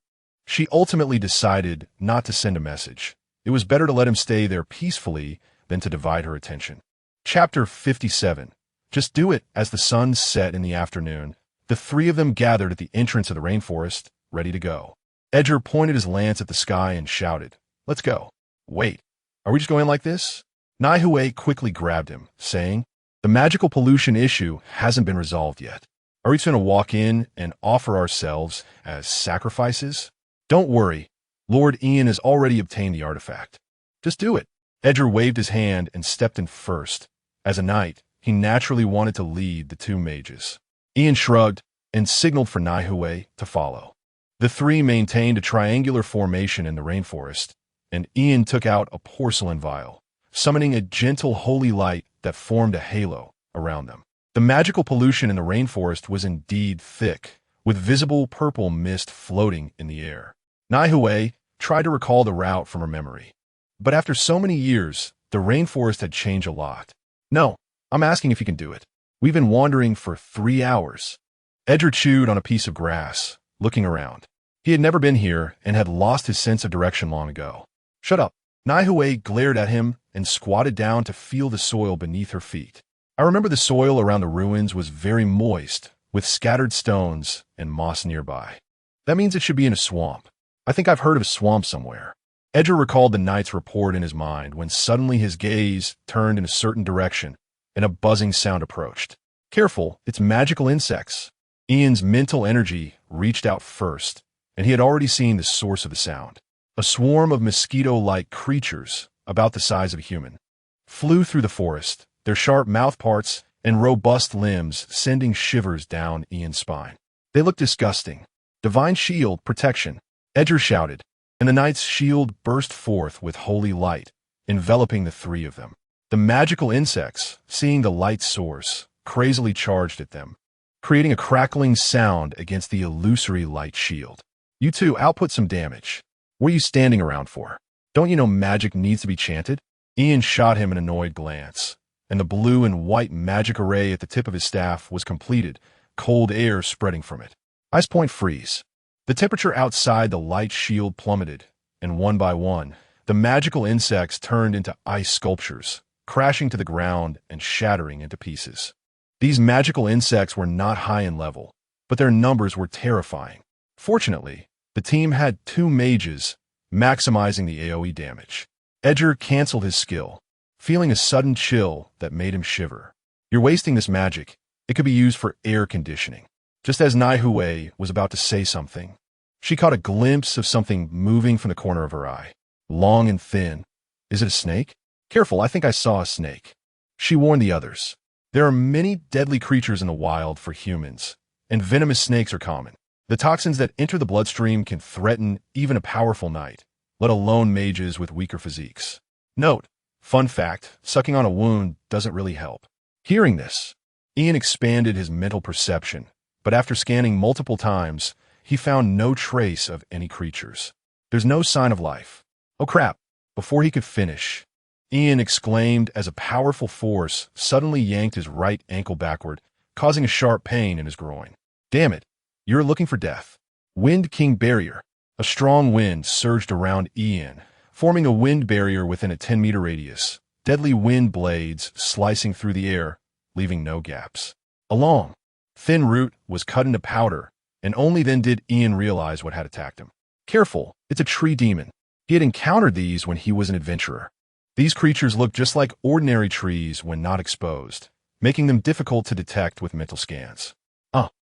she ultimately decided not to send a message. It was better to let him stay there peacefully than to divide her attention. Chapter 57. Just do it. As the sun set in the afternoon, the 3 of them gathered at the entrance of the rainforest, ready to go. Edgar pointed his lance at the sky and shouted, "Let's go." "Wait, are we just going like this?" Naihui quickly grabbed him, saying, "The magical pollution issue hasn't been resolved yet. Are we just going to walk in and offer ourselves as sacrifices?" "Don't worry. Lord Ian has already obtained the artifact. Just do it." Edgar waved his hand and stepped in first. As a knight, he naturally wanted to lead the two mages. Ian shrugged and signaled for Naihui to follow. The three maintained a triangular formation in the rainforest, and Ian took out a porcelain vial, summoning a gentle holy light that formed a halo around them. The magical pollution in the rainforest was indeed thick, with visible purple mist floating in the air. Naihui tried to recall the route from her memory. But after so many years, the rainforest had changed a lot. No, I'm asking if you can do it. We've been wandering for 3 hours. Edgar chewed on a piece of grass, looking around. He had never been here and had lost his sense of direction long ago. Shut up. Naihui glared at him and squatted down to feel the soil beneath her feet. I remember the soil around the ruins was very moist, with scattered stones and moss nearby. That means it should be in a swamp. I think I've heard of a swamp somewhere. Edgar recalled the knight's report in his mind when suddenly his gaze turned in a certain direction and a buzzing sound approached. Careful, it's magical insects. Ian's mental energy reached out first, and he had already seen the source of the sound. A swarm of mosquito-like creatures, about the size of a human, flew through the forest, their sharp mouthparts and robust limbs sending shivers down Ian's spine. They looked disgusting. Divine shield protection, Edgar shouted, and the knight's shield burst forth with holy light, enveloping the three of them. The magical insects, seeing the light's source, crazily charged at them, creating a crackling sound against the illusory light shield. You two output some damage. What are you standing around for? Don't you know magic needs to be chanted? Ian shot him an annoyed glance, and the blue and white magic array at the tip of his staff was completed, cold air spreading from it. Ice point freeze. The temperature outside the light shield plummeted, and one by one, the magical insects turned into ice sculptures, crashing to the ground and shattering into pieces. These magical insects were not high in level, but their numbers were terrifying. Fortunately, the team had 2 mages, maximizing the AoE damage. Edgar canceled his skill, feeling a sudden chill that made him shiver. You're wasting this magic. It could be used for air conditioning. Just as Naihui was about to say something, she caught a glimpse of something moving from the corner of her eye. Long and thin. Is it a snake? Careful, I think I saw a snake. She warned the others. There are many deadly creatures in the wild for humans, and venomous snakes are common. The toxins that enter the bloodstream can threaten even a powerful knight, let alone mages with weaker physiques. Note, fun fact, sucking on a wound doesn't really help. Hearing this, Ian expanded his mental perception, but after scanning multiple times, he found no trace of any creatures. There's no sign of life. Oh crap! Before he could finish, Ian exclaimed as a powerful force suddenly yanked his right ankle backward, causing a sharp pain in his groin. Damn it! You're looking for death. Wind King Barrier. A strong wind surged around Ian, forming a wind barrier within a 10-meter radius, deadly wind blades slicing through the air, leaving no gaps. A long, thin root was cut into powder, and only then did Ian realize what had attacked him. Careful, it's a tree demon. He had encountered these when he was an adventurer. These creatures look just like ordinary trees when not exposed, making them difficult to detect with mental scans.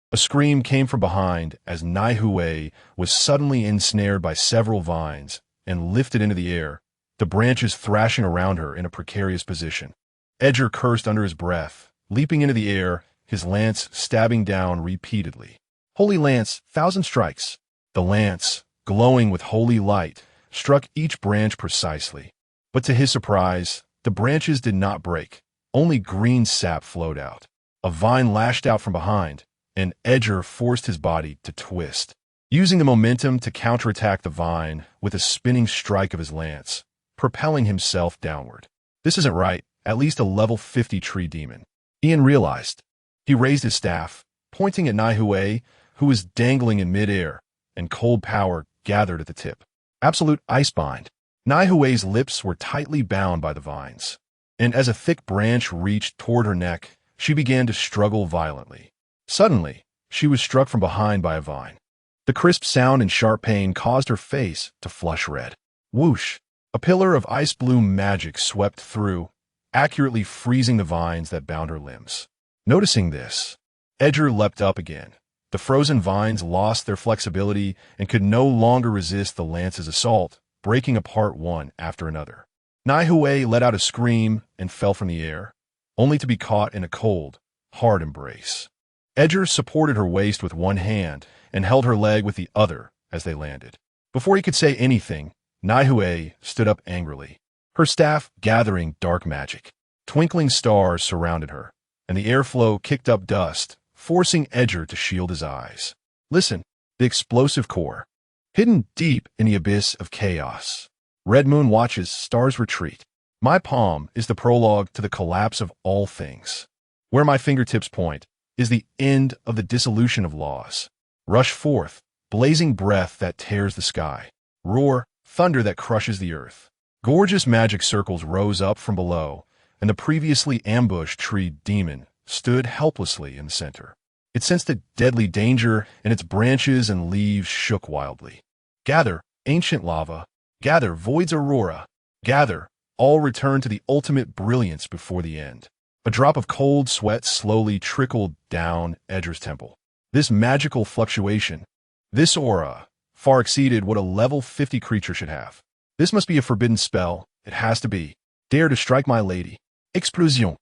A scream came from behind as Naihui was suddenly ensnared by several vines and lifted into the air, the branches thrashing around her in a precarious position. Edgar cursed under his breath, leaping into the air, his lance stabbing down repeatedly. Holy Lance, 1,000 strikes. The lance, glowing with holy light, struck each branch precisely. But to his surprise, the branches did not break. Only green sap flowed out. A vine lashed out from behind, and Edgar forced his body to twist, using the momentum to counterattack the vine with a spinning strike of his lance, propelling himself downward. This isn't right, at least a level 50 tree demon. Ian realized. He raised his staff, pointing at Naihui, who was dangling in midair, and cold power gathered at the tip. Absolute ice bind. Naihui's lips were tightly bound by the vines, and as a thick branch reached toward her neck, she began to struggle violently. Suddenly, she was struck from behind by a vine. The crisp sound and sharp pain caused her face to flush red. Whoosh! A pillar of ice blue magic swept through, accurately freezing the vines that bound her limbs. Noticing this, Edgar leapt up again. The frozen vines lost their flexibility and could no longer resist the lance's assault, breaking apart one after another. Naihui let out a scream and fell from the air, only to be caught in a cold, hard embrace. Edgar supported her waist with one hand and held her leg with the other as they landed. Before he could say anything, Naihui stood up angrily, her staff gathering dark magic. Twinkling stars surrounded her, and the airflow kicked up dust, forcing Edgar to shield his eyes. Listen, the explosive core, hidden deep in the abyss of chaos. Red moon watches stars retreat. My palm is the prologue to the collapse of all things. Where my fingertips point is the end of the dissolution of laws. Rush forth, blazing breath that tears the sky. Roar, thunder that crushes the earth. Gorgeous magic circles rose up from below, and the previously ambushed tree demon stood helplessly in the center. It sensed a deadly danger, and its branches and leaves shook wildly. Gather, ancient lava. Gather, void's aurora. Gather, all return to the ultimate brilliance before the end. A drop of cold sweat slowly trickled down Edgar's temple. This magical fluctuation, this aura, far exceeded what a level 50 creature should have. This must be a forbidden spell. It has to be. Dare to strike my lady. Explosion.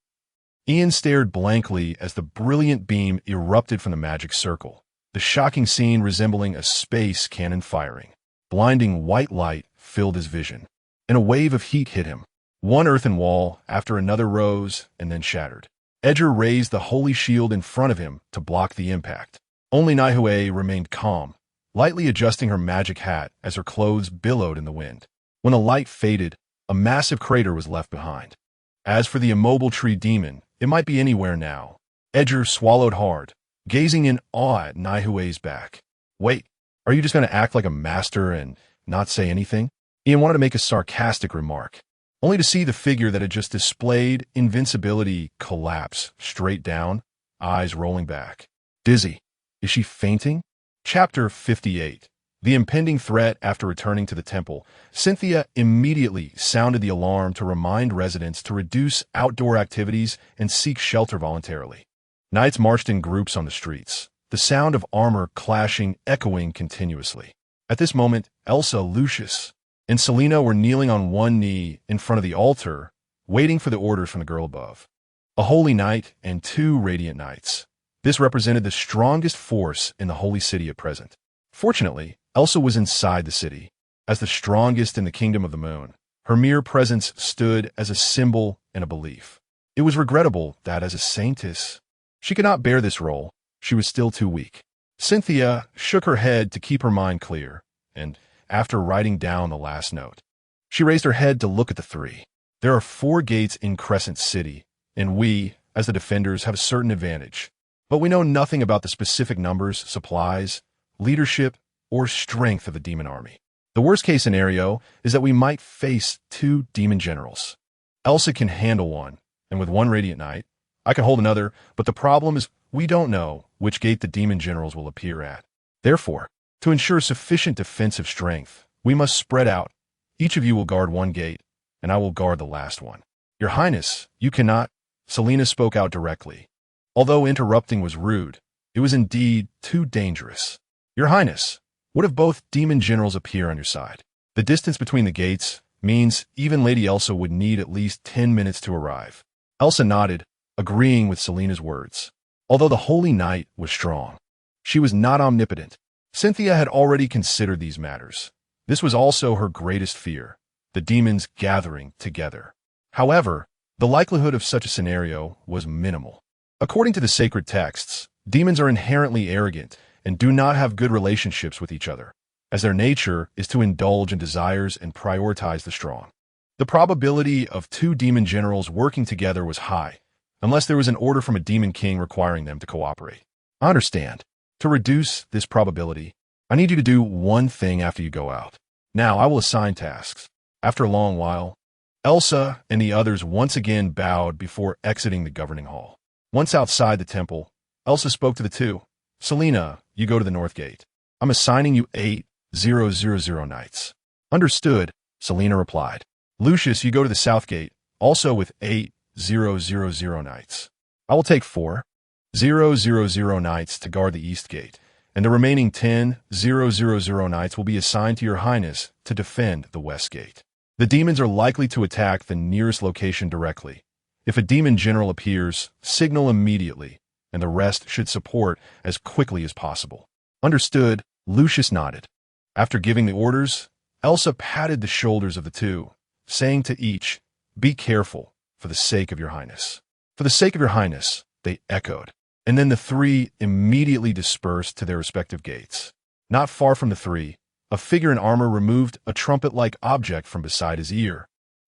Ian stared blankly as the brilliant beam erupted from the magic circle, the shocking scene resembling a space cannon firing. Blinding white light filled his vision, and a wave of heat hit him. One earthen wall after another rose and then shattered. Edgar raised the holy shield in front of him to block the impact. Only Naihui remained calm, lightly adjusting her magic hat as her clothes billowed in the wind. When the light faded, a massive crater was left behind. As for the immobile tree demon, it might be anywhere now. Edgar swallowed hard, gazing in awe at Naihui's back. Wait, are you just going to act like a master and not say anything? Ian wanted to make a sarcastic remark, only to see the figure that had just displayed invincibility collapse straight down, eyes rolling back. Dizzy. Is she fainting? Chapter 58. The impending threat. After returning to the temple, Cynthia immediately sounded the alarm to remind residents to reduce outdoor activities and seek shelter voluntarily. Knights marched in groups on the streets, the sound of armor clashing echoing continuously. At this moment, Elsa, Lucius, and Selena were kneeling on one knee in front of the altar, waiting for the orders from the girl above. A holy knight and 2 radiant knights. This represented the strongest force in the holy city at present. Fortunately, Elsa was inside the city. As the strongest in the kingdom of the moon, her mere presence stood as a symbol and a belief. It was regrettable that as a saintess, she could not bear this role. She was still too weak. Cynthia shook her head to keep her mind clear, and after writing down the last note, she raised her head to look at the 3. There are 4 gates in Crescent City, and we, as the defenders, have a certain advantage. But we know nothing about the specific numbers, supplies, leadership, or strength of the demon army. The worst-case scenario is that we might face 2 demon generals. Elsa can handle one, and with 1 radiant knight, I can hold another, but the problem is we don't know which gate the demon generals will appear at. Therefore, to ensure sufficient defensive strength, we must spread out. Each of you will guard 1 gate, and I will guard the last one. Your Highness, you cannot. Selena spoke out directly. Although interrupting was rude, it was indeed too dangerous. Your Highness, what if both demon generals appear on your side? The distance between the gates means even Lady Elsa would need at least 10 minutes to arrive. Elsa nodded, agreeing with Selena's words. Although the Holy Knight was strong, she was not omnipotent. Cynthia had already considered these matters. This was also her greatest fear, the demons gathering together. However, the likelihood of such a scenario was minimal. According to the sacred texts, demons are inherently arrogant and do not have good relationships with each other, as their nature is to indulge in desires and prioritize the strong. The probability of 2 demon generals working together was high, unless there was an order from a demon king requiring them to cooperate. I understand. To reduce this probability, I need you to do one thing after you go out. Now I will assign tasks. After a long while, Elsa and the others once again bowed before exiting the governing hall. Once outside the temple, Elsa spoke to the 2. Selena, you go to the north gate. I'm assigning you 8,000 knights. Understood, Selena replied. Lucius, you go to the south gate, also with 8,000 knights. I will take 4,000 knights to guard the east gate, and the remaining 10,000 knights will be assigned to your Highness to defend the west gate. The demons are likely to attack the nearest location directly. If a demon general appears, signal immediately, and the rest should support as quickly as possible. Understood, Lucius nodded. After giving the orders, Elsa patted the shoulders of the two, saying to each, "Be careful, for the sake of your highness." "For the sake of your highness," they echoed. And then the three immediately dispersed to their respective gates. Not far from the three, a figure in armor removed a trumpet-like object from beside his ear.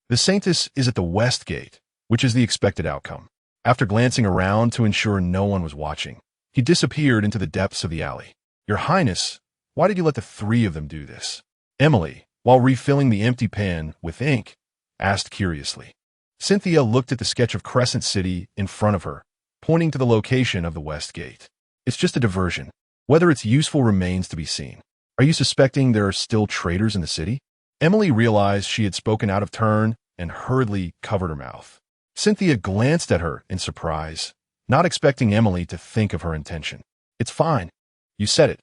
The Saintess is at the west gate, which is the expected outcome. After glancing around to ensure no one was watching, he disappeared into the depths of the alley. "Your Highness, why did you let the three of them do this?" Emily, while refilling the empty pen with ink, asked curiously. Cynthia looked at the sketch of Crescent City in front of her, pointing to the location of the west gate. "It's just a diversion. Whether it's useful remains to be seen." "Are you suspecting there are still traitors in the city?" Emily realized she had spoken out of turn and hurriedly covered her mouth. Cynthia glanced at her in surprise, not expecting Emily to think of her intention. "It's fine. You said it.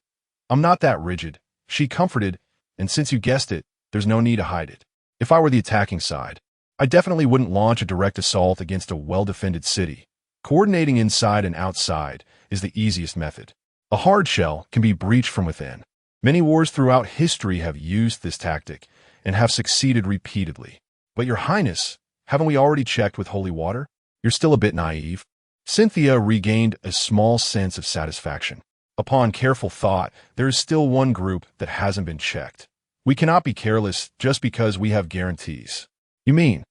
I'm not that rigid," she comforted, "and since you guessed it, there's no need to hide it. If I were the attacking side, I definitely wouldn't launch a direct assault against a well-defended city. Coordinating inside and outside is the easiest method. A hard shell can be breached from within. Many wars throughout history have used this tactic and have succeeded repeatedly. But your Highness, haven't we already checked with holy water? You're still a bit naive." Cynthia regained a small sense of satisfaction. Upon careful thought, there is still one group that hasn't been checked. We cannot be careless just because we have guarantees. "You mean?"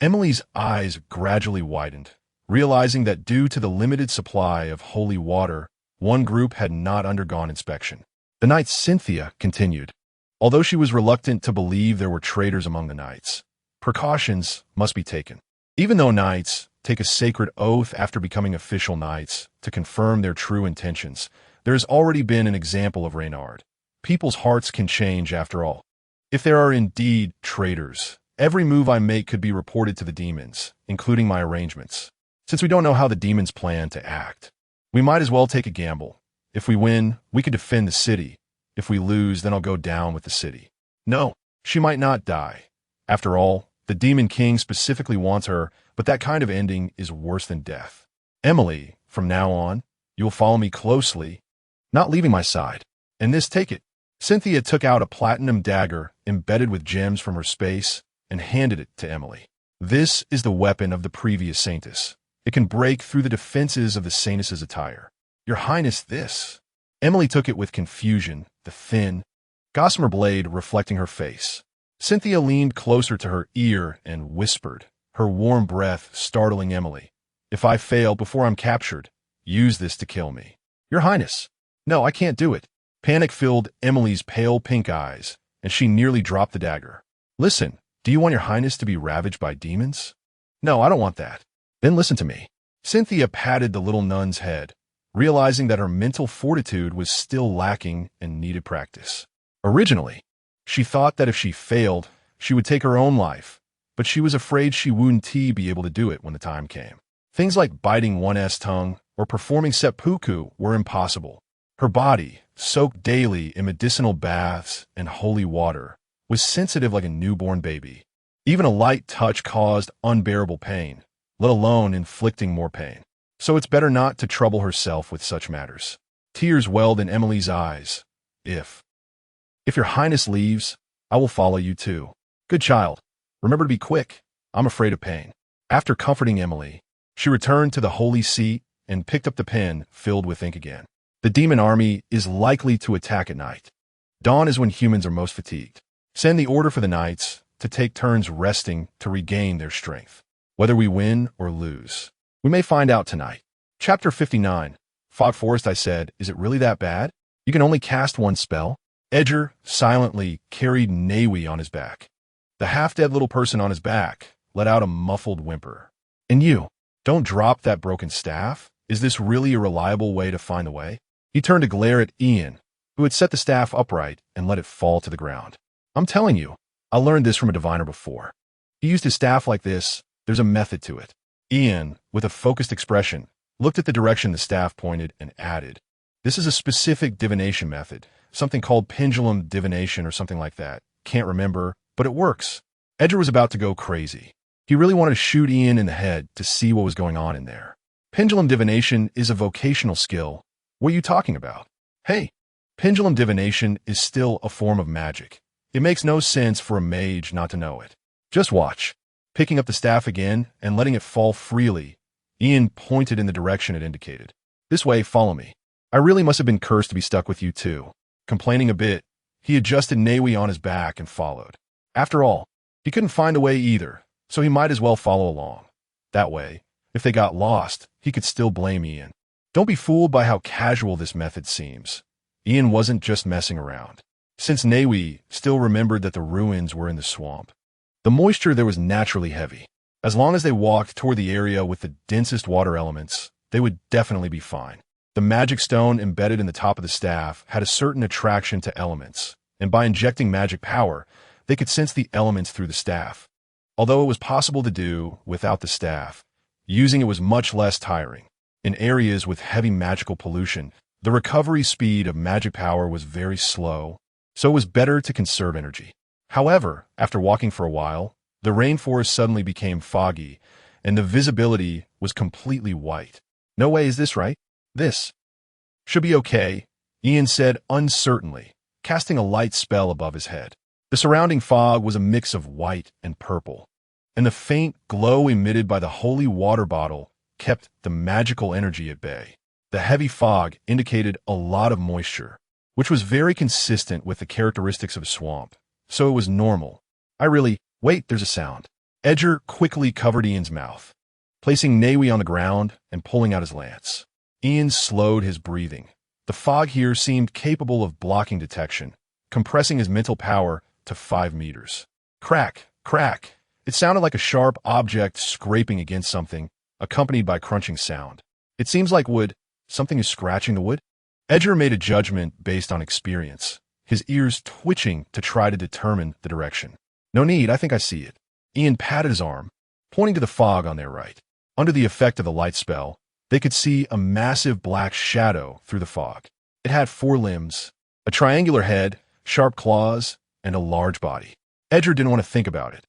Emily's eyes gradually widened, realizing that due to the limited supply of holy water, one group had not undergone inspection. The knights. Cynthia continued. Although she was reluctant to believe there were traitors among the knights, precautions must be taken. Even though knights take a sacred oath after becoming official knights to confirm their true intentions, there has already been an example of Reynard. People's hearts can change after all. If there are indeed traitors, every move I make could be reported to the demons, including my arrangements. Since we don't know how the demons plan to act, we might as well take a gamble. If we win, we could defend the city. If we lose, then I'll go down with the city. No, she might not die. After all, the Demon King specifically wants her, but that kind of ending is worse than death. Emily, from now on, you'll follow me closely, not leaving my side. And this, take it. Cynthia took out a platinum dagger embedded with gems from her space and handed it to Emily. This is the weapon of the previous Saintess. It can break through the defenses of the Saintess's attire. Your Highness, this. Emily took it with confusion, the thin, gossamer blade reflecting her face. Cynthia leaned closer to her ear and whispered, her warm breath startling Emily. "If I fail before I'm captured, use this to kill me." "Your Highness." "No, I can't do it." Panic filled Emily's pale pink eyes, and she nearly dropped the dagger. "Listen, do you want your Highness to be ravaged by demons?" "No, I don't want that." "Then listen to me." Cynthia patted the little nun's head, realizing that her mental fortitude was still lacking and needed practice. Originally, she thought that if she failed, she would take her own life, but she was afraid she wouldn't be able to do it when the time came. Things like biting one's tongue or performing seppuku were impossible. Her body, soaked daily in medicinal baths and holy water, was sensitive like a newborn baby. Even a light touch caused unbearable pain, let alone inflicting more pain. So it's better not to trouble herself with such matters. Tears welled in Emily's eyes. If your Highness leaves, I will follow you too. Good child. Remember to be quick. I'm afraid of pain. After comforting Emily, she returned to the holy seat and picked up the pen filled with ink again. The demon army is likely to attack at night. Dawn is when humans are most fatigued. Send the order for the knights to take turns resting to regain their strength. Whether we win or lose, we may find out tonight. Chapter 59. Fog Forest. I said, is it really that bad? You can only cast one spell? Edger silently carried Nawi on his back. The half-dead little person on his back let out a muffled whimper. And you, don't drop that broken staff? Is this really a reliable way to find the way? He turned to glare at Ian, who had set the staff upright and let it fall to the ground. I'm telling you, I learned this from a diviner before. He used his staff like this. There's a method to it. Ian, with a focused expression, looked at the direction the staff pointed and added, this is a specific divination method, something called pendulum divination or something like that. Can't remember, but it works. Edgar was about to go crazy. He really wanted to shoot Ian in the head to see what was going on in there. Pendulum divination is a vocational skill. What are you talking about? Hey, pendulum divination is still a form of magic. It makes no sense for a mage not to know it. Just watch. Picking up the staff again and letting it fall freely, Ian pointed in the direction it indicated. This way, follow me. I really must have been cursed to be stuck with you too. Complaining a bit, he adjusted Nawi on his back and followed. After all, he couldn't find a way either, so he might as well follow along. That way, if they got lost, he could still blame Ian. Don't be fooled by how casual this method seems. Ian wasn't just messing around. Since Nawi still remembered that the ruins were in the swamp, the moisture there was naturally heavy. As long as they walked toward the area with the densest water elements, they would definitely be fine. The magic stone embedded in the top of the staff had a certain attraction to elements, and by injecting magic power, they could sense the elements through the staff. Although it was possible to do without the staff, using it was much less tiring. In areas with heavy magical pollution, the recovery speed of magic power was very slow, so it was better to conserve energy. However, after walking for a while, the rainforest suddenly became foggy, and the visibility was completely white. No way is this right? This should be okay, Ian said uncertainly, casting a light spell above his head. The surrounding fog was a mix of white and purple, and the faint glow emitted by the holy water bottle kept the magical energy at bay. The heavy fog indicated a lot of moisture, which was very consistent with the characteristics of a swamp, so it was normal. Wait, there's a sound. Edgar quickly covered Ian's mouth, placing Nawi on the ground and pulling out his lance. Ian slowed his breathing. The fog here seemed capable of blocking detection, compressing his mental power to 5 meters. Crack, crack. It sounded like a sharp object scraping against something, accompanied by crunching sound. It seems like wood. Something is scratching the wood? Edgar made a judgment based on experience, his ears twitching to try to determine the direction. No need, I think I see it. Ian patted his arm, pointing to the fog on their right. Under the effect of the light spell, they could see a massive black shadow through the fog. It had 4 limbs, a triangular head, sharp claws, and a large body. Edgar didn't want to think about it.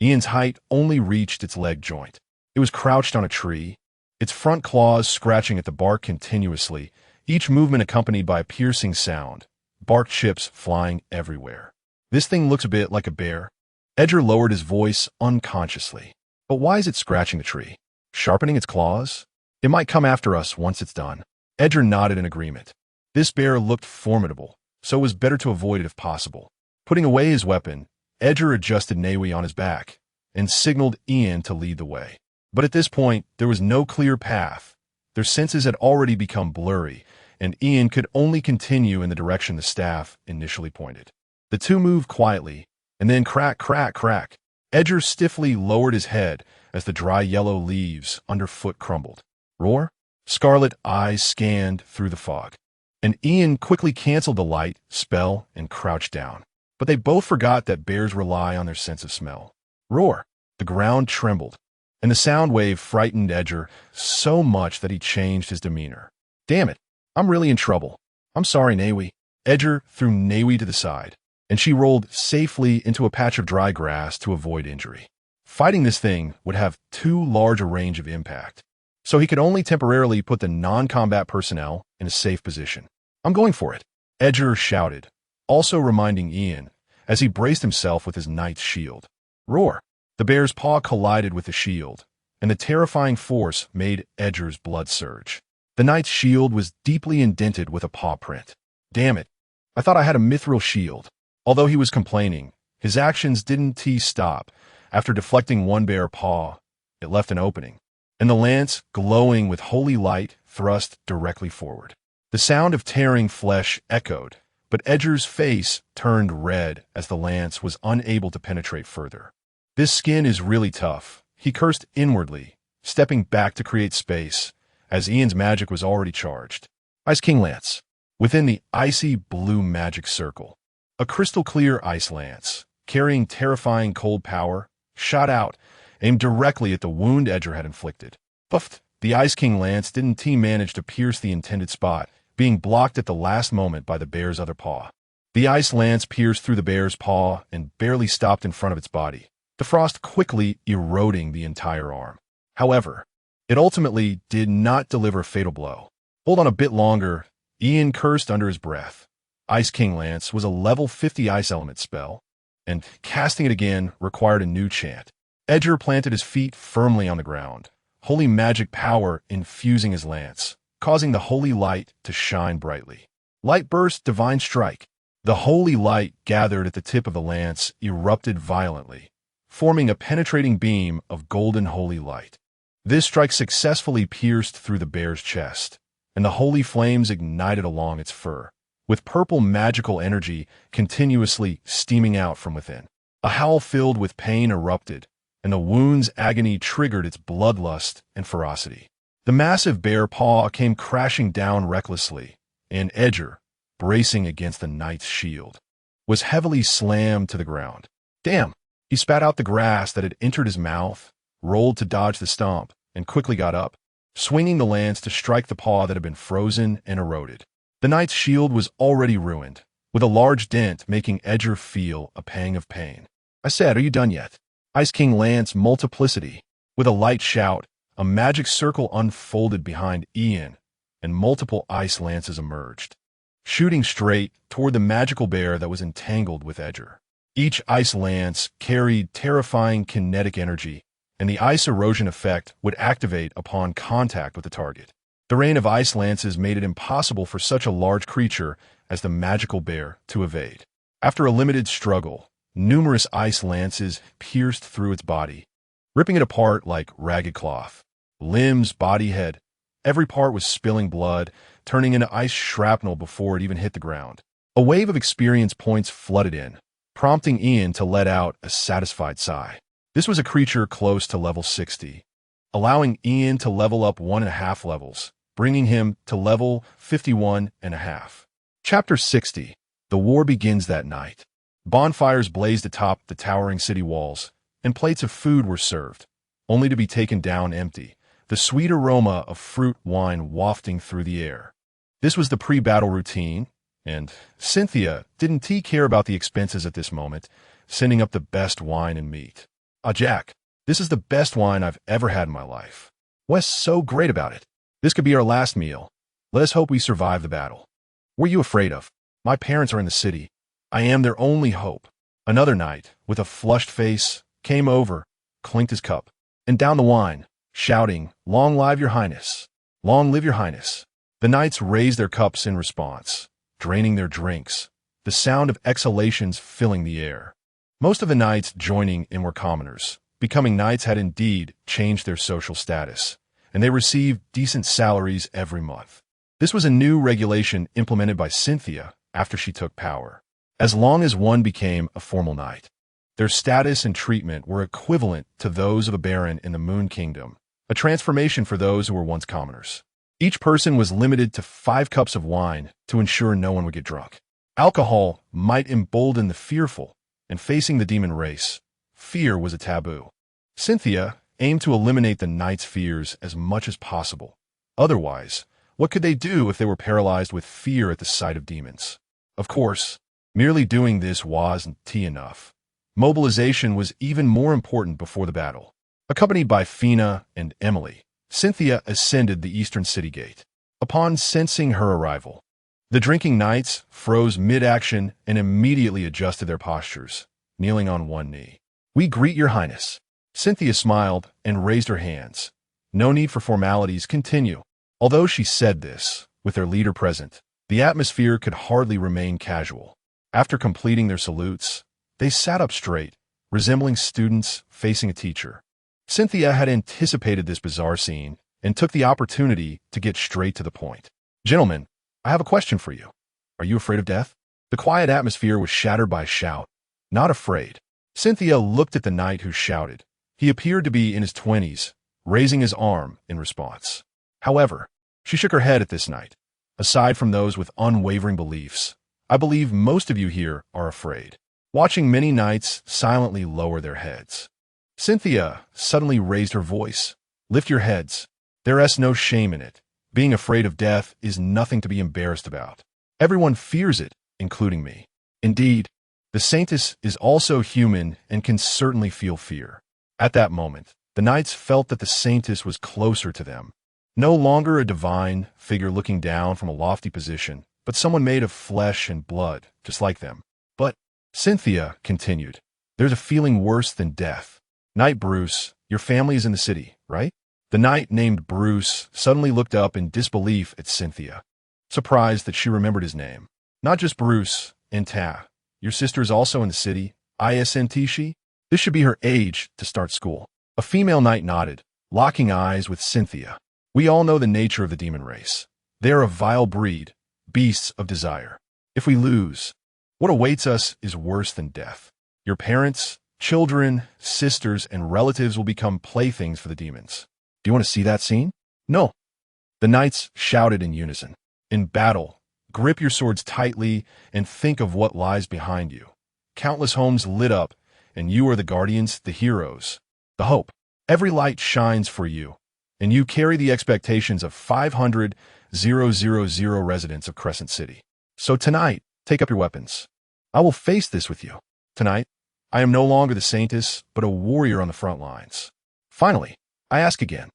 Ian's height only reached its leg joint. It was crouched on a tree, its front claws scratching at the bark continuously, each movement accompanied by a piercing sound, bark chips flying everywhere. This thing looks a bit like a bear. Edgar lowered his voice unconsciously. But why is it scratching the tree? Sharpening its claws? It might come after us once it's done. Edgar nodded in agreement. This bear looked formidable, so it was better to avoid it if possible. Putting away his weapon, Edgar adjusted Nawi on his back and signaled Ian to lead the way. But at this point, there was no clear path. Their senses had already become blurry, and Ian could only continue in the direction the staff initially pointed. The two moved quietly, and then crack, crack, crack. Edgar stiffly lowered his head as the dry yellow leaves underfoot crumbled. Roar? Scarlet eyes scanned through the fog, and Ian quickly canceled the light spell and crouched down. But they both forgot that bears rely on their sense of smell. Roar! The ground trembled, and the sound wave frightened Edgar so much that he changed his demeanor. Damn it, I'm really in trouble. I'm sorry, Nawi. Edgar threw Nawi to the side, and she rolled safely into a patch of dry grass to avoid injury. Fighting this thing would have too large a range of impact, so he could only temporarily put the non-combat personnel in a safe position. I'm going for it, Edgar shouted, also reminding Ian as he braced himself with his knight's shield. Roar! The bear's paw collided with the shield, and the terrifying force made Edgar's blood surge. The knight's shield was deeply indented with a paw print. Damn it, I thought I had a mithril shield. Although he was complaining, his actions didn't stop. After deflecting one bear paw, it left an opening, and the lance, glowing with holy light, thrust directly forward. The sound of tearing flesh echoed, but Edgar's face turned red as the lance was unable to penetrate further. This skin is really tough, he cursed inwardly, stepping back to create space, as Ian's magic was already charged. Ice King Lance. Within the icy blue magic circle, a crystal-clear ice lance, carrying terrifying cold power, shot out, aimed directly at the wound Edgar had inflicted. Puffed! The Ice King Lance didn't manage to pierce the intended spot, being blocked at the last moment by the bear's other paw. The ice lance pierced through the bear's paw and barely stopped in front of its body, the frost quickly eroding the entire arm. However, it ultimately did not deliver a fatal blow. Hold on a bit longer, Ian cursed under his breath. Ice King Lance was a level 50 ice element spell, and casting it again required a new chant. Edgar planted his feet firmly on the ground, holy magic power infusing his lance, causing the holy light to shine brightly. Light burst, divine strike. The holy light gathered at the tip of the lance erupted violently, forming a penetrating beam of golden holy light. This strike successfully pierced through the bear's chest, and the holy flames ignited along its fur, with purple magical energy continuously steaming out from within. A howl filled with pain erupted, and the wound's agony triggered its bloodlust and ferocity. The massive bear paw came crashing down recklessly, and Edgar, bracing against the knight's shield, was heavily slammed to the ground. Damn! He spat out the grass that had entered his mouth, rolled to dodge the stomp, and quickly got up, swinging the lance to strike the paw that had been frozen and eroded. The knight's shield was already ruined, with a large dent making Edgar feel a pang of pain. I said, "Are you done yet?" Ice King Lance multiplicity. With a light shout, a magic circle unfolded behind Ian, and multiple ice lances emerged, shooting straight toward the magical bear that was entangled with Edgar. Each ice lance carried terrifying kinetic energy, and the ice erosion effect would activate upon contact with the target. The rain of ice lances made it impossible for such a large creature as the magical bear to evade. After a limited struggle, numerous ice lances pierced through its body, ripping it apart like ragged cloth. Limbs, body, head, every part was spilling blood, turning into ice shrapnel before it even hit the ground. A wave of experience points flooded in, prompting Ian to let out a satisfied sigh. This was a creature close to level 60, allowing Ian to level up 1.5 levels, bringing him to level 51.5. Chapter 60. The war begins that night. Bonfires blazed atop the towering city walls, and plates of food were served, only to be taken down empty, the sweet aroma of fruit wine wafting through the air. This was the pre-battle routine, and Cynthia didn't care about the expenses at this moment, sending up the best wine and meat. "Ah, Jack, this is the best wine I've ever had in my life. Wes so great about it. This could be our last meal. Let us hope we survive the battle. What are you afraid of? My parents are in the city. I am their only hope." Another knight, with a flushed face, came over, clinked his cup, and downed the wine, shouting, "Long live your highness! Long live your highness!" The knights raised their cups in response, draining their drinks, the sound of exhalations filling the air. Most of the knights joining in were commoners. Becoming knights had indeed changed their social status, and they received decent salaries every month. This was a new regulation implemented by Cynthia after she took power. As long as one became a formal knight, their status and treatment were equivalent to those of a baron in the Moon Kingdom, a transformation for those who were once commoners. Each person was limited to 5 cups of wine to ensure no one would get drunk. Alcohol might embolden the fearful, and facing the demon race, fear was a taboo. Cynthia aimed to eliminate the knights' fears as much as possible. Otherwise, what could they do if they were paralyzed with fear at the sight of demons? Of course, merely doing this wasn't enough. Mobilization was even more important before the battle. Accompanied by Fina and Emily, Cynthia ascended the eastern city gate. Upon sensing her arrival, the drinking knights froze mid-action and immediately adjusted their postures, kneeling on one knee. "We greet your highness." Cynthia smiled and raised her hands. No need for formalities, continue. Although she said this, with their leader present, the atmosphere could hardly remain casual. After completing their salutes, they sat up straight, resembling students facing a teacher. Cynthia had anticipated this bizarre scene and took the opportunity to get straight to the point. "Gentlemen, I have a question for you. Are you afraid of death?" The quiet atmosphere was shattered by a shout. "Not afraid." Cynthia looked at the knight who shouted. He appeared to be in his 20s, raising his arm in response. However, she shook her head at this knight. "Aside from those with unwavering beliefs, I believe most of you here are afraid." Watching many knights silently lower their heads, Cynthia suddenly raised her voice. "Lift your heads. There is no shame in it. Being afraid of death is nothing to be embarrassed about. Everyone fears it, including me. Indeed, The saintess is also human and can certainly feel fear. At that moment, the knights felt that the saintess was closer to them. No longer a divine figure looking down from a lofty position, but someone made of flesh and blood, just like them. But, Cynthia continued, there's a feeling worse than death. Knight Bruce, your family is in the city, right? The knight named Bruce suddenly looked up in disbelief at Cynthia, surprised that she remembered his name. Not just Bruce, Inta. Your sister is also in the city, isn't she? This should be her age to start school. A female knight nodded, locking eyes with Cynthia. We all know the nature of the demon race. They are a vile breed, beasts of desire. If we lose, what awaits us is worse than death. Your parents, children, sisters, and relatives will become playthings for the demons. Do you want to see that scene? No. The knights shouted in unison. In battle, grip your swords tightly and think of what lies behind you. Countless homes lit up, and you are the guardians, the heroes, the hope. Every light shines for you, and you carry the expectations of 500,000 residents of Crescent City. So tonight, take up your weapons. I will face this with you. Tonight, I am no longer the saintess, but a warrior on the front lines. Finally, I ask again,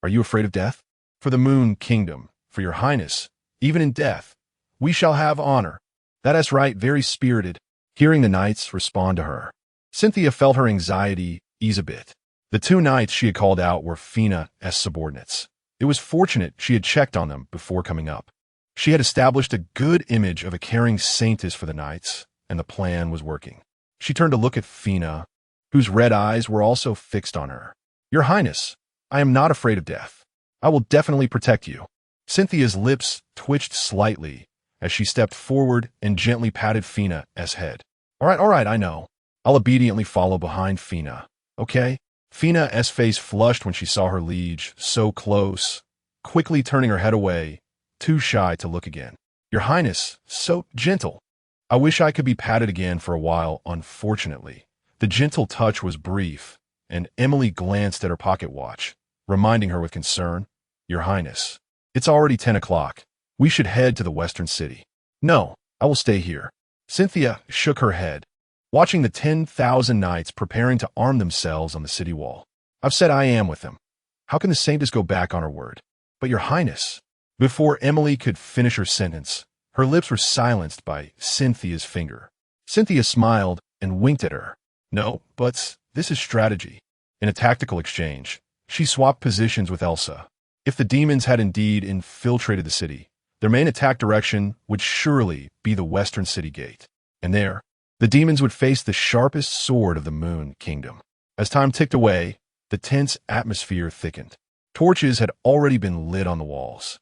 are you afraid of death? For the Moon Kingdom, for your highness, even in death, we shall have honor. That is right, very spirited. Hearing the knights respond to her, Cynthia felt her anxiety ease a bit. The two knights she had called out were Fina's subordinates. It was fortunate she had checked on them before coming up. She had established a good image of a caring saintess for the knights, and the plan was working. She turned to look at Fina, whose red eyes were also fixed on her. Your Highness, I am not afraid of death. I will definitely protect you. Cynthia's lips twitched slightly as she stepped forward and gently patted Fina's head. All right, I know. I'll obediently follow behind Fina, okay? Fina's face flushed when she saw her liege so close, quickly turning her head away, too shy to look again. Your Highness, so gentle. I wish I could be patted again for a while, unfortunately. The gentle touch was brief, and Emily glanced at her pocket watch, reminding her with concern, Your Highness, it's already 10 o'clock. We should head to the western city. No, I will stay here. Cynthia shook her head, watching the 10,000 knights preparing to arm themselves on the city wall. I've said I am with them. How can the saintess go back on her word? But Your Highness. Before Emily could finish her sentence, her lips were silenced by Cynthia's finger. Cynthia smiled and winked at her. No, but this is strategy. In a tactical exchange, she swapped positions with Elsa. If the demons had indeed infiltrated the city, their main attack direction would surely be the western city gate. And there, the demons would face the sharpest sword of the Moon Kingdom. As time ticked away, the tense atmosphere thickened. Torches had already been lit on the walls,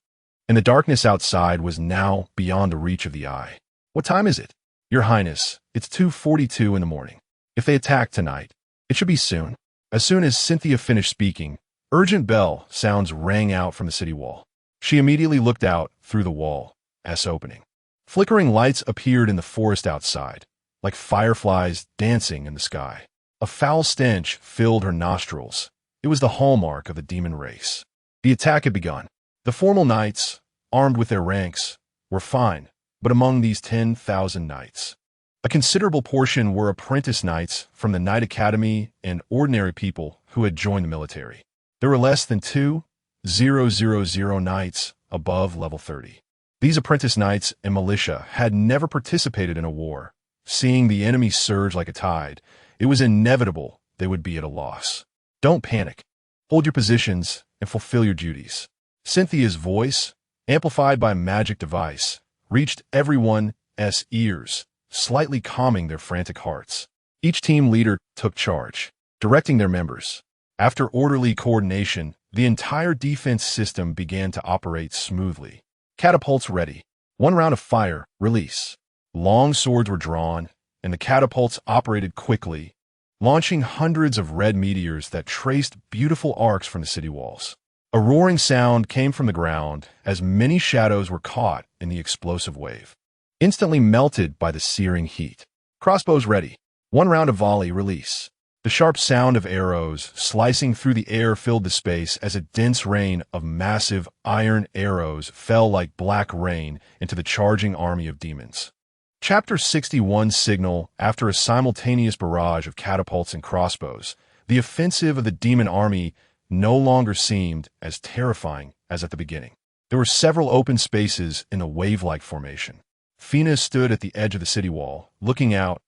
and the darkness outside was now beyond the reach of the eye. What time is it? Your Highness, it's 2:42 in the morning. If they attack tonight, it should be soon. As soon as Cynthia finished speaking, urgent bell sounds rang out from the city wall. She immediately looked out through the wall, as opening. Flickering lights appeared in the forest outside, like fireflies dancing in the sky. A foul stench filled her nostrils. It was the hallmark of the demon race. The attack had begun. The formal knights, armed with their ranks, were fine, but among these 10,000 knights, a considerable portion were apprentice knights from the Knight Academy and ordinary people who had joined the military. There were less than 2,000 knights above level 30. These apprentice knights and militia had never participated in a war. Seeing the enemy surge like a tide, it was inevitable they would be at a loss. Don't panic. Hold your positions and fulfill your duties. Cynthia's voice, amplified by a magic device, reached everyone's ears, slightly calming their frantic hearts. Each team leader took charge, directing their members. After orderly coordination, the entire defense system began to operate smoothly. Catapults ready. One round of fire, release. Long swords were drawn, and the catapults operated quickly, launching hundreds of red meteors that traced beautiful arcs from the city walls. A roaring sound came from the ground as many shadows were caught in the explosive wave, instantly melted by the searing heat. Crossbows ready. One round of volley, release. The sharp sound of arrows slicing through the air filled the space as a dense rain of massive iron arrows fell like black rain into the charging army of demons. Chapter 61 Signal. After a simultaneous barrage of catapults and crossbows, the offensive of the demon army no longer seemed as terrifying as at the beginning. There were several open spaces in a wave-like formation. Fina stood at the edge of the city wall, looking out.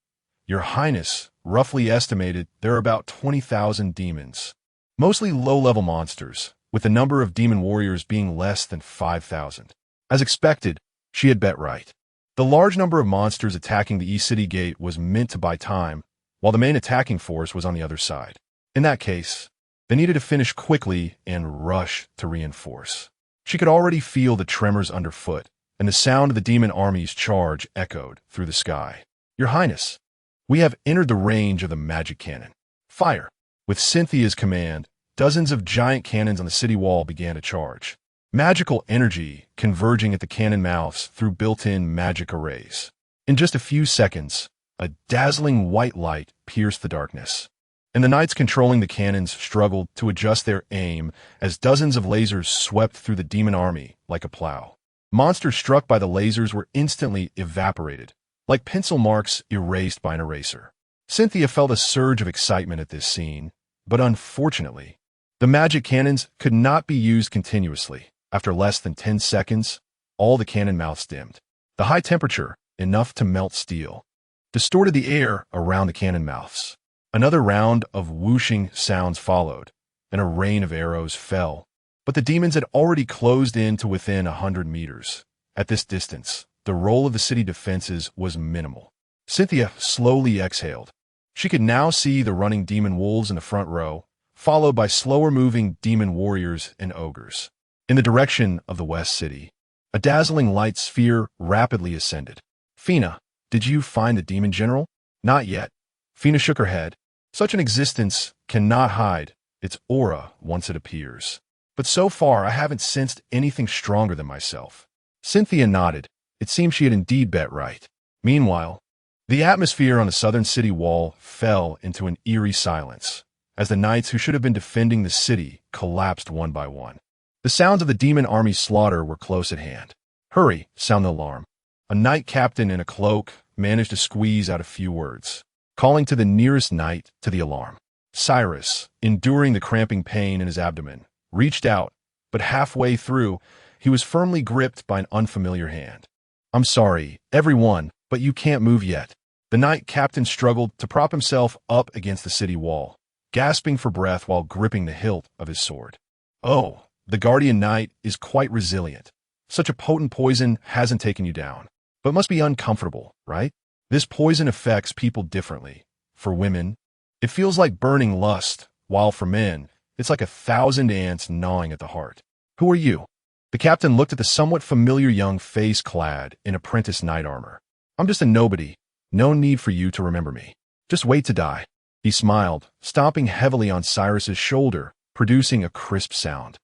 Your Highness, roughly estimated there are about 20,000 demons. Mostly low-level monsters, with the number of demon warriors being less than 5,000. As expected, she had bet right. The large number of monsters attacking the East City Gate was meant to buy time, while the main attacking force was on the other side. In that case, they needed to finish quickly and rush to reinforce. She could already feel the tremors underfoot, and the sound of the demon army's charge echoed through the sky. Your Highness, we have entered the range of the magic cannon. Fire! With Cynthia's command, dozens of giant cannons on the city wall began to charge. Magical energy converging at the cannon mouths through built-in magic arrays. In just a few seconds, a dazzling white light pierced the darkness, and the knights controlling the cannons struggled to adjust their aim as dozens of lasers swept through the demon army like a plow. Monsters struck by the lasers were instantly evaporated, like pencil marks erased by an eraser. Cynthia felt a surge of excitement at this scene, but unfortunately, the magic cannons could not be used continuously. After less than 10 seconds, all the cannon mouths dimmed. The high temperature, enough to melt steel, distorted the air around the cannon mouths. Another round of whooshing sounds followed, and a rain of arrows fell. But the demons had already closed in to within 100 meters. At this distance, the role of the city defenses was minimal. Cynthia slowly exhaled. She could now see the running demon wolves in the front row, followed by slower-moving demon warriors and ogres. In the direction of the West City, a dazzling light sphere rapidly ascended. Fina, did you find the demon general? Not yet. Fina shook her head. Such an existence cannot hide its aura once it appears. But so far, I haven't sensed anything stronger than myself. Cynthia nodded. It seemed she had indeed bet right. Meanwhile, the atmosphere on the southern city wall fell into an eerie silence, as the knights who should have been defending the city collapsed one by one. The sounds of the demon army's slaughter were close at hand. Hurry, sounded the alarm. A knight captain in a cloak managed to squeeze out a few words, calling to the nearest knight to the alarm. Cyrus, enduring the cramping pain in his abdomen, reached out, but halfway through, he was firmly gripped by an unfamiliar hand. I'm sorry, everyone, but you can't move yet. The knight captain struggled to prop himself up against the city wall, gasping for breath while gripping the hilt of his sword. Oh, the guardian knight is quite resilient. Such a potent poison hasn't taken you down, but must be uncomfortable, right? This poison affects people differently. For women, it feels like burning lust, while for men, it's like 1,000 ants gnawing at the heart. Who are you? The captain looked at the somewhat familiar young face clad in apprentice knight armor. I'm just a nobody. No need for you to remember me. Just wait to die. He smiled, stomping heavily on Cyrus's shoulder, producing a crisp sound.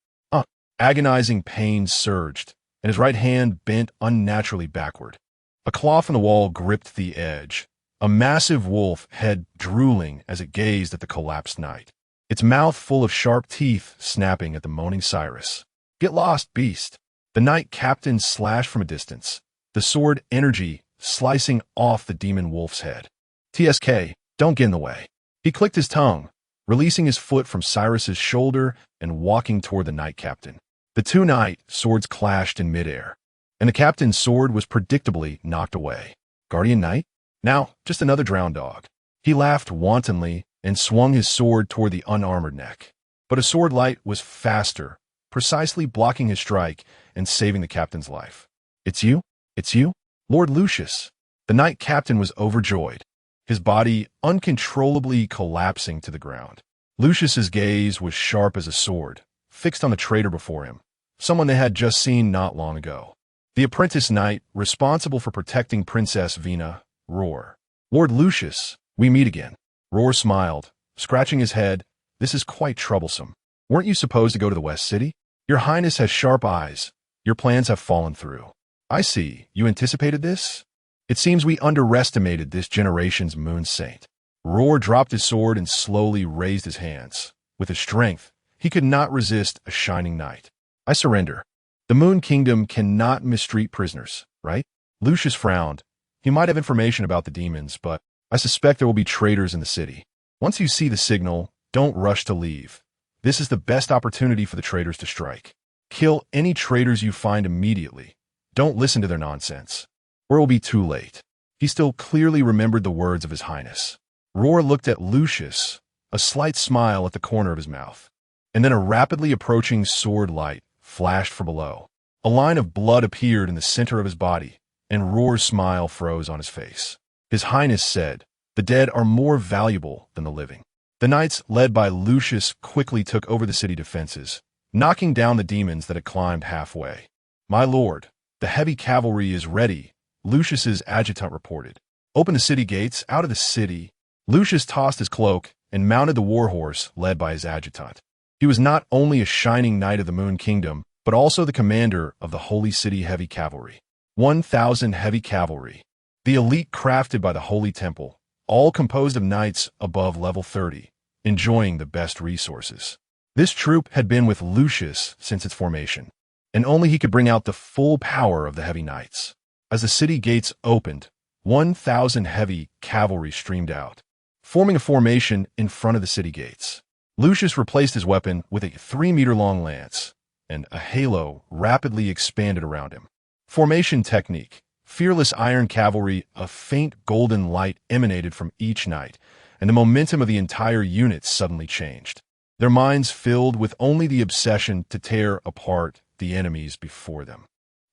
Agonizing pain surged, and his right hand bent unnaturally backward. A cloth on the wall gripped the edge, a massive wolf head drooling as it gazed at the collapsed knight, its mouth full of sharp teeth snapping at the moaning Cyrus. Get lost, beast! The knight captain slashed from a distance, the sword energy slicing off the demon wolf's head. TSK, don't get in the way. He clicked his tongue, releasing his foot from Cyrus's shoulder and walking toward the knight captain. The two knight swords clashed in midair, and the captain's sword was predictably knocked away. Guardian knight? Now, just another drowned dog. He laughed wantonly and swung his sword toward the unarmored neck. But a sword light was faster, precisely blocking his strike and saving the captain's life. It's you? It's you? Lord Lucius. The knight captain was overjoyed, his body uncontrollably collapsing to the ground. Lucius's gaze was sharp as a sword, fixed on the traitor before him, someone they had just seen not long ago. The apprentice knight, responsible for protecting Princess Vina, Roar. Lord Lucius, we meet again. Roar smiled, scratching his head. This is quite troublesome. Weren't you supposed to go to the West City? Your Highness has sharp eyes. Your plans have fallen through. I see. You anticipated this? It seems we underestimated this generation's moon saint. Roar dropped his sword and slowly raised his hands. With his strength, he could not resist a shining knight. I surrender. The Moon Kingdom cannot mistreat prisoners, right? Lucius frowned, He might have information about the demons, but I suspect there will be traitors in the city. Once you see the signal, don't rush to leave. This is the best opportunity for the traitors to strike. Kill any traitors you find immediately. Don't listen to their nonsense, or it will be too late. He still clearly remembered the words of His Highness. Roar looked at Lucius, a slight smile at the corner of his mouth, and then a rapidly approaching sword light flashed from below. A line of blood appeared in the center of his body, and Roar's smile froze on his face. His Highness said, "The dead are more valuable than the living." The knights, led by Lucius, quickly took over the city defenses, knocking down the demons that had climbed halfway. "My lord, the heavy cavalry is ready," Lucius's adjutant reported. "Open the city gates, out of the city." Lucius tossed his cloak and mounted the warhorse led by his adjutant. He was not only a shining knight of the Moon Kingdom, but also the commander of the Holy City Heavy Cavalry. 1,000 heavy cavalry. The elite crafted by the Holy Temple, all composed of knights above level 30, enjoying the best resources. This troop had been with Lucius since its formation, and only he could bring out the full power of the heavy knights. As the city gates opened, 1,000 heavy cavalry streamed out, forming a formation in front of the city gates. Lucius replaced his weapon with a 3-meter-long lance, and a halo rapidly expanded around him. Formation technique. Fearless iron cavalry, a faint golden light emanated from each knight, and the momentum of the entire unit suddenly changed. Their minds filled with only the obsession to tear apart the enemies before them.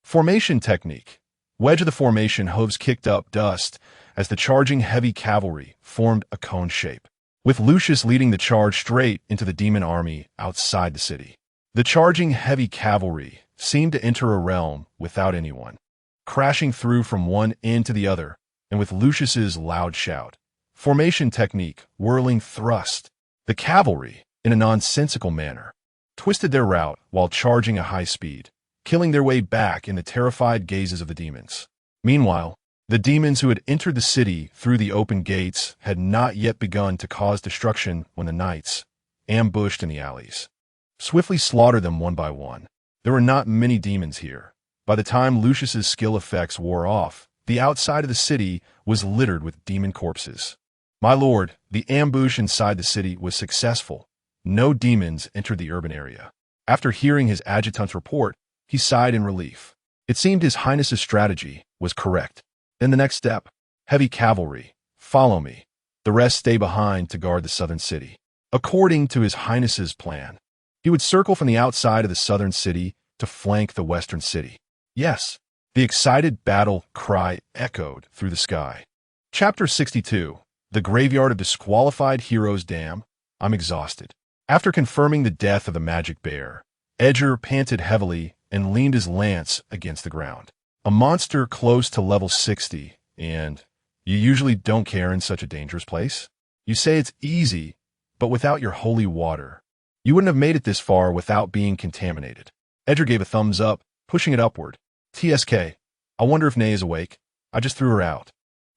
Formation technique. Wedge of the formation, hooves kicked up dust as the charging heavy cavalry formed a cone shape, with Lucius leading the charge straight into the demon army outside the city. The charging heavy cavalry seemed to enter a realm without anyone, crashing through from one end to the other, and with Lucius's loud shout. Formation technique, whirling thrust. The cavalry, in a nonsensical manner, twisted their route while charging at high speed, killing their way back in the terrified gazes of the demons. Meanwhile, the demons who had entered the city through the open gates had not yet begun to cause destruction when the knights, ambushed in the alleys, swiftly slaughtered them one by one. There were not many demons here. By the time Lucius's skill effects wore off, the outside of the city was littered with demon corpses. "My lord, the ambush inside the city was successful. No demons entered the urban area." After hearing his adjutant's report, he sighed in relief. It seemed His Highness's strategy was correct. Then the next step, heavy cavalry, follow me. The rest stay behind to guard the southern city. According to His Highness's plan, he would circle from the outside of the southern city to flank the western city. Yes, the excited battle cry echoed through the sky. Chapter 62, The Graveyard of Disqualified Heroes. Damn, I'm exhausted. After confirming the death of the magic bear, Edgar panted heavily and leaned his lance against the ground. A monster close to level 60, and you usually don't care in such a dangerous place? You say it's easy, but without your holy water, you wouldn't have made it this far without being contaminated. Edgar gave a thumbs up, pushing it upward. TSK, I wonder if Nay is awake. I just threw her out.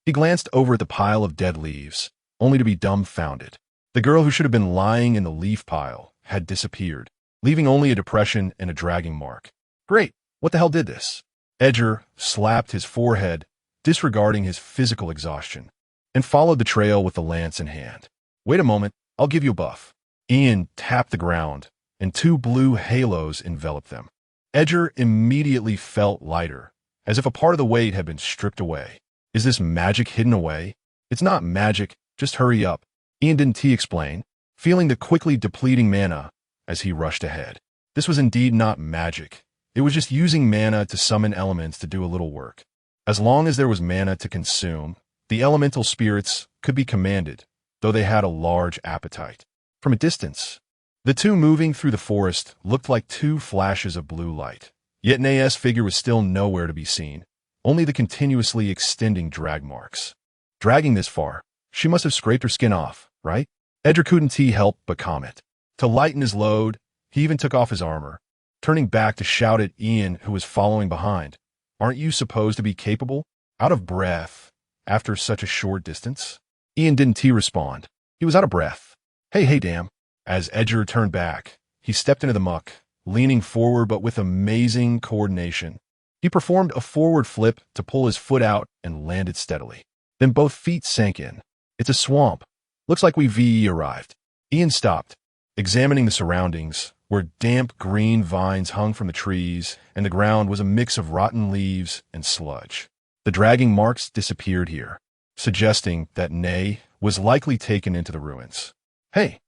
He glanced over at the pile of dead leaves, only to be dumbfounded. The girl who should have been lying in the leaf pile had disappeared, leaving only a depression and a dragging mark. Great, what the hell did this? Edgar slapped his forehead, disregarding his physical exhaustion, and followed the trail with the lance in hand. Wait a moment, I'll give you a buff. Ian tapped the ground, and 2 blue halos enveloped them. Edgar immediately felt lighter, as if a part of the weight had been stripped away. Is this magic hidden away? It's not magic, just hurry up. Ian didn't explain, feeling the quickly depleting mana as he rushed ahead. This was indeed not magic. It was just using mana to summon elements to do a little work. As long as there was mana to consume, the elemental spirits could be commanded, though they had a large appetite. From a distance, the two moving through the forest looked like 2 flashes of blue light. Yet Nae's figure was still nowhere to be seen, only the continuously extending drag marks. Dragging this far, she must have scraped her skin off, right? Edgar couldn't help but comment. To lighten his load, he even took off his armor, turning back to shout at Ian, who was following behind. Aren't you supposed to be capable? Out of breath after such a short distance? Ian didn't respond. He was out of breath. Hey, damn. As Edgar turned back, he stepped into the muck, leaning forward but with amazing coordination. He performed a forward flip to pull his foot out and landed steadily. Then both feet sank in. It's a swamp. Looks like we VE arrived. Ian stopped, examining the surroundings, where damp green vines hung from the trees, and the ground was a mix of rotten leaves and sludge. The dragging marks disappeared here, suggesting that Nay was likely taken into the ruins. Hey,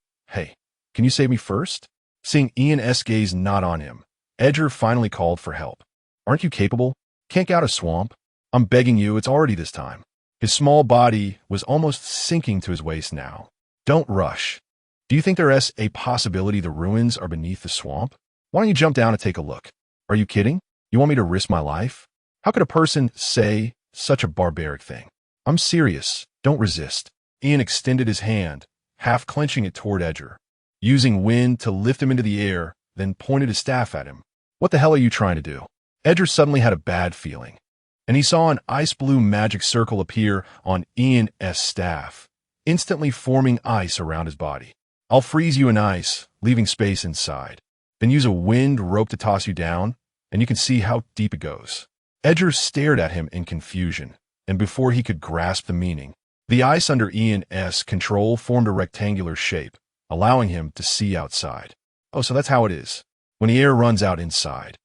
can you save me first? Seeing Ian's gaze not on him, Edgar finally called for help. Aren't you capable? Can't get out of swamp? I'm begging you, it's already this time. His small body was almost sinking to his waist now. Don't rush. Do you think there is a possibility the ruins are beneath the swamp? Why don't you jump down and take a look? Are you kidding? You want me to risk my life? How could a person say such a barbaric thing? I'm serious. Don't resist. Ian extended his hand, half clenching it toward Edgar, using wind to lift him into the air, then pointed his staff at him. What the hell are you trying to do? Edgar suddenly had a bad feeling, and he saw an ice-blue magic circle appear on Ian's staff, instantly forming ice around his body. I'll freeze you in ice, leaving space inside. Then use a wind rope to toss you down, and you can see how deep it goes. Edgar stared at him in confusion, and before he could grasp the meaning, the ice under Ian's control formed a rectangular shape, allowing him to see outside. Oh, so that's how it is. When the air runs out inside,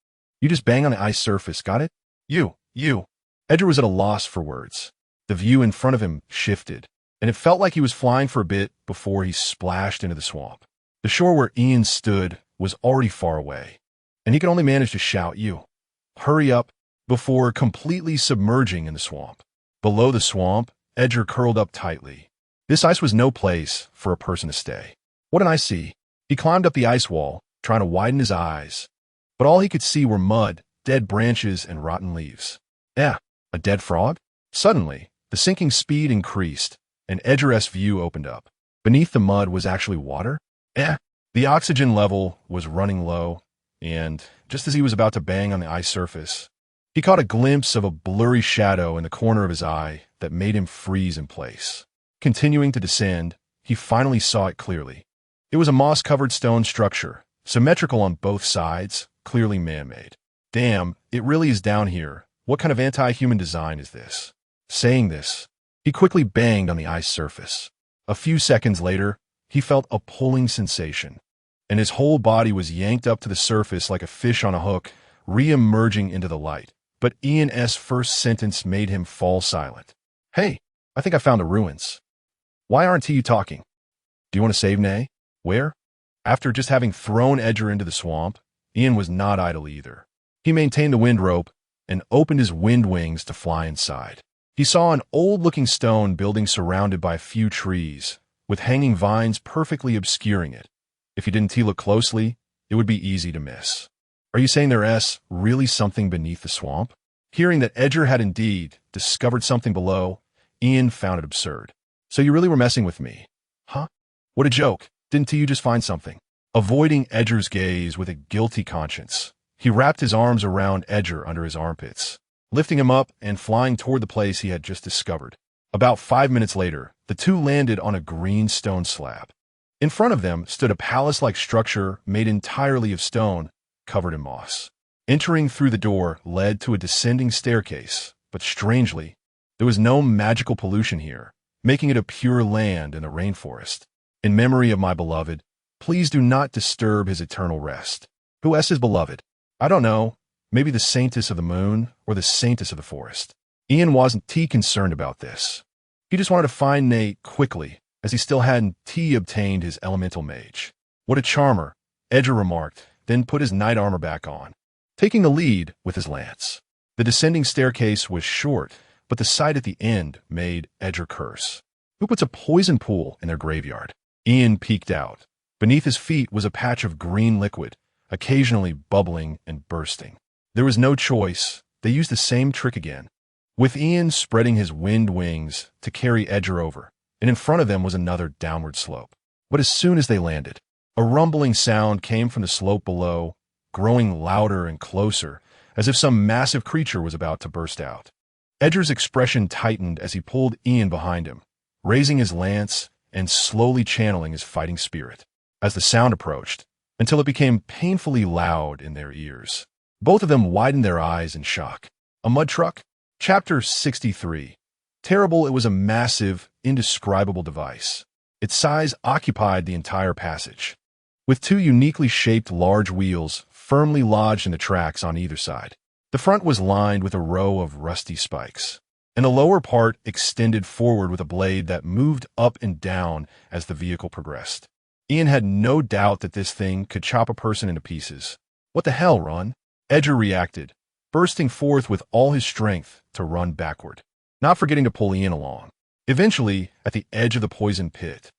you just bang on the ice surface, got it? You. Edgar was at a loss for words. The view in front of him shifted, and it felt like he was flying for a bit before he splashed into the swamp. The shore where Ian stood was already far away, and he could only manage to shout, "You! Hurry up!" before completely submerging in the swamp. Below the swamp, Edgar curled up tightly. This ice was no place for a person to stay. What did I see? He climbed up the ice wall, trying to widen his eyes, but all he could see were mud, dead branches, and rotten leaves. A dead frog? Suddenly, the sinking speed increased, and Edgar's view opened up. Beneath the mud was actually water? The oxygen level was running low, and just as he was about to bang on the ice surface, he caught a glimpse of a blurry shadow in the corner of his eye that made him freeze in place. Continuing to descend, he finally saw it clearly. It was a moss-covered stone structure, symmetrical on both sides, clearly man-made. Damn, it really is down here. What kind of anti-human design is this? Saying this, he quickly banged on the ice surface. A few seconds later, he felt a pulling sensation, and his whole body was yanked up to the surface like a fish on a hook, re-emerging into the light. But Ian's first sentence made him fall silent. Hey, I think I found the ruins. Why aren't you talking? Do you want to save Nay? Where? After just having thrown Edgar into the swamp, Ian was not idle either. He maintained the wind rope and opened his wind wings to fly inside. He saw an old-looking stone building surrounded by a few trees, with hanging vines perfectly obscuring it. If he didn't look closely, it would be easy to miss. Are you saying there is really something beneath the swamp? Hearing that Edgar had indeed discovered something below, Ian found it absurd. So you really were messing with me? Huh? What a joke. Didn't you just find something? Avoiding Edgar's gaze with a guilty conscience, he wrapped his arms around Edgar under his armpits, lifting him up and flying toward the place he had just discovered. About 5 minutes later, the two landed on a green stone slab. In front of them stood a palace-like structure made entirely of stone, covered in moss. Entering through the door led to a descending staircase, but strangely, there was no magical pollution here, making it a pure land in the rainforest. In memory of my beloved, please do not disturb his eternal rest. Who is his beloved? I don't know. Maybe the saintess of the moon or the saintess of the forest. Ian wasn't concerned about this. He just wanted to find Nate quickly, as he still hadn't obtained his elemental mage. What a charmer, Edgar remarked, then put his knight armor back on, taking the lead with his lance. The descending staircase was short, but the sight at the end made Edgar curse. Who puts a poison pool in their graveyard? Ian peeked out. Beneath his feet was a patch of green liquid, occasionally bubbling and bursting. There was no choice. They used the same trick again, with Ian spreading his wind wings to carry Edgar over, and in front of them was another downward slope. But as soon as they landed, a rumbling sound came from the slope below, growing louder and closer, as if some massive creature was about to burst out. Edgar's expression tightened as he pulled Ian behind him, raising his lance and slowly channeling his fighting spirit, as the sound approached, until it became painfully loud in their ears. Both of them widened their eyes in shock. A mud truck? Chapter 63. Terrible, it was a massive, indescribable device. Its size occupied the entire passage, with two uniquely shaped large wheels firmly lodged in the tracks on either side. The front was lined with a row of rusty spikes, and the lower part extended forward with a blade that moved up and down as the vehicle progressed. Ian had no doubt that this thing could chop a person into pieces. What the hell, Ron? Edgar reacted, bursting forth with all his strength to run backward, not forgetting to pull Ian along. Eventually, at the edge of the poison pit,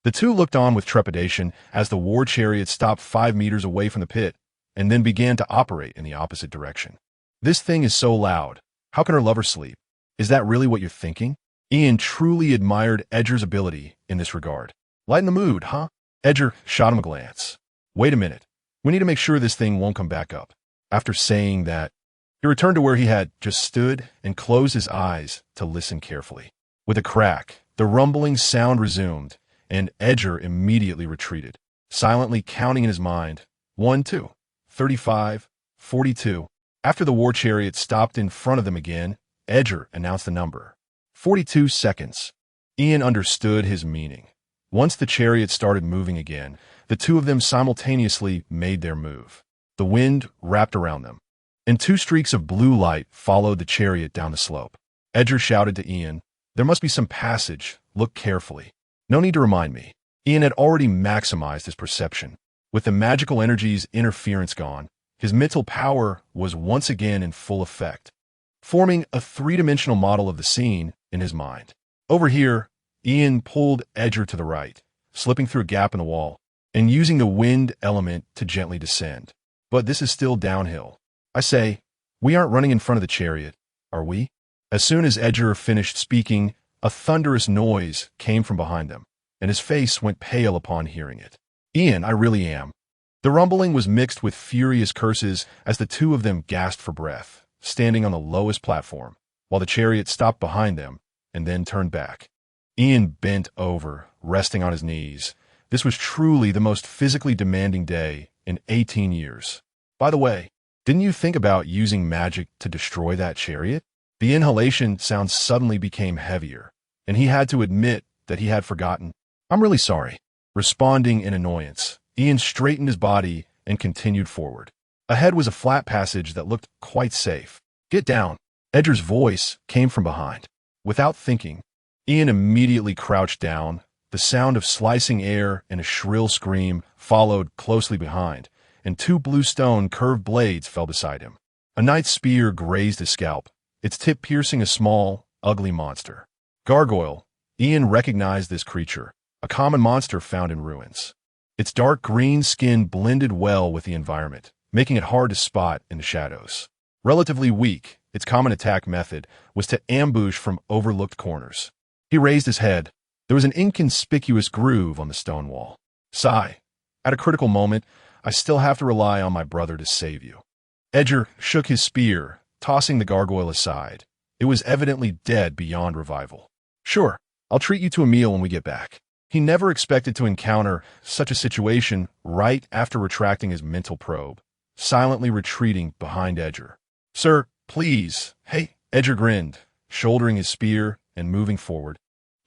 the two looked on with trepidation as the war chariot stopped 5 meters away from the pit and then began to operate in the opposite direction. This thing is so loud. How can her lover sleep? Is that really what you're thinking? Ian truly admired Edgar's ability in this regard. Lighten the mood, huh? Edgar shot him a glance. Wait a minute. We need to make sure this thing won't come back up. After saying that, he returned to where he had just stood and closed his eyes to listen carefully. With a crack, the rumbling sound resumed, and Edgar immediately retreated, silently counting in his mind, 1, 2, 35, 42. After the war chariot stopped in front of them again, Edgar announced the number. 42 seconds. Ian understood his meaning. Once the chariot started moving again, the two of them simultaneously made their move. The wind wrapped around them, and 2 streaks of blue light followed the chariot down the slope. Edgar shouted to Ian, "There must be some passage. Look carefully." No need to remind me. Ian had already maximized his perception. With the magical energy's interference gone, his mental power was once again in full effect, forming a 3-dimensional model of the scene in his mind. Over here, Ian pulled Edgar to the right, slipping through a gap in the wall, and using the wind element to gently descend. But this is still downhill. I say, we aren't running in front of the chariot, are we? As soon as Edgar finished speaking, a thunderous noise came from behind them, and his face went pale upon hearing it. Ian, I really am. The rumbling was mixed with furious curses as the two of them gasped for breath, standing on the lowest platform, while the chariot stopped behind them and then turned back. Ian bent over, resting on his knees. This was truly the most physically demanding day in 18 years. By the way, didn't you think about using magic to destroy that chariot? The inhalation sound suddenly became heavier, and he had to admit that he had forgotten. I'm really sorry. Responding in annoyance, Ian straightened his body and continued forward. Ahead was a flat passage that looked quite safe. Get down. Edgar's voice came from behind. Without thinking, Ian immediately crouched down. The sound of slicing air and a shrill scream followed closely behind, and 2 blue stone curved blades fell beside him. A knight's spear grazed his scalp, its tip piercing a small, ugly monster. Gargoyle. Ian recognized this creature, a common monster found in ruins. Its dark green skin blended well with the environment, making it hard to spot in the shadows. Relatively weak, its common attack method was to ambush from overlooked corners. He raised his head. There was an inconspicuous groove on the stone wall. Sigh. At a critical moment, I still have to rely on my brother to save you. Edgar shook his spear, tossing the gargoyle aside. It was evidently dead beyond revival. Sure, I'll treat you to a meal when we get back. He never expected to encounter such a situation right after retracting his mental probe, silently retreating behind Edgar. Sir, please. Hey, Edgar grinned, shouldering his spear and moving forward,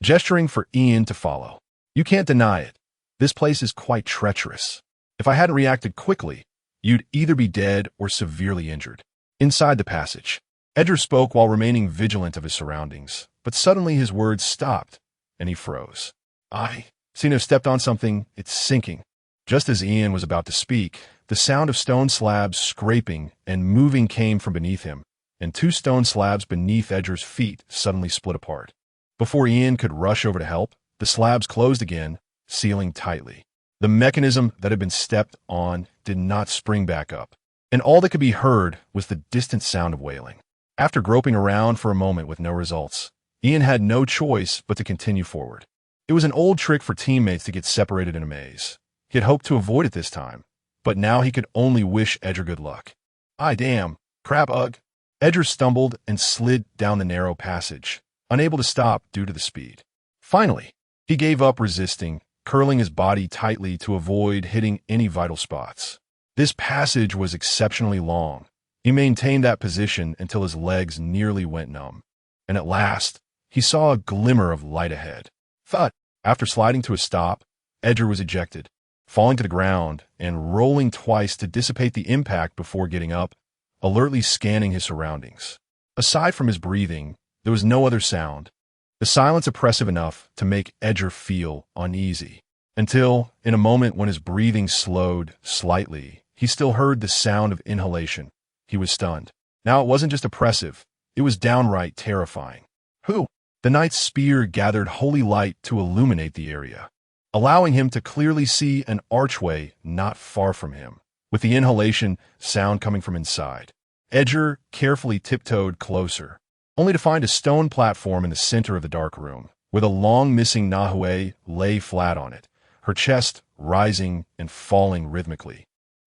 gesturing for Ian to follow. You can't deny it. This place is quite treacherous. If I hadn't reacted quickly, you'd either be dead or severely injured. Inside the passage, Edgar spoke while remaining vigilant of his surroundings, but suddenly his words stopped, and he froze. I seem to have stepped on something. It's sinking. Just as Ian was about to speak, the sound of stone slabs scraping and moving came from beneath him, and 2 stone slabs beneath Edgar's feet suddenly split apart. Before Ian could rush over to help, the slabs closed again, sealing tightly. The mechanism that had been stepped on did not spring back up, and all that could be heard was the distant sound of wailing. After groping around for a moment with no results, Ian had no choice but to continue forward. It was an old trick for teammates to get separated in a maze. He had hoped to avoid it this time, but now he could only wish Edgar good luck. Damn, crap ugh. Edgar stumbled and slid down the narrow passage, unable to stop due to the speed. Finally, he gave up resisting, curling his body tightly to avoid hitting any vital spots. This passage was exceptionally long, He maintained that position until his legs nearly went numb. And at last, he saw a glimmer of light ahead. Thud! After sliding to a stop, Edgar was ejected, falling to the ground and rolling twice to dissipate the impact before getting up, alertly scanning his surroundings. Aside from his breathing, there was no other sound, the silence oppressive enough to make Edgar feel uneasy. Until, in a moment when his breathing slowed slightly, he still heard the sound of inhalation. He was stunned. Now it wasn't just oppressive, it was downright terrifying. Who? The knight's spear gathered holy light to illuminate the area, allowing him to clearly see an archway not far from him, with the inhalation sound coming from inside. Edgar carefully tiptoed closer, only to find a stone platform in the center of the dark room, where the long-missing Nahue lay flat on it, her chest rising and falling rhythmically,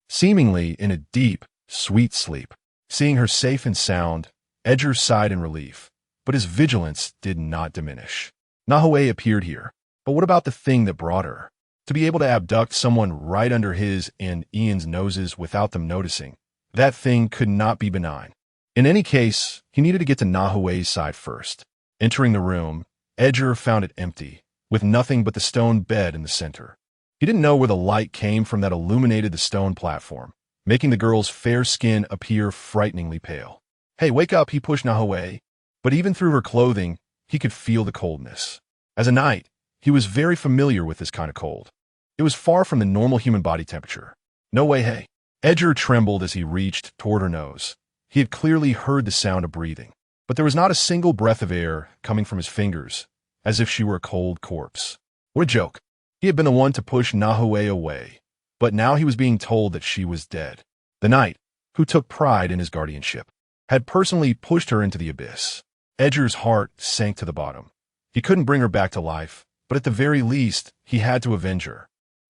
seemingly in a deep, sweet sleep. Seeing her safe and sound, Edgar sighed in relief, but his vigilance did not diminish. Nahue appeared here, but what about the thing that brought her? To be able to abduct someone right under his and Ian's noses without them noticing, that thing could not be benign. In any case, he needed to get to Nahue's side first. Entering the room, Edgar found it empty, with nothing but the stone bed in the center. He didn't know where the light came from that illuminated the stone platform, making the girl's fair skin appear frighteningly pale. Hey, wake up, he pushed Nahue, but even through her clothing, he could feel the coldness. As a knight, he was very familiar with this kind of cold. It was far from the normal human body temperature. No way, hey. Edgar trembled as he reached toward her nose. He had clearly heard the sound of breathing, but there was not a single breath of air coming from his fingers, as if she were a cold corpse. What a joke. He had been the one to push Nahue away, but now he was being told that she was dead. The knight, who took pride in his guardianship, had personally pushed her into the abyss. Edgar's heart sank to the bottom. He couldn't bring her back to life, but at the very least, he had to avenge her.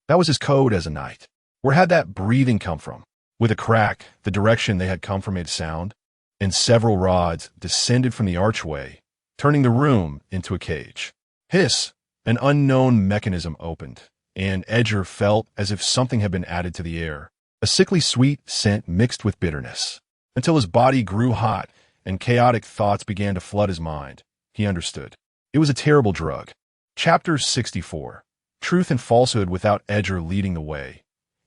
That was his code as a knight. Where had that breathing come from? With a crack, the direction they had come from made a sound, and several rods descended from the archway, turning the room into a cage. Hiss! An unknown mechanism opened, and Edgar felt as if something had been added to the air, a sickly sweet scent mixed with bitterness. Until his body grew hot and chaotic thoughts began to flood his mind, he understood. It was a terrible drug. Chapter 64. Truth and Falsehood without Edgar leading the way.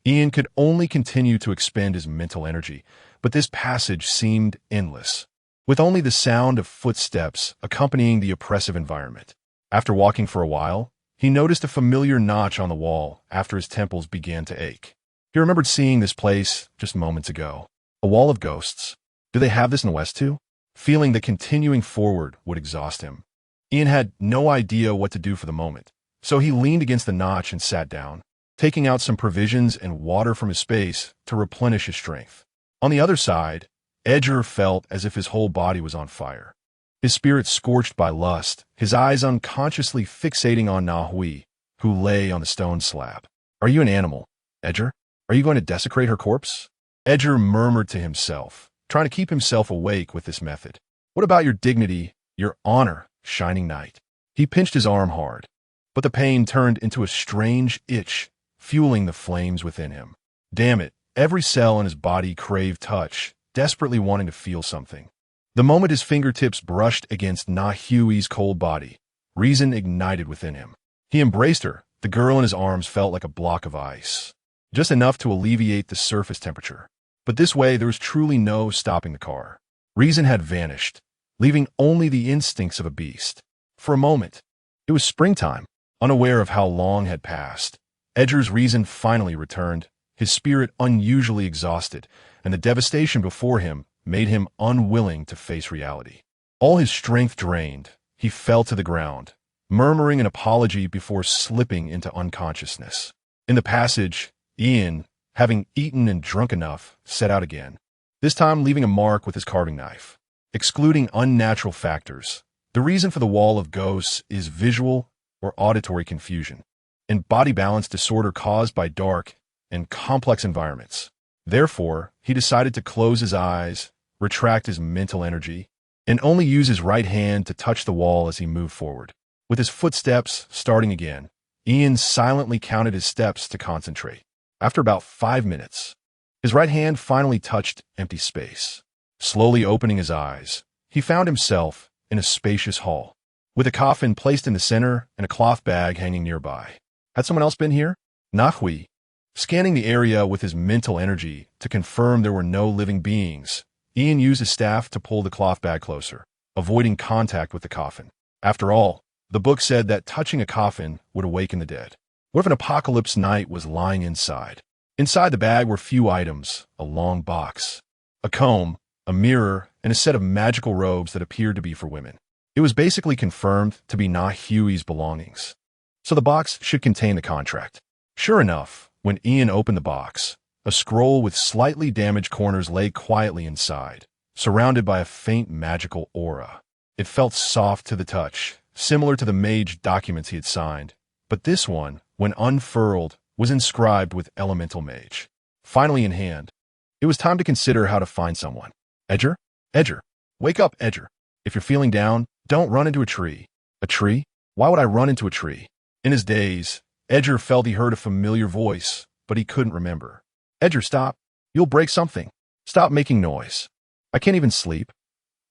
Ian could only continue to expend his mental energy, but this passage seemed endless, with only the sound of footsteps accompanying the oppressive environment. After walking for a while, he noticed a familiar notch on the wall after his temples began to ache. He remembered seeing this place just moments ago. A wall of ghosts. Do they have this in the West too? Feeling that continuing forward would exhaust him, Ian had no idea what to do for the moment, so he leaned against the notch and sat down, taking out some provisions and water from his space to replenish his strength. On the other side, Edgar felt as if his whole body was on fire. His spirit scorched by lust, his eyes unconsciously fixating on Nahui, who lay on the stone slab. Are you an animal, Edgar? Are you going to desecrate her corpse? Edgar murmured to himself, trying to keep himself awake with this method. What about your dignity, your honor, shining knight? He pinched his arm hard, but the pain turned into a strange itch, fueling the flames within him. Damn it, every cell in his body craved touch, desperately wanting to feel something. The moment his fingertips brushed against Nahui's cold body, reason ignited within him. He embraced her. The girl in his arms felt like a block of ice, just enough to alleviate the surface temperature. But this way there was truly no stopping the car. Reason had vanished, leaving only the instincts of a beast. For a moment, it was springtime. Unaware of how long had passed, Edgar's reason finally returned, his spirit unusually exhausted, and the devastation before him made him unwilling to face reality. All his strength drained, he fell to the ground, murmuring an apology before slipping into unconsciousness. In the passage, Ian, having eaten and drunk enough, set out again, this time leaving a mark with his carving knife. Excluding unnatural factors, the reason for the wall of ghosts is visual or auditory confusion, and body balance disorder caused by dark and complex environments. Therefore, he decided to close his eyes, retract his mental energy, and only use his right hand to touch the wall as he moved forward. With his footsteps starting again, Ian silently counted his steps to concentrate. After about 5 minutes, his right hand finally touched empty space. Slowly opening his eyes, he found himself in a spacious hall, with a coffin placed in the center and a cloth bag hanging nearby. Had someone else been here? Nahui. Scanning the area with his mental energy to confirm there were no living beings, Ian used his staff to pull the cloth bag closer, avoiding contact with the coffin. After all, the book said that touching a coffin would awaken the dead. What if an apocalypse knight was lying inside? Inside the bag were few items: a long box, a comb, a mirror, and a set of magical robes that appeared to be for women. It was basically confirmed to be Nahui's belongings. So the box should contain the contract. Sure enough, when Ian opened the box, a scroll with slightly damaged corners lay quietly inside, surrounded by a faint magical aura. It felt soft to the touch, similar to the mage documents he had signed, but this one, when unfurled, was inscribed with elemental mage. Finally in hand, it was time to consider how to find someone. Edgar? Edgar. Wake up, Edgar. If you're feeling down, don't run into a tree. A tree? Why would I run into a tree? In his daze, Edgar felt he heard a familiar voice, but he couldn't remember. Edgar, stop. You'll break something. Stop making noise. I can't even sleep.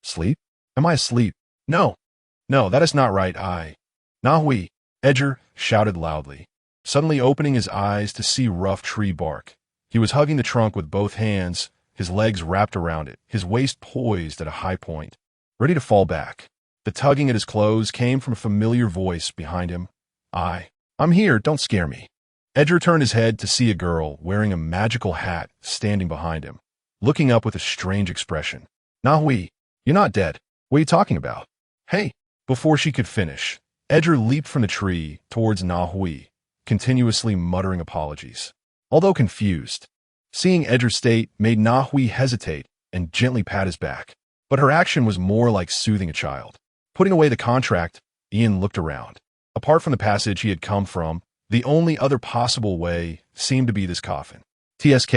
Sleep? Am I asleep? No. No, that is not right. Nahui. Edgar shouted loudly, suddenly opening his eyes to see rough tree bark. He was hugging the trunk with both hands, his legs wrapped around it, his waist poised at a high point, ready to fall back. The tugging at his clothes came from a familiar voice behind him. I'm here, don't scare me. Edgar turned his head to see a girl wearing a magical hat standing behind him, looking up with a strange expression. Nahui, you're not dead. What are you talking about? Hey! Before she could finish, Edgar leaped from the tree towards Nahui, continuously muttering apologies. Although confused, seeing Edgar's state made Nahui hesitate and gently pat his back. But her action was more like soothing a child. Putting away the contract, Ian looked around. Apart from the passage he had come from, the only other possible way seemed to be this coffin. TSK,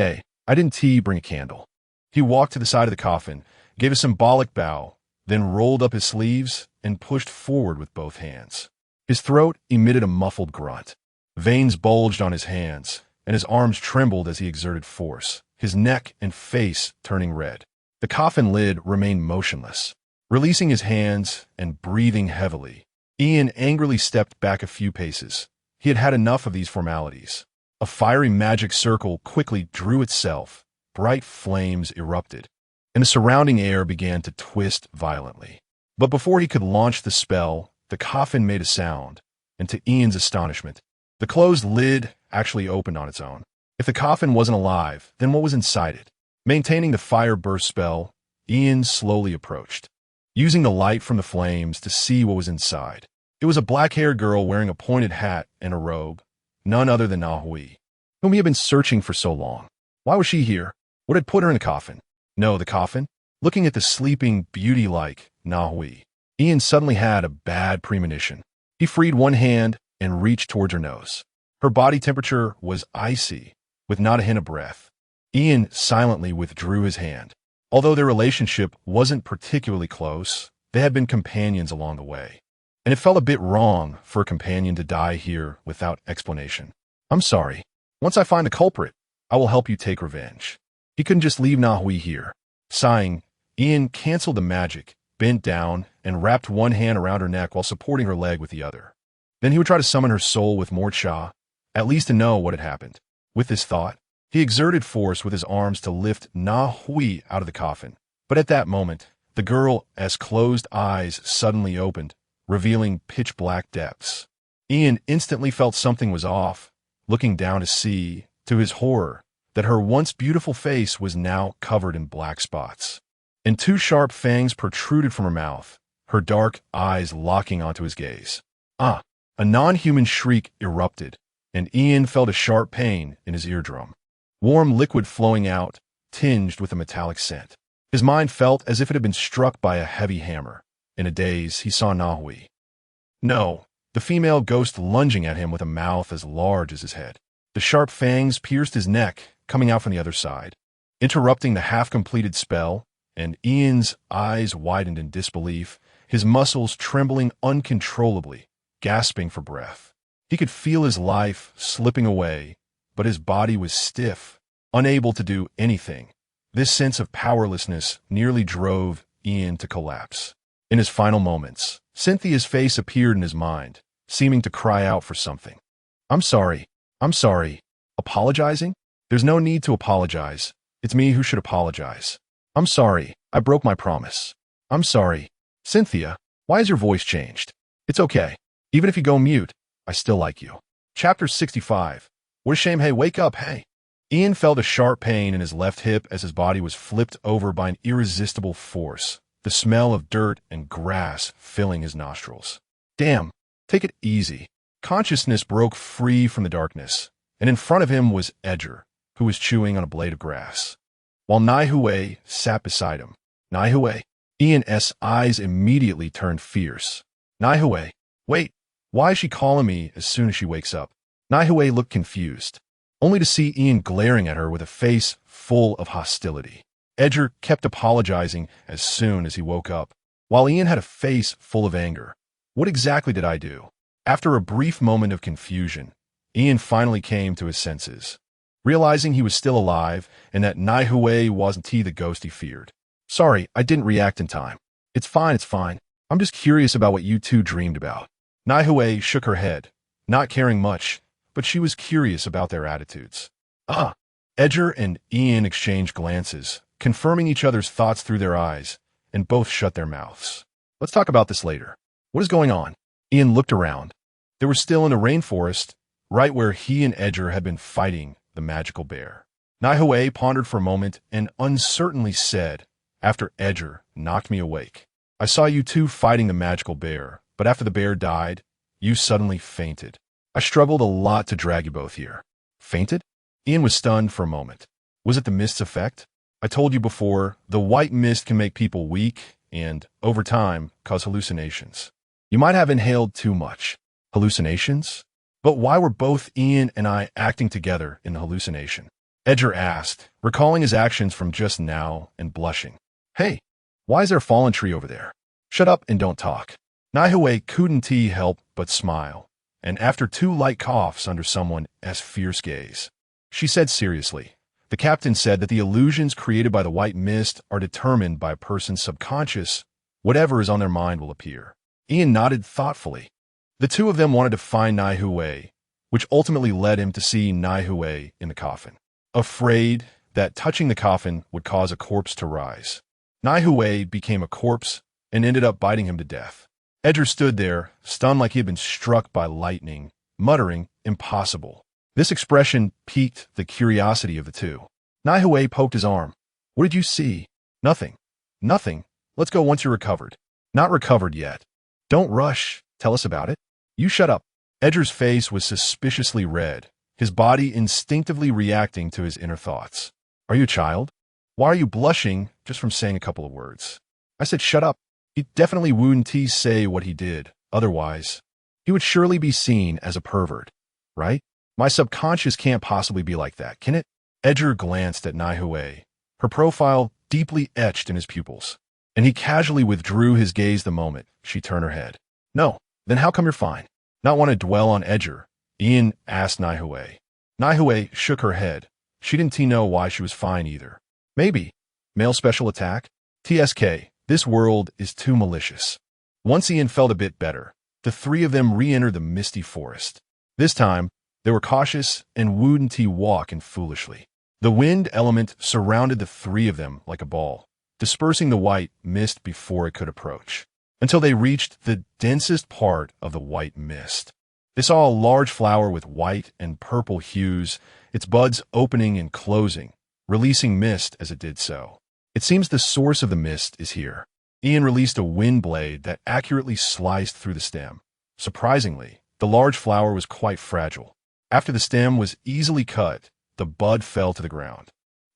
I didn't bring a candle. He walked to the side of the coffin, gave a symbolic bow, then rolled up his sleeves and pushed forward with both hands. His throat emitted a muffled grunt. Veins bulged on his hands, and his arms trembled as he exerted force, his neck and face turning red. The coffin lid remained motionless. Releasing his hands and breathing heavily, Ian angrily stepped back a few paces. He had had enough of these formalities. A fiery magic circle quickly drew itself, bright flames erupted, and the surrounding air began to twist violently. But before he could launch the spell, the coffin made a sound, and to Ian's astonishment, the closed lid actually opened on its own. If the coffin wasn't alive, then what was inside it? Maintaining the fire burst spell, Ian slowly approached, using the light from the flames to see what was inside. It was a black-haired girl wearing a pointed hat and a robe, none other than Nahui, whom he had been searching for so long. Why was she here? What had put her in the coffin? No, the coffin? Looking at the sleeping beauty like Nahui, Ian suddenly had a bad premonition. He freed one hand and reached towards her nose. Her body temperature was icy, with not a hint of breath. Ian silently withdrew his hand. Although their relationship wasn't particularly close, they had been companions along the way. And it felt a bit wrong for a companion to die here without explanation. I'm sorry. Once I find the culprit, I will help you take revenge. He couldn't just leave Nahui here. Sighing, Ian canceled the magic, bent down, and wrapped one hand around her neck while supporting her leg with the other. Then he would try to summon her soul with more cha, at least to know what had happened. With this thought, he exerted force with his arms to lift Nahui out of the coffin. But at that moment, the girl's closed eyes suddenly opened, revealing pitch-black depths. Ian instantly felt something was off, looking down to see, to his horror, that her once beautiful face was now covered in black spots. And two sharp fangs protruded from her mouth, her dark eyes locking onto his gaze. A non-human shriek erupted, and Ian felt a sharp pain in his eardrum. Warm liquid flowing out, tinged with a metallic scent. His mind felt as if it had been struck by a heavy hammer. In a daze, he saw Nahui. No, the female ghost lunging at him with a mouth as large as his head. The sharp fangs pierced his neck, coming out from the other side, interrupting the half-completed spell, and Ian's eyes widened in disbelief, his muscles trembling uncontrollably, gasping for breath. He could feel his life slipping away, but his body was stiff, unable to do anything. This sense of powerlessness nearly drove Ian to collapse. In his final moments, Cynthia's face appeared in his mind, seeming to cry out for something. I'm sorry. I'm sorry. Apologizing? There's no need to apologize. It's me who should apologize. I'm sorry. I broke my promise. I'm sorry. Cynthia, why has your voice changed? It's okay. Even if you go mute, I still like you. Chapter 65. What a shame. Hey, wake up, hey. Ian felt a sharp pain in his left hip as his body was flipped over by an irresistible force, the smell of dirt and grass filling his nostrils. Damn, take it easy. Consciousness broke free from the darkness, and in front of him was Edgar, who was chewing on a blade of grass, while Naihui sat beside him. Naihui? Ian's eyes immediately turned fierce. Naihui, wait, why is she calling me as soon as she wakes up? Naihui looked confused, only to see Ian glaring at her with a face full of hostility. Edgar kept apologizing as soon as he woke up, while Ian had a face full of anger. What exactly did I do? After a brief moment of confusion, Ian finally came to his senses, realizing he was still alive and that Naihui wasn't the ghost he feared. Sorry, I didn't react in time. It's fine, it's fine. I'm just curious about what you two dreamed about. Naihui shook her head, not caring much, but she was curious about their attitudes. Edgar and Ian exchanged glances, confirming each other's thoughts through their eyes, and both shut their mouths. Let's talk about this later. What is going on? Ian looked around. They were still in the rainforest, right where he and Edgar had been fighting the magical bear. Naihui pondered for a moment and uncertainly said, after Edgar knocked me awake, I saw you two fighting the magical bear, but after the bear died, you suddenly fainted. I struggled a lot to drag you both here. Fainted? Ian was stunned for a moment. Was it the mist's effect? I told you before, the white mist can make people weak and, over time, cause hallucinations. You might have inhaled too much. Hallucinations? But why were both Ian and I acting together in the hallucination? Edgar asked, recalling his actions from just now and blushing. Hey, why is there a fallen tree over there? Shut up and don't talk. Naihui couldn't help but smile, and after two light coughs under someone's fierce gaze, she said seriously, the captain said that the illusions created by the white mist are determined by a person's subconscious. Whatever is on their mind will appear. Ian nodded thoughtfully. The two of them wanted to find Naihui, which ultimately led him to see Naihui in the coffin, afraid that touching the coffin would cause a corpse to rise. Naihui became a corpse and ended up biting him to death. Edgar stood there, stunned like he had been struck by lightning, muttering, impossible. This expression piqued the curiosity of the two. Naihui poked his arm. What did you see? Nothing. Nothing. Let's go once you're recovered. Not recovered yet. Don't rush. Tell us about it. You shut up. Edgar's face was suspiciously red, his body instinctively reacting to his inner thoughts. Are you a child? Why are you blushing just from saying a couple of words? I said shut up. He definitely wouldn't say what he did. Otherwise, he would surely be seen as a pervert, right? My subconscious can't possibly be like that, can it? Edgar glanced at Naihui, her profile deeply etched in his pupils, and he casually withdrew his gaze the moment she turned her head. No, then how come you're fine? Not want to dwell on Edgar, Ian asked Naihui. Naihui shook her head. She didn't know why she was fine either. Maybe. Male special attack? TSK, this world is too malicious. Once Ian felt a bit better, the three of them re-entered the misty forest. This time, they were cautious and wouldn't walk in foolishly. The wind element surrounded the three of them like a ball, dispersing the white mist before it could approach, until they reached the densest part of the white mist. They saw a large flower with white and purple hues, its buds opening and closing, releasing mist as it did so. It seems the source of the mist is here. Ian released a wind blade that accurately sliced through the stem. Surprisingly, the large flower was quite fragile. After the stem was easily cut, the bud fell to the ground.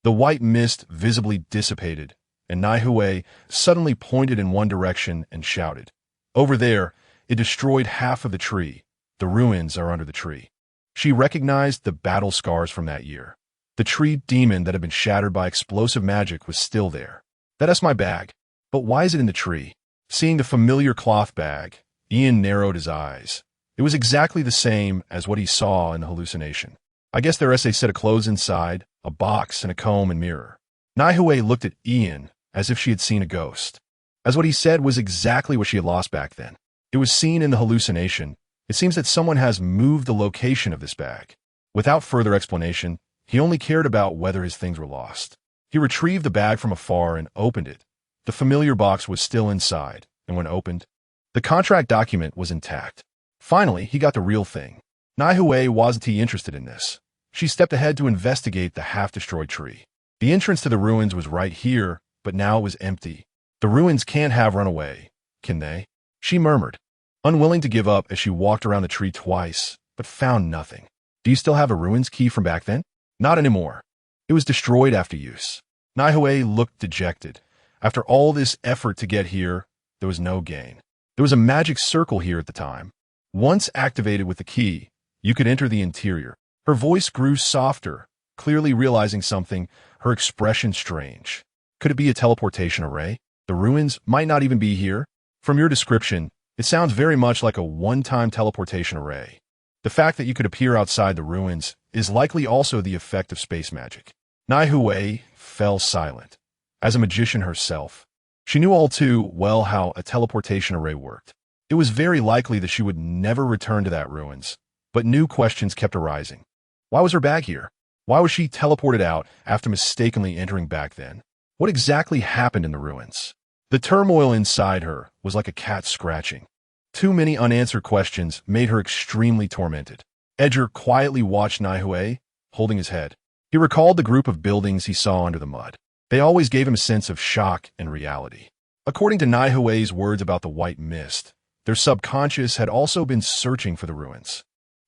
The white mist visibly dissipated, and Naihui suddenly pointed in one direction and shouted, "Over there!" It destroyed half of the tree. The ruins are under the tree. She recognized the battle scars from that year. The tree demon that had been shattered by explosive magic was still there. That's my bag. But why is it in the tree? Seeing the familiar cloth bag, Ian narrowed his eyes. It was exactly the same as what he saw in the hallucination. I guess there's a set of clothes inside, a box and a comb and mirror. Naihue looked at Ian as if she had seen a ghost, as what he said was exactly what she had lost back then. It was seen in the hallucination. It seems that someone has moved the location of this bag. Without further explanation, he only cared about whether his things were lost. He retrieved the bag from afar and opened it. The familiar box was still inside, and when opened, the contract document was intact. Finally, he got the real thing. Naihue wasn't interested in this. She stepped ahead to investigate the half-destroyed tree. The entrance to the ruins was right here, but now it was empty. The ruins can't have run away, can they? She murmured, unwilling to give up as she walked around the tree twice, but found nothing. Do you still have a ruins key from back then? Not anymore. It was destroyed after use. Naihue looked dejected. After all this effort to get here, there was no gain. There was a magic circle here at the time. Once activated with the key, you could enter the interior. Her voice grew softer, clearly realizing something, her expression strange. Could it be a teleportation array? The ruins might not even be here. From your description, it sounds very much like a one-time teleportation array. The fact that you could appear outside the ruins is likely also the effect of space magic. Naihue fell silent. As a magician herself, she knew all too well how a teleportation array worked. It was very likely that she would never return to that ruins, but new questions kept arising. Why was her bag here? Why was she teleported out after mistakenly entering back then? What exactly happened in the ruins? The turmoil inside her was like a cat scratching. Too many unanswered questions made her extremely tormented. Edgar quietly watched Naihue, holding his head. He recalled the group of buildings he saw under the mud. They always gave him a sense of shock and reality. According to Naihue's words about the white mist, their subconscious had also been searching for the ruins.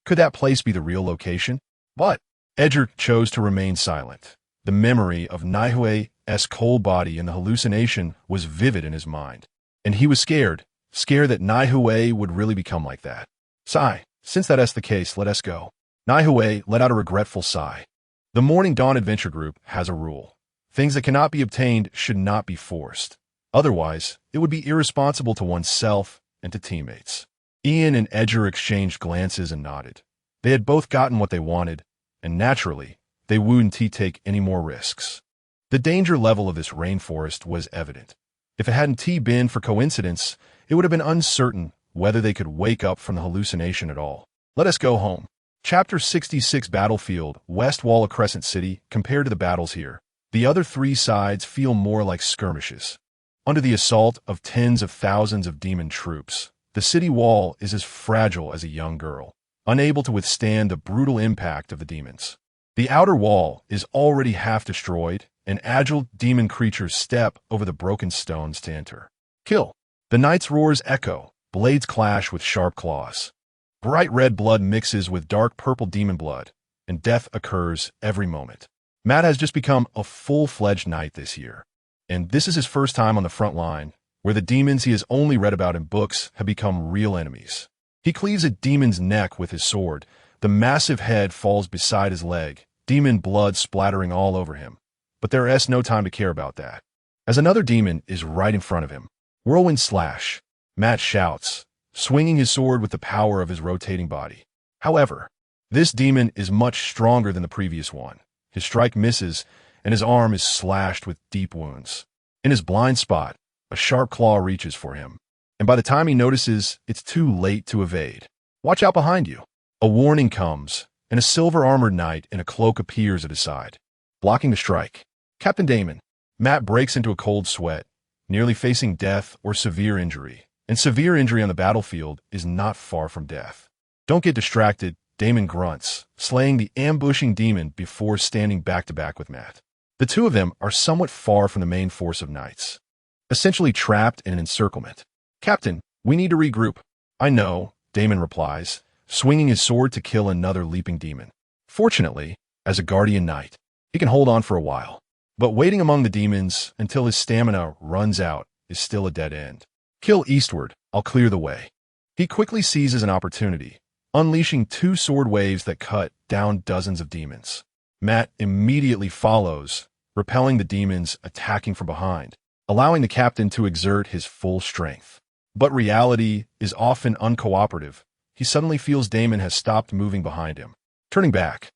Could that place be the real location? But Edgar chose to remain silent. The memory of Naihue's cold body and the hallucination was vivid in his mind. And he was scared that Naihue would really become like that. Sigh, since that's the case, let us go. Naihue let out a regretful sigh. The Morning Dawn Adventure Group has a rule. Things that cannot be obtained should not be forced. Otherwise, it would be irresponsible to oneself and to teammates. Ian and Edgar exchanged glances and nodded. They had both gotten what they wanted, and naturally, they wouldn't take any more risks. The danger level of this rainforest was evident. If it hadn't been for coincidence, it would have been uncertain whether they could wake up from the hallucination at all. Let us go home. Chapter 66 Battlefield, West Wall of Crescent City. Compared to the battles here, the other three sides feel more like skirmishes. Under the assault of tens of thousands of demon troops, the city wall is as fragile as a young girl, unable to withstand the brutal impact of the demons. The outer wall is already half destroyed, and agile demon creatures step over the broken stones to enter. Kill. The knight's roars echo, blades clash with sharp claws. Bright red blood mixes with dark purple demon blood, and death occurs every moment. Matt has just become a full-fledged knight this year, and this is his first time on the front line, where the demons he has only read about in books have become real enemies. He cleaves a demon's neck with his sword. The massive head falls beside his leg, demon blood splattering all over him. But there is no time to care about that, as another demon is right in front of him. Whirlwind slash. Matt shouts, swinging his sword with the power of his rotating body. However, this demon is much stronger than the previous one. His strike misses, and his arm is slashed with deep wounds. In his blind spot, a sharp claw reaches for him, and by the time he notices, it's too late to evade. Watch out behind you. A warning comes, and a silver-armored knight in a cloak appears at his side, blocking the strike. Captain Damon. Matt breaks into a cold sweat, nearly facing death or severe injury. And severe injury on the battlefield is not far from death. Don't get distracted, Damon grunts, slaying the ambushing demon before standing back-to-back with Matt. The two of them are somewhat far from the main force of knights, essentially trapped in an encirclement. Captain, we need to regroup. I know, Damon replies, swinging his sword to kill another leaping demon. Fortunately, as a guardian knight, he can hold on for a while. But waiting among the demons until his stamina runs out is still a dead end. Kill eastward, I'll clear the way. He quickly seizes an opportunity, unleashing two sword waves that cut down dozens of demons. Matt immediately follows, repelling the demons attacking from behind, allowing the captain to exert his full strength. But reality is often uncooperative. He suddenly feels Damon has stopped moving behind him. Turning back,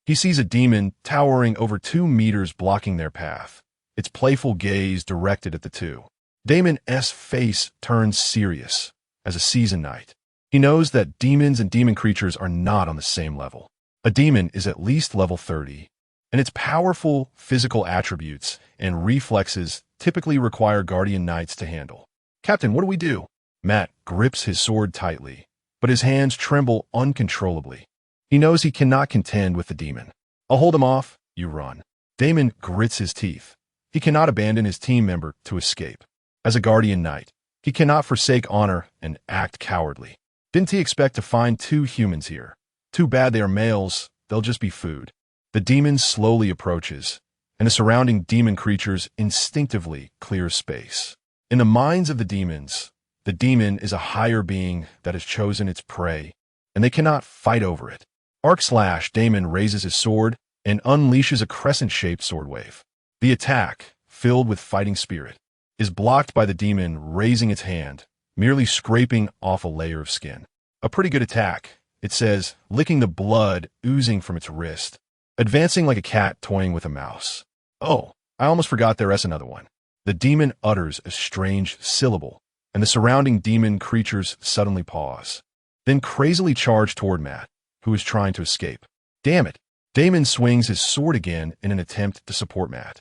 he sees a demon towering over 2 meters blocking their path. its playful gaze directed at the two. Damon's face turns serious as a seasoned knight. He knows that demons and demon creatures are not on the same level. A demon is at least level 30, and its powerful physical attributes and reflexes typically require guardian knights to handle. "Captain, what do we do?" Matt grips his sword tightly, but his hands tremble uncontrollably. He knows he cannot contend with the demon. "I'll hold him off, you run." Damon grits his teeth. He cannot abandon his team member to escape. As a guardian knight, he cannot forsake honor and act cowardly. Didn't he expect to find two humans here? Too bad they are males, they'll just be food. The demon slowly approaches, and the surrounding demon creatures instinctively clear space. In the minds of the demon is a higher being that has chosen its prey, and they cannot fight over it. Arc slash, Damon raises his sword and unleashes a crescent-shaped sword wave. The attack, filled with fighting spirit, is blocked by the demon raising its hand, merely scraping off a layer of skin. "A pretty good attack," it says, licking the blood oozing from its wrist, advancing like a cat toying with a mouse. "Oh, I almost forgot there's another one." The demon utters a strange syllable, and the surrounding demon creatures suddenly pause, then crazily charge toward Matt, who is trying to escape. Damn it! Damon swings his sword again in an attempt to support Matt.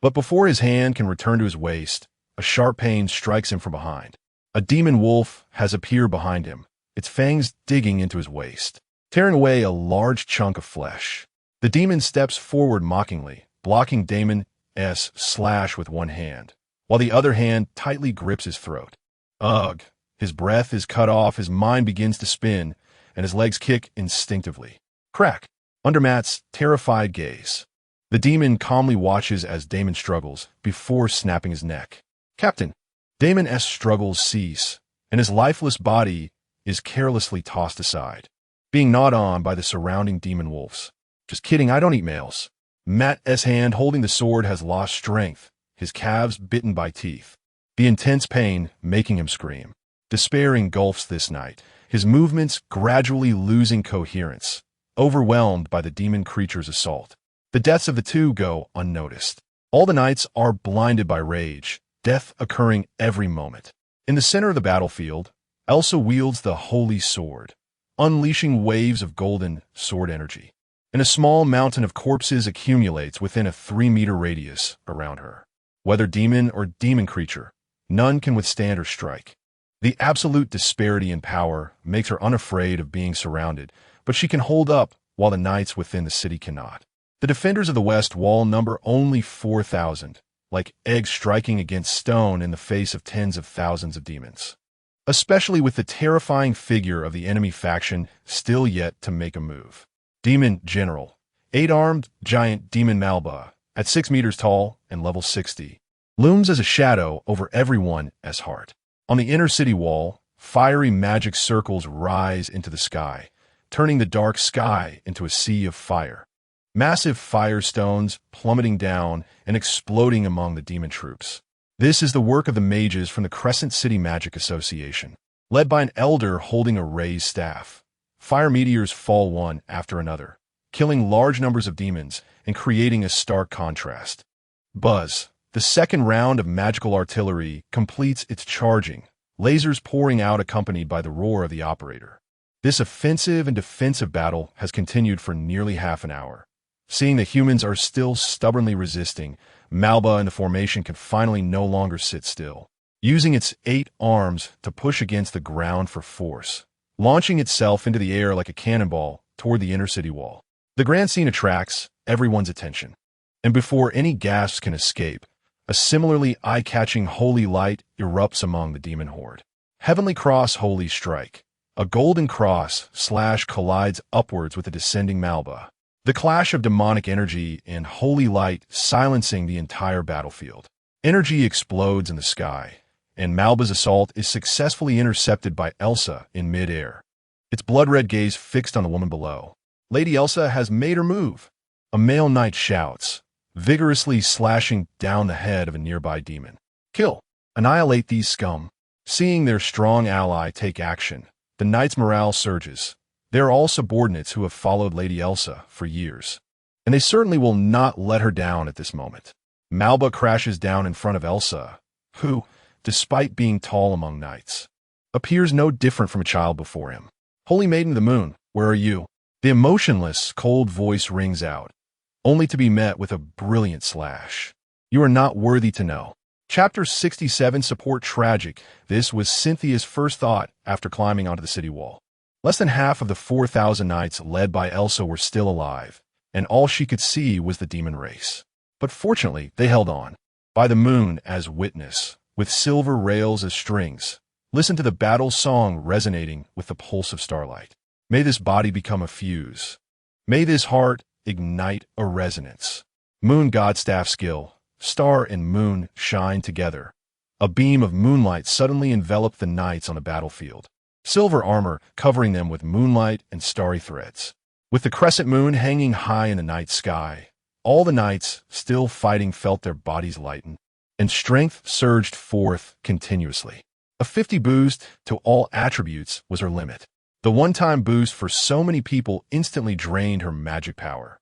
But before his hand can return to his waist, a sharp pain strikes him from behind. A demon wolf has appeared behind him, its fangs digging into his waist, tearing away a large chunk of flesh. The demon steps forward mockingly, blocking Damon's slash with one hand, while the other hand tightly grips his throat. Ugh! His breath is cut off, his mind begins to spin, and his legs kick instinctively. Crack! Under Matt's terrified gaze. The demon calmly watches as Damon struggles before snapping his neck. "Captain!" Damon's struggles cease, and his lifeless body is carelessly tossed aside, being gnawed on by the surrounding demon wolves. "Just kidding, I don't eat males." Matt's hand holding the sword has lost strength, his calves bitten by teeth, the intense pain making him scream. Despair engulfs this knight, his movements gradually losing coherence, overwhelmed by the demon creature's assault. The deaths of the two go unnoticed. All the knights are blinded by rage, death occurring every moment. In the center of the battlefield, Elsa wields the holy sword, unleashing waves of golden sword energy, and a small mountain of corpses accumulates within a 3-meter radius around her. Whether demon or demon creature, none can withstand her strike. The absolute disparity in power makes her unafraid of being surrounded, but she can hold up while the knights within the city cannot. The defenders of the West Wall number only 4,000, like eggs striking against stone in the face of tens of thousands of demons. Especially with the terrifying figure of the enemy faction still yet to make a move. Demon General, 8-armed giant Demon Malba, at 6 meters tall and level 60, looms as a shadow over everyone's heart. On the inner city wall, fiery magic circles rise into the sky, turning the dark sky into a sea of fire. Massive firestones plummeting down and exploding among the demon troops. This is the work of the mages from the Crescent City Magic Association. Led by an elder holding a raised staff, fire meteors fall one after another, killing large numbers of demons and creating a stark contrast. Buzz, the second round of magical artillery, completes its charging, lasers pouring out accompanied by the roar of the operator. This offensive and defensive battle has continued for nearly half an hour. Seeing the humans are still stubbornly resisting, Malba and the formation can finally no longer sit still, using its 8 arms to push against the ground for force, launching itself into the air like a cannonball toward the inner city wall. The grand scene attracts everyone's attention, and before any gasps can escape, a similarly eye-catching holy light erupts among the demon horde. Heavenly Cross Holy Strike. A golden cross slash collides upwards with the descending Malba. The clash of demonic energy and holy light silencing the entire battlefield. Energy explodes in the sky, and Malba's assault is successfully intercepted by Elsa in mid-air, its blood-red gaze fixed on the woman below. Lady Elsa has made her move. A male knight shouts, vigorously slashing down the head of a nearby demon. Kill! Annihilate these scum. Seeing their strong ally take action, the knights' morale surges. They are all subordinates who have followed Lady Elsa for years, and they certainly will not let her down at this moment. Malba crashes down in front of Elsa, who, despite being tall among knights, appears no different from a child before him. Holy Maiden of the Moon, where are you? The emotionless, cold voice rings out, only to be met with a brilliant slash. You are not worthy to know. Chapter 67 Support Tragic. This was Cynthia's first thought after climbing onto the city wall. Less than half of the 4,000 knights led by Elsa were still alive, and all she could see was the demon race. But fortunately, they held on. By the moon as witness, with silver rails as strings, listen to the battle song resonating with the pulse of starlight. May this body become a fuse. May this heart ignite a resonance. Moon god staff skill. Star and moon shine together. A beam of moonlight suddenly enveloped the knights on the battlefield. Silver armor covering them with moonlight and starry threads. With the crescent moon hanging high in the night sky, all the knights still fighting felt their bodies lighten, and strength surged forth continuously. A 50 boost to all attributes was her limit. The one-time boost for so many people instantly drained her magic power.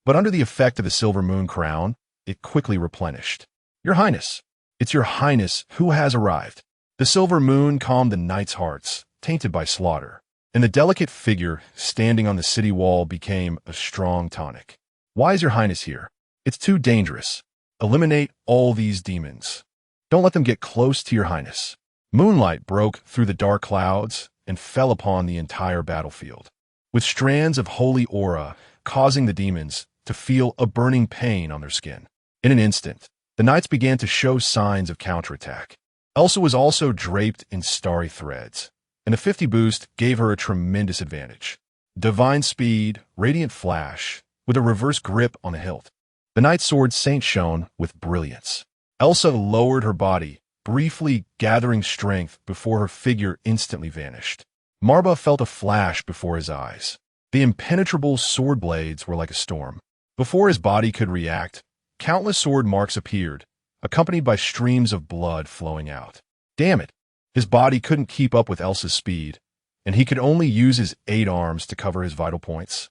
But under the effect of the silver moon crown, it quickly replenished. Your Highness, it's your Highness who has arrived. The silver moon calmed the knights' hearts, tainted by slaughter, and the delicate figure standing on the city wall became a strong tonic. Why is your Highness here? It's too dangerous. Eliminate all these demons. Don't let them get close to your Highness. Moonlight broke through the dark clouds and fell upon the entire battlefield, with strands of holy aura causing the demons to feel a burning pain on their skin. In an instant, the knights began to show signs of counterattack. Elsa was also draped in starry threads, and the 50 boost gave her a tremendous advantage. Divine speed, radiant flash, with a reverse grip on the hilt. The knight's sword Saint shone with brilliance. Elsa lowered her body, briefly gathering strength before her figure instantly vanished. Marba felt a flash before his eyes. The impenetrable sword blades were like a storm. Before his body could react, countless sword marks appeared, accompanied by streams of blood flowing out. Damn it! His body couldn't keep up with Elsa's speed, and he could only use his 8 arms to cover his vital points.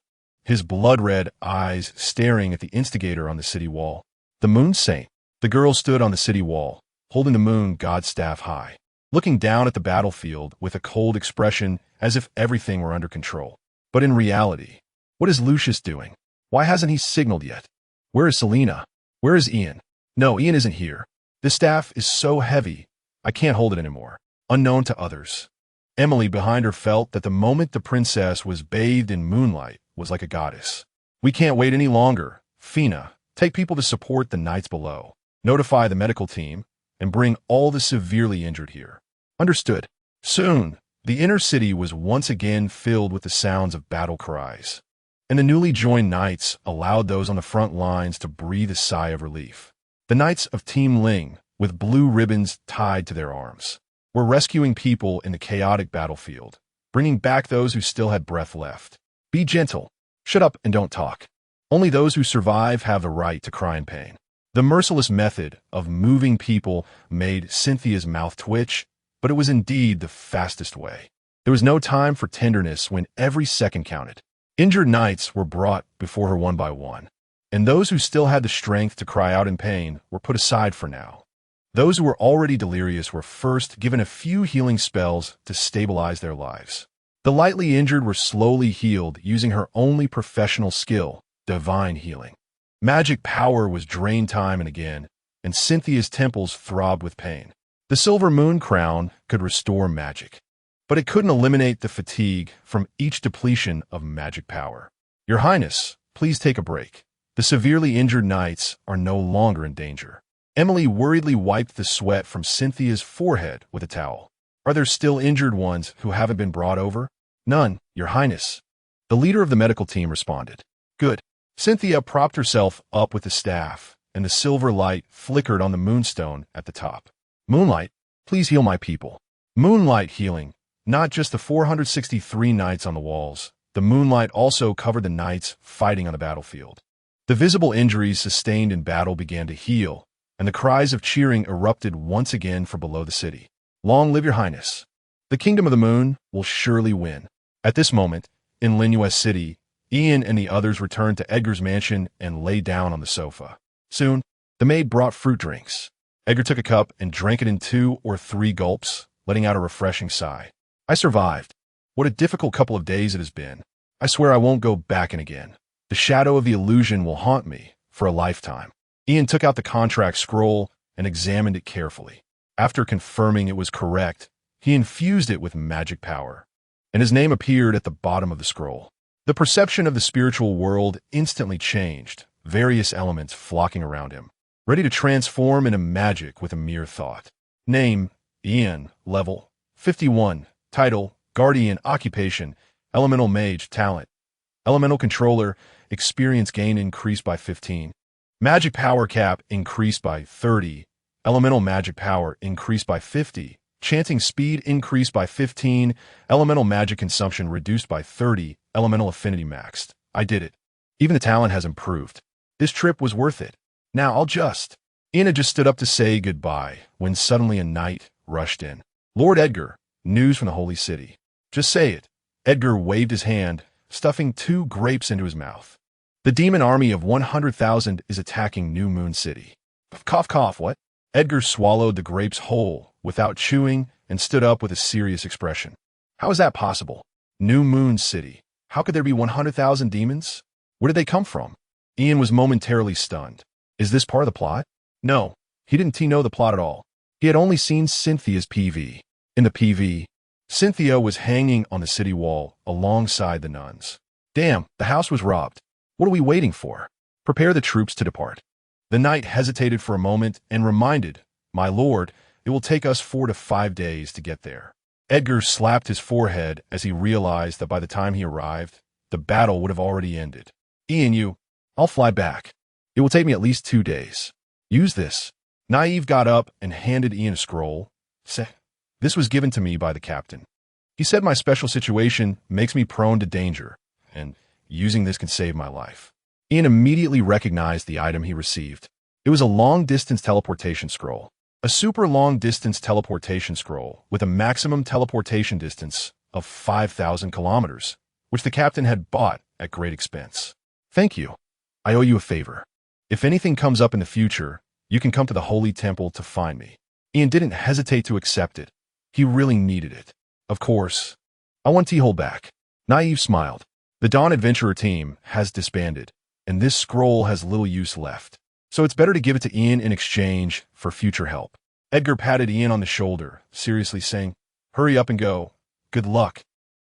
His blood-red eyes staring at the instigator on the city wall. The Moon Saint. The girl stood on the city wall, holding the moon god staff high, looking down at the battlefield with a cold expression as if everything were under control. But in reality, what is Lucius doing? Why hasn't he signaled yet? Where is Selena? Where is Ian? No, Ian isn't here. This staff is so heavy, I can't hold it anymore. Unknown to others. Emily behind her felt that the moment the princess was bathed in moonlight was like a goddess. We can't wait any longer. Fina, take people to support the knights below. Notify the medical team, and bring all the severely injured here. Understood. Soon, the inner city was once again filled with the sounds of battle cries, and the newly joined knights allowed those on the front lines to breathe a sigh of relief. The knights of Team Ling, with blue ribbons tied to their arms, were rescuing people in the chaotic battlefield, bringing back those who still had breath left. Be gentle. Shut up and don't talk. Only those who survive have the right to cry in pain. The merciless method of moving people made Cynthia's mouth twitch, but it was indeed the fastest way. There was no time for tenderness when every second counted. Injured knights were brought before her one by one, and those who still had the strength to cry out in pain were put aside for now. Those who were already delirious were first given a few healing spells to stabilize their lives. The lightly injured were slowly healed using her only professional skill, divine healing. Magic power was drained time and again, and Cynthia's temples throbbed with pain. The silver moon crown could restore magic, but it couldn't eliminate the fatigue from each depletion of magic power. Your Highness, please take a break. The severely injured knights are no longer in danger. Emily worriedly wiped the sweat from Cynthia's forehead with a towel. Are there still injured ones who haven't been brought over? None, Your Highness. The leader of the medical team responded. Good. Cynthia propped herself up with the staff, and the silver light flickered on the moonstone at the top. Moonlight, please heal my people. Moonlight healing, not just the 463 knights on the walls. The moonlight also covered the knights fighting on the battlefield. The visible injuries sustained in battle began to heal, and the cries of cheering erupted once again from below the city. Long live Your Highness. The Kingdom of the Moon will surely win. At this moment, in Linues City, Ian and the others returned to Edgar's mansion and lay down on the sofa. Soon, The maid brought fruit drinks. Edgar took a cup and drank it in 2 or 3 gulps, letting out a refreshing sigh. I survived. What a difficult couple of days it has been. I swear I won't go back in again. The shadow of the illusion will haunt me for a lifetime. Ian took out the contract scroll and examined it carefully. After confirming it was correct, he infused it with magic power, and his name appeared at the bottom of the scroll. The perception of the spiritual world instantly changed, various elements flocking around him, ready to transform into magic with a mere thought. Name, Ian, level, 51, title, guardian, occupation, elemental mage, talent, elemental controller, experience gain increased by 15. Magic power cap increased by 30, elemental magic power increased by 50, chanting speed increased by 15, elemental magic consumption reduced by 30, elemental affinity maxed. I did it. Even the talent has improved. This trip was worth it. Now I'll just... Ian had just stood up to say goodbye when suddenly a knight rushed in. Lord Edgar, news from the Holy City. Just say it. Edgar waved his hand, stuffing 2 grapes into his mouth. The demon army of 100,000 is attacking New Moon City. Cough, cough, what? Edgar swallowed the grapes whole, without chewing, and stood up with a serious expression. How is that possible? New Moon City. How could there be 100,000 demons? Where did they come from? Ian was momentarily stunned. Is this part of the plot? No, he didn't know the plot at all. He had only seen Cynthia's PV. In the PV, Cynthia was hanging on the city wall alongside the nuns. Damn, the house was robbed. What are we waiting for? Prepare the troops to depart. The knight hesitated for a moment and reminded, My lord, it will take us 4 to 5 days to get there. Edgar slapped his forehead as he realized that by the time he arrived, the battle would have already ended. Ian, I'll fly back. It will take me at least 2 days. Use this. Naive got up and handed Ian a scroll. This was given to me by the captain. He said my special situation makes me prone to danger, and using this can save my life. Ian immediately recognized the item he received. It was a long-distance teleportation scroll. A super long-distance teleportation scroll with a maximum teleportation distance of 5,000 kilometers, which the captain had bought at great expense. Thank you. I owe you a favor. If anything comes up in the future, you can come to the Holy Temple to find me. Ian didn't hesitate to accept it. He really needed it. Of course. I want T-Hole back. Naive smiled. The Dawn Adventurer team has disbanded, and this scroll has little use left. So it's better to give it to Ian in exchange for future help. Edgar patted Ian on the shoulder, seriously saying, Hurry up and go. Good luck.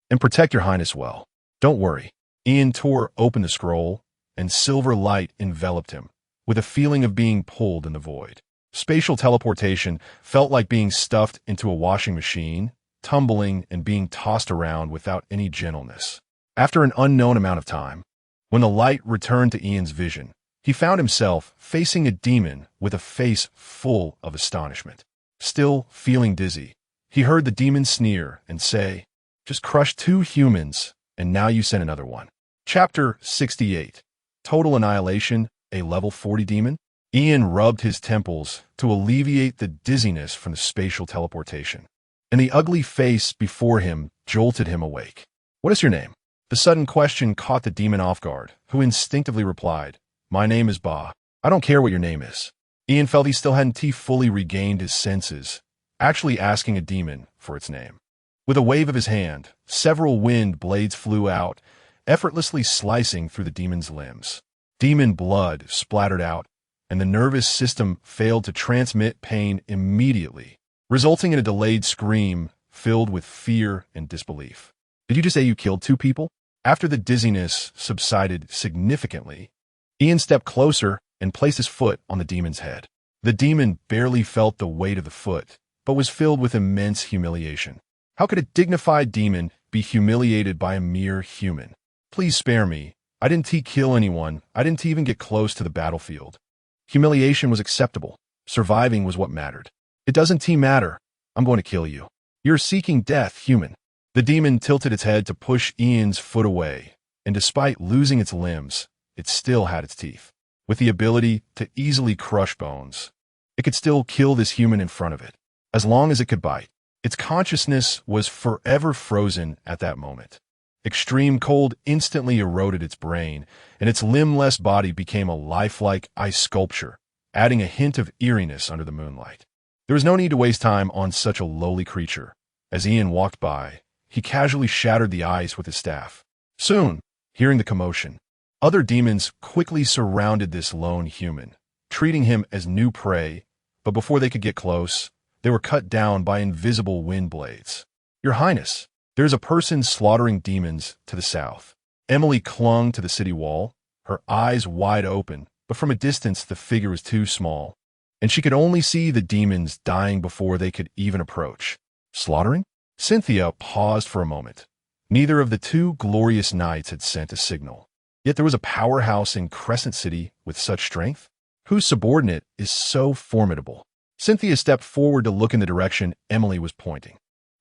And protect your highness well. Don't worry. Ian tore open the scroll, and silver light enveloped him, with a feeling of being pulled in the void. Spatial teleportation felt like being stuffed into a washing machine, tumbling and being tossed around without any gentleness. After an unknown amount of time, when the light returned to Ian's vision, he found himself facing a demon with a face full of astonishment. Still feeling dizzy, he heard the demon sneer and say, Just crushed 2 humans, and now you sent another one. Chapter 68. Total Annihilation, a level 40 demon? Ian rubbed his temples to alleviate the dizziness from the spatial teleportation, and the ugly face before him jolted him awake. What is your name? The sudden question caught the demon off guard, who instinctively replied, My name is Ba. I don't care what your name is. Ian felt he still hadn't fully regained his senses, actually asking a demon for its name. With a wave of his hand, several wind blades flew out, effortlessly slicing through the demon's limbs. Demon blood splattered out, and the nervous system failed to transmit pain immediately, resulting in a delayed scream filled with fear and disbelief. Did you just say you killed 2 people? After the dizziness subsided significantly, Ian stepped closer and placed his foot on the demon's head. The demon barely felt the weight of the foot, but was filled with immense humiliation. How could a dignified demon be humiliated by a mere human? Please spare me. I didn't kill anyone. I didn't even get close to the battlefield. Humiliation was acceptable. Surviving was what mattered. It doesn't matter. I'm going to kill you. You're seeking death, human. The demon tilted its head to push Ian's foot away, and despite losing its limbs, it still had its teeth. With the ability to easily crush bones, it could still kill this human in front of it, as long as it could bite. Its consciousness was forever frozen at that moment. Extreme cold instantly eroded its brain, and its limbless body became a lifelike ice sculpture adding a hint of eeriness under the moonlight. There was no need to waste time on such a lowly creature. As Ian walked by, he casually shattered the ice with his staff. Soon, hearing the commotion, other demons quickly surrounded this lone human, treating him as new prey, but before they could get close, they were cut down by invisible wind blades. Your Highness, there's a person slaughtering demons to the south. Emily clung to the city wall, her eyes wide open, but from a distance the figure was too small, and she could only see the demons dying before they could even approach. Slaughtering? Cynthia paused for a moment. Neither of the two glorious knights had sent a signal. Yet there was a powerhouse in Crescent City with such strength, whose subordinate is so formidable. Cynthia stepped forward to look in the direction Emily was pointing.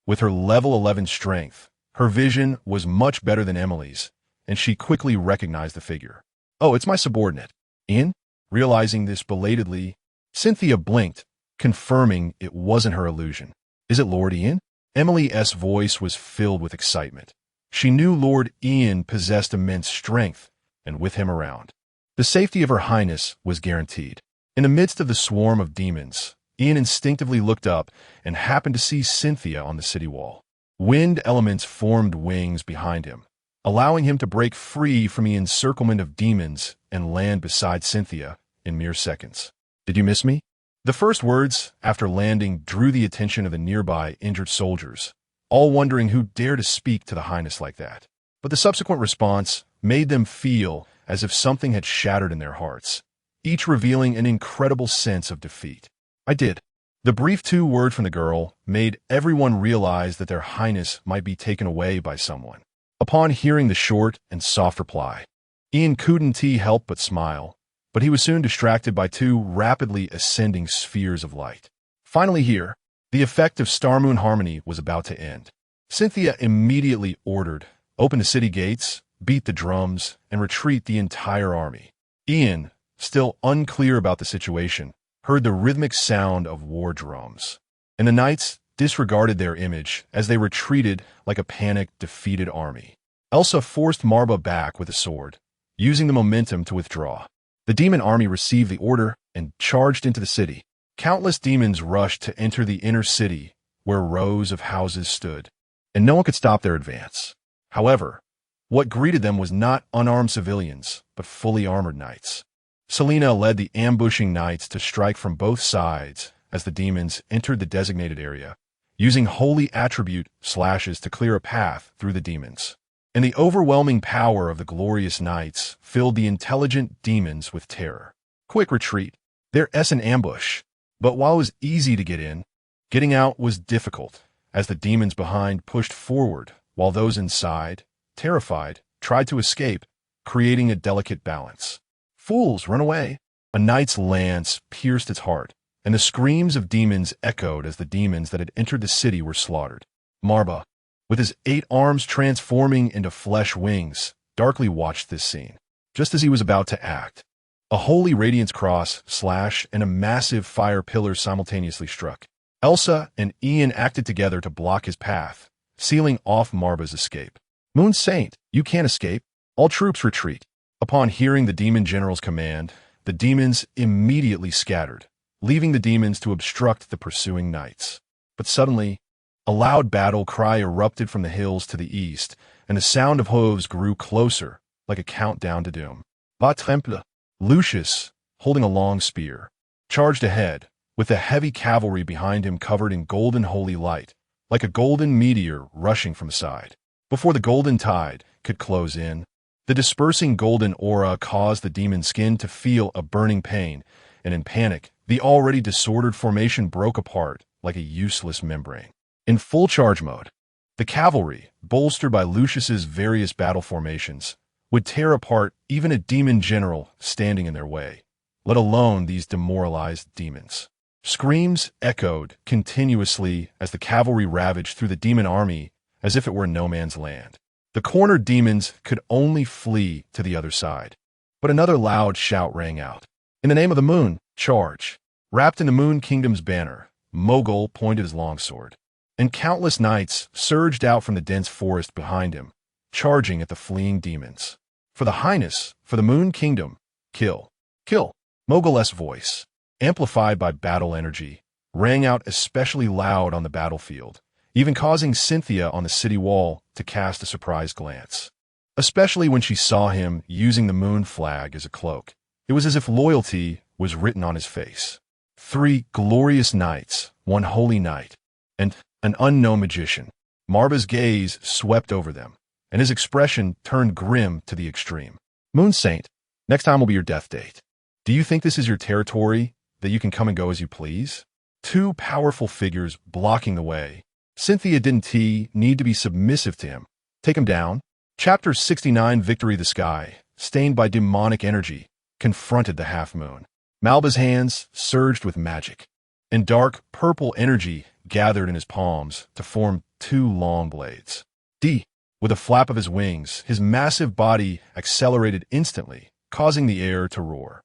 With her level 11 strength, her vision was much better than Emily's, and she quickly recognized the figure. Oh, it's my subordinate. Ian? Realizing this belatedly, Cynthia blinked, confirming it wasn't her illusion. Is it Lord Ian? Emily's voice was filled with excitement. She knew Lord Ian possessed immense strength, and with him around, the safety of her highness was guaranteed. In the midst of the swarm of demons, Ian instinctively looked up and happened to see Cynthia on the city wall. Wind elements formed wings behind him, allowing him to break free from the encirclement of demons and land beside Cynthia in mere seconds. Did you miss me? The first words, after landing, drew the attention of the nearby injured soldiers, all wondering who dared to speak to the Highness like that. But the subsequent response made them feel as if something had shattered in their hearts, each revealing an incredible sense of defeat. I did. The brief two-word from the girl made everyone realize that their highness might be taken away by someone. Upon hearing the short and soft reply, Ian couldn't help but smile, but he was soon distracted by two rapidly ascending spheres of light. Finally here, the effect of Star-Moon Harmony was about to end. Cynthia immediately ordered, open the city gates, beat the drums, and retreat the entire army. Ian, still unclear about the situation, heard the rhythmic sound of war drums, and the knights disregarded their image as they retreated like a panicked, defeated army. Elsa forced Marba back with a sword, using the momentum to withdraw. The demon army received the order and charged into the city. Countless demons rushed to enter the inner city, where rows of houses stood, and no one could stop their advance. However, what greeted them was not unarmed civilians, but fully armored knights. Selena led the ambushing knights to strike from both sides as the demons entered the designated area, using holy attribute slashes to clear a path through the demons. And the overwhelming power of the glorious knights filled the intelligent demons with terror. Quick retreat. There's an ambush. But while it was easy to get in, getting out was difficult, as the demons behind pushed forward, while those inside, terrified, tried to escape, creating a delicate balance. Fools, run away! A knight's lance pierced its heart, and the screams of demons echoed as the demons that had entered the city were slaughtered. Marba, with his 8 arms transforming into flesh wings, darkly watched this scene. Just as he was about to act, a holy radiance cross, slash, and a massive fire pillar simultaneously struck. Elsa and Ian acted together to block his path, sealing off Marba's escape. Moon Saint, you can't escape. All troops retreat. Upon hearing the demon general's command, the demons immediately scattered, leaving the demons to obstruct the pursuing knights. But suddenly, a loud battle cry erupted from the hills to the east, and the sound of hooves grew closer, like a countdown to doom. Bas Temple, Lucius, holding a long spear, charged ahead, with the heavy cavalry behind him covered in golden holy light, like a golden meteor rushing from the side. Before the golden tide could close in, the dispersing golden aura caused the demon skin to feel a burning pain, and in panic, the already disordered formation broke apart like a useless membrane. In full charge mode, the cavalry, bolstered by Lucius's various battle formations, would tear apart even a demon general standing in their way, let alone these demoralized demons. Screams echoed continuously as the cavalry ravaged through the demon army as if it were no man's land. The cornered demons could only flee to the other side. But another loud shout rang out. In the name of the moon, charge! Wrapped in the Moon Kingdom's banner, Mogul pointed his longsword, and countless knights surged out from the dense forest behind him, charging at the fleeing demons. For the Highness, for the Moon Kingdom, kill, kill! Mogul's voice, amplified by battle energy, rang out especially loud on the battlefield, even causing Cynthia on the city wall to cast a surprised glance. Especially when she saw him using the moon flag as a cloak. It was as if loyalty was written on his face. 3 glorious nights, 1 holy night, and an unknown magician. Marba's gaze swept over them, and his expression turned grim to the extreme. Moon Saint, next time will be your death date. Do you think this is your territory, that you can come and go as you please? 2 powerful figures blocking the way. Cynthia didn't need to be submissive to him. Take him down. Chapter 69, Victory. The sky, stained by demonic energy, confronted the half-moon. Malba's hands surged with magic, and dark purple energy gathered in his palms to form 2 long blades. With a flap of his wings, his massive body accelerated instantly, causing the air to roar.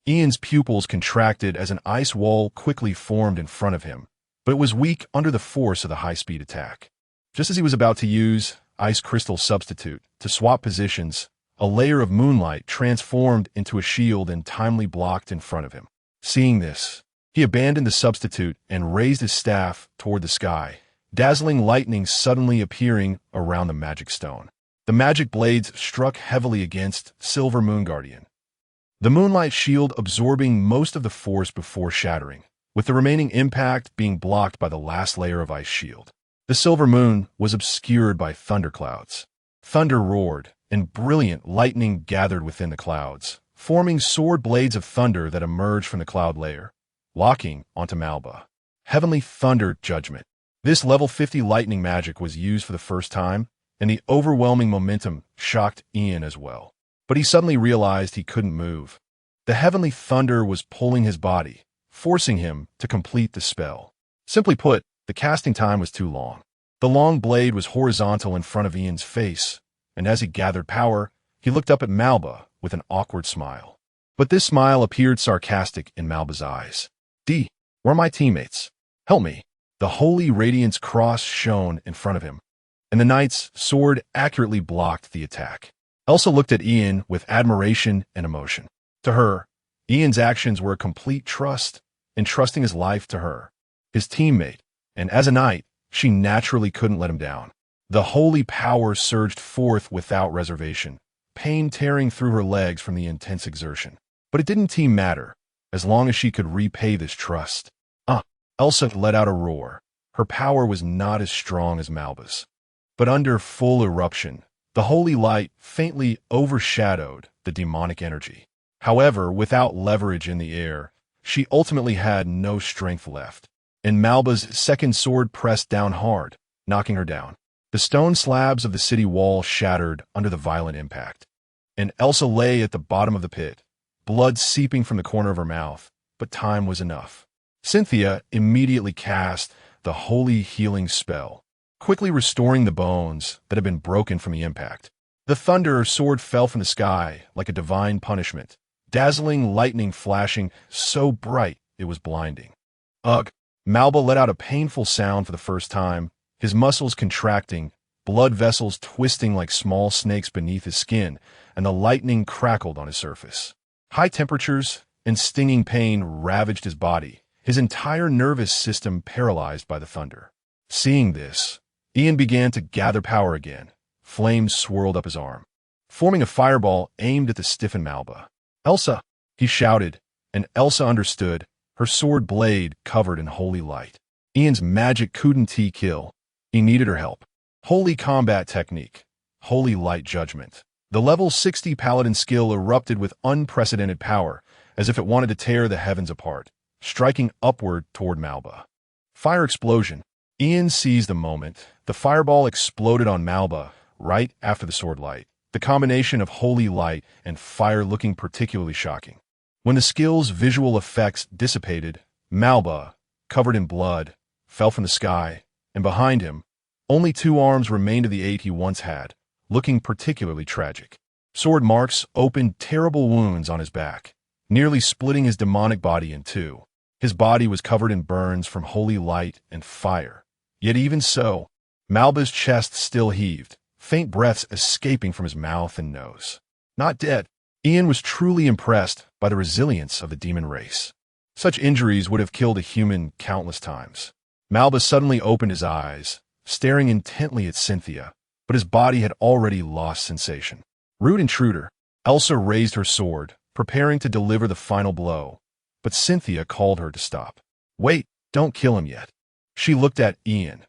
Ian's pupils contracted as an ice wall quickly formed in front of him, but it was weak under the force of the high-speed attack. Just as he was about to use Ice Crystal Substitute to swap positions, a layer of moonlight transformed into a shield and timely blocked in front of him. Seeing this, he abandoned the substitute and raised his staff toward the sky, dazzling lightning suddenly appearing around the magic stone. The magic blades struck heavily against Silver Moon Guardian, the moonlight shield absorbing most of the force before shattering, with the remaining impact being blocked by the last layer of ice shield. The silver moon was obscured by thunderclouds. Thunder roared, and brilliant lightning gathered within the clouds, forming sword blades of thunder that emerged from the cloud layer, locking onto Malba. Heavenly Thunder Judgment. This level 50 lightning magic was used for the first time, and the overwhelming momentum shocked Ian as well. But he suddenly realized he couldn't move. The heavenly thunder was pulling his body, forcing him to complete the spell. Simply put, the casting time was too long. The long blade was horizontal in front of Ian's face, and as he gathered power, he looked up at Malba with an awkward smile. But this smile appeared sarcastic in Malba's eyes. Where are my teammates? Help me. The holy radiance cross shone in front of him, and the knight's sword accurately blocked the attack. Elsa looked at Ian with admiration and emotion. To her, Ian's actions were a complete trust, entrusting his life to her, his teammate, and as a knight, she naturally couldn't let him down. The holy power surged forth without reservation, pain tearing through her legs from the intense exertion. But it didn't matter, as long as she could repay this trust. Elsa let out a roar. Her power was not as strong as Malba's. But under full eruption, the holy light faintly overshadowed the demonic energy. However, without leverage in the air, she ultimately had no strength left, and Malba's second sword pressed down hard, knocking her down. The stone slabs of the city wall shattered under the violent impact, and Elsa lay at the bottom of the pit, blood seeping from the corner of her mouth, but time was enough. Cynthia immediately cast the holy healing spell, quickly restoring the bones that had been broken from the impact. The thunder sword fell from the sky like a divine punishment, dazzling lightning flashing so bright it was blinding. Ugh! Malba let out a painful sound for the first time, his muscles contracting, blood vessels twisting like small snakes beneath his skin, and the lightning crackled on his surface. High temperatures and stinging pain ravaged his body, his entire nervous system paralyzed by the thunder. Seeing this, Ian began to gather power again. Flames swirled up his arm, forming a fireball aimed at the stiffened Malba. "Elsa!" he shouted, and Elsa understood, her sword blade covered in holy light. Ian's magic couldn't kill. He needed her help. Holy combat technique. Holy light judgment. The level 60 paladin skill erupted with unprecedented power, as if it wanted to tear the heavens apart, striking upward toward Malba. Fire explosion. Ian seized the moment. The fireball exploded on Malba right after the sword light, the combination of holy light and fire looking particularly shocking. When the skill's visual effects dissipated, Malba, covered in blood, fell from the sky, and behind him, only 2 arms remained of the 8 he once had, looking particularly tragic. Sword marks opened terrible wounds on his back, nearly splitting his demonic body in 2. His body was covered in burns from holy light and fire. Yet even so, Malba's chest still heaved, faint breaths escaping from his mouth and nose. Not dead, Ian was truly impressed by the resilience of the demon race. Such injuries would have killed a human countless times. Malba suddenly opened his eyes, staring intently at Cynthia, but his body had already lost sensation. Rude intruder. Elsa raised her sword, preparing to deliver the final blow, but Cynthia called her to stop. Wait, don't kill him yet. She looked at Ian.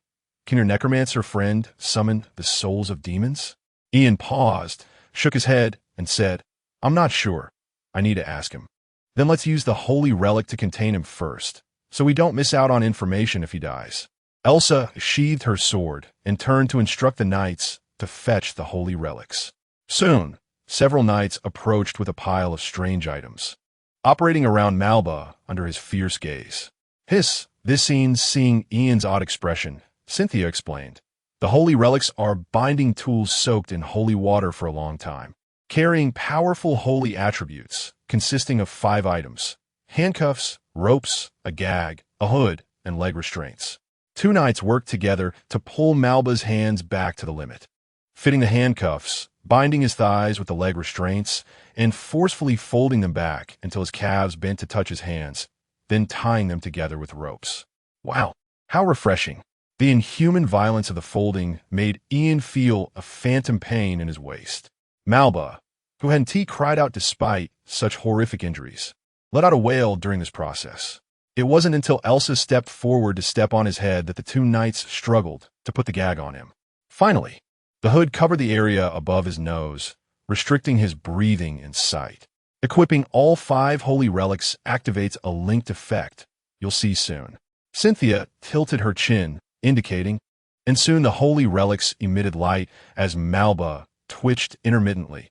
Can your necromancer friend summon the souls of demons? Ian paused, shook his head, and said, I'm not sure. I need to ask him. Then let's use the holy relic to contain him first, so we don't miss out on information if he dies. Elsa sheathed her sword and turned to instruct the knights to fetch the holy relics. Soon, several knights approached with a pile of strange items, operating around Malba under his fierce gaze. Hiss, this scene seeing Ian's odd expression, Cynthia explained. The holy relics are binding tools soaked in holy water for a long time, carrying powerful holy attributes consisting of 5 items: handcuffs, ropes, a gag, a hood, and leg restraints. 2 knights worked together to pull Malba's hands back to the limit, fitting the handcuffs, binding his thighs with the leg restraints, and forcefully folding them back until his calves bent to touch his hands, then tying them together with ropes. Wow, how refreshing. The inhuman violence of the folding made Ian feel a phantom pain in his waist. Malba, who hadn't cried out despite such horrific injuries, let out a wail during this process. It wasn't until Elsa stepped forward to step on his head that the 2 knights struggled to put the gag on him. Finally, the hood covered the area above his nose, restricting his breathing and sight. Equipping all 5 holy relics activates a linked effect you'll see soon. Cynthia tilted her chin, indicating, and soon the holy relics emitted light as Malba twitched intermittently,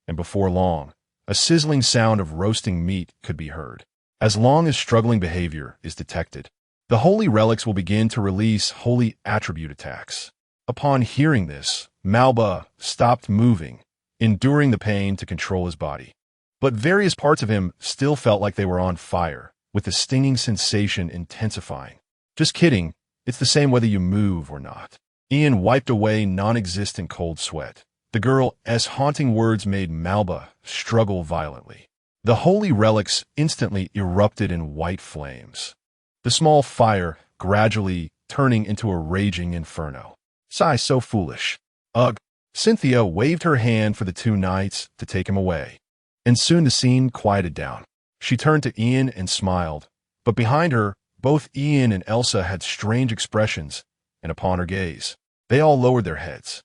and before long, a sizzling sound of roasting meat could be heard. As long as struggling behavior is detected, the holy relics will begin to release holy attribute attacks. Upon hearing this, Malba stopped moving, enduring the pain to control his body. But various parts of him still felt like they were on fire, with the stinging sensation intensifying. Just kidding, it's the same whether you move or not. Ian wiped away non-existent cold sweat. The girl's haunting words made Malba struggle violently. The holy relics instantly erupted in white flames, the small fire gradually turning into a raging inferno. Sigh, so foolish. Ugh. Cynthia waved her hand for the 2 knights to take him away, and soon the scene quieted down. She turned to Ian and smiled, but behind her, both Ian and Elsa had strange expressions, and upon her gaze, they all lowered their heads.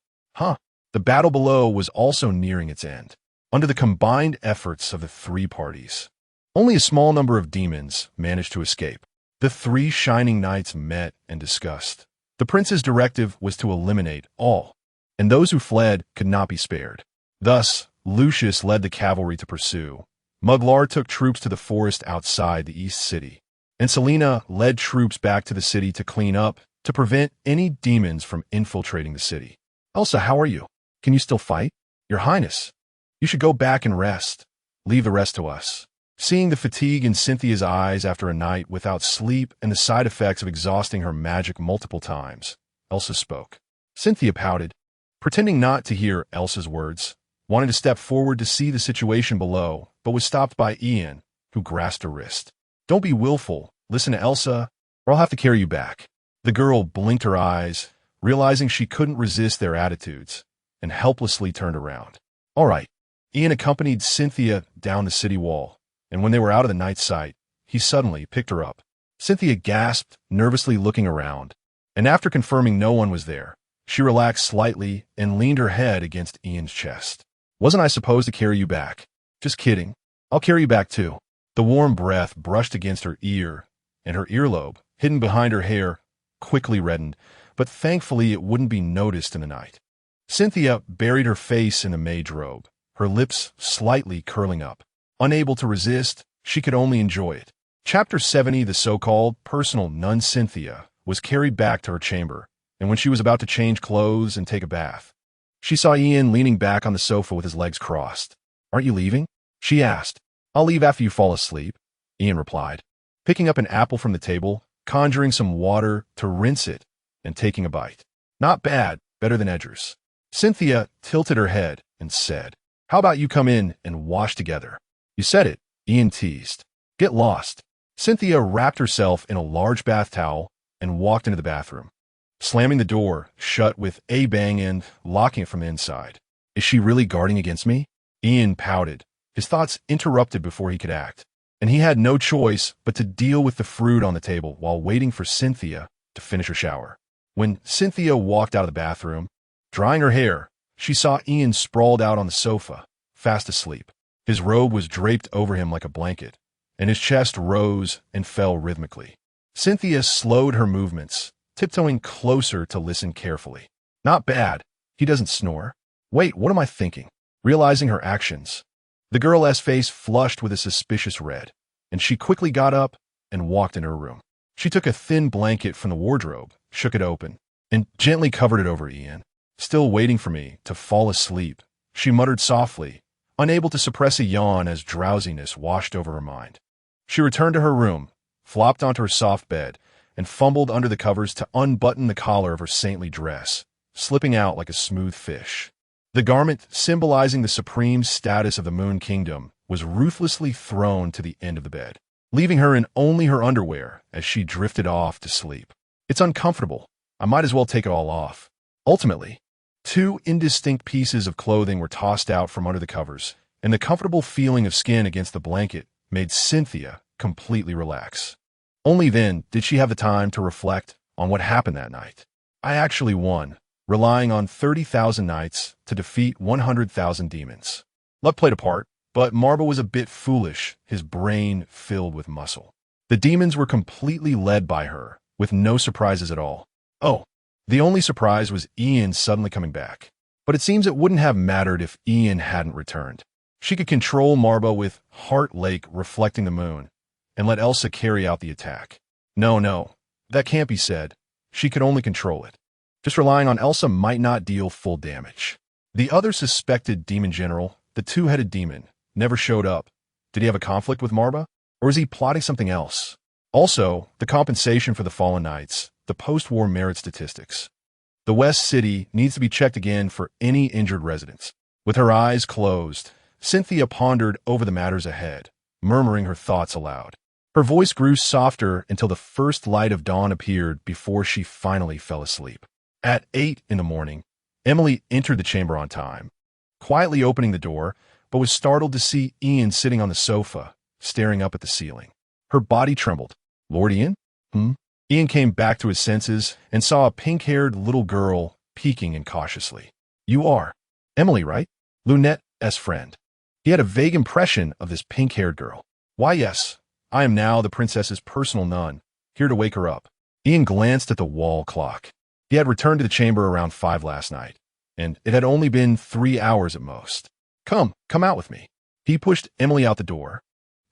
The battle below was also nearing its end. Under the combined efforts of the 3 parties, only a small number of demons managed to escape. The 3 shining knights met and discussed. The prince's directive was to eliminate all, and those who fled could not be spared. Thus, Lucius led the cavalry to pursue. Muglar took troops to the forest outside the East City, and Selena led troops back to the city to clean up, to prevent any demons from infiltrating the city. Elsa, how are you? Can you still fight? Your Highness, you should go back and rest. Leave the rest to us. Seeing the fatigue in Cynthia's eyes after a night without sleep and the side effects of exhausting her magic multiple times, Elsa spoke. Cynthia pouted, pretending not to hear Elsa's words, wanted to step forward to see the situation below, but was stopped by Ian, who grasped her wrist. Don't be willful. Listen to Elsa, or I'll have to carry you back. The girl blinked her eyes, realizing she couldn't resist their attitudes, and helplessly turned around. All right. Ian accompanied Cynthia down the city wall, and when they were out of the knight's sight, he suddenly picked her up. Cynthia gasped, nervously looking around, and after confirming no one was there, she relaxed slightly and leaned her head against Ian's chest. Wasn't I supposed to carry you back? Just kidding. I'll carry you back too. The warm breath brushed against her ear, and her earlobe, hidden behind her hair, quickly reddened, but thankfully it wouldn't be noticed in the night. Cynthia buried her face in the mage robe, her lips slightly curling up. Unable to resist, she could only enjoy it. Chapter 70, the so-called personal nun Cynthia, was carried back to her chamber, and when she was about to change clothes and take a bath, she saw Ian leaning back on the sofa with his legs crossed. Aren't you leaving? She asked. I'll leave after you fall asleep, Ian replied, picking up an apple from the table, conjuring some water to rinse it, and taking a bite. Not bad, better than Edgar's. Cynthia tilted her head and said, How about you come in and wash together? You said it, Ian teased. Get lost. Cynthia wrapped herself in a large bath towel and walked into the bathroom, slamming the door shut with a bang and locking it from the inside. Is she really guarding against me? Ian pouted, his thoughts interrupted before he could act, and he had no choice but to deal with the fruit on the table while waiting for Cynthia to finish her shower. When Cynthia walked out of the bathroom, drying her hair, she saw Ian sprawled out on the sofa, fast asleep. His robe was draped over him like a blanket, and his chest rose and fell rhythmically. Cynthia slowed her movements, tiptoeing closer to listen carefully. Not bad. He doesn't snore. Wait, what am I thinking? Realizing her actions, the girl's face flushed with a suspicious red, and she quickly got up and walked in her room. She took a thin blanket from the wardrobe, shook it open, and gently covered it over Ian. Still waiting for me to fall asleep, she muttered softly, unable to suppress a yawn as drowsiness washed over her mind. She returned to her room, flopped onto her soft bed, and fumbled under the covers to unbutton the collar of her saintly dress, slipping out like a smooth fish. The garment, symbolizing the supreme status of the Moon Kingdom, was ruthlessly thrown to the end of the bed, leaving her in only her underwear as she drifted off to sleep. It's uncomfortable. I might as well take it all off. Ultimately, two indistinct pieces of clothing were tossed out from under the covers, and the comfortable feeling of skin against the blanket made Cynthia completely relax. Only then did she have the time to reflect on what happened that night. I actually won, relying on 30,000 knights to defeat 100,000 demons. Luck played a part, but Marble was a bit foolish, his brain filled with muscle. The demons were completely led by her, with no surprises at all. Oh, the only surprise was Ian suddenly coming back. But it seems it wouldn't have mattered if Ian hadn't returned. She could control Marble with Heart Lake reflecting the moon, and let Elsa carry out the attack. No, that can't be said. She could only control it. Just relying on Elsa might not deal full damage. The other suspected demon general, the two-headed demon, never showed up. Did he have a conflict with Marba? Or is he plotting something else? Also, the compensation for the fallen knights, the post-war merit statistics. The West City needs to be checked again for any injured residents. With her eyes closed, Cynthia pondered over the matters ahead, murmuring her thoughts aloud. Her voice grew softer until the first light of dawn appeared before she finally fell asleep. At 8 in the morning, Emily entered the chamber on time, quietly opening the door, but was startled to see Ian sitting on the sofa, staring up at the ceiling. Her body trembled. Lord Ian? Ian came back to his senses and saw a pink-haired little girl peeking in cautiously. You are Emily, right? Lunette's friend. He had a vague impression of this pink-haired girl. Why, yes, I am now the princess's personal nun, here to wake her up. Ian glanced at the wall clock. He had returned to the chamber around 5 last night, and it had only been 3 hours at most. Come out with me. He pushed Emily out the door,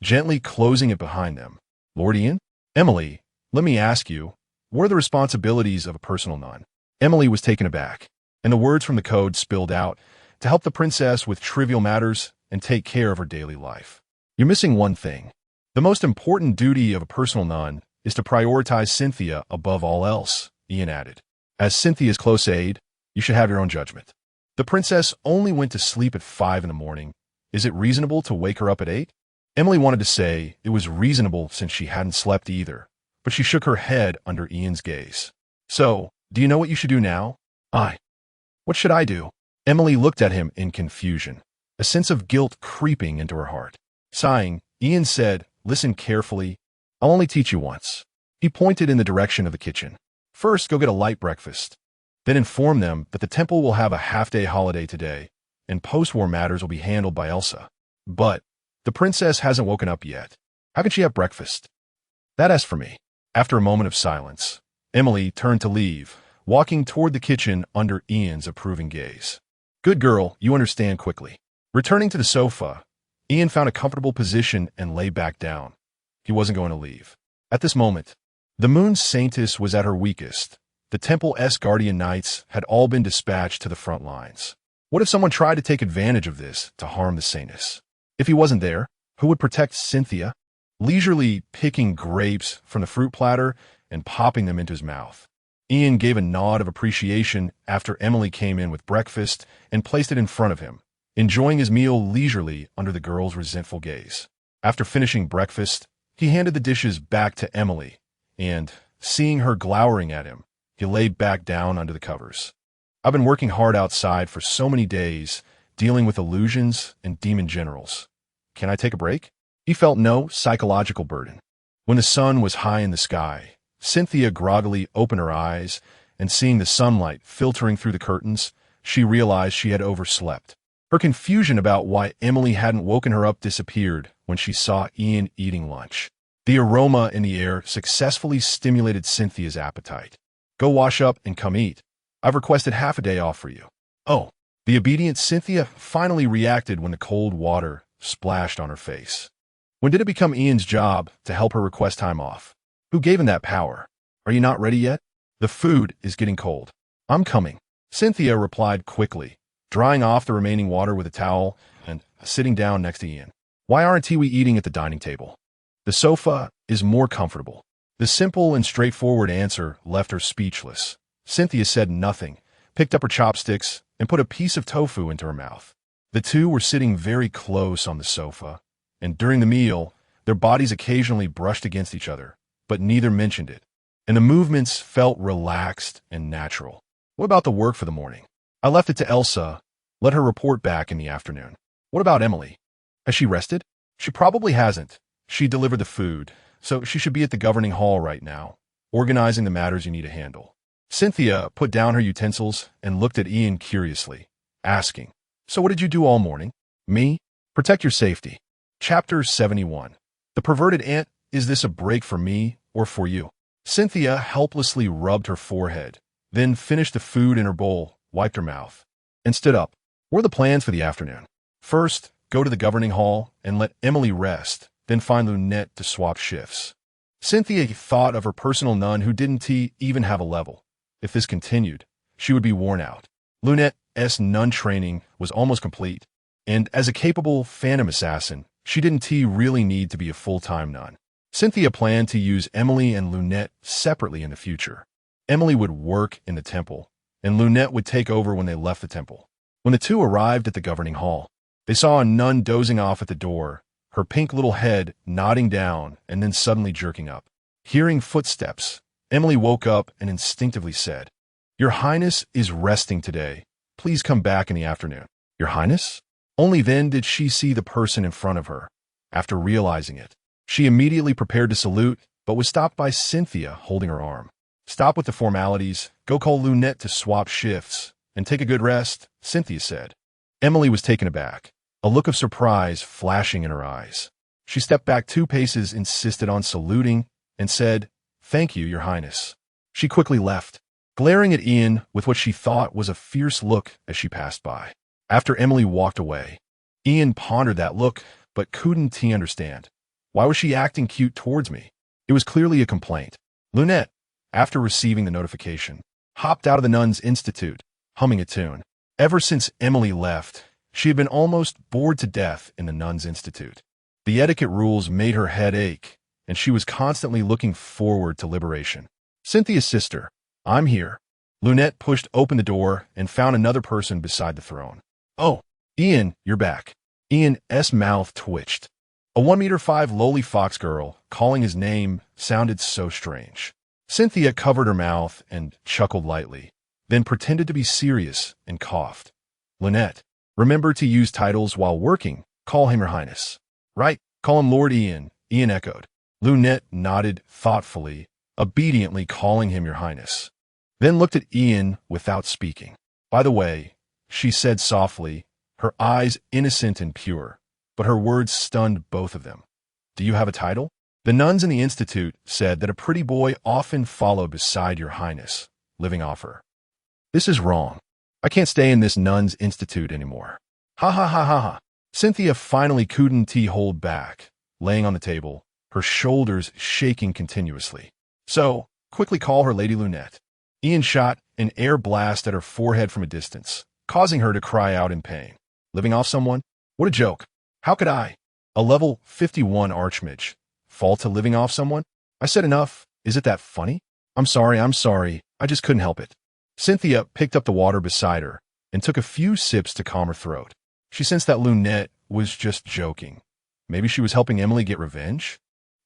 gently closing it behind them. Lord Ian? Emily, let me ask you, what are the responsibilities of a personal nun? Emily was taken aback, and the words from the code spilled out to help the princess with trivial matters and take care of her daily life. You're missing one thing. The most important duty of a personal nun is to prioritize Cynthia above all else, Ian added. As Cynthia's close aide, you should have your own judgment. The princess only went to sleep at 5 in the morning. Is it reasonable to wake her up at 8? Emily wanted to say it was reasonable since she hadn't slept either, but she shook her head under Ian's gaze. So, do you know what you should do now? What should I do? Emily looked at him in confusion, a sense of guilt creeping into her heart. Sighing, Ian said, listen carefully. I'll only teach you once. He pointed in the direction of the kitchen. First, go get a light breakfast. Then inform them that the temple will have a half-day holiday today, and post-war matters will be handled by Elsa. But the princess hasn't woken up yet. How can she have breakfast? That asks for me. After a moment of silence, Emily turned to leave, walking toward the kitchen under Ian's approving gaze. Good girl, you understand quickly. Returning to the sofa, Ian found a comfortable position and lay back down. He wasn't going to leave. At this moment, the Moon Saintess was at her weakest. The Temple's guardian knights had all been dispatched to the front lines. What if someone tried to take advantage of this to harm the Saintess? If he wasn't there, who would protect Cynthia? Leisurely picking grapes from the fruit platter and popping them into his mouth, Ian gave a nod of appreciation after Emily came in with breakfast and placed it in front of him, enjoying his meal leisurely under the girl's resentful gaze. After finishing breakfast, He handed the dishes back to Emily, and, seeing her glowering at him, he lay back down under the covers. I've been working hard outside for so many days, dealing with illusions and demon generals. Can I take a break? He felt no psychological burden. When the sun was high in the sky, Cynthia groggily opened her eyes, and seeing the sunlight filtering through the curtains, she realized she had overslept. Her confusion about why Emily hadn't woken her up disappeared when she saw Ian eating lunch. The aroma in the air successfully stimulated Cynthia's appetite. Go wash up and come eat. I've requested half a day off for you. Oh, the obedient Cynthia finally reacted when the cold water splashed on her face. When did it become Ian's job to help her request time off? Who gave him that power? Are you not ready yet? The food is getting cold. I'm coming. Cynthia replied quickly, drying off the remaining water with a towel and sitting down next to Ian. Why aren't we eating at the dining table? The sofa is more comfortable. The simple and straightforward answer left her speechless. Cynthia said nothing, picked up her chopsticks, and put a piece of tofu into her mouth. The two were sitting very close on the sofa, and during the meal, their bodies occasionally brushed against each other, but neither mentioned it, and the movements felt relaxed and natural. What about the work for the morning? I left it to Elsa. Let her report back in the afternoon. What about Emily? Has she rested? She probably hasn't. She delivered the food, so she should be at the governing hall right now, organizing the matters you need to handle. Cynthia put down her utensils and looked at Ian curiously, asking, So what did you do all morning? Me? Protect your safety. Chapter 71. The perverted ant. Is this a break for me or for you? Cynthia helplessly rubbed her forehead, then finished the food in her bowl, wiped her mouth, and stood up. What are the plans for the afternoon? First, go to the governing hall and let Emily rest, then find Lunette to swap shifts. Cynthia thought of her personal nun who didn't even have a level. If this continued, she would be worn out. Lunette's nun training was almost complete, and as a capable phantom assassin, she didn't really need to be a full-time nun. Cynthia planned to use Emily and Lunette separately in the future. Emily would work in the temple, and Lunette would take over when they left the temple. When the two arrived at the governing hall, they saw a nun dozing off at the door, her pink little head nodding down and then suddenly jerking up. Hearing footsteps, Emily woke up and instinctively said, Your Highness is resting today. Please come back in the afternoon. Your Highness? Only then did she see the person in front of her. After realizing it, she immediately prepared to salute, but was stopped by Cynthia holding her arm. Stop with the formalities, go call Lunette to swap shifts, and take a good rest, Cynthia said. Emily was taken aback, a look of surprise flashing in her eyes. She stepped back 2 paces, insisted on saluting, and said, Thank you, Your Highness. She quickly left, glaring at Ian with what she thought was a fierce look as she passed by. After Emily walked away, Ian pondered that look, but couldn't understand. Why was she acting cute towards me? It was clearly a complaint. Lunette, after receiving the notification, hopped out of the Nuns' Institute, humming a tune. Ever since Emily left, she had been almost bored to death in the Nuns' Institute. The etiquette rules made her head ache, and she was constantly looking forward to liberation. Cynthia's sister, I'm here. Lunette pushed open the door and found another person beside the throne. Oh, Ian, you're back. Ian's mouth twitched. A 1'5" lowly fox girl calling his name sounded so strange. Cynthia covered her mouth and chuckled lightly, then pretended to be serious and coughed. Lunette, remember to use titles while working. Call him Your Highness. Right, call him Lord Ian, Ian echoed. Lunette nodded thoughtfully, obediently calling him Your Highness, then looked at Ian without speaking. By the way, she said softly, her eyes innocent and pure, but her words stunned both of them. Do you have a title? The nuns in the institute said that a pretty boy often followed beside Your Highness, living off her. This is wrong. I can't stay in this nuns' institute anymore. Ha ha ha ha ha. Cynthia finally couldn't hold back, laying on the table, her shoulders shaking continuously. So, quickly call her Lady Lunette. Ian shot an air blast at her forehead from a distance, causing her to cry out in pain. Living off someone? What a joke. How could I, a level 51 archmage, fall to living off someone? I said enough. Is it that funny? I'm sorry. I just couldn't help it. Cynthia picked up the water beside her and took a few sips to calm her throat. She sensed that Lunette was just joking. Maybe she was helping Emily get revenge?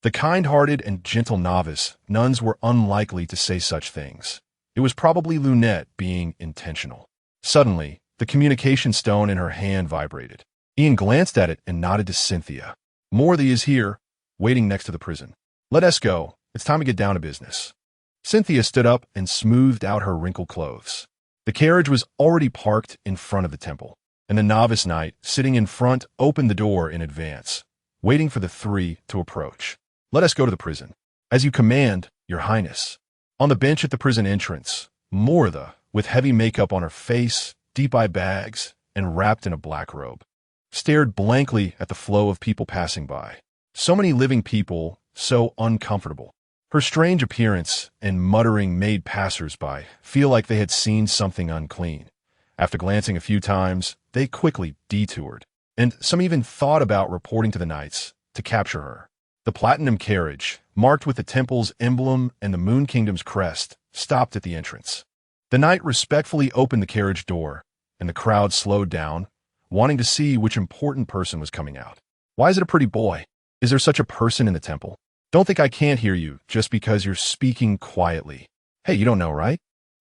The kind-hearted and gentle novice nuns were unlikely to say such things. It was probably Lunette being intentional. Suddenly, the communication stone in her hand vibrated. Ian glanced at it and nodded to Cynthia. Morthy is here, waiting next to the prison. Let us go. It's time to get down to business. Cynthia stood up and smoothed out her wrinkled clothes. The carriage was already parked in front of the temple, and the novice knight, sitting in front, opened the door in advance, waiting for the three to approach. Let us go to the prison. As you command, Your Highness. On the bench at the prison entrance, Mortha, with heavy makeup on her face, deep-eye bags, and wrapped in a black robe, stared blankly at the flow of people passing by. So many living people, so uncomfortable. Her strange appearance and muttering made passers-by feel like they had seen something unclean. After glancing a few times, they quickly detoured, and some even thought about reporting to the knights to capture her. The platinum carriage, marked with the temple's emblem and the Moon Kingdom's crest, stopped at the entrance. The knight respectfully opened the carriage door, and the crowd slowed down, wanting to see which important person was coming out. Why is it a pretty boy? Is there such a person in the temple? Don't think I can't hear you just because you're speaking quietly. Hey, you don't know, right?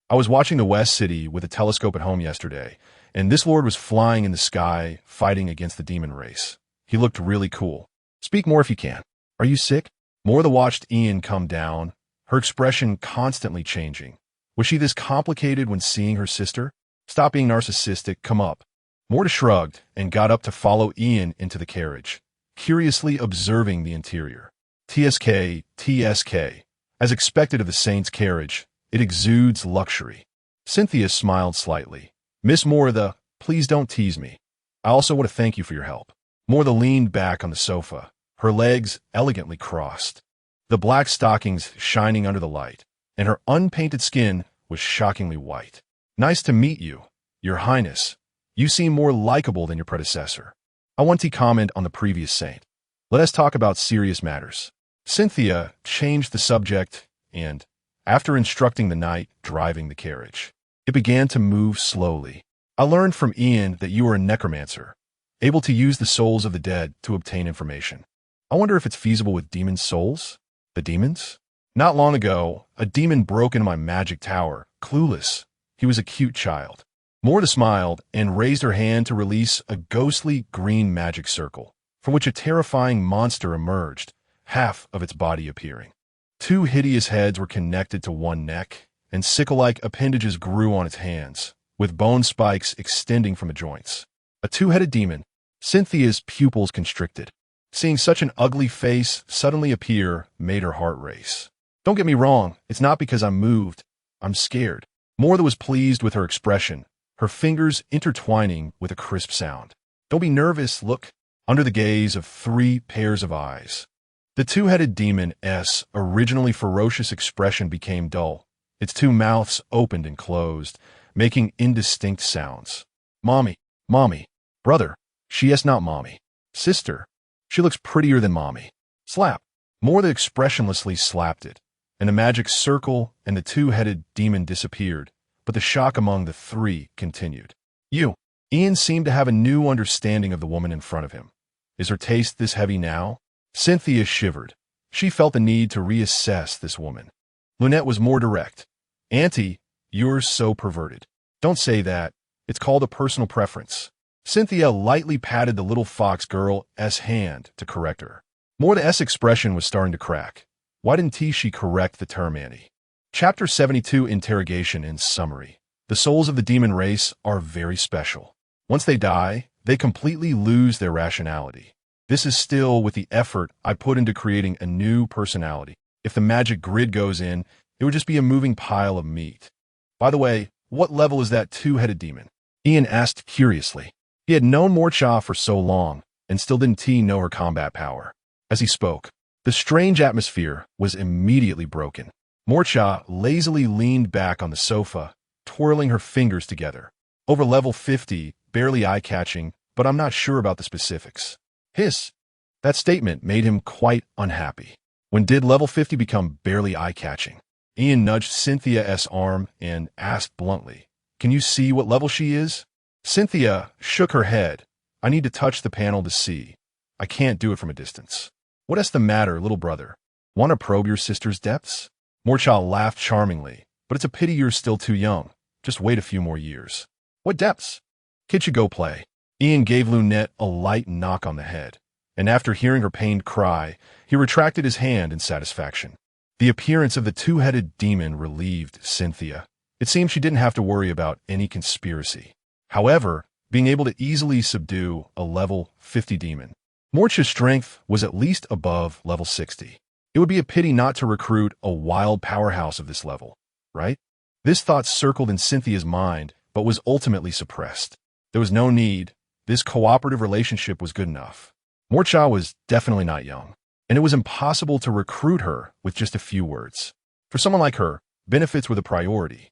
I was watching the West City with a telescope at home yesterday, and this lord was flying in the sky, fighting against the demon race. He looked really cool. Speak more if you can. Are you sick? Mortha watched Ian come down, her expression constantly changing. Was she this complicated when seeing her sister? Stop being narcissistic, come up. Mortha shrugged and got up to follow Ian into the carriage, curiously observing the interior. TSK, TSK. As expected of the saint's carriage, it exudes luxury. Cynthia smiled slightly. Miss Mortha, please don't tease me. I also want to thank you for your help. Mortha leaned back on the sofa, her legs elegantly crossed, the black stockings shining under the light, and her unpainted skin was shockingly white. Nice to meet you, Your Highness. You seem more likable than your predecessor. I want to comment on the previous saint. Let us talk about serious matters. Cynthia changed the subject and, after instructing the knight driving the carriage, it began to move slowly. I learned from Ian that you are a necromancer, able to use the souls of the dead to obtain information. I wonder if it's feasible with demon souls? The demons? Not long ago, a demon broke into my magic tower, clueless. He was a cute child. Mortha smiled and raised her hand to release a ghostly green magic circle, from which a terrifying monster emerged, half of its body appearing. Two hideous heads were connected to one neck, and sickle-like appendages grew on its hands, with bone spikes extending from the joints. A two-headed demon. Cynthia's pupils constricted. Seeing such an ugly face suddenly appear made her heart race. Don't get me wrong, it's not because I'm moved. I'm scared. Mortha was pleased with her expression, her fingers intertwining with a crisp sound. Don't be nervous, look. Under the gaze of three pairs of eyes, the two-headed demon's originally ferocious expression became dull. Its two mouths opened and closed, making indistinct sounds. Mommy, mommy, brother, she is not mommy. Sister, she looks prettier than mommy. Slap. Mortha expressionlessly slapped it, and the magic circle and the two-headed demon disappeared, but the shock among the three continued. Ian seemed to have a new understanding of the woman in front of him. Is her taste this heavy now? Cynthia shivered. She felt the need to reassess this woman. Lunette was more direct. Auntie, you're so perverted. Don't say that. It's called a personal preference. Cynthia lightly patted the little fox girl's hand to correct her. Mortha's expression was starting to crack. Why didn't she correct the term Annie? Chapter 72 Interrogation in summary. The souls of the demon race are very special. Once they die, they completely lose their rationality. This is still with the effort I put into creating a new personality. If the magic grid goes in, it would just be a moving pile of meat. By the way, what level is that two-headed demon? Ian asked curiously. He had known Morcha for so long, and still didn't know her combat power. As he spoke, the strange atmosphere was immediately broken. Morcha lazily leaned back on the sofa, twirling her fingers together. Over level 50, barely eye-catching, but I'm not sure about the specifics. Hiss. That statement made him quite unhappy. When did level 50 become barely eye-catching? Ian nudged Cynthia's arm and asked bluntly, Can you see what level she is? Cynthia shook her head. I need to touch the panel to see. I can't do it from a distance. What's the matter, little brother? Want to probe your sister's depths? Morcha laughed charmingly. But it's a pity you're still too young. Just wait a few more years. What depths? Kid should go play. Ian gave Lunette a light knock on the head, and after hearing her pained cry, he retracted his hand in satisfaction. The appearance of the two-headed demon relieved Cynthia. It seemed she didn't have to worry about any conspiracy. However, being able to easily subdue a level 50 demon, Morcha's strength was at least above level 60. It would be a pity not to recruit a wild powerhouse of this level, right? This thought circled in Cynthia's mind, but was ultimately suppressed. There was no need. This cooperative relationship was good enough. Morcha was definitely not young, and it was impossible to recruit her with just a few words. For someone like her, benefits were the priority.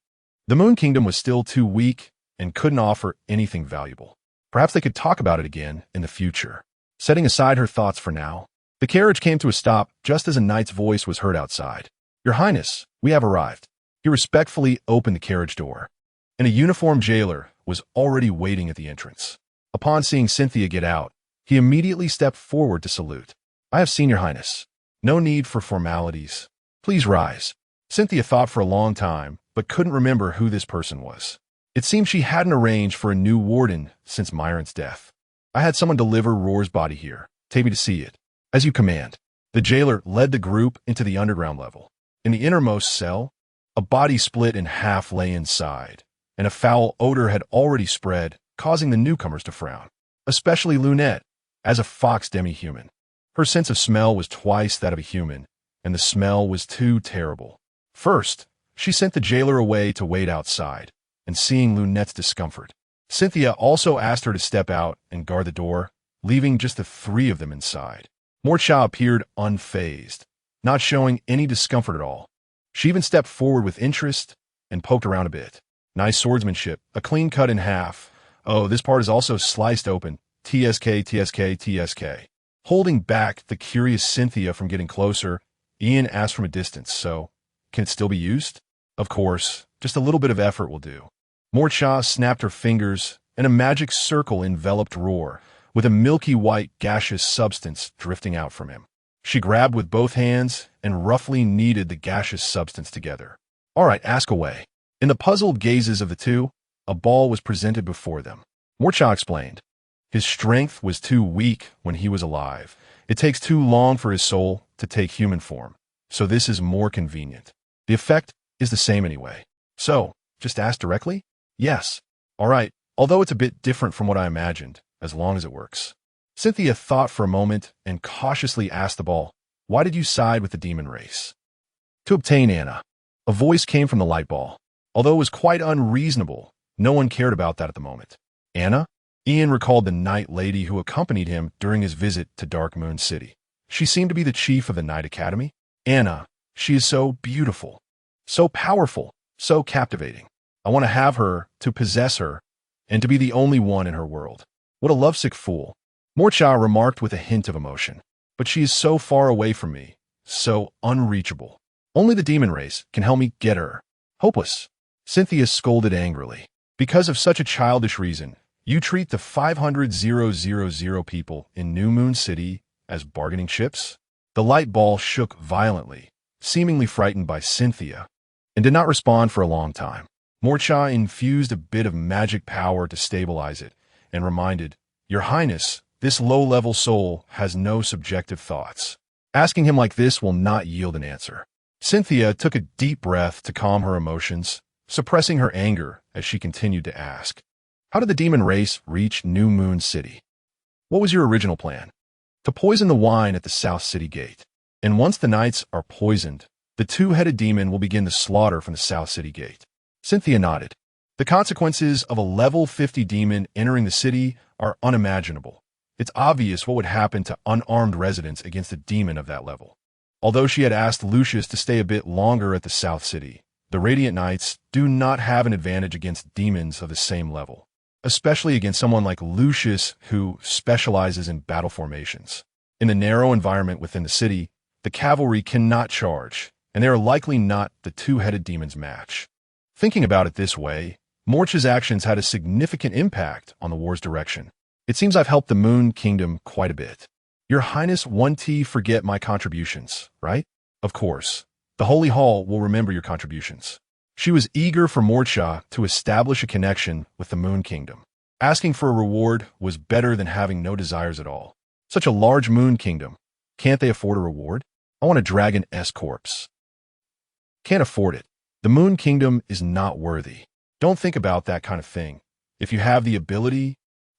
The Moon Kingdom was still too weak and couldn't offer anything valuable. Perhaps they could talk about it again in the future. Setting aside her thoughts for now, the carriage came to a stop just as a knight's voice was heard outside. "Your Highness, we have arrived." He respectfully opened the carriage door, and a uniformed jailer was already waiting at the entrance. Upon seeing Cynthia get out, he immediately stepped forward to salute. "I have seen your Highness. No need for formalities. Please rise." Cynthia thought for a long time, but couldn't remember who this person was. It seemed she hadn't arranged for a new warden since Myron's death. "I had someone deliver Roar's body here. Take me to see it." "As you command." The jailer led the group into the underground level. In the innermost cell, a body split in half lay inside, and a foul odor had already spread, causing the newcomers to frown, especially Lunette, as a fox demi-human. Her sense of smell was twice that of a human, and the smell was too terrible. First, she sent the jailer away to wait outside, and seeing Lunette's discomfort, Cynthia also asked her to step out and guard the door, leaving just the three of them inside. Morcha appeared unfazed, not showing any discomfort at all. She even stepped forward with interest and poked around a bit. "Nice swordsmanship, a clean cut in half. Oh, this part is also sliced open. TSK, TSK, TSK. Holding back the curious Cynthia from getting closer, Ian asked from a distance, "So, can it still be used?" "Of course, just a little bit of effort will do." Morcha snapped her fingers, and a magic circle enveloped Roar, with a milky white gaseous substance drifting out from him. She grabbed with both hands and roughly kneaded the gaseous substance together. "All right, ask away." In the puzzled gazes of the two, a ball was presented before them. Morcha explained. His strength was too weak when he was alive. It takes too long for his soul to take human form, so this is more convenient. The effect is the same anyway. "So, just ask directly?" "Yes." "All right, although it's a bit different from what I imagined, as long as it works." Cynthia thought for a moment and cautiously asked the ball, "Why did you side with the demon race?" "To obtain Anna." A voice came from the light ball. Although it was quite unreasonable, no one cared about that at the moment. "Anna?" Ian recalled the night lady who accompanied him during his visit to Dark Moon City. She seemed to be the chief of the Night Academy. "Anna, she is so beautiful, so powerful, so captivating. I want to have her, to possess her, and to be the only one in her world. What a lovesick fool." Morcha remarked with a hint of emotion. "But she is so far away from me, so unreachable. Only the demon race can help me get her." "Hopeless." Cynthia scolded angrily. "Because of such a childish reason, you treat the 500,000 people in New Moon City as bargaining chips?" The light ball shook violently, seemingly frightened by Cynthia, and did not respond for a long time. Morcha infused a bit of magic power to stabilize it, and reminded, "Your Highness, this low-level soul has no subjective thoughts. Asking him like this will not yield an answer." Cynthia took a deep breath to calm her emotions, suppressing her anger as she continued to ask, "How did the demon race reach New Moon City? What was your original plan?" "To poison the wine at the South City Gate. And once the knights are poisoned, the two-headed demon will begin the slaughter from the South City Gate." Cynthia nodded. "The consequences of a level 50 demon entering the city are unimaginable. It's obvious what would happen to unarmed residents against a demon of that level." Although she had asked Lucius to stay a bit longer at the South City, the Radiant Knights do not have an advantage against demons of the same level, especially against someone like Lucius who specializes in battle formations. In the narrow environment within the city, the cavalry cannot charge, and they are likely not the two-headed demon's match. Thinking about it this way, Morcha's actions had a significant impact on the war's direction. "It seems I've helped the Moon Kingdom quite a bit." Your Highness won't forget my contributions, right? Of course. The Holy Hall will remember your contributions. She was eager for Morcha to establish a connection with the Moon Kingdom. Asking for a reward was better than having no desires at all. Such a large Moon Kingdom. Can't they afford a reward? I want a dragon S-corpse. Can't afford it. The Moon Kingdom is not worthy. Don't think about that kind of thing. If you have the ability,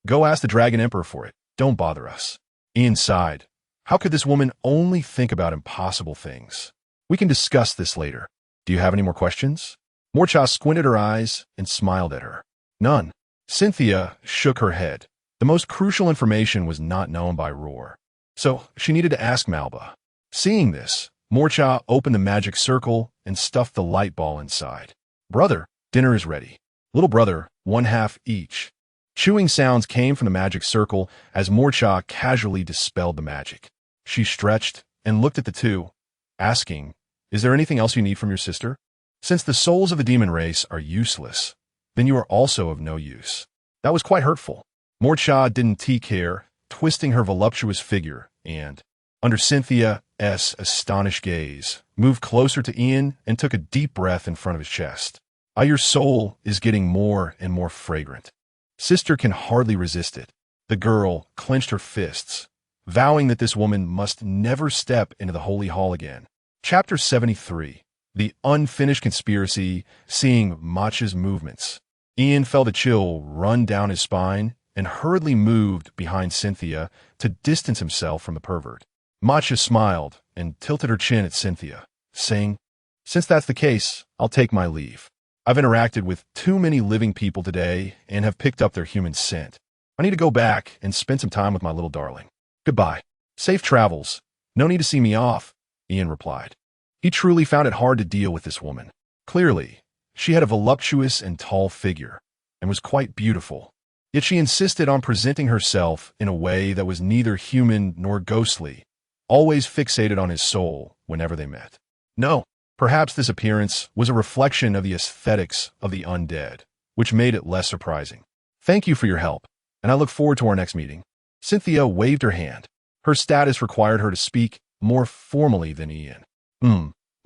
go ask the Dragon Emperor for it. Don't bother us. Ian sighed. How could this woman only think about impossible things? We can discuss this later. Do you have any more questions? Morcha squinted her eyes and smiled at her. None. Cynthia shook her head. The most crucial information was not known by Roar. So she needed to ask Malba. Seeing this, Morcha opened the magic circle and stuffed the light ball inside. Brother, dinner is ready. Little brother, 1/2 each. Chewing sounds came from the magic circle as Morcha casually dispelled the magic. She stretched and looked at the two, asking, Is there anything else you need from your sister? Since the souls of the demon race are useless, then you are also of no use. That was quite hurtful. Morcha didn't care, twisting her voluptuous figure, and, under Cynthia's astonished gaze, moved closer to Ian and took a deep breath in front of his chest. Your soul is getting more and more fragrant. Sister can hardly resist it. The girl clenched her fists, vowing that this woman must never step into the Holy Hall again. Chapter 73. The Unfinished Conspiracy, Seeing Macha's Movements. Ian felt a chill run down his spine and hurriedly moved behind Cynthia to distance himself from the pervert. Macha smiled and tilted her chin at Cynthia, saying, Since that's the case, I'll take my leave. I've interacted with too many living people today and have picked up their human scent. I need to go back and spend some time with my little darling. Goodbye. Safe travels. No need to see me off, Ian replied. He truly found it hard to deal with this woman. Clearly, she had a voluptuous and tall figure, and was quite beautiful. Yet she insisted on presenting herself in a way that was neither human nor ghostly, always fixated on his soul whenever they met. No, perhaps this appearance was a reflection of the aesthetics of the undead, which made it less surprising. Thank you for your help, and I look forward to our next meeting. Cynthia waved her hand. Her status required her to speak more formally than Ian.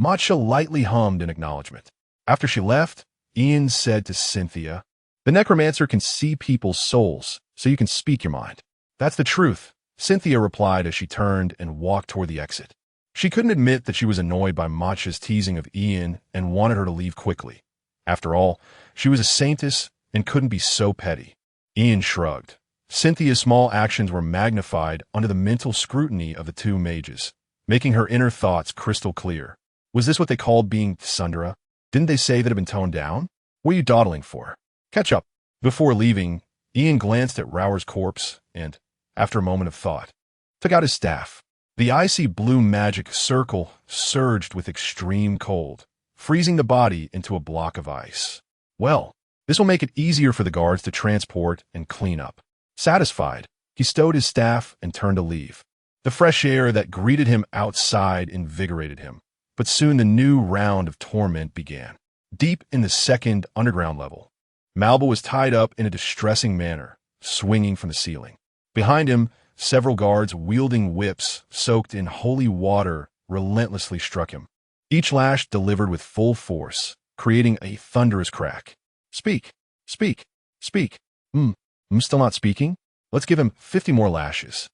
Macha lightly hummed in acknowledgement. After she left, Ian said to Cynthia, The necromancer can see people's souls, so you can speak your mind. That's the truth, Cynthia replied as she turned and walked toward the exit. She couldn't admit that she was annoyed by Macha's teasing of Ian and wanted her to leave quickly. After all, she was a saintess and couldn't be so petty. Ian shrugged. Cynthia's small actions were magnified under the mental scrutiny of the two mages, making her inner thoughts crystal clear. Was this what they called being Sundara? Didn't they say that it had been toned down? What are you dawdling for? Catch up. Before leaving, Ian glanced at Rower's corpse and, after a moment of thought, took out his staff. The icy blue magic circle surged with extreme cold, freezing the body into a block of ice. Well, this will make it easier for the guards to transport and clean up. Satisfied, he stowed his staff and turned to leave. The fresh air that greeted him outside invigorated him, but soon the new round of torment began. Deep in the second underground level, Malba was tied up in a distressing manner, swinging from the ceiling. Behind him, several guards wielding whips soaked in holy water relentlessly struck him. Each lash delivered with full force, creating a thunderous crack. Speak, speak, speak. I'm still not speaking? Let's give him 50 more lashes.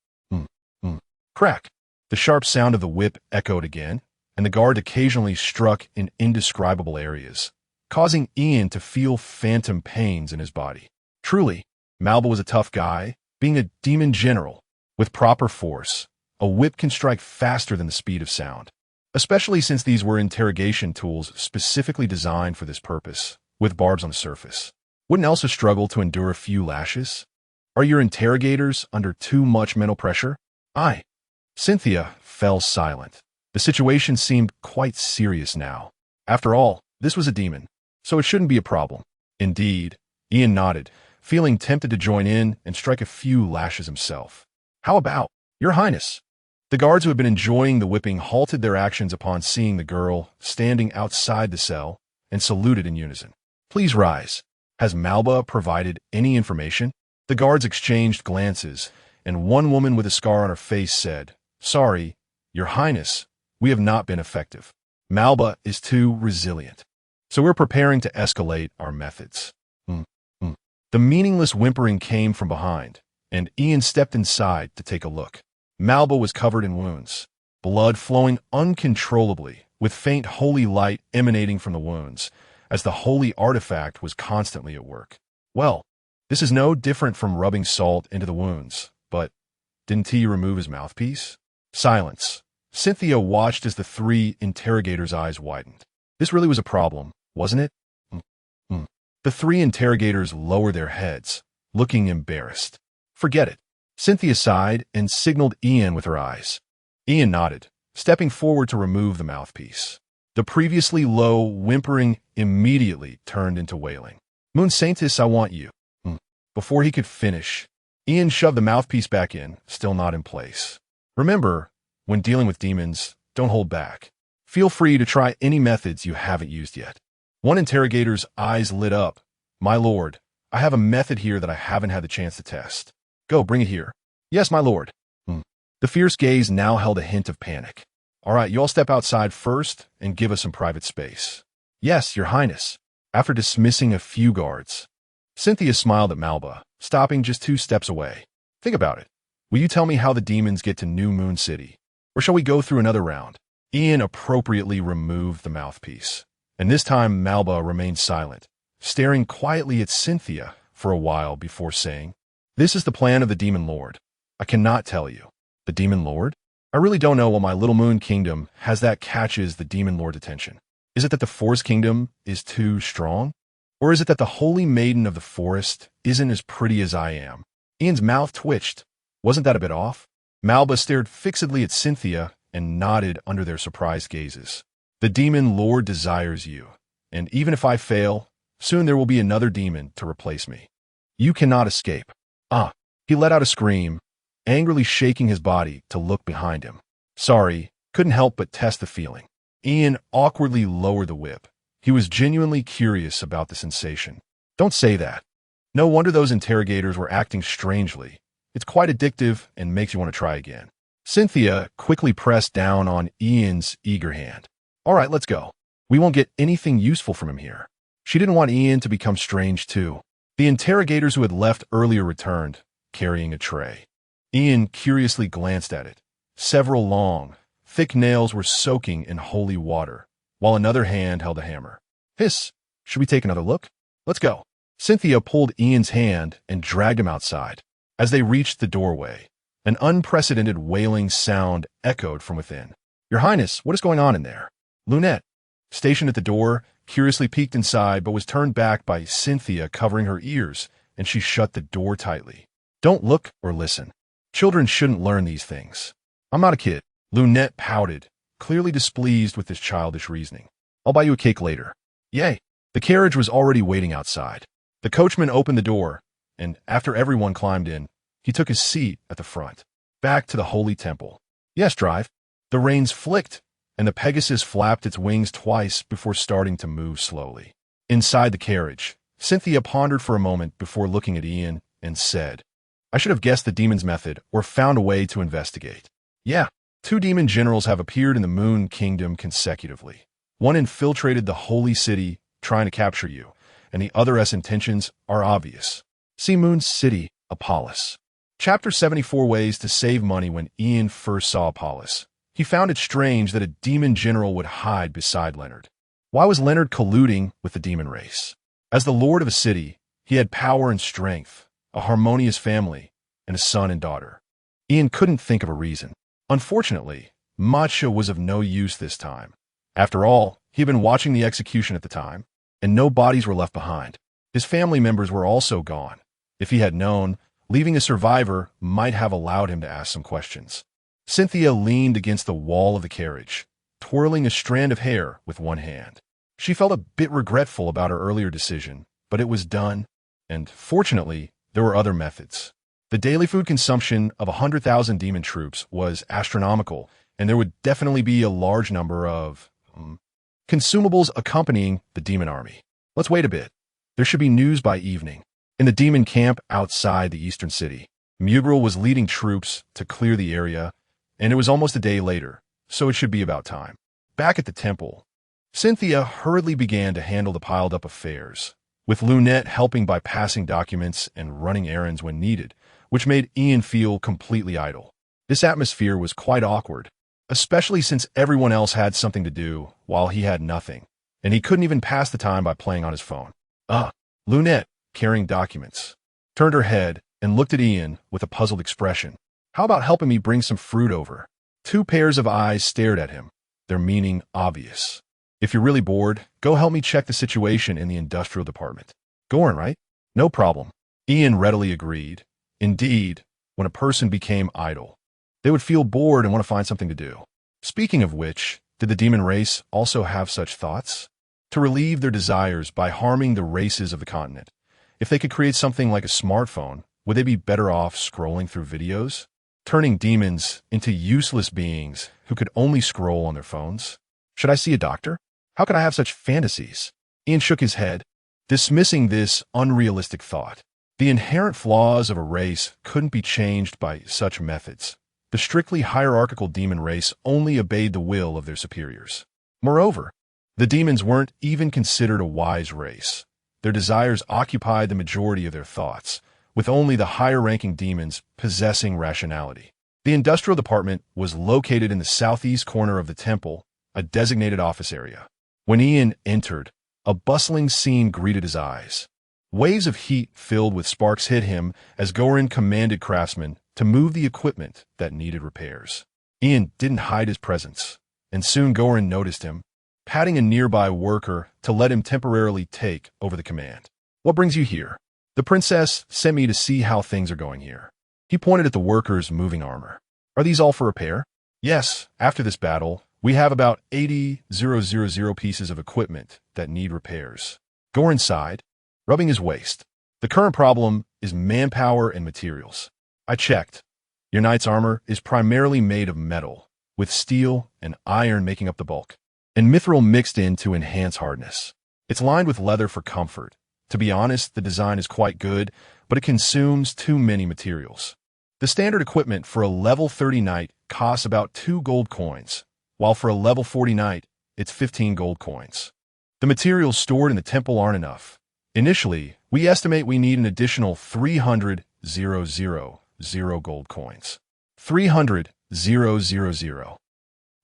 Crack. The sharp sound of the whip echoed again, and the guard occasionally struck in indescribable areas, causing Ian to feel phantom pains in his body. Truly, Malba was a tough guy, being a demon general. With proper force, a whip can strike faster than the speed of sound, especially since these were interrogation tools specifically designed for this purpose, with barbs on the surface. Wouldn't Elsa struggle to endure a few lashes? Are your interrogators under too much mental pressure? Cynthia fell silent. The situation seemed quite serious now. After all, this was a demon, so it shouldn't be a problem. Indeed, Ian nodded, feeling tempted to join in and strike a few lashes himself. How about, Your Highness? The guards who had been enjoying the whipping halted their actions upon seeing the girl standing outside the cell and saluted in unison. Please rise. Has Malba provided any information? The guards exchanged glances, and one woman with a scar on her face said, "Sorry, Your Highness, we have not been effective. Malba is too resilient. So we're preparing to escalate our methods." Mm, mm. The meaningless whimpering came from behind, and Ian stepped inside to take a look. Malba was covered in wounds, blood flowing uncontrollably, with faint holy light emanating from the wounds, as the holy artifact was constantly at work. Well, this is no different from rubbing salt into the wounds, but didn't he remove his mouthpiece? Silence. Cynthia watched as the three interrogators' eyes widened. This really was a problem, wasn't it? The three interrogators lowered their heads, looking embarrassed. "Forget it." Cynthia sighed and signaled Ian with her eyes. Ian nodded, stepping forward to remove the mouthpiece. The previously low whimpering immediately turned into wailing. "Moon Saintess, I want you." Before he could finish, Ian shoved the mouthpiece back in, still not in place. Remember, when dealing with demons, don't hold back. Feel free to try any methods you haven't used yet. One interrogator's eyes lit up. "My lord, I have a method here that I haven't had the chance to test." "Go, bring it here." "Yes, my lord." The fierce gaze now held a hint of panic. "All right, you all step outside first and give us some private space." "Yes, Your Highness." After dismissing a few guards, Cynthia smiled at Malba, stopping just 2 steps away. "Think about it. Will you tell me how the demons get to New Moon City? Or shall we go through another round?" Ian appropriately removed the mouthpiece, and this time Malba remained silent, staring quietly at Cynthia for a while before saying, "This is the plan of the Demon Lord. I cannot tell you." "The Demon Lord?" "I really don't know what my Little Moon Kingdom has that catches the Demon Lord's attention. Is it that the Forest Kingdom is too strong? Or is it that the Holy Maiden of the Forest isn't as pretty as I am?" Ian's mouth twitched. Wasn't that a bit off? Malba stared fixedly at Cynthia and nodded under their surprised gazes. "The Demon Lord desires you, and even if I fail, soon there will be another demon to replace me. You cannot escape." He let out a scream, angrily shaking his body to look behind him. "Sorry, couldn't help but test the feeling." Ian awkwardly lowered the whip. He was genuinely curious about the sensation. "Don't say that." No wonder those interrogators were acting strangely. It's quite addictive and makes you want to try again. Cynthia quickly pressed down on Ian's eager hand. "All right, let's go. We won't get anything useful from him here." She didn't want Ian to become strange too. The interrogators who had left earlier returned, carrying a tray. Ian curiously glanced at it. Several long, thick nails were soaking in holy water, while another hand held a hammer. "Hiss, should we take another look?" "Let's go." Cynthia pulled Ian's hand and dragged him outside. As they reached the doorway, an unprecedented wailing sound echoed from within. "Your Highness, what is going on in there?" Lunette, stationed at the door, curiously peeked inside but was turned back by Cynthia covering her ears, and she shut the door tightly. "Don't look or listen. Children shouldn't learn these things." "I'm not a kid." Lunette pouted, clearly displeased with this childish reasoning. "I'll buy you a cake later." "Yay." The carriage was already waiting outside. The coachman opened the door, and after everyone climbed in, he took his seat at the front. "Back to the Holy Temple." "Yes, drive." The reins flicked, and the Pegasus flapped its wings twice before starting to move slowly. Inside the carriage, Cynthia pondered for a moment before looking at Ian and said, "I should have guessed the demon's method or found a way to investigate." "Yeah, 2 demon generals have appeared in the Moon Kingdom consecutively. One infiltrated the Holy City, trying to capture you, and the other's intentions are obvious. See Moon City, Apollos. Chapter 74 Ways to Save Money. When Ian first saw Apollos, he found it strange that a demon general would hide beside Leonard. Why was Leonard colluding with the demon race? As the lord of a city, he had power and strength, a harmonious family, and a son and daughter. Ian couldn't think of a reason. Unfortunately, Matcha was of no use this time. After all, he had been watching the execution at the time, and no bodies were left behind. His family members were also gone. If he had known, leaving a survivor might have allowed him to ask some questions. Cynthia leaned against the wall of the carriage, twirling a strand of hair with one hand. She felt a bit regretful about her earlier decision, but it was done, and fortunately, there were other methods. The daily food consumption of 100,000 demon troops was astronomical, and there would definitely be a large number of consumables accompanying the demon army. Let's wait a bit. There should be news by evening. In the demon camp outside the eastern city, Mugrel was leading troops to clear the area, and it was almost a day later, so it should be about time. Back at the temple, Cynthia hurriedly began to handle the piled-up affairs, with Lunette helping by passing documents and running errands when needed, which made Ian feel completely idle. This atmosphere was quite awkward, especially since everyone else had something to do while he had nothing, and he couldn't even pass the time by playing on his phone. Lunette, carrying documents, turned her head and looked at Ian with a puzzled expression. How about helping me bring some fruit over? Two pairs of eyes stared at him, their meaning obvious. If you're really bored, go help me check the situation in the industrial department. Goran, right? No problem. Ian readily agreed. Indeed, when a person became idle, they would feel bored and want to find something to do. Speaking of which, did the demon race also have such thoughts? To relieve their desires by harming the races of the continent. If they could create something like a smartphone, would they be better off scrolling through videos? Turning demons into useless beings who could only scroll on their phones? Should I see a doctor? How could I have such fantasies? Ian shook his head, dismissing this unrealistic thought. The inherent flaws of a race couldn't be changed by such methods. The strictly hierarchical demon race only obeyed the will of their superiors. Moreover, the demons weren't even considered a wise race. Their desires occupied the majority of their thoughts, with only the higher-ranking demons possessing rationality. The industrial department was located in the southeast corner of the temple, a designated office area. When Ian entered, a bustling scene greeted his eyes. Waves of heat filled with sparks hit him as Goran commanded craftsmen to move the equipment that needed repairs. Ian didn't hide his presence, and soon Goran noticed him, patting a nearby worker to let him temporarily take over the command. What brings you here? The princess sent me to see how things are going here. He pointed at the workers moving armor. Are these all for repair? Yes, after this battle, we have about 80,000 pieces of equipment that need repairs. Goran sighed, rubbing his waist. The current problem is manpower and materials. I checked. Your knight's armor is primarily made of metal, with steel and iron making up the bulk, and mithril mixed in to enhance hardness. It's lined with leather for comfort. To be honest, the design is quite good, but it consumes too many materials. The standard equipment for a level 30 knight costs about 2 gold coins, while for a level 40 knight, it's 15 gold coins. The materials stored in the temple aren't enough. Initially, we estimate we need an additional 300,000 gold coins. 300,000.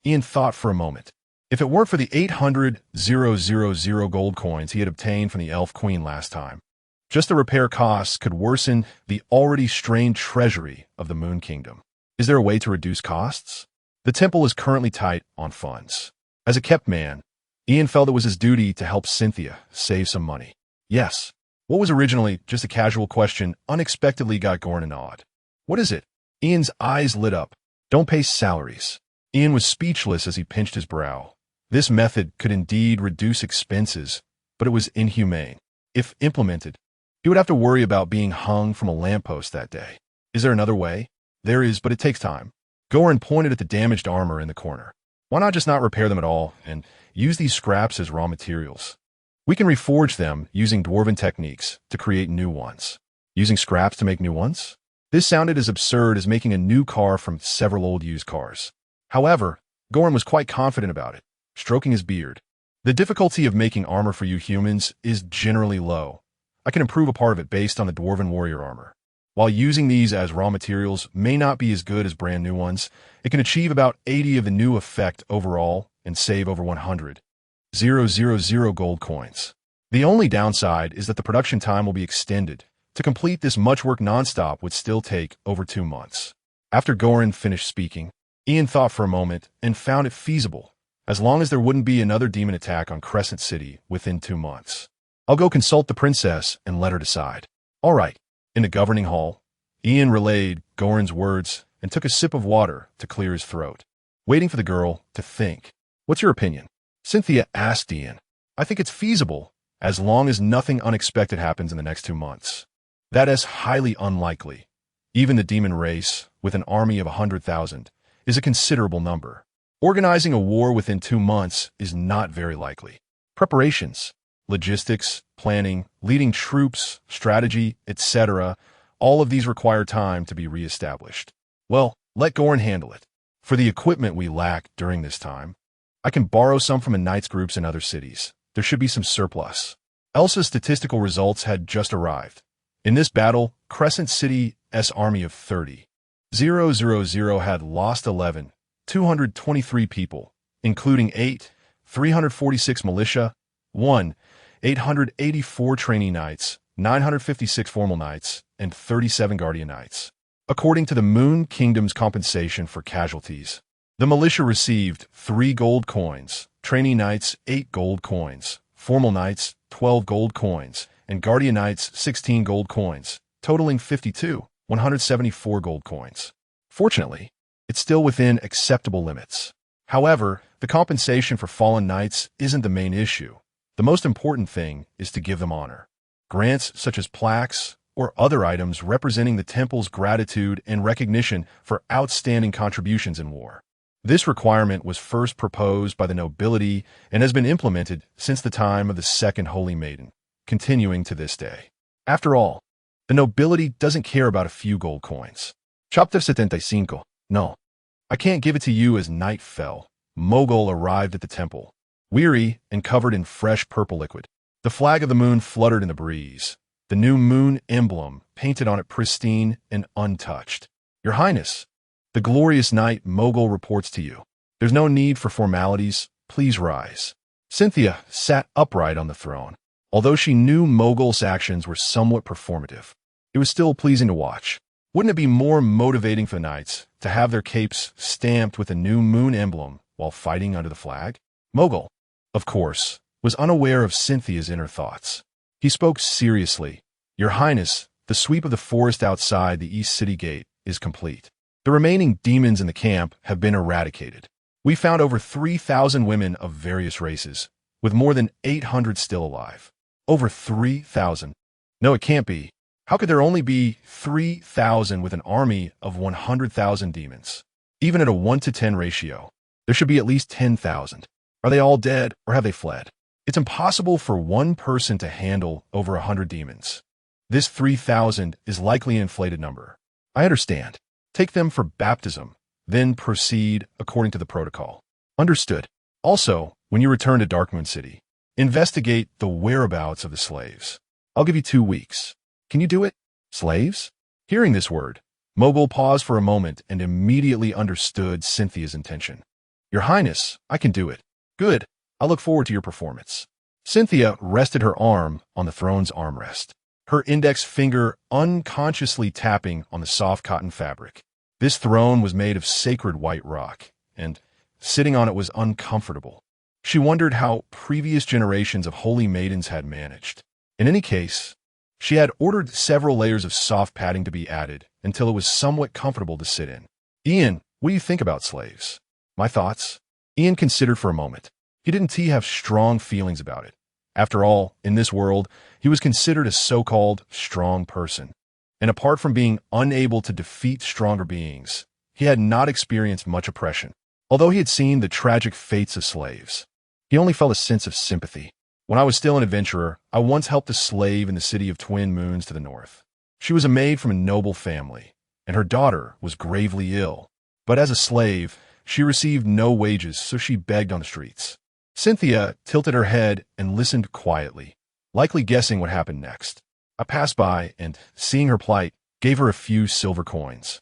Ian thought for a moment. If it weren't for the 800,000 gold coins he had obtained from the Elf Queen last time, just the repair costs could worsen the already strained treasury of the Moon Kingdom. Is there a way to reduce costs? The temple is currently tight on funds. As a kept man, Ian felt it was his duty to help Cynthia save some money. Yes. What was originally just a casual question unexpectedly got Goran awed. What is it? Ian's eyes lit up. Don't pay salaries. Ian was speechless as he pinched his brow. This method could indeed reduce expenses, but it was inhumane. If implemented, he would have to worry about being hung from a lamppost that day. Is there another way? There is, but it takes time. Goran pointed at the damaged armor in the corner. Why not just not repair them at all and use these scraps as raw materials? We can reforge them using dwarven techniques to create new ones. Using scraps to make new ones? This sounded as absurd as making a new car from several old used cars. However, Goran was quite confident about it, stroking his beard. The difficulty of making armor for you humans is generally low. I can improve a part of it based on the dwarven warrior armor. While using these as raw materials may not be as good as brand new ones, it can achieve about 80 of the new effect overall and save over 100,000 gold coins. The only downside is that the production time will be extended. To complete this much work nonstop would still take over 2 months. After Goran finished speaking, Ian thought for a moment and found it feasible, as long as there wouldn't be another demon attack on Crescent City within 2 months. I'll go consult the princess and let her decide. All right. In the governing hall, Ian relayed Goran's words and took a sip of water to clear his throat, waiting for the girl to think. What's your opinion? Cynthia asked Ian. I think it's feasible, as long as nothing unexpected happens in the next 2 months. That is highly unlikely. Even the demon race, with an army of 100,000, is a considerable number. Organizing a war within 2 months is not very likely. Preparations, logistics, planning, leading troops, strategy, etc., all of these require time to be re-established. Well, let Goran handle it. For the equipment we lack during this time, I can borrow some from the knights groups in other cities. There should be some surplus. Elsa's statistical results had just arrived. In this battle, Crescent City's army of 30,000 had lost 11,223 people, including 8,346 militia, 1,884 trainee knights, 956 formal knights, and 37 guardian knights. According to the Moon Kingdom's compensation for casualties, the militia received 3 gold coins, trainee knights 8 gold coins, formal knights 12 gold coins, and guardian knights 16 gold coins, totaling 174 gold coins. Fortunately, it's still within acceptable limits. However, the compensation for fallen knights isn't the main issue. The most important thing is to give them honor. Grants such as plaques or other items representing the temple's gratitude and recognition for outstanding contributions in war. This requirement was first proposed by the nobility and has been implemented since the time of the Second Holy Maiden, continuing to this day. After all, the nobility doesn't care about a few gold coins. Chapter 75. No, I can't give it to you. As night fell, Mogul arrived at the temple, weary and covered in fresh purple liquid. The flag of the moon fluttered in the breeze, the new moon emblem painted on it pristine and untouched. Your Highness, the glorious night Mogul reports to you. There's no need for formalities. Please rise. Cynthia sat upright on the throne. Although she knew Mogul's actions were somewhat performative, it was still pleasing to watch. Wouldn't it be more motivating for the knights to have their capes stamped with a new moon emblem while fighting under the flag? Mogul, of course, was unaware of Cynthia's inner thoughts. He spoke seriously. Your Highness, the sweep of the forest outside the East City Gate is complete. The remaining demons in the camp have been eradicated. We found over 3,000 women of various races, with more than 800 still alive. Over 3,000? No, it can't be. How could there only be 3,000 with an army of 100,000 demons? Even at a 1-to-10 ratio, there should be at least 10,000. Are they all dead, or have they fled? It's impossible for one person to handle over 100 demons. This 3,000 is likely an inflated number. I understand. Take them for baptism, then proceed according to the protocol. Understood. Also, when you return to Darkmoon City, investigate the whereabouts of the slaves. I'll give you 2 weeks. Can you do it? Slaves? Hearing this word, Mogul paused for a moment and immediately understood Cynthia's intention. Your Highness, I can do it. Good. I look forward to your performance. Cynthia rested her arm on the throne's armrest, her index finger unconsciously tapping on the soft cotton fabric. This throne was made of sacred white rock, and sitting on it was uncomfortable. She wondered how previous generations of holy maidens had managed. In any case, she had ordered several layers of soft padding to be added until it was somewhat comfortable to sit in. Ian, what do you think about slaves? My thoughts? Ian considered for a moment. He didn't have strong feelings about it. After all, in this world, he was considered a so-called strong person. And apart from being unable to defeat stronger beings, he had not experienced much oppression. Although he had seen the tragic fates of slaves, he only felt a sense of sympathy. When I was still an adventurer, I once helped a slave in the city of Twin Moons to the north. She was a maid from a noble family, and her daughter was gravely ill. But as a slave, she received no wages, so she begged on the streets. Cynthia tilted her head and listened quietly, likely guessing what happened next. I passed by and, seeing her plight, gave her a few silver coins,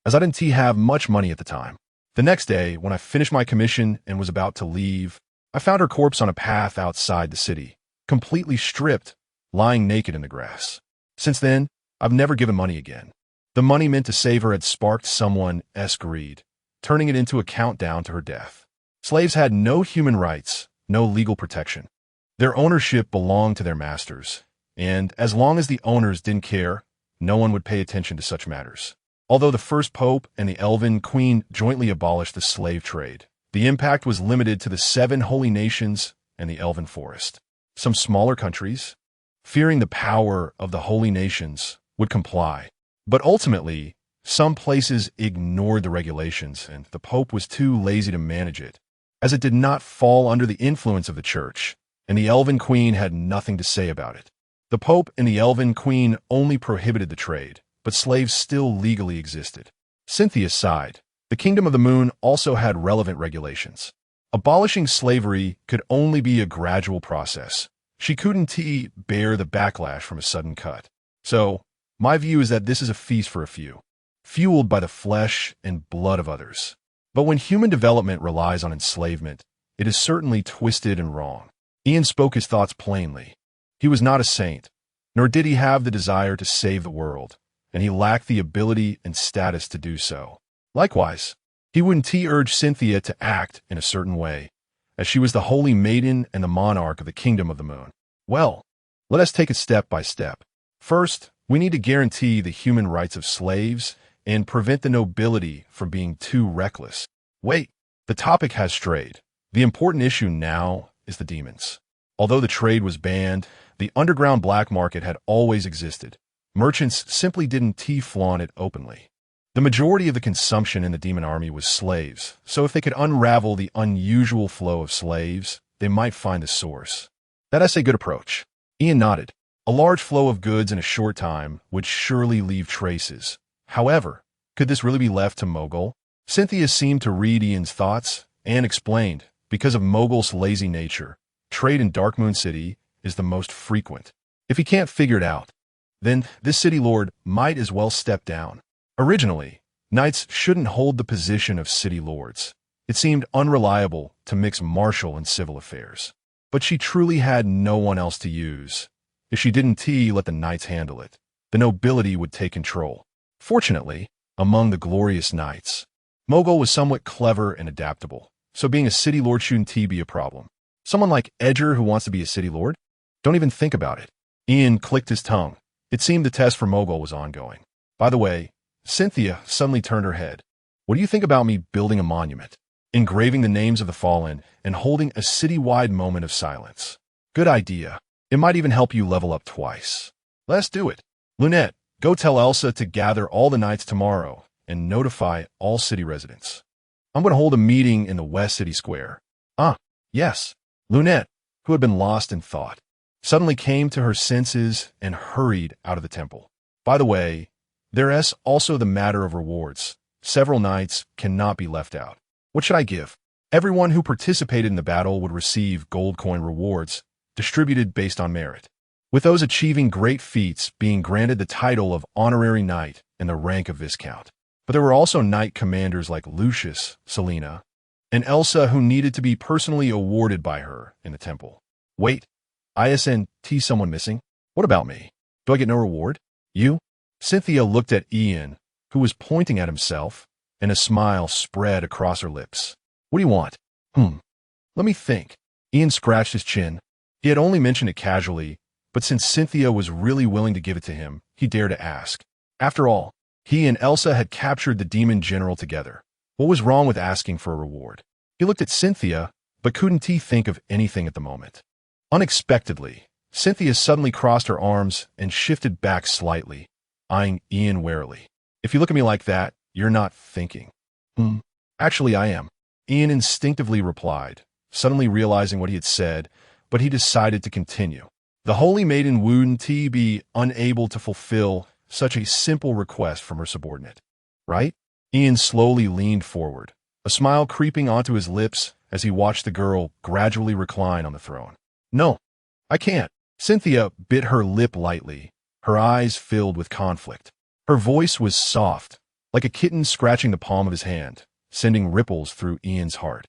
as I didn't have much money at the time. The next day, when I finished my commission and was about to leave, I found her corpse on a path outside the city, completely stripped, lying naked in the grass. Since then, I've never given money again. The money meant to save her had sparked someone's greed, turning it into a countdown to her death. Slaves had no human rights, no legal protection. Their ownership belonged to their masters, and as long as the owners didn't care, no one would pay attention to such matters. Although the first pope and the Elven Queen jointly abolished the slave trade, the impact was limited to the 7 holy nations and the Elven Forest. Some smaller countries, fearing the power of the holy nations, would comply. But ultimately, some places ignored the regulations, and the pope was too lazy to manage it, as it did not fall under the influence of the church, and the Elven Queen had nothing to say about it. The pope and the Elven Queen only prohibited the trade, but slaves still legally existed. Cynthia sighed. The Kingdom of the Moon also had relevant regulations. Abolishing slavery could only be a gradual process. She couldn't bear the backlash from a sudden cut. So, my view is that this is a feast for a few, fueled by the flesh and blood of others. But when human development relies on enslavement, it is certainly twisted and wrong. Ian spoke his thoughts plainly. He was not a saint, nor did he have the desire to save the world, and he lacked the ability and status to do so. Likewise, he wouldn't urge Cynthia to act in a certain way, as she was the holy maiden and the monarch of the Kingdom of the Moon. Well, let us take it step by step. First, we need to guarantee the human rights of slaves and prevent the nobility from being too reckless. Wait, the topic has strayed. The important issue now is the demons. Although the trade was banned, the underground black market had always existed. Merchants simply didn't flaunt it openly. The majority of the consumption in the demon army was slaves, so if they could unravel the unusual flow of slaves, they might find the source. That's a good approach. Ian nodded. A large flow of goods in a short time would surely leave traces. However, could this really be left to Mogul? Cynthia seemed to read Ian's thoughts and explained, because of Mogul's lazy nature, trade in Darkmoon City is the most frequent. If he can't figure it out, then this city lord might as well step down. Originally, knights shouldn't hold the position of city lords. It seemed unreliable to mix martial and civil affairs. But she truly had no one else to use. If she didn't let the knights handle it, the nobility would take control. Fortunately, among the glorious knights, Mogul was somewhat clever and adaptable, so being a city lord shouldn't be a problem. Someone like Edger who wants to be a city lord? Don't even think about it. Ian clicked his tongue. It seemed the test for Mogul was ongoing. By the way, Cynthia suddenly turned her head. What do you think about me building a monument, engraving the names of the fallen, and holding a city-wide moment of silence? Good idea. It might even help you level up twice. Let's do it. Lunette, go tell Elsa to gather all the knights tomorrow and notify all city residents. I'm going to hold a meeting in the West City Square. Yes. Lunette, who had been lost in thought, suddenly came to her senses and hurried out of the temple. By the way, there's also the matter of rewards. Several knights cannot be left out. What should I give? Everyone who participated in the battle would receive gold coin rewards, distributed based on merit, with those achieving great feats being granted the title of honorary knight and the rank of viscount. But there were also knight commanders like Lucius, Selena, and Elsa who needed to be personally awarded by her in the temple. Wait, ISNT someone missing? What about me? Do I get no reward? You? Cynthia looked at Ian, who was pointing at himself, and a smile spread across her lips. What do you want? Let me think. Ian scratched his chin. He had only mentioned it casually, but since Cynthia was really willing to give it to him, he dared to ask. After all, he and Elsa had captured the demon general together. What was wrong with asking for a reward? He looked at Cynthia, but couldn't think of anything at the moment. Unexpectedly, Cynthia suddenly crossed her arms and shifted back slightly, eyeing Ian warily. If you look at me like that, you're not thinking. Actually, I am. Ian instinctively replied, suddenly realizing what he had said, but he decided to continue. The holy maiden wouldn't be unable to fulfill such a simple request from her subordinate, right? Ian slowly leaned forward, a smile creeping onto his lips as he watched the girl gradually recline on the throne. No, I can't. Cynthia bit her lip lightly, her eyes filled with conflict. Her voice was soft, like a kitten scratching the palm of his hand, sending ripples through Ian's heart.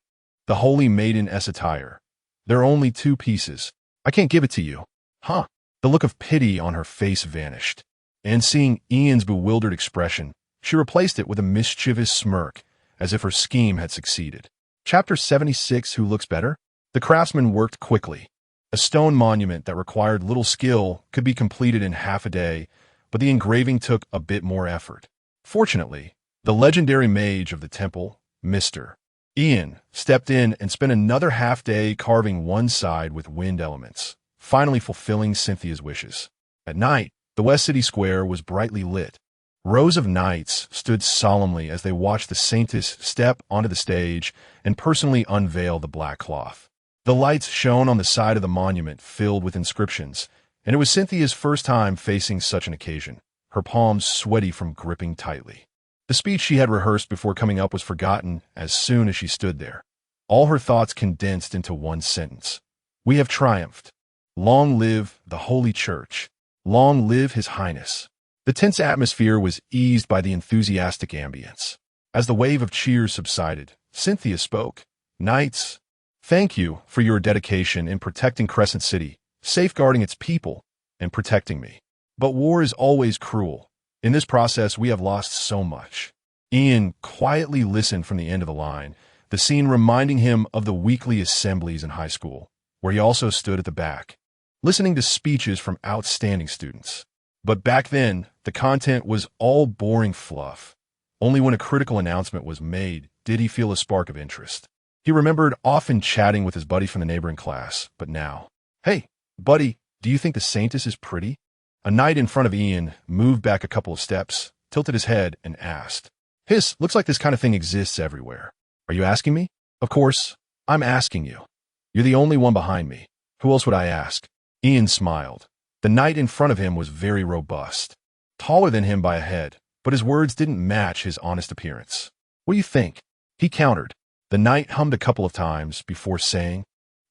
The holy maiden's attire. There are only 2 pieces. I can't give it to you. The look of pity on her face vanished, and seeing Ian's bewildered expression, she replaced it with a mischievous smirk, as if her scheme had succeeded. Chapter 76. Who looks better? The craftsman worked quickly. A stone monument that required little skill could be completed in half a day, but the engraving took a bit more effort. Fortunately, the legendary mage of the temple, Mr. Ian, stepped in and spent another half day carving one side with wind elements, finally fulfilling Cynthia's wishes. At night, the West City Square was brightly lit. Rows of knights stood solemnly as they watched the saintess step onto the stage and personally unveil the black cloth. The lights shone on the side of the monument filled with inscriptions, and it was Cynthia's first time facing such an occasion. her palms sweaty from gripping tightly. The speech she had rehearsed before coming up was forgotten as soon as she stood there. All her thoughts condensed into one sentence. We have triumphed. Long live the Holy Church. Long live His Highness. The tense atmosphere was eased by the enthusiastic ambience. As the wave of cheers subsided, Cynthia spoke. Knights, thank you for your dedication in protecting Crescent City, safeguarding its people, and protecting me. But war is always cruel. In this process, we have lost so much. Ian quietly listened from the end of the line, the scene reminding him of the weekly assemblies in high school, where he also stood at the back, listening to speeches from outstanding students. But back then, the content was all boring fluff. Only when a critical announcement was made did he feel a spark of interest. He remembered often chatting with his buddy from the neighboring class, but now, hey, buddy, do you think the Saintess is pretty? A knight in front of Ian moved back a couple of steps, tilted his head, and asked, Hiss, looks like this kind of thing exists everywhere. Are you asking me? Of course, I'm asking you. You're the only one behind me. Who else would I ask? Ian smiled. The knight in front of him was very robust, taller than him by a head, but his words didn't match his honest appearance. What do you think? He countered. The knight hummed a couple of times before saying,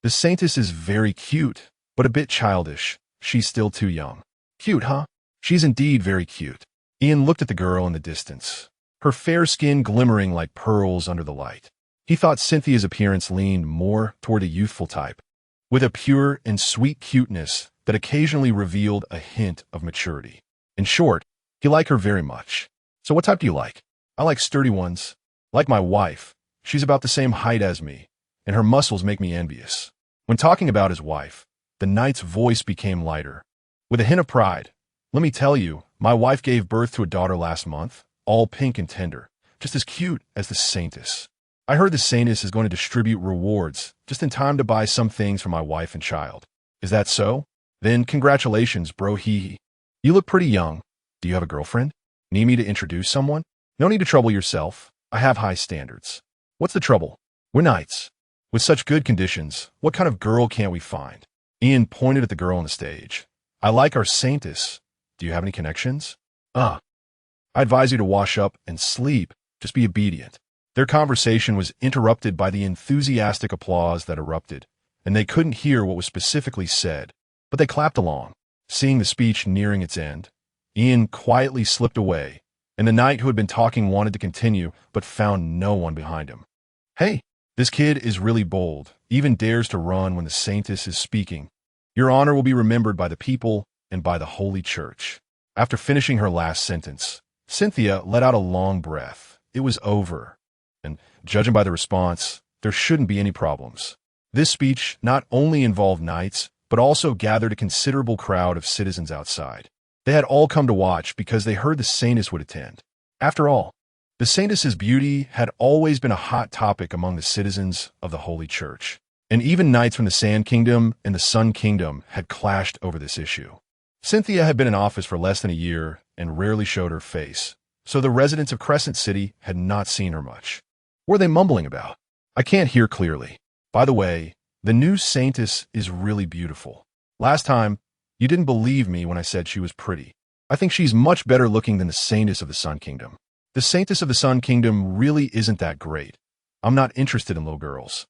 The Saintess is very cute, but a bit childish. She's still too young. Cute, huh? She's indeed very cute. Ian looked at the girl in the distance, her fair skin glimmering like pearls under the light. He thought Cynthia's appearance leaned more toward a youthful type, with a pure and sweet cuteness that occasionally revealed a hint of maturity. In short, he liked her very much. So what type do you like? I like sturdy ones. Like my wife. She's about the same height as me, and her muscles make me envious. When talking about his wife, the knight's voice became lighter, with a hint of pride. Let me tell you, my wife gave birth to a daughter last month, all pink and tender, just as cute as the Saintess. I heard the Saintess is going to distribute rewards just in time to buy some things for my wife and child. Is that so? Then congratulations, bro. Hee. You look pretty young. Do you have a girlfriend? Need me to introduce someone? No need to trouble yourself. I have high standards. What's the trouble? We're knights. With such good conditions, what kind of girl can't we find? Ian pointed at the girl on the stage. I like our Saintess. Do you have any connections? I advise you to wash up and sleep. Just be obedient. Their conversation was interrupted by the enthusiastic applause that erupted, and they couldn't hear what was specifically said, but they clapped along. Seeing the speech nearing its end, Ian quietly slipped away, and the knight who had been talking wanted to continue, but found no one behind him. Hey, this kid is really bold, even dares to run when the Saintess is speaking. Your honor will be remembered by the people and by the Holy Church. After finishing her last sentence, Cynthia let out a long breath. It was over, and judging by the response, there shouldn't be any problems. This speech not only involved knights, but also gathered a considerable crowd of citizens outside. They had all come to watch because they heard the Saintess would attend. After all, the Saintess's beauty had always been a hot topic among the citizens of the Holy Church, and even knights from the Sand Kingdom and the Sun Kingdom had clashed over this issue. Cynthia had been in office for less than a year and rarely showed her face, so the residents of Crescent City had not seen her much. What were they mumbling about? I can't hear clearly. By the way, the new Saintess is really beautiful. Last time, you didn't believe me when I said she was pretty. I think she's much better looking than the Saintess of the Sun Kingdom. The Saintess of the Sun Kingdom really isn't that great. I'm not interested in little girls.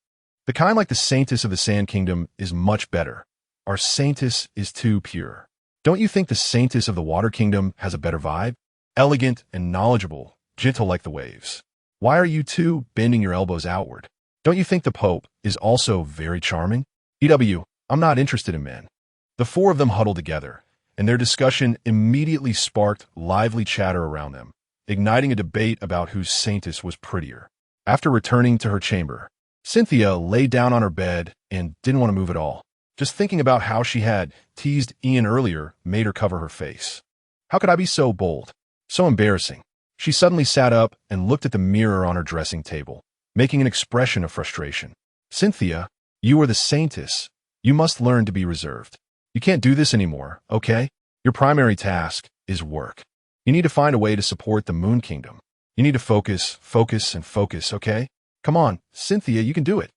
The kind like the Saintess of the Sand Kingdom is much better. Our Saintess is too pure. Don't you think the Saintess of the Water Kingdom has a better vibe? Elegant and knowledgeable, gentle like the waves. Why are you two bending your elbows outward? Don't you think the Pope is also very charming? I'm not interested in men. The four of them huddled together, and their discussion immediately sparked lively chatter around them, igniting a debate about whose Saintess was prettier. After returning to her chamber, Cynthia lay down on her bed and didn't want to move at all. Just thinking about how she had teased Ian earlier made her cover her face. How could I be so bold? So embarrassing. She suddenly sat up and looked at the mirror on her dressing table, making an expression of frustration. Cynthia, you are the Saintess. You must learn to be reserved. You can't do this anymore, okay? Your primary task is work. You need to find a way to support the Moon Kingdom. You need to focus, and focus, okay? Come on, Cynthia, you can do it.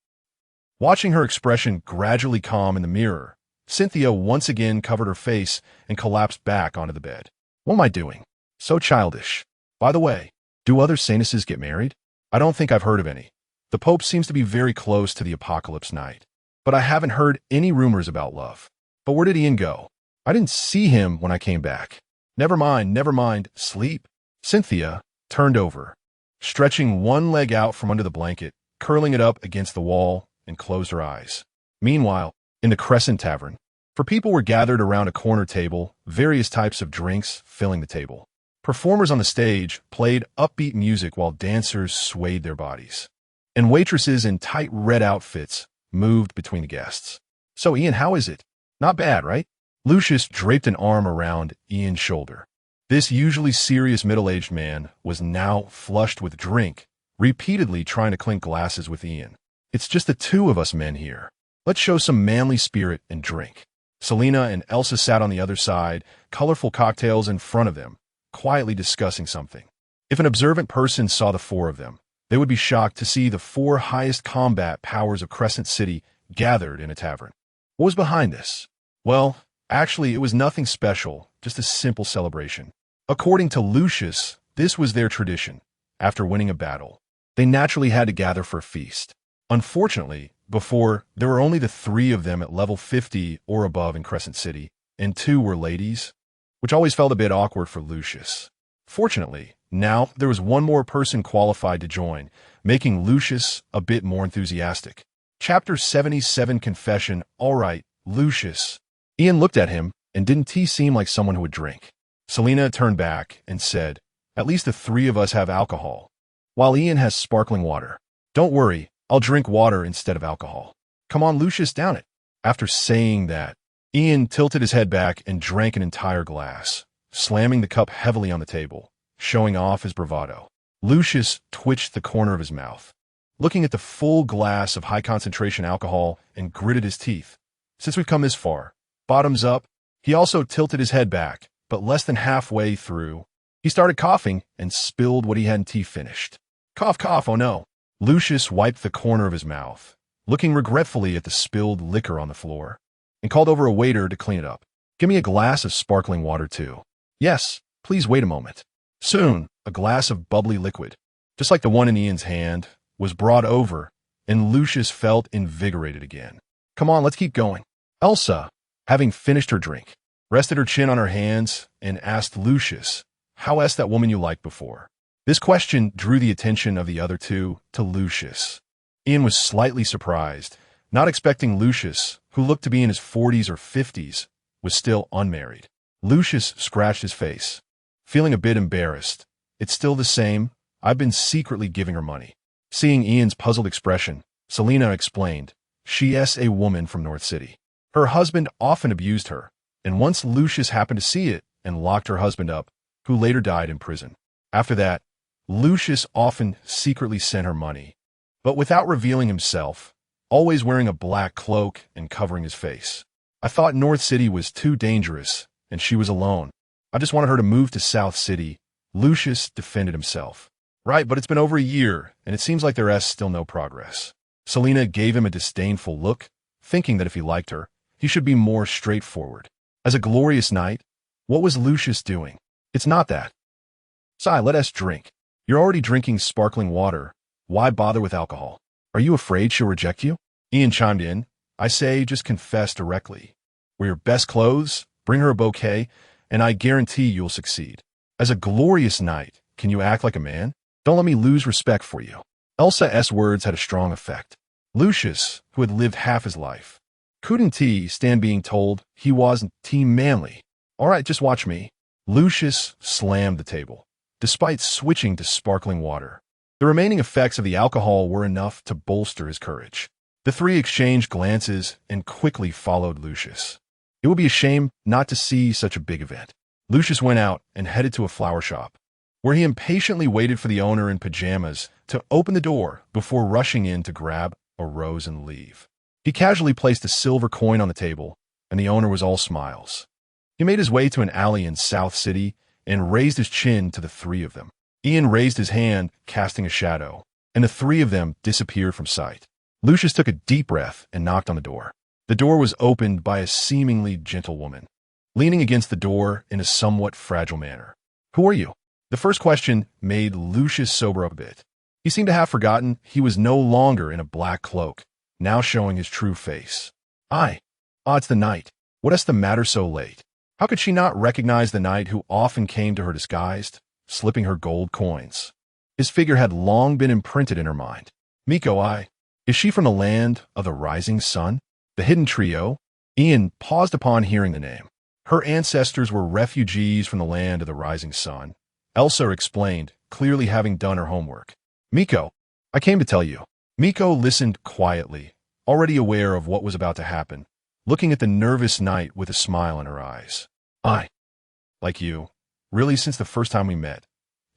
Watching her expression gradually calm in the mirror, Cynthia once again covered her face and collapsed back onto the bed. What am I doing? So childish. By the way, do other Sanuses get married? I don't think I've heard of any. The Pope seems to be very close to the apocalypse night. But I haven't heard any rumors about love. But where did Ian go? I didn't see him when I came back. Never mind, sleep. Cynthia turned over, stretching one leg out from under the blanket, curling it up against the wall, and closed her eyes. Meanwhile, in the Crescent Tavern, for people were gathered around a corner table, various types of drinks filling the table. Performers on the stage played upbeat music while dancers swayed their bodies. And waitresses in tight red outfits moved between the guests. So Ian, how is it? Not bad, right? Lucius draped an arm around Ian's shoulder. This usually serious middle-aged man was now flushed with drink, repeatedly trying to clink glasses with Ian. It's just the two of us men here. Let's show some manly spirit and drink. Selena and Elsa sat on the other side, colorful cocktails in front of them, quietly discussing something. If an observant person saw the four of them, they would be shocked to see the four highest combat powers of Crescent City gathered in a tavern. What was behind this? Well, actually, it was nothing special, just a simple celebration. According to Lucius, this was their tradition. After winning a battle, they naturally had to gather for a feast. Unfortunately, before, there were only the three of them at level 50 or above in Crescent City, and two were ladies, which always felt a bit awkward for Lucius. Fortunately, now there was one more person qualified to join, making Lucius a bit more enthusiastic. Chapter 77 Confession. All right, Lucius. Ian looked at him, and didn't he seem like someone who would drink? Selena turned back and said, at least the three of us have alcohol, while Ian has sparkling water. Don't worry, I'll drink water instead of alcohol. Come on, Lucius, down it. After saying that, Ian tilted his head back and drank an entire glass, slamming the cup heavily on the table, showing off his bravado. Lucius twitched the corner of his mouth, looking at the full glass of high-concentration alcohol, and gritted his teeth. Since we've come this far, bottoms up. He also tilted his head back, but less than halfway through, he started coughing and spilled what he hadn't finished. Cough, cough, oh no. Lucius wiped the corner of his mouth, looking regretfully at the spilled liquor on the floor, and called over a waiter to clean it up. Give me a glass of sparkling water, too. Yes, please wait a moment. Soon, a glass of bubbly liquid, just like the one in Ian's hand, was brought over, and Lucius felt invigorated again. Come on, let's keep going. Elsa, having finished her drink, rested her chin on her hands and asked Lucius, how asked that woman you liked before? This question drew the attention of the other two to Lucius. Ian was slightly surprised, not expecting Lucius, who looked to be in his 40s or 50s, was still unmarried. Lucius scratched his face, feeling a bit embarrassed. It's still the same. I've been secretly giving her money. Seeing Ian's puzzled expression, Selena explained, she's a woman from North City. Her husband often abused her, and once Lucius happened to see it and locked her husband up, who later died in prison. After that, Lucius often secretly sent her money, but without revealing himself, always wearing a black cloak and covering his face. I thought North City was too dangerous, and she was alone. I just wanted her to move to South City. Lucius defended himself. Right, but it's been over a year, and it seems like there's still no progress. Selena gave him a disdainful look, thinking that if he liked her, he should be more straightforward. As a glorious night, what was Lucius doing? It's not that. Sigh, let us drink. You're already drinking sparkling water. Why bother with alcohol? Are you afraid she'll reject you? Ian chimed in. I say, just confess directly. Wear your best clothes, bring her a bouquet, and I guarantee you'll succeed. As a glorious night, can you act like a man? Don't let me lose respect for you. Elsa's words had a strong effect. Lucius, who had lived half his life, couldn't he stand being told he wasn't manly. All right, just watch me. Lucius slammed the table, despite switching to sparkling water. The remaining effects of the alcohol were enough to bolster his courage. The three exchanged glances and quickly followed Lucius. It would be a shame not to see such a big event. Lucius went out and headed to a flower shop, where he impatiently waited for the owner in pajamas to open the door before rushing in to grab a rose and leave. He casually placed a silver coin on the table, and the owner was all smiles. He made his way to an alley in South City and raised his chin to the three of them. Ian raised his hand, casting a shadow, and the three of them disappeared from sight. Lucius took a deep breath and knocked on the door. The door was opened by a seemingly gentle woman, leaning against the door in a somewhat fragile manner. Who are you? The first question made Lucius sober up a bit. He seemed to have forgotten he was no longer in a black cloak, now showing his true face. It's the knight. What's the matter so late? How could she not recognize the knight who often came to her disguised, slipping her gold coins? His figure had long been imprinted in her mind. Miko, is she from the land of the rising sun? The hidden trio? Ian paused upon hearing the name. Her ancestors were refugees from the land of the rising sun. Elsa explained, clearly having done her homework. Miko, I came to tell you. Miko listened quietly, already aware of what was about to happen, looking at the nervous knight with a smile in her eyes. Like you. Really, since the first time we met.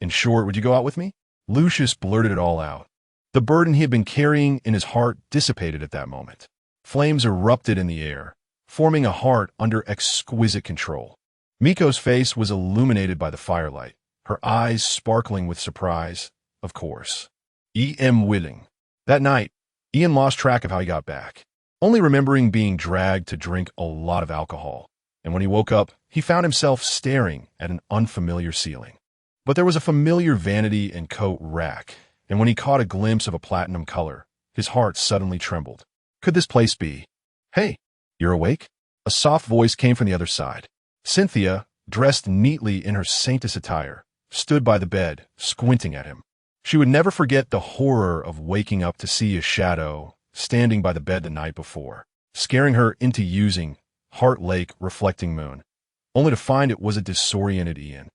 In short, would you go out with me? Lucius blurted it all out. The burden he had been carrying in his heart dissipated at that moment. Flames erupted in the air, forming a heart under exquisite control. Miko's face was illuminated by the firelight, her eyes sparkling with surprise. Of course. E.M. willing. That night, Ian lost track of how he got back, only remembering being dragged to drink a lot of alcohol. And when he woke up, he found himself staring at an unfamiliar ceiling. But there was a familiar vanity and coat rack, and when he caught a glimpse of a platinum color, his heart suddenly trembled. Could this place be? Hey, you're awake? A soft voice came from the other side. Cynthia, dressed neatly in her saintess attire, stood by the bed, squinting at him. She would never forget the horror of waking up to see a shadow standing by the bed the night before, scaring her into using Heart Lake reflecting moon, only to find it was a disoriented Ian.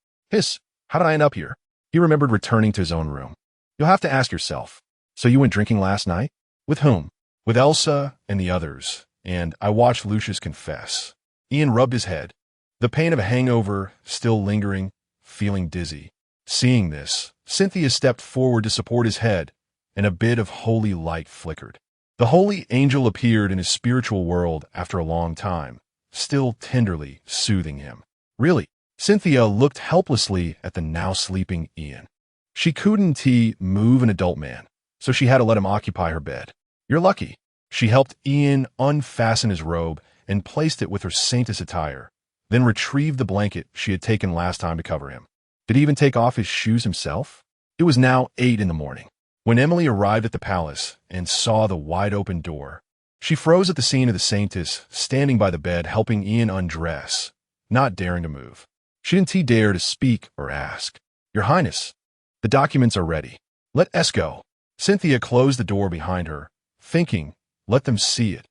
How did I end up here? He remembered returning to his own room. You'll have to ask yourself. So you went drinking last night? With whom? With Elsa and the others, and I watched Lucius confess. Ian rubbed his head, the pain of a hangover still lingering, feeling dizzy. Seeing this, Cynthia stepped forward to support his head, and a bit of holy light flickered. The holy angel appeared in his spiritual world after a long time, still tenderly soothing him. Really? Cynthia looked helplessly at the now sleeping Ian. She couldn't move an adult man, so she had to let him occupy her bed. You're lucky. She helped Ian unfasten his robe and placed it with her saintess attire, then retrieved the blanket she had taken last time to cover him. Did he even take off his shoes himself? It was now 8 in the morning. When Emily arrived at the palace and saw the wide-open door, she froze at the scene of the saintess standing by the bed helping Ian undress, not daring to move. She didn't dare to speak or ask. Your Highness, the documents are ready. Let us go. Cynthia closed the door behind her, thinking, let them see it.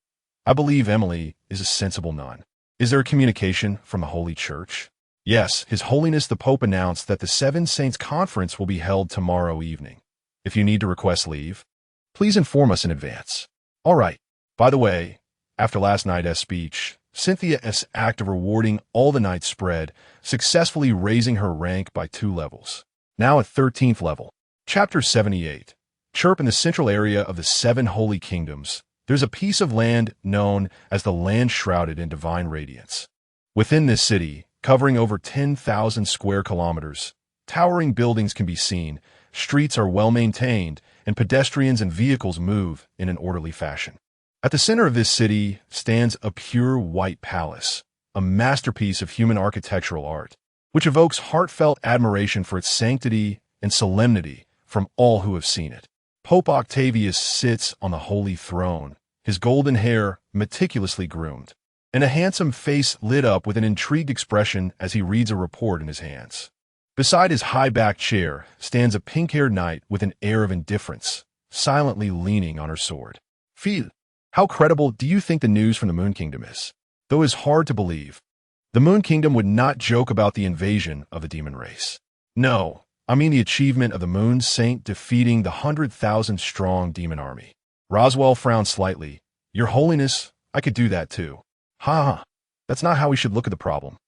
I believe Emily is a sensible nun. Is there a communication from the Holy Church? Yes, His Holiness the Pope announced that the Seven Saints Conference will be held tomorrow evening. If you need to request leave, please inform us in advance. All right. By the way, after last night's speech, Cynthia's act of rewarding all the knights spread, successfully raising her rank by 2 levels. Now at 13th level. Chapter 78. Chirp in the central area of the 7 holy kingdoms. There's a piece of land known as the land shrouded in divine radiance. Within this city, covering over 10,000 square kilometers, towering buildings can be seen, streets are well maintained, and pedestrians and vehicles move in an orderly fashion. At the center of this city stands a pure white palace, a masterpiece of human architectural art, which evokes heartfelt admiration for its sanctity and solemnity from all who have seen it. Pope Octavius sits on the holy throne, his golden hair meticulously groomed, and a handsome face lit up with an intrigued expression as he reads a report in his hands. Beside his high-backed chair stands a pink-haired knight with an air of indifference, silently leaning on her sword. Phil, how credible do you think the news from the Moon Kingdom is? Though it's hard to believe, the Moon Kingdom would not joke about the invasion of the demon race. No, I mean the achievement of the Moon Saint defeating the 100,000-strong demon army. Roswell frowned slightly. Your Holiness, I could do that too. That's not how we should look at the problem.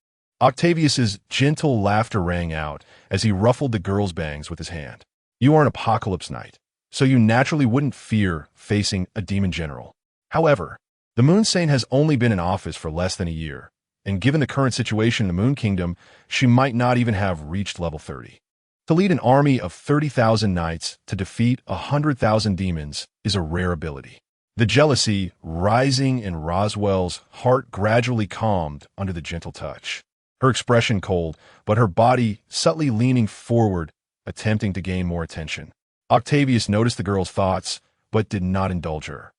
Octavius's gentle laughter rang out as he ruffled the girl's bangs with his hand. You are an apocalypse knight, so you naturally wouldn't fear facing a demon general. However, the Moon Saint has only been in office for less than a year, and given the current situation in the Moon Kingdom, she might not even have reached level 30. To lead an army of 30,000 knights to defeat 100,000 demons is a rare ability. The jealousy rising in Roswell's heart gradually calmed under the gentle touch. her expression cold, but her body subtly leaning forward, attempting to gain more attention. Octavius noticed the girl's thoughts, but did not indulge her,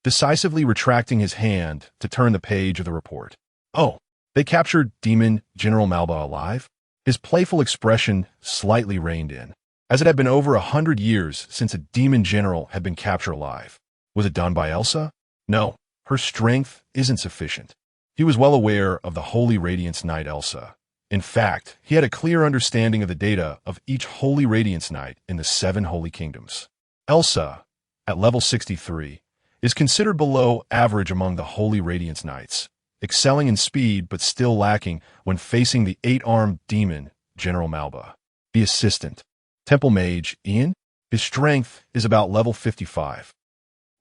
decisively retracting his hand to turn the page of the report. Oh, they captured Demon General Malba alive? His playful expression slightly reined in, as it had been over 100 years since a demon general had been captured alive. Was it done by Elsa? No, her strength isn't sufficient. He was well aware of the Holy Radiance Knight Elsa. In fact, he had a clear understanding of the data of each Holy Radiance Knight in the 7 Holy Kingdoms. Elsa, at level 63, is considered below average among the Holy Radiance Knights, excelling in speed but still lacking when facing the 8-armed demon, General Malba. The assistant, Temple Mage, Ian, his strength is about level 55.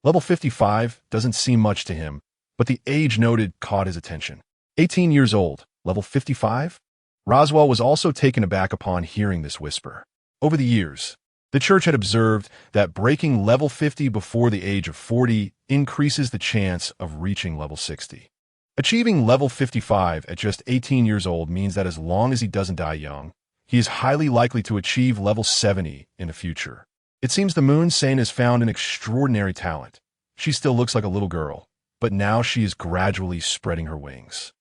Level 55 doesn't seem much to him, but the age noted caught his attention. 18 years old, level 55? Roswell was also taken aback upon hearing this whisper. Over the years, the church had observed that breaking level 50 before the age of 40 increases the chance of reaching level 60. Achieving level 55 at just 18 years old means that as long as he doesn't die young, he is highly likely to achieve level 70 in the future. It seems the Moon Saint has found an extraordinary talent. She still looks like a little girl, but now she is gradually spreading her wings.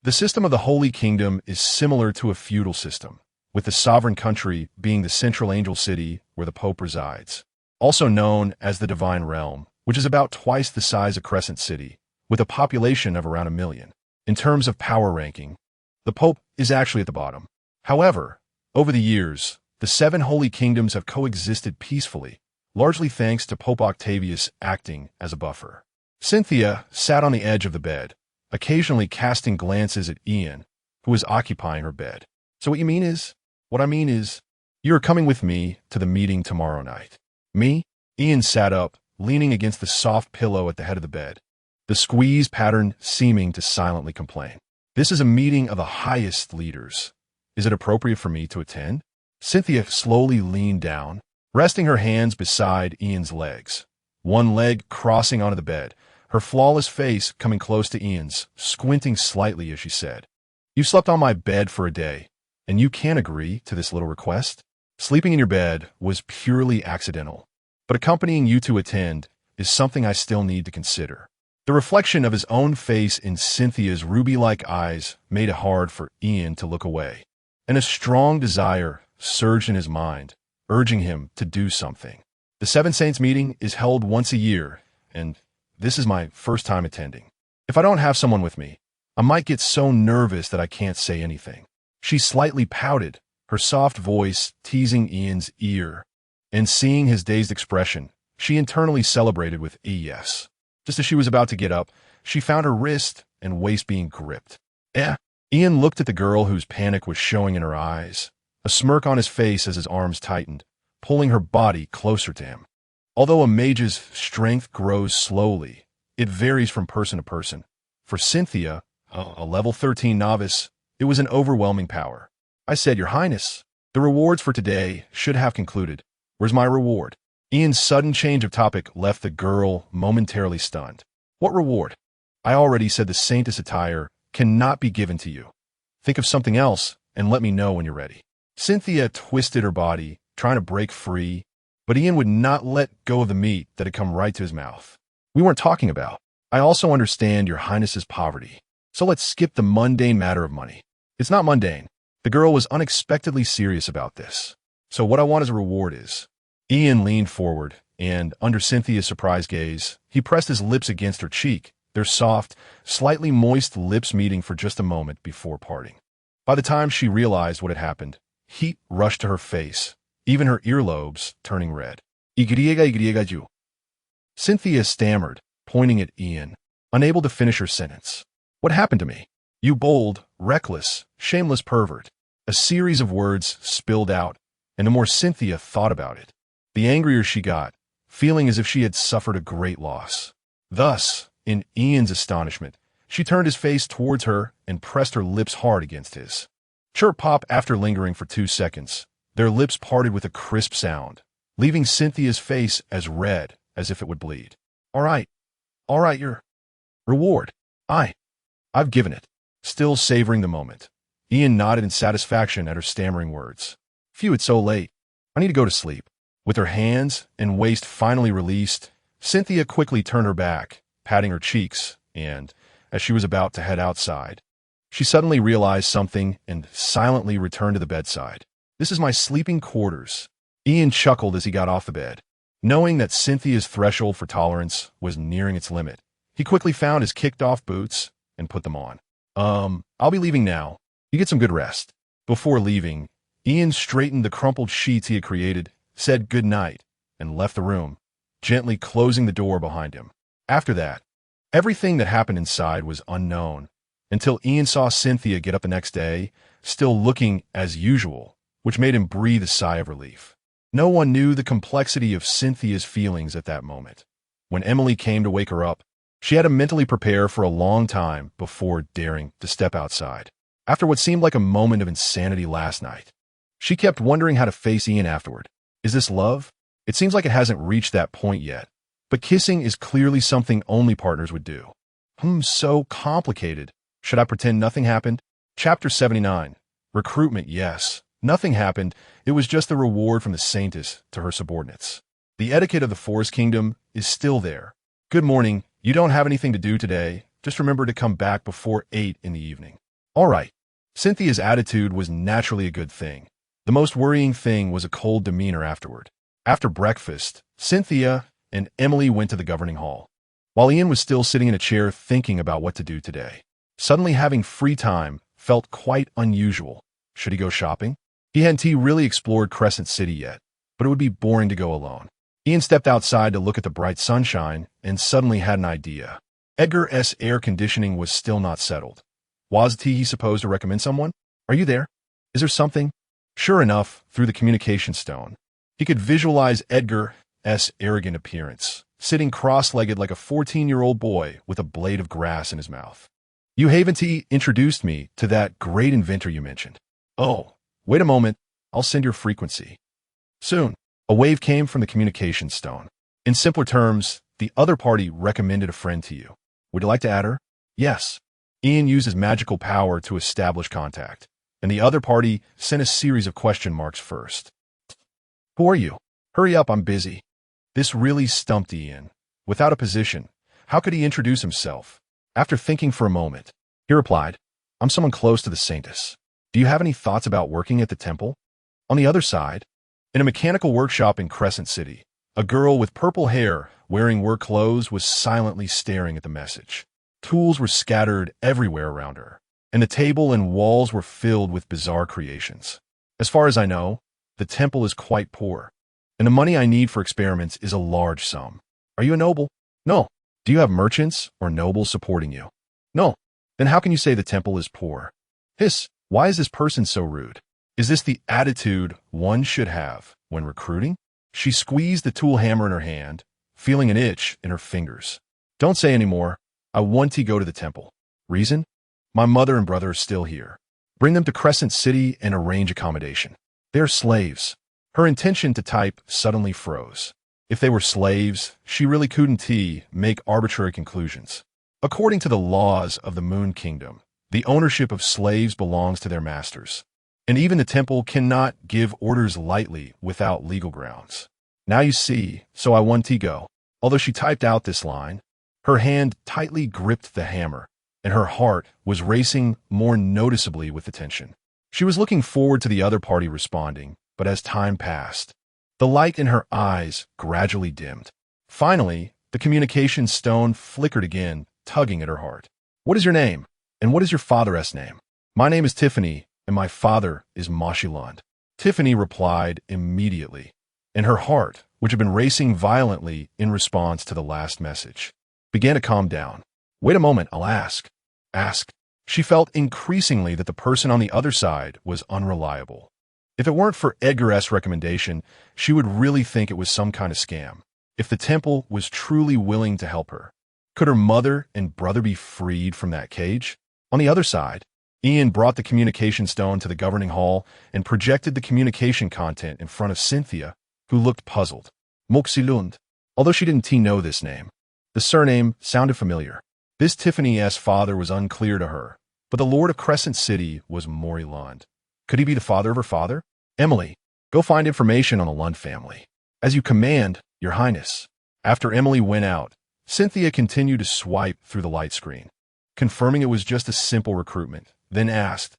The system of the Holy Kingdom is similar to a feudal system, with the sovereign country being the central angel city where the Pope resides, also known as the Divine Realm, which is about twice the size of Crescent City, with a population of around 1 million. In terms of power ranking, the Pope is actually at the bottom. However, over the years, the 7 Holy Kingdoms have coexisted peacefully, largely thanks to Pope Octavius acting as a buffer. Cynthia sat on the edge of the bed, occasionally casting glances at Ian, who was occupying her bed. So what I mean is, you are coming with me to the meeting tomorrow night. Me? Ian sat up, leaning against the soft pillow at the head of the bed, the squeeze pattern seeming to silently complain. This is a meeting of the highest leaders. Is it appropriate for me to attend? Cynthia slowly leaned down, resting her hands beside Ian's legs, one leg crossing onto the bed, her flawless face coming close to Ian's, squinting slightly as she said, "You slept on my bed for a day, and you can't agree to this little request? Sleeping in your bed was purely accidental, but accompanying you to attend is something I still need to consider." The reflection of his own face in Cynthia's ruby-like eyes made it hard for Ian to look away, and a strong desire surged in his mind, urging him to do something. The Seven Saints meeting is held once a year, and this is my first time attending. If I don't have someone with me, I might get so nervous that I can't say anything. She slightly pouted, her soft voice teasing Ian's ear, and seeing his dazed expression, she internally celebrated with a yes. Just as she was about to get up, she found her wrist and waist being gripped. Ian looked at the girl whose panic was showing in her eyes, a smirk on his face as his arms tightened, pulling her body closer to him. Although a mage's strength grows slowly, it varies from person to person. For Cynthia, a level 13 novice, it was an overwhelming power. I said, "Your Highness, the rewards for today should have concluded. Where's my reward?" Ian's sudden change of topic left the girl momentarily stunned. "What reward? I already said the Saintess attire cannot be given to you. Think of something else and let me know when you're ready." Cynthia twisted her body, trying to break free, but Ian would not let go of the meat that had come right to his mouth. "We weren't talking about. I also understand your Highness's poverty, so let's skip the mundane matter of money." "It's not mundane." The girl was unexpectedly serious about this. "So what I want as a reward is..." Ian leaned forward, and, under Cynthia's surprised gaze, he pressed his lips against her cheek, their soft, slightly moist lips meeting for just a moment before parting. By the time she realized what had happened, heat rushed to her face, even her earlobes turning red. "Y. Cynthia stammered, pointing at Ian, unable to finish her sentence. "What happened to me? You bold, reckless, shameless pervert." A series of words spilled out, and the more Cynthia thought about it, the angrier she got, feeling as if she had suffered a great loss. Thus, in Ian's astonishment, she turned his face towards her and pressed her lips hard against his. Chirp pop. After lingering for 2 seconds, their lips parted with a crisp sound, leaving Cynthia's face as red as if it would bleed. All right, your reward. I've given it." Still savoring the moment, Ian nodded in satisfaction at her stammering words. Phew, it's so late. I need to go to sleep. With her hands and waist finally released, Cynthia quickly turned her back, patting her cheeks, and, as she was about to head outside, she suddenly realized something and silently returned to the bedside. This is my sleeping quarters. Ian chuckled as he got off the bed. Knowing that Cynthia's threshold for tolerance was nearing its limit, he quickly found his kicked-off boots and put them on. I'll be leaving now. You get some good rest. Before leaving, Ian straightened the crumpled sheets he had created, said good night, and left the room, gently closing the door behind him. After that, everything that happened inside was unknown, until Ian saw Cynthia get up the next day, still looking as usual, which made him breathe a sigh of relief. No one knew the complexity of Cynthia's feelings at that moment. When Emily came to wake her up, she had to mentally prepare for a long time before daring to step outside. After what seemed like a moment of insanity last night, she kept wondering how to face Ian afterward. Is this love? It seems like it hasn't reached that point yet, but kissing is clearly something only partners would do. So complicated. Should I pretend nothing happened? Chapter 79. Recruitment, yes. Nothing happened. It was just the reward from the Saintess to her subordinates. The etiquette of the Forest Kingdom is still there. Good morning. You don't have anything to do today. Just remember to come back before 8 in the evening. All right. Cynthia's attitude was naturally a good thing. The most worrying thing was a cold demeanor afterward. After breakfast, Cynthia and Emily went to the governing hall. While Ian was still sitting in a chair thinking about what to do today, suddenly having free time felt quite unusual. Should he go shopping? He hadn't really explored Crescent City yet, but it would be boring to go alone. Ian stepped outside to look at the bright sunshine and suddenly had an idea. Edgar's air conditioning was still not settled. Was he supposed to recommend someone? Are you there? Is there something? Sure enough, through the communication stone, he could visualize Edgar's arrogant appearance, sitting cross-legged like a 14-year-old boy with a blade of grass in his mouth. You haven't introduced me to that great inventor you mentioned. Oh, wait a moment. I'll send your frequency. Soon, a wave came from the communication stone. In simpler terms, the other party recommended a friend to you. Would you like to add her? Yes. Ian used his magical power to establish contact, and the other party sent a series of question marks first. Who are you? Hurry up, I'm busy. This really stumped Ian. Without a position, how could he introduce himself? After thinking for a moment, he replied, I'm someone close to the Saintess. Do you have any thoughts about working at the temple? On the other side, in a mechanical workshop in Crescent City, a girl with purple hair wearing work clothes was silently staring at the message. Tools were scattered everywhere around her, and the table and walls were filled with bizarre creations. As far as I know, the temple is quite poor, and the money I need for experiments is a large sum. Are you a noble? No. Do you have merchants or nobles supporting you? No. Then how can you say the temple is poor? Hiss, why is this person so rude? Is this the attitude one should have when recruiting? She squeezed the tool hammer in her hand, feeling an itch in her fingers. Don't say any more. I want to go to the temple. Reason? My mother and brother are still here. Bring them to Crescent City and arrange accommodation. They are slaves. Her intention to type suddenly froze. If they were slaves, she really couldn't make arbitrary conclusions. According to the laws of the Moon Kingdom, the ownership of slaves belongs to their masters, and even the temple cannot give orders lightly without legal grounds. Now you see, so I want to go. Although she typed out this line, her hand tightly gripped the hammer, and her heart was racing more noticeably with the tension. She was looking forward to the other party responding, but as time passed, the light in her eyes gradually dimmed. Finally, the communication stone flickered again, tugging at her heart. What is your name? And what is your father's name? My name is Tiffany, and my father is Moshilund. Tiffany replied immediately, and her heart, which had been racing violently in response to the last message, began to calm down. Wait a moment, I'll ask. Ask. She felt increasingly that the person on the other side was unreliable. If it weren't for Edgar's recommendation, she would really think it was some kind of scam. If the temple was truly willing to help her, could her mother and brother be freed from that cage? On the other side, Ian brought the communication stone to the governing hall and projected the communication content in front of Cynthia, who looked puzzled. Moxilund. Although she didn't know this name, the surname sounded familiar. This Tiffany's father was unclear to her, But the lord of Crescent City was Maury Lund. Could he be the father of her father? Emily, go find information on the Lund family. As you command, Your Highness. After Emily went out, Cynthia continued to swipe through the light screen, confirming it was just a simple recruitment, then asked,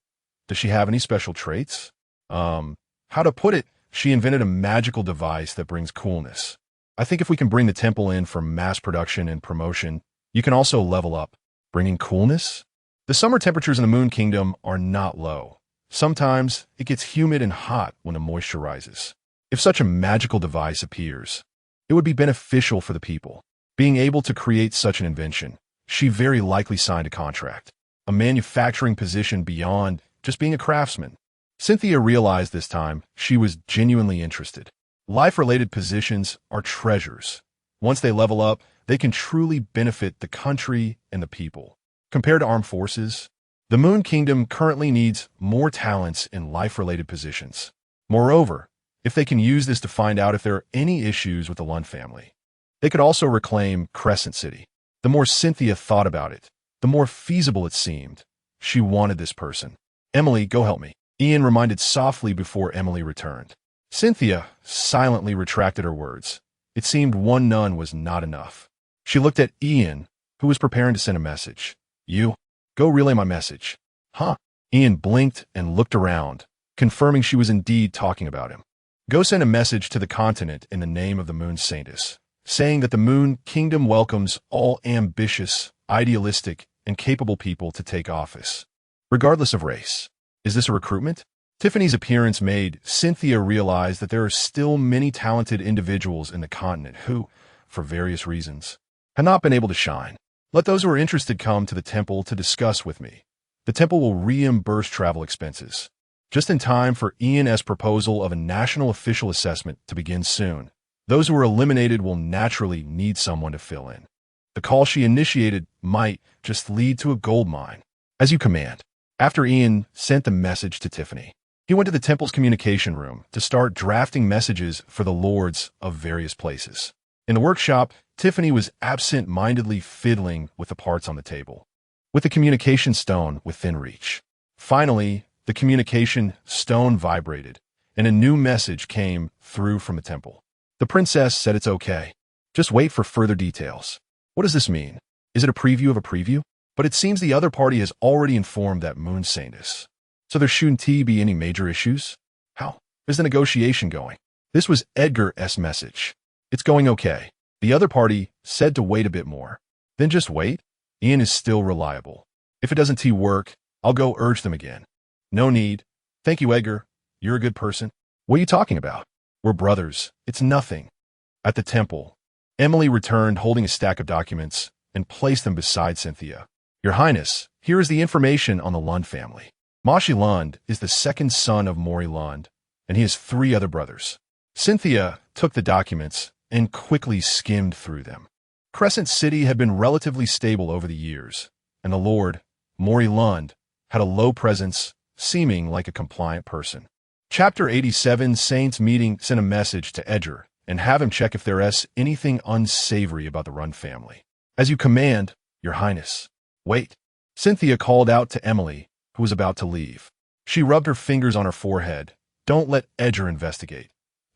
does she have any special traits? How to put it, she invented a magical device that brings coolness. I think if we can bring the temple in for mass production and promotion, you can also level up. Bringing coolness? The summer temperatures in the Moon Kingdom are not low. Sometimes it gets humid and hot when the moisture rises. If such a magical device appears, it would be beneficial for the people. Being able to create such an invention, she very likely signed a contract, a manufacturing position beyond just being a craftsman. Cynthia realized this time she was genuinely interested. Life-related positions are treasures. Once they level up, they can truly benefit the country and the people. Compared to armed forces, the Moon Kingdom currently needs more talents in life-related positions. Moreover, if they can use this to find out if there are any issues with the Lund family, they could also reclaim Crescent City. The more Cynthia thought about it, the more feasible it seemed. She wanted this person. Emily, go help me. Ian reminded softly before Emily returned. Cynthia silently retracted her words. It seemed one nun was not enough. She looked at Ian, who was preparing to send a message. You, go relay my message. Huh? Ian blinked and looked around, confirming she was indeed talking about him. Go send a message to the continent in the name of the Moon Saintess, saying that the Moon Kingdom welcomes all ambitious, idealistic, and capable people to take office, regardless of race. Is this a recruitment? Tiffany's appearance made Cynthia realize that there are still many talented individuals in the continent who, for various reasons, have not been able to shine. Let those who are interested come to the temple to discuss with me. The temple will reimburse travel expenses. Just in time for Ian's proposal of a national official assessment to begin soon. Those who are eliminated will naturally need someone to fill in. The call she initiated might just lead to a gold mine. As you command. After Ian sent the message to Tiffany, he went to the temple's communication room to start drafting messages for the lords of various places. In the workshop, Tiffany was absent-mindedly fiddling with the parts on the table, with the communication stone within reach. Finally, the communication stone vibrated, and a new message came through from the temple. The princess said it's okay. Just wait for further details. What does this mean? Is it a preview of a preview? But it seems the other party has already informed that Moon Saintess. So there shouldn't be any major issues? How is the negotiation going? This was Edgar's message. It's going okay. The other party said to wait a bit more. Then just wait. Ian is still reliable. If it doesn't work, I'll go urge them again. No need. Thank you, Edgar. You're a good person. What are you talking about? We're brothers. It's nothing. At the temple, Emily returned holding a stack of documents and placed them beside Cynthia. Your Highness, here is the information on the Lund family. Maury Lund is the second son of Maury Lund, and he has 3 other brothers. Cynthia took the documents and quickly skimmed through them. Crescent City had been relatively stable over the years, and the Lord, Maury Lund, had a low presence, seeming like a compliant person. Chapter 87 Saints Meeting sent a message to Edgar and have him check if there is anything unsavory about the Lund family. As you command, Your Highness. Wait. Cynthia called out to Emily, who was about to leave. She rubbed her fingers on her forehead. Don't let Edgar investigate.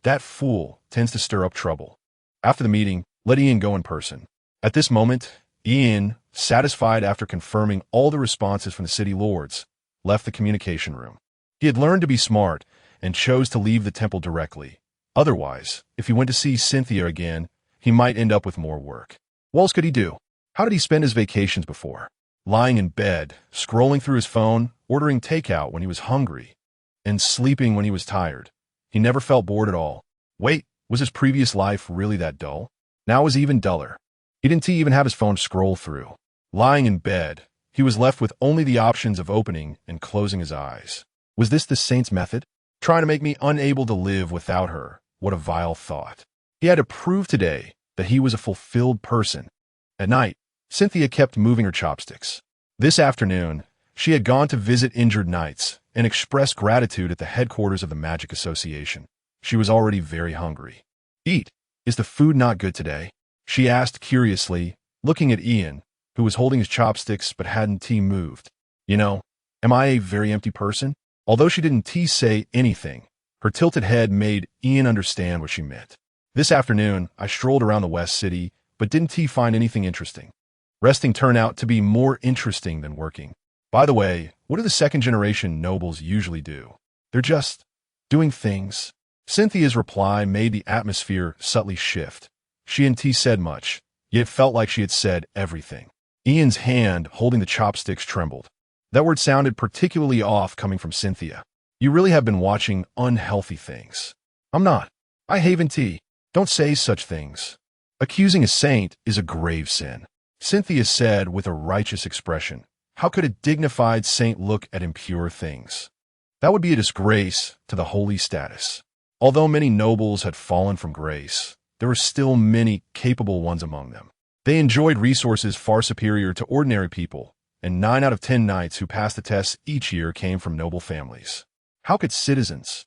That fool tends to stir up trouble. After the meeting, let Ian go in person. At this moment, Ian, satisfied after confirming all the responses from the city lords, left the communication room. He had learned to be smart and chose to leave the temple directly. Otherwise, if he went to see Cynthia again, he might end up with more work. What else could he do? How did he spend his vacations before? Lying in bed, scrolling through his phone, ordering takeout when he was hungry, and sleeping when he was tired. He never felt bored at all. Wait, was his previous life really that dull? Now it was even duller. He didn't even have his phone to scroll through. Lying in bed, he was left with only the options of opening and closing his eyes. Was this the saint's method? Trying to make me unable to live without her. What a vile thought. He had to prove today that he was a fulfilled person. At night, Cynthia kept moving her chopsticks. This afternoon, she had gone to visit injured knights and express gratitude at the headquarters of the Magic Association. She was already very hungry. Eat. Is the food not good today? She asked curiously, looking at Ian, who was holding his chopsticks but hadn't moved. You know, Am I a very empty person? Although she didn't say anything, her tilted head made Ian understand what she meant. This afternoon, I strolled around the West City, but didn't find anything interesting. Resting turned out to be more interesting than working. By the way, what do the second-generation nobles usually do? They're just doing things. Cynthia's reply made the atmosphere subtly shift. She hadn't said much, yet it felt like she had said everything. Ian's hand holding the chopsticks trembled. That word sounded particularly off coming from Cynthia. You really have been watching unhealthy things. I'm not. I haven tea. Don't say such things. Accusing a saint is a grave sin. Cynthia said with a righteous expression. How could a dignified saint look at impure things? That would be a disgrace to the holy status. Although many nobles had fallen from grace, there were still many capable ones among them. They enjoyed resources far superior to ordinary people, and 9 out of 10 knights who passed the tests each year came from noble families. How could citizens,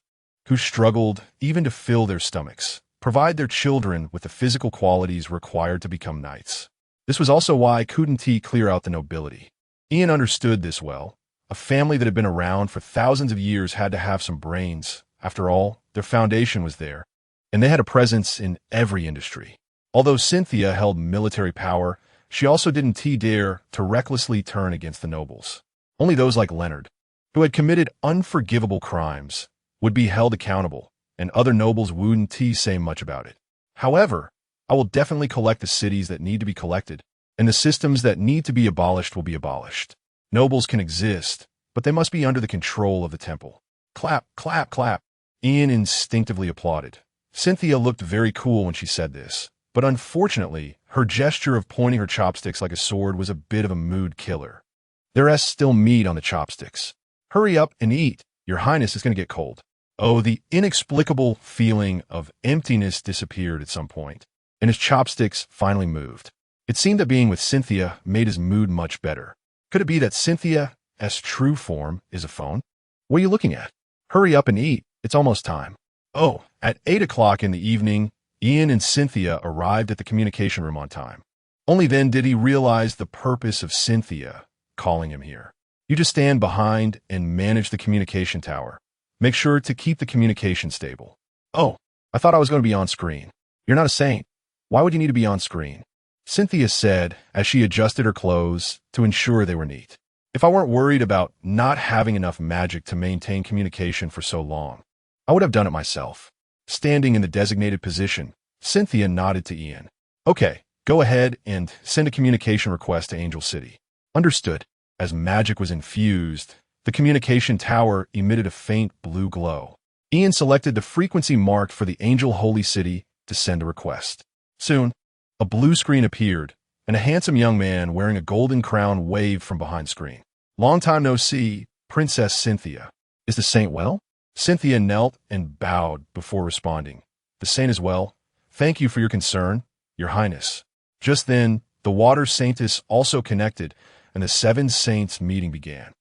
who struggled even to fill their stomachs, provide their children with the physical qualities required to become knights? This was also why couldn't he clear out the nobility. Ian understood this well. A family that had been around for thousands of years had to have some brains. After all, their foundation was there, and they had a presence in every industry. Although Cynthia held military power, she also didn't dare to recklessly turn against the nobles. Only those like Leonard, who had committed unforgivable crimes, would be held accountable, and other nobles wouldn't say much about it. However, I will definitely collect the cities that need to be collected, and the systems that need to be abolished will be abolished. Nobles can exist, but they must be under the control of the temple. Clap, clap, clap. Ian instinctively applauded. Cynthia looked very cool when she said this, but unfortunately, her gesture of pointing her chopsticks like a sword was a bit of a mood killer. There's still meat on the chopsticks. Hurry up and eat. Your Highness is going to get cold. Oh, the inexplicable feeling of emptiness disappeared at some point, and his chopsticks finally moved. It seemed that being with Cynthia made his mood much better. Could it be that Cynthia's true form is a phone? What are you looking at? Hurry up and eat. It's almost time. Oh, at 8 o'clock in the evening, Ian and Cynthia arrived at the communication room on time. Only then did he realize the purpose of Cynthia calling him here. You just stand behind and manage the communication tower. Make sure to keep the communication stable. Oh, I thought I was going to be on screen. You're not a saint. Why would you need to be on screen? Cynthia said as she adjusted her clothes to ensure they were neat. If I weren't worried about not having enough magic to maintain communication for so long, I would have done it myself. Standing in the designated position, Cynthia nodded to Ian. Okay, go ahead and send a communication request to Angel City. Understood. As magic was infused, the communication tower emitted a faint blue glow. Ian selected the frequency marked for the Angel Holy City to send a request. Soon, a blue screen appeared, and a handsome young man wearing a golden crown waved from behind screen. Long time no see, Princess Cynthia. Is the saint well? Cynthia knelt and bowed before responding. The saint is well. Thank you for your concern, Your Highness. Just then, the water saintess also connected, and the 7 saints meeting began.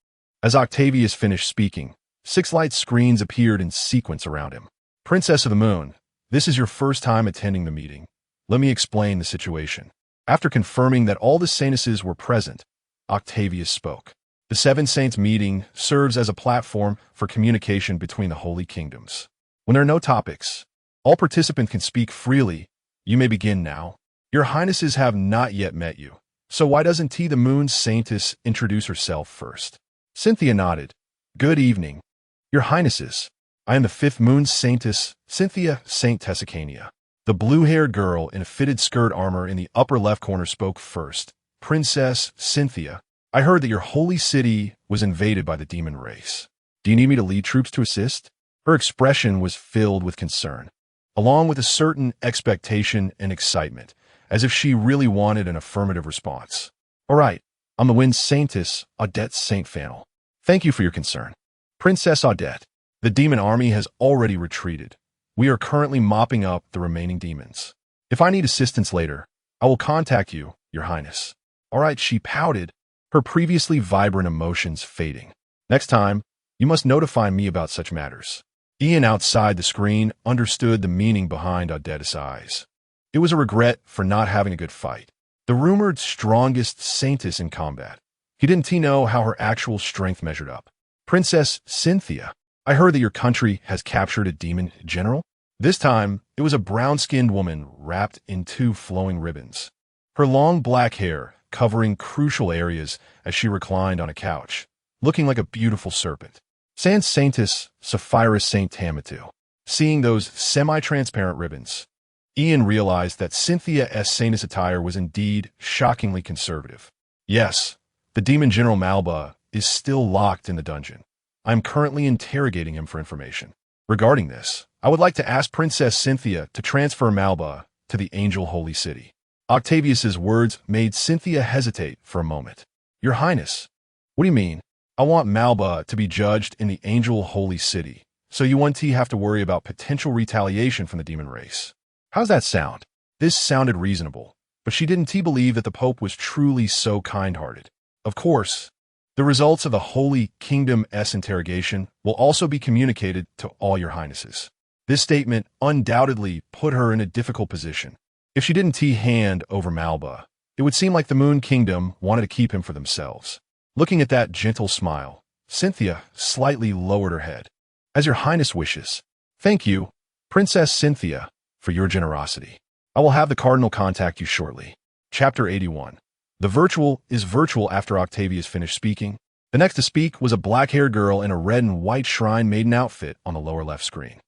As Octavius finished speaking, 6 light screens appeared in sequence around him. Princess of the Moon, this is your first time attending the meeting. Let me explain the situation. After confirming that all the saintesses were present, Octavius spoke. The 7 saints meeting serves as a platform for communication between the holy kingdoms. When there are no topics, all participants can speak freely. You may begin now. Your Highnesses have not yet met you, so why doesn't the Moon Saintess introduce herself first? Cynthia nodded. Good evening. Your Highnesses, I am the 5th Moon Saintess, Cynthia Saint Tessicania. The blue-haired girl in a fitted skirt armor in the upper left corner spoke first. Princess Cynthia, I heard that your holy city was invaded by the demon race. Do you need me to lead troops to assist? Her expression was filled with concern, along with a certain expectation and excitement, as if she really wanted an affirmative response. All right, I'm the Wind Saintess, Audette Saint Fanel. Thank you for your concern. Princess Audette, the demon army has already retreated. We are currently mopping up the remaining demons. If I need assistance later, I will contact you, Your Highness. All right, she pouted, her previously vibrant emotions fading. Next time, you must notify me about such matters. Ian outside the screen understood the meaning behind Audette's eyes. It was a regret for not having a good fight. The rumored strongest saintess in combat. He didn't know how her actual strength measured up. Princess Cynthia, I heard that your country has captured a demon general? This time, it was a brown-skinned woman wrapped in two flowing ribbons. Her long black hair covering crucial areas as she reclined on a couch, looking like a beautiful serpent. Sans Sanctus Sapphirus Saint Tamitu. Seeing those semi-transparent ribbons, Ian realized that Cynthia's Saintess attire was indeed shockingly conservative. Yes, the demon General Malba is still locked in the dungeon. I am currently interrogating him for information. Regarding this, I would like to ask Princess Cynthia to transfer Malba to the Angel Holy City. Octavius's words made Cynthia hesitate for a moment. Your Highness, what do you mean? I want Malba to be judged in the Angel Holy City, so you won't have to worry about potential retaliation from the demon race. How's that sound? This sounded reasonable, but she didn't believe that the Pope was truly so kind-hearted. Of course, the results of the Holy Kingdom's interrogation will also be communicated to all your highnesses. This statement undoubtedly put her in a difficult position. If she didn't hand over Malba, it would seem like the Moon Kingdom wanted to keep him for themselves. Looking at that gentle smile, Cynthia slightly lowered her head. As your highness wishes. Thank you, Princess Cynthia, for your generosity. I will have the cardinal contact you shortly. Chapter 81. The virtual is virtual. After Octavius finished speaking, the next to speak was a black-haired girl in a red and white shrine maiden outfit on the lower left screen.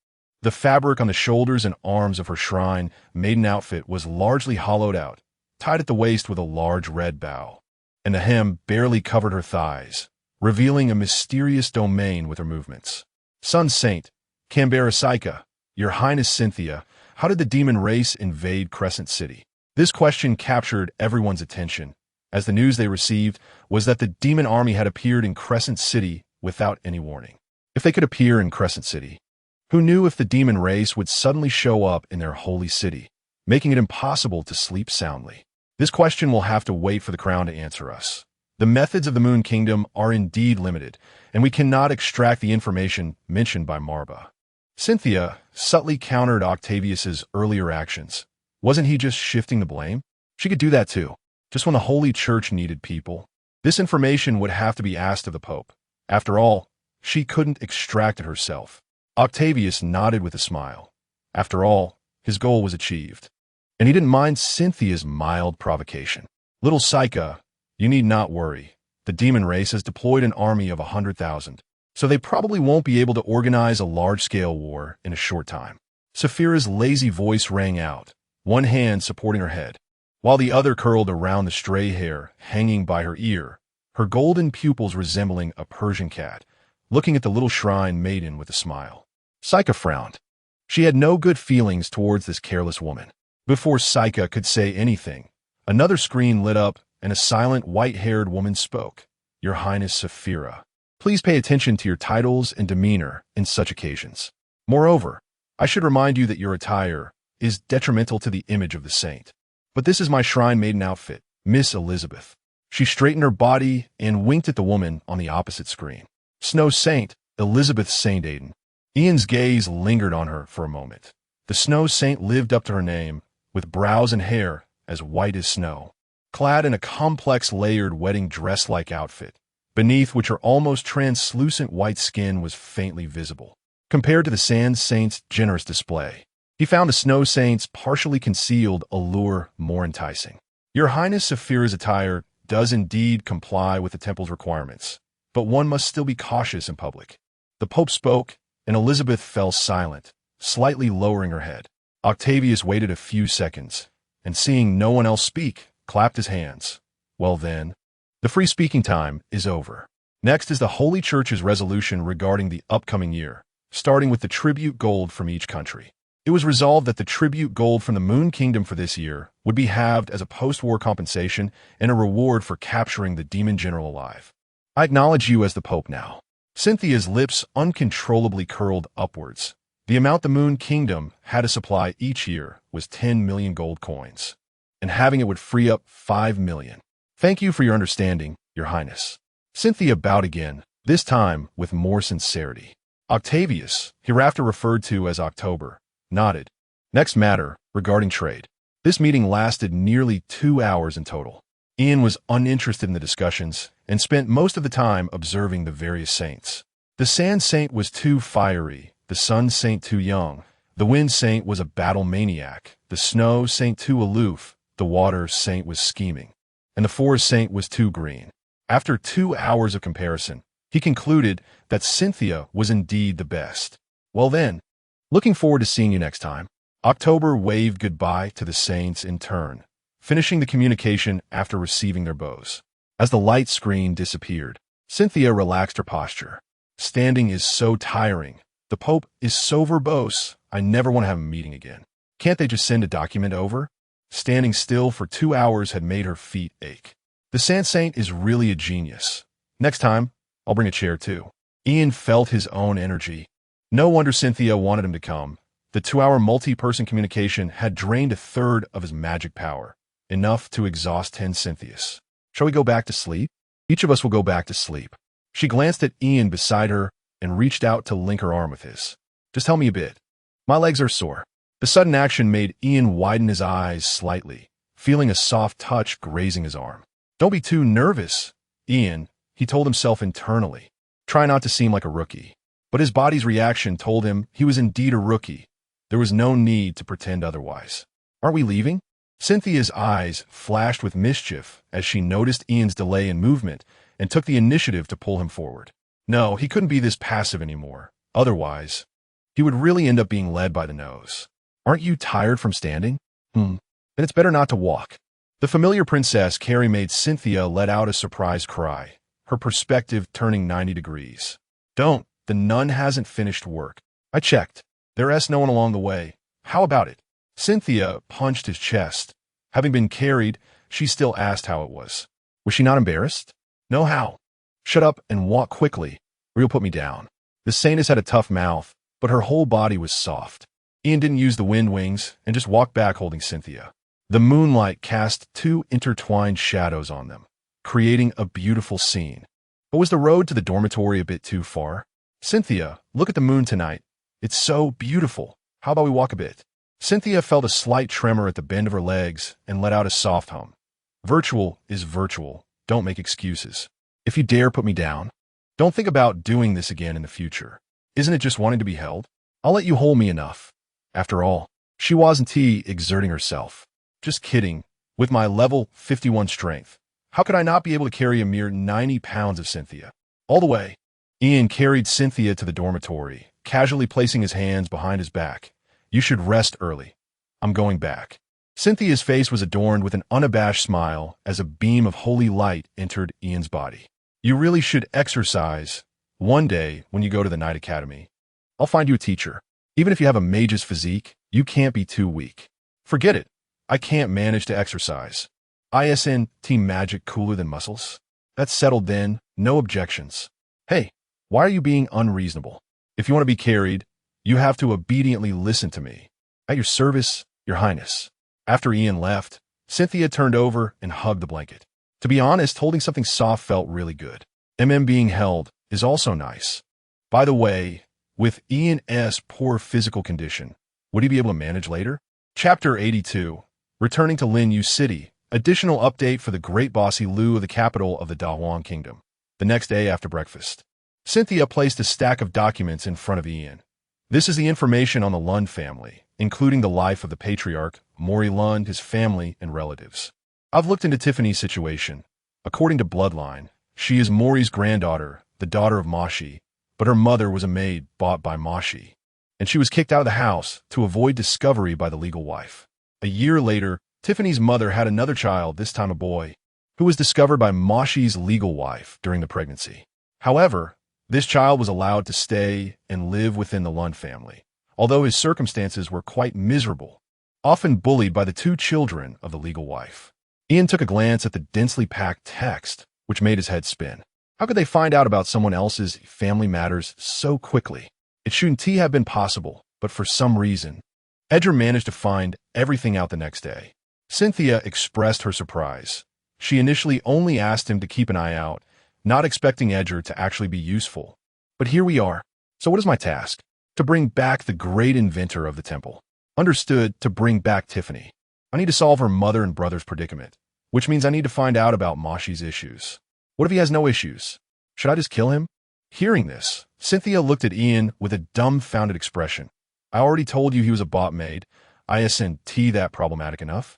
The fabric on the shoulders and arms of her shrine maiden outfit was largely hollowed out, tied at the waist with a large red bow, and the hem barely covered her thighs, revealing a mysterious domain with her movements. Sun Saint, Canberra Psycha, Your Highness Cynthia, how did the demon race invade Crescent City? This question captured everyone's attention, as the news they received was that the demon army had appeared in Crescent City without any warning. If they could appear in Crescent City, who knew if the demon race would suddenly show up in their holy city, making it impossible to sleep soundly? This question will have to wait for the crown to answer us. The methods of the Moon Kingdom are indeed limited, and we cannot extract the information mentioned by Marba. Cynthia subtly countered Octavius's earlier actions. Wasn't he just shifting the blame? She could do that too, just when the Holy Church needed people. This information would have to be asked of the Pope. After all, she couldn't extract it herself. Octavius nodded with a smile. After all, his goal was achieved, and he didn't mind Cynthia's mild provocation. Little Psycha, you need not worry. The demon race has deployed an army of 100,000, so they probably won't be able to organize a large-scale war in a short time. Saphira's lazy voice rang out, one hand supporting her head, while the other curled around the stray hair hanging by her ear, her golden pupils resembling a Persian cat, looking at the little shrine maiden with a smile. Psycha frowned. She had no good feelings towards this careless woman. Before Psycha could say anything, another screen lit up and a silent white-haired woman spoke. Your Highness Saphira, please pay attention to your titles and demeanor in such occasions. Moreover, I should remind you that your attire is detrimental to the image of the saint. But this is my shrine maiden outfit, Miss Elizabeth. She straightened her body and winked at the woman on the opposite screen. Snow Saint, Elizabeth Saint Aidan. Ian's gaze lingered on her for a moment. The Snow Saint lived up to her name, with brows and hair as white as snow, clad in a complex layered wedding dress-like outfit, beneath which her almost translucent white skin was faintly visible. Compared to the Sand Saint's generous display, he found the Snow Saint's partially concealed allure more enticing. Your Highness Saphira's attire does indeed comply with the temple's requirements, but one must still be cautious in public. The Pope spoke, and Elizabeth fell silent, slightly lowering her head. Octavius waited a few seconds, and seeing no one else speak, clapped his hands. Well then, the free speaking time is over. Next is the Holy Church's resolution regarding the upcoming year, starting with the tribute gold from each country. It was resolved that the tribute gold from the Moon Kingdom for this year would be halved as a post-war compensation and a reward for capturing the demon general alive. I acknowledge you as the Pope now. Cynthia's lips uncontrollably curled upwards. The amount the Moon Kingdom had to supply each year was 10 million gold coins, and having it would free up 5 million. Thank you for your understanding, Your Highness. Cynthia bowed again, this time with more sincerity. Octavius, hereafter referred to as October, nodded. Next matter, regarding trade. This meeting lasted nearly 2 hours in total. Ian was uninterested in the discussions and spent most of the time observing the various saints. The Sand Saint was too fiery, the Sun Saint too young, the Wind Saint was a battle maniac, the Snow Saint too aloof, the Water Saint was scheming, and the Forest Saint was too green. After 2 hours of comparison, he concluded that Cynthia was indeed the best. Well then, looking forward to seeing you next time. October waved goodbye to the saints in turn, finishing the communication after receiving their bows. As the light screen disappeared, Cynthia relaxed her posture. Standing is so tiring. The Pope is so verbose. I never want to have a meeting again. Can't they just send a document over? Standing still for 2 hours had made her feet ache. The Sand Saint is really a genius. Next time, I'll bring a chair too. Ian felt his own energy. No wonder Cynthia wanted him to come. The 2-hour multi-person communication had drained a third of his magic power, enough to exhaust 10 Cynthias. Shall we go back to sleep? Each of us will go back to sleep. She glanced at Ian beside her and reached out to link her arm with his. Just tell me a bit. My legs are sore. The sudden action made Ian widen his eyes slightly, feeling a soft touch grazing his arm. Don't be too nervous, Ian, he told himself internally. Try not to seem like a rookie. But his body's reaction told him he was indeed a rookie. There was no need to pretend otherwise. Aren't we leaving? Cynthia's eyes flashed with mischief as she noticed Ian's delay in movement and took the initiative to pull him forward. No, he couldn't be this passive anymore. Otherwise, he would really end up being led by the nose. Aren't you tired from standing? Then it's better not to walk. The familiar princess Carrie made Cynthia let out a surprised cry, her perspective turning 90 degrees. Don't. The nun hasn't finished work. I checked. There's no one along the way. How about it? Cynthia punched his chest. Having been carried, she still asked how it was. Was she not embarrassed? No, how? Shut up and walk quickly, or you'll put me down. The saintess had a tough mouth, but her whole body was soft. Ian didn't use the wind wings and just walked back holding Cynthia. The moonlight cast 2 intertwined shadows on them, creating a beautiful scene. But was the road to the dormitory a bit too far? Cynthia, look at the moon tonight. It's so beautiful. How about we walk a bit? Cynthia felt a slight tremor at the bend of her legs and let out a soft hum. Virtual is virtual. Don't make excuses. If you dare put me down, don't think about doing this again in the future. Isn't it just wanting to be held? I'll let you hold me enough. After all, she wasn't exerting herself. Just kidding. With my level 51 strength, how could I not be able to carry a mere 90 pounds of Cynthia? All the way. Ian carried Cynthia to the dormitory, casually placing his hands behind his back. You should rest early. I'm going back. Cynthia's face was adorned with an unabashed smile as a beam of holy light entered Ian's body. You really should exercise. One day, when you go to the Night Academy, I'll find you a teacher. Even if you have a mage's physique, you can't be too weak. Forget it. I can't manage to exercise. ISN Team Magic cooler than muscles? That's settled then. No objections. Hey, why are you being unreasonable? If you want to be carried, you have to obediently listen to me. At your service, Your Highness. After Ian left, Cynthia turned over and hugged the blanket. To be honest, holding something soft felt really good. Being held is also nice. By the way, with Ian's poor physical condition, would he be able to manage later? Chapter 82. Returning to Lin Yu City. Additional update for the great bossy Lu of the capital of the Dahuang Kingdom. The next day after breakfast, Cynthia placed a stack of documents in front of Ian. This is the information on the Lund family, including the life of the patriarch, Maury Lund, his family, and relatives. I've looked into Tiffany's situation. According to Bloodline, she is Maury's granddaughter, the daughter of Moshi, but her mother was a maid bought by Moshi, and she was kicked out of the house to avoid discovery by the legal wife. A year later, Tiffany's mother had another child, this time a boy, who was discovered by Moshi's legal wife during the pregnancy. However, this child was allowed to stay and live within the Lund family, although his circumstances were quite miserable, often bullied by the 2 children of the legal wife. Ian took a glance at the densely packed text, which made his head spin. How could they find out about someone else's family matters so quickly? It shouldn't have been possible, but for some reason, Edgar managed to find everything out the next day. Cynthia expressed her surprise. She initially only asked him to keep an eye out, not expecting Edgar to actually be useful. But here we are. So what is my task? To bring back the great inventor of the temple. Understood, to bring back Tiffany. I need to solve her mother and brother's predicament. which means I need to find out about Moshi's issues. What if he has no issues? Should I just kill him? Hearing this, Cynthia looked at Ian with a dumbfounded expression. I already told you he was a bot maid. Isn't that problematic enough?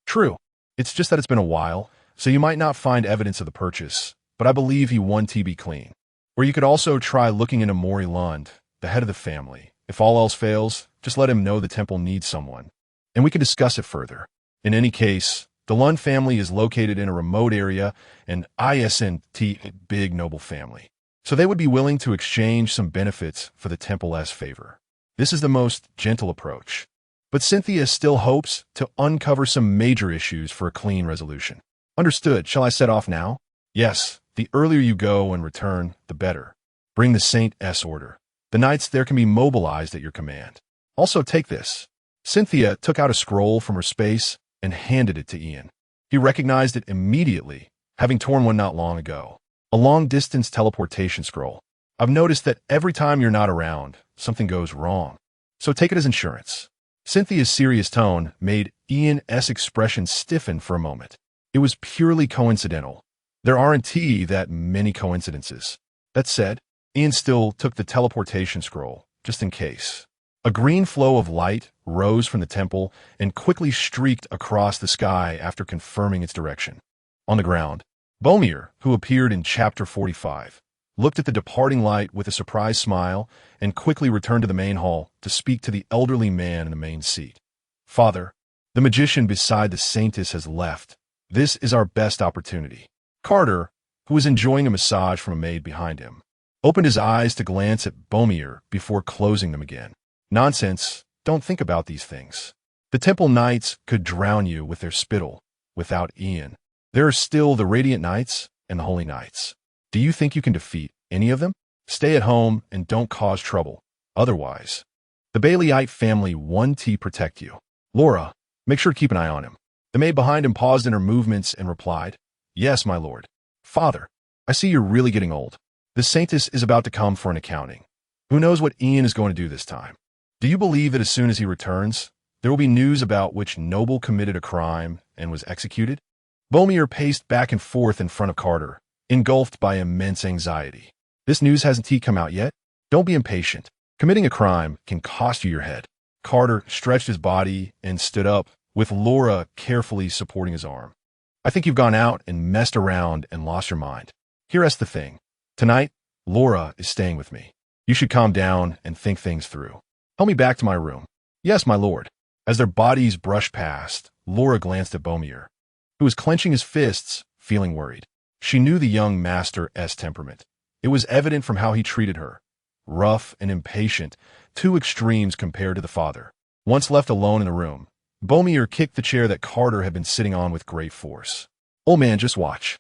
True. It's just that it's been a while, so you might not find evidence of the purchase, but I believe he won TB clean. Or you could also try looking into Mori Lund, the head of the family. If all else fails, just let him know the temple needs someone, and we can discuss it further. In any case, the Lund family is located in a remote area, and isn't a big noble family, so they would be willing to exchange some benefits for the temple's favor. This is the most gentle approach. But Cynthia still hopes to uncover some major issues for a clean resolution. Understood. Shall I set off now? Yes. The earlier you go and return, the better. Bring the Saint's order. The knights there can be mobilized at your command. Also take this. Cynthia took out a scroll from her space and handed it to Ian. He recognized it immediately, having torn one not long ago. A long-distance teleportation scroll. I've noticed that every time you're not around, something goes wrong. So take it as insurance. Cynthia's serious tone made Ian's expression stiffen for a moment. It was purely coincidental. There aren't that many coincidences. That said, Ian still took the teleportation scroll, just in case. A green flow of light rose from the temple and quickly streaked across the sky after confirming its direction. On the ground, Bomir, who appeared in Chapter 45, looked at the departing light with a surprised smile and quickly returned to the main hall to speak to the elderly man in the main seat. Father, the magician beside the saintess has left. This is our best opportunity. Carter, who was enjoying a massage from a maid behind him, opened his eyes to glance at Bomir before closing them again. Nonsense, don't think about these things. The temple knights could drown you with their spittle. Without Ian, there are still the Radiant Knights and the Holy Knights. Do you think you can defeat any of them? Stay at home and don't cause trouble. Otherwise, the Baileyite family won't protect you. Laura, make sure to keep an eye on him. The maid behind him paused in her movements and replied, Yes, my lord. Father, I see you're really getting old. The saintess is about to come for an accounting. Who knows what Ian is going to do this time? Do you believe that as soon as he returns, there will be news about which noble committed a crime and was executed? Bomir paced back and forth in front of Carter, engulfed by immense anxiety. This news hasn't come out yet? Don't be impatient. Committing a crime can cost you your head. Carter stretched his body and stood up, with Laura carefully supporting his arm. I think you've gone out and messed around and lost your mind. Here's the thing. Tonight, Laura is staying with me. You should calm down and think things through. Help me back to my room. Yes, my lord. As their bodies brushed past, Laura glanced at Bomir, who was clenching his fists, feeling worried. She knew the young master's temperament. It was evident from how he treated her. Rough and impatient, two extremes compared to the father. Once left alone in the room, Bomir kicked the chair that Carter had been sitting on with great force. Old man, just watch.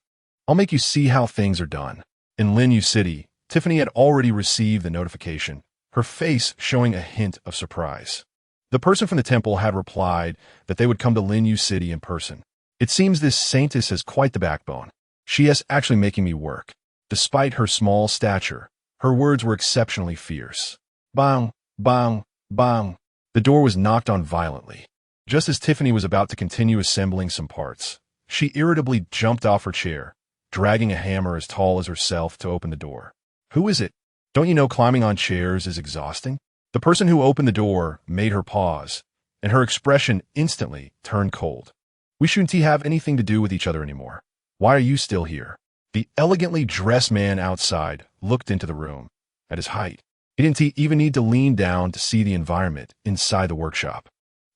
I'll make you see how things are done. In Linyu City, Tiffany had already received the notification, her face showing a hint of surprise. The person from the temple had replied that they would come to Linyu City in person. It seems this saintess has quite the backbone. She is actually making me work. Despite her small stature, her words were exceptionally fierce. Bang, bang, bang. The door was knocked on violently. Just as Tiffany was about to continue assembling some parts, she irritably jumped off her chair, dragging a hammer as tall as herself to open the door. Who is it? Don't you know climbing on chairs is exhausting? The person who opened the door made her pause, and her expression instantly turned cold. We shouldn't have anything to do with each other anymore. Why are you still here? The elegantly dressed man outside looked into the room. At his height, he didn't even need to lean down to see the environment inside the workshop.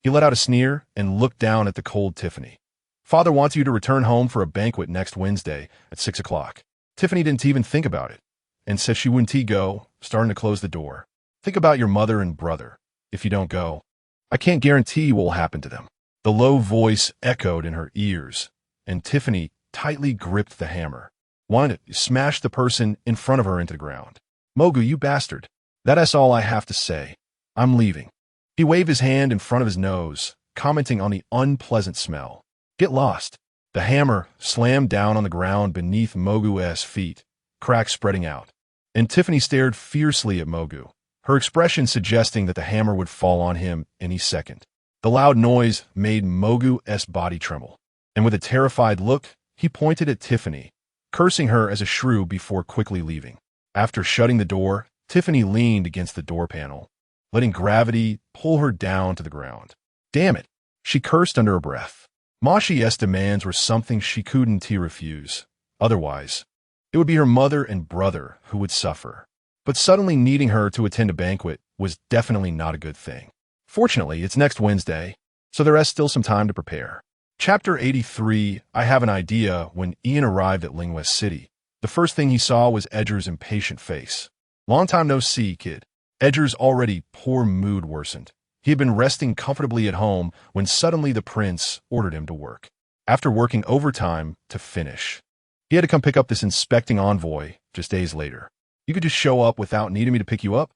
He let out a sneer and looked down at the cold Tiffany. Father wants you to return home for a banquet next Wednesday at 6 o'clock. Tiffany didn't even think about it, and said she wouldn't go, starting to close the door. Think about your mother and brother. If you don't go, I can't guarantee what will happen to them. The low voice echoed in her ears, and Tiffany tightly gripped the hammer, wanted to smash the person in front of her into the ground. Mogu, you bastard. That's all I have to say. I'm leaving. He waved his hand in front of his nose, commenting on the unpleasant smell. Get lost. The hammer slammed down on the ground beneath Mogu's feet, cracks spreading out. And Tiffany stared fiercely at Mogu, her expression suggesting that the hammer would fall on him any second. The loud noise made Mogu's body tremble. and with a terrified look, he pointed at Tiffany, cursing her as a shrew before quickly leaving. After shutting the door, Tiffany leaned against the door panel, letting gravity pull her down to the ground. Damn it, she cursed under her breath. Mashi's demands were something she couldn't refuse. Otherwise, it would be her mother and brother who would suffer. But suddenly needing her to attend a banquet was definitely not a good thing. Fortunately, it's next Wednesday, so there is still some time to prepare. Chapter 83, I have an idea. When Ian arrived at Linguist City, the first thing he saw was Edgar's impatient face. Long time no see, kid. Edgar's already poor mood worsened. He had been resting comfortably at home when suddenly the prince ordered him to work. After working overtime to finish, he had to come pick up this inspecting envoy just days later. You could just show up without needing me to pick you up,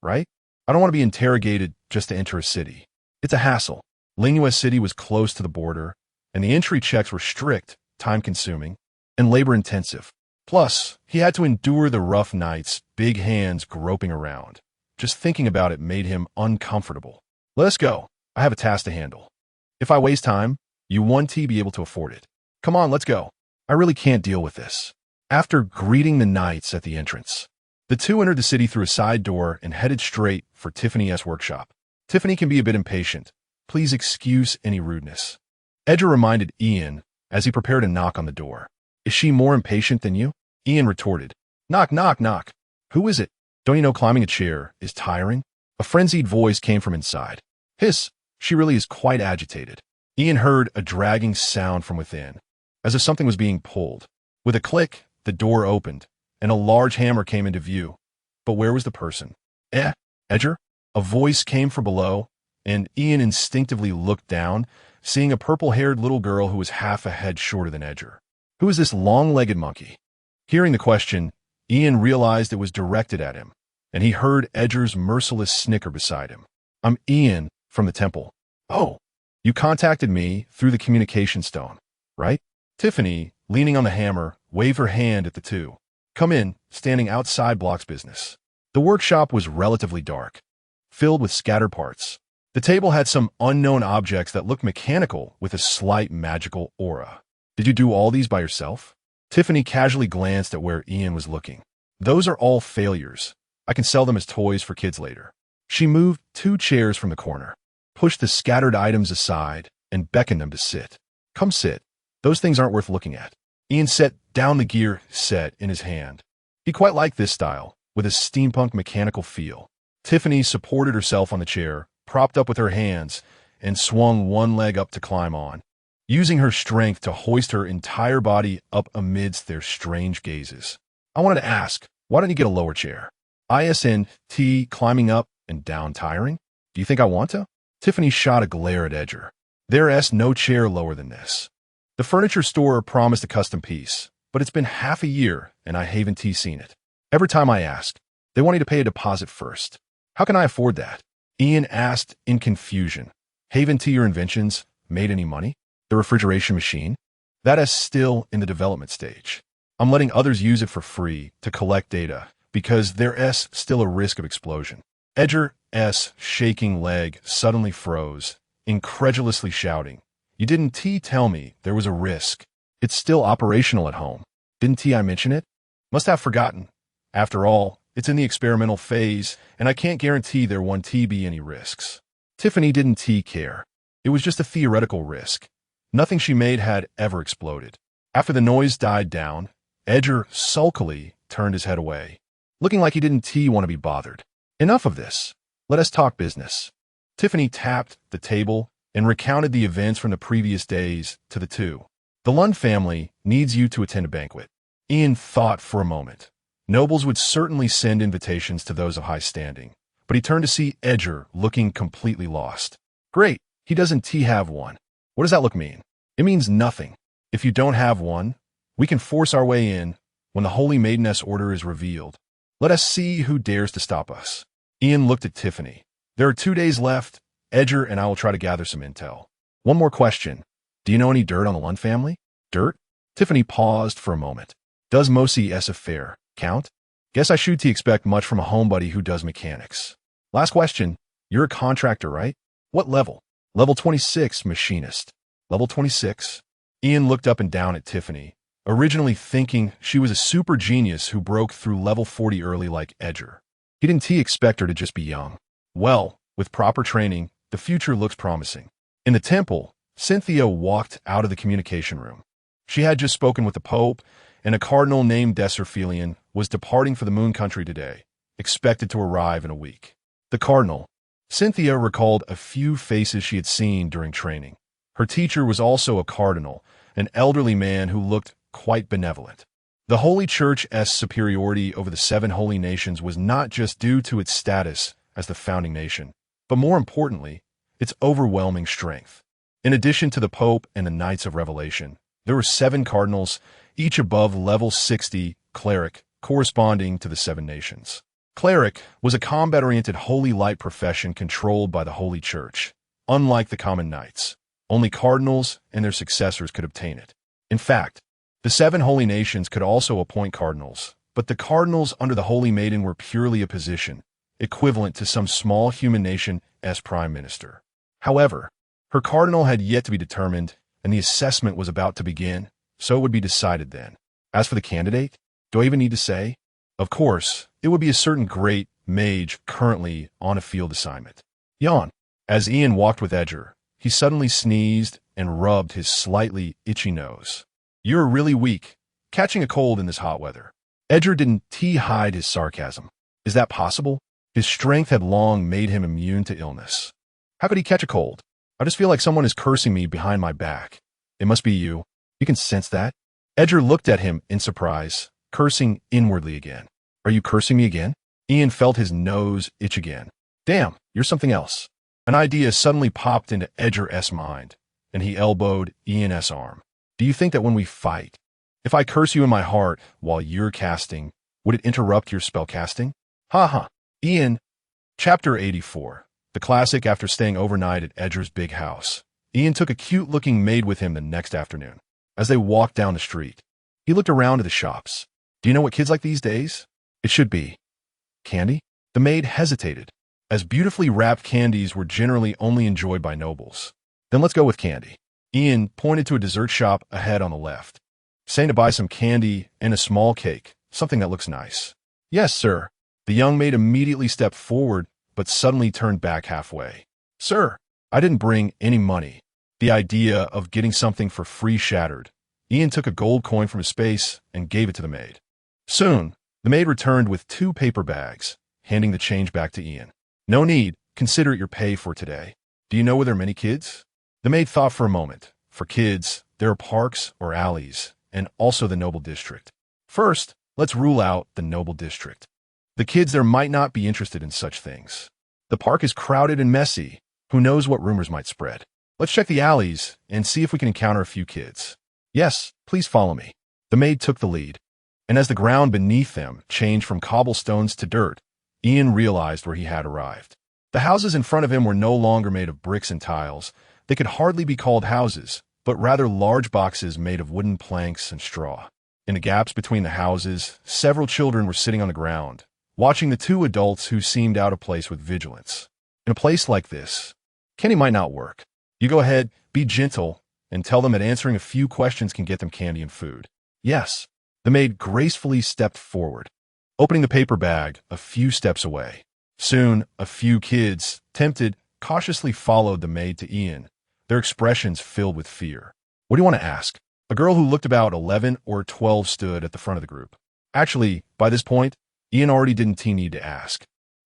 right? I don't want to be interrogated just to enter a city. It's a hassle. Linguist City was close to the border, and the entry checks were strict, time-consuming, and labor-intensive. Plus, he had to endure the rough nights, big hands groping around. Just thinking about it made him uncomfortable. Let us go. I have a task to handle. If I waste time, you won't be able to afford it. Come on, let's go. I really can't deal with this. After greeting the knights at the entrance, the two entered the city through a side door and headed straight for Tiffany's workshop. Tiffany can be a bit impatient. Please excuse any rudeness. Edgar reminded Ian as he prepared to knock on the door. Is she more impatient than you? Ian retorted. Knock, knock, knock. Who is it? Don't you know climbing a chair is tiring? A frenzied voice came from inside. Hiss, she really is quite agitated. Ian heard a dragging sound from within, as if something was being pulled. With a click, the door opened, and a large hammer came into view. But where was the person? Edgar? A voice came from below, and Ian instinctively looked down, seeing a purple-haired little girl who was half a head shorter than Edgar. Who is this long-legged monkey? Hearing the question, Ian realized it was directed at him, and he heard Edgar's merciless snicker beside him. I'm Ian from the temple. Oh, you contacted me through the communication stone, right? Tiffany, leaning on the hammer, waved her hand at the two. Come in, standing outside Block's business. The workshop was relatively dark, filled with scattered parts. The table had some unknown objects that looked mechanical with a slight magical aura. Did you do all these by yourself? Tiffany casually glanced at where Ian was looking. Those are all failures. I can sell them as toys for kids later. She moved two chairs from the corner, pushed the scattered items aside, and beckoned them to sit. Come sit. Those things aren't worth looking at. Ian set down the gear set in his hand. He quite liked this style, with a steampunk mechanical feel. Tiffany supported herself on the chair, propped up with her hands, and swung one leg up to climb on, using her strength to hoist her entire body up amidst their strange gazes. I wanted to ask, why don't you get a lower chair? ISNT, climbing up and down tiring? Do you think I want to? Tiffany shot a glare at Edgar. There's no chair lower than this. The furniture store promised a custom piece, but it's been half a year and I haven't seen it. Every time I ask, they want you to pay a deposit first. How can I afford that? Ian asked in confusion. Haven't your inventions made any money? The refrigeration machine? That is still in the development stage. I'm letting others use it for free to collect data because there's still a risk of explosion. Edgar's shaking leg suddenly froze, incredulously shouting. You didn't tell me there was a risk. It's still operational at home. Didn't I mention it? Must have forgotten. After all, it's in the experimental phase, and I can't guarantee there won't be any risks. Tiffany didn't care. It was just a theoretical risk. Nothing she made had ever exploded. After the noise died down, Edgar sulkily turned his head away, looking like he didn't want to be bothered. Enough of this. Let us talk business. Tiffany tapped the table and recounted the events from the previous days to the two. The Lund family needs you to attend a banquet. Ian thought for a moment. Nobles would certainly send invitations to those of high standing, but he turned to see Edgar looking completely lost. Great, he doesn't have one. What does that look mean? It means nothing. If you don't have one, we can force our way in when the Holy Maideness order is revealed. Let us see who dares to stop us. Ian looked at Tiffany. There are 2 days left. Edgar and I will try to gather some intel. One more question. Do you know any dirt on the Lund family? Dirt? Tiffany paused for a moment. Does Mosie's affair count? Guess I should expect much from a homebody who does mechanics. Last question. You're a contractor, right? What level? Level 26, machinist. Level 26? Ian looked up and down at Tiffany, originally thinking she was a super genius who broke through level 40 early like Edgar. He didn't expect her to just be young. Well, with proper training, the future looks promising. In the temple, Cynthia walked out of the communication room. She had just spoken with the Pope, and a cardinal named Desirphilian was departing for the moon country today, expected to arrive in a week. The cardinal. Cynthia recalled a few faces she had seen during training. Her teacher was also a cardinal, an elderly man who looked quite benevolent. The Holy Church's superiority over the 7 holy nations was not just due to its status as the founding nation, but more importantly, its overwhelming strength. In addition to the Pope and the Knights of Revelation, there were 7 cardinals, each above level 60 cleric, corresponding to the 7 nations. Cleric was a combat-oriented holy light profession controlled by the Holy Church. Unlike the common knights, only cardinals and their successors could obtain it. In fact, the 7 holy nations could also appoint cardinals, but the cardinals under the Holy Maiden were purely a position, equivalent to some small human nation as prime minister. However, her cardinal had yet to be determined, and the assessment was about to begin, so it would be decided then. As for the candidate, do I even need to say? Of course, it would be a certain great mage currently on a field assignment. Yawn. As Ian walked with Edgar, he suddenly sneezed and rubbed his slightly itchy nose. You're really weak, catching a cold in this hot weather. Edgar didn't hide his sarcasm. Is that possible? His strength had long made him immune to illness. How could he catch a cold? I just feel like someone is cursing me behind my back. It must be you. You can sense that? Edgar looked at him in surprise, cursing inwardly again. Are you cursing me again? Ian felt his nose itch again. Damn, you're something else. An idea suddenly popped into Edgar's mind, and he elbowed Ian's arm. Do you think that when we fight, if I curse you in my heart while you're casting, would it interrupt your spell casting? Ha ha. Ian. Chapter 84. The classic. After staying overnight at Edgar's big house, Ian took a cute-looking maid with him the next afternoon. As they walked down the street, he looked around at the shops. Do you know what kids like these days? It should be candy? The maid hesitated, as beautifully wrapped candies were generally only enjoyed by nobles. Then let's go with candy. Ian pointed to a dessert shop ahead on the left, saying to buy some candy and a small cake, something that looks nice. Yes, sir. The young maid immediately stepped forward, but suddenly turned back halfway. Sir, I didn't bring any money. The idea of getting something for free shattered. Ian took a gold coin from his space and gave it to the maid. Soon, the maid returned with 2 paper bags, handing the change back to Ian. No need, consider it your pay for today. Do you know where there are many kids? The maid thought for a moment. For kids, there are parks or alleys, and also the noble district. First, let's rule out the noble district. The kids there might not be interested in such things. The park is crowded and messy. Who knows what rumors might spread? Let's check the alleys and see if we can encounter a few kids. Yes, please follow me. The maid took the lead, and as the ground beneath them changed from cobblestones to dirt, Ian realized where he had arrived. The houses in front of him were no longer made of bricks and tiles. They could hardly be called houses, but rather large boxes made of wooden planks and straw. In the gaps between the houses, several children were sitting on the ground, watching the 2 adults who seemed out of place with vigilance. In a place like this, candy might not work. You go ahead, be gentle, and tell them that answering a few questions can get them candy and food. Yes. The maid gracefully stepped forward, opening the paper bag a few steps away. Soon, a few kids, tempted, cautiously followed the maid to Ian, their expressions filled with fear. What do you want to ask? A girl who looked about 11 or 12 stood at the front of the group. Actually, by this point, Ian already didn't need to ask.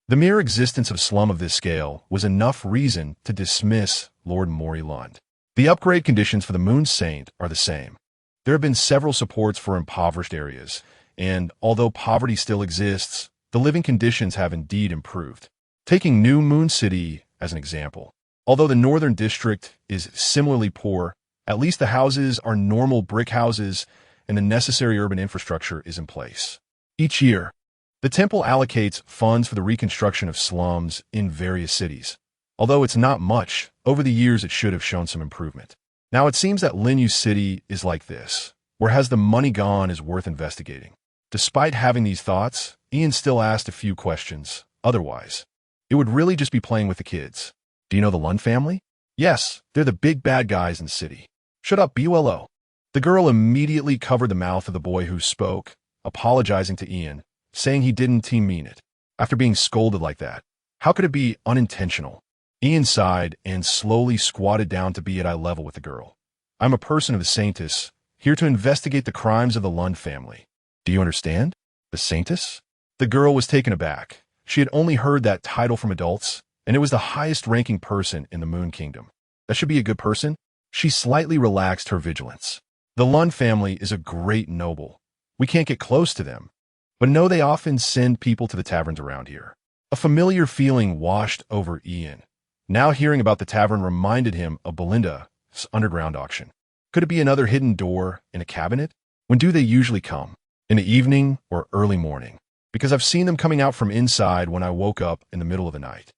The mere existence of slum of this scale was enough reason to dismiss Lord Maury Lund. The upgrade conditions for the Moon Saint are the same. There have been several supports for impoverished areas, and although poverty still exists, the living conditions have indeed improved. Taking New Moon City as an example, although the northern district is similarly poor, at least the houses are normal brick houses and the necessary urban infrastructure is in place. Each year, the temple allocates funds for the reconstruction of slums in various cities. Although it's not much, over the years it should have shown some improvement. Now it seems that Linyu City is like this, where has the money gone is worth investigating. Despite having these thoughts, Ian still asked a few questions. Otherwise, it would really just be playing with the kids. Do you know the Lund family? Yes, they're the big bad guys in the city. Shut up, BULO. The girl immediately covered the mouth of the boy who spoke, apologizing to Ian, saying he didn't mean it. After being scolded like that, how could it be unintentional? Ian sighed and slowly squatted down to be at eye level with the girl. I'm a person of the Saintus, here to investigate the crimes of the Lund family. Do you understand? The Saintus? The girl was taken aback. She had only heard that title from adults, and it was the highest-ranking person in the Moon Kingdom. That should be a good person? She slightly relaxed her vigilance. The Lund family is a great noble. We can't get close to them, but know they often send people to the taverns around here. A familiar feeling washed over Ian. Now hearing about the tavern reminded him of Belinda's underground auction. Could it be another hidden door in a cabinet? When do they usually come? In the evening or early morning? Because I've seen them coming out from inside when I woke up in the middle of the night.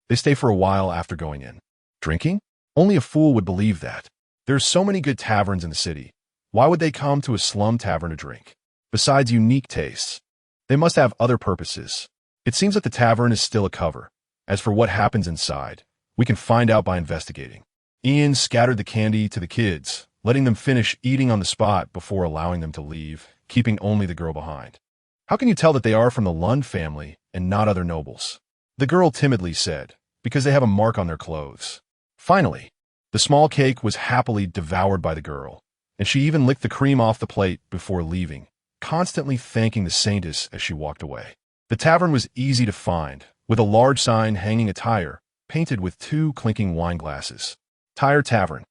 They stay for a while after going in. Drinking? Only a fool would believe that. There's so many good taverns in the city. Why would they come to a slum tavern to drink? Besides unique tastes, they must have other purposes. It seems that the tavern is still a cover. As for what happens inside, we can find out by investigating. Ian scattered the candy to the kids, letting them finish eating on the spot before allowing them to leave, keeping only the girl behind. How can you tell that they are from the Lund family and not other nobles? The girl timidly said, because they have a mark on their clothes. Finally, the small cake was happily devoured by the girl, and she even licked the cream off the plate before leaving, constantly thanking the Saintus as she walked away. The tavern was easy to find, with a large sign hanging a tire, painted with 2 clinking wine glasses. Tire Tavern.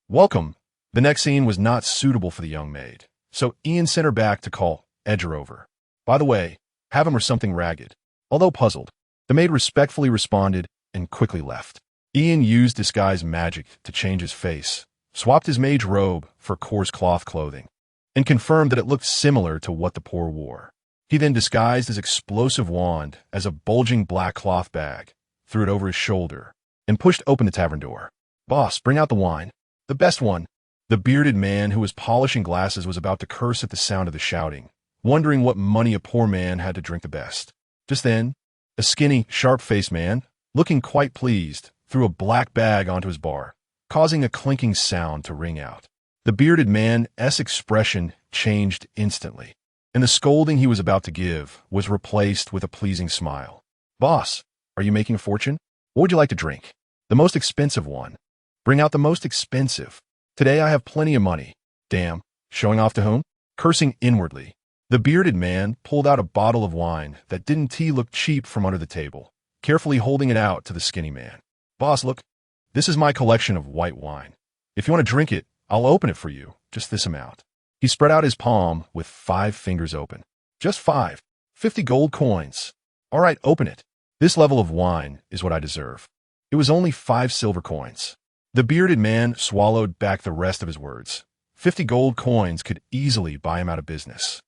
Welcome. The next scene was not suitable for the young maid, so Ian sent her back to call Edger over. By the way, have him or something ragged. Although puzzled, the maid respectfully responded and quickly left. Ian used disguise magic to change his face, swapped his mage robe for coarse cloth clothing, and confirmed that it looked similar to what the poor wore. He then disguised his explosive wand as a bulging black cloth bag, threw it over his shoulder, and pushed open the tavern door. Boss, bring out the wine. The best one. The bearded man who was polishing glasses was about to curse at the sound of the shouting, wondering what money a poor man had to drink the best. Just then, a skinny, sharp-faced man, looking quite pleased, threw a black bag onto his bar, causing a clinking sound to ring out. The bearded man's expression changed instantly, and the scolding he was about to give was replaced with a pleasing smile. Boss, are you making a fortune? What would you like to drink? The most expensive one. Bring out the most expensive. Today I have plenty of money. Damn. Showing off to whom? Cursing inwardly, the bearded man pulled out a bottle of wine that didn't look cheap from under the table, carefully holding it out to the skinny man. Boss, look. This is my collection of white wine. If you want to drink it, I'll open it for you. Just this amount. He spread out his palm with 5 fingers open. Just 5. 50 gold coins. All right, open it. This level of wine is what I deserve. It was only 5 silver coins. The bearded man swallowed back the rest of his words. 50 gold coins could easily buy him out of business.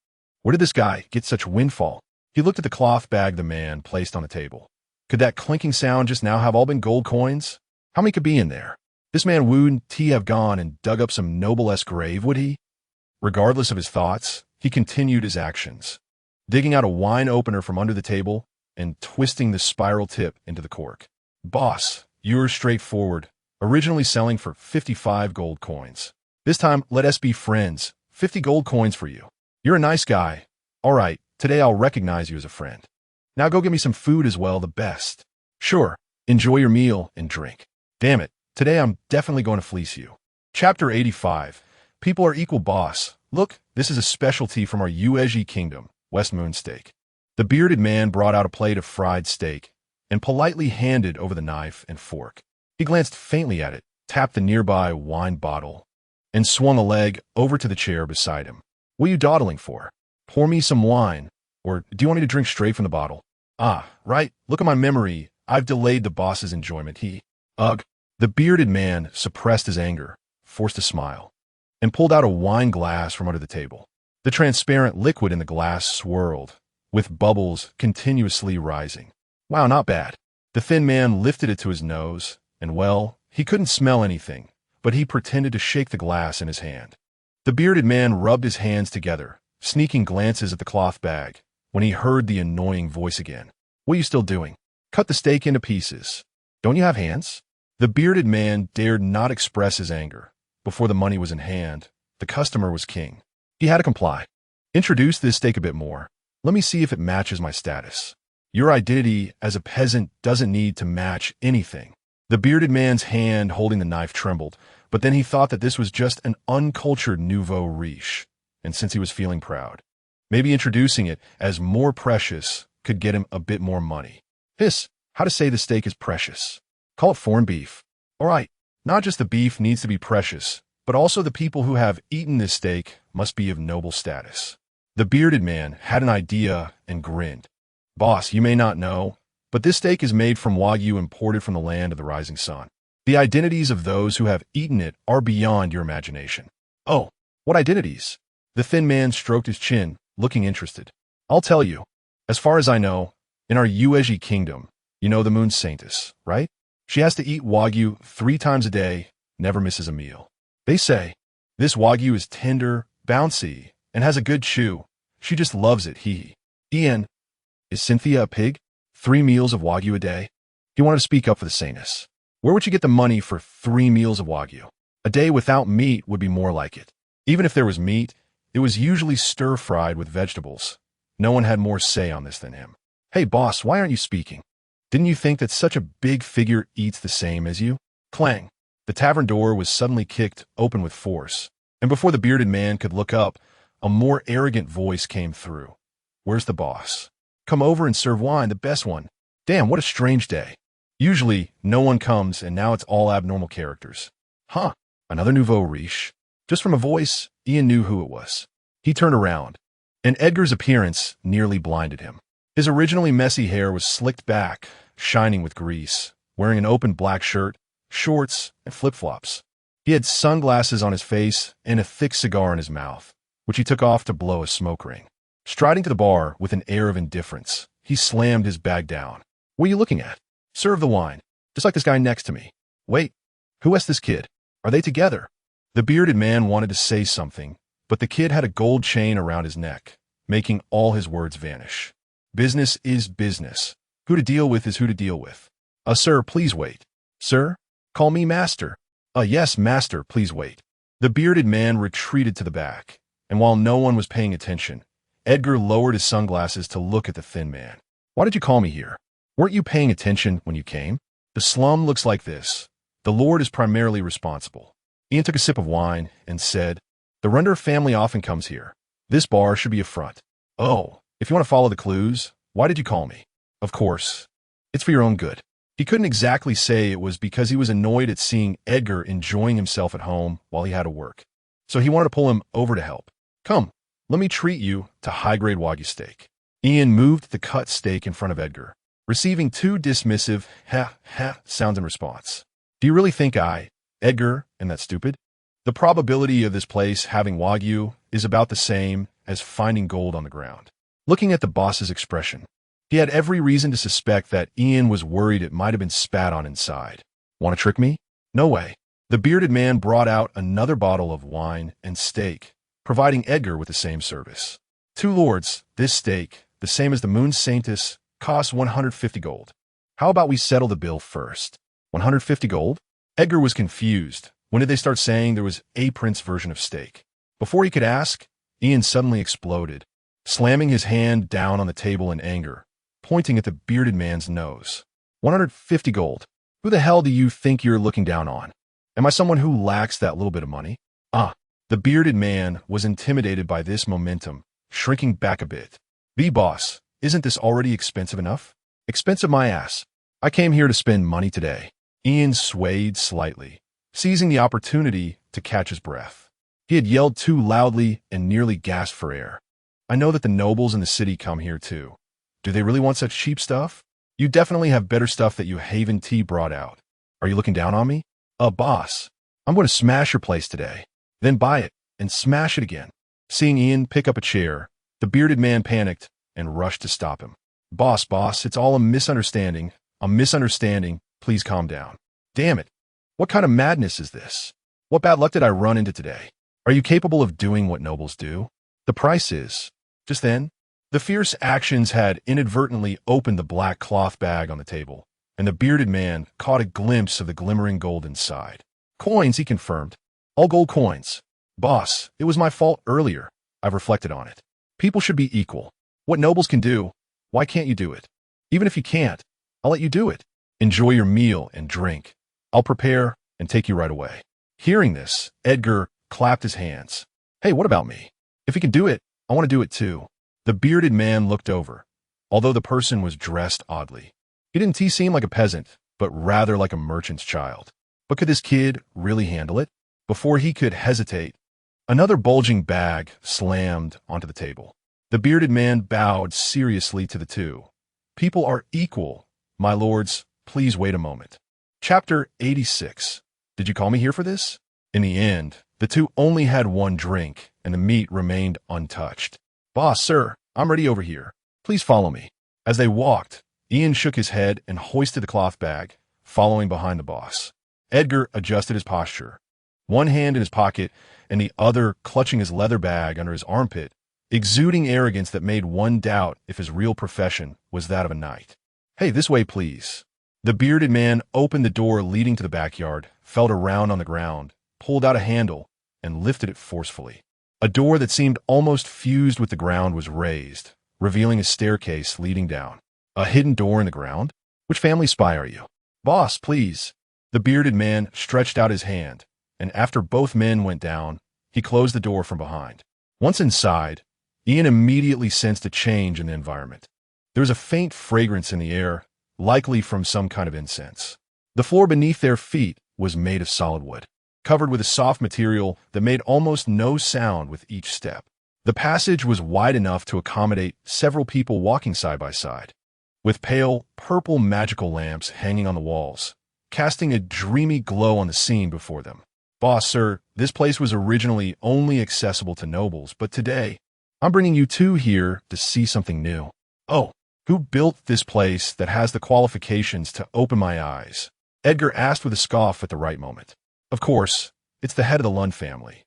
Where did this guy get such windfall? He looked at the cloth bag the man placed on the table. Could that clinking sound just now have all been gold coins? How many could be in there? This man wouldn't have gone and dug up some noble-esque grave, would he? Regardless of his thoughts, he continued his actions, digging out a wine opener from under the table and twisting the spiral tip into the cork. Boss, you're straightforward, originally selling for 55 gold coins. This time, let us be friends. 50 gold coins for you. You're a nice guy. All right, today I'll recognize you as a friend. Now go get me some food as well, the best. Sure, enjoy your meal and drink. Damn it, today I'm definitely going to fleece you. Chapter 85. People are equal, boss. Look, this is a specialty from our Ueji kingdom, West Moon steak. The bearded man brought out a plate of fried steak and politely handed over the knife and fork. He glanced faintly at it, tapped the nearby wine bottle, and swung a leg over to the chair beside him. What are you dawdling for? Pour me some wine, or do you want me to drink straight from the bottle? Ah, right, look at my memory. I've delayed the boss's enjoyment. Ugh. The bearded man suppressed his anger, forced a smile, and pulled out a wine glass from under the table. The transparent liquid in the glass swirled, with bubbles continuously rising. Wow, not bad. The thin man lifted it to his nose, and well, he couldn't smell anything, but he pretended to shake the glass in his hand. The bearded man rubbed his hands together, sneaking glances at the cloth bag, when he heard the annoying voice again. What are you still doing? Cut the steak into pieces. Don't you have hands? The bearded man dared not express his anger, before the money was in hand, The customer was king. He had to comply. Introduce this steak a bit more. Let me see if it matches my status. Your identity as a peasant doesn't need to match anything. The bearded man's hand holding the knife trembled, but then he thought that this was just an uncultured nouveau riche, and since he was feeling proud, maybe introducing it as more precious could get him a bit more money. How to say the steak is precious. Call it foreign beef. All right, not just the beef needs to be precious, but also the people who have eaten this steak must be of noble status. The bearded man had an idea and grinned. Boss, you may not know, but this steak is made from Wagyu imported from the land of the rising sun. The identities of those who have eaten it are beyond your imagination. Oh, what identities? The thin man stroked his chin, looking interested. I'll tell you. As far as I know, in our Ueji kingdom, you know the moon saintess, right? She has to eat Wagyu 3 times a day, never misses a meal. They say, this Wagyu is tender, bouncy, and has a good chew. She just loves it, Ian, is Cynthia a pig? 3 meals of Wagyu a day? He wanted to speak up for the saintess. Where would you get the money for 3 meals of Wagyu? A day without meat would be more like it. Even if there was meat, it was usually stir-fried with vegetables. No one had more say on this than him. Hey boss, why aren't you speaking? Didn't you think that such a big figure eats the same as you? Clang. The tavern door was suddenly kicked open with force, and before the bearded man could look up, a more arrogant voice came through. Where's the boss? Come over and serve wine, the best one. Damn, what a strange day. Usually, no one comes, and now it's all abnormal characters. Huh, another nouveau riche. Just from a voice, Ian knew who it was. He turned around, and Edgar's appearance nearly blinded him. His originally messy hair was slicked back, shining with grease, wearing an open black shirt, shorts, and flip-flops. He had sunglasses on his face and a thick cigar in his mouth, which he took off to blow a smoke ring. Striding to the bar with an air of indifference, he slammed his bag down. What are you looking at? Serve the wine, just like this guy next to me. Wait, who asked this kid? Are they together? The bearded man wanted to say something, but the kid had a gold chain around his neck, making all his words vanish. Business is business. Who to deal with is who to deal with. Sir, please wait. Sir? Call me master. Yes, master, please wait. The bearded man retreated to the back, and while no one was paying attention, Edgar lowered his sunglasses to look at the thin man. Why did you call me here? Weren't you paying attention when you came? The slum looks like this. The Lord is primarily responsible. Ian took a sip of wine and said, the Render family often comes here. This bar should be a front. Oh, if you want to follow the clues, why did you call me? Of course. It's for your own good. He couldn't exactly say it was because he was annoyed at seeing Edgar enjoying himself at home while he had to work. So he wanted to pull him over to help. Come, let me treat you to high-grade Wagyu steak. Ian moved the cut steak in front of Edgar, receiving 2 dismissive sounds in response. Do you really think Edgar, am that stupid? The probability of this place having Wagyu is about the same as finding gold on the ground. Looking at the boss's expression, he had every reason to suspect that Ian was worried it might have been spat on inside. Want to trick me? No way. The bearded man brought out another bottle of wine and steak, providing Edgar with the same service. 2 lords, this steak, the same as the moon saintess, costs 150 gold. How about we settle the bill first? 150 gold? Edgar was confused. When did they start saying there was a prince version of steak? Before he could ask, Ian suddenly exploded, slamming his hand down on the table in anger, pointing at the bearded man's nose. 150 gold. Who the hell do you think you're looking down on? Am I someone who lacks that little bit of money? The bearded man was intimidated by this momentum, shrinking back a bit. Boss, isn't this already expensive enough? Expensive my ass. I came here to spend money today. Ian swayed slightly, seizing the opportunity to catch his breath. He had yelled too loudly and nearly gasped for air. I know that the nobles in the city come here too. Do they really want such cheap stuff? You definitely have better stuff that you Haven Tea brought out. Are you looking down on me? Boss, I'm going to smash your place today. Then buy it and smash it again. Seeing Ian pick up a chair, the bearded man panicked and rushed to stop him. Boss, it's all a misunderstanding. A misunderstanding. Please calm down. Damn it. What kind of madness is this? What bad luck did I run into today? Are you capable of doing what nobles do? The price is. Just then, the fierce actions had inadvertently opened the black cloth bag on the table, and the bearded man caught a glimpse of the glimmering gold inside. Coins, he confirmed. All gold coins. Boss, it was my fault earlier. I've reflected on it. People should be equal. What nobles can do, why can't you do it? Even if you can't, I'll let you do it. Enjoy your meal and drink. I'll prepare and take you right away. Hearing this, Edgar clapped his hands. Hey, what about me? If he can do it, I want to do it too. The bearded man looked over, although the person was dressed oddly. He didn't seem like a peasant, but rather like a merchant's child. But could this kid really handle it? Before he could hesitate, another bulging bag slammed onto the table. The bearded man bowed seriously to the two. People are equal, my lords. Please wait a moment. Chapter 86. Did you call me here for this? In the end, the two only had one drink, and the meat remained untouched. Boss, sir, I'm ready over here. Please follow me. As they walked, Ian shook his head and hoisted the cloth bag, following behind the boss. Edgar adjusted his posture, one hand in his pocket and the other clutching his leather bag under his armpit, exuding arrogance that made one doubt if his real profession was that of a knight. Hey, this way, please. The bearded man opened the door leading to the backyard, felt around on the ground, pulled out a handle, and lifted it forcefully. A door that seemed almost fused with the ground was raised, revealing a staircase leading down. A hidden door in the ground? Which family spy are you? Boss, please. The bearded man stretched out his hand, and after both men went down, he closed the door from behind. Once inside, Ian immediately sensed a change in the environment. There was a faint fragrance in the air, likely from some kind of incense. The floor beneath their feet was made of solid wood, covered with a soft material that made almost no sound with each step. The passage was wide enough to accommodate several people walking side by side, with pale, purple magical lamps hanging on the walls, casting a dreamy glow on the scene before them. Boss, sir, this place was originally only accessible to nobles, but today, I'm bringing you two here to see something new. Oh, who built this place that has the qualifications to open my eyes? Edgar asked with a scoff at the right moment. Of course, it's the head of the Lund family,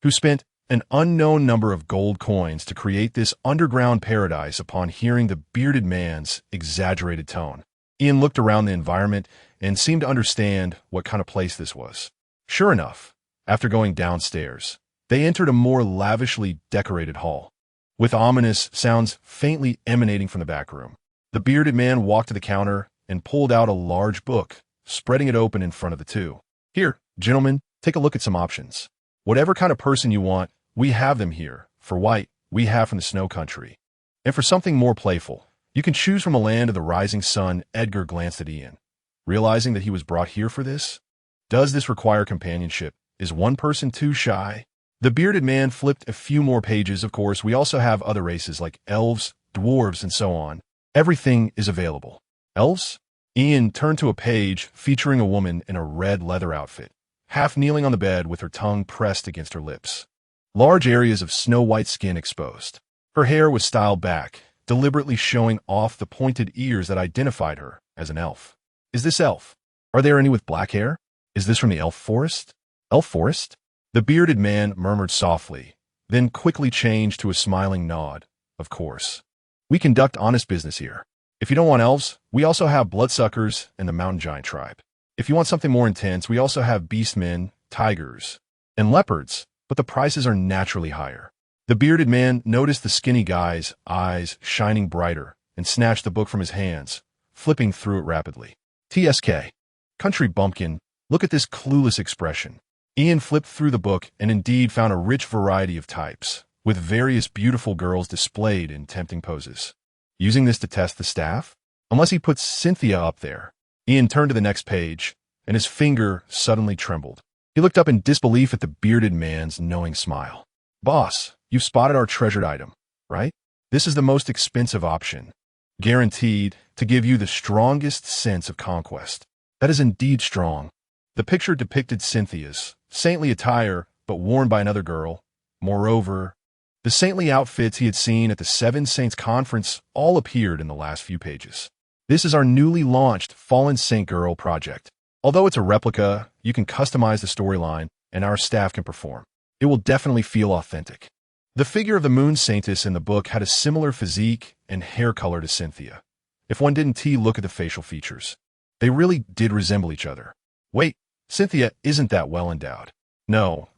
who spent an unknown number of gold coins to create this underground paradise upon hearing the bearded man's exaggerated tone. Ian looked around the environment and seemed to understand what kind of place this was. Sure enough, after going downstairs, they entered a more lavishly decorated hall, with ominous sounds faintly emanating from the back room. The bearded man walked to the counter and pulled out a large book, spreading it open in front of the two. Here, gentlemen, take a look at some options. Whatever kind of person you want, we have them here. For white, we have from the snow country. And for something more playful, you can choose from a land of the rising sun. Edgar glanced at Ian, realizing that he was brought here for this. Does this require companionship? Is one person too shy? The bearded man flipped a few more pages. Of course, we also have other races like elves, dwarves, and so on. Everything is available. Elves? Ian turned to a page featuring a woman in a red leather outfit, half kneeling on the bed with her tongue pressed against her lips. Large areas of snow-white skin exposed. Her hair was styled back, deliberately showing off the pointed ears that identified her as an elf. Is this elf? Are there any with black hair? Is this from the elf forest? Elf forest? The bearded man murmured softly, then quickly changed to a smiling nod. Of course. We conduct honest business here. If you don't want elves, we also have bloodsuckers and the mountain giant tribe. If you want something more intense, we also have beastmen, tigers, and leopards, but the prices are naturally higher. The bearded man noticed the skinny guy's eyes shining brighter and snatched the book from his hands, flipping through it rapidly. TSK. Country bumpkin, look at this clueless expression. Ian flipped through the book and indeed found a rich variety of types, with various beautiful girls displayed in tempting poses. Using this to test the staff? Unless he puts Cynthia up there. Ian turned to the next page, and his finger suddenly trembled. He looked up in disbelief at the bearded man's knowing smile. Boss, you've spotted our treasured item, right? This is the most expensive option, guaranteed to give you the strongest sense of conquest. That is indeed strong. The picture depicted Cynthia's saintly attire, but worn by another girl. Moreover, the saintly outfits he had seen at the Seven Saints Conference all appeared in the last few pages. This is our newly launched Fallen Saint Girl project. Although it's a replica, you can customize the storyline, and our staff can perform. It will definitely feel authentic. The figure of the Moon Saintess in the book had a similar physique and hair color to Cynthia. If one didn't look at the facial features, they really did resemble each other. Wait, Cynthia isn't that well endowed. No,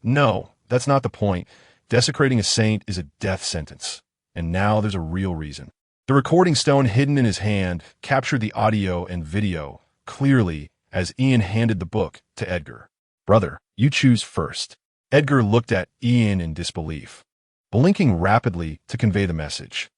that's not the point. Desecrating a saint is a death sentence. And now there's a real reason. The recording stone hidden in his hand captured the audio and video clearly as Ian handed the book to Edgar. Brother, you choose first. Edgar looked at Ian in disbelief, blinking rapidly to convey the message.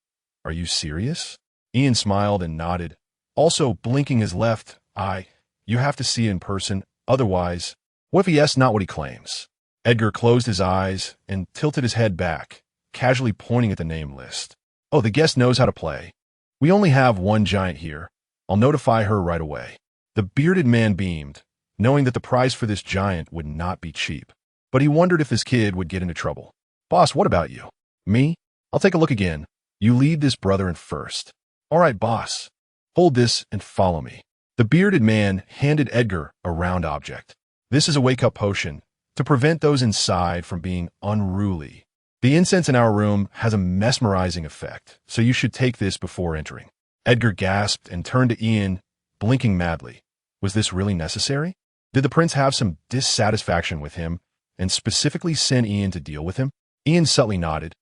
Are you serious? Ian smiled and nodded, also blinking his left eye. You have to see it in person, otherwise, what if he asks not what he claims? Edgar closed his eyes and tilted his head back, casually pointing at the name list. Oh, the guest knows how to play. We only have one giant here. I'll notify her right away. The bearded man beamed, knowing that the price for this giant would not be cheap. But he wondered if his kid would get into trouble. Boss, what about you? Me? I'll take a look again. You lead this brother in first. All right, boss. Hold this and follow me. The bearded man handed Edgar a round object. This is a wake-up potion to prevent those inside from being unruly. The incense in our room has a mesmerizing effect, so you should take this before entering. Edgar gasped and turned to Ian, blinking madly. Was this really necessary? Did the prince have some dissatisfaction with him and specifically send Ian to deal with him? Ian subtly nodded,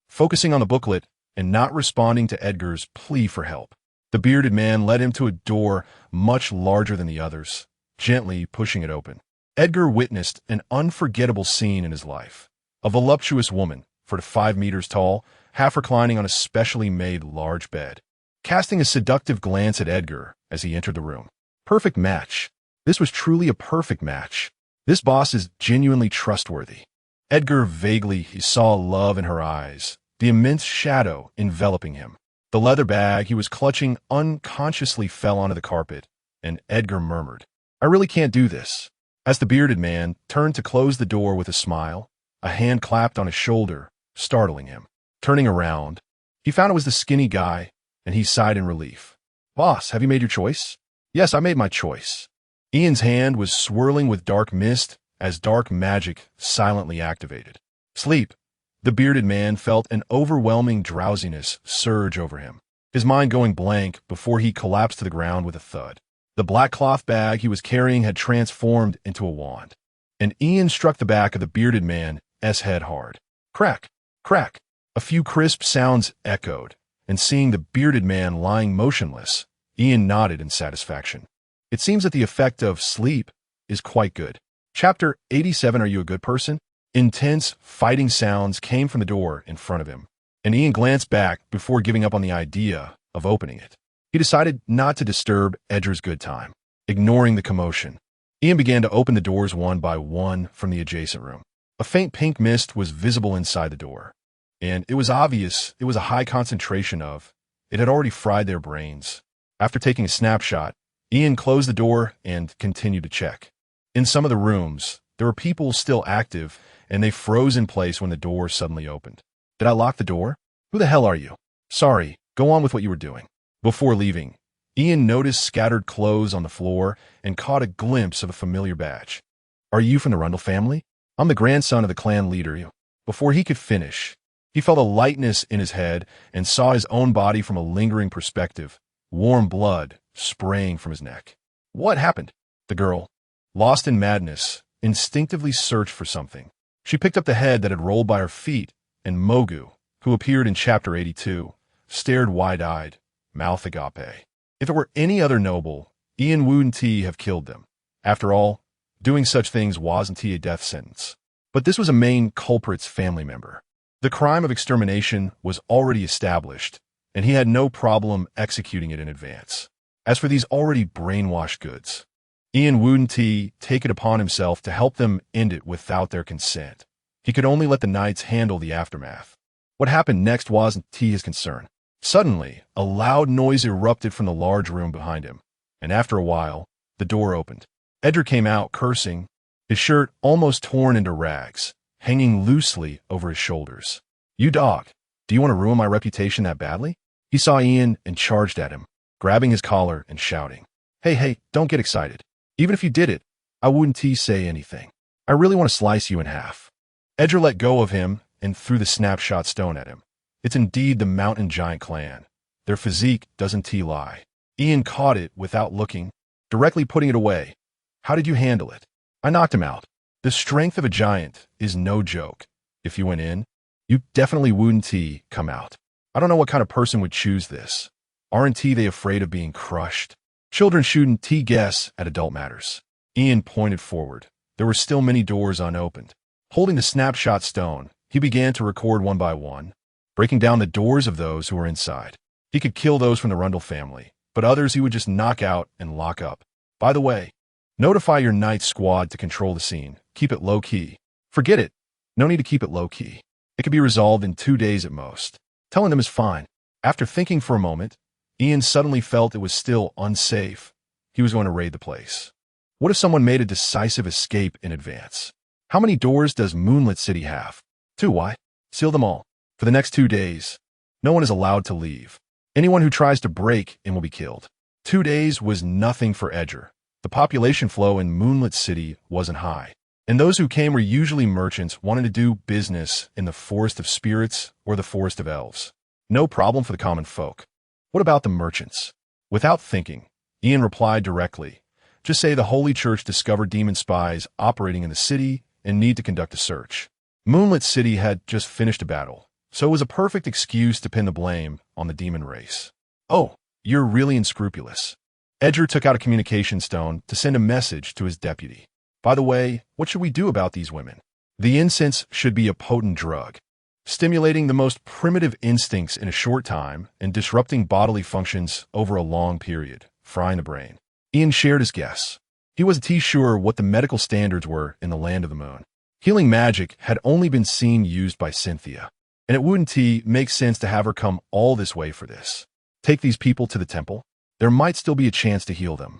focusing on the booklet and not responding to Edgar's plea for help. The bearded man led him to a door much larger than the others, gently pushing it open. Edgar witnessed an unforgettable scene in his life. A voluptuous woman, 5 meters tall, half reclining on a specially made large bed, casting a seductive glance at Edgar as he entered the room. Perfect match. This was truly a perfect match. This boss is genuinely trustworthy. Edgar vaguely saw love in her eyes, the immense shadow enveloping him. The leather bag he was clutching unconsciously fell onto the carpet, and Edgar murmured, I really can't do this. As the bearded man turned to close the door with a smile, a hand clapped on his shoulder, startling him. Turning around, he found it was the skinny guy, and he sighed in relief. Boss, have you made your choice? Yes, I made my choice. Ian's hand was swirling with dark mist as dark magic silently activated. Sleep. The bearded man felt an overwhelming drowsiness surge over him, his mind going blank before he collapsed to the ground with a thud. The black cloth bag he was carrying had transformed into a wand, and Ian struck the back of the bearded man's head hard. Crack, crack. A few crisp sounds echoed, and seeing the bearded man lying motionless, Ian nodded in satisfaction. It seems that the effect of sleep is quite good. Chapter 87. Are you a good person? Intense, fighting sounds came from the door in front of him, and Ian glanced back before giving up on the idea of opening it. He decided not to disturb Edgar's good time. Ignoring the commotion, Ian began to open the doors one by one from the adjacent room. A faint pink mist was visible inside the door, and it was obvious it was a high concentration of. It had already fried their brains. After taking a snapshot, Ian closed the door and continued to check. In some of the rooms, there were people still active, and they froze in place when the door suddenly opened. Did I lock the door? Who the hell are you? Sorry, go on with what you were doing. Before leaving, Ian noticed scattered clothes on the floor and caught a glimpse of a familiar badge. Are you from the Rundle family? I'm the grandson of the clan leader. Before he could finish, he felt a lightness in his head and saw his own body from a lingering perspective, warm blood spraying from his neck. What happened? The girl, lost in madness, instinctively searched for something. She picked up the head that had rolled by her feet, and Mogu, who appeared in Chapter 82, stared wide-eyed, mouth agape. If it were any other noble, Ian wouldn't have killed them. After all, doing such things wasn't a death sentence. But this was a main culprit's family member. The crime of extermination was already established, and he had no problem executing it in advance. As for these already brainwashed goods, Ian wouldn't take it upon himself to help them end it without their consent. He could only let the knights handle the aftermath. What happened next wasn't his concern. Suddenly, a loud noise erupted from the large room behind him, and after a while, the door opened. Edgar came out cursing, his shirt almost torn into rags, hanging loosely over his shoulders. You dog, do you want to ruin my reputation that badly? He saw Ian and charged at him, grabbing his collar and shouting. Hey, don't get excited. Even if you did it, I wouldn't say anything. I really want to slice you in half. Edgar let go of him and threw the snapshot stone at him. It's indeed the mountain giant clan. Their physique doesn't lie. Ian caught it without looking, directly putting it away. How did you handle it? I knocked him out. The strength of a giant is no joke. If you went in, you definitely wouldn't come out. I don't know what kind of person would choose this. Aren't they afraid of being crushed? Children shouldn't guess at adult matters. Ian pointed forward. There were still many doors unopened. Holding the snapshot stone, he began to record one by one, breaking down the doors of those who were inside. He could kill those from the Rundle family, but others he would just knock out and lock up. By the way, notify your night squad to control the scene. Keep it low-key. Forget it. No need to keep it low-key. It could be resolved in 2 days at most. Telling them is fine. After thinking for a moment, Ian suddenly felt it was still unsafe. He was going to raid the place. What if someone made a decisive escape in advance? How many doors does Moonlit City have? 2. Why? Seal them all. For the next 2 days, no one is allowed to leave. Anyone who tries to break in will be killed. 2 days was nothing for Edger. The population flow in Moonlit City wasn't high, and those who came were usually merchants wanting to do business in the Forest of Spirits or the Forest of Elves. No problem for the common folk. What about the merchants? Without thinking, Ian replied directly. Just say the Holy Church discovered demon spies operating in the city and need to conduct a search. Moonlit City had just finished a battle, so it was a perfect excuse to pin the blame on the demon race. Oh, you're really unscrupulous. Edger took out a communication stone to send a message to his deputy. By the way, what should we do about these women? The incense should be a potent drug, stimulating the most primitive instincts in a short time and disrupting bodily functions over a long period, frying the brain. Ian shared his guess. He wasn't sure what the medical standards were in the Land of the Moon. Healing magic had only been seen used by Cynthia, and it wouldn't make sense to have her come all this way for this. Take these people to the temple. There might still be a chance to heal them.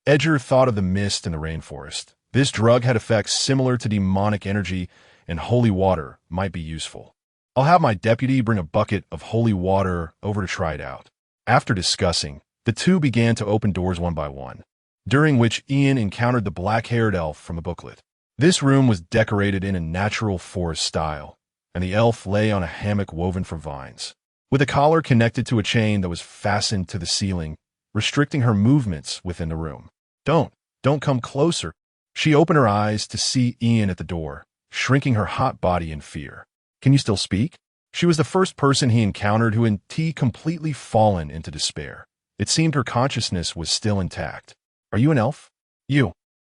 Edger thought of the mist in the rainforest. This drug had effects similar to demonic energy, and holy water might be useful. I'll have my deputy bring a bucket of holy water over to try it out. After discussing, the two began to open doors one by one, during which Ian encountered the black-haired elf from the booklet. This room was decorated in a natural forest style, and the elf lay on a hammock woven from vines, with a collar connected to a chain that was fastened to the ceiling, restricting her movements within the room. Don't come closer. She opened her eyes to see Ian at the door, shrinking her hot body in fear. Can you still speak? She was the first person he encountered who had completely fallen into despair. It seemed her consciousness was still intact. Are you an elf? You.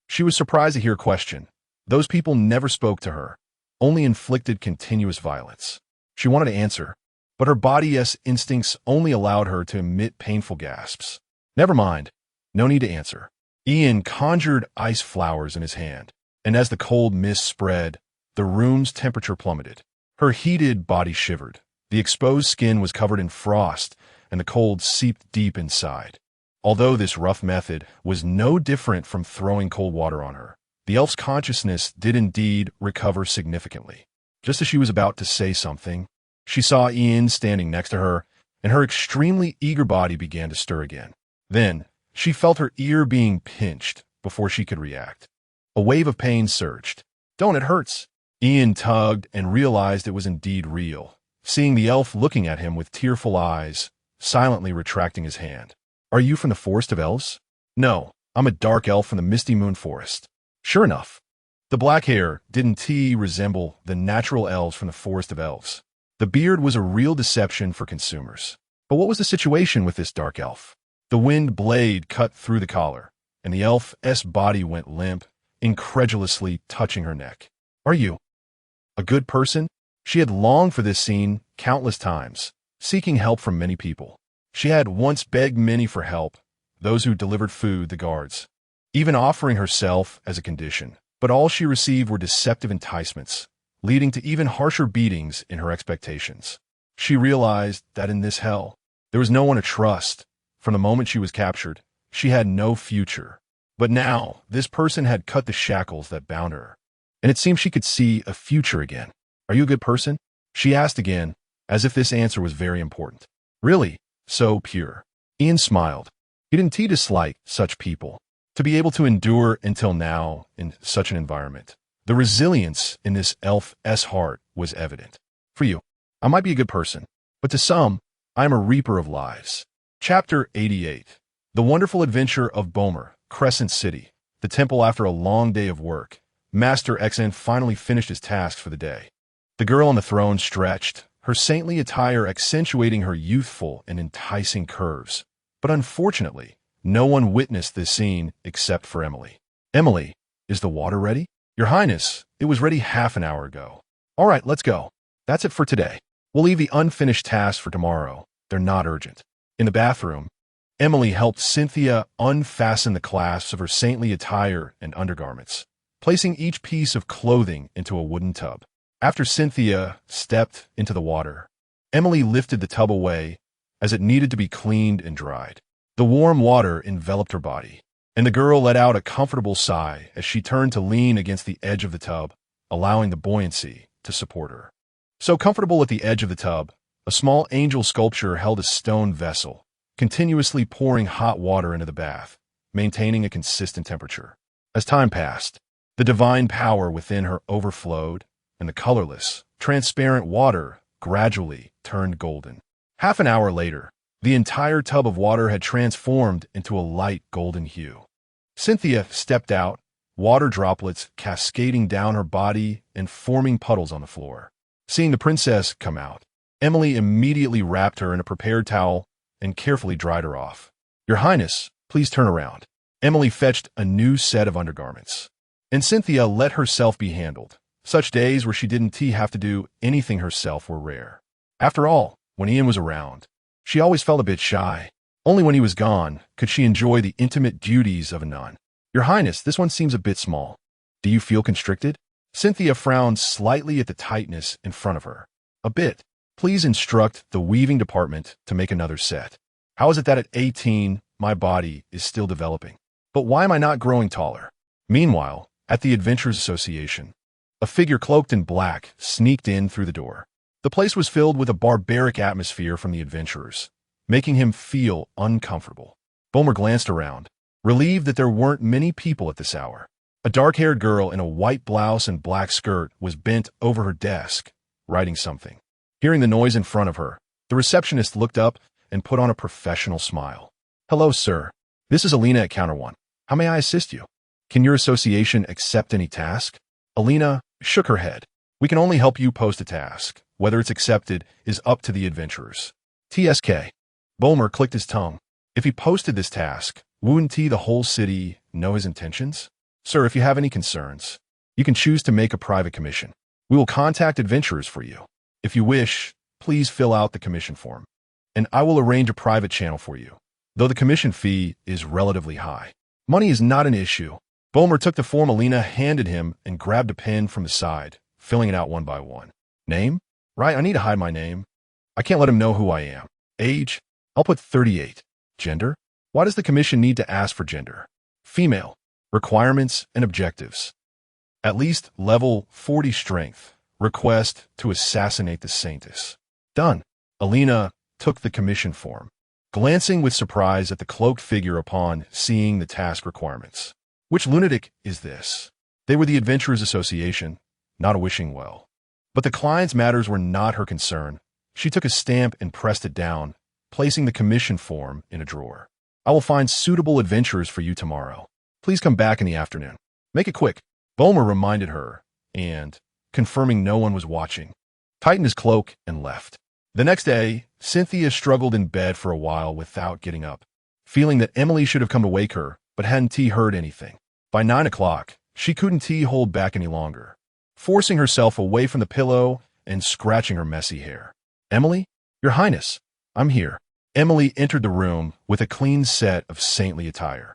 She was surprised to hear a question. Those people never spoke to her, only inflicted continuous violence. She wanted to answer, but her body's instincts only allowed her to emit painful gasps. Never mind. No need to answer. Ian conjured ice flowers in his hand, and as the cold mist spread, the room's temperature plummeted. Her heated body shivered. The exposed skin was covered in frost, and the cold seeped deep inside. Although this rough method was no different from throwing cold water on her, the elf's consciousness did indeed recover significantly. Just as she was about to say something, she saw Ian standing next to her, and her extremely eager body began to stir again. Then, she felt her ear being pinched before she could react. A wave of pain surged. Don't, it hurts. Ian tugged and realized it was indeed real, seeing the elf looking at him with tearful eyes, silently retracting his hand. Are you from the Forest of Elves? No, I'm a dark elf from the Misty Moon Forest. Sure enough, the black hair didn't resemble the natural elves from the Forest of Elves. The beard was a real deception for consumers. But what was the situation with this dark elf? The wind blade cut through the collar, and the elf's body went limp, incredulously touching her neck. Are you a good person? She had longed for this scene countless times, seeking help from many people. She had once begged many for help, those who delivered food, the guards, even offering herself as a condition. But all she received were deceptive enticements, leading to even harsher beatings in her expectations. She realized that in this hell, there was no one to trust. From the moment she was captured, she had no future. But now, this person had cut the shackles that bound her, and it seemed she could see a future again. Are you a good person? She asked again, as if this answer was very important. Really? So pure. Ian smiled. He didn't dislike such people. To be able to endure until now in such an environment, the resilience in this elf's heart was evident. For you, I might be a good person, but to some, I am a reaper of lives. Chapter 88. The Wonderful Adventure of Bomer, Crescent City, the temple after a long day of work. Master XN finally finished his tasks for the day. The girl on the throne stretched, her saintly attire accentuating her youthful and enticing curves. But unfortunately, no one witnessed this scene except for Emily. Emily, is the water ready? Your Highness, it was ready half an hour ago. All right, let's go. That's it for today. We'll leave the unfinished tasks for tomorrow. They're not urgent. In the bathroom, Emily helped Cynthia unfasten the clasps of her saintly attire and undergarments, placing each piece of clothing into a wooden tub. After Cynthia stepped into the water, Emily lifted the tub away as it needed to be cleaned and dried. The warm water enveloped her body, and the girl let out a comfortable sigh as she turned to lean against the edge of the tub, allowing the buoyancy to support her. So comfortable at the edge of the tub, a small angel sculpture held a stone vessel, continuously pouring hot water into the bath, maintaining a consistent temperature. As time passed, the divine power within her overflowed, and the colorless, transparent water gradually turned golden. Half an hour later, the entire tub of water had transformed into a light golden hue. Cynthia stepped out, water droplets cascading down her body and forming puddles on the floor. Seeing the princess come out, Emily immediately wrapped her in a prepared towel and carefully dried her off. Your Highness, please turn around. Emily fetched a new set of undergarments, and Cynthia let herself be handled. Such days where she didn't have to do anything herself were rare. After all, when Ian was around, she always felt a bit shy. Only when he was gone could she enjoy the intimate duties of a nun. Your Highness, this one seems a bit small. Do you feel constricted? Cynthia frowned slightly at the tightness in front of her. A bit. Please instruct the weaving department to make another set. How is it that at 18, my body is still developing? But why am I not growing taller? Meanwhile, at the Adventurers Association, a figure cloaked in black sneaked in through the door. The place was filled with a barbaric atmosphere from the adventurers, making him feel uncomfortable. Bulmer glanced around, relieved that there weren't many people at this hour. A dark-haired girl in a white blouse and black skirt was bent over her desk, writing something. Hearing the noise in front of her, the receptionist looked up and put on a professional smile. Hello, sir. This is Alina at Counter 1. How may I assist you? Can your association accept any task? Alina shook her head. We can only help you post a task. Whether it's accepted is up to the adventurers. TSK. Bulmer clicked his tongue. If he posted this task, wouldn't the whole city know his intentions? Sir, if you have any concerns, you can choose to make a private commission. We will contact adventurers for you. If you wish, please fill out the commission form, and I will arrange a private channel for you, though the commission fee is relatively high. Money is not an issue. Bulmer took the form Alina handed him and grabbed a pen from the side, filling it out one by one. Name? Right, I need to hide my name. I can't let him know who I am. Age? I'll put 38. Gender? Why does the commission need to ask for gender? Female. Requirements and objectives. At least level 40 strength. Request to assassinate the Saintess. Done. Alina took the commission form, glancing with surprise at the cloaked figure upon seeing the task requirements. Which lunatic is this? They were the Adventurers Association, not a wishing well. But the client's matters were not her concern. She took a stamp and pressed it down, placing the commission form in a drawer. I will find suitable adventurers for you tomorrow. Please come back in the afternoon. Make it quick. Bulmer reminded her, and, confirming no one was watching, tightened his cloak and left. The next day, Cynthia struggled in bed for a while without getting up, feeling that Emily should have come to wake her, but hadn't heard anything. By 9 o'clock, she couldn't hold back any longer, forcing herself away from the pillow and scratching her messy hair. Emily? Your Highness, I'm here. Emily entered the room with a clean set of saintly attire.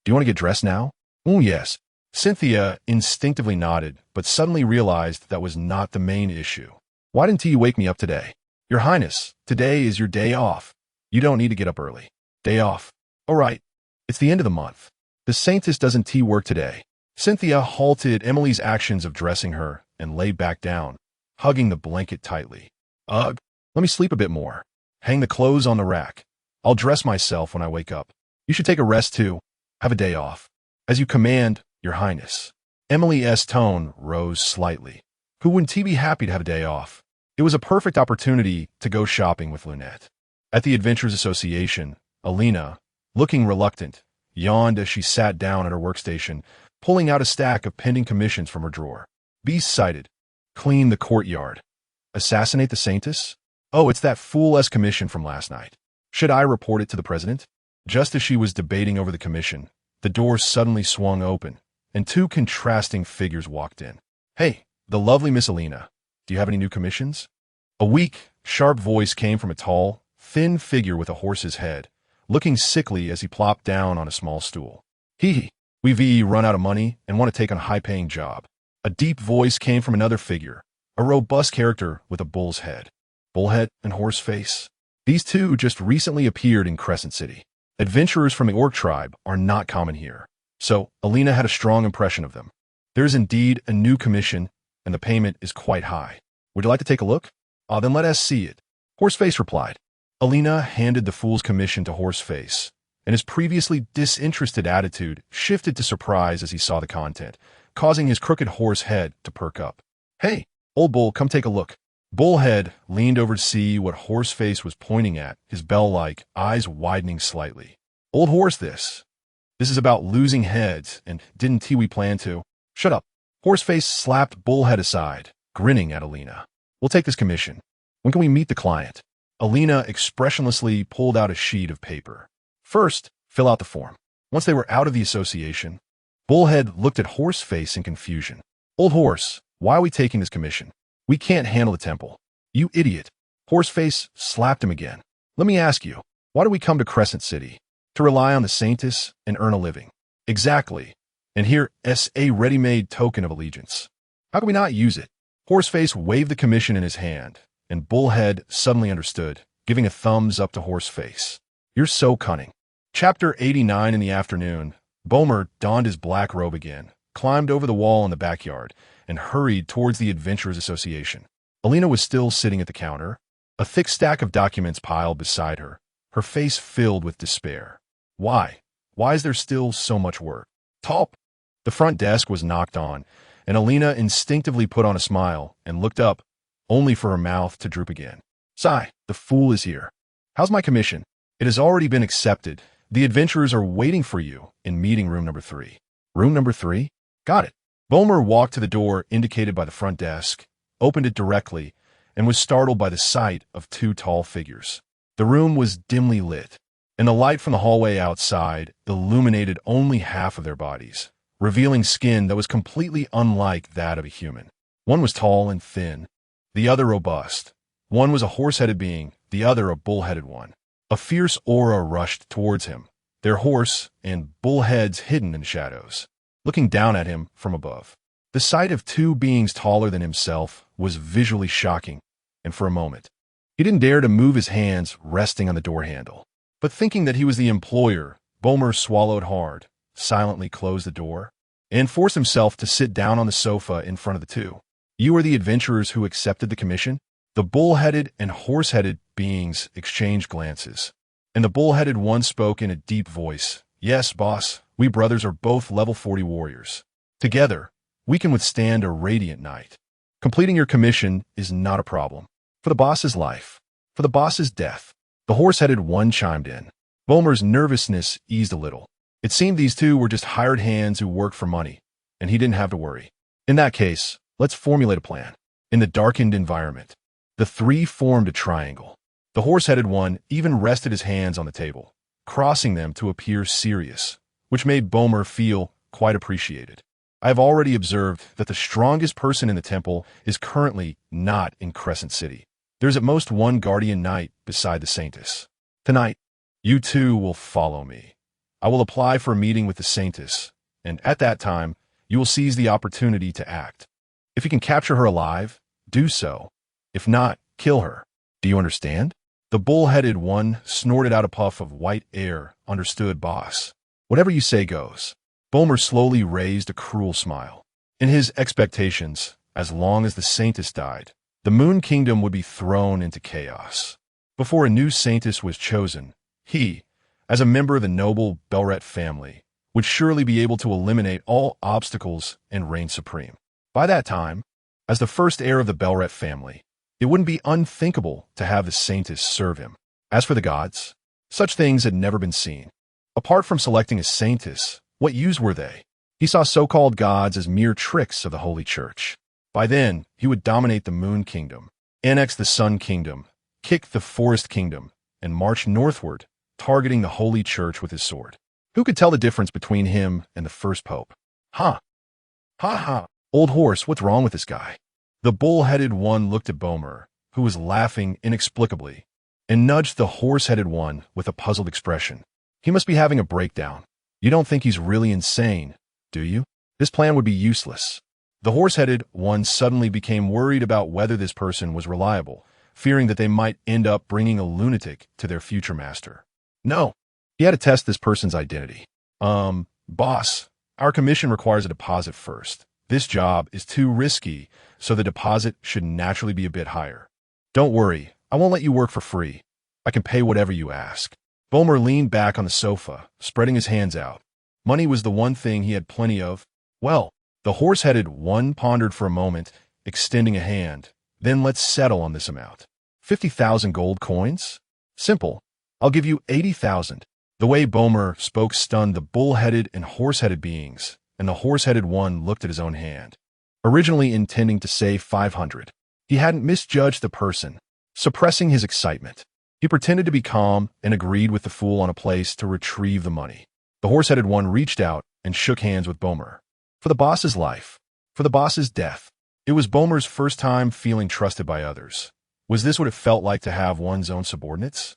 Do you want to get dressed now? Oh, yes. Cynthia instinctively nodded, but suddenly realized that was not the main issue. Why didn't you wake me up today? Your Highness, today is your day off. You don't need to get up early. Day off. All right. It's the end of the month. The Saintess doesn't work today. Cynthia halted Emily's actions of dressing her and lay back down, hugging the blanket tightly. Ugh, let me sleep a bit more. Hang the clothes on the rack. I'll dress myself when I wake up. You should take a rest too. Have a day off. As you command, Your Highness. Emily's tone rose slightly. Who wouldn't be happy to have a day off? It was a perfect opportunity to go shopping with Lunette. At the Adventurers Association, Alina, looking reluctant, yawned as she sat down at her workstation, pulling out a stack of pending commissions from her drawer. Beast sighted. Clean the courtyard. Assassinate the Saintess? Oh, it's that fool-esque commission from last night. Should I report it to the president? Just as she was debating over the commission, the door suddenly swung open, and two contrasting figures walked in. Hey, the lovely Miss Alina. Do you have any new commissions? A weak, sharp voice came from a tall, thin figure with a horse's head, looking sickly as he plopped down on a small stool. We've run out of money and want to take on a high-paying job. A deep voice came from another figure, a robust character with a bull's head. Bullhead and horse face. These two just recently appeared in Crescent City. Adventurers from the Orc tribe are not common here, so Alina had a strong impression of them. There is indeed a new commission, and the payment is quite high. Would you like to take a look? Then let us see it. Horseface replied. Alina handed the fool's commission to Horseface, and his previously disinterested attitude shifted to surprise as he saw the content, causing his crooked horse head to perk up. Hey, old bull, come take a look. Bullhead leaned over to see what Horseface was pointing at, his bell-like eyes widening slightly. Old horse, this. This is about losing heads, and didn't we plan to? Shut up. Horseface slapped Bullhead aside, grinning at Alina. We'll take this commission. When can we meet the client? Alina expressionlessly pulled out a sheet of paper. First, fill out the form. Once they were out of the association, Bullhead looked at Horseface in confusion. Old horse, why are we taking this commission? We can't handle the temple. You idiot. Horseface slapped him again. Let me ask you, why do we come to Crescent City? To rely on the Saintess and earn a living. Exactly. And here is a ready-made token of allegiance. How can we not use it? Horseface waved the commission in his hand, and Bullhead suddenly understood, giving a thumbs up to Horseface. You're so cunning. Chapter 89. In the afternoon, Bomer donned his black robe again, climbed over the wall in the backyard, and hurried towards the Adventurers Association. Alina was still sitting at the counter, a thick stack of documents piled beside her, her face filled with despair. Why? Why is there still so much work? Top! The front desk was knocked on, and Alina instinctively put on a smile and looked up, only for her mouth to droop again. Sigh, the fool is here. How's my commission? It has already been accepted. The adventurers are waiting for you in meeting room number 3. Room number 3? Got it. Bomer walked to the door indicated by the front desk, opened it directly, and was startled by the sight of two tall figures. The room was dimly lit, and the light from the hallway outside illuminated only half of their bodies, revealing skin that was completely unlike that of a human. One was tall and thin, the other robust. One was a horse-headed being, the other a bull-headed one. A fierce aura rushed towards him, their horse and bull heads hidden in shadows, looking down at him from above. The sight of two beings taller than himself was visually shocking, and for a moment, he didn't dare to move his hands resting on the door handle. But thinking that he was the employer, Bomer swallowed hard, silently closed the door, and forced himself to sit down on the sofa in front of the two. You are the adventurers who accepted the commission? The bull-headed and horse-headed beings exchanged glances, and the bull-headed one spoke in a deep voice. Yes, boss, we brothers are both level 40 warriors. Together, we can withstand a radiant night. Completing your commission is not a problem. For the boss's life, for the boss's death. The horse-headed one chimed in. Bomer's nervousness eased a little. It seemed these two were just hired hands who worked for money, and he didn't have to worry. In that case, let's formulate a plan. In the darkened environment, the three formed a triangle. The horse-headed one even rested his hands on the table, crossing them to appear serious, which made Bomer feel quite appreciated. I have already observed that the strongest person in the temple is currently not in Crescent City. There's at most one guardian knight beside the Saintess. Tonight, you two will follow me. I will apply for a meeting with the Saintess, and at that time, you will seize the opportunity to act. If you can capture her alive, do so. If not, kill her. Do you understand? The bull-headed one snorted out a puff of white air. Understood, boss. Whatever you say goes. Bomer slowly raised a cruel smile. In his expectations, as long as the Saintess died, the Moon Kingdom would be thrown into chaos. Before a new Saintess was chosen, he, as a member of the noble Belret family, would surely be able to eliminate all obstacles and reign supreme. By that time, as the first heir of the Belret family, it wouldn't be unthinkable to have the Saintess serve him. As for the gods, such things had never been seen. Apart from selecting a Saintess, what use were they? He saw so-called gods as mere tricks of the Holy Church. By then, he would dominate the Moon Kingdom, annex the Sun Kingdom, kick the Forest Kingdom, and march northward, targeting the Holy Church with his sword. Who could tell the difference between him and the first pope? Ha! Ha ha! Old horse, what's wrong with this guy? The bull-headed one looked at Boehmer, who was laughing inexplicably, and nudged the horse-headed one with a puzzled expression. He must be having a breakdown. You don't think he's really insane, do you? This plan would be useless. The horse-headed one suddenly became worried about whether this person was reliable, fearing that they might end up bringing a lunatic to their future master. No, he had to test this person's identity. Boss, our commission requires a deposit first. This job is too risky, so the deposit should naturally be a bit higher. Don't worry, I won't let you work for free. I can pay whatever you ask. Boehmer leaned back on the sofa, spreading his hands out. Money was the one thing he had plenty of. Well, the horse-headed one pondered for a moment, extending a hand. Then let's settle on this amount. 50,000 gold coins? Simple. I'll give you 80,000. The way Boehmer spoke stunned the bull-headed and horse-headed beings, and the horse-headed one looked at his own hand. Originally intending to say 500. He hadn't misjudged the person, suppressing his excitement. He pretended to be calm and agreed with the fool on a place to retrieve the money. The horse-headed one reached out and shook hands with Boehmer. For the boss's life. For the boss's death. It was Boehmer's first time feeling trusted by others. Was this what it felt like to have one's own subordinates?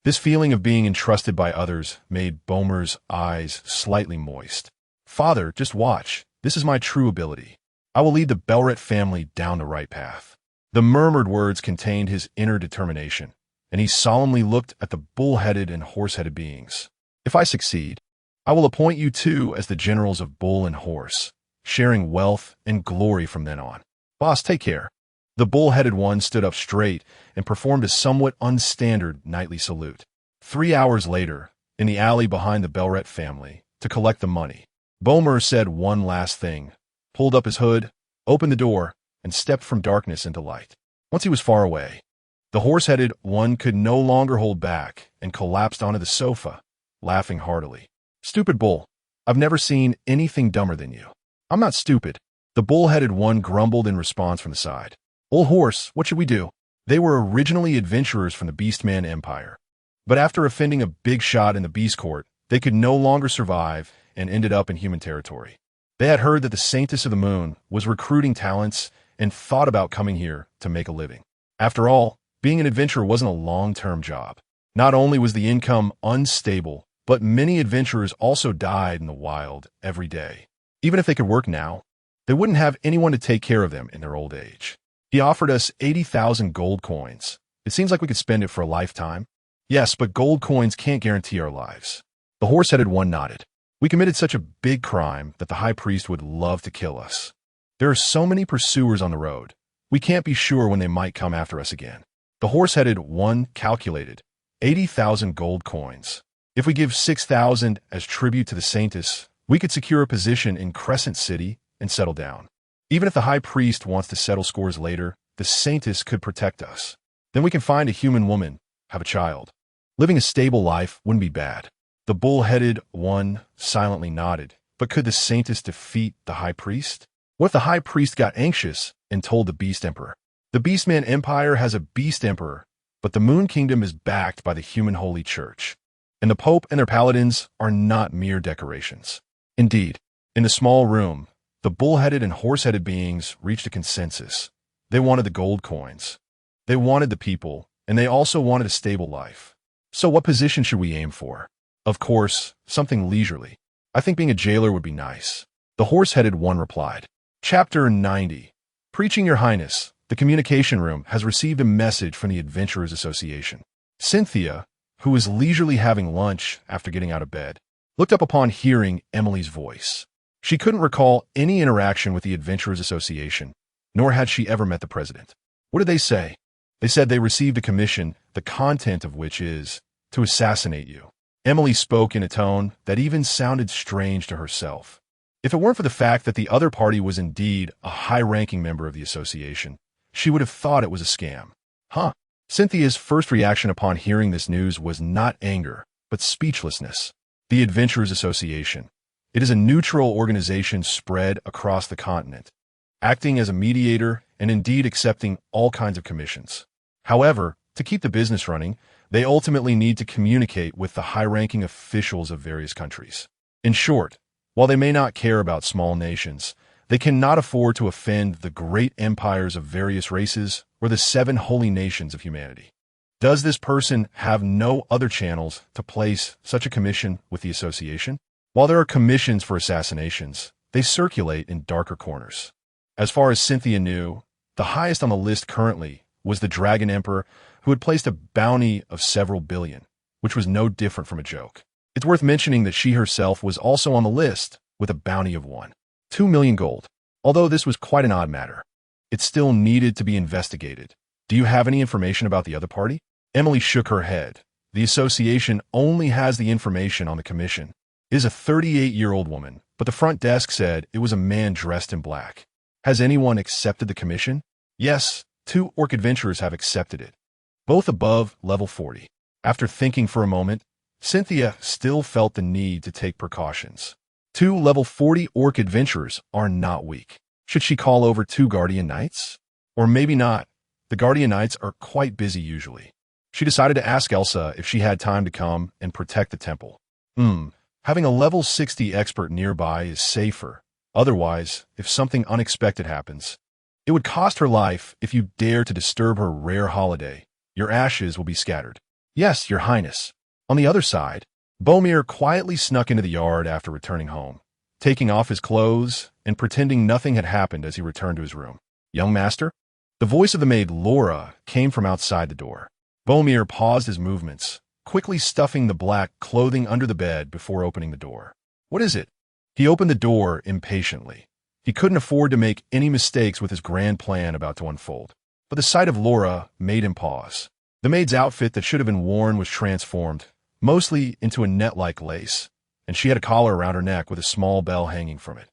This feeling of being entrusted by others made Boehmer's eyes slightly moist. Father, just watch. This is my true ability. I will lead the Belret family down the right path. The murmured words contained his inner determination, and he solemnly looked at the bull-headed and horse-headed beings. If I succeed, I will appoint you two as the generals of bull and horse, sharing wealth and glory from then on. Boss, take care. The bull-headed one stood up straight and performed a somewhat unstandard knightly salute. 3 hours later, in the alley behind the Belret family, to collect the money, Boehmer said one last thing, pulled up his hood, opened the door, and stepped from darkness into light. Once he was far away, the horse-headed one could no longer hold back and collapsed onto the sofa, laughing heartily. Stupid bull. I've never seen anything dumber than you. I'm not stupid. The bull-headed one grumbled in response from the side. Old horse, what should we do? They were originally adventurers from the Beastman Empire. But after offending a big shot in the Beast Court, they could no longer survive and ended up in human territory. They had heard that the Saintess of the Moon was recruiting talents and thought about coming here to make a living. After all, being an adventurer wasn't a long-term job. Not only was the income unstable, but many adventurers also died in the wild every day. Even if they could work now, they wouldn't have anyone to take care of them in their old age. He offered us 80,000 gold coins. It seems like we could spend it for a lifetime. Yes, but gold coins can't guarantee our lives. The horse-headed one nodded. We committed such a big crime that the high priest would love to kill us. There are so many pursuers on the road. We can't be sure when they might come after us again. The horse-headed one calculated 80,000 gold coins. If we give 6,000 as tribute to the Saintess, we could secure a position in Crescent City and settle down. Even if the high priest wants to settle scores later, the Saintess could protect us. Then we can find a human woman, have a child. Living a stable life wouldn't be bad. The bull-headed one silently nodded. But could the Saintess defeat the high priest? What if the high priest got anxious and told the Beast Emperor? The Beastman Empire has a Beast Emperor, but the Moon Kingdom is backed by the human Holy Church. And the Pope and their paladins are not mere decorations. Indeed, in the small room, the bull-headed and horse-headed beings reached a consensus. They wanted the gold coins. They wanted the people, and they also wanted a stable life. So what position should we aim for? Of course, something leisurely. I think being a jailer would be nice. The horse-headed one replied. Chapter 90. Preaching Your Highness, the communication room has received a message from the Adventurers Association. Cynthia, who was leisurely having lunch after getting out of bed, looked up upon hearing Emily's voice. She couldn't recall any interaction with the Adventurers Association, nor had she ever met the president. What did they say? They said they received a commission, the content of which is to assassinate you. Emily spoke in a tone that even sounded strange to herself. If it weren't for the fact that the other party was indeed a high-ranking member of the association, she would have thought it was a scam. Huh? Cynthia's first reaction upon hearing this news was not anger, but speechlessness. The Adventurers Association. It is a neutral organization spread across the continent, acting as a mediator and indeed accepting all kinds of commissions. However, to keep the business running, they ultimately need to communicate with the high-ranking officials of various countries. In short, while they may not care about small nations, they cannot afford to offend the great empires of various races or the 7 holy nations of humanity. Does this person have no other channels to place such a commission with the association? While there are commissions for assassinations, they circulate in darker corners. As far as Cynthia knew, the highest on the list currently was the Dragon Emperor, who had placed a bounty of several billion, which was no different from a joke. It's worth mentioning that she herself was also on the list with a bounty of 2 million gold. Although this was quite an odd matter, it still needed to be investigated. Do you have any information about the other party? Emily shook her head. The association only has the information on the commission. It is a 38-year-old woman, but the front desk said it was a man dressed in black. Has anyone accepted the commission? Yes, 2 orc adventurers have accepted it, both above level 40. After thinking for a moment, Cynthia still felt the need to take precautions. 2 level 40 orc adventurers are not weak. Should she call over 2 guardian knights? Or maybe not. The guardian knights are quite busy usually. She decided to ask Elsa if she had time to come and protect the temple. Having a level 60 expert nearby is safer. Otherwise, if something unexpected happens, it would cost her life. If you dare to disturb her rare holiday, your ashes will be scattered. Yes, your highness. On the other side, Bomir quietly snuck into the yard after returning home, taking off his clothes and pretending nothing had happened as he returned to his room. Young master? The voice of the maid Laura came from outside the door. Bomir paused his movements, quickly stuffing the black clothing under the bed before opening the door. What is it? He opened the door impatiently. He couldn't afford to make any mistakes with his grand plan about to unfold. But the sight of Laura made him pause. The maid's outfit that should have been worn was transformed, mostly into a net-like lace, and she had a collar around her neck with a small bell hanging from it.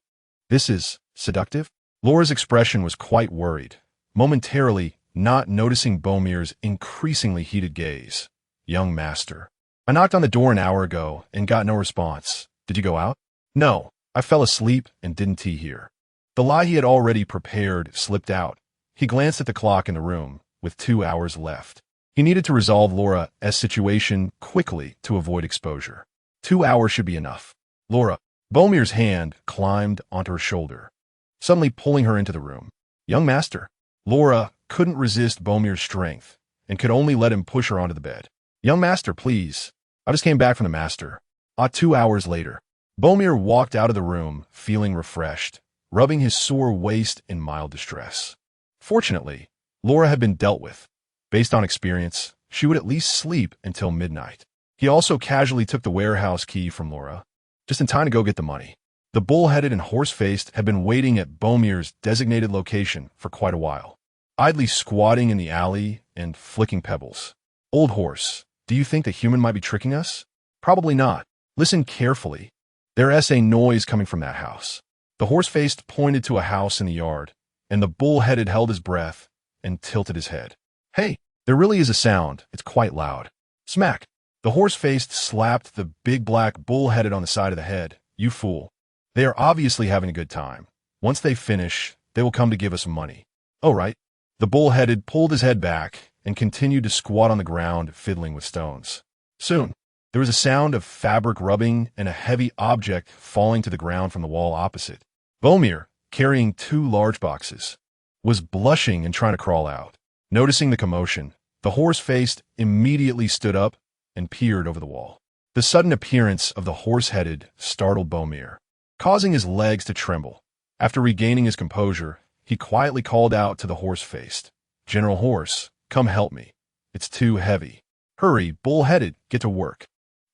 This is seductive? Laura's expression was quite worried, momentarily not noticing Bomir's increasingly heated gaze. Young master. I knocked on the door an hour ago and got no response. Did you go out? No, I fell asleep and didn't tea here. The lie he had already prepared slipped out. He glanced at the clock in the room, with 2 hours left. He needed to resolve Laura's situation quickly to avoid exposure. 2 hours should be enough. Laura. Bomir's hand climbed onto her shoulder, suddenly pulling her into the room. Young master. Laura couldn't resist Bomir's strength and could only let him push her onto the bed. Young master, please. I just came back from the master. 2 hours later. Bomir walked out of the room, feeling refreshed, rubbing his sore waist in mild distress. Fortunately, Laura had been dealt with. Based on experience, she would at least sleep until midnight. He also casually took the warehouse key from Laura, just in time to go get the money. The bull-headed and horse-faced had been waiting at Bomir's designated location for quite a while, idly squatting in the alley and flicking pebbles. Old horse, do you think the human might be tricking us? Probably not. Listen carefully. There is a noise coming from that house. The horse-faced pointed to a house in the yard, and the bull-headed held his breath and tilted his head. Hey, there really is a sound. It's quite loud. Smack. The horse-faced slapped the big black bull-headed on the side of the head. You fool. They are obviously having a good time. Once they finish, they will come to give us money. Oh, right. The bull-headed pulled his head back and continued to squat on the ground, fiddling with stones. Soon, there was a sound of fabric rubbing and a heavy object falling to the ground from the wall opposite. Bomir, carrying 2 large boxes, was blushing and trying to crawl out. Noticing the commotion, the horse-faced immediately stood up and peered over the wall. The sudden appearance of the horse-headed startled Bomir, causing his legs to tremble. After regaining his composure, he quietly called out to the horse-faced. General Horse, come help me. It's too heavy. Hurry, bull-headed, get to work.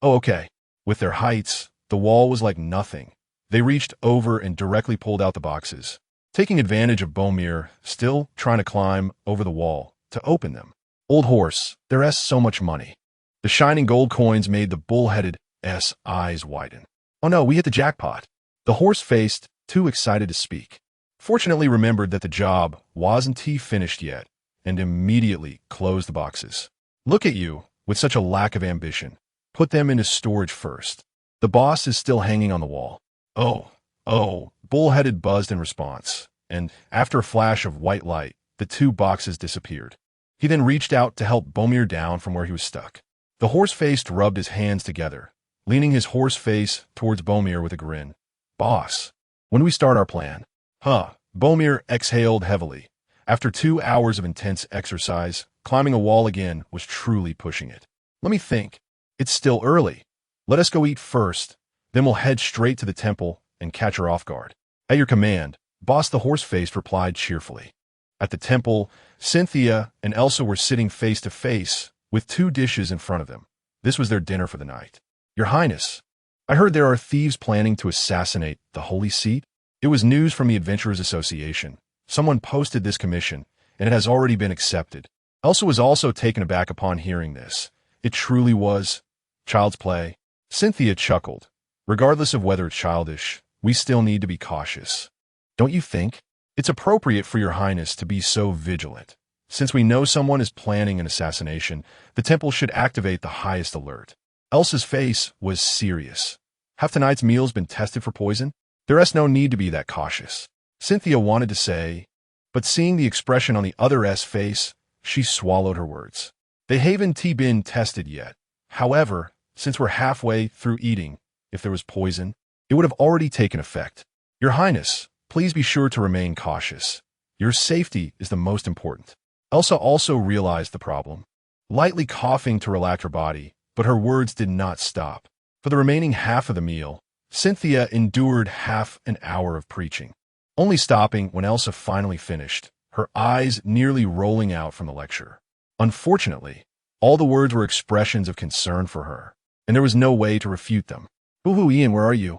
Oh, okay. With their heights, the wall was like nothing. They reached over and directly pulled out the boxes, taking advantage of Bomir still trying to climb over the wall to open them. Old horse, there is so much money. The shining gold coins made the bull-headed's eyes widen. Oh no, we hit the jackpot. The horse-faced, too excited to speak, fortunately remembered that the job wasn't finished yet and immediately closed the boxes. Look at you, with such a lack of ambition. Put them into storage first. The boss is still hanging on the wall. Oh, oh, bullheaded buzzed in response, and after a flash of white light, the two boxes disappeared. He then reached out to help Bomir down from where he was stuck. The horse-faced rubbed his hands together, leaning his horse face towards Bomir with a grin. Boss, when do we start our plan? Huh. Bomir exhaled heavily. After 2 hours of intense exercise, climbing a wall again was truly pushing it. Let me think. It's still early. Let us go eat first, then we'll head straight to the temple and catch her off guard. At your command, Boss the horse-faced replied cheerfully. At the temple, Cynthia and Elsa were sitting face to face, with 2 dishes in front of them. This was their dinner for the night. Your Highness, I heard there are thieves planning to assassinate the Holy Seat. It was news from the Adventurers Association. Someone posted this commission, and it has already been accepted. Elsa was also taken aback upon hearing this. It truly was child's play. Cynthia chuckled. Regardless of whether it's childish, we still need to be cautious. Don't you think? It's appropriate for your Highness to be so vigilant. Since we know someone is planning an assassination, the temple should activate the highest alert. Elsa's face was serious. Have tonight's meals been tested for poison? There is no need to be that cautious. Cynthia wanted to say, but seeing the expression on the other's face, she swallowed her words. They haven't been tested yet. However, since we're halfway through eating, if there was poison, it would have already taken effect. Your Highness, please be sure to remain cautious. Your safety is the most important. Elsa also realized the problem, lightly coughing to relax her body, but her words did not stop. For the remaining half of the meal, Cynthia endured half an hour of preaching, only stopping when Elsa finally finished, her eyes nearly rolling out from the lecture. Unfortunately, all the words were expressions of concern for her, and there was no way to refute them. Boo-hoo, Ian, where are you?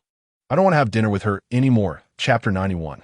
I don't want to have dinner with her anymore. Chapter 91.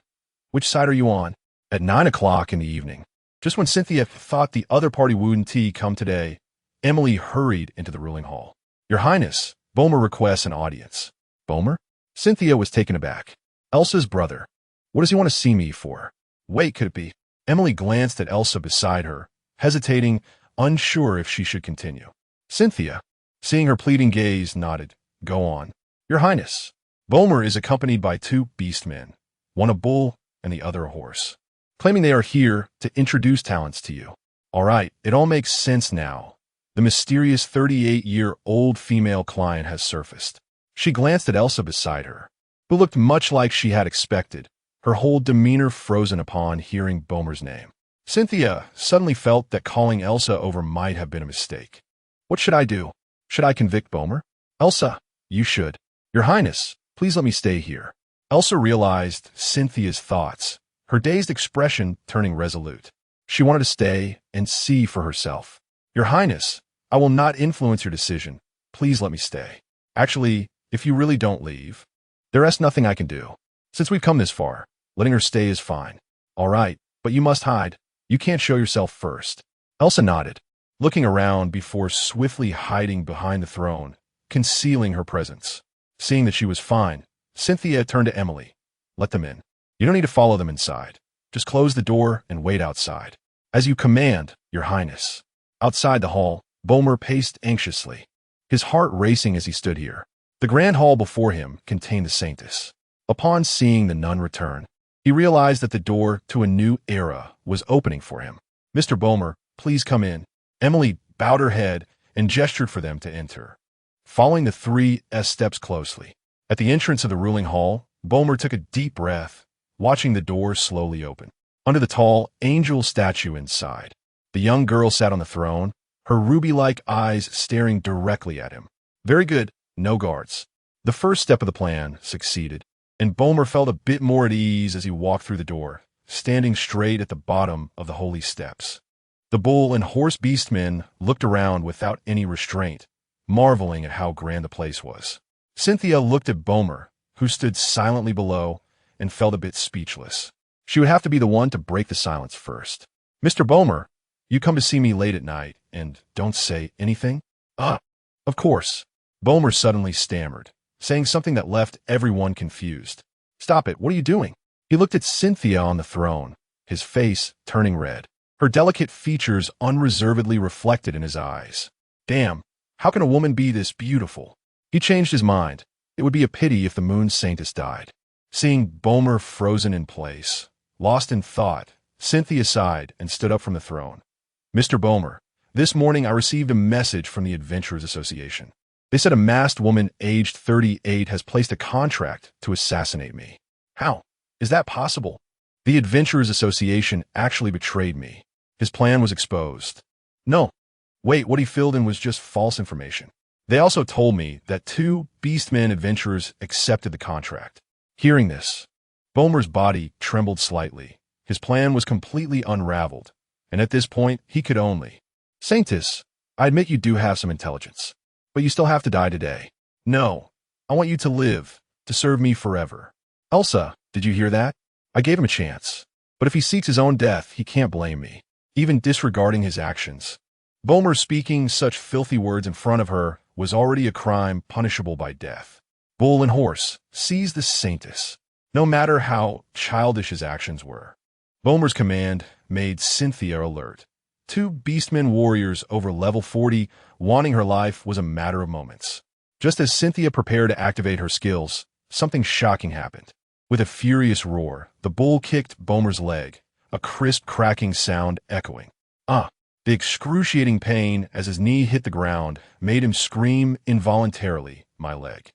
Which side are you on? At 9 o'clock in the evening, just when Cynthia thought the other party wouldn't come today, Emily hurried into the ruling hall. Your Highness, Bomer requests an audience. Bomer? Cynthia was taken aback. Elsa's brother. What does he want to see me for? Wait, could it be? Emily glanced at Elsa beside her, hesitating, unsure if she should continue. Cynthia, seeing her pleading gaze, nodded. Go on. Your Highness, Bomer is accompanied by 2 beastmen, one a bull and the other a horse, claiming they are here to introduce talents to you. All right, it all makes sense now. The mysterious 38-year-old female client has surfaced. She glanced at Elsa beside her, who looked much like she had expected, her whole demeanor frozen upon hearing Bomer's name. Cynthia suddenly felt that calling Elsa over might have been a mistake. What should I do? Should I convict Bomer? Elsa, you should. Your Highness, please let me stay here. Elsa realized Cynthia's thoughts, her dazed expression turning resolute. She wanted to stay and see for herself. Your Highness, I will not influence your decision. Please let me stay. Actually, if you really don't leave, there is nothing I can do. Since we've come this far, letting her stay is fine. All right, but you must hide. You can't show yourself first. Elsa nodded, looking around before swiftly hiding behind the throne, concealing her presence. Seeing that she was fine, Cynthia turned to Emily. Let them in. You don't need to follow them inside. Just close the door and wait outside. As you command, Your Highness. Outside the hall, Bomer paced anxiously, his heart racing as he stood here. The grand hall before him contained the Saintess. Upon seeing the nun return, he realized that the door to a new era was opening for him. Mr. Bomer, please come in. Emily bowed her head and gestured for them to enter, following the 3 steps closely. At the entrance of the ruling hall, Bomer took a deep breath, watching the door slowly open. Under the tall angel statue inside, the young girl sat on the throne, her ruby-like eyes staring directly at him. Very good, no guards. The first step of the plan succeeded, and Bomer felt a bit more at ease as he walked through the door, standing straight at the bottom of the holy steps. The bull and horse beastmen looked around without any restraint, marveling at how grand the place was. Cynthia looked at Bomer, who stood silently below, and felt a bit speechless. She would have to be the one to break the silence first. Mr. Bomer, you come to see me late at night, and don't say anything? Of course. Bomer suddenly stammered, saying something that left everyone confused. Stop it, what are you doing? He looked at Cynthia on the throne, his face turning red, her delicate features unreservedly reflected in his eyes. Damn, how can a woman be this beautiful? He changed his mind, It would be a pity if the moon's saintess died. Seeing Bomer frozen in place, lost in thought, Cynthia sighed and stood up from the throne. Mr. Bomer, this morning I received a message from the Adventurers Association. They said a masked woman aged 38 has placed a contract to assassinate me. How? Is that possible? The Adventurers Association actually betrayed me. His plan was exposed. No. Wait, what he filled in was just false information. They also told me that 2 Beastmen adventurers accepted the contract. Hearing this, Bomer's body trembled slightly. His plan was completely unraveled, and at this point, he could only. Saintess, I admit you do have some intelligence, but you still have to die today. No, I want you to live, to serve me forever. Elsa, did you hear that? I gave him a chance, but if he seeks his own death, he can't blame me, even disregarding his actions. Bomer speaking such filthy words in front of her was already a crime punishable by death. Bull and horse, seize the saintess, no matter how childish his actions were. Bomer's command made Cynthia alert. 2 Beastmen warriors over level 40 wanting her life was a matter of moments. Just as Cynthia prepared to activate her skills, something shocking happened. With a furious roar, the bull kicked Bomer's leg, a crisp cracking sound echoing. The excruciating pain as his knee hit the ground made him scream involuntarily, "My leg."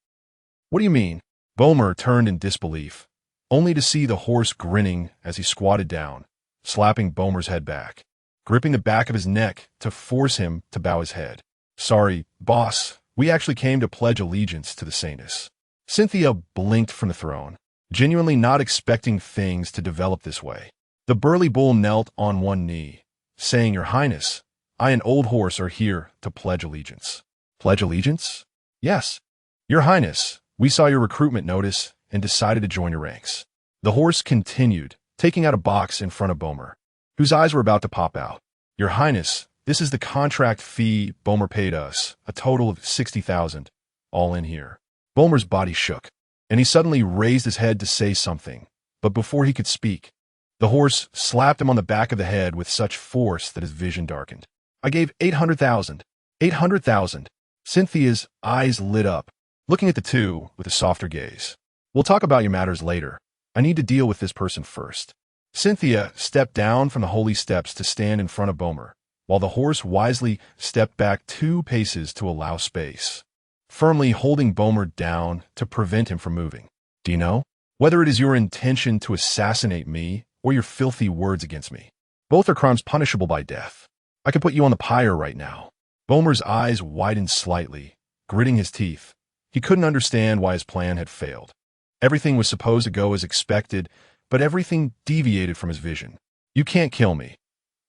What do you mean? Bomer turned in disbelief, only to see the horse grinning as he squatted down, slapping Bomer's head back, gripping the back of his neck to force him to bow his head. Sorry, boss, we actually came to pledge allegiance to the saintess. Cynthia blinked from the throne, genuinely not expecting things to develop this way. The burly bull knelt on one knee, saying, "Your Highness, I and Old Horse are here to pledge allegiance." Pledge allegiance? Yes. Your Highness, we saw your recruitment notice and decided to join your ranks. The horse continued, taking out a box in front of Bomer, whose eyes were about to pop out. Your Highness, this is the contract fee Bomer paid us, a total of 60,000, all in here. Bomer's body shook, and he suddenly raised his head to say something, but before he could speak, the horse slapped him on the back of the head with such force that his vision darkened. I gave 800,000. 800,000. Cynthia's eyes lit up, looking at the two with a softer gaze. We'll talk about your matters later. I need to deal with this person first. Cynthia stepped down from the holy steps to stand in front of Bomer, while the horse wisely stepped back 2 paces to allow space, firmly holding Bomer down to prevent him from moving. Do you know whether it is your intention to assassinate me or your filthy words against me? Both are crimes punishable by death. I could put you on the pyre right now. Bomer's eyes widened slightly, gritting his teeth. He couldn't understand why his plan had failed. Everything was supposed to go as expected, but everything deviated from his vision. You can't kill me.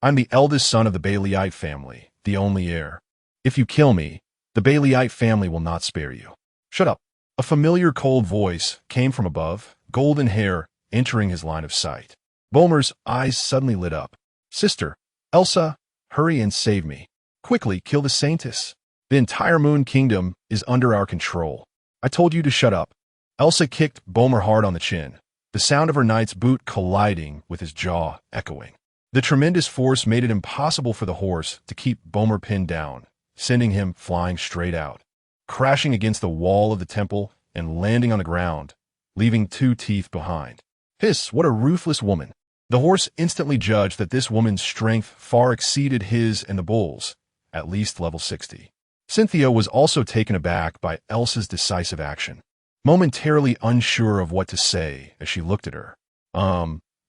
I'm the eldest son of the Baileyite family, the only heir. If you kill me, the Baileyite family will not spare you. Shut up. A familiar cold voice came from above, golden hair entering his line of sight. Bomer's eyes suddenly lit up. Sister, Elsa, hurry and save me. Quickly kill the saintess. The entire Moon Kingdom is under our control. I told you to shut up. Elsa kicked Bomer hard on the chin, the sound of her knight's boot colliding with his jaw echoing. The tremendous force made it impossible for the horse to keep Bomer pinned down, sending him flying straight out, crashing against the wall of the temple and landing on the ground, leaving 2 teeth behind. Hiss, what a ruthless woman. The horse instantly judged that this woman's strength far exceeded his and the bull's, at least level 60. Cynthia was also taken aback by Elsa's decisive action, momentarily unsure of what to say as she looked at her.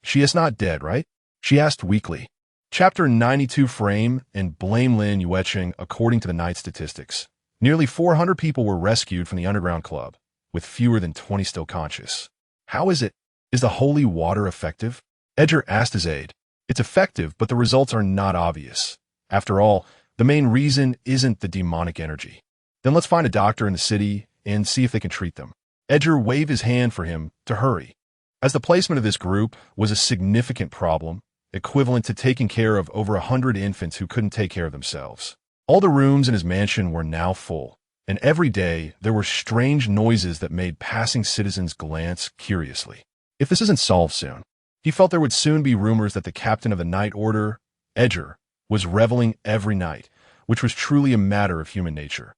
She is not dead, right? She asked weakly. Chapter 92 Frame and Blame Lin Yueching. According to the night statistics, nearly 400 people were rescued from the underground club, with fewer than 20 still conscious. How is it? Is the holy water effective? Edger asked his aide. It's effective, but the results are not obvious. After all, the main reason isn't the demonic energy. Then let's find a doctor in the city and see if they can treat them. Edger waved his hand for him to hurry, as the placement of this group was a significant problem, equivalent to taking care of over 100 infants who couldn't take care of themselves. All the rooms in his mansion were now full, and every day there were strange noises that made passing citizens glance curiously. If this isn't solved soon, he felt there would soon be rumors that the captain of the Night Order, Edger, was reveling every night, which was truly a matter of human nature.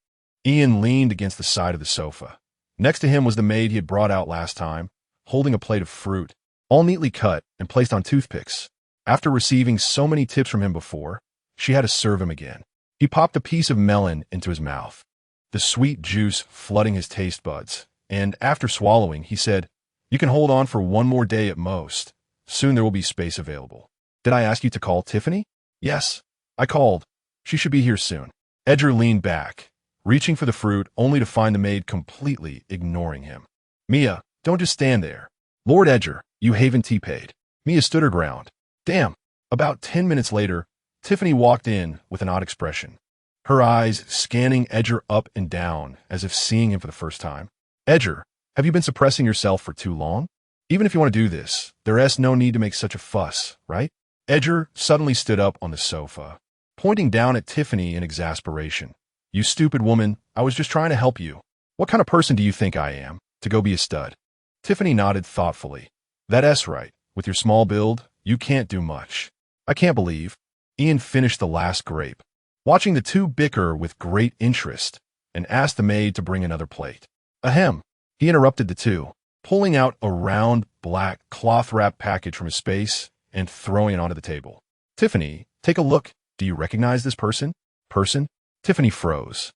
Ian leaned against the side of the sofa, Next to him was the maid he had brought out last time, holding a plate of fruit, all neatly cut and placed on toothpicks. After receiving so many tips from him before, she had to serve him again. He popped a piece of melon into his mouth, the sweet juice flooding his taste buds, and after swallowing, he said, "You can hold on for one more day at most. Soon there will be space available." "Did I ask you to call Tiffany?" "Yes, I called. She should be here soon." Edgar leaned back, reaching for the fruit only to find the maid completely ignoring him. "Mia, don't just stand there." "Lord Edgar, you haven't tea-paid." Mia stood her ground. "Damn." About 10 minutes later, Tiffany walked in with an odd expression, her eyes scanning Edgar up and down as if seeing him for the first time. "Edgar, have you been suppressing yourself for too long? Even if you want to do this, there's no need to make such a fuss, right?" Edgar suddenly stood up on the sofa, pointing down at Tiffany in exasperation. "You stupid woman, I was just trying to help you. What kind of person do you think I am, to go be a stud?" Tiffany nodded thoughtfully. "That's right. With your small build, you can't do much." "I can't believe." Ian finished the last grape, watching the two bicker with great interest, and asked the maid to bring another plate. "Ahem." He interrupted the two, pulling out a round, black, cloth-wrapped package from his space and throwing it onto the table. "Tiffany, take a look. Do you recognize this person?" "Person?" Tiffany froze,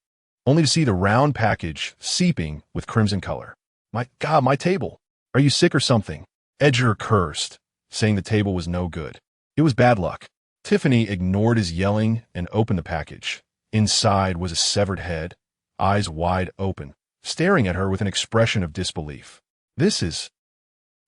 only to see the round package seeping with crimson color. "My God, my table! Are you sick or something?" Edgar cursed, saying the table was no good. It was bad luck. Tiffany ignored his yelling and opened the package. Inside was a severed head, eyes wide open, staring at her with an expression of disbelief. "This is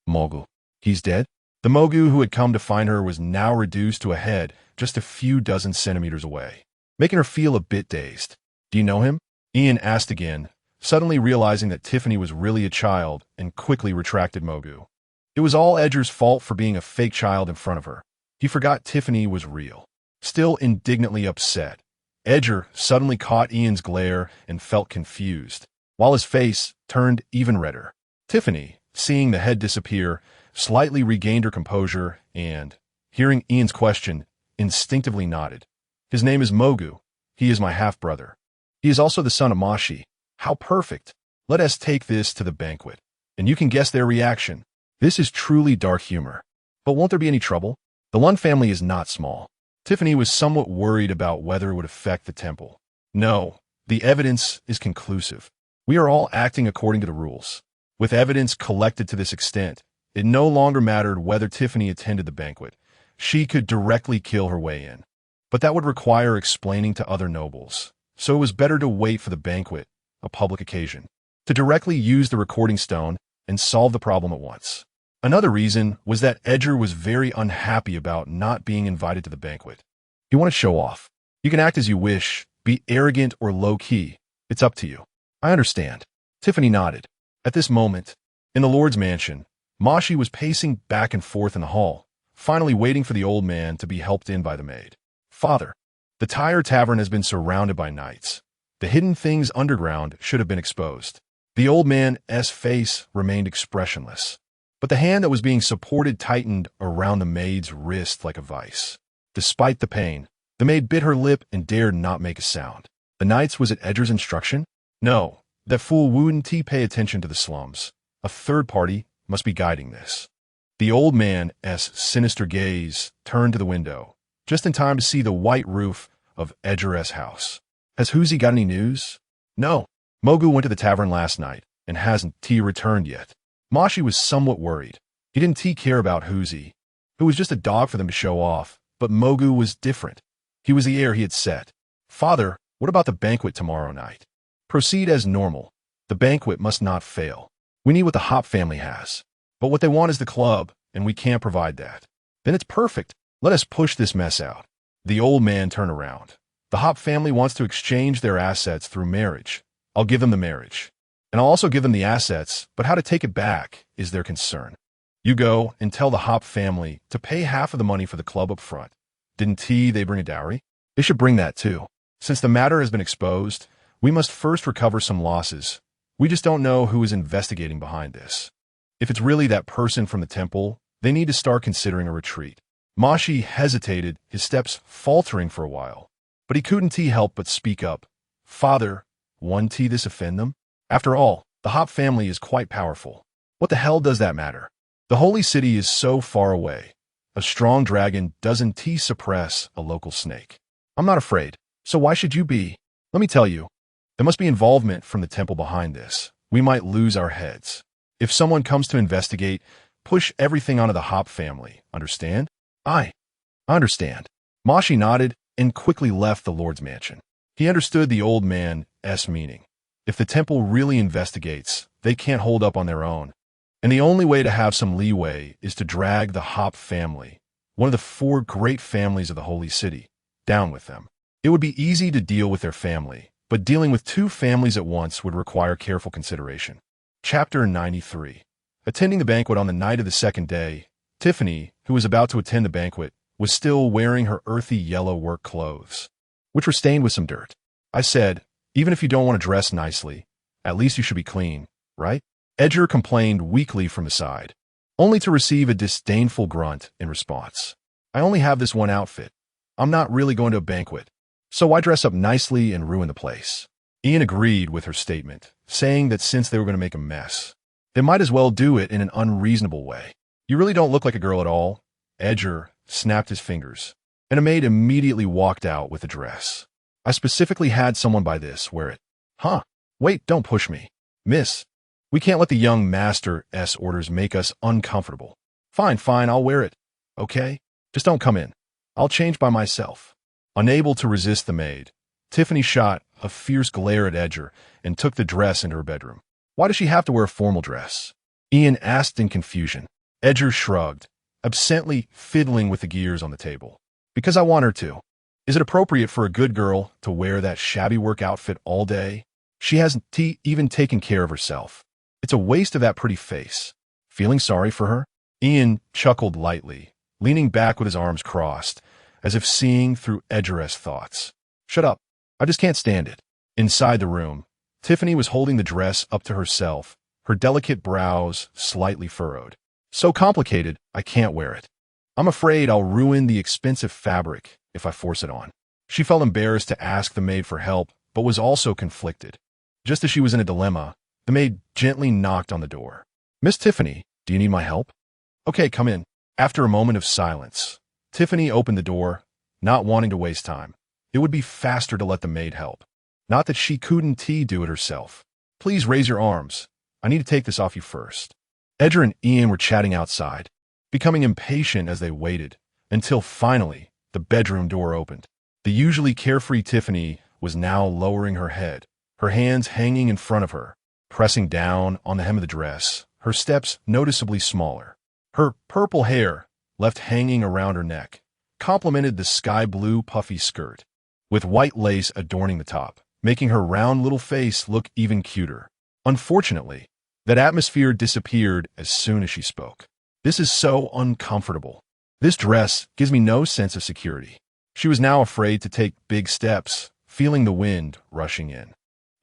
Mogu. He's dead?" The Mogu who had come to find her was now reduced to a head just a few dozen centimeters away, making her feel a bit dazed. "Do you know him?" Ian asked again, suddenly realizing that Tiffany was really a child, and quickly retracted Mogu. It was all Edgar's fault for being a fake child in front of her. He forgot Tiffany was real. Still indignantly upset, Edgar suddenly caught Ian's glare and felt confused, while his face turned even redder. Tiffany, seeing the head disappear, slightly regained her composure and, hearing Ian's question, instinctively nodded. "His name is Mogu. He is my half-brother. He is also the son of Mashi. How perfect. Let us take this to the banquet, and you can guess their reaction. This is truly dark humor. But won't there be any trouble? The Lund family is not small." Tiffany was somewhat worried about whether it would affect the temple. "No, the evidence is conclusive. We are all acting according to the rules." With evidence collected to this extent, it no longer mattered whether Tiffany attended the banquet. She could directly kill her way in. But that would require explaining to other nobles, so it was better to wait for the banquet, a public occasion, to directly use the recording stone and solve the problem at once. Another reason was that Edgar was very unhappy about not being invited to the banquet. "You want to show off? You can act as you wish, be arrogant or low-key. It's up to you." "I understand." Tiffany nodded. At this moment, in the Lord's mansion, Mashi was pacing back and forth in the hall, finally waiting for the old man to be helped in by the maid. "Father, the Tyre Tavern has been surrounded by knights. The hidden things underground should have been exposed." The old man's face remained expressionless, but the hand that was being supported tightened around the maid's wrist like a vice. Despite the pain, the maid bit her lip and dared not make a sound. "The knights was at Edgar's instruction?" "No, that fool wouldn't pay attention to the slums. A third party must be guiding this." The old man's sinister gaze turned to the window, just in time to see the white roof of Edgar's house. "Has Huzi got any news?" "No. Mogu went to the tavern last night and hasn't returned yet." Mashi was somewhat worried. He didn't care about Huzi, who was just a dog for them to show off, but Mogu was different. He was the heir he had set. "Father, what about the banquet tomorrow night?" "Proceed as normal. The banquet must not fail. We need what the Hop family has. But what they want is the club, and we can't provide that." "Then it's perfect. Let us push this mess out." The old man turned around. "The Hop family wants to exchange their assets through marriage. I'll give them the marriage. And I'll also give them the assets, but how to take it back is their concern. You go and tell the Hop family to pay half of the money for the club up front. Didn't they bring a dowry? They should bring that too. Since the matter has been exposed, we must first recover some losses. We just don't know who is investigating behind this. If it's really that person from the temple, they need to start considering a retreat." Mashi hesitated, his steps faltering for a while. But he couldn't help but speak up. "Father, won't this offend them? After all, The Hop family is quite powerful. What the hell does that matter? The holy city is so far away. A strong dragon doesn't suppress a local snake. I'm not afraid. So why should you be? Let me tell you. There must be involvement from the temple behind this. We might lose our heads. If someone comes to investigate, push everything onto the Hop family. Understand? I understand. Mashi nodded and quickly left the Lord's mansion. He understood the old man's meaning. If the temple really investigates, they can't hold up on their own. And the only way to have some leeway is to drag the Hop family, one of the 4 great families of the holy city, down with them. It would be easy to deal with their family, but dealing with 2 families at once would require careful consideration. Chapter 93. Attending the banquet on the night of the second day, Tiffany, who was about to attend the banquet, was still wearing her earthy yellow work clothes, which were stained with some dirt. I said, even if you don't want to dress nicely, at least you should be clean, right? Edgar complained weakly from the side, only to receive a disdainful grunt in response. I only have this one outfit. I'm not really going to a banquet, so why dress up nicely and ruin the place? Ian agreed with her statement, saying that since they were going to make a mess, they might as well do it in an unreasonable way. You really don't look like a girl at all. Edgar snapped his fingers, and a maid immediately walked out with a dress. I specifically had someone buy this, wear it. Huh? Wait, don't push me. Miss, we can't let the young master's orders make us uncomfortable. Fine, I'll wear it. Okay? Just don't come in. I'll change by myself. Unable to resist the maid, Tiffany shot a fierce glare at Edgar and took the dress into her bedroom. Why does she have to wear a formal dress? Ian asked in confusion. Edgar shrugged, absently fiddling with the gears on the table. Because I want her to. Is it appropriate for a good girl to wear that shabby work outfit all day? She hasn't even taken care of herself. It's a waste of that pretty face. Feeling sorry for her? Ian chuckled lightly, leaning back with his arms crossed, as if seeing through Edgar's thoughts. Shut up. I just can't stand it. Inside the room, Tiffany was holding the dress up to herself, her delicate brows slightly furrowed. So complicated, I can't wear it. I'm afraid I'll ruin the expensive fabric if I force it on. She felt embarrassed to ask the maid for help, but was also conflicted. Just as she was in a dilemma, the maid gently knocked on the door. Miss Tiffany, do you need my help? Okay, come in. After a moment of silence, Tiffany opened the door, not wanting to waste time. It would be faster to let the maid help. Not that she couldn't do it herself. Please raise your arms. I need to take this off you first. Edgar and Ian were chatting outside, becoming impatient as they waited, until finally the bedroom door opened. The usually carefree Tiffany was now lowering her head, her hands hanging in front of her, pressing down on the hem of the dress, her steps noticeably smaller. Her purple hair, left hanging around her neck, complemented the sky-blue puffy skirt, with white lace adorning the top, making her round little face look even cuter. Unfortunately, that atmosphere disappeared as soon as she spoke. This is so uncomfortable. This dress gives me no sense of security. She was now afraid to take big steps, feeling the wind rushing in.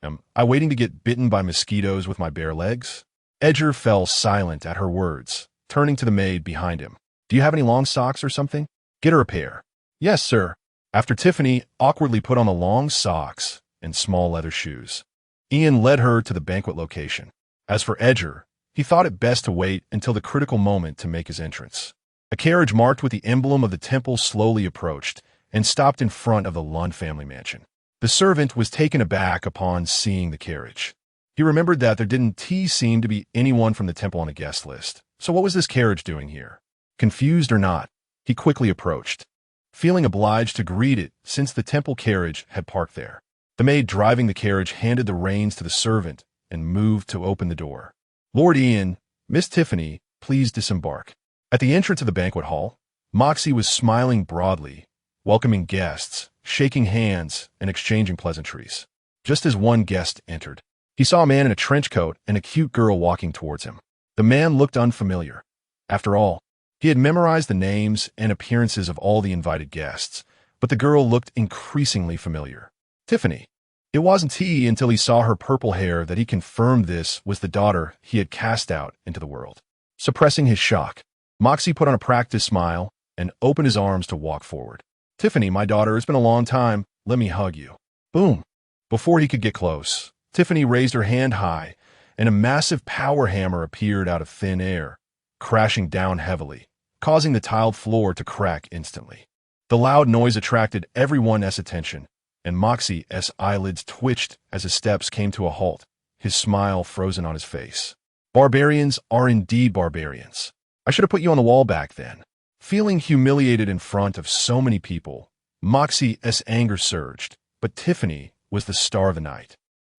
Am I waiting to get bitten by mosquitoes with my bare legs? Edgar fell silent at her words, turning to the maid behind him. Do you have any long socks or something? Get her a pair. Yes, sir. After Tiffany awkwardly put on the long socks and small leather shoes, Ian led her to the banquet location. As for Edgar, he thought it best to wait until the critical moment to make his entrance. A carriage marked with the emblem of the temple slowly approached and stopped in front of the Lund family mansion. The servant was taken aback upon seeing the carriage. He remembered that there didn't seem to be anyone from the temple on the guest list. So what was this carriage doing here? Confused or not, he quickly approached, feeling obliged to greet it since the temple carriage had parked there. The maid driving the carriage handed the reins to the servant and moved to open the door. Lord Ian, Miss Tiffany, please disembark. At the entrance of the banquet hall, Moxie was smiling broadly, welcoming guests, shaking hands, and exchanging pleasantries. Just as one guest entered, he saw a man in a trench coat and a cute girl walking towards him. The man looked unfamiliar. After all, he had memorized the names and appearances of all the invited guests, but the girl looked increasingly familiar. Tiffany. It wasn't until he saw her purple hair that he confirmed this was the daughter he had cast out into the world. Suppressing his shock, Moxie put on a practiced smile and opened his arms to walk forward. Tiffany, my daughter, it's been a long time. Let me hug you. Boom. Before he could get close, Tiffany raised her hand high and a massive power hammer appeared out of thin air, crashing down heavily, causing the tiled floor to crack instantly. The loud noise attracted everyone's attention, and Moxie's eyelids twitched as his steps came to a halt, his smile frozen on his face. Barbarians are indeed barbarians. I should have put you on the wall back then. Feeling humiliated in front of so many people, Moxie's anger surged, but Tiffany was the star of the night.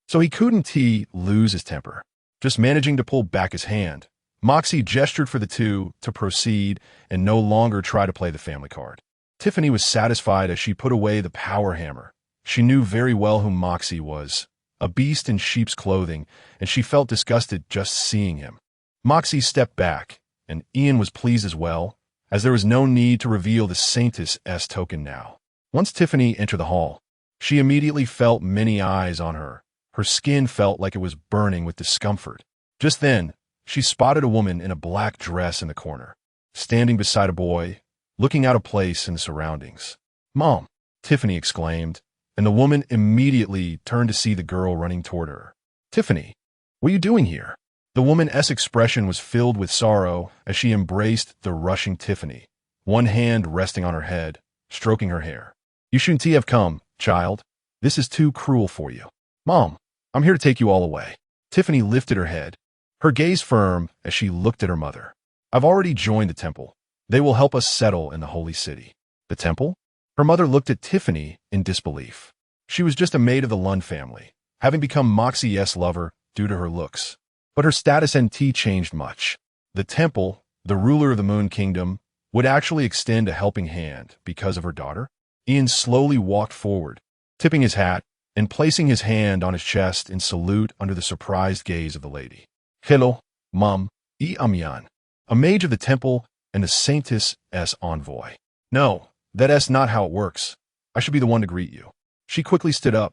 So he couldn't lose his temper. Just managing to pull back his hand, Moxie gestured for the two to proceed and no longer try to play the family card. Tiffany was satisfied as she put away the power hammer. She knew very well who Moxie was, a beast in sheep's clothing, and she felt disgusted just seeing him. Moxie stepped back, and Ian was pleased as well, as there was no need to reveal the Saintess' token now. Once Tiffany entered the hall, she immediately felt many eyes on her. Her skin felt like it was burning with discomfort. Just then, she spotted a woman in a black dress in the corner, standing beside a boy, looking out of place in the surroundings. "Mom!" Tiffany exclaimed, and the woman immediately turned to see the girl running toward her. "Tiffany, what are you doing here?" The woman's expression was filled with sorrow as she embraced the rushing Tiffany, one hand resting on her head, stroking her hair. "You shouldn't have come, child. This is too cruel for you." "Mom, I'm here to take you all away." Tiffany lifted her head, her gaze firm as she looked at her mother. "I've already joined the temple. They will help us settle in the holy city." "The temple?" Her mother looked at Tiffany in disbelief. She was just a maid of the Lund family, having become Moxie's lover due to her looks. But her status and changed much. The temple, the ruler of the Moon Kingdom, would actually extend a helping hand because of her daughter. Ian slowly walked forward, tipping his hat and placing his hand on his chest in salute under the surprised gaze of the lady. "Hello, Mom, Amyan, a mage of the temple and the Saintess' envoy." "No, that's not how it works. I should be the one to greet you." She quickly stood up,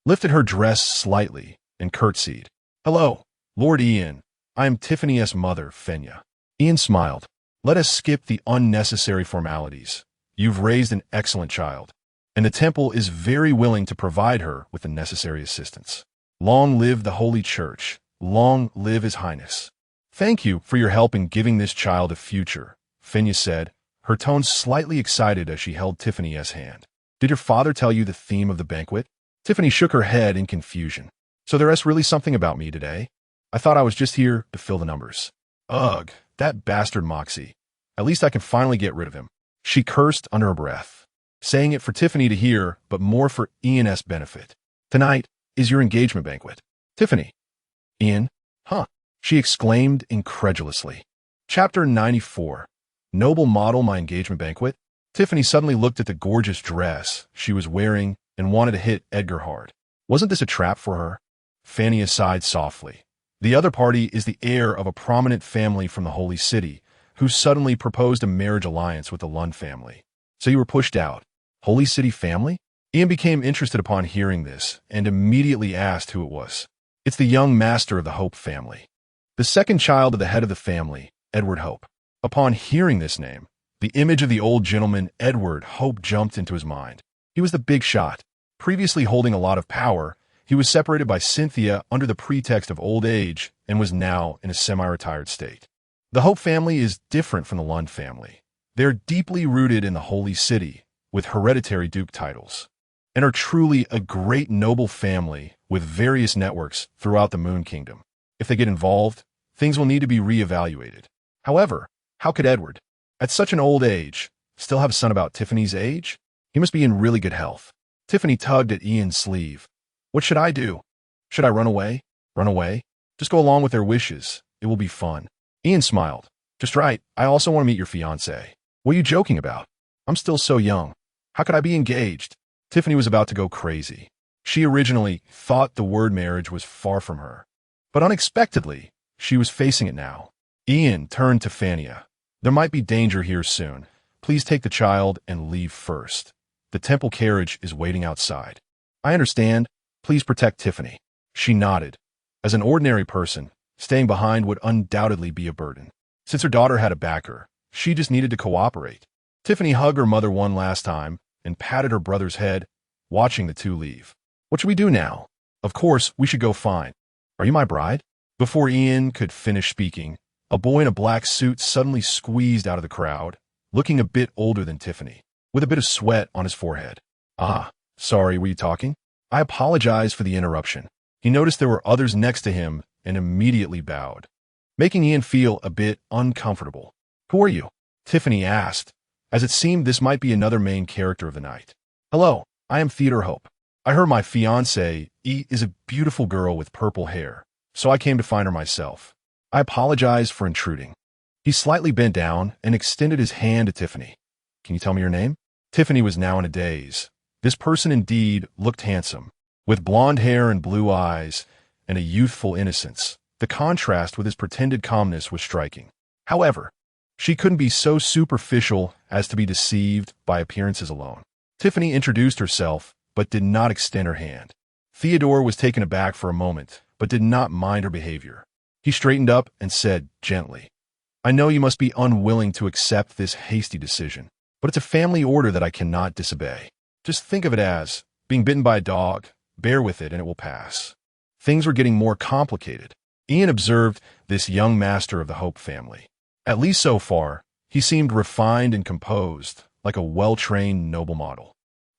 lifted her dress slightly, and curtsied. "Hello, Lord Ian. I am Tiffany's mother, Fenya." Ian smiled. "Let us skip the unnecessary formalities. You've raised an excellent child, and the temple is very willing to provide her with the necessary assistance. Long live the Holy Church. Long live His Highness." "Thank you for your help in giving this child a future," Fenya said, her tone slightly excited as she held Tiffany's hand. "Did your father tell you the theme of the banquet?" Tiffany shook her head in confusion. "So there's really something about me today? I thought I was just here to fill the numbers." "Ugh, that bastard Moxie. At least I can finally get rid of him." She cursed under her breath, saying it for Tiffany to hear, but more for Ian's benefit. "Tonight is your engagement banquet." "Tiffany." "Ian? Huh?" she exclaimed incredulously. Chapter 94. Noble model my engagement banquet? Tiffany suddenly looked at the gorgeous dress she was wearing and wanted to hit Edgar hard. Wasn't this a trap for her? Fania sighed softly. The other party is the heir of a prominent family from the Holy City, who suddenly proposed a marriage alliance with the Lund family. "So you were pushed out. Holy City family?" Ian became interested upon hearing this and immediately asked who it was. "It's the young master of the Hope family. The second child of the head of the family, Edward Hope." Upon hearing this name, the image of the old gentleman Edward Hope jumped into his mind. He was the big shot. Previously holding a lot of power, he was separated by Cynthia under the pretext of old age and was now in a semi-retired state. The Hope family is different from the Lund family. They're deeply rooted in the Holy City, with hereditary duke titles, and are truly a great noble family with various networks throughout the Moon Kingdom. If they get involved, things will need to be re-evaluated. However, how could Edward, at such an old age, still have a son about Tiffany's age? He must be in really good health. Tiffany tugged at Ian's sleeve. "What should I do? Should I run away?" "Run away? Just go along with their wishes. It will be fun." Ian smiled. "Just right. I also want to meet your fiancé." "What are you joking about? I'm still so young. How could I be engaged?" Tiffany was about to go crazy. She originally thought the word marriage was far from her, but unexpectedly, she was facing it now. Ian turned to Fania. "There might be danger here soon. Please take the child and leave first. The temple carriage is waiting outside." "I understand. Please protect Tiffany." She nodded. As an ordinary person, staying behind would undoubtedly be a burden. Since her daughter had a backer, she just needed to cooperate. Tiffany hugged her mother one last time and patted her brother's head, watching the two leave. "What should we do now?" "Of course, we should go find. Are you my bride?" Before Ian could finish speaking, a boy in a black suit suddenly squeezed out of the crowd, looking a bit older than Tiffany, with a bit of sweat on his forehead. Ah, sorry, were you talking? I apologize for the interruption. He noticed there were others next to him and immediately bowed, making Ian feel a bit uncomfortable. Who are you? Tiffany asked, as it seemed this might be another main character of the night. Hello, I am Theodore Hope. I heard my fiancée, E, is a beautiful girl with purple hair, so I came to find her myself. I apologize for intruding. He slightly bent down and extended his hand to Tiffany. Can you tell me your name? Tiffany was now in a daze. This person indeed looked handsome, with blonde hair and blue eyes, and a youthful innocence. The contrast with his pretended calmness was striking. However, she couldn't be so superficial as to be deceived by appearances alone. Tiffany introduced herself, but did not extend her hand. Theodore was taken aback for a moment, but did not mind her behavior. He straightened up and said gently, I know you must be unwilling to accept this hasty decision, but it's a family order that I cannot disobey. Just think of it as being bitten by a dog. Bear with it and it will pass. Things were getting more complicated. Ian observed this young master of the Hope family. At least so far, he seemed refined and composed, like a well-trained noble model.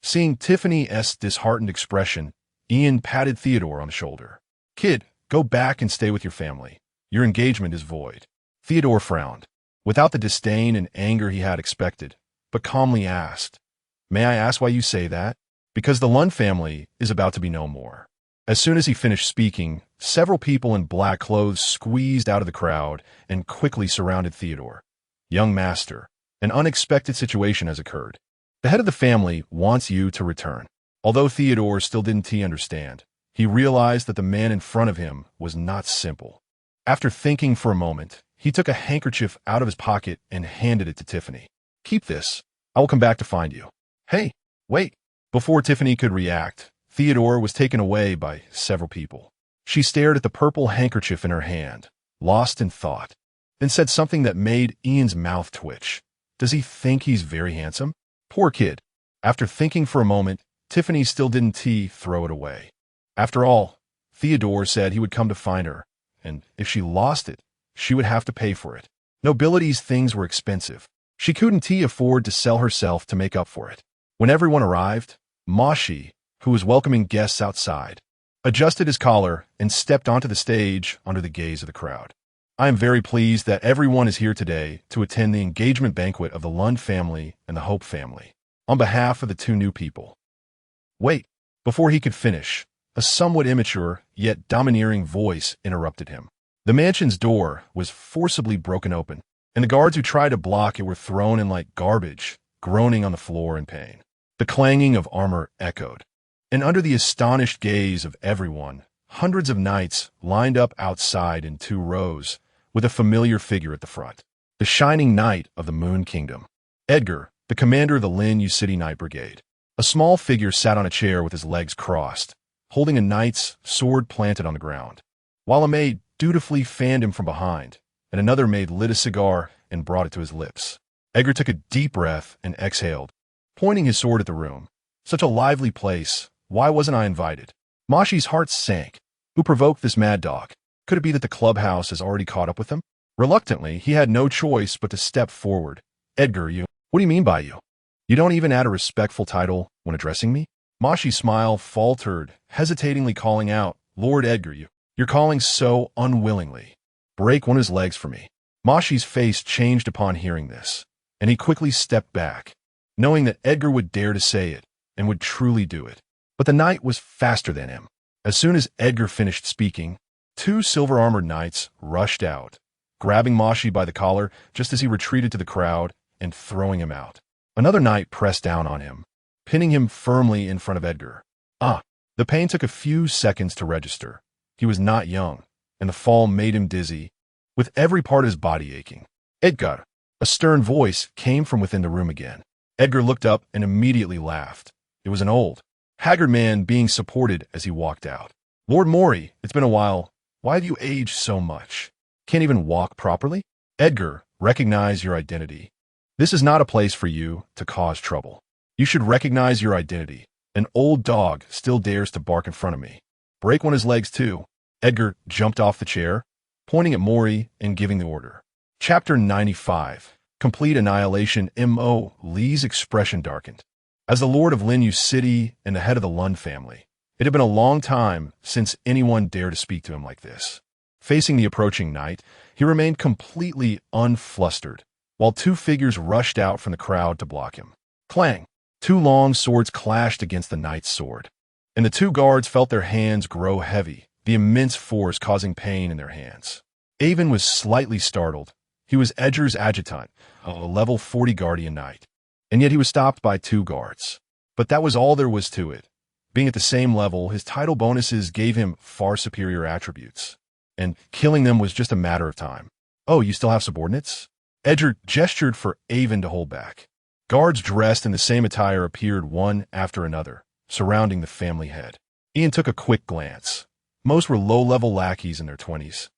Seeing Tiffany's disheartened expression, Ian patted Theodore on the shoulder. Kid, go back and stay with your family. Your engagement is void. Theodore frowned, without the disdain and anger he had expected, but calmly asked, May I ask why you say that? Because the Lund family is about to be no more. As soon as he finished speaking, several people in black clothes squeezed out of the crowd and quickly surrounded Theodore. Young master, an unexpected situation has occurred. The head of the family wants you to return. Although Theodore still didn't understand, he realized that the man in front of him was not simple. After thinking for a moment, he took a handkerchief out of his pocket and handed it to Tiffany. Keep this. I will come back to find you. Hey, wait. Before Tiffany could react, Theodore was taken away by several people. She stared at the purple handkerchief in her hand, lost in thought, then said something that made Ian's mouth twitch. Does he think he's very handsome? Poor kid. After thinking for a moment, Tiffany still didn't throw it away. After all, Theodore said he would come to find her, and if she lost it, she would have to pay for it. Nobility's things were expensive. She couldn't afford to sell herself to make up for it. When everyone arrived, Moshi, who was welcoming guests outside, adjusted his collar and stepped onto the stage under the gaze of the crowd. I am very pleased that everyone is here today to attend the engagement banquet of the Lund family and the Hope family, on behalf of the two new people. Wait, before he could finish, a somewhat immature yet domineering voice interrupted him. The mansion's door was forcibly broken open, and the guards who tried to block it were thrown in like garbage, groaning on the floor in pain. The clanging of armor echoed, and under the astonished gaze of everyone, hundreds of knights lined up outside in 2 rows, with a familiar figure at the front. The shining knight of the Moon Kingdom. Edgar, the commander of the Lin City Knight Brigade. A small figure sat on a chair with his legs crossed, holding a knight's sword planted on the ground, while a maid dutifully fanned him from behind, and another maid lit a cigar and brought it to his lips. Edgar took a deep breath and exhaled, pointing his sword at the room. Such a lively place. Why wasn't I invited? Moshi's heart sank. Who provoked this mad dog? Could it be that the clubhouse has already caught up with him? Reluctantly, he had no choice but to step forward. Edgar, you. What do you mean by you? You don't even add a respectful title when addressing me? Moshi's smile faltered, hesitatingly calling out, Lord Edgar, you're calling so unwillingly. Break one of his legs for me. Moshi's face changed upon hearing this, and he quickly stepped back, knowing that Edgar would dare to say it, and would truly do it. But the knight was faster than him. As soon as Edgar finished speaking, 2 silver-armored knights rushed out, grabbing Moshi by the collar just as he retreated to the crowd and throwing him out. Another knight pressed down on him, pinning him firmly in front of Edgar. The pain took a few seconds to register. He was not young, and the fall made him dizzy, with every part of his body aching. Edgar! A stern voice came from within the room again. Edgar looked up and immediately laughed. It was an old, haggard man being supported as he walked out. Lord Mori, it's been a while. Why have you aged so much? Can't even walk properly? Edgar, recognize your identity. This is not a place for you to cause trouble. You should recognize your identity. An old dog still dares to bark in front of me. Break one of his legs too. Edgar jumped off the chair, pointing at Mori and giving the order. Chapter 95. Complete Annihilation. M.O. Lee's expression darkened. As the lord of Linyu City and the head of the Lun family, it had been a long time since anyone dared to speak to him like this. Facing the approaching night, he remained completely unflustered, while two figures rushed out from the crowd to block him. Clang! Two long swords clashed against the knight's sword, and the two guards felt their hands grow heavy, the immense force causing pain in their hands. Avon was slightly startled. He was Edgar's adjutant, a level 40 guardian knight, and yet he was stopped by two guards. But that was all there was to it. Being at the same level, his title bonuses gave him far superior attributes, and killing them was just a matter of time. Oh, you still have subordinates? Edgar gestured for Avon to hold back. Guards dressed in the same attire appeared one after another, surrounding the family head. Ian took a quick glance. Most were low-level lackeys in their 20s,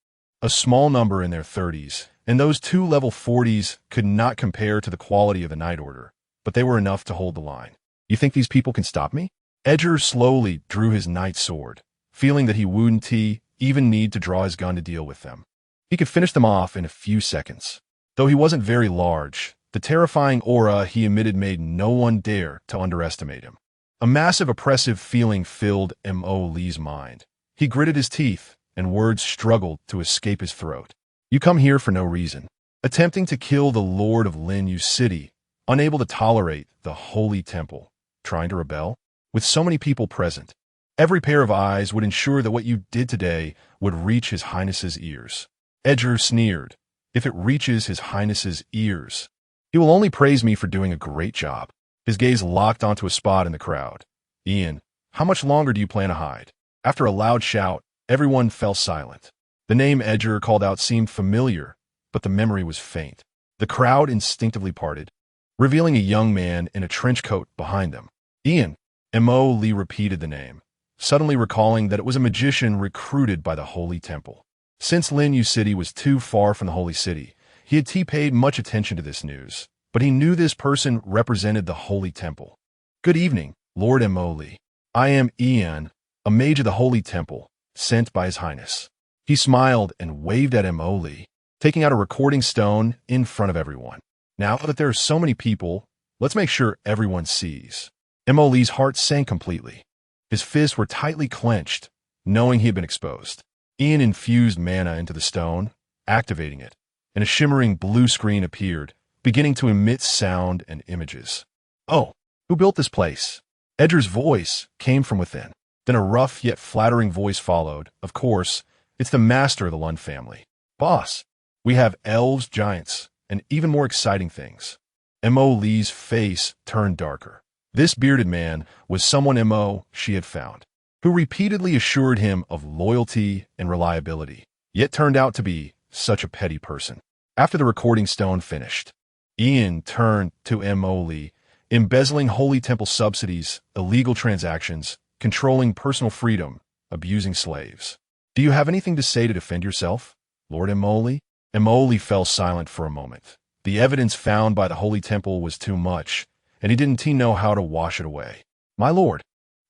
a small number in their 30s, and those two level 40s could not compare to the quality of the Night Order, but they were enough to hold the line. You think these people can stop me? Edgar slowly drew his knight sword, feeling that he wouldn't even need to draw his gun to deal with them. He could finish them off in a few seconds. Though he wasn't very large, the terrifying aura he emitted made no one dare to underestimate him. A massive oppressive feeling filled M.O. Lee's mind. He gritted his teeth, and words struggled to escape his throat. You come here for no reason. Attempting to kill the Lord of Linyu City, unable to tolerate the Holy Temple, trying to rebel? With so many people present, every pair of eyes would ensure that what you did today would reach His Highness's ears. Edgar sneered. If it reaches His Highness's ears, he will only praise me for doing a great job. His gaze locked onto a spot in the crowd. Ian, how much longer do you plan to hide? After a loud shout, everyone fell silent. The name Edgar called out seemed familiar, but the memory was faint. The crowd instinctively parted, revealing a young man in a trench coat behind them. Ian. M.O. Lee repeated the name, suddenly recalling that it was a magician recruited by the Holy Temple. Since Linyu City was too far from the Holy City, he had paid much attention to this news, but he knew this person represented the Holy Temple. Good evening, Lord M.O. Lee. I am Ian, a mage of the Holy Temple, sent by His Highness. He smiled and waved at M.O. Lee, taking out a recording stone in front of everyone. Now that there are so many people, let's make sure everyone sees. M.O. Lee's heart sank completely. His fists were tightly clenched, knowing he had been exposed. Ian infused mana into the stone, activating it, and a shimmering blue screen appeared, beginning to emit sound and images. Oh, who built this place? Edgar's voice came from within. Then a rough yet flattering voice followed. Of course, it's the master of the Lun family. Boss, we have elves, giants, and even more exciting things. M.O. Lee's face turned darker. This bearded man was someone M.O. she had found, who repeatedly assured him of loyalty and reliability, yet turned out to be such a petty person. After the recording stone finished, Ian turned to M.O. Lee, embezzling Holy Temple subsidies, illegal transactions, controlling personal freedom, abusing slaves. Do you have anything to say to defend yourself, Lord M.O. Lee? M.O. Lee fell silent for a moment. The evidence found by the Holy Temple was too much, and he didn't know how to wash it away. My lord,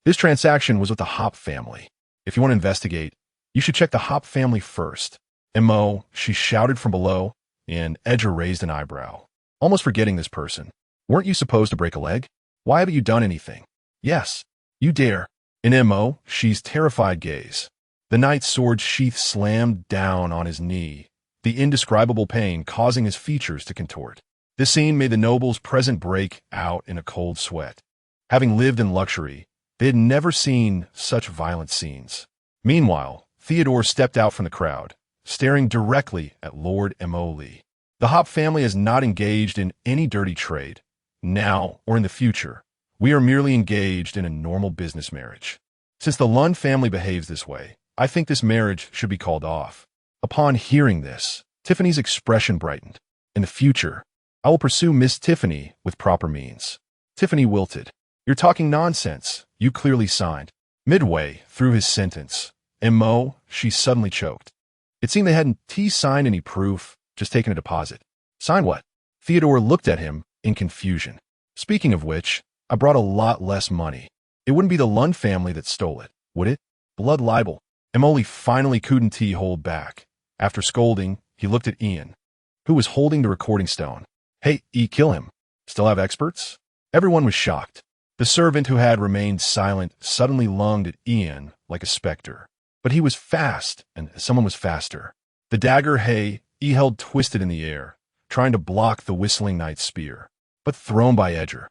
this transaction was with the Hop family. If you want to investigate, you should check the Hop family first. M.O., she shouted from below, and Edgar raised an eyebrow, almost forgetting this person. Weren't you supposed to break a leg? Why haven't you done anything? Yes, you dare. In M.O., she's terrified gaze. The knight's sword sheath slammed down on his knee, the indescribable pain causing his features to contort. This scene made the nobles present break out in a cold sweat. Having lived in luxury, they had never seen such violent scenes. Meanwhile, Theodore stepped out from the crowd, staring directly at Lord M.O. Lee. The Hop family is not engaged in any dirty trade, now or in the future. We are merely engaged in a normal business marriage. Since the Lun family behaves this way, I think this marriage should be called off. Upon hearing this, Tiffany's expression brightened. In the future, I will pursue Miss Tiffany with proper means. Tiffany wilted. You're talking nonsense. You clearly signed. Midway through his sentence, M.O., she suddenly choked. It seemed they hadn't signed any proof, just taken a deposit. Sign what? Theodore looked at him in confusion. Speaking of which, I brought a lot less money. It wouldn't be the Lund family that stole it, would it? Blood libel. M.O. finally couldn't hold back. After scolding, he looked at Ian, who was holding the recording stone. Hey, kill him. Still have experts? Everyone was shocked. The servant, who had remained silent, suddenly lunged at Ian like a specter. But he was fast, and someone was faster. The dagger he held twisted in the air, trying to block the whistling knight's spear, but thrown by Edgar.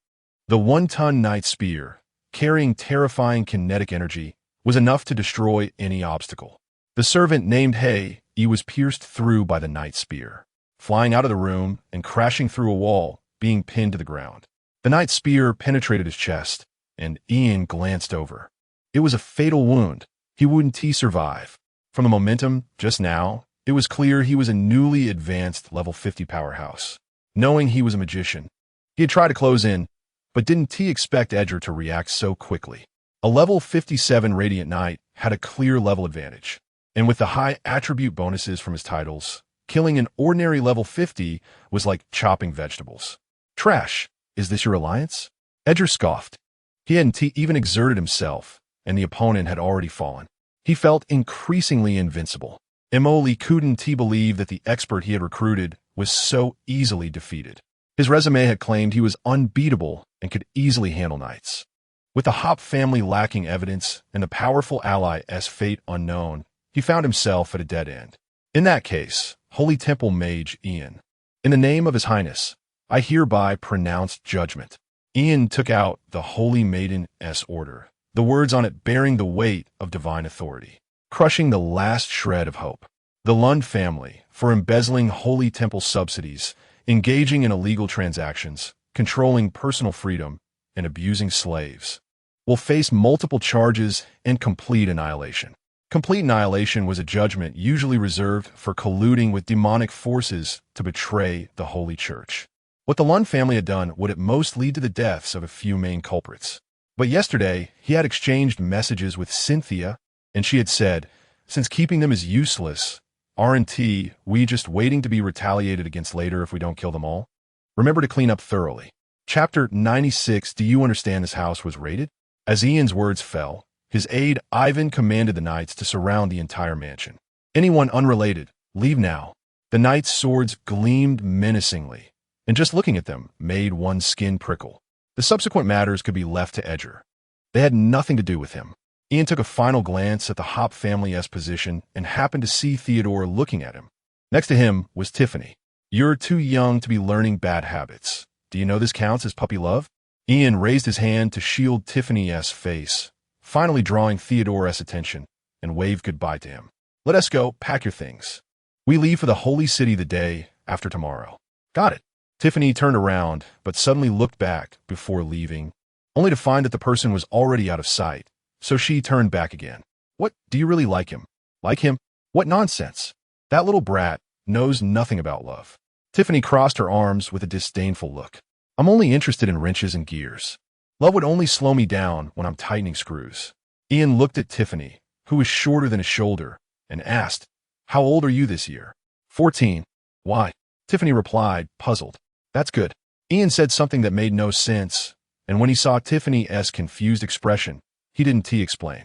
The 1-ton knight's spear, carrying terrifying kinetic energy, was enough to destroy any obstacle. The servant named he was pierced through by the knight's spear, flying out of the room and crashing through a wall, being pinned to the ground. The knight's spear penetrated his chest, and Ian glanced over. It was a fatal wound. He wouldn't survive. From the momentum just now, it was clear he was a newly advanced level 50 powerhouse. Knowing he was a magician, he had tried to close in, but didn't expect Edgar to react so quickly. A level 57 Radiant Knight had a clear level advantage, and with the high attribute bonuses from his titles, killing an ordinary level 50 was like chopping vegetables. Trash, is this your alliance? Edgar scoffed. He hadn't even exerted himself, and the opponent had already fallen. He felt increasingly invincible. Emily couldn't believe that the expert he had recruited was so easily defeated. His resume had claimed he was unbeatable and could easily handle knights. With the Hop family lacking evidence and the powerful ally as fate unknown, he found himself at a dead end. In that case, Holy Temple Mage Ian. In the name of His Highness, I hereby pronounce judgment. Ian took out the Holy Maiden's order, the words on it bearing the weight of divine authority, crushing the last shred of hope. The Lund family, for embezzling Holy Temple subsidies, engaging in illegal transactions, controlling personal freedom, and abusing slaves, will face multiple charges and complete annihilation. Complete annihilation was a judgment usually reserved for colluding with demonic forces to betray the Holy Church. What the Lund family had done would at most lead to the deaths of a few main culprits. But yesterday, he had exchanged messages with Cynthia, and she had said, since keeping them is useless, aren't we just waiting to be retaliated against later if we don't kill them all? Remember to clean up thoroughly. Chapter 96. Do you understand this house was raided? As Ian's words fell, his aide Ivan commanded the knights to surround the entire mansion. Anyone unrelated, leave now. The knights' swords gleamed menacingly, and just looking at them made one's skin prickle. The subsequent matters could be left to Edgar. They had nothing to do with him. Ian took a final glance at the Hop family's position and happened to see Theodore looking at him. Next to him was Tiffany. You're too young to be learning bad habits. Do you know this counts as puppy love? Ian raised his hand to shield Tiffany's face, finally drawing Theodore's attention, and waved goodbye to him. Let us go, pack your things. We leave for the Holy City the day after tomorrow. Got it. Tiffany turned around, but suddenly looked back before leaving, only to find that the person was already out of sight, so she turned back again. What, do you really like him? Like him? What nonsense. That little brat knows nothing about love. Tiffany crossed her arms with a disdainful look. I'm only interested in wrenches and gears. Love would only slow me down when I'm tightening screws. Ian looked at Tiffany, who was shorter than his shoulder, and asked, how old are you this year? 14. Why? Tiffany replied, puzzled. That's good. Ian said something that made no sense, and when he saw Tiffany's confused expression, he didn't explain.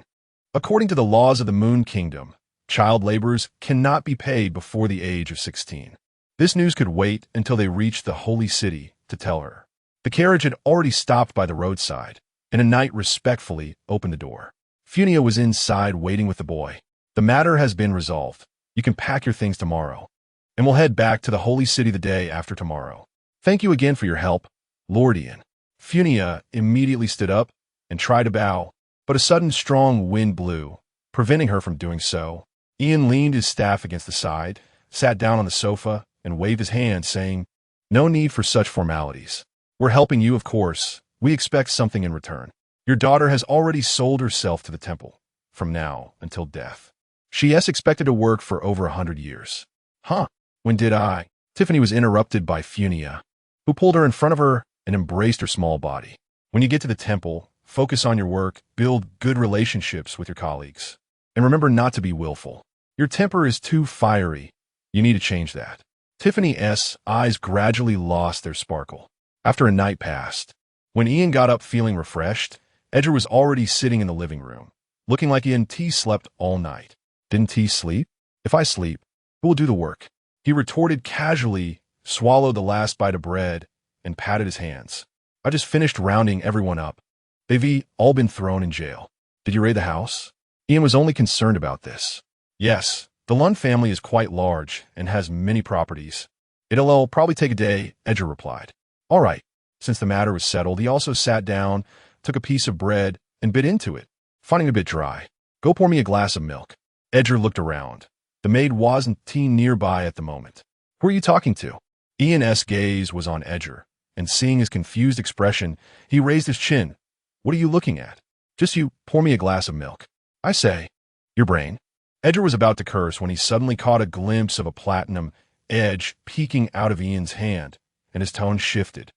According to the laws of the Moon Kingdom, child laborers cannot be paid before the age of 16. This news could wait until they reached the Holy City to tell her. The carriage had already stopped by the roadside, and a knight respectfully opened the door. Funia was inside waiting with the boy. The matter has been resolved. You can pack your things tomorrow, and we'll head back to the Holy City the day after tomorrow. Thank you again for your help, Lord Ian. Funia immediately stood up and tried to bow, but a sudden strong wind blew, preventing her from doing so. Ian leaned his staff against the side, sat down on the sofa, and waved his hand, saying, no need for such formalities. We're helping you, of course. We expect something in return. Your daughter has already sold herself to the temple, from now until death. She is expected to work for over 100 years. Huh? When did I? Tiffany was interrupted by Funia, who pulled her in front of her and embraced her small body. When you get to the temple, focus on your work, build good relationships with your colleagues, and remember not to be willful. Your temper is too fiery. You need to change that. Tiffany's eyes gradually lost their sparkle. After a night passed, when Ian got up feeling refreshed, Edgar was already sitting in the living room, looking like he hadn't slept all night. Didn't he sleep? If I sleep, Who will do the work? He retorted casually, swallowed the last bite of bread, and patted his hands. I just finished rounding everyone up. They've all been thrown in jail. Did you raid the house? Ian was only concerned about this. Yes, the Lund family is quite large and has many properties. It'll probably take a day, Edgar replied. All right. Since the matter was settled, he also sat down, took a piece of bread, and bit into it, finding it a bit dry. Go pour me a glass of milk. Edgar looked around. The maid wasn't nearby at the moment. Who are you talking to? Ian's gaze was on Edgar, and seeing his confused expression, he raised his chin. What are you looking at? Just you, pour me a glass of milk. I say. Your brain. Edgar was about to curse when he suddenly caught a glimpse of a platinum edge peeking out of Ian's hand, and his tone shifted.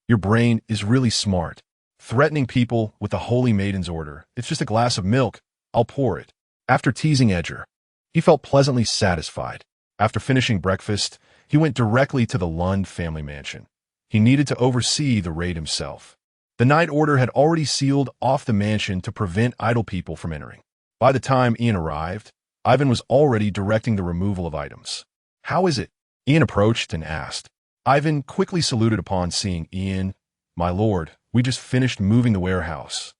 Your brain is really smart. Threatening people with the Holy Maiden's order. It's just a glass of milk. I'll pour it. After teasing Edgar, he felt pleasantly satisfied. After finishing breakfast, he went directly to the Lund family mansion. He needed to oversee the raid himself. The night order had already sealed off the mansion to prevent idle people from entering. By the time Ian arrived, Ivan was already directing the removal of items. How is it? Ian approached and asked. Ivan quickly saluted upon seeing Ian. My lord, we just finished moving the warehouse.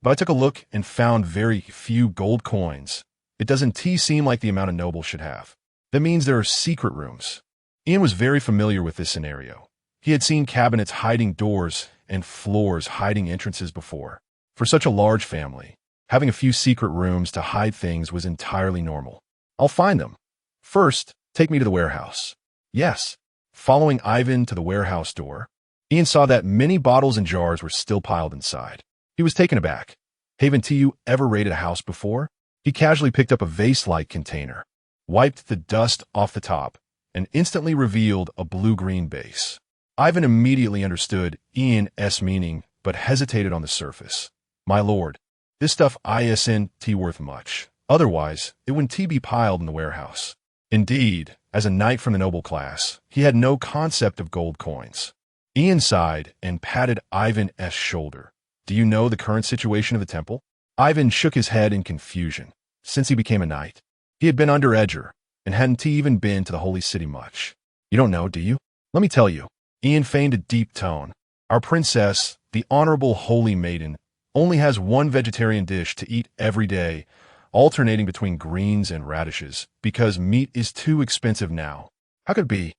But I took a look and found very few gold coins. It doesn't seem like the amount a noble should have. That means there are secret rooms. Ian was very familiar with this scenario. He had seen cabinets hiding doors and floors hiding entrances before. For such a large family, having a few secret rooms to hide things was entirely normal. I'll find them. First, take me to the warehouse. Yes. Following Ivan to the warehouse door, Ian saw that many bottles and jars were still piled inside. He was taken aback. Haven't you ever raided a house before? He casually picked up a vase-like container, wiped the dust off the top, and instantly revealed a blue-green base. Ivan immediately understood Ian's meaning, but hesitated on the surface. My lord, this stuff isn't worth much. Otherwise, it wouldn't be piled in the warehouse. Indeed, as a knight from the noble class, he had no concept of gold coins. Ian sighed and patted Ivan's shoulder. Do you know the current situation of the temple? Ivan shook his head in confusion. Since he became a knight, he had been under Edgar and hadn't even been to the holy city much. You don't know, do you? Let me tell you. Ian feigned a deep tone. Our princess, the honorable holy maiden, only has one vegetarian dish to eat every day, alternating between greens and radishes, because meat is too expensive now. How could it be?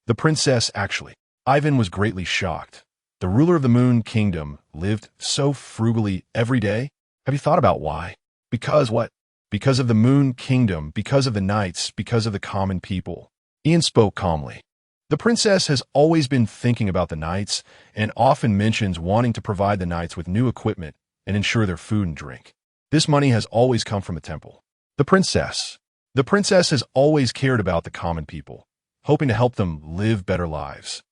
The princess, actually. Ivan was greatly shocked. The ruler of the Moon Kingdom lived so frugally every day? Have you thought about why? Because what? Because of the Moon Kingdom, because of the knights, because of the common people. Ian spoke calmly. The princess has always been thinking about the knights and often mentions wanting to provide the knights with new equipment and ensure their food and drink. This money has always come from the temple. The princess has always cared about the common people, hoping to help them live better lives.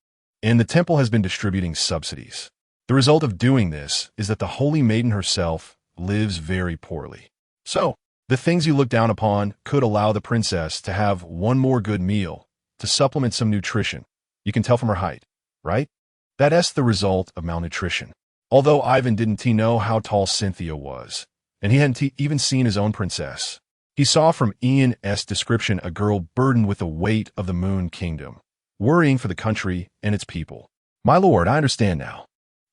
And the temple has been distributing subsidies. The result of doing this is that the Holy Maiden herself lives very poorly. So, the things you look down upon could allow the princess to have one more good meal, to supplement some nutrition. You can tell from her height, right? That's the result of malnutrition. Although Ivan didn't know how tall Cynthia was, and he hadn't even seen his own princess, he saw from Ian's description a girl burdened with the weight of the Moon Kingdom, worrying for the country and its people. My lord, I understand now.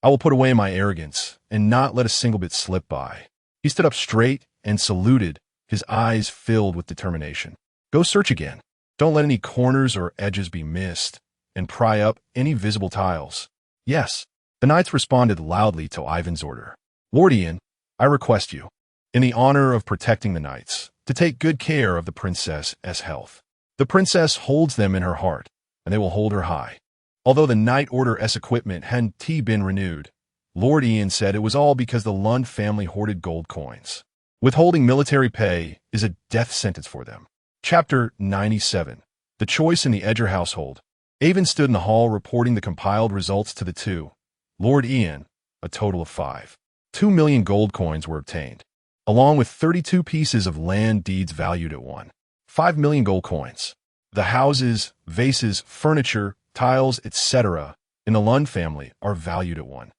I will put away my arrogance and not let a single bit slip by. He stood up straight and saluted, his eyes filled with determination. Go search again. Don't let any corners or edges be missed, and pry up any visible tiles. Yes. The knights responded loudly to Ivan's order. Lord Ian, I request you, in the honor of protecting the knights, to take good care of the princess's health. The princess holds them in her heart, and they will hold her high. Although the Knight Order's equipment hadn't been renewed, Lord Ian said it was all because the Lund family hoarded gold coins. Withholding military pay is a death sentence for them. Chapter 97. The Choice in the Edgar Household. Avon stood in the hall reporting the compiled results to the two. Lord Ian, a total of 5. 2 million gold coins were obtained, along with 32 pieces of land deeds valued at 5 million gold coins. The houses, vases, furniture, tiles, etc. in the Lund family are valued at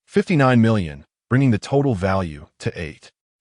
59 million, bringing the total value to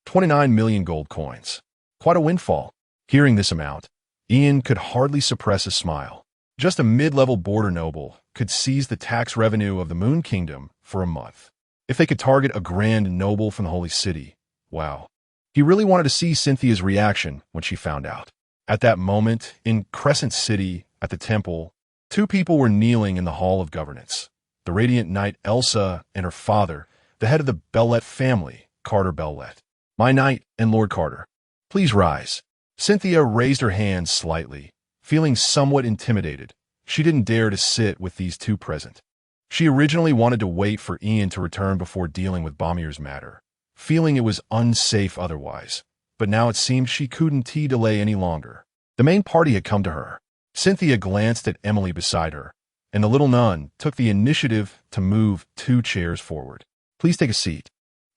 29 million gold coins. Quite a windfall. Hearing this amount, Ian could hardly suppress a smile. Just a mid-level border noble could seize the tax revenue of the Moon Kingdom for a month. If they could target a grand noble from the Holy City, wow. He really wanted to see Cynthia's reaction when she found out. At that moment, in Crescent City, at the temple, two people were kneeling in the Hall of Governance. The Radiant Knight Elsa and her father, the head of the Bellet family, Carter Bellet. My knight and Lord Carter, please rise. Cynthia raised her hand slightly, feeling somewhat intimidated. She didn't dare to sit with these two present. She originally wanted to wait for Ian to return before dealing with Bomir's matter, feeling it was unsafe otherwise. But now it seemed she couldn't delay any longer. The main party had come to her. Cynthia glanced at Emily beside her, and the little nun took the initiative to move 2 chairs forward. Please take a seat.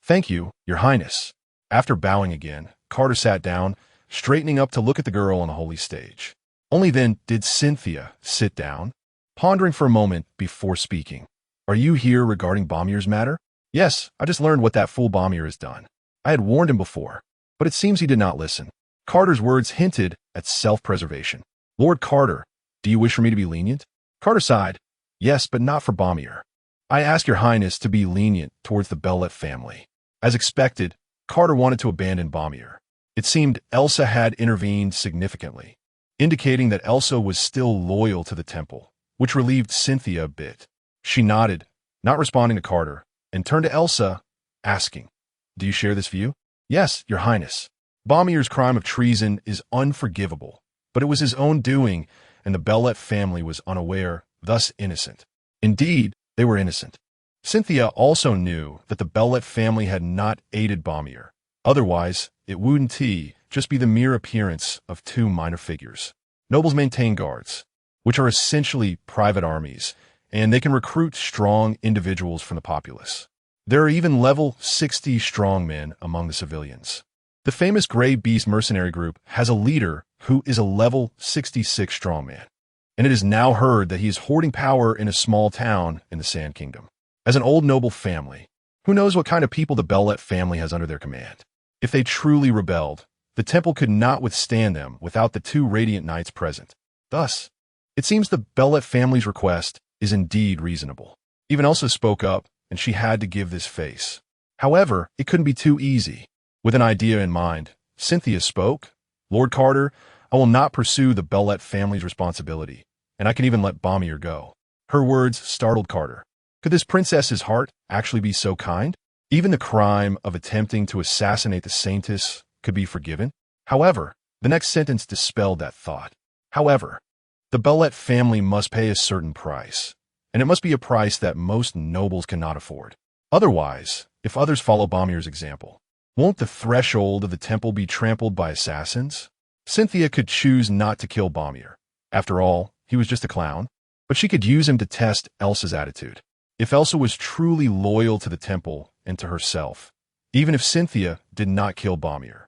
Thank you, Your Highness. After bowing again, Carter sat down, straightening up to look at the girl on the holy stage. Only then did Cynthia sit down, pondering for a moment before speaking. Are you here regarding Bomir's matter? Yes, I just learned what that fool Bomir has done. I had warned him before, but it seems he did not listen. Carter's words hinted at self-preservation. Lord Carter, do you wish for me to be lenient? Carter sighed. Yes, but not for Bomir. I ask Your Highness to be lenient towards the Bellet family. As expected, Carter wanted to abandon Bomir. It seemed Elsa had intervened significantly, indicating that Elsa was still loyal to the temple, which relieved Cynthia a bit. She nodded, not responding to Carter, and turned to Elsa, asking, Do you share this view? Yes, Your Highness. Bomir's crime of treason is unforgivable, but it was his own doing, and the Bellet family was unaware, thus innocent. Indeed, they were innocent. Cynthia also knew that the Bellet family had not aided Bomir. Otherwise, it wouldn't just be the mere appearance of 2 minor figures. Nobles maintain guards, which are essentially private armies, and they can recruit strong individuals from the populace. There are even level 60 strongmen among the civilians. The famous Grey Beast mercenary group has a leader who is a level 66 strongman, and it is now heard that he is hoarding power in a small town in the Sand Kingdom. As an old noble family, who knows what kind of people the Bellet family has under their command? If they truly rebelled, the temple could not withstand them without the 2 Radiant Knights present. Thus, it seems the Bellet family's request is indeed reasonable. Even Elsa spoke up, and she had to give this face. However, it couldn't be too easy. With an idea in mind, Cynthia spoke. Lord Carter, I will not pursue the Bellet family's responsibility, and I can even let Bomir go. Her words startled Carter. Could this princess's heart actually be so kind? Even the crime of attempting to assassinate the Saintess could be forgiven? However, the next sentence dispelled that thought. However, the Bellet family must pay a certain price, and it must be a price that most nobles cannot afford. Otherwise, if others follow Bomir's example, won't the threshold of the temple be trampled by assassins? Cynthia could choose not to kill Bomir. After all, he was just a clown, but she could use him to test Elsa's attitude. If Elsa was truly loyal to the temple and to herself, even if Cynthia did not kill Bomir,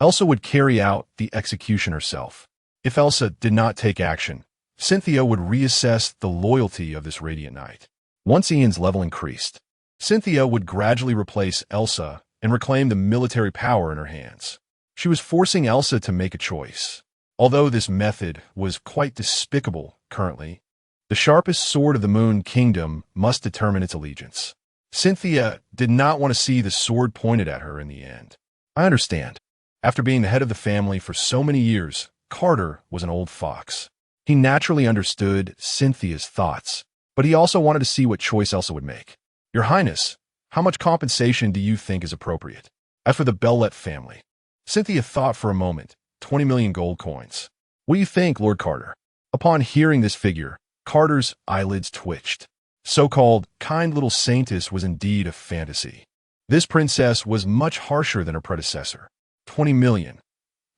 Elsa would carry out the execution herself. If Elsa did not take action, Cynthia would reassess the loyalty of this Radiant Knight. Once Ian's level increased, Cynthia would gradually replace Elsa and reclaim the military power in her hands. She was forcing Elsa to make a choice. Although this method was quite despicable currently, the sharpest sword of the Moon Kingdom must determine its allegiance. Cynthia did not want to see the sword pointed at her in the end. I understand. After being the head of the family for so many years, Carter was an old fox. He naturally understood Cynthia's thoughts, but he also wanted to see what choice Elsa would make. Your Highness, how much compensation do you think is appropriate? As for the Bellet family, Cynthia thought for a moment. 20 million gold coins. What do you think, Lord Carter? Upon hearing this figure, Carter's eyelids twitched. So-called kind little Saintess was indeed a fantasy. This princess was much harsher than her predecessor. 20 million.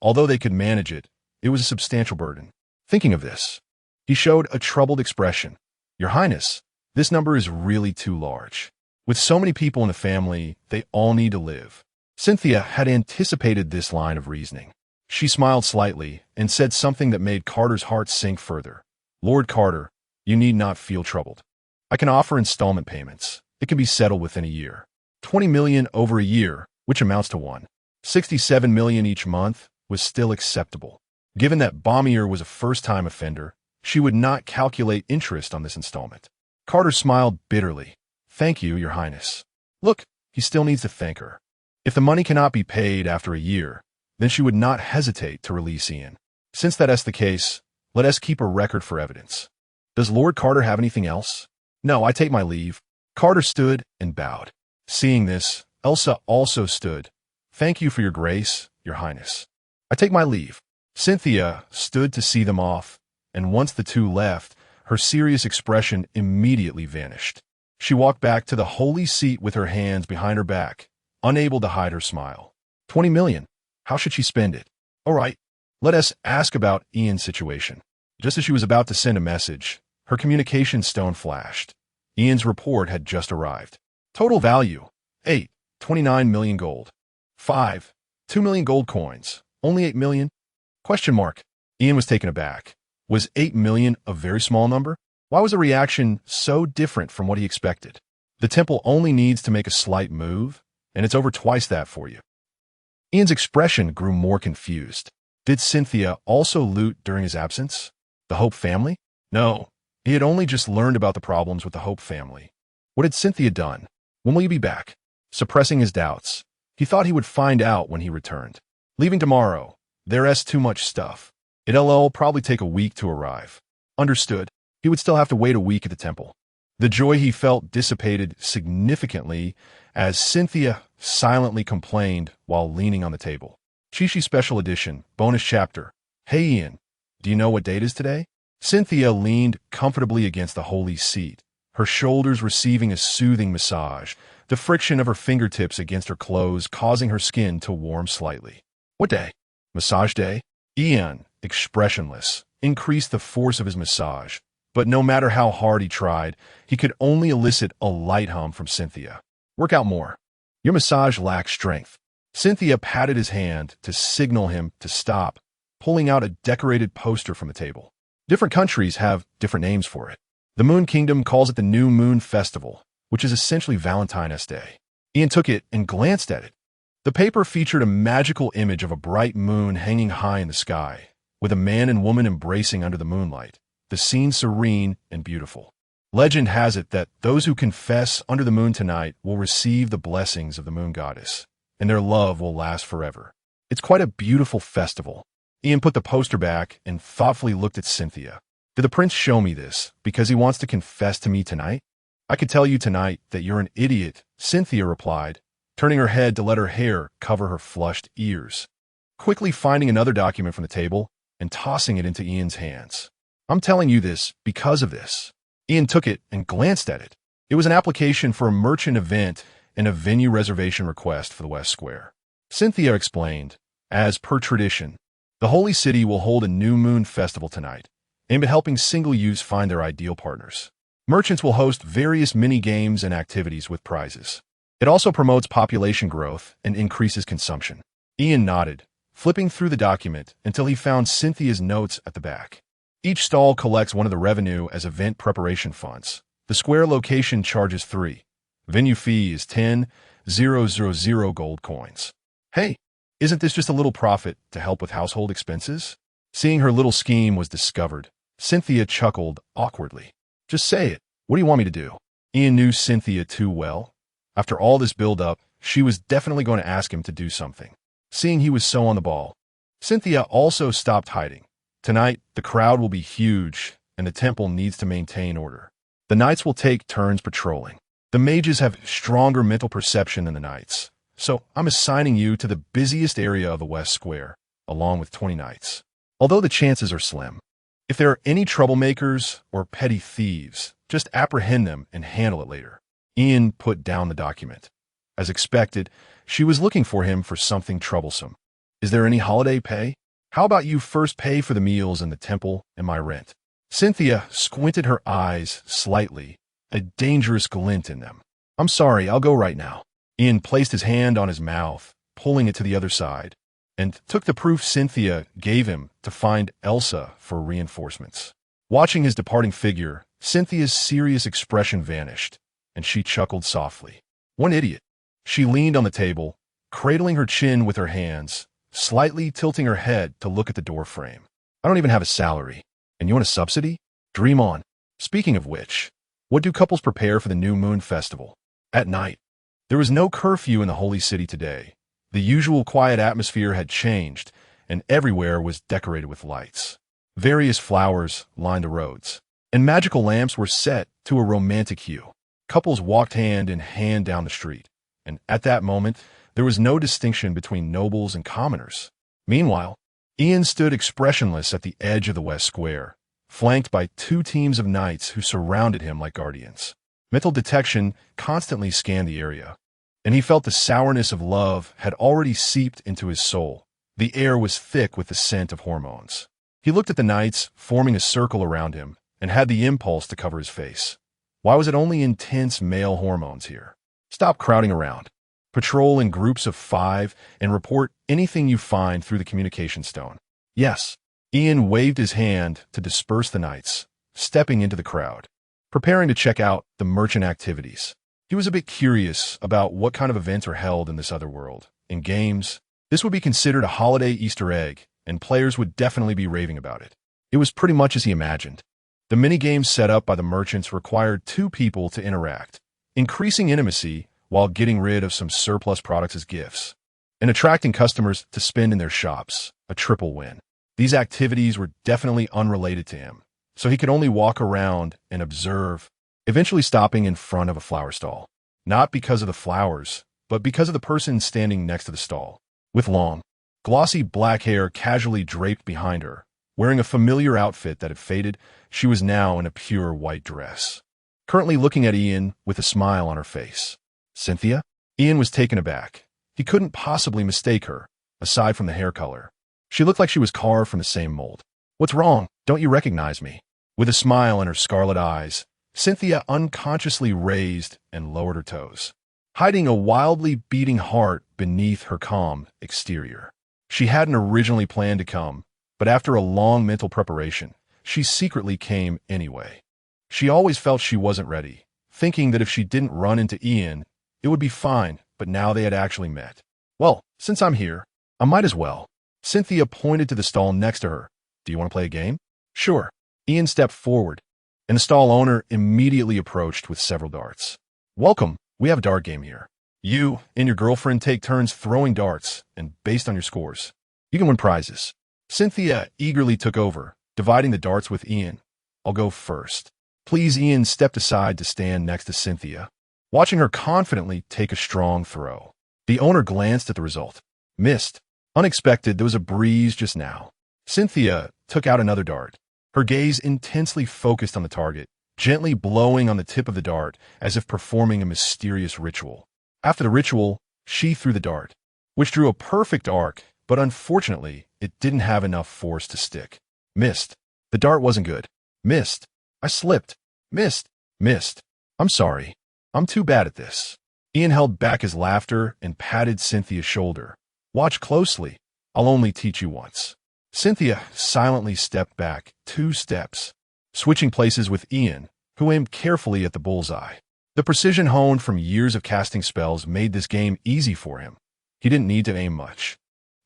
Although they could manage it, it was a substantial burden. Thinking of this, he showed a troubled expression. Your Highness, this number is really too large. With so many people in the family, they all need to live. Cynthia had anticipated this line of reasoning. She smiled slightly and said something that made Carter's heart sink further. Lord Carter, you need not feel troubled. I can offer installment payments. It can be settled within a year. 20 million over a year, which amounts to 67 million each month, was still acceptable. Given that Baumier was a first-time offender, she would not calculate interest on this installment. Carter smiled bitterly. "Thank you, Your Highness." Look, he still needs to thank her. If the money cannot be paid after a year, then she would not hesitate to release Ian. Since that is the case, let us keep a record for evidence. Does Lord Carter have anything else? No, I take my leave. Carter stood and bowed. Seeing this, Elsa also stood. Thank you for your grace, Your Highness. I take my leave. Cynthia stood to see them off, and once the two left, her serious expression immediately vanished. She walked back to the holy seat with her hands behind her back, unable to hide her smile. 20 million. How should she spend it? All right, let us ask about Ian's situation. Just as she was about to send a message, her communication stone flashed. Ian's report had just arrived. Total value, 8, 29 million gold. 5, 2 million gold coins. Only 8 million? Question mark. Ian was taken aback. Was 8 million a very small number? Why was the reaction so different from what he expected? The temple only needs to make a slight move, and it's over twice that for you. Ian's expression grew more confused. Did Cynthia also loot during his absence? The Hope family? No, he had only just learned about the problems with the Hope family. What had Cynthia done? When will you be back? Suppressing his doubts, he thought he would find out when he returned. Leaving tomorrow. There's too much stuff. It'll probably take a week to arrive. Understood. He would still have to wait a week at the temple. The joy he felt dissipated significantly as Cynthia silently complained while leaning on the table. Chichi Special Edition, Bonus Chapter. Hey Ian, do you know what date is today? Cynthia leaned comfortably against the holy seat, her shoulders receiving a soothing massage, the friction of her fingertips against her clothes causing her skin to warm slightly. What day? Massage day? Ian, expressionless, increased the force of his massage, but no matter how hard he tried, he could only elicit a light hum from Cynthia. Work out more. Your massage lacks strength. Cynthia patted his hand to signal him to stop, pulling out a decorated poster from the table. Different countries have different names for it. The Moon Kingdom calls it the New Moon Festival, which is essentially Valentine's Day. Ian took it and glanced at it. The paper featured a magical image of a bright moon hanging high in the sky, with a man and woman embracing under the moonlight, the scene serene and beautiful. Legend has it that those who confess under the moon tonight will receive the blessings of the moon goddess, and their love will last forever. It's quite a beautiful festival. Ian put the poster back and thoughtfully looked at Cynthia. Did the prince show me this because he wants to confess to me tonight? I could tell you tonight that you're an idiot, Cynthia replied, turning her head to let her hair cover her flushed ears. Quickly finding another document from the table and tossing it into Ian's hands. I'm telling you this because of this. Ian took it and glanced at it. It was an application for a merchant event and a venue reservation request for the West Square. Cynthia explained, as per tradition, the Holy City will hold a new moon festival tonight, aimed at helping single youths find their ideal partners. Merchants will host various mini-games and activities with prizes. It also promotes population growth and increases consumption. Ian nodded, flipping through the document until he found Cynthia's notes at the back. Each stall collects one of the revenue as event preparation funds. The square location charges 3. Venue fee is 10,000 gold coins. Hey, isn't this just a little profit to help with household expenses? Seeing her little scheme was discovered, Cynthia chuckled awkwardly. Just say it. What do you want me to do? Ian knew Cynthia too well. After all this build-up, she was definitely going to ask him to do something. Seeing he was so on the ball, Cynthia also stopped hiding. Tonight, the crowd will be huge, and the temple needs to maintain order. The knights will take turns patrolling. The mages have stronger mental perception than the knights, so I'm assigning you to the busiest area of the West Square, along with 20 knights. Although the chances are slim. If there are any troublemakers or petty thieves, just apprehend them and handle it later. Ian put down the document. As expected, she was looking for him for something troublesome. Is there any holiday pay? How about you first pay for the meals in the temple and my rent? Cynthia squinted her eyes slightly, a dangerous glint in them. I'm sorry, I'll go right now. Ian placed his hand on his mouth, pulling it to the other side, and took the proof Cynthia gave him to find Elsa for reinforcements. Watching his departing figure, Cynthia's serious expression vanished, and she chuckled softly. One idiot. She leaned on the table, cradling her chin with her hands, slightly tilting her head to look at the door frame. I don't even have a salary. And you want a subsidy? Dream on. Speaking of which, what do couples prepare for the new moon festival? At night. There was no curfew in the holy city today. The usual quiet atmosphere had changed, and everywhere was decorated with lights. Various flowers lined the roads, and magical lamps were set to a romantic hue. Couples walked hand in hand down the street, and at that moment, there was no distinction between nobles and commoners. Meanwhile, Ian stood expressionless at the edge of the West Square, flanked by two teams of knights who surrounded him like guardians. Mental detection constantly scanned the area, and he felt the sourness of love had already seeped into his soul. The air was thick with the scent of hormones. He looked at the knights forming a circle around him and had the impulse to cover his face. Why was it only intense male hormones here? Stop crowding around. Patrol in groups of 5 and report anything you find through the communication stone. Yes. Ian waved his hand to disperse the knights, stepping into the crowd, preparing to check out the merchant activities. He was a bit curious about what kind of events are held in this other world. In games, this would be considered a holiday Easter egg, and players would definitely be raving about it. It was pretty much as he imagined. The minigames set up by the merchants required 2 people to interact, increasing intimacy while getting rid of some surplus products as gifts, and attracting customers to spend in their shops, a triple win. These activities were definitely unrelated to him, so he could only walk around and observe, eventually stopping in front of a flower stall. Not because of the flowers, but because of the person standing next to the stall. With long, glossy black hair casually draped behind her, wearing a familiar outfit that had faded, she was now in a pure white dress, currently looking at Ian with a smile on her face. Cynthia? Ian was taken aback. He couldn't possibly mistake her, aside from the hair color. She looked like she was carved from the same mold. What's wrong? Don't you recognize me? With a smile in her scarlet eyes, Cynthia unconsciously raised and lowered her toes, hiding a wildly beating heart beneath her calm exterior. She hadn't originally planned to come, but after a long mental preparation, she secretly came anyway. She always felt she wasn't ready, thinking that if she didn't run into Ian, it would be fine, but now they had actually met. Well, since I'm here, I might as well. Cynthia pointed to the stall next to her. Do you want to play a game? Sure. Ian stepped forward, and the stall owner immediately approached with several darts. Welcome, we have a dart game here. You and your girlfriend take turns throwing darts, and based on your scores, you can win prizes. Cynthia eagerly took over, dividing the darts with Ian. I'll go first. Please. Ian stepped aside to stand next to Cynthia, watching her confidently take a strong throw. The owner glanced at the result. Missed. Unexpected, there was a breeze just now. Cynthia took out another dart, her gaze intensely focused on the target, gently blowing on the tip of the dart as if performing a mysterious ritual. After the ritual, she threw the dart, which drew a perfect arc, but unfortunately, it didn't have enough force to stick. Missed. The dart wasn't good. Missed. I slipped. Missed. Missed. I'm sorry. I'm too bad at this. Ian held back his laughter and patted Cynthia's shoulder. Watch closely. I'll only teach you once. Cynthia silently stepped back 2 steps, switching places with Ian, who aimed carefully at the bullseye. The precision honed from years of casting spells made this game easy for him. He didn't need to aim much.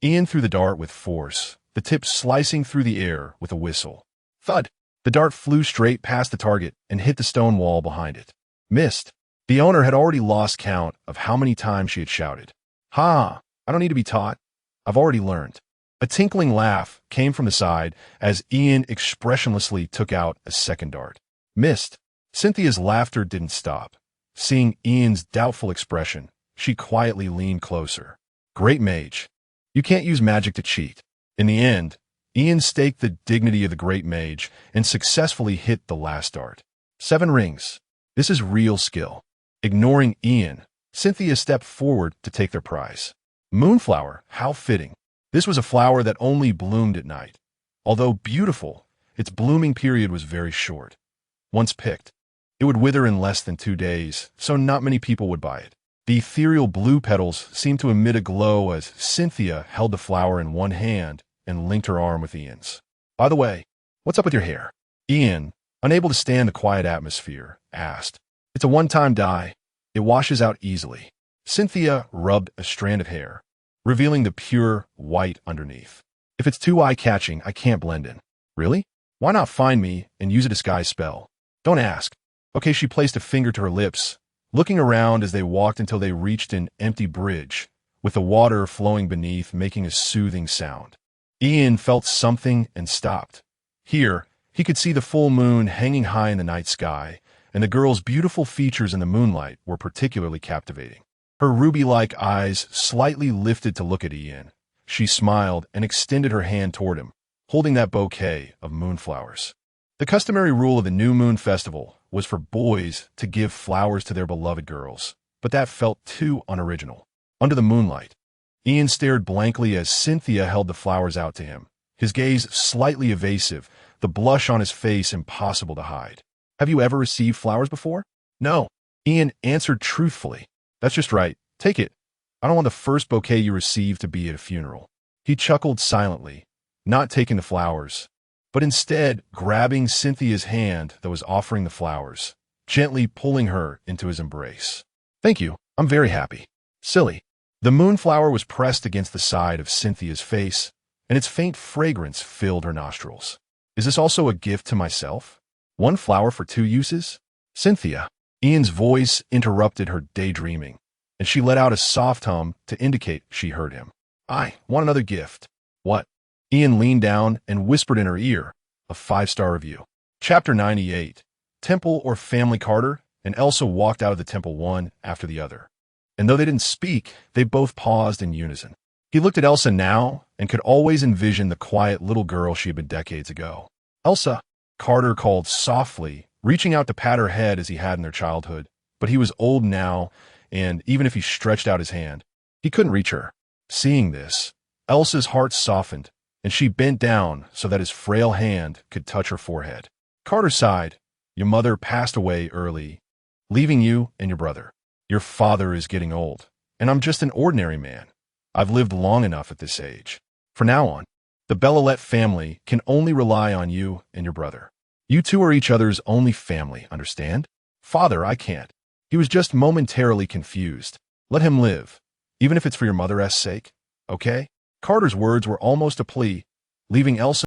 Ian threw the dart with force, the tip slicing through the air with a whistle. Thud! The dart flew straight past the target and hit the stone wall behind it. Missed. The owner had already lost count of how many times she had shouted. Ha! I don't need to be taught. I've already learned. A tinkling laugh came from the side as Ian expressionlessly took out a second dart. Missed. Cynthia's laughter didn't stop. Seeing Ian's doubtful expression, she quietly leaned closer. Great mage. You can't use magic to cheat. In the end, Ian staked the dignity of the great mage and successfully hit the last dart. 7 rings. This is real skill. Ignoring Ian, Cynthia stepped forward to take their prize. Moonflower, how fitting. This was a flower that only bloomed at night. Although beautiful, its blooming period was very short. Once picked, it would wither in less than 2 days, so not many people would buy it. The ethereal blue petals seemed to emit a glow as Cynthia held the flower in one hand and linked her arm with Ian's. By the way, what's up with your hair? Ian, unable to stand the quiet atmosphere, asked. It's a one-time dye. It washes out easily. Cynthia rubbed a strand of hair, revealing the pure white underneath. If it's too eye-catching, I can't blend in. Really? Why not find me and use a disguise spell? Don't ask. Okay, she placed a finger to her lips, looking around as they walked until they reached an empty bridge, with the water flowing beneath making a soothing sound. Ian felt something and stopped. Here, he could see the full moon hanging high in the night sky, and the girl's beautiful features in the moonlight were particularly captivating. Her ruby-like eyes slightly lifted to look at Ian. She smiled and extended her hand toward him, holding that bouquet of moonflowers. The customary rule of the New Moon Festival was for boys to give flowers to their beloved girls, but that felt too unoriginal. Under the moonlight, Ian stared blankly as Cynthia held the flowers out to him, his gaze slightly evasive, the blush on his face impossible to hide. Have you ever received flowers before? No. Ian answered truthfully. That's just right. Take it. I don't want the first bouquet you receive to be at a funeral. He chuckled silently, not taking the flowers, but instead grabbing Cynthia's hand that was offering the flowers, gently pulling her into his embrace. Thank you. I'm very happy. Silly. The moonflower was pressed against the side of Cynthia's face, and its faint fragrance filled her nostrils. Is this also a gift to myself? One flower for two uses? Cynthia. Ian's voice interrupted her daydreaming, and she let out a soft hum to indicate she heard him. I want another gift. What? Ian leaned down and whispered in her ear, a 5-star review. Chapter 98. Temple or Family. Carter and Elsa walked out of the temple one after the other. And though they didn't speak, they both paused in unison. He looked at Elsa now and could always envision the quiet little girl she had been decades ago. Elsa, Carter called softly, reaching out to pat her head as he had in their childhood. But he was old now, and even if he stretched out his hand, he couldn't reach her. Seeing this, Elsa's heart softened, and she bent down so that his frail hand could touch her forehead. Carter sighed. Your mother passed away early, leaving you and your brother. Your father is getting old, and I'm just an ordinary man. I've lived long enough at this age. From now on, the Bellalette family can only rely on you and your brother. You two are each other's only family, understand? Father, I can't. He was just momentarily confused. Let him live, even if it's for your mother's sake, okay? Carter's words were almost a plea, leaving Elsa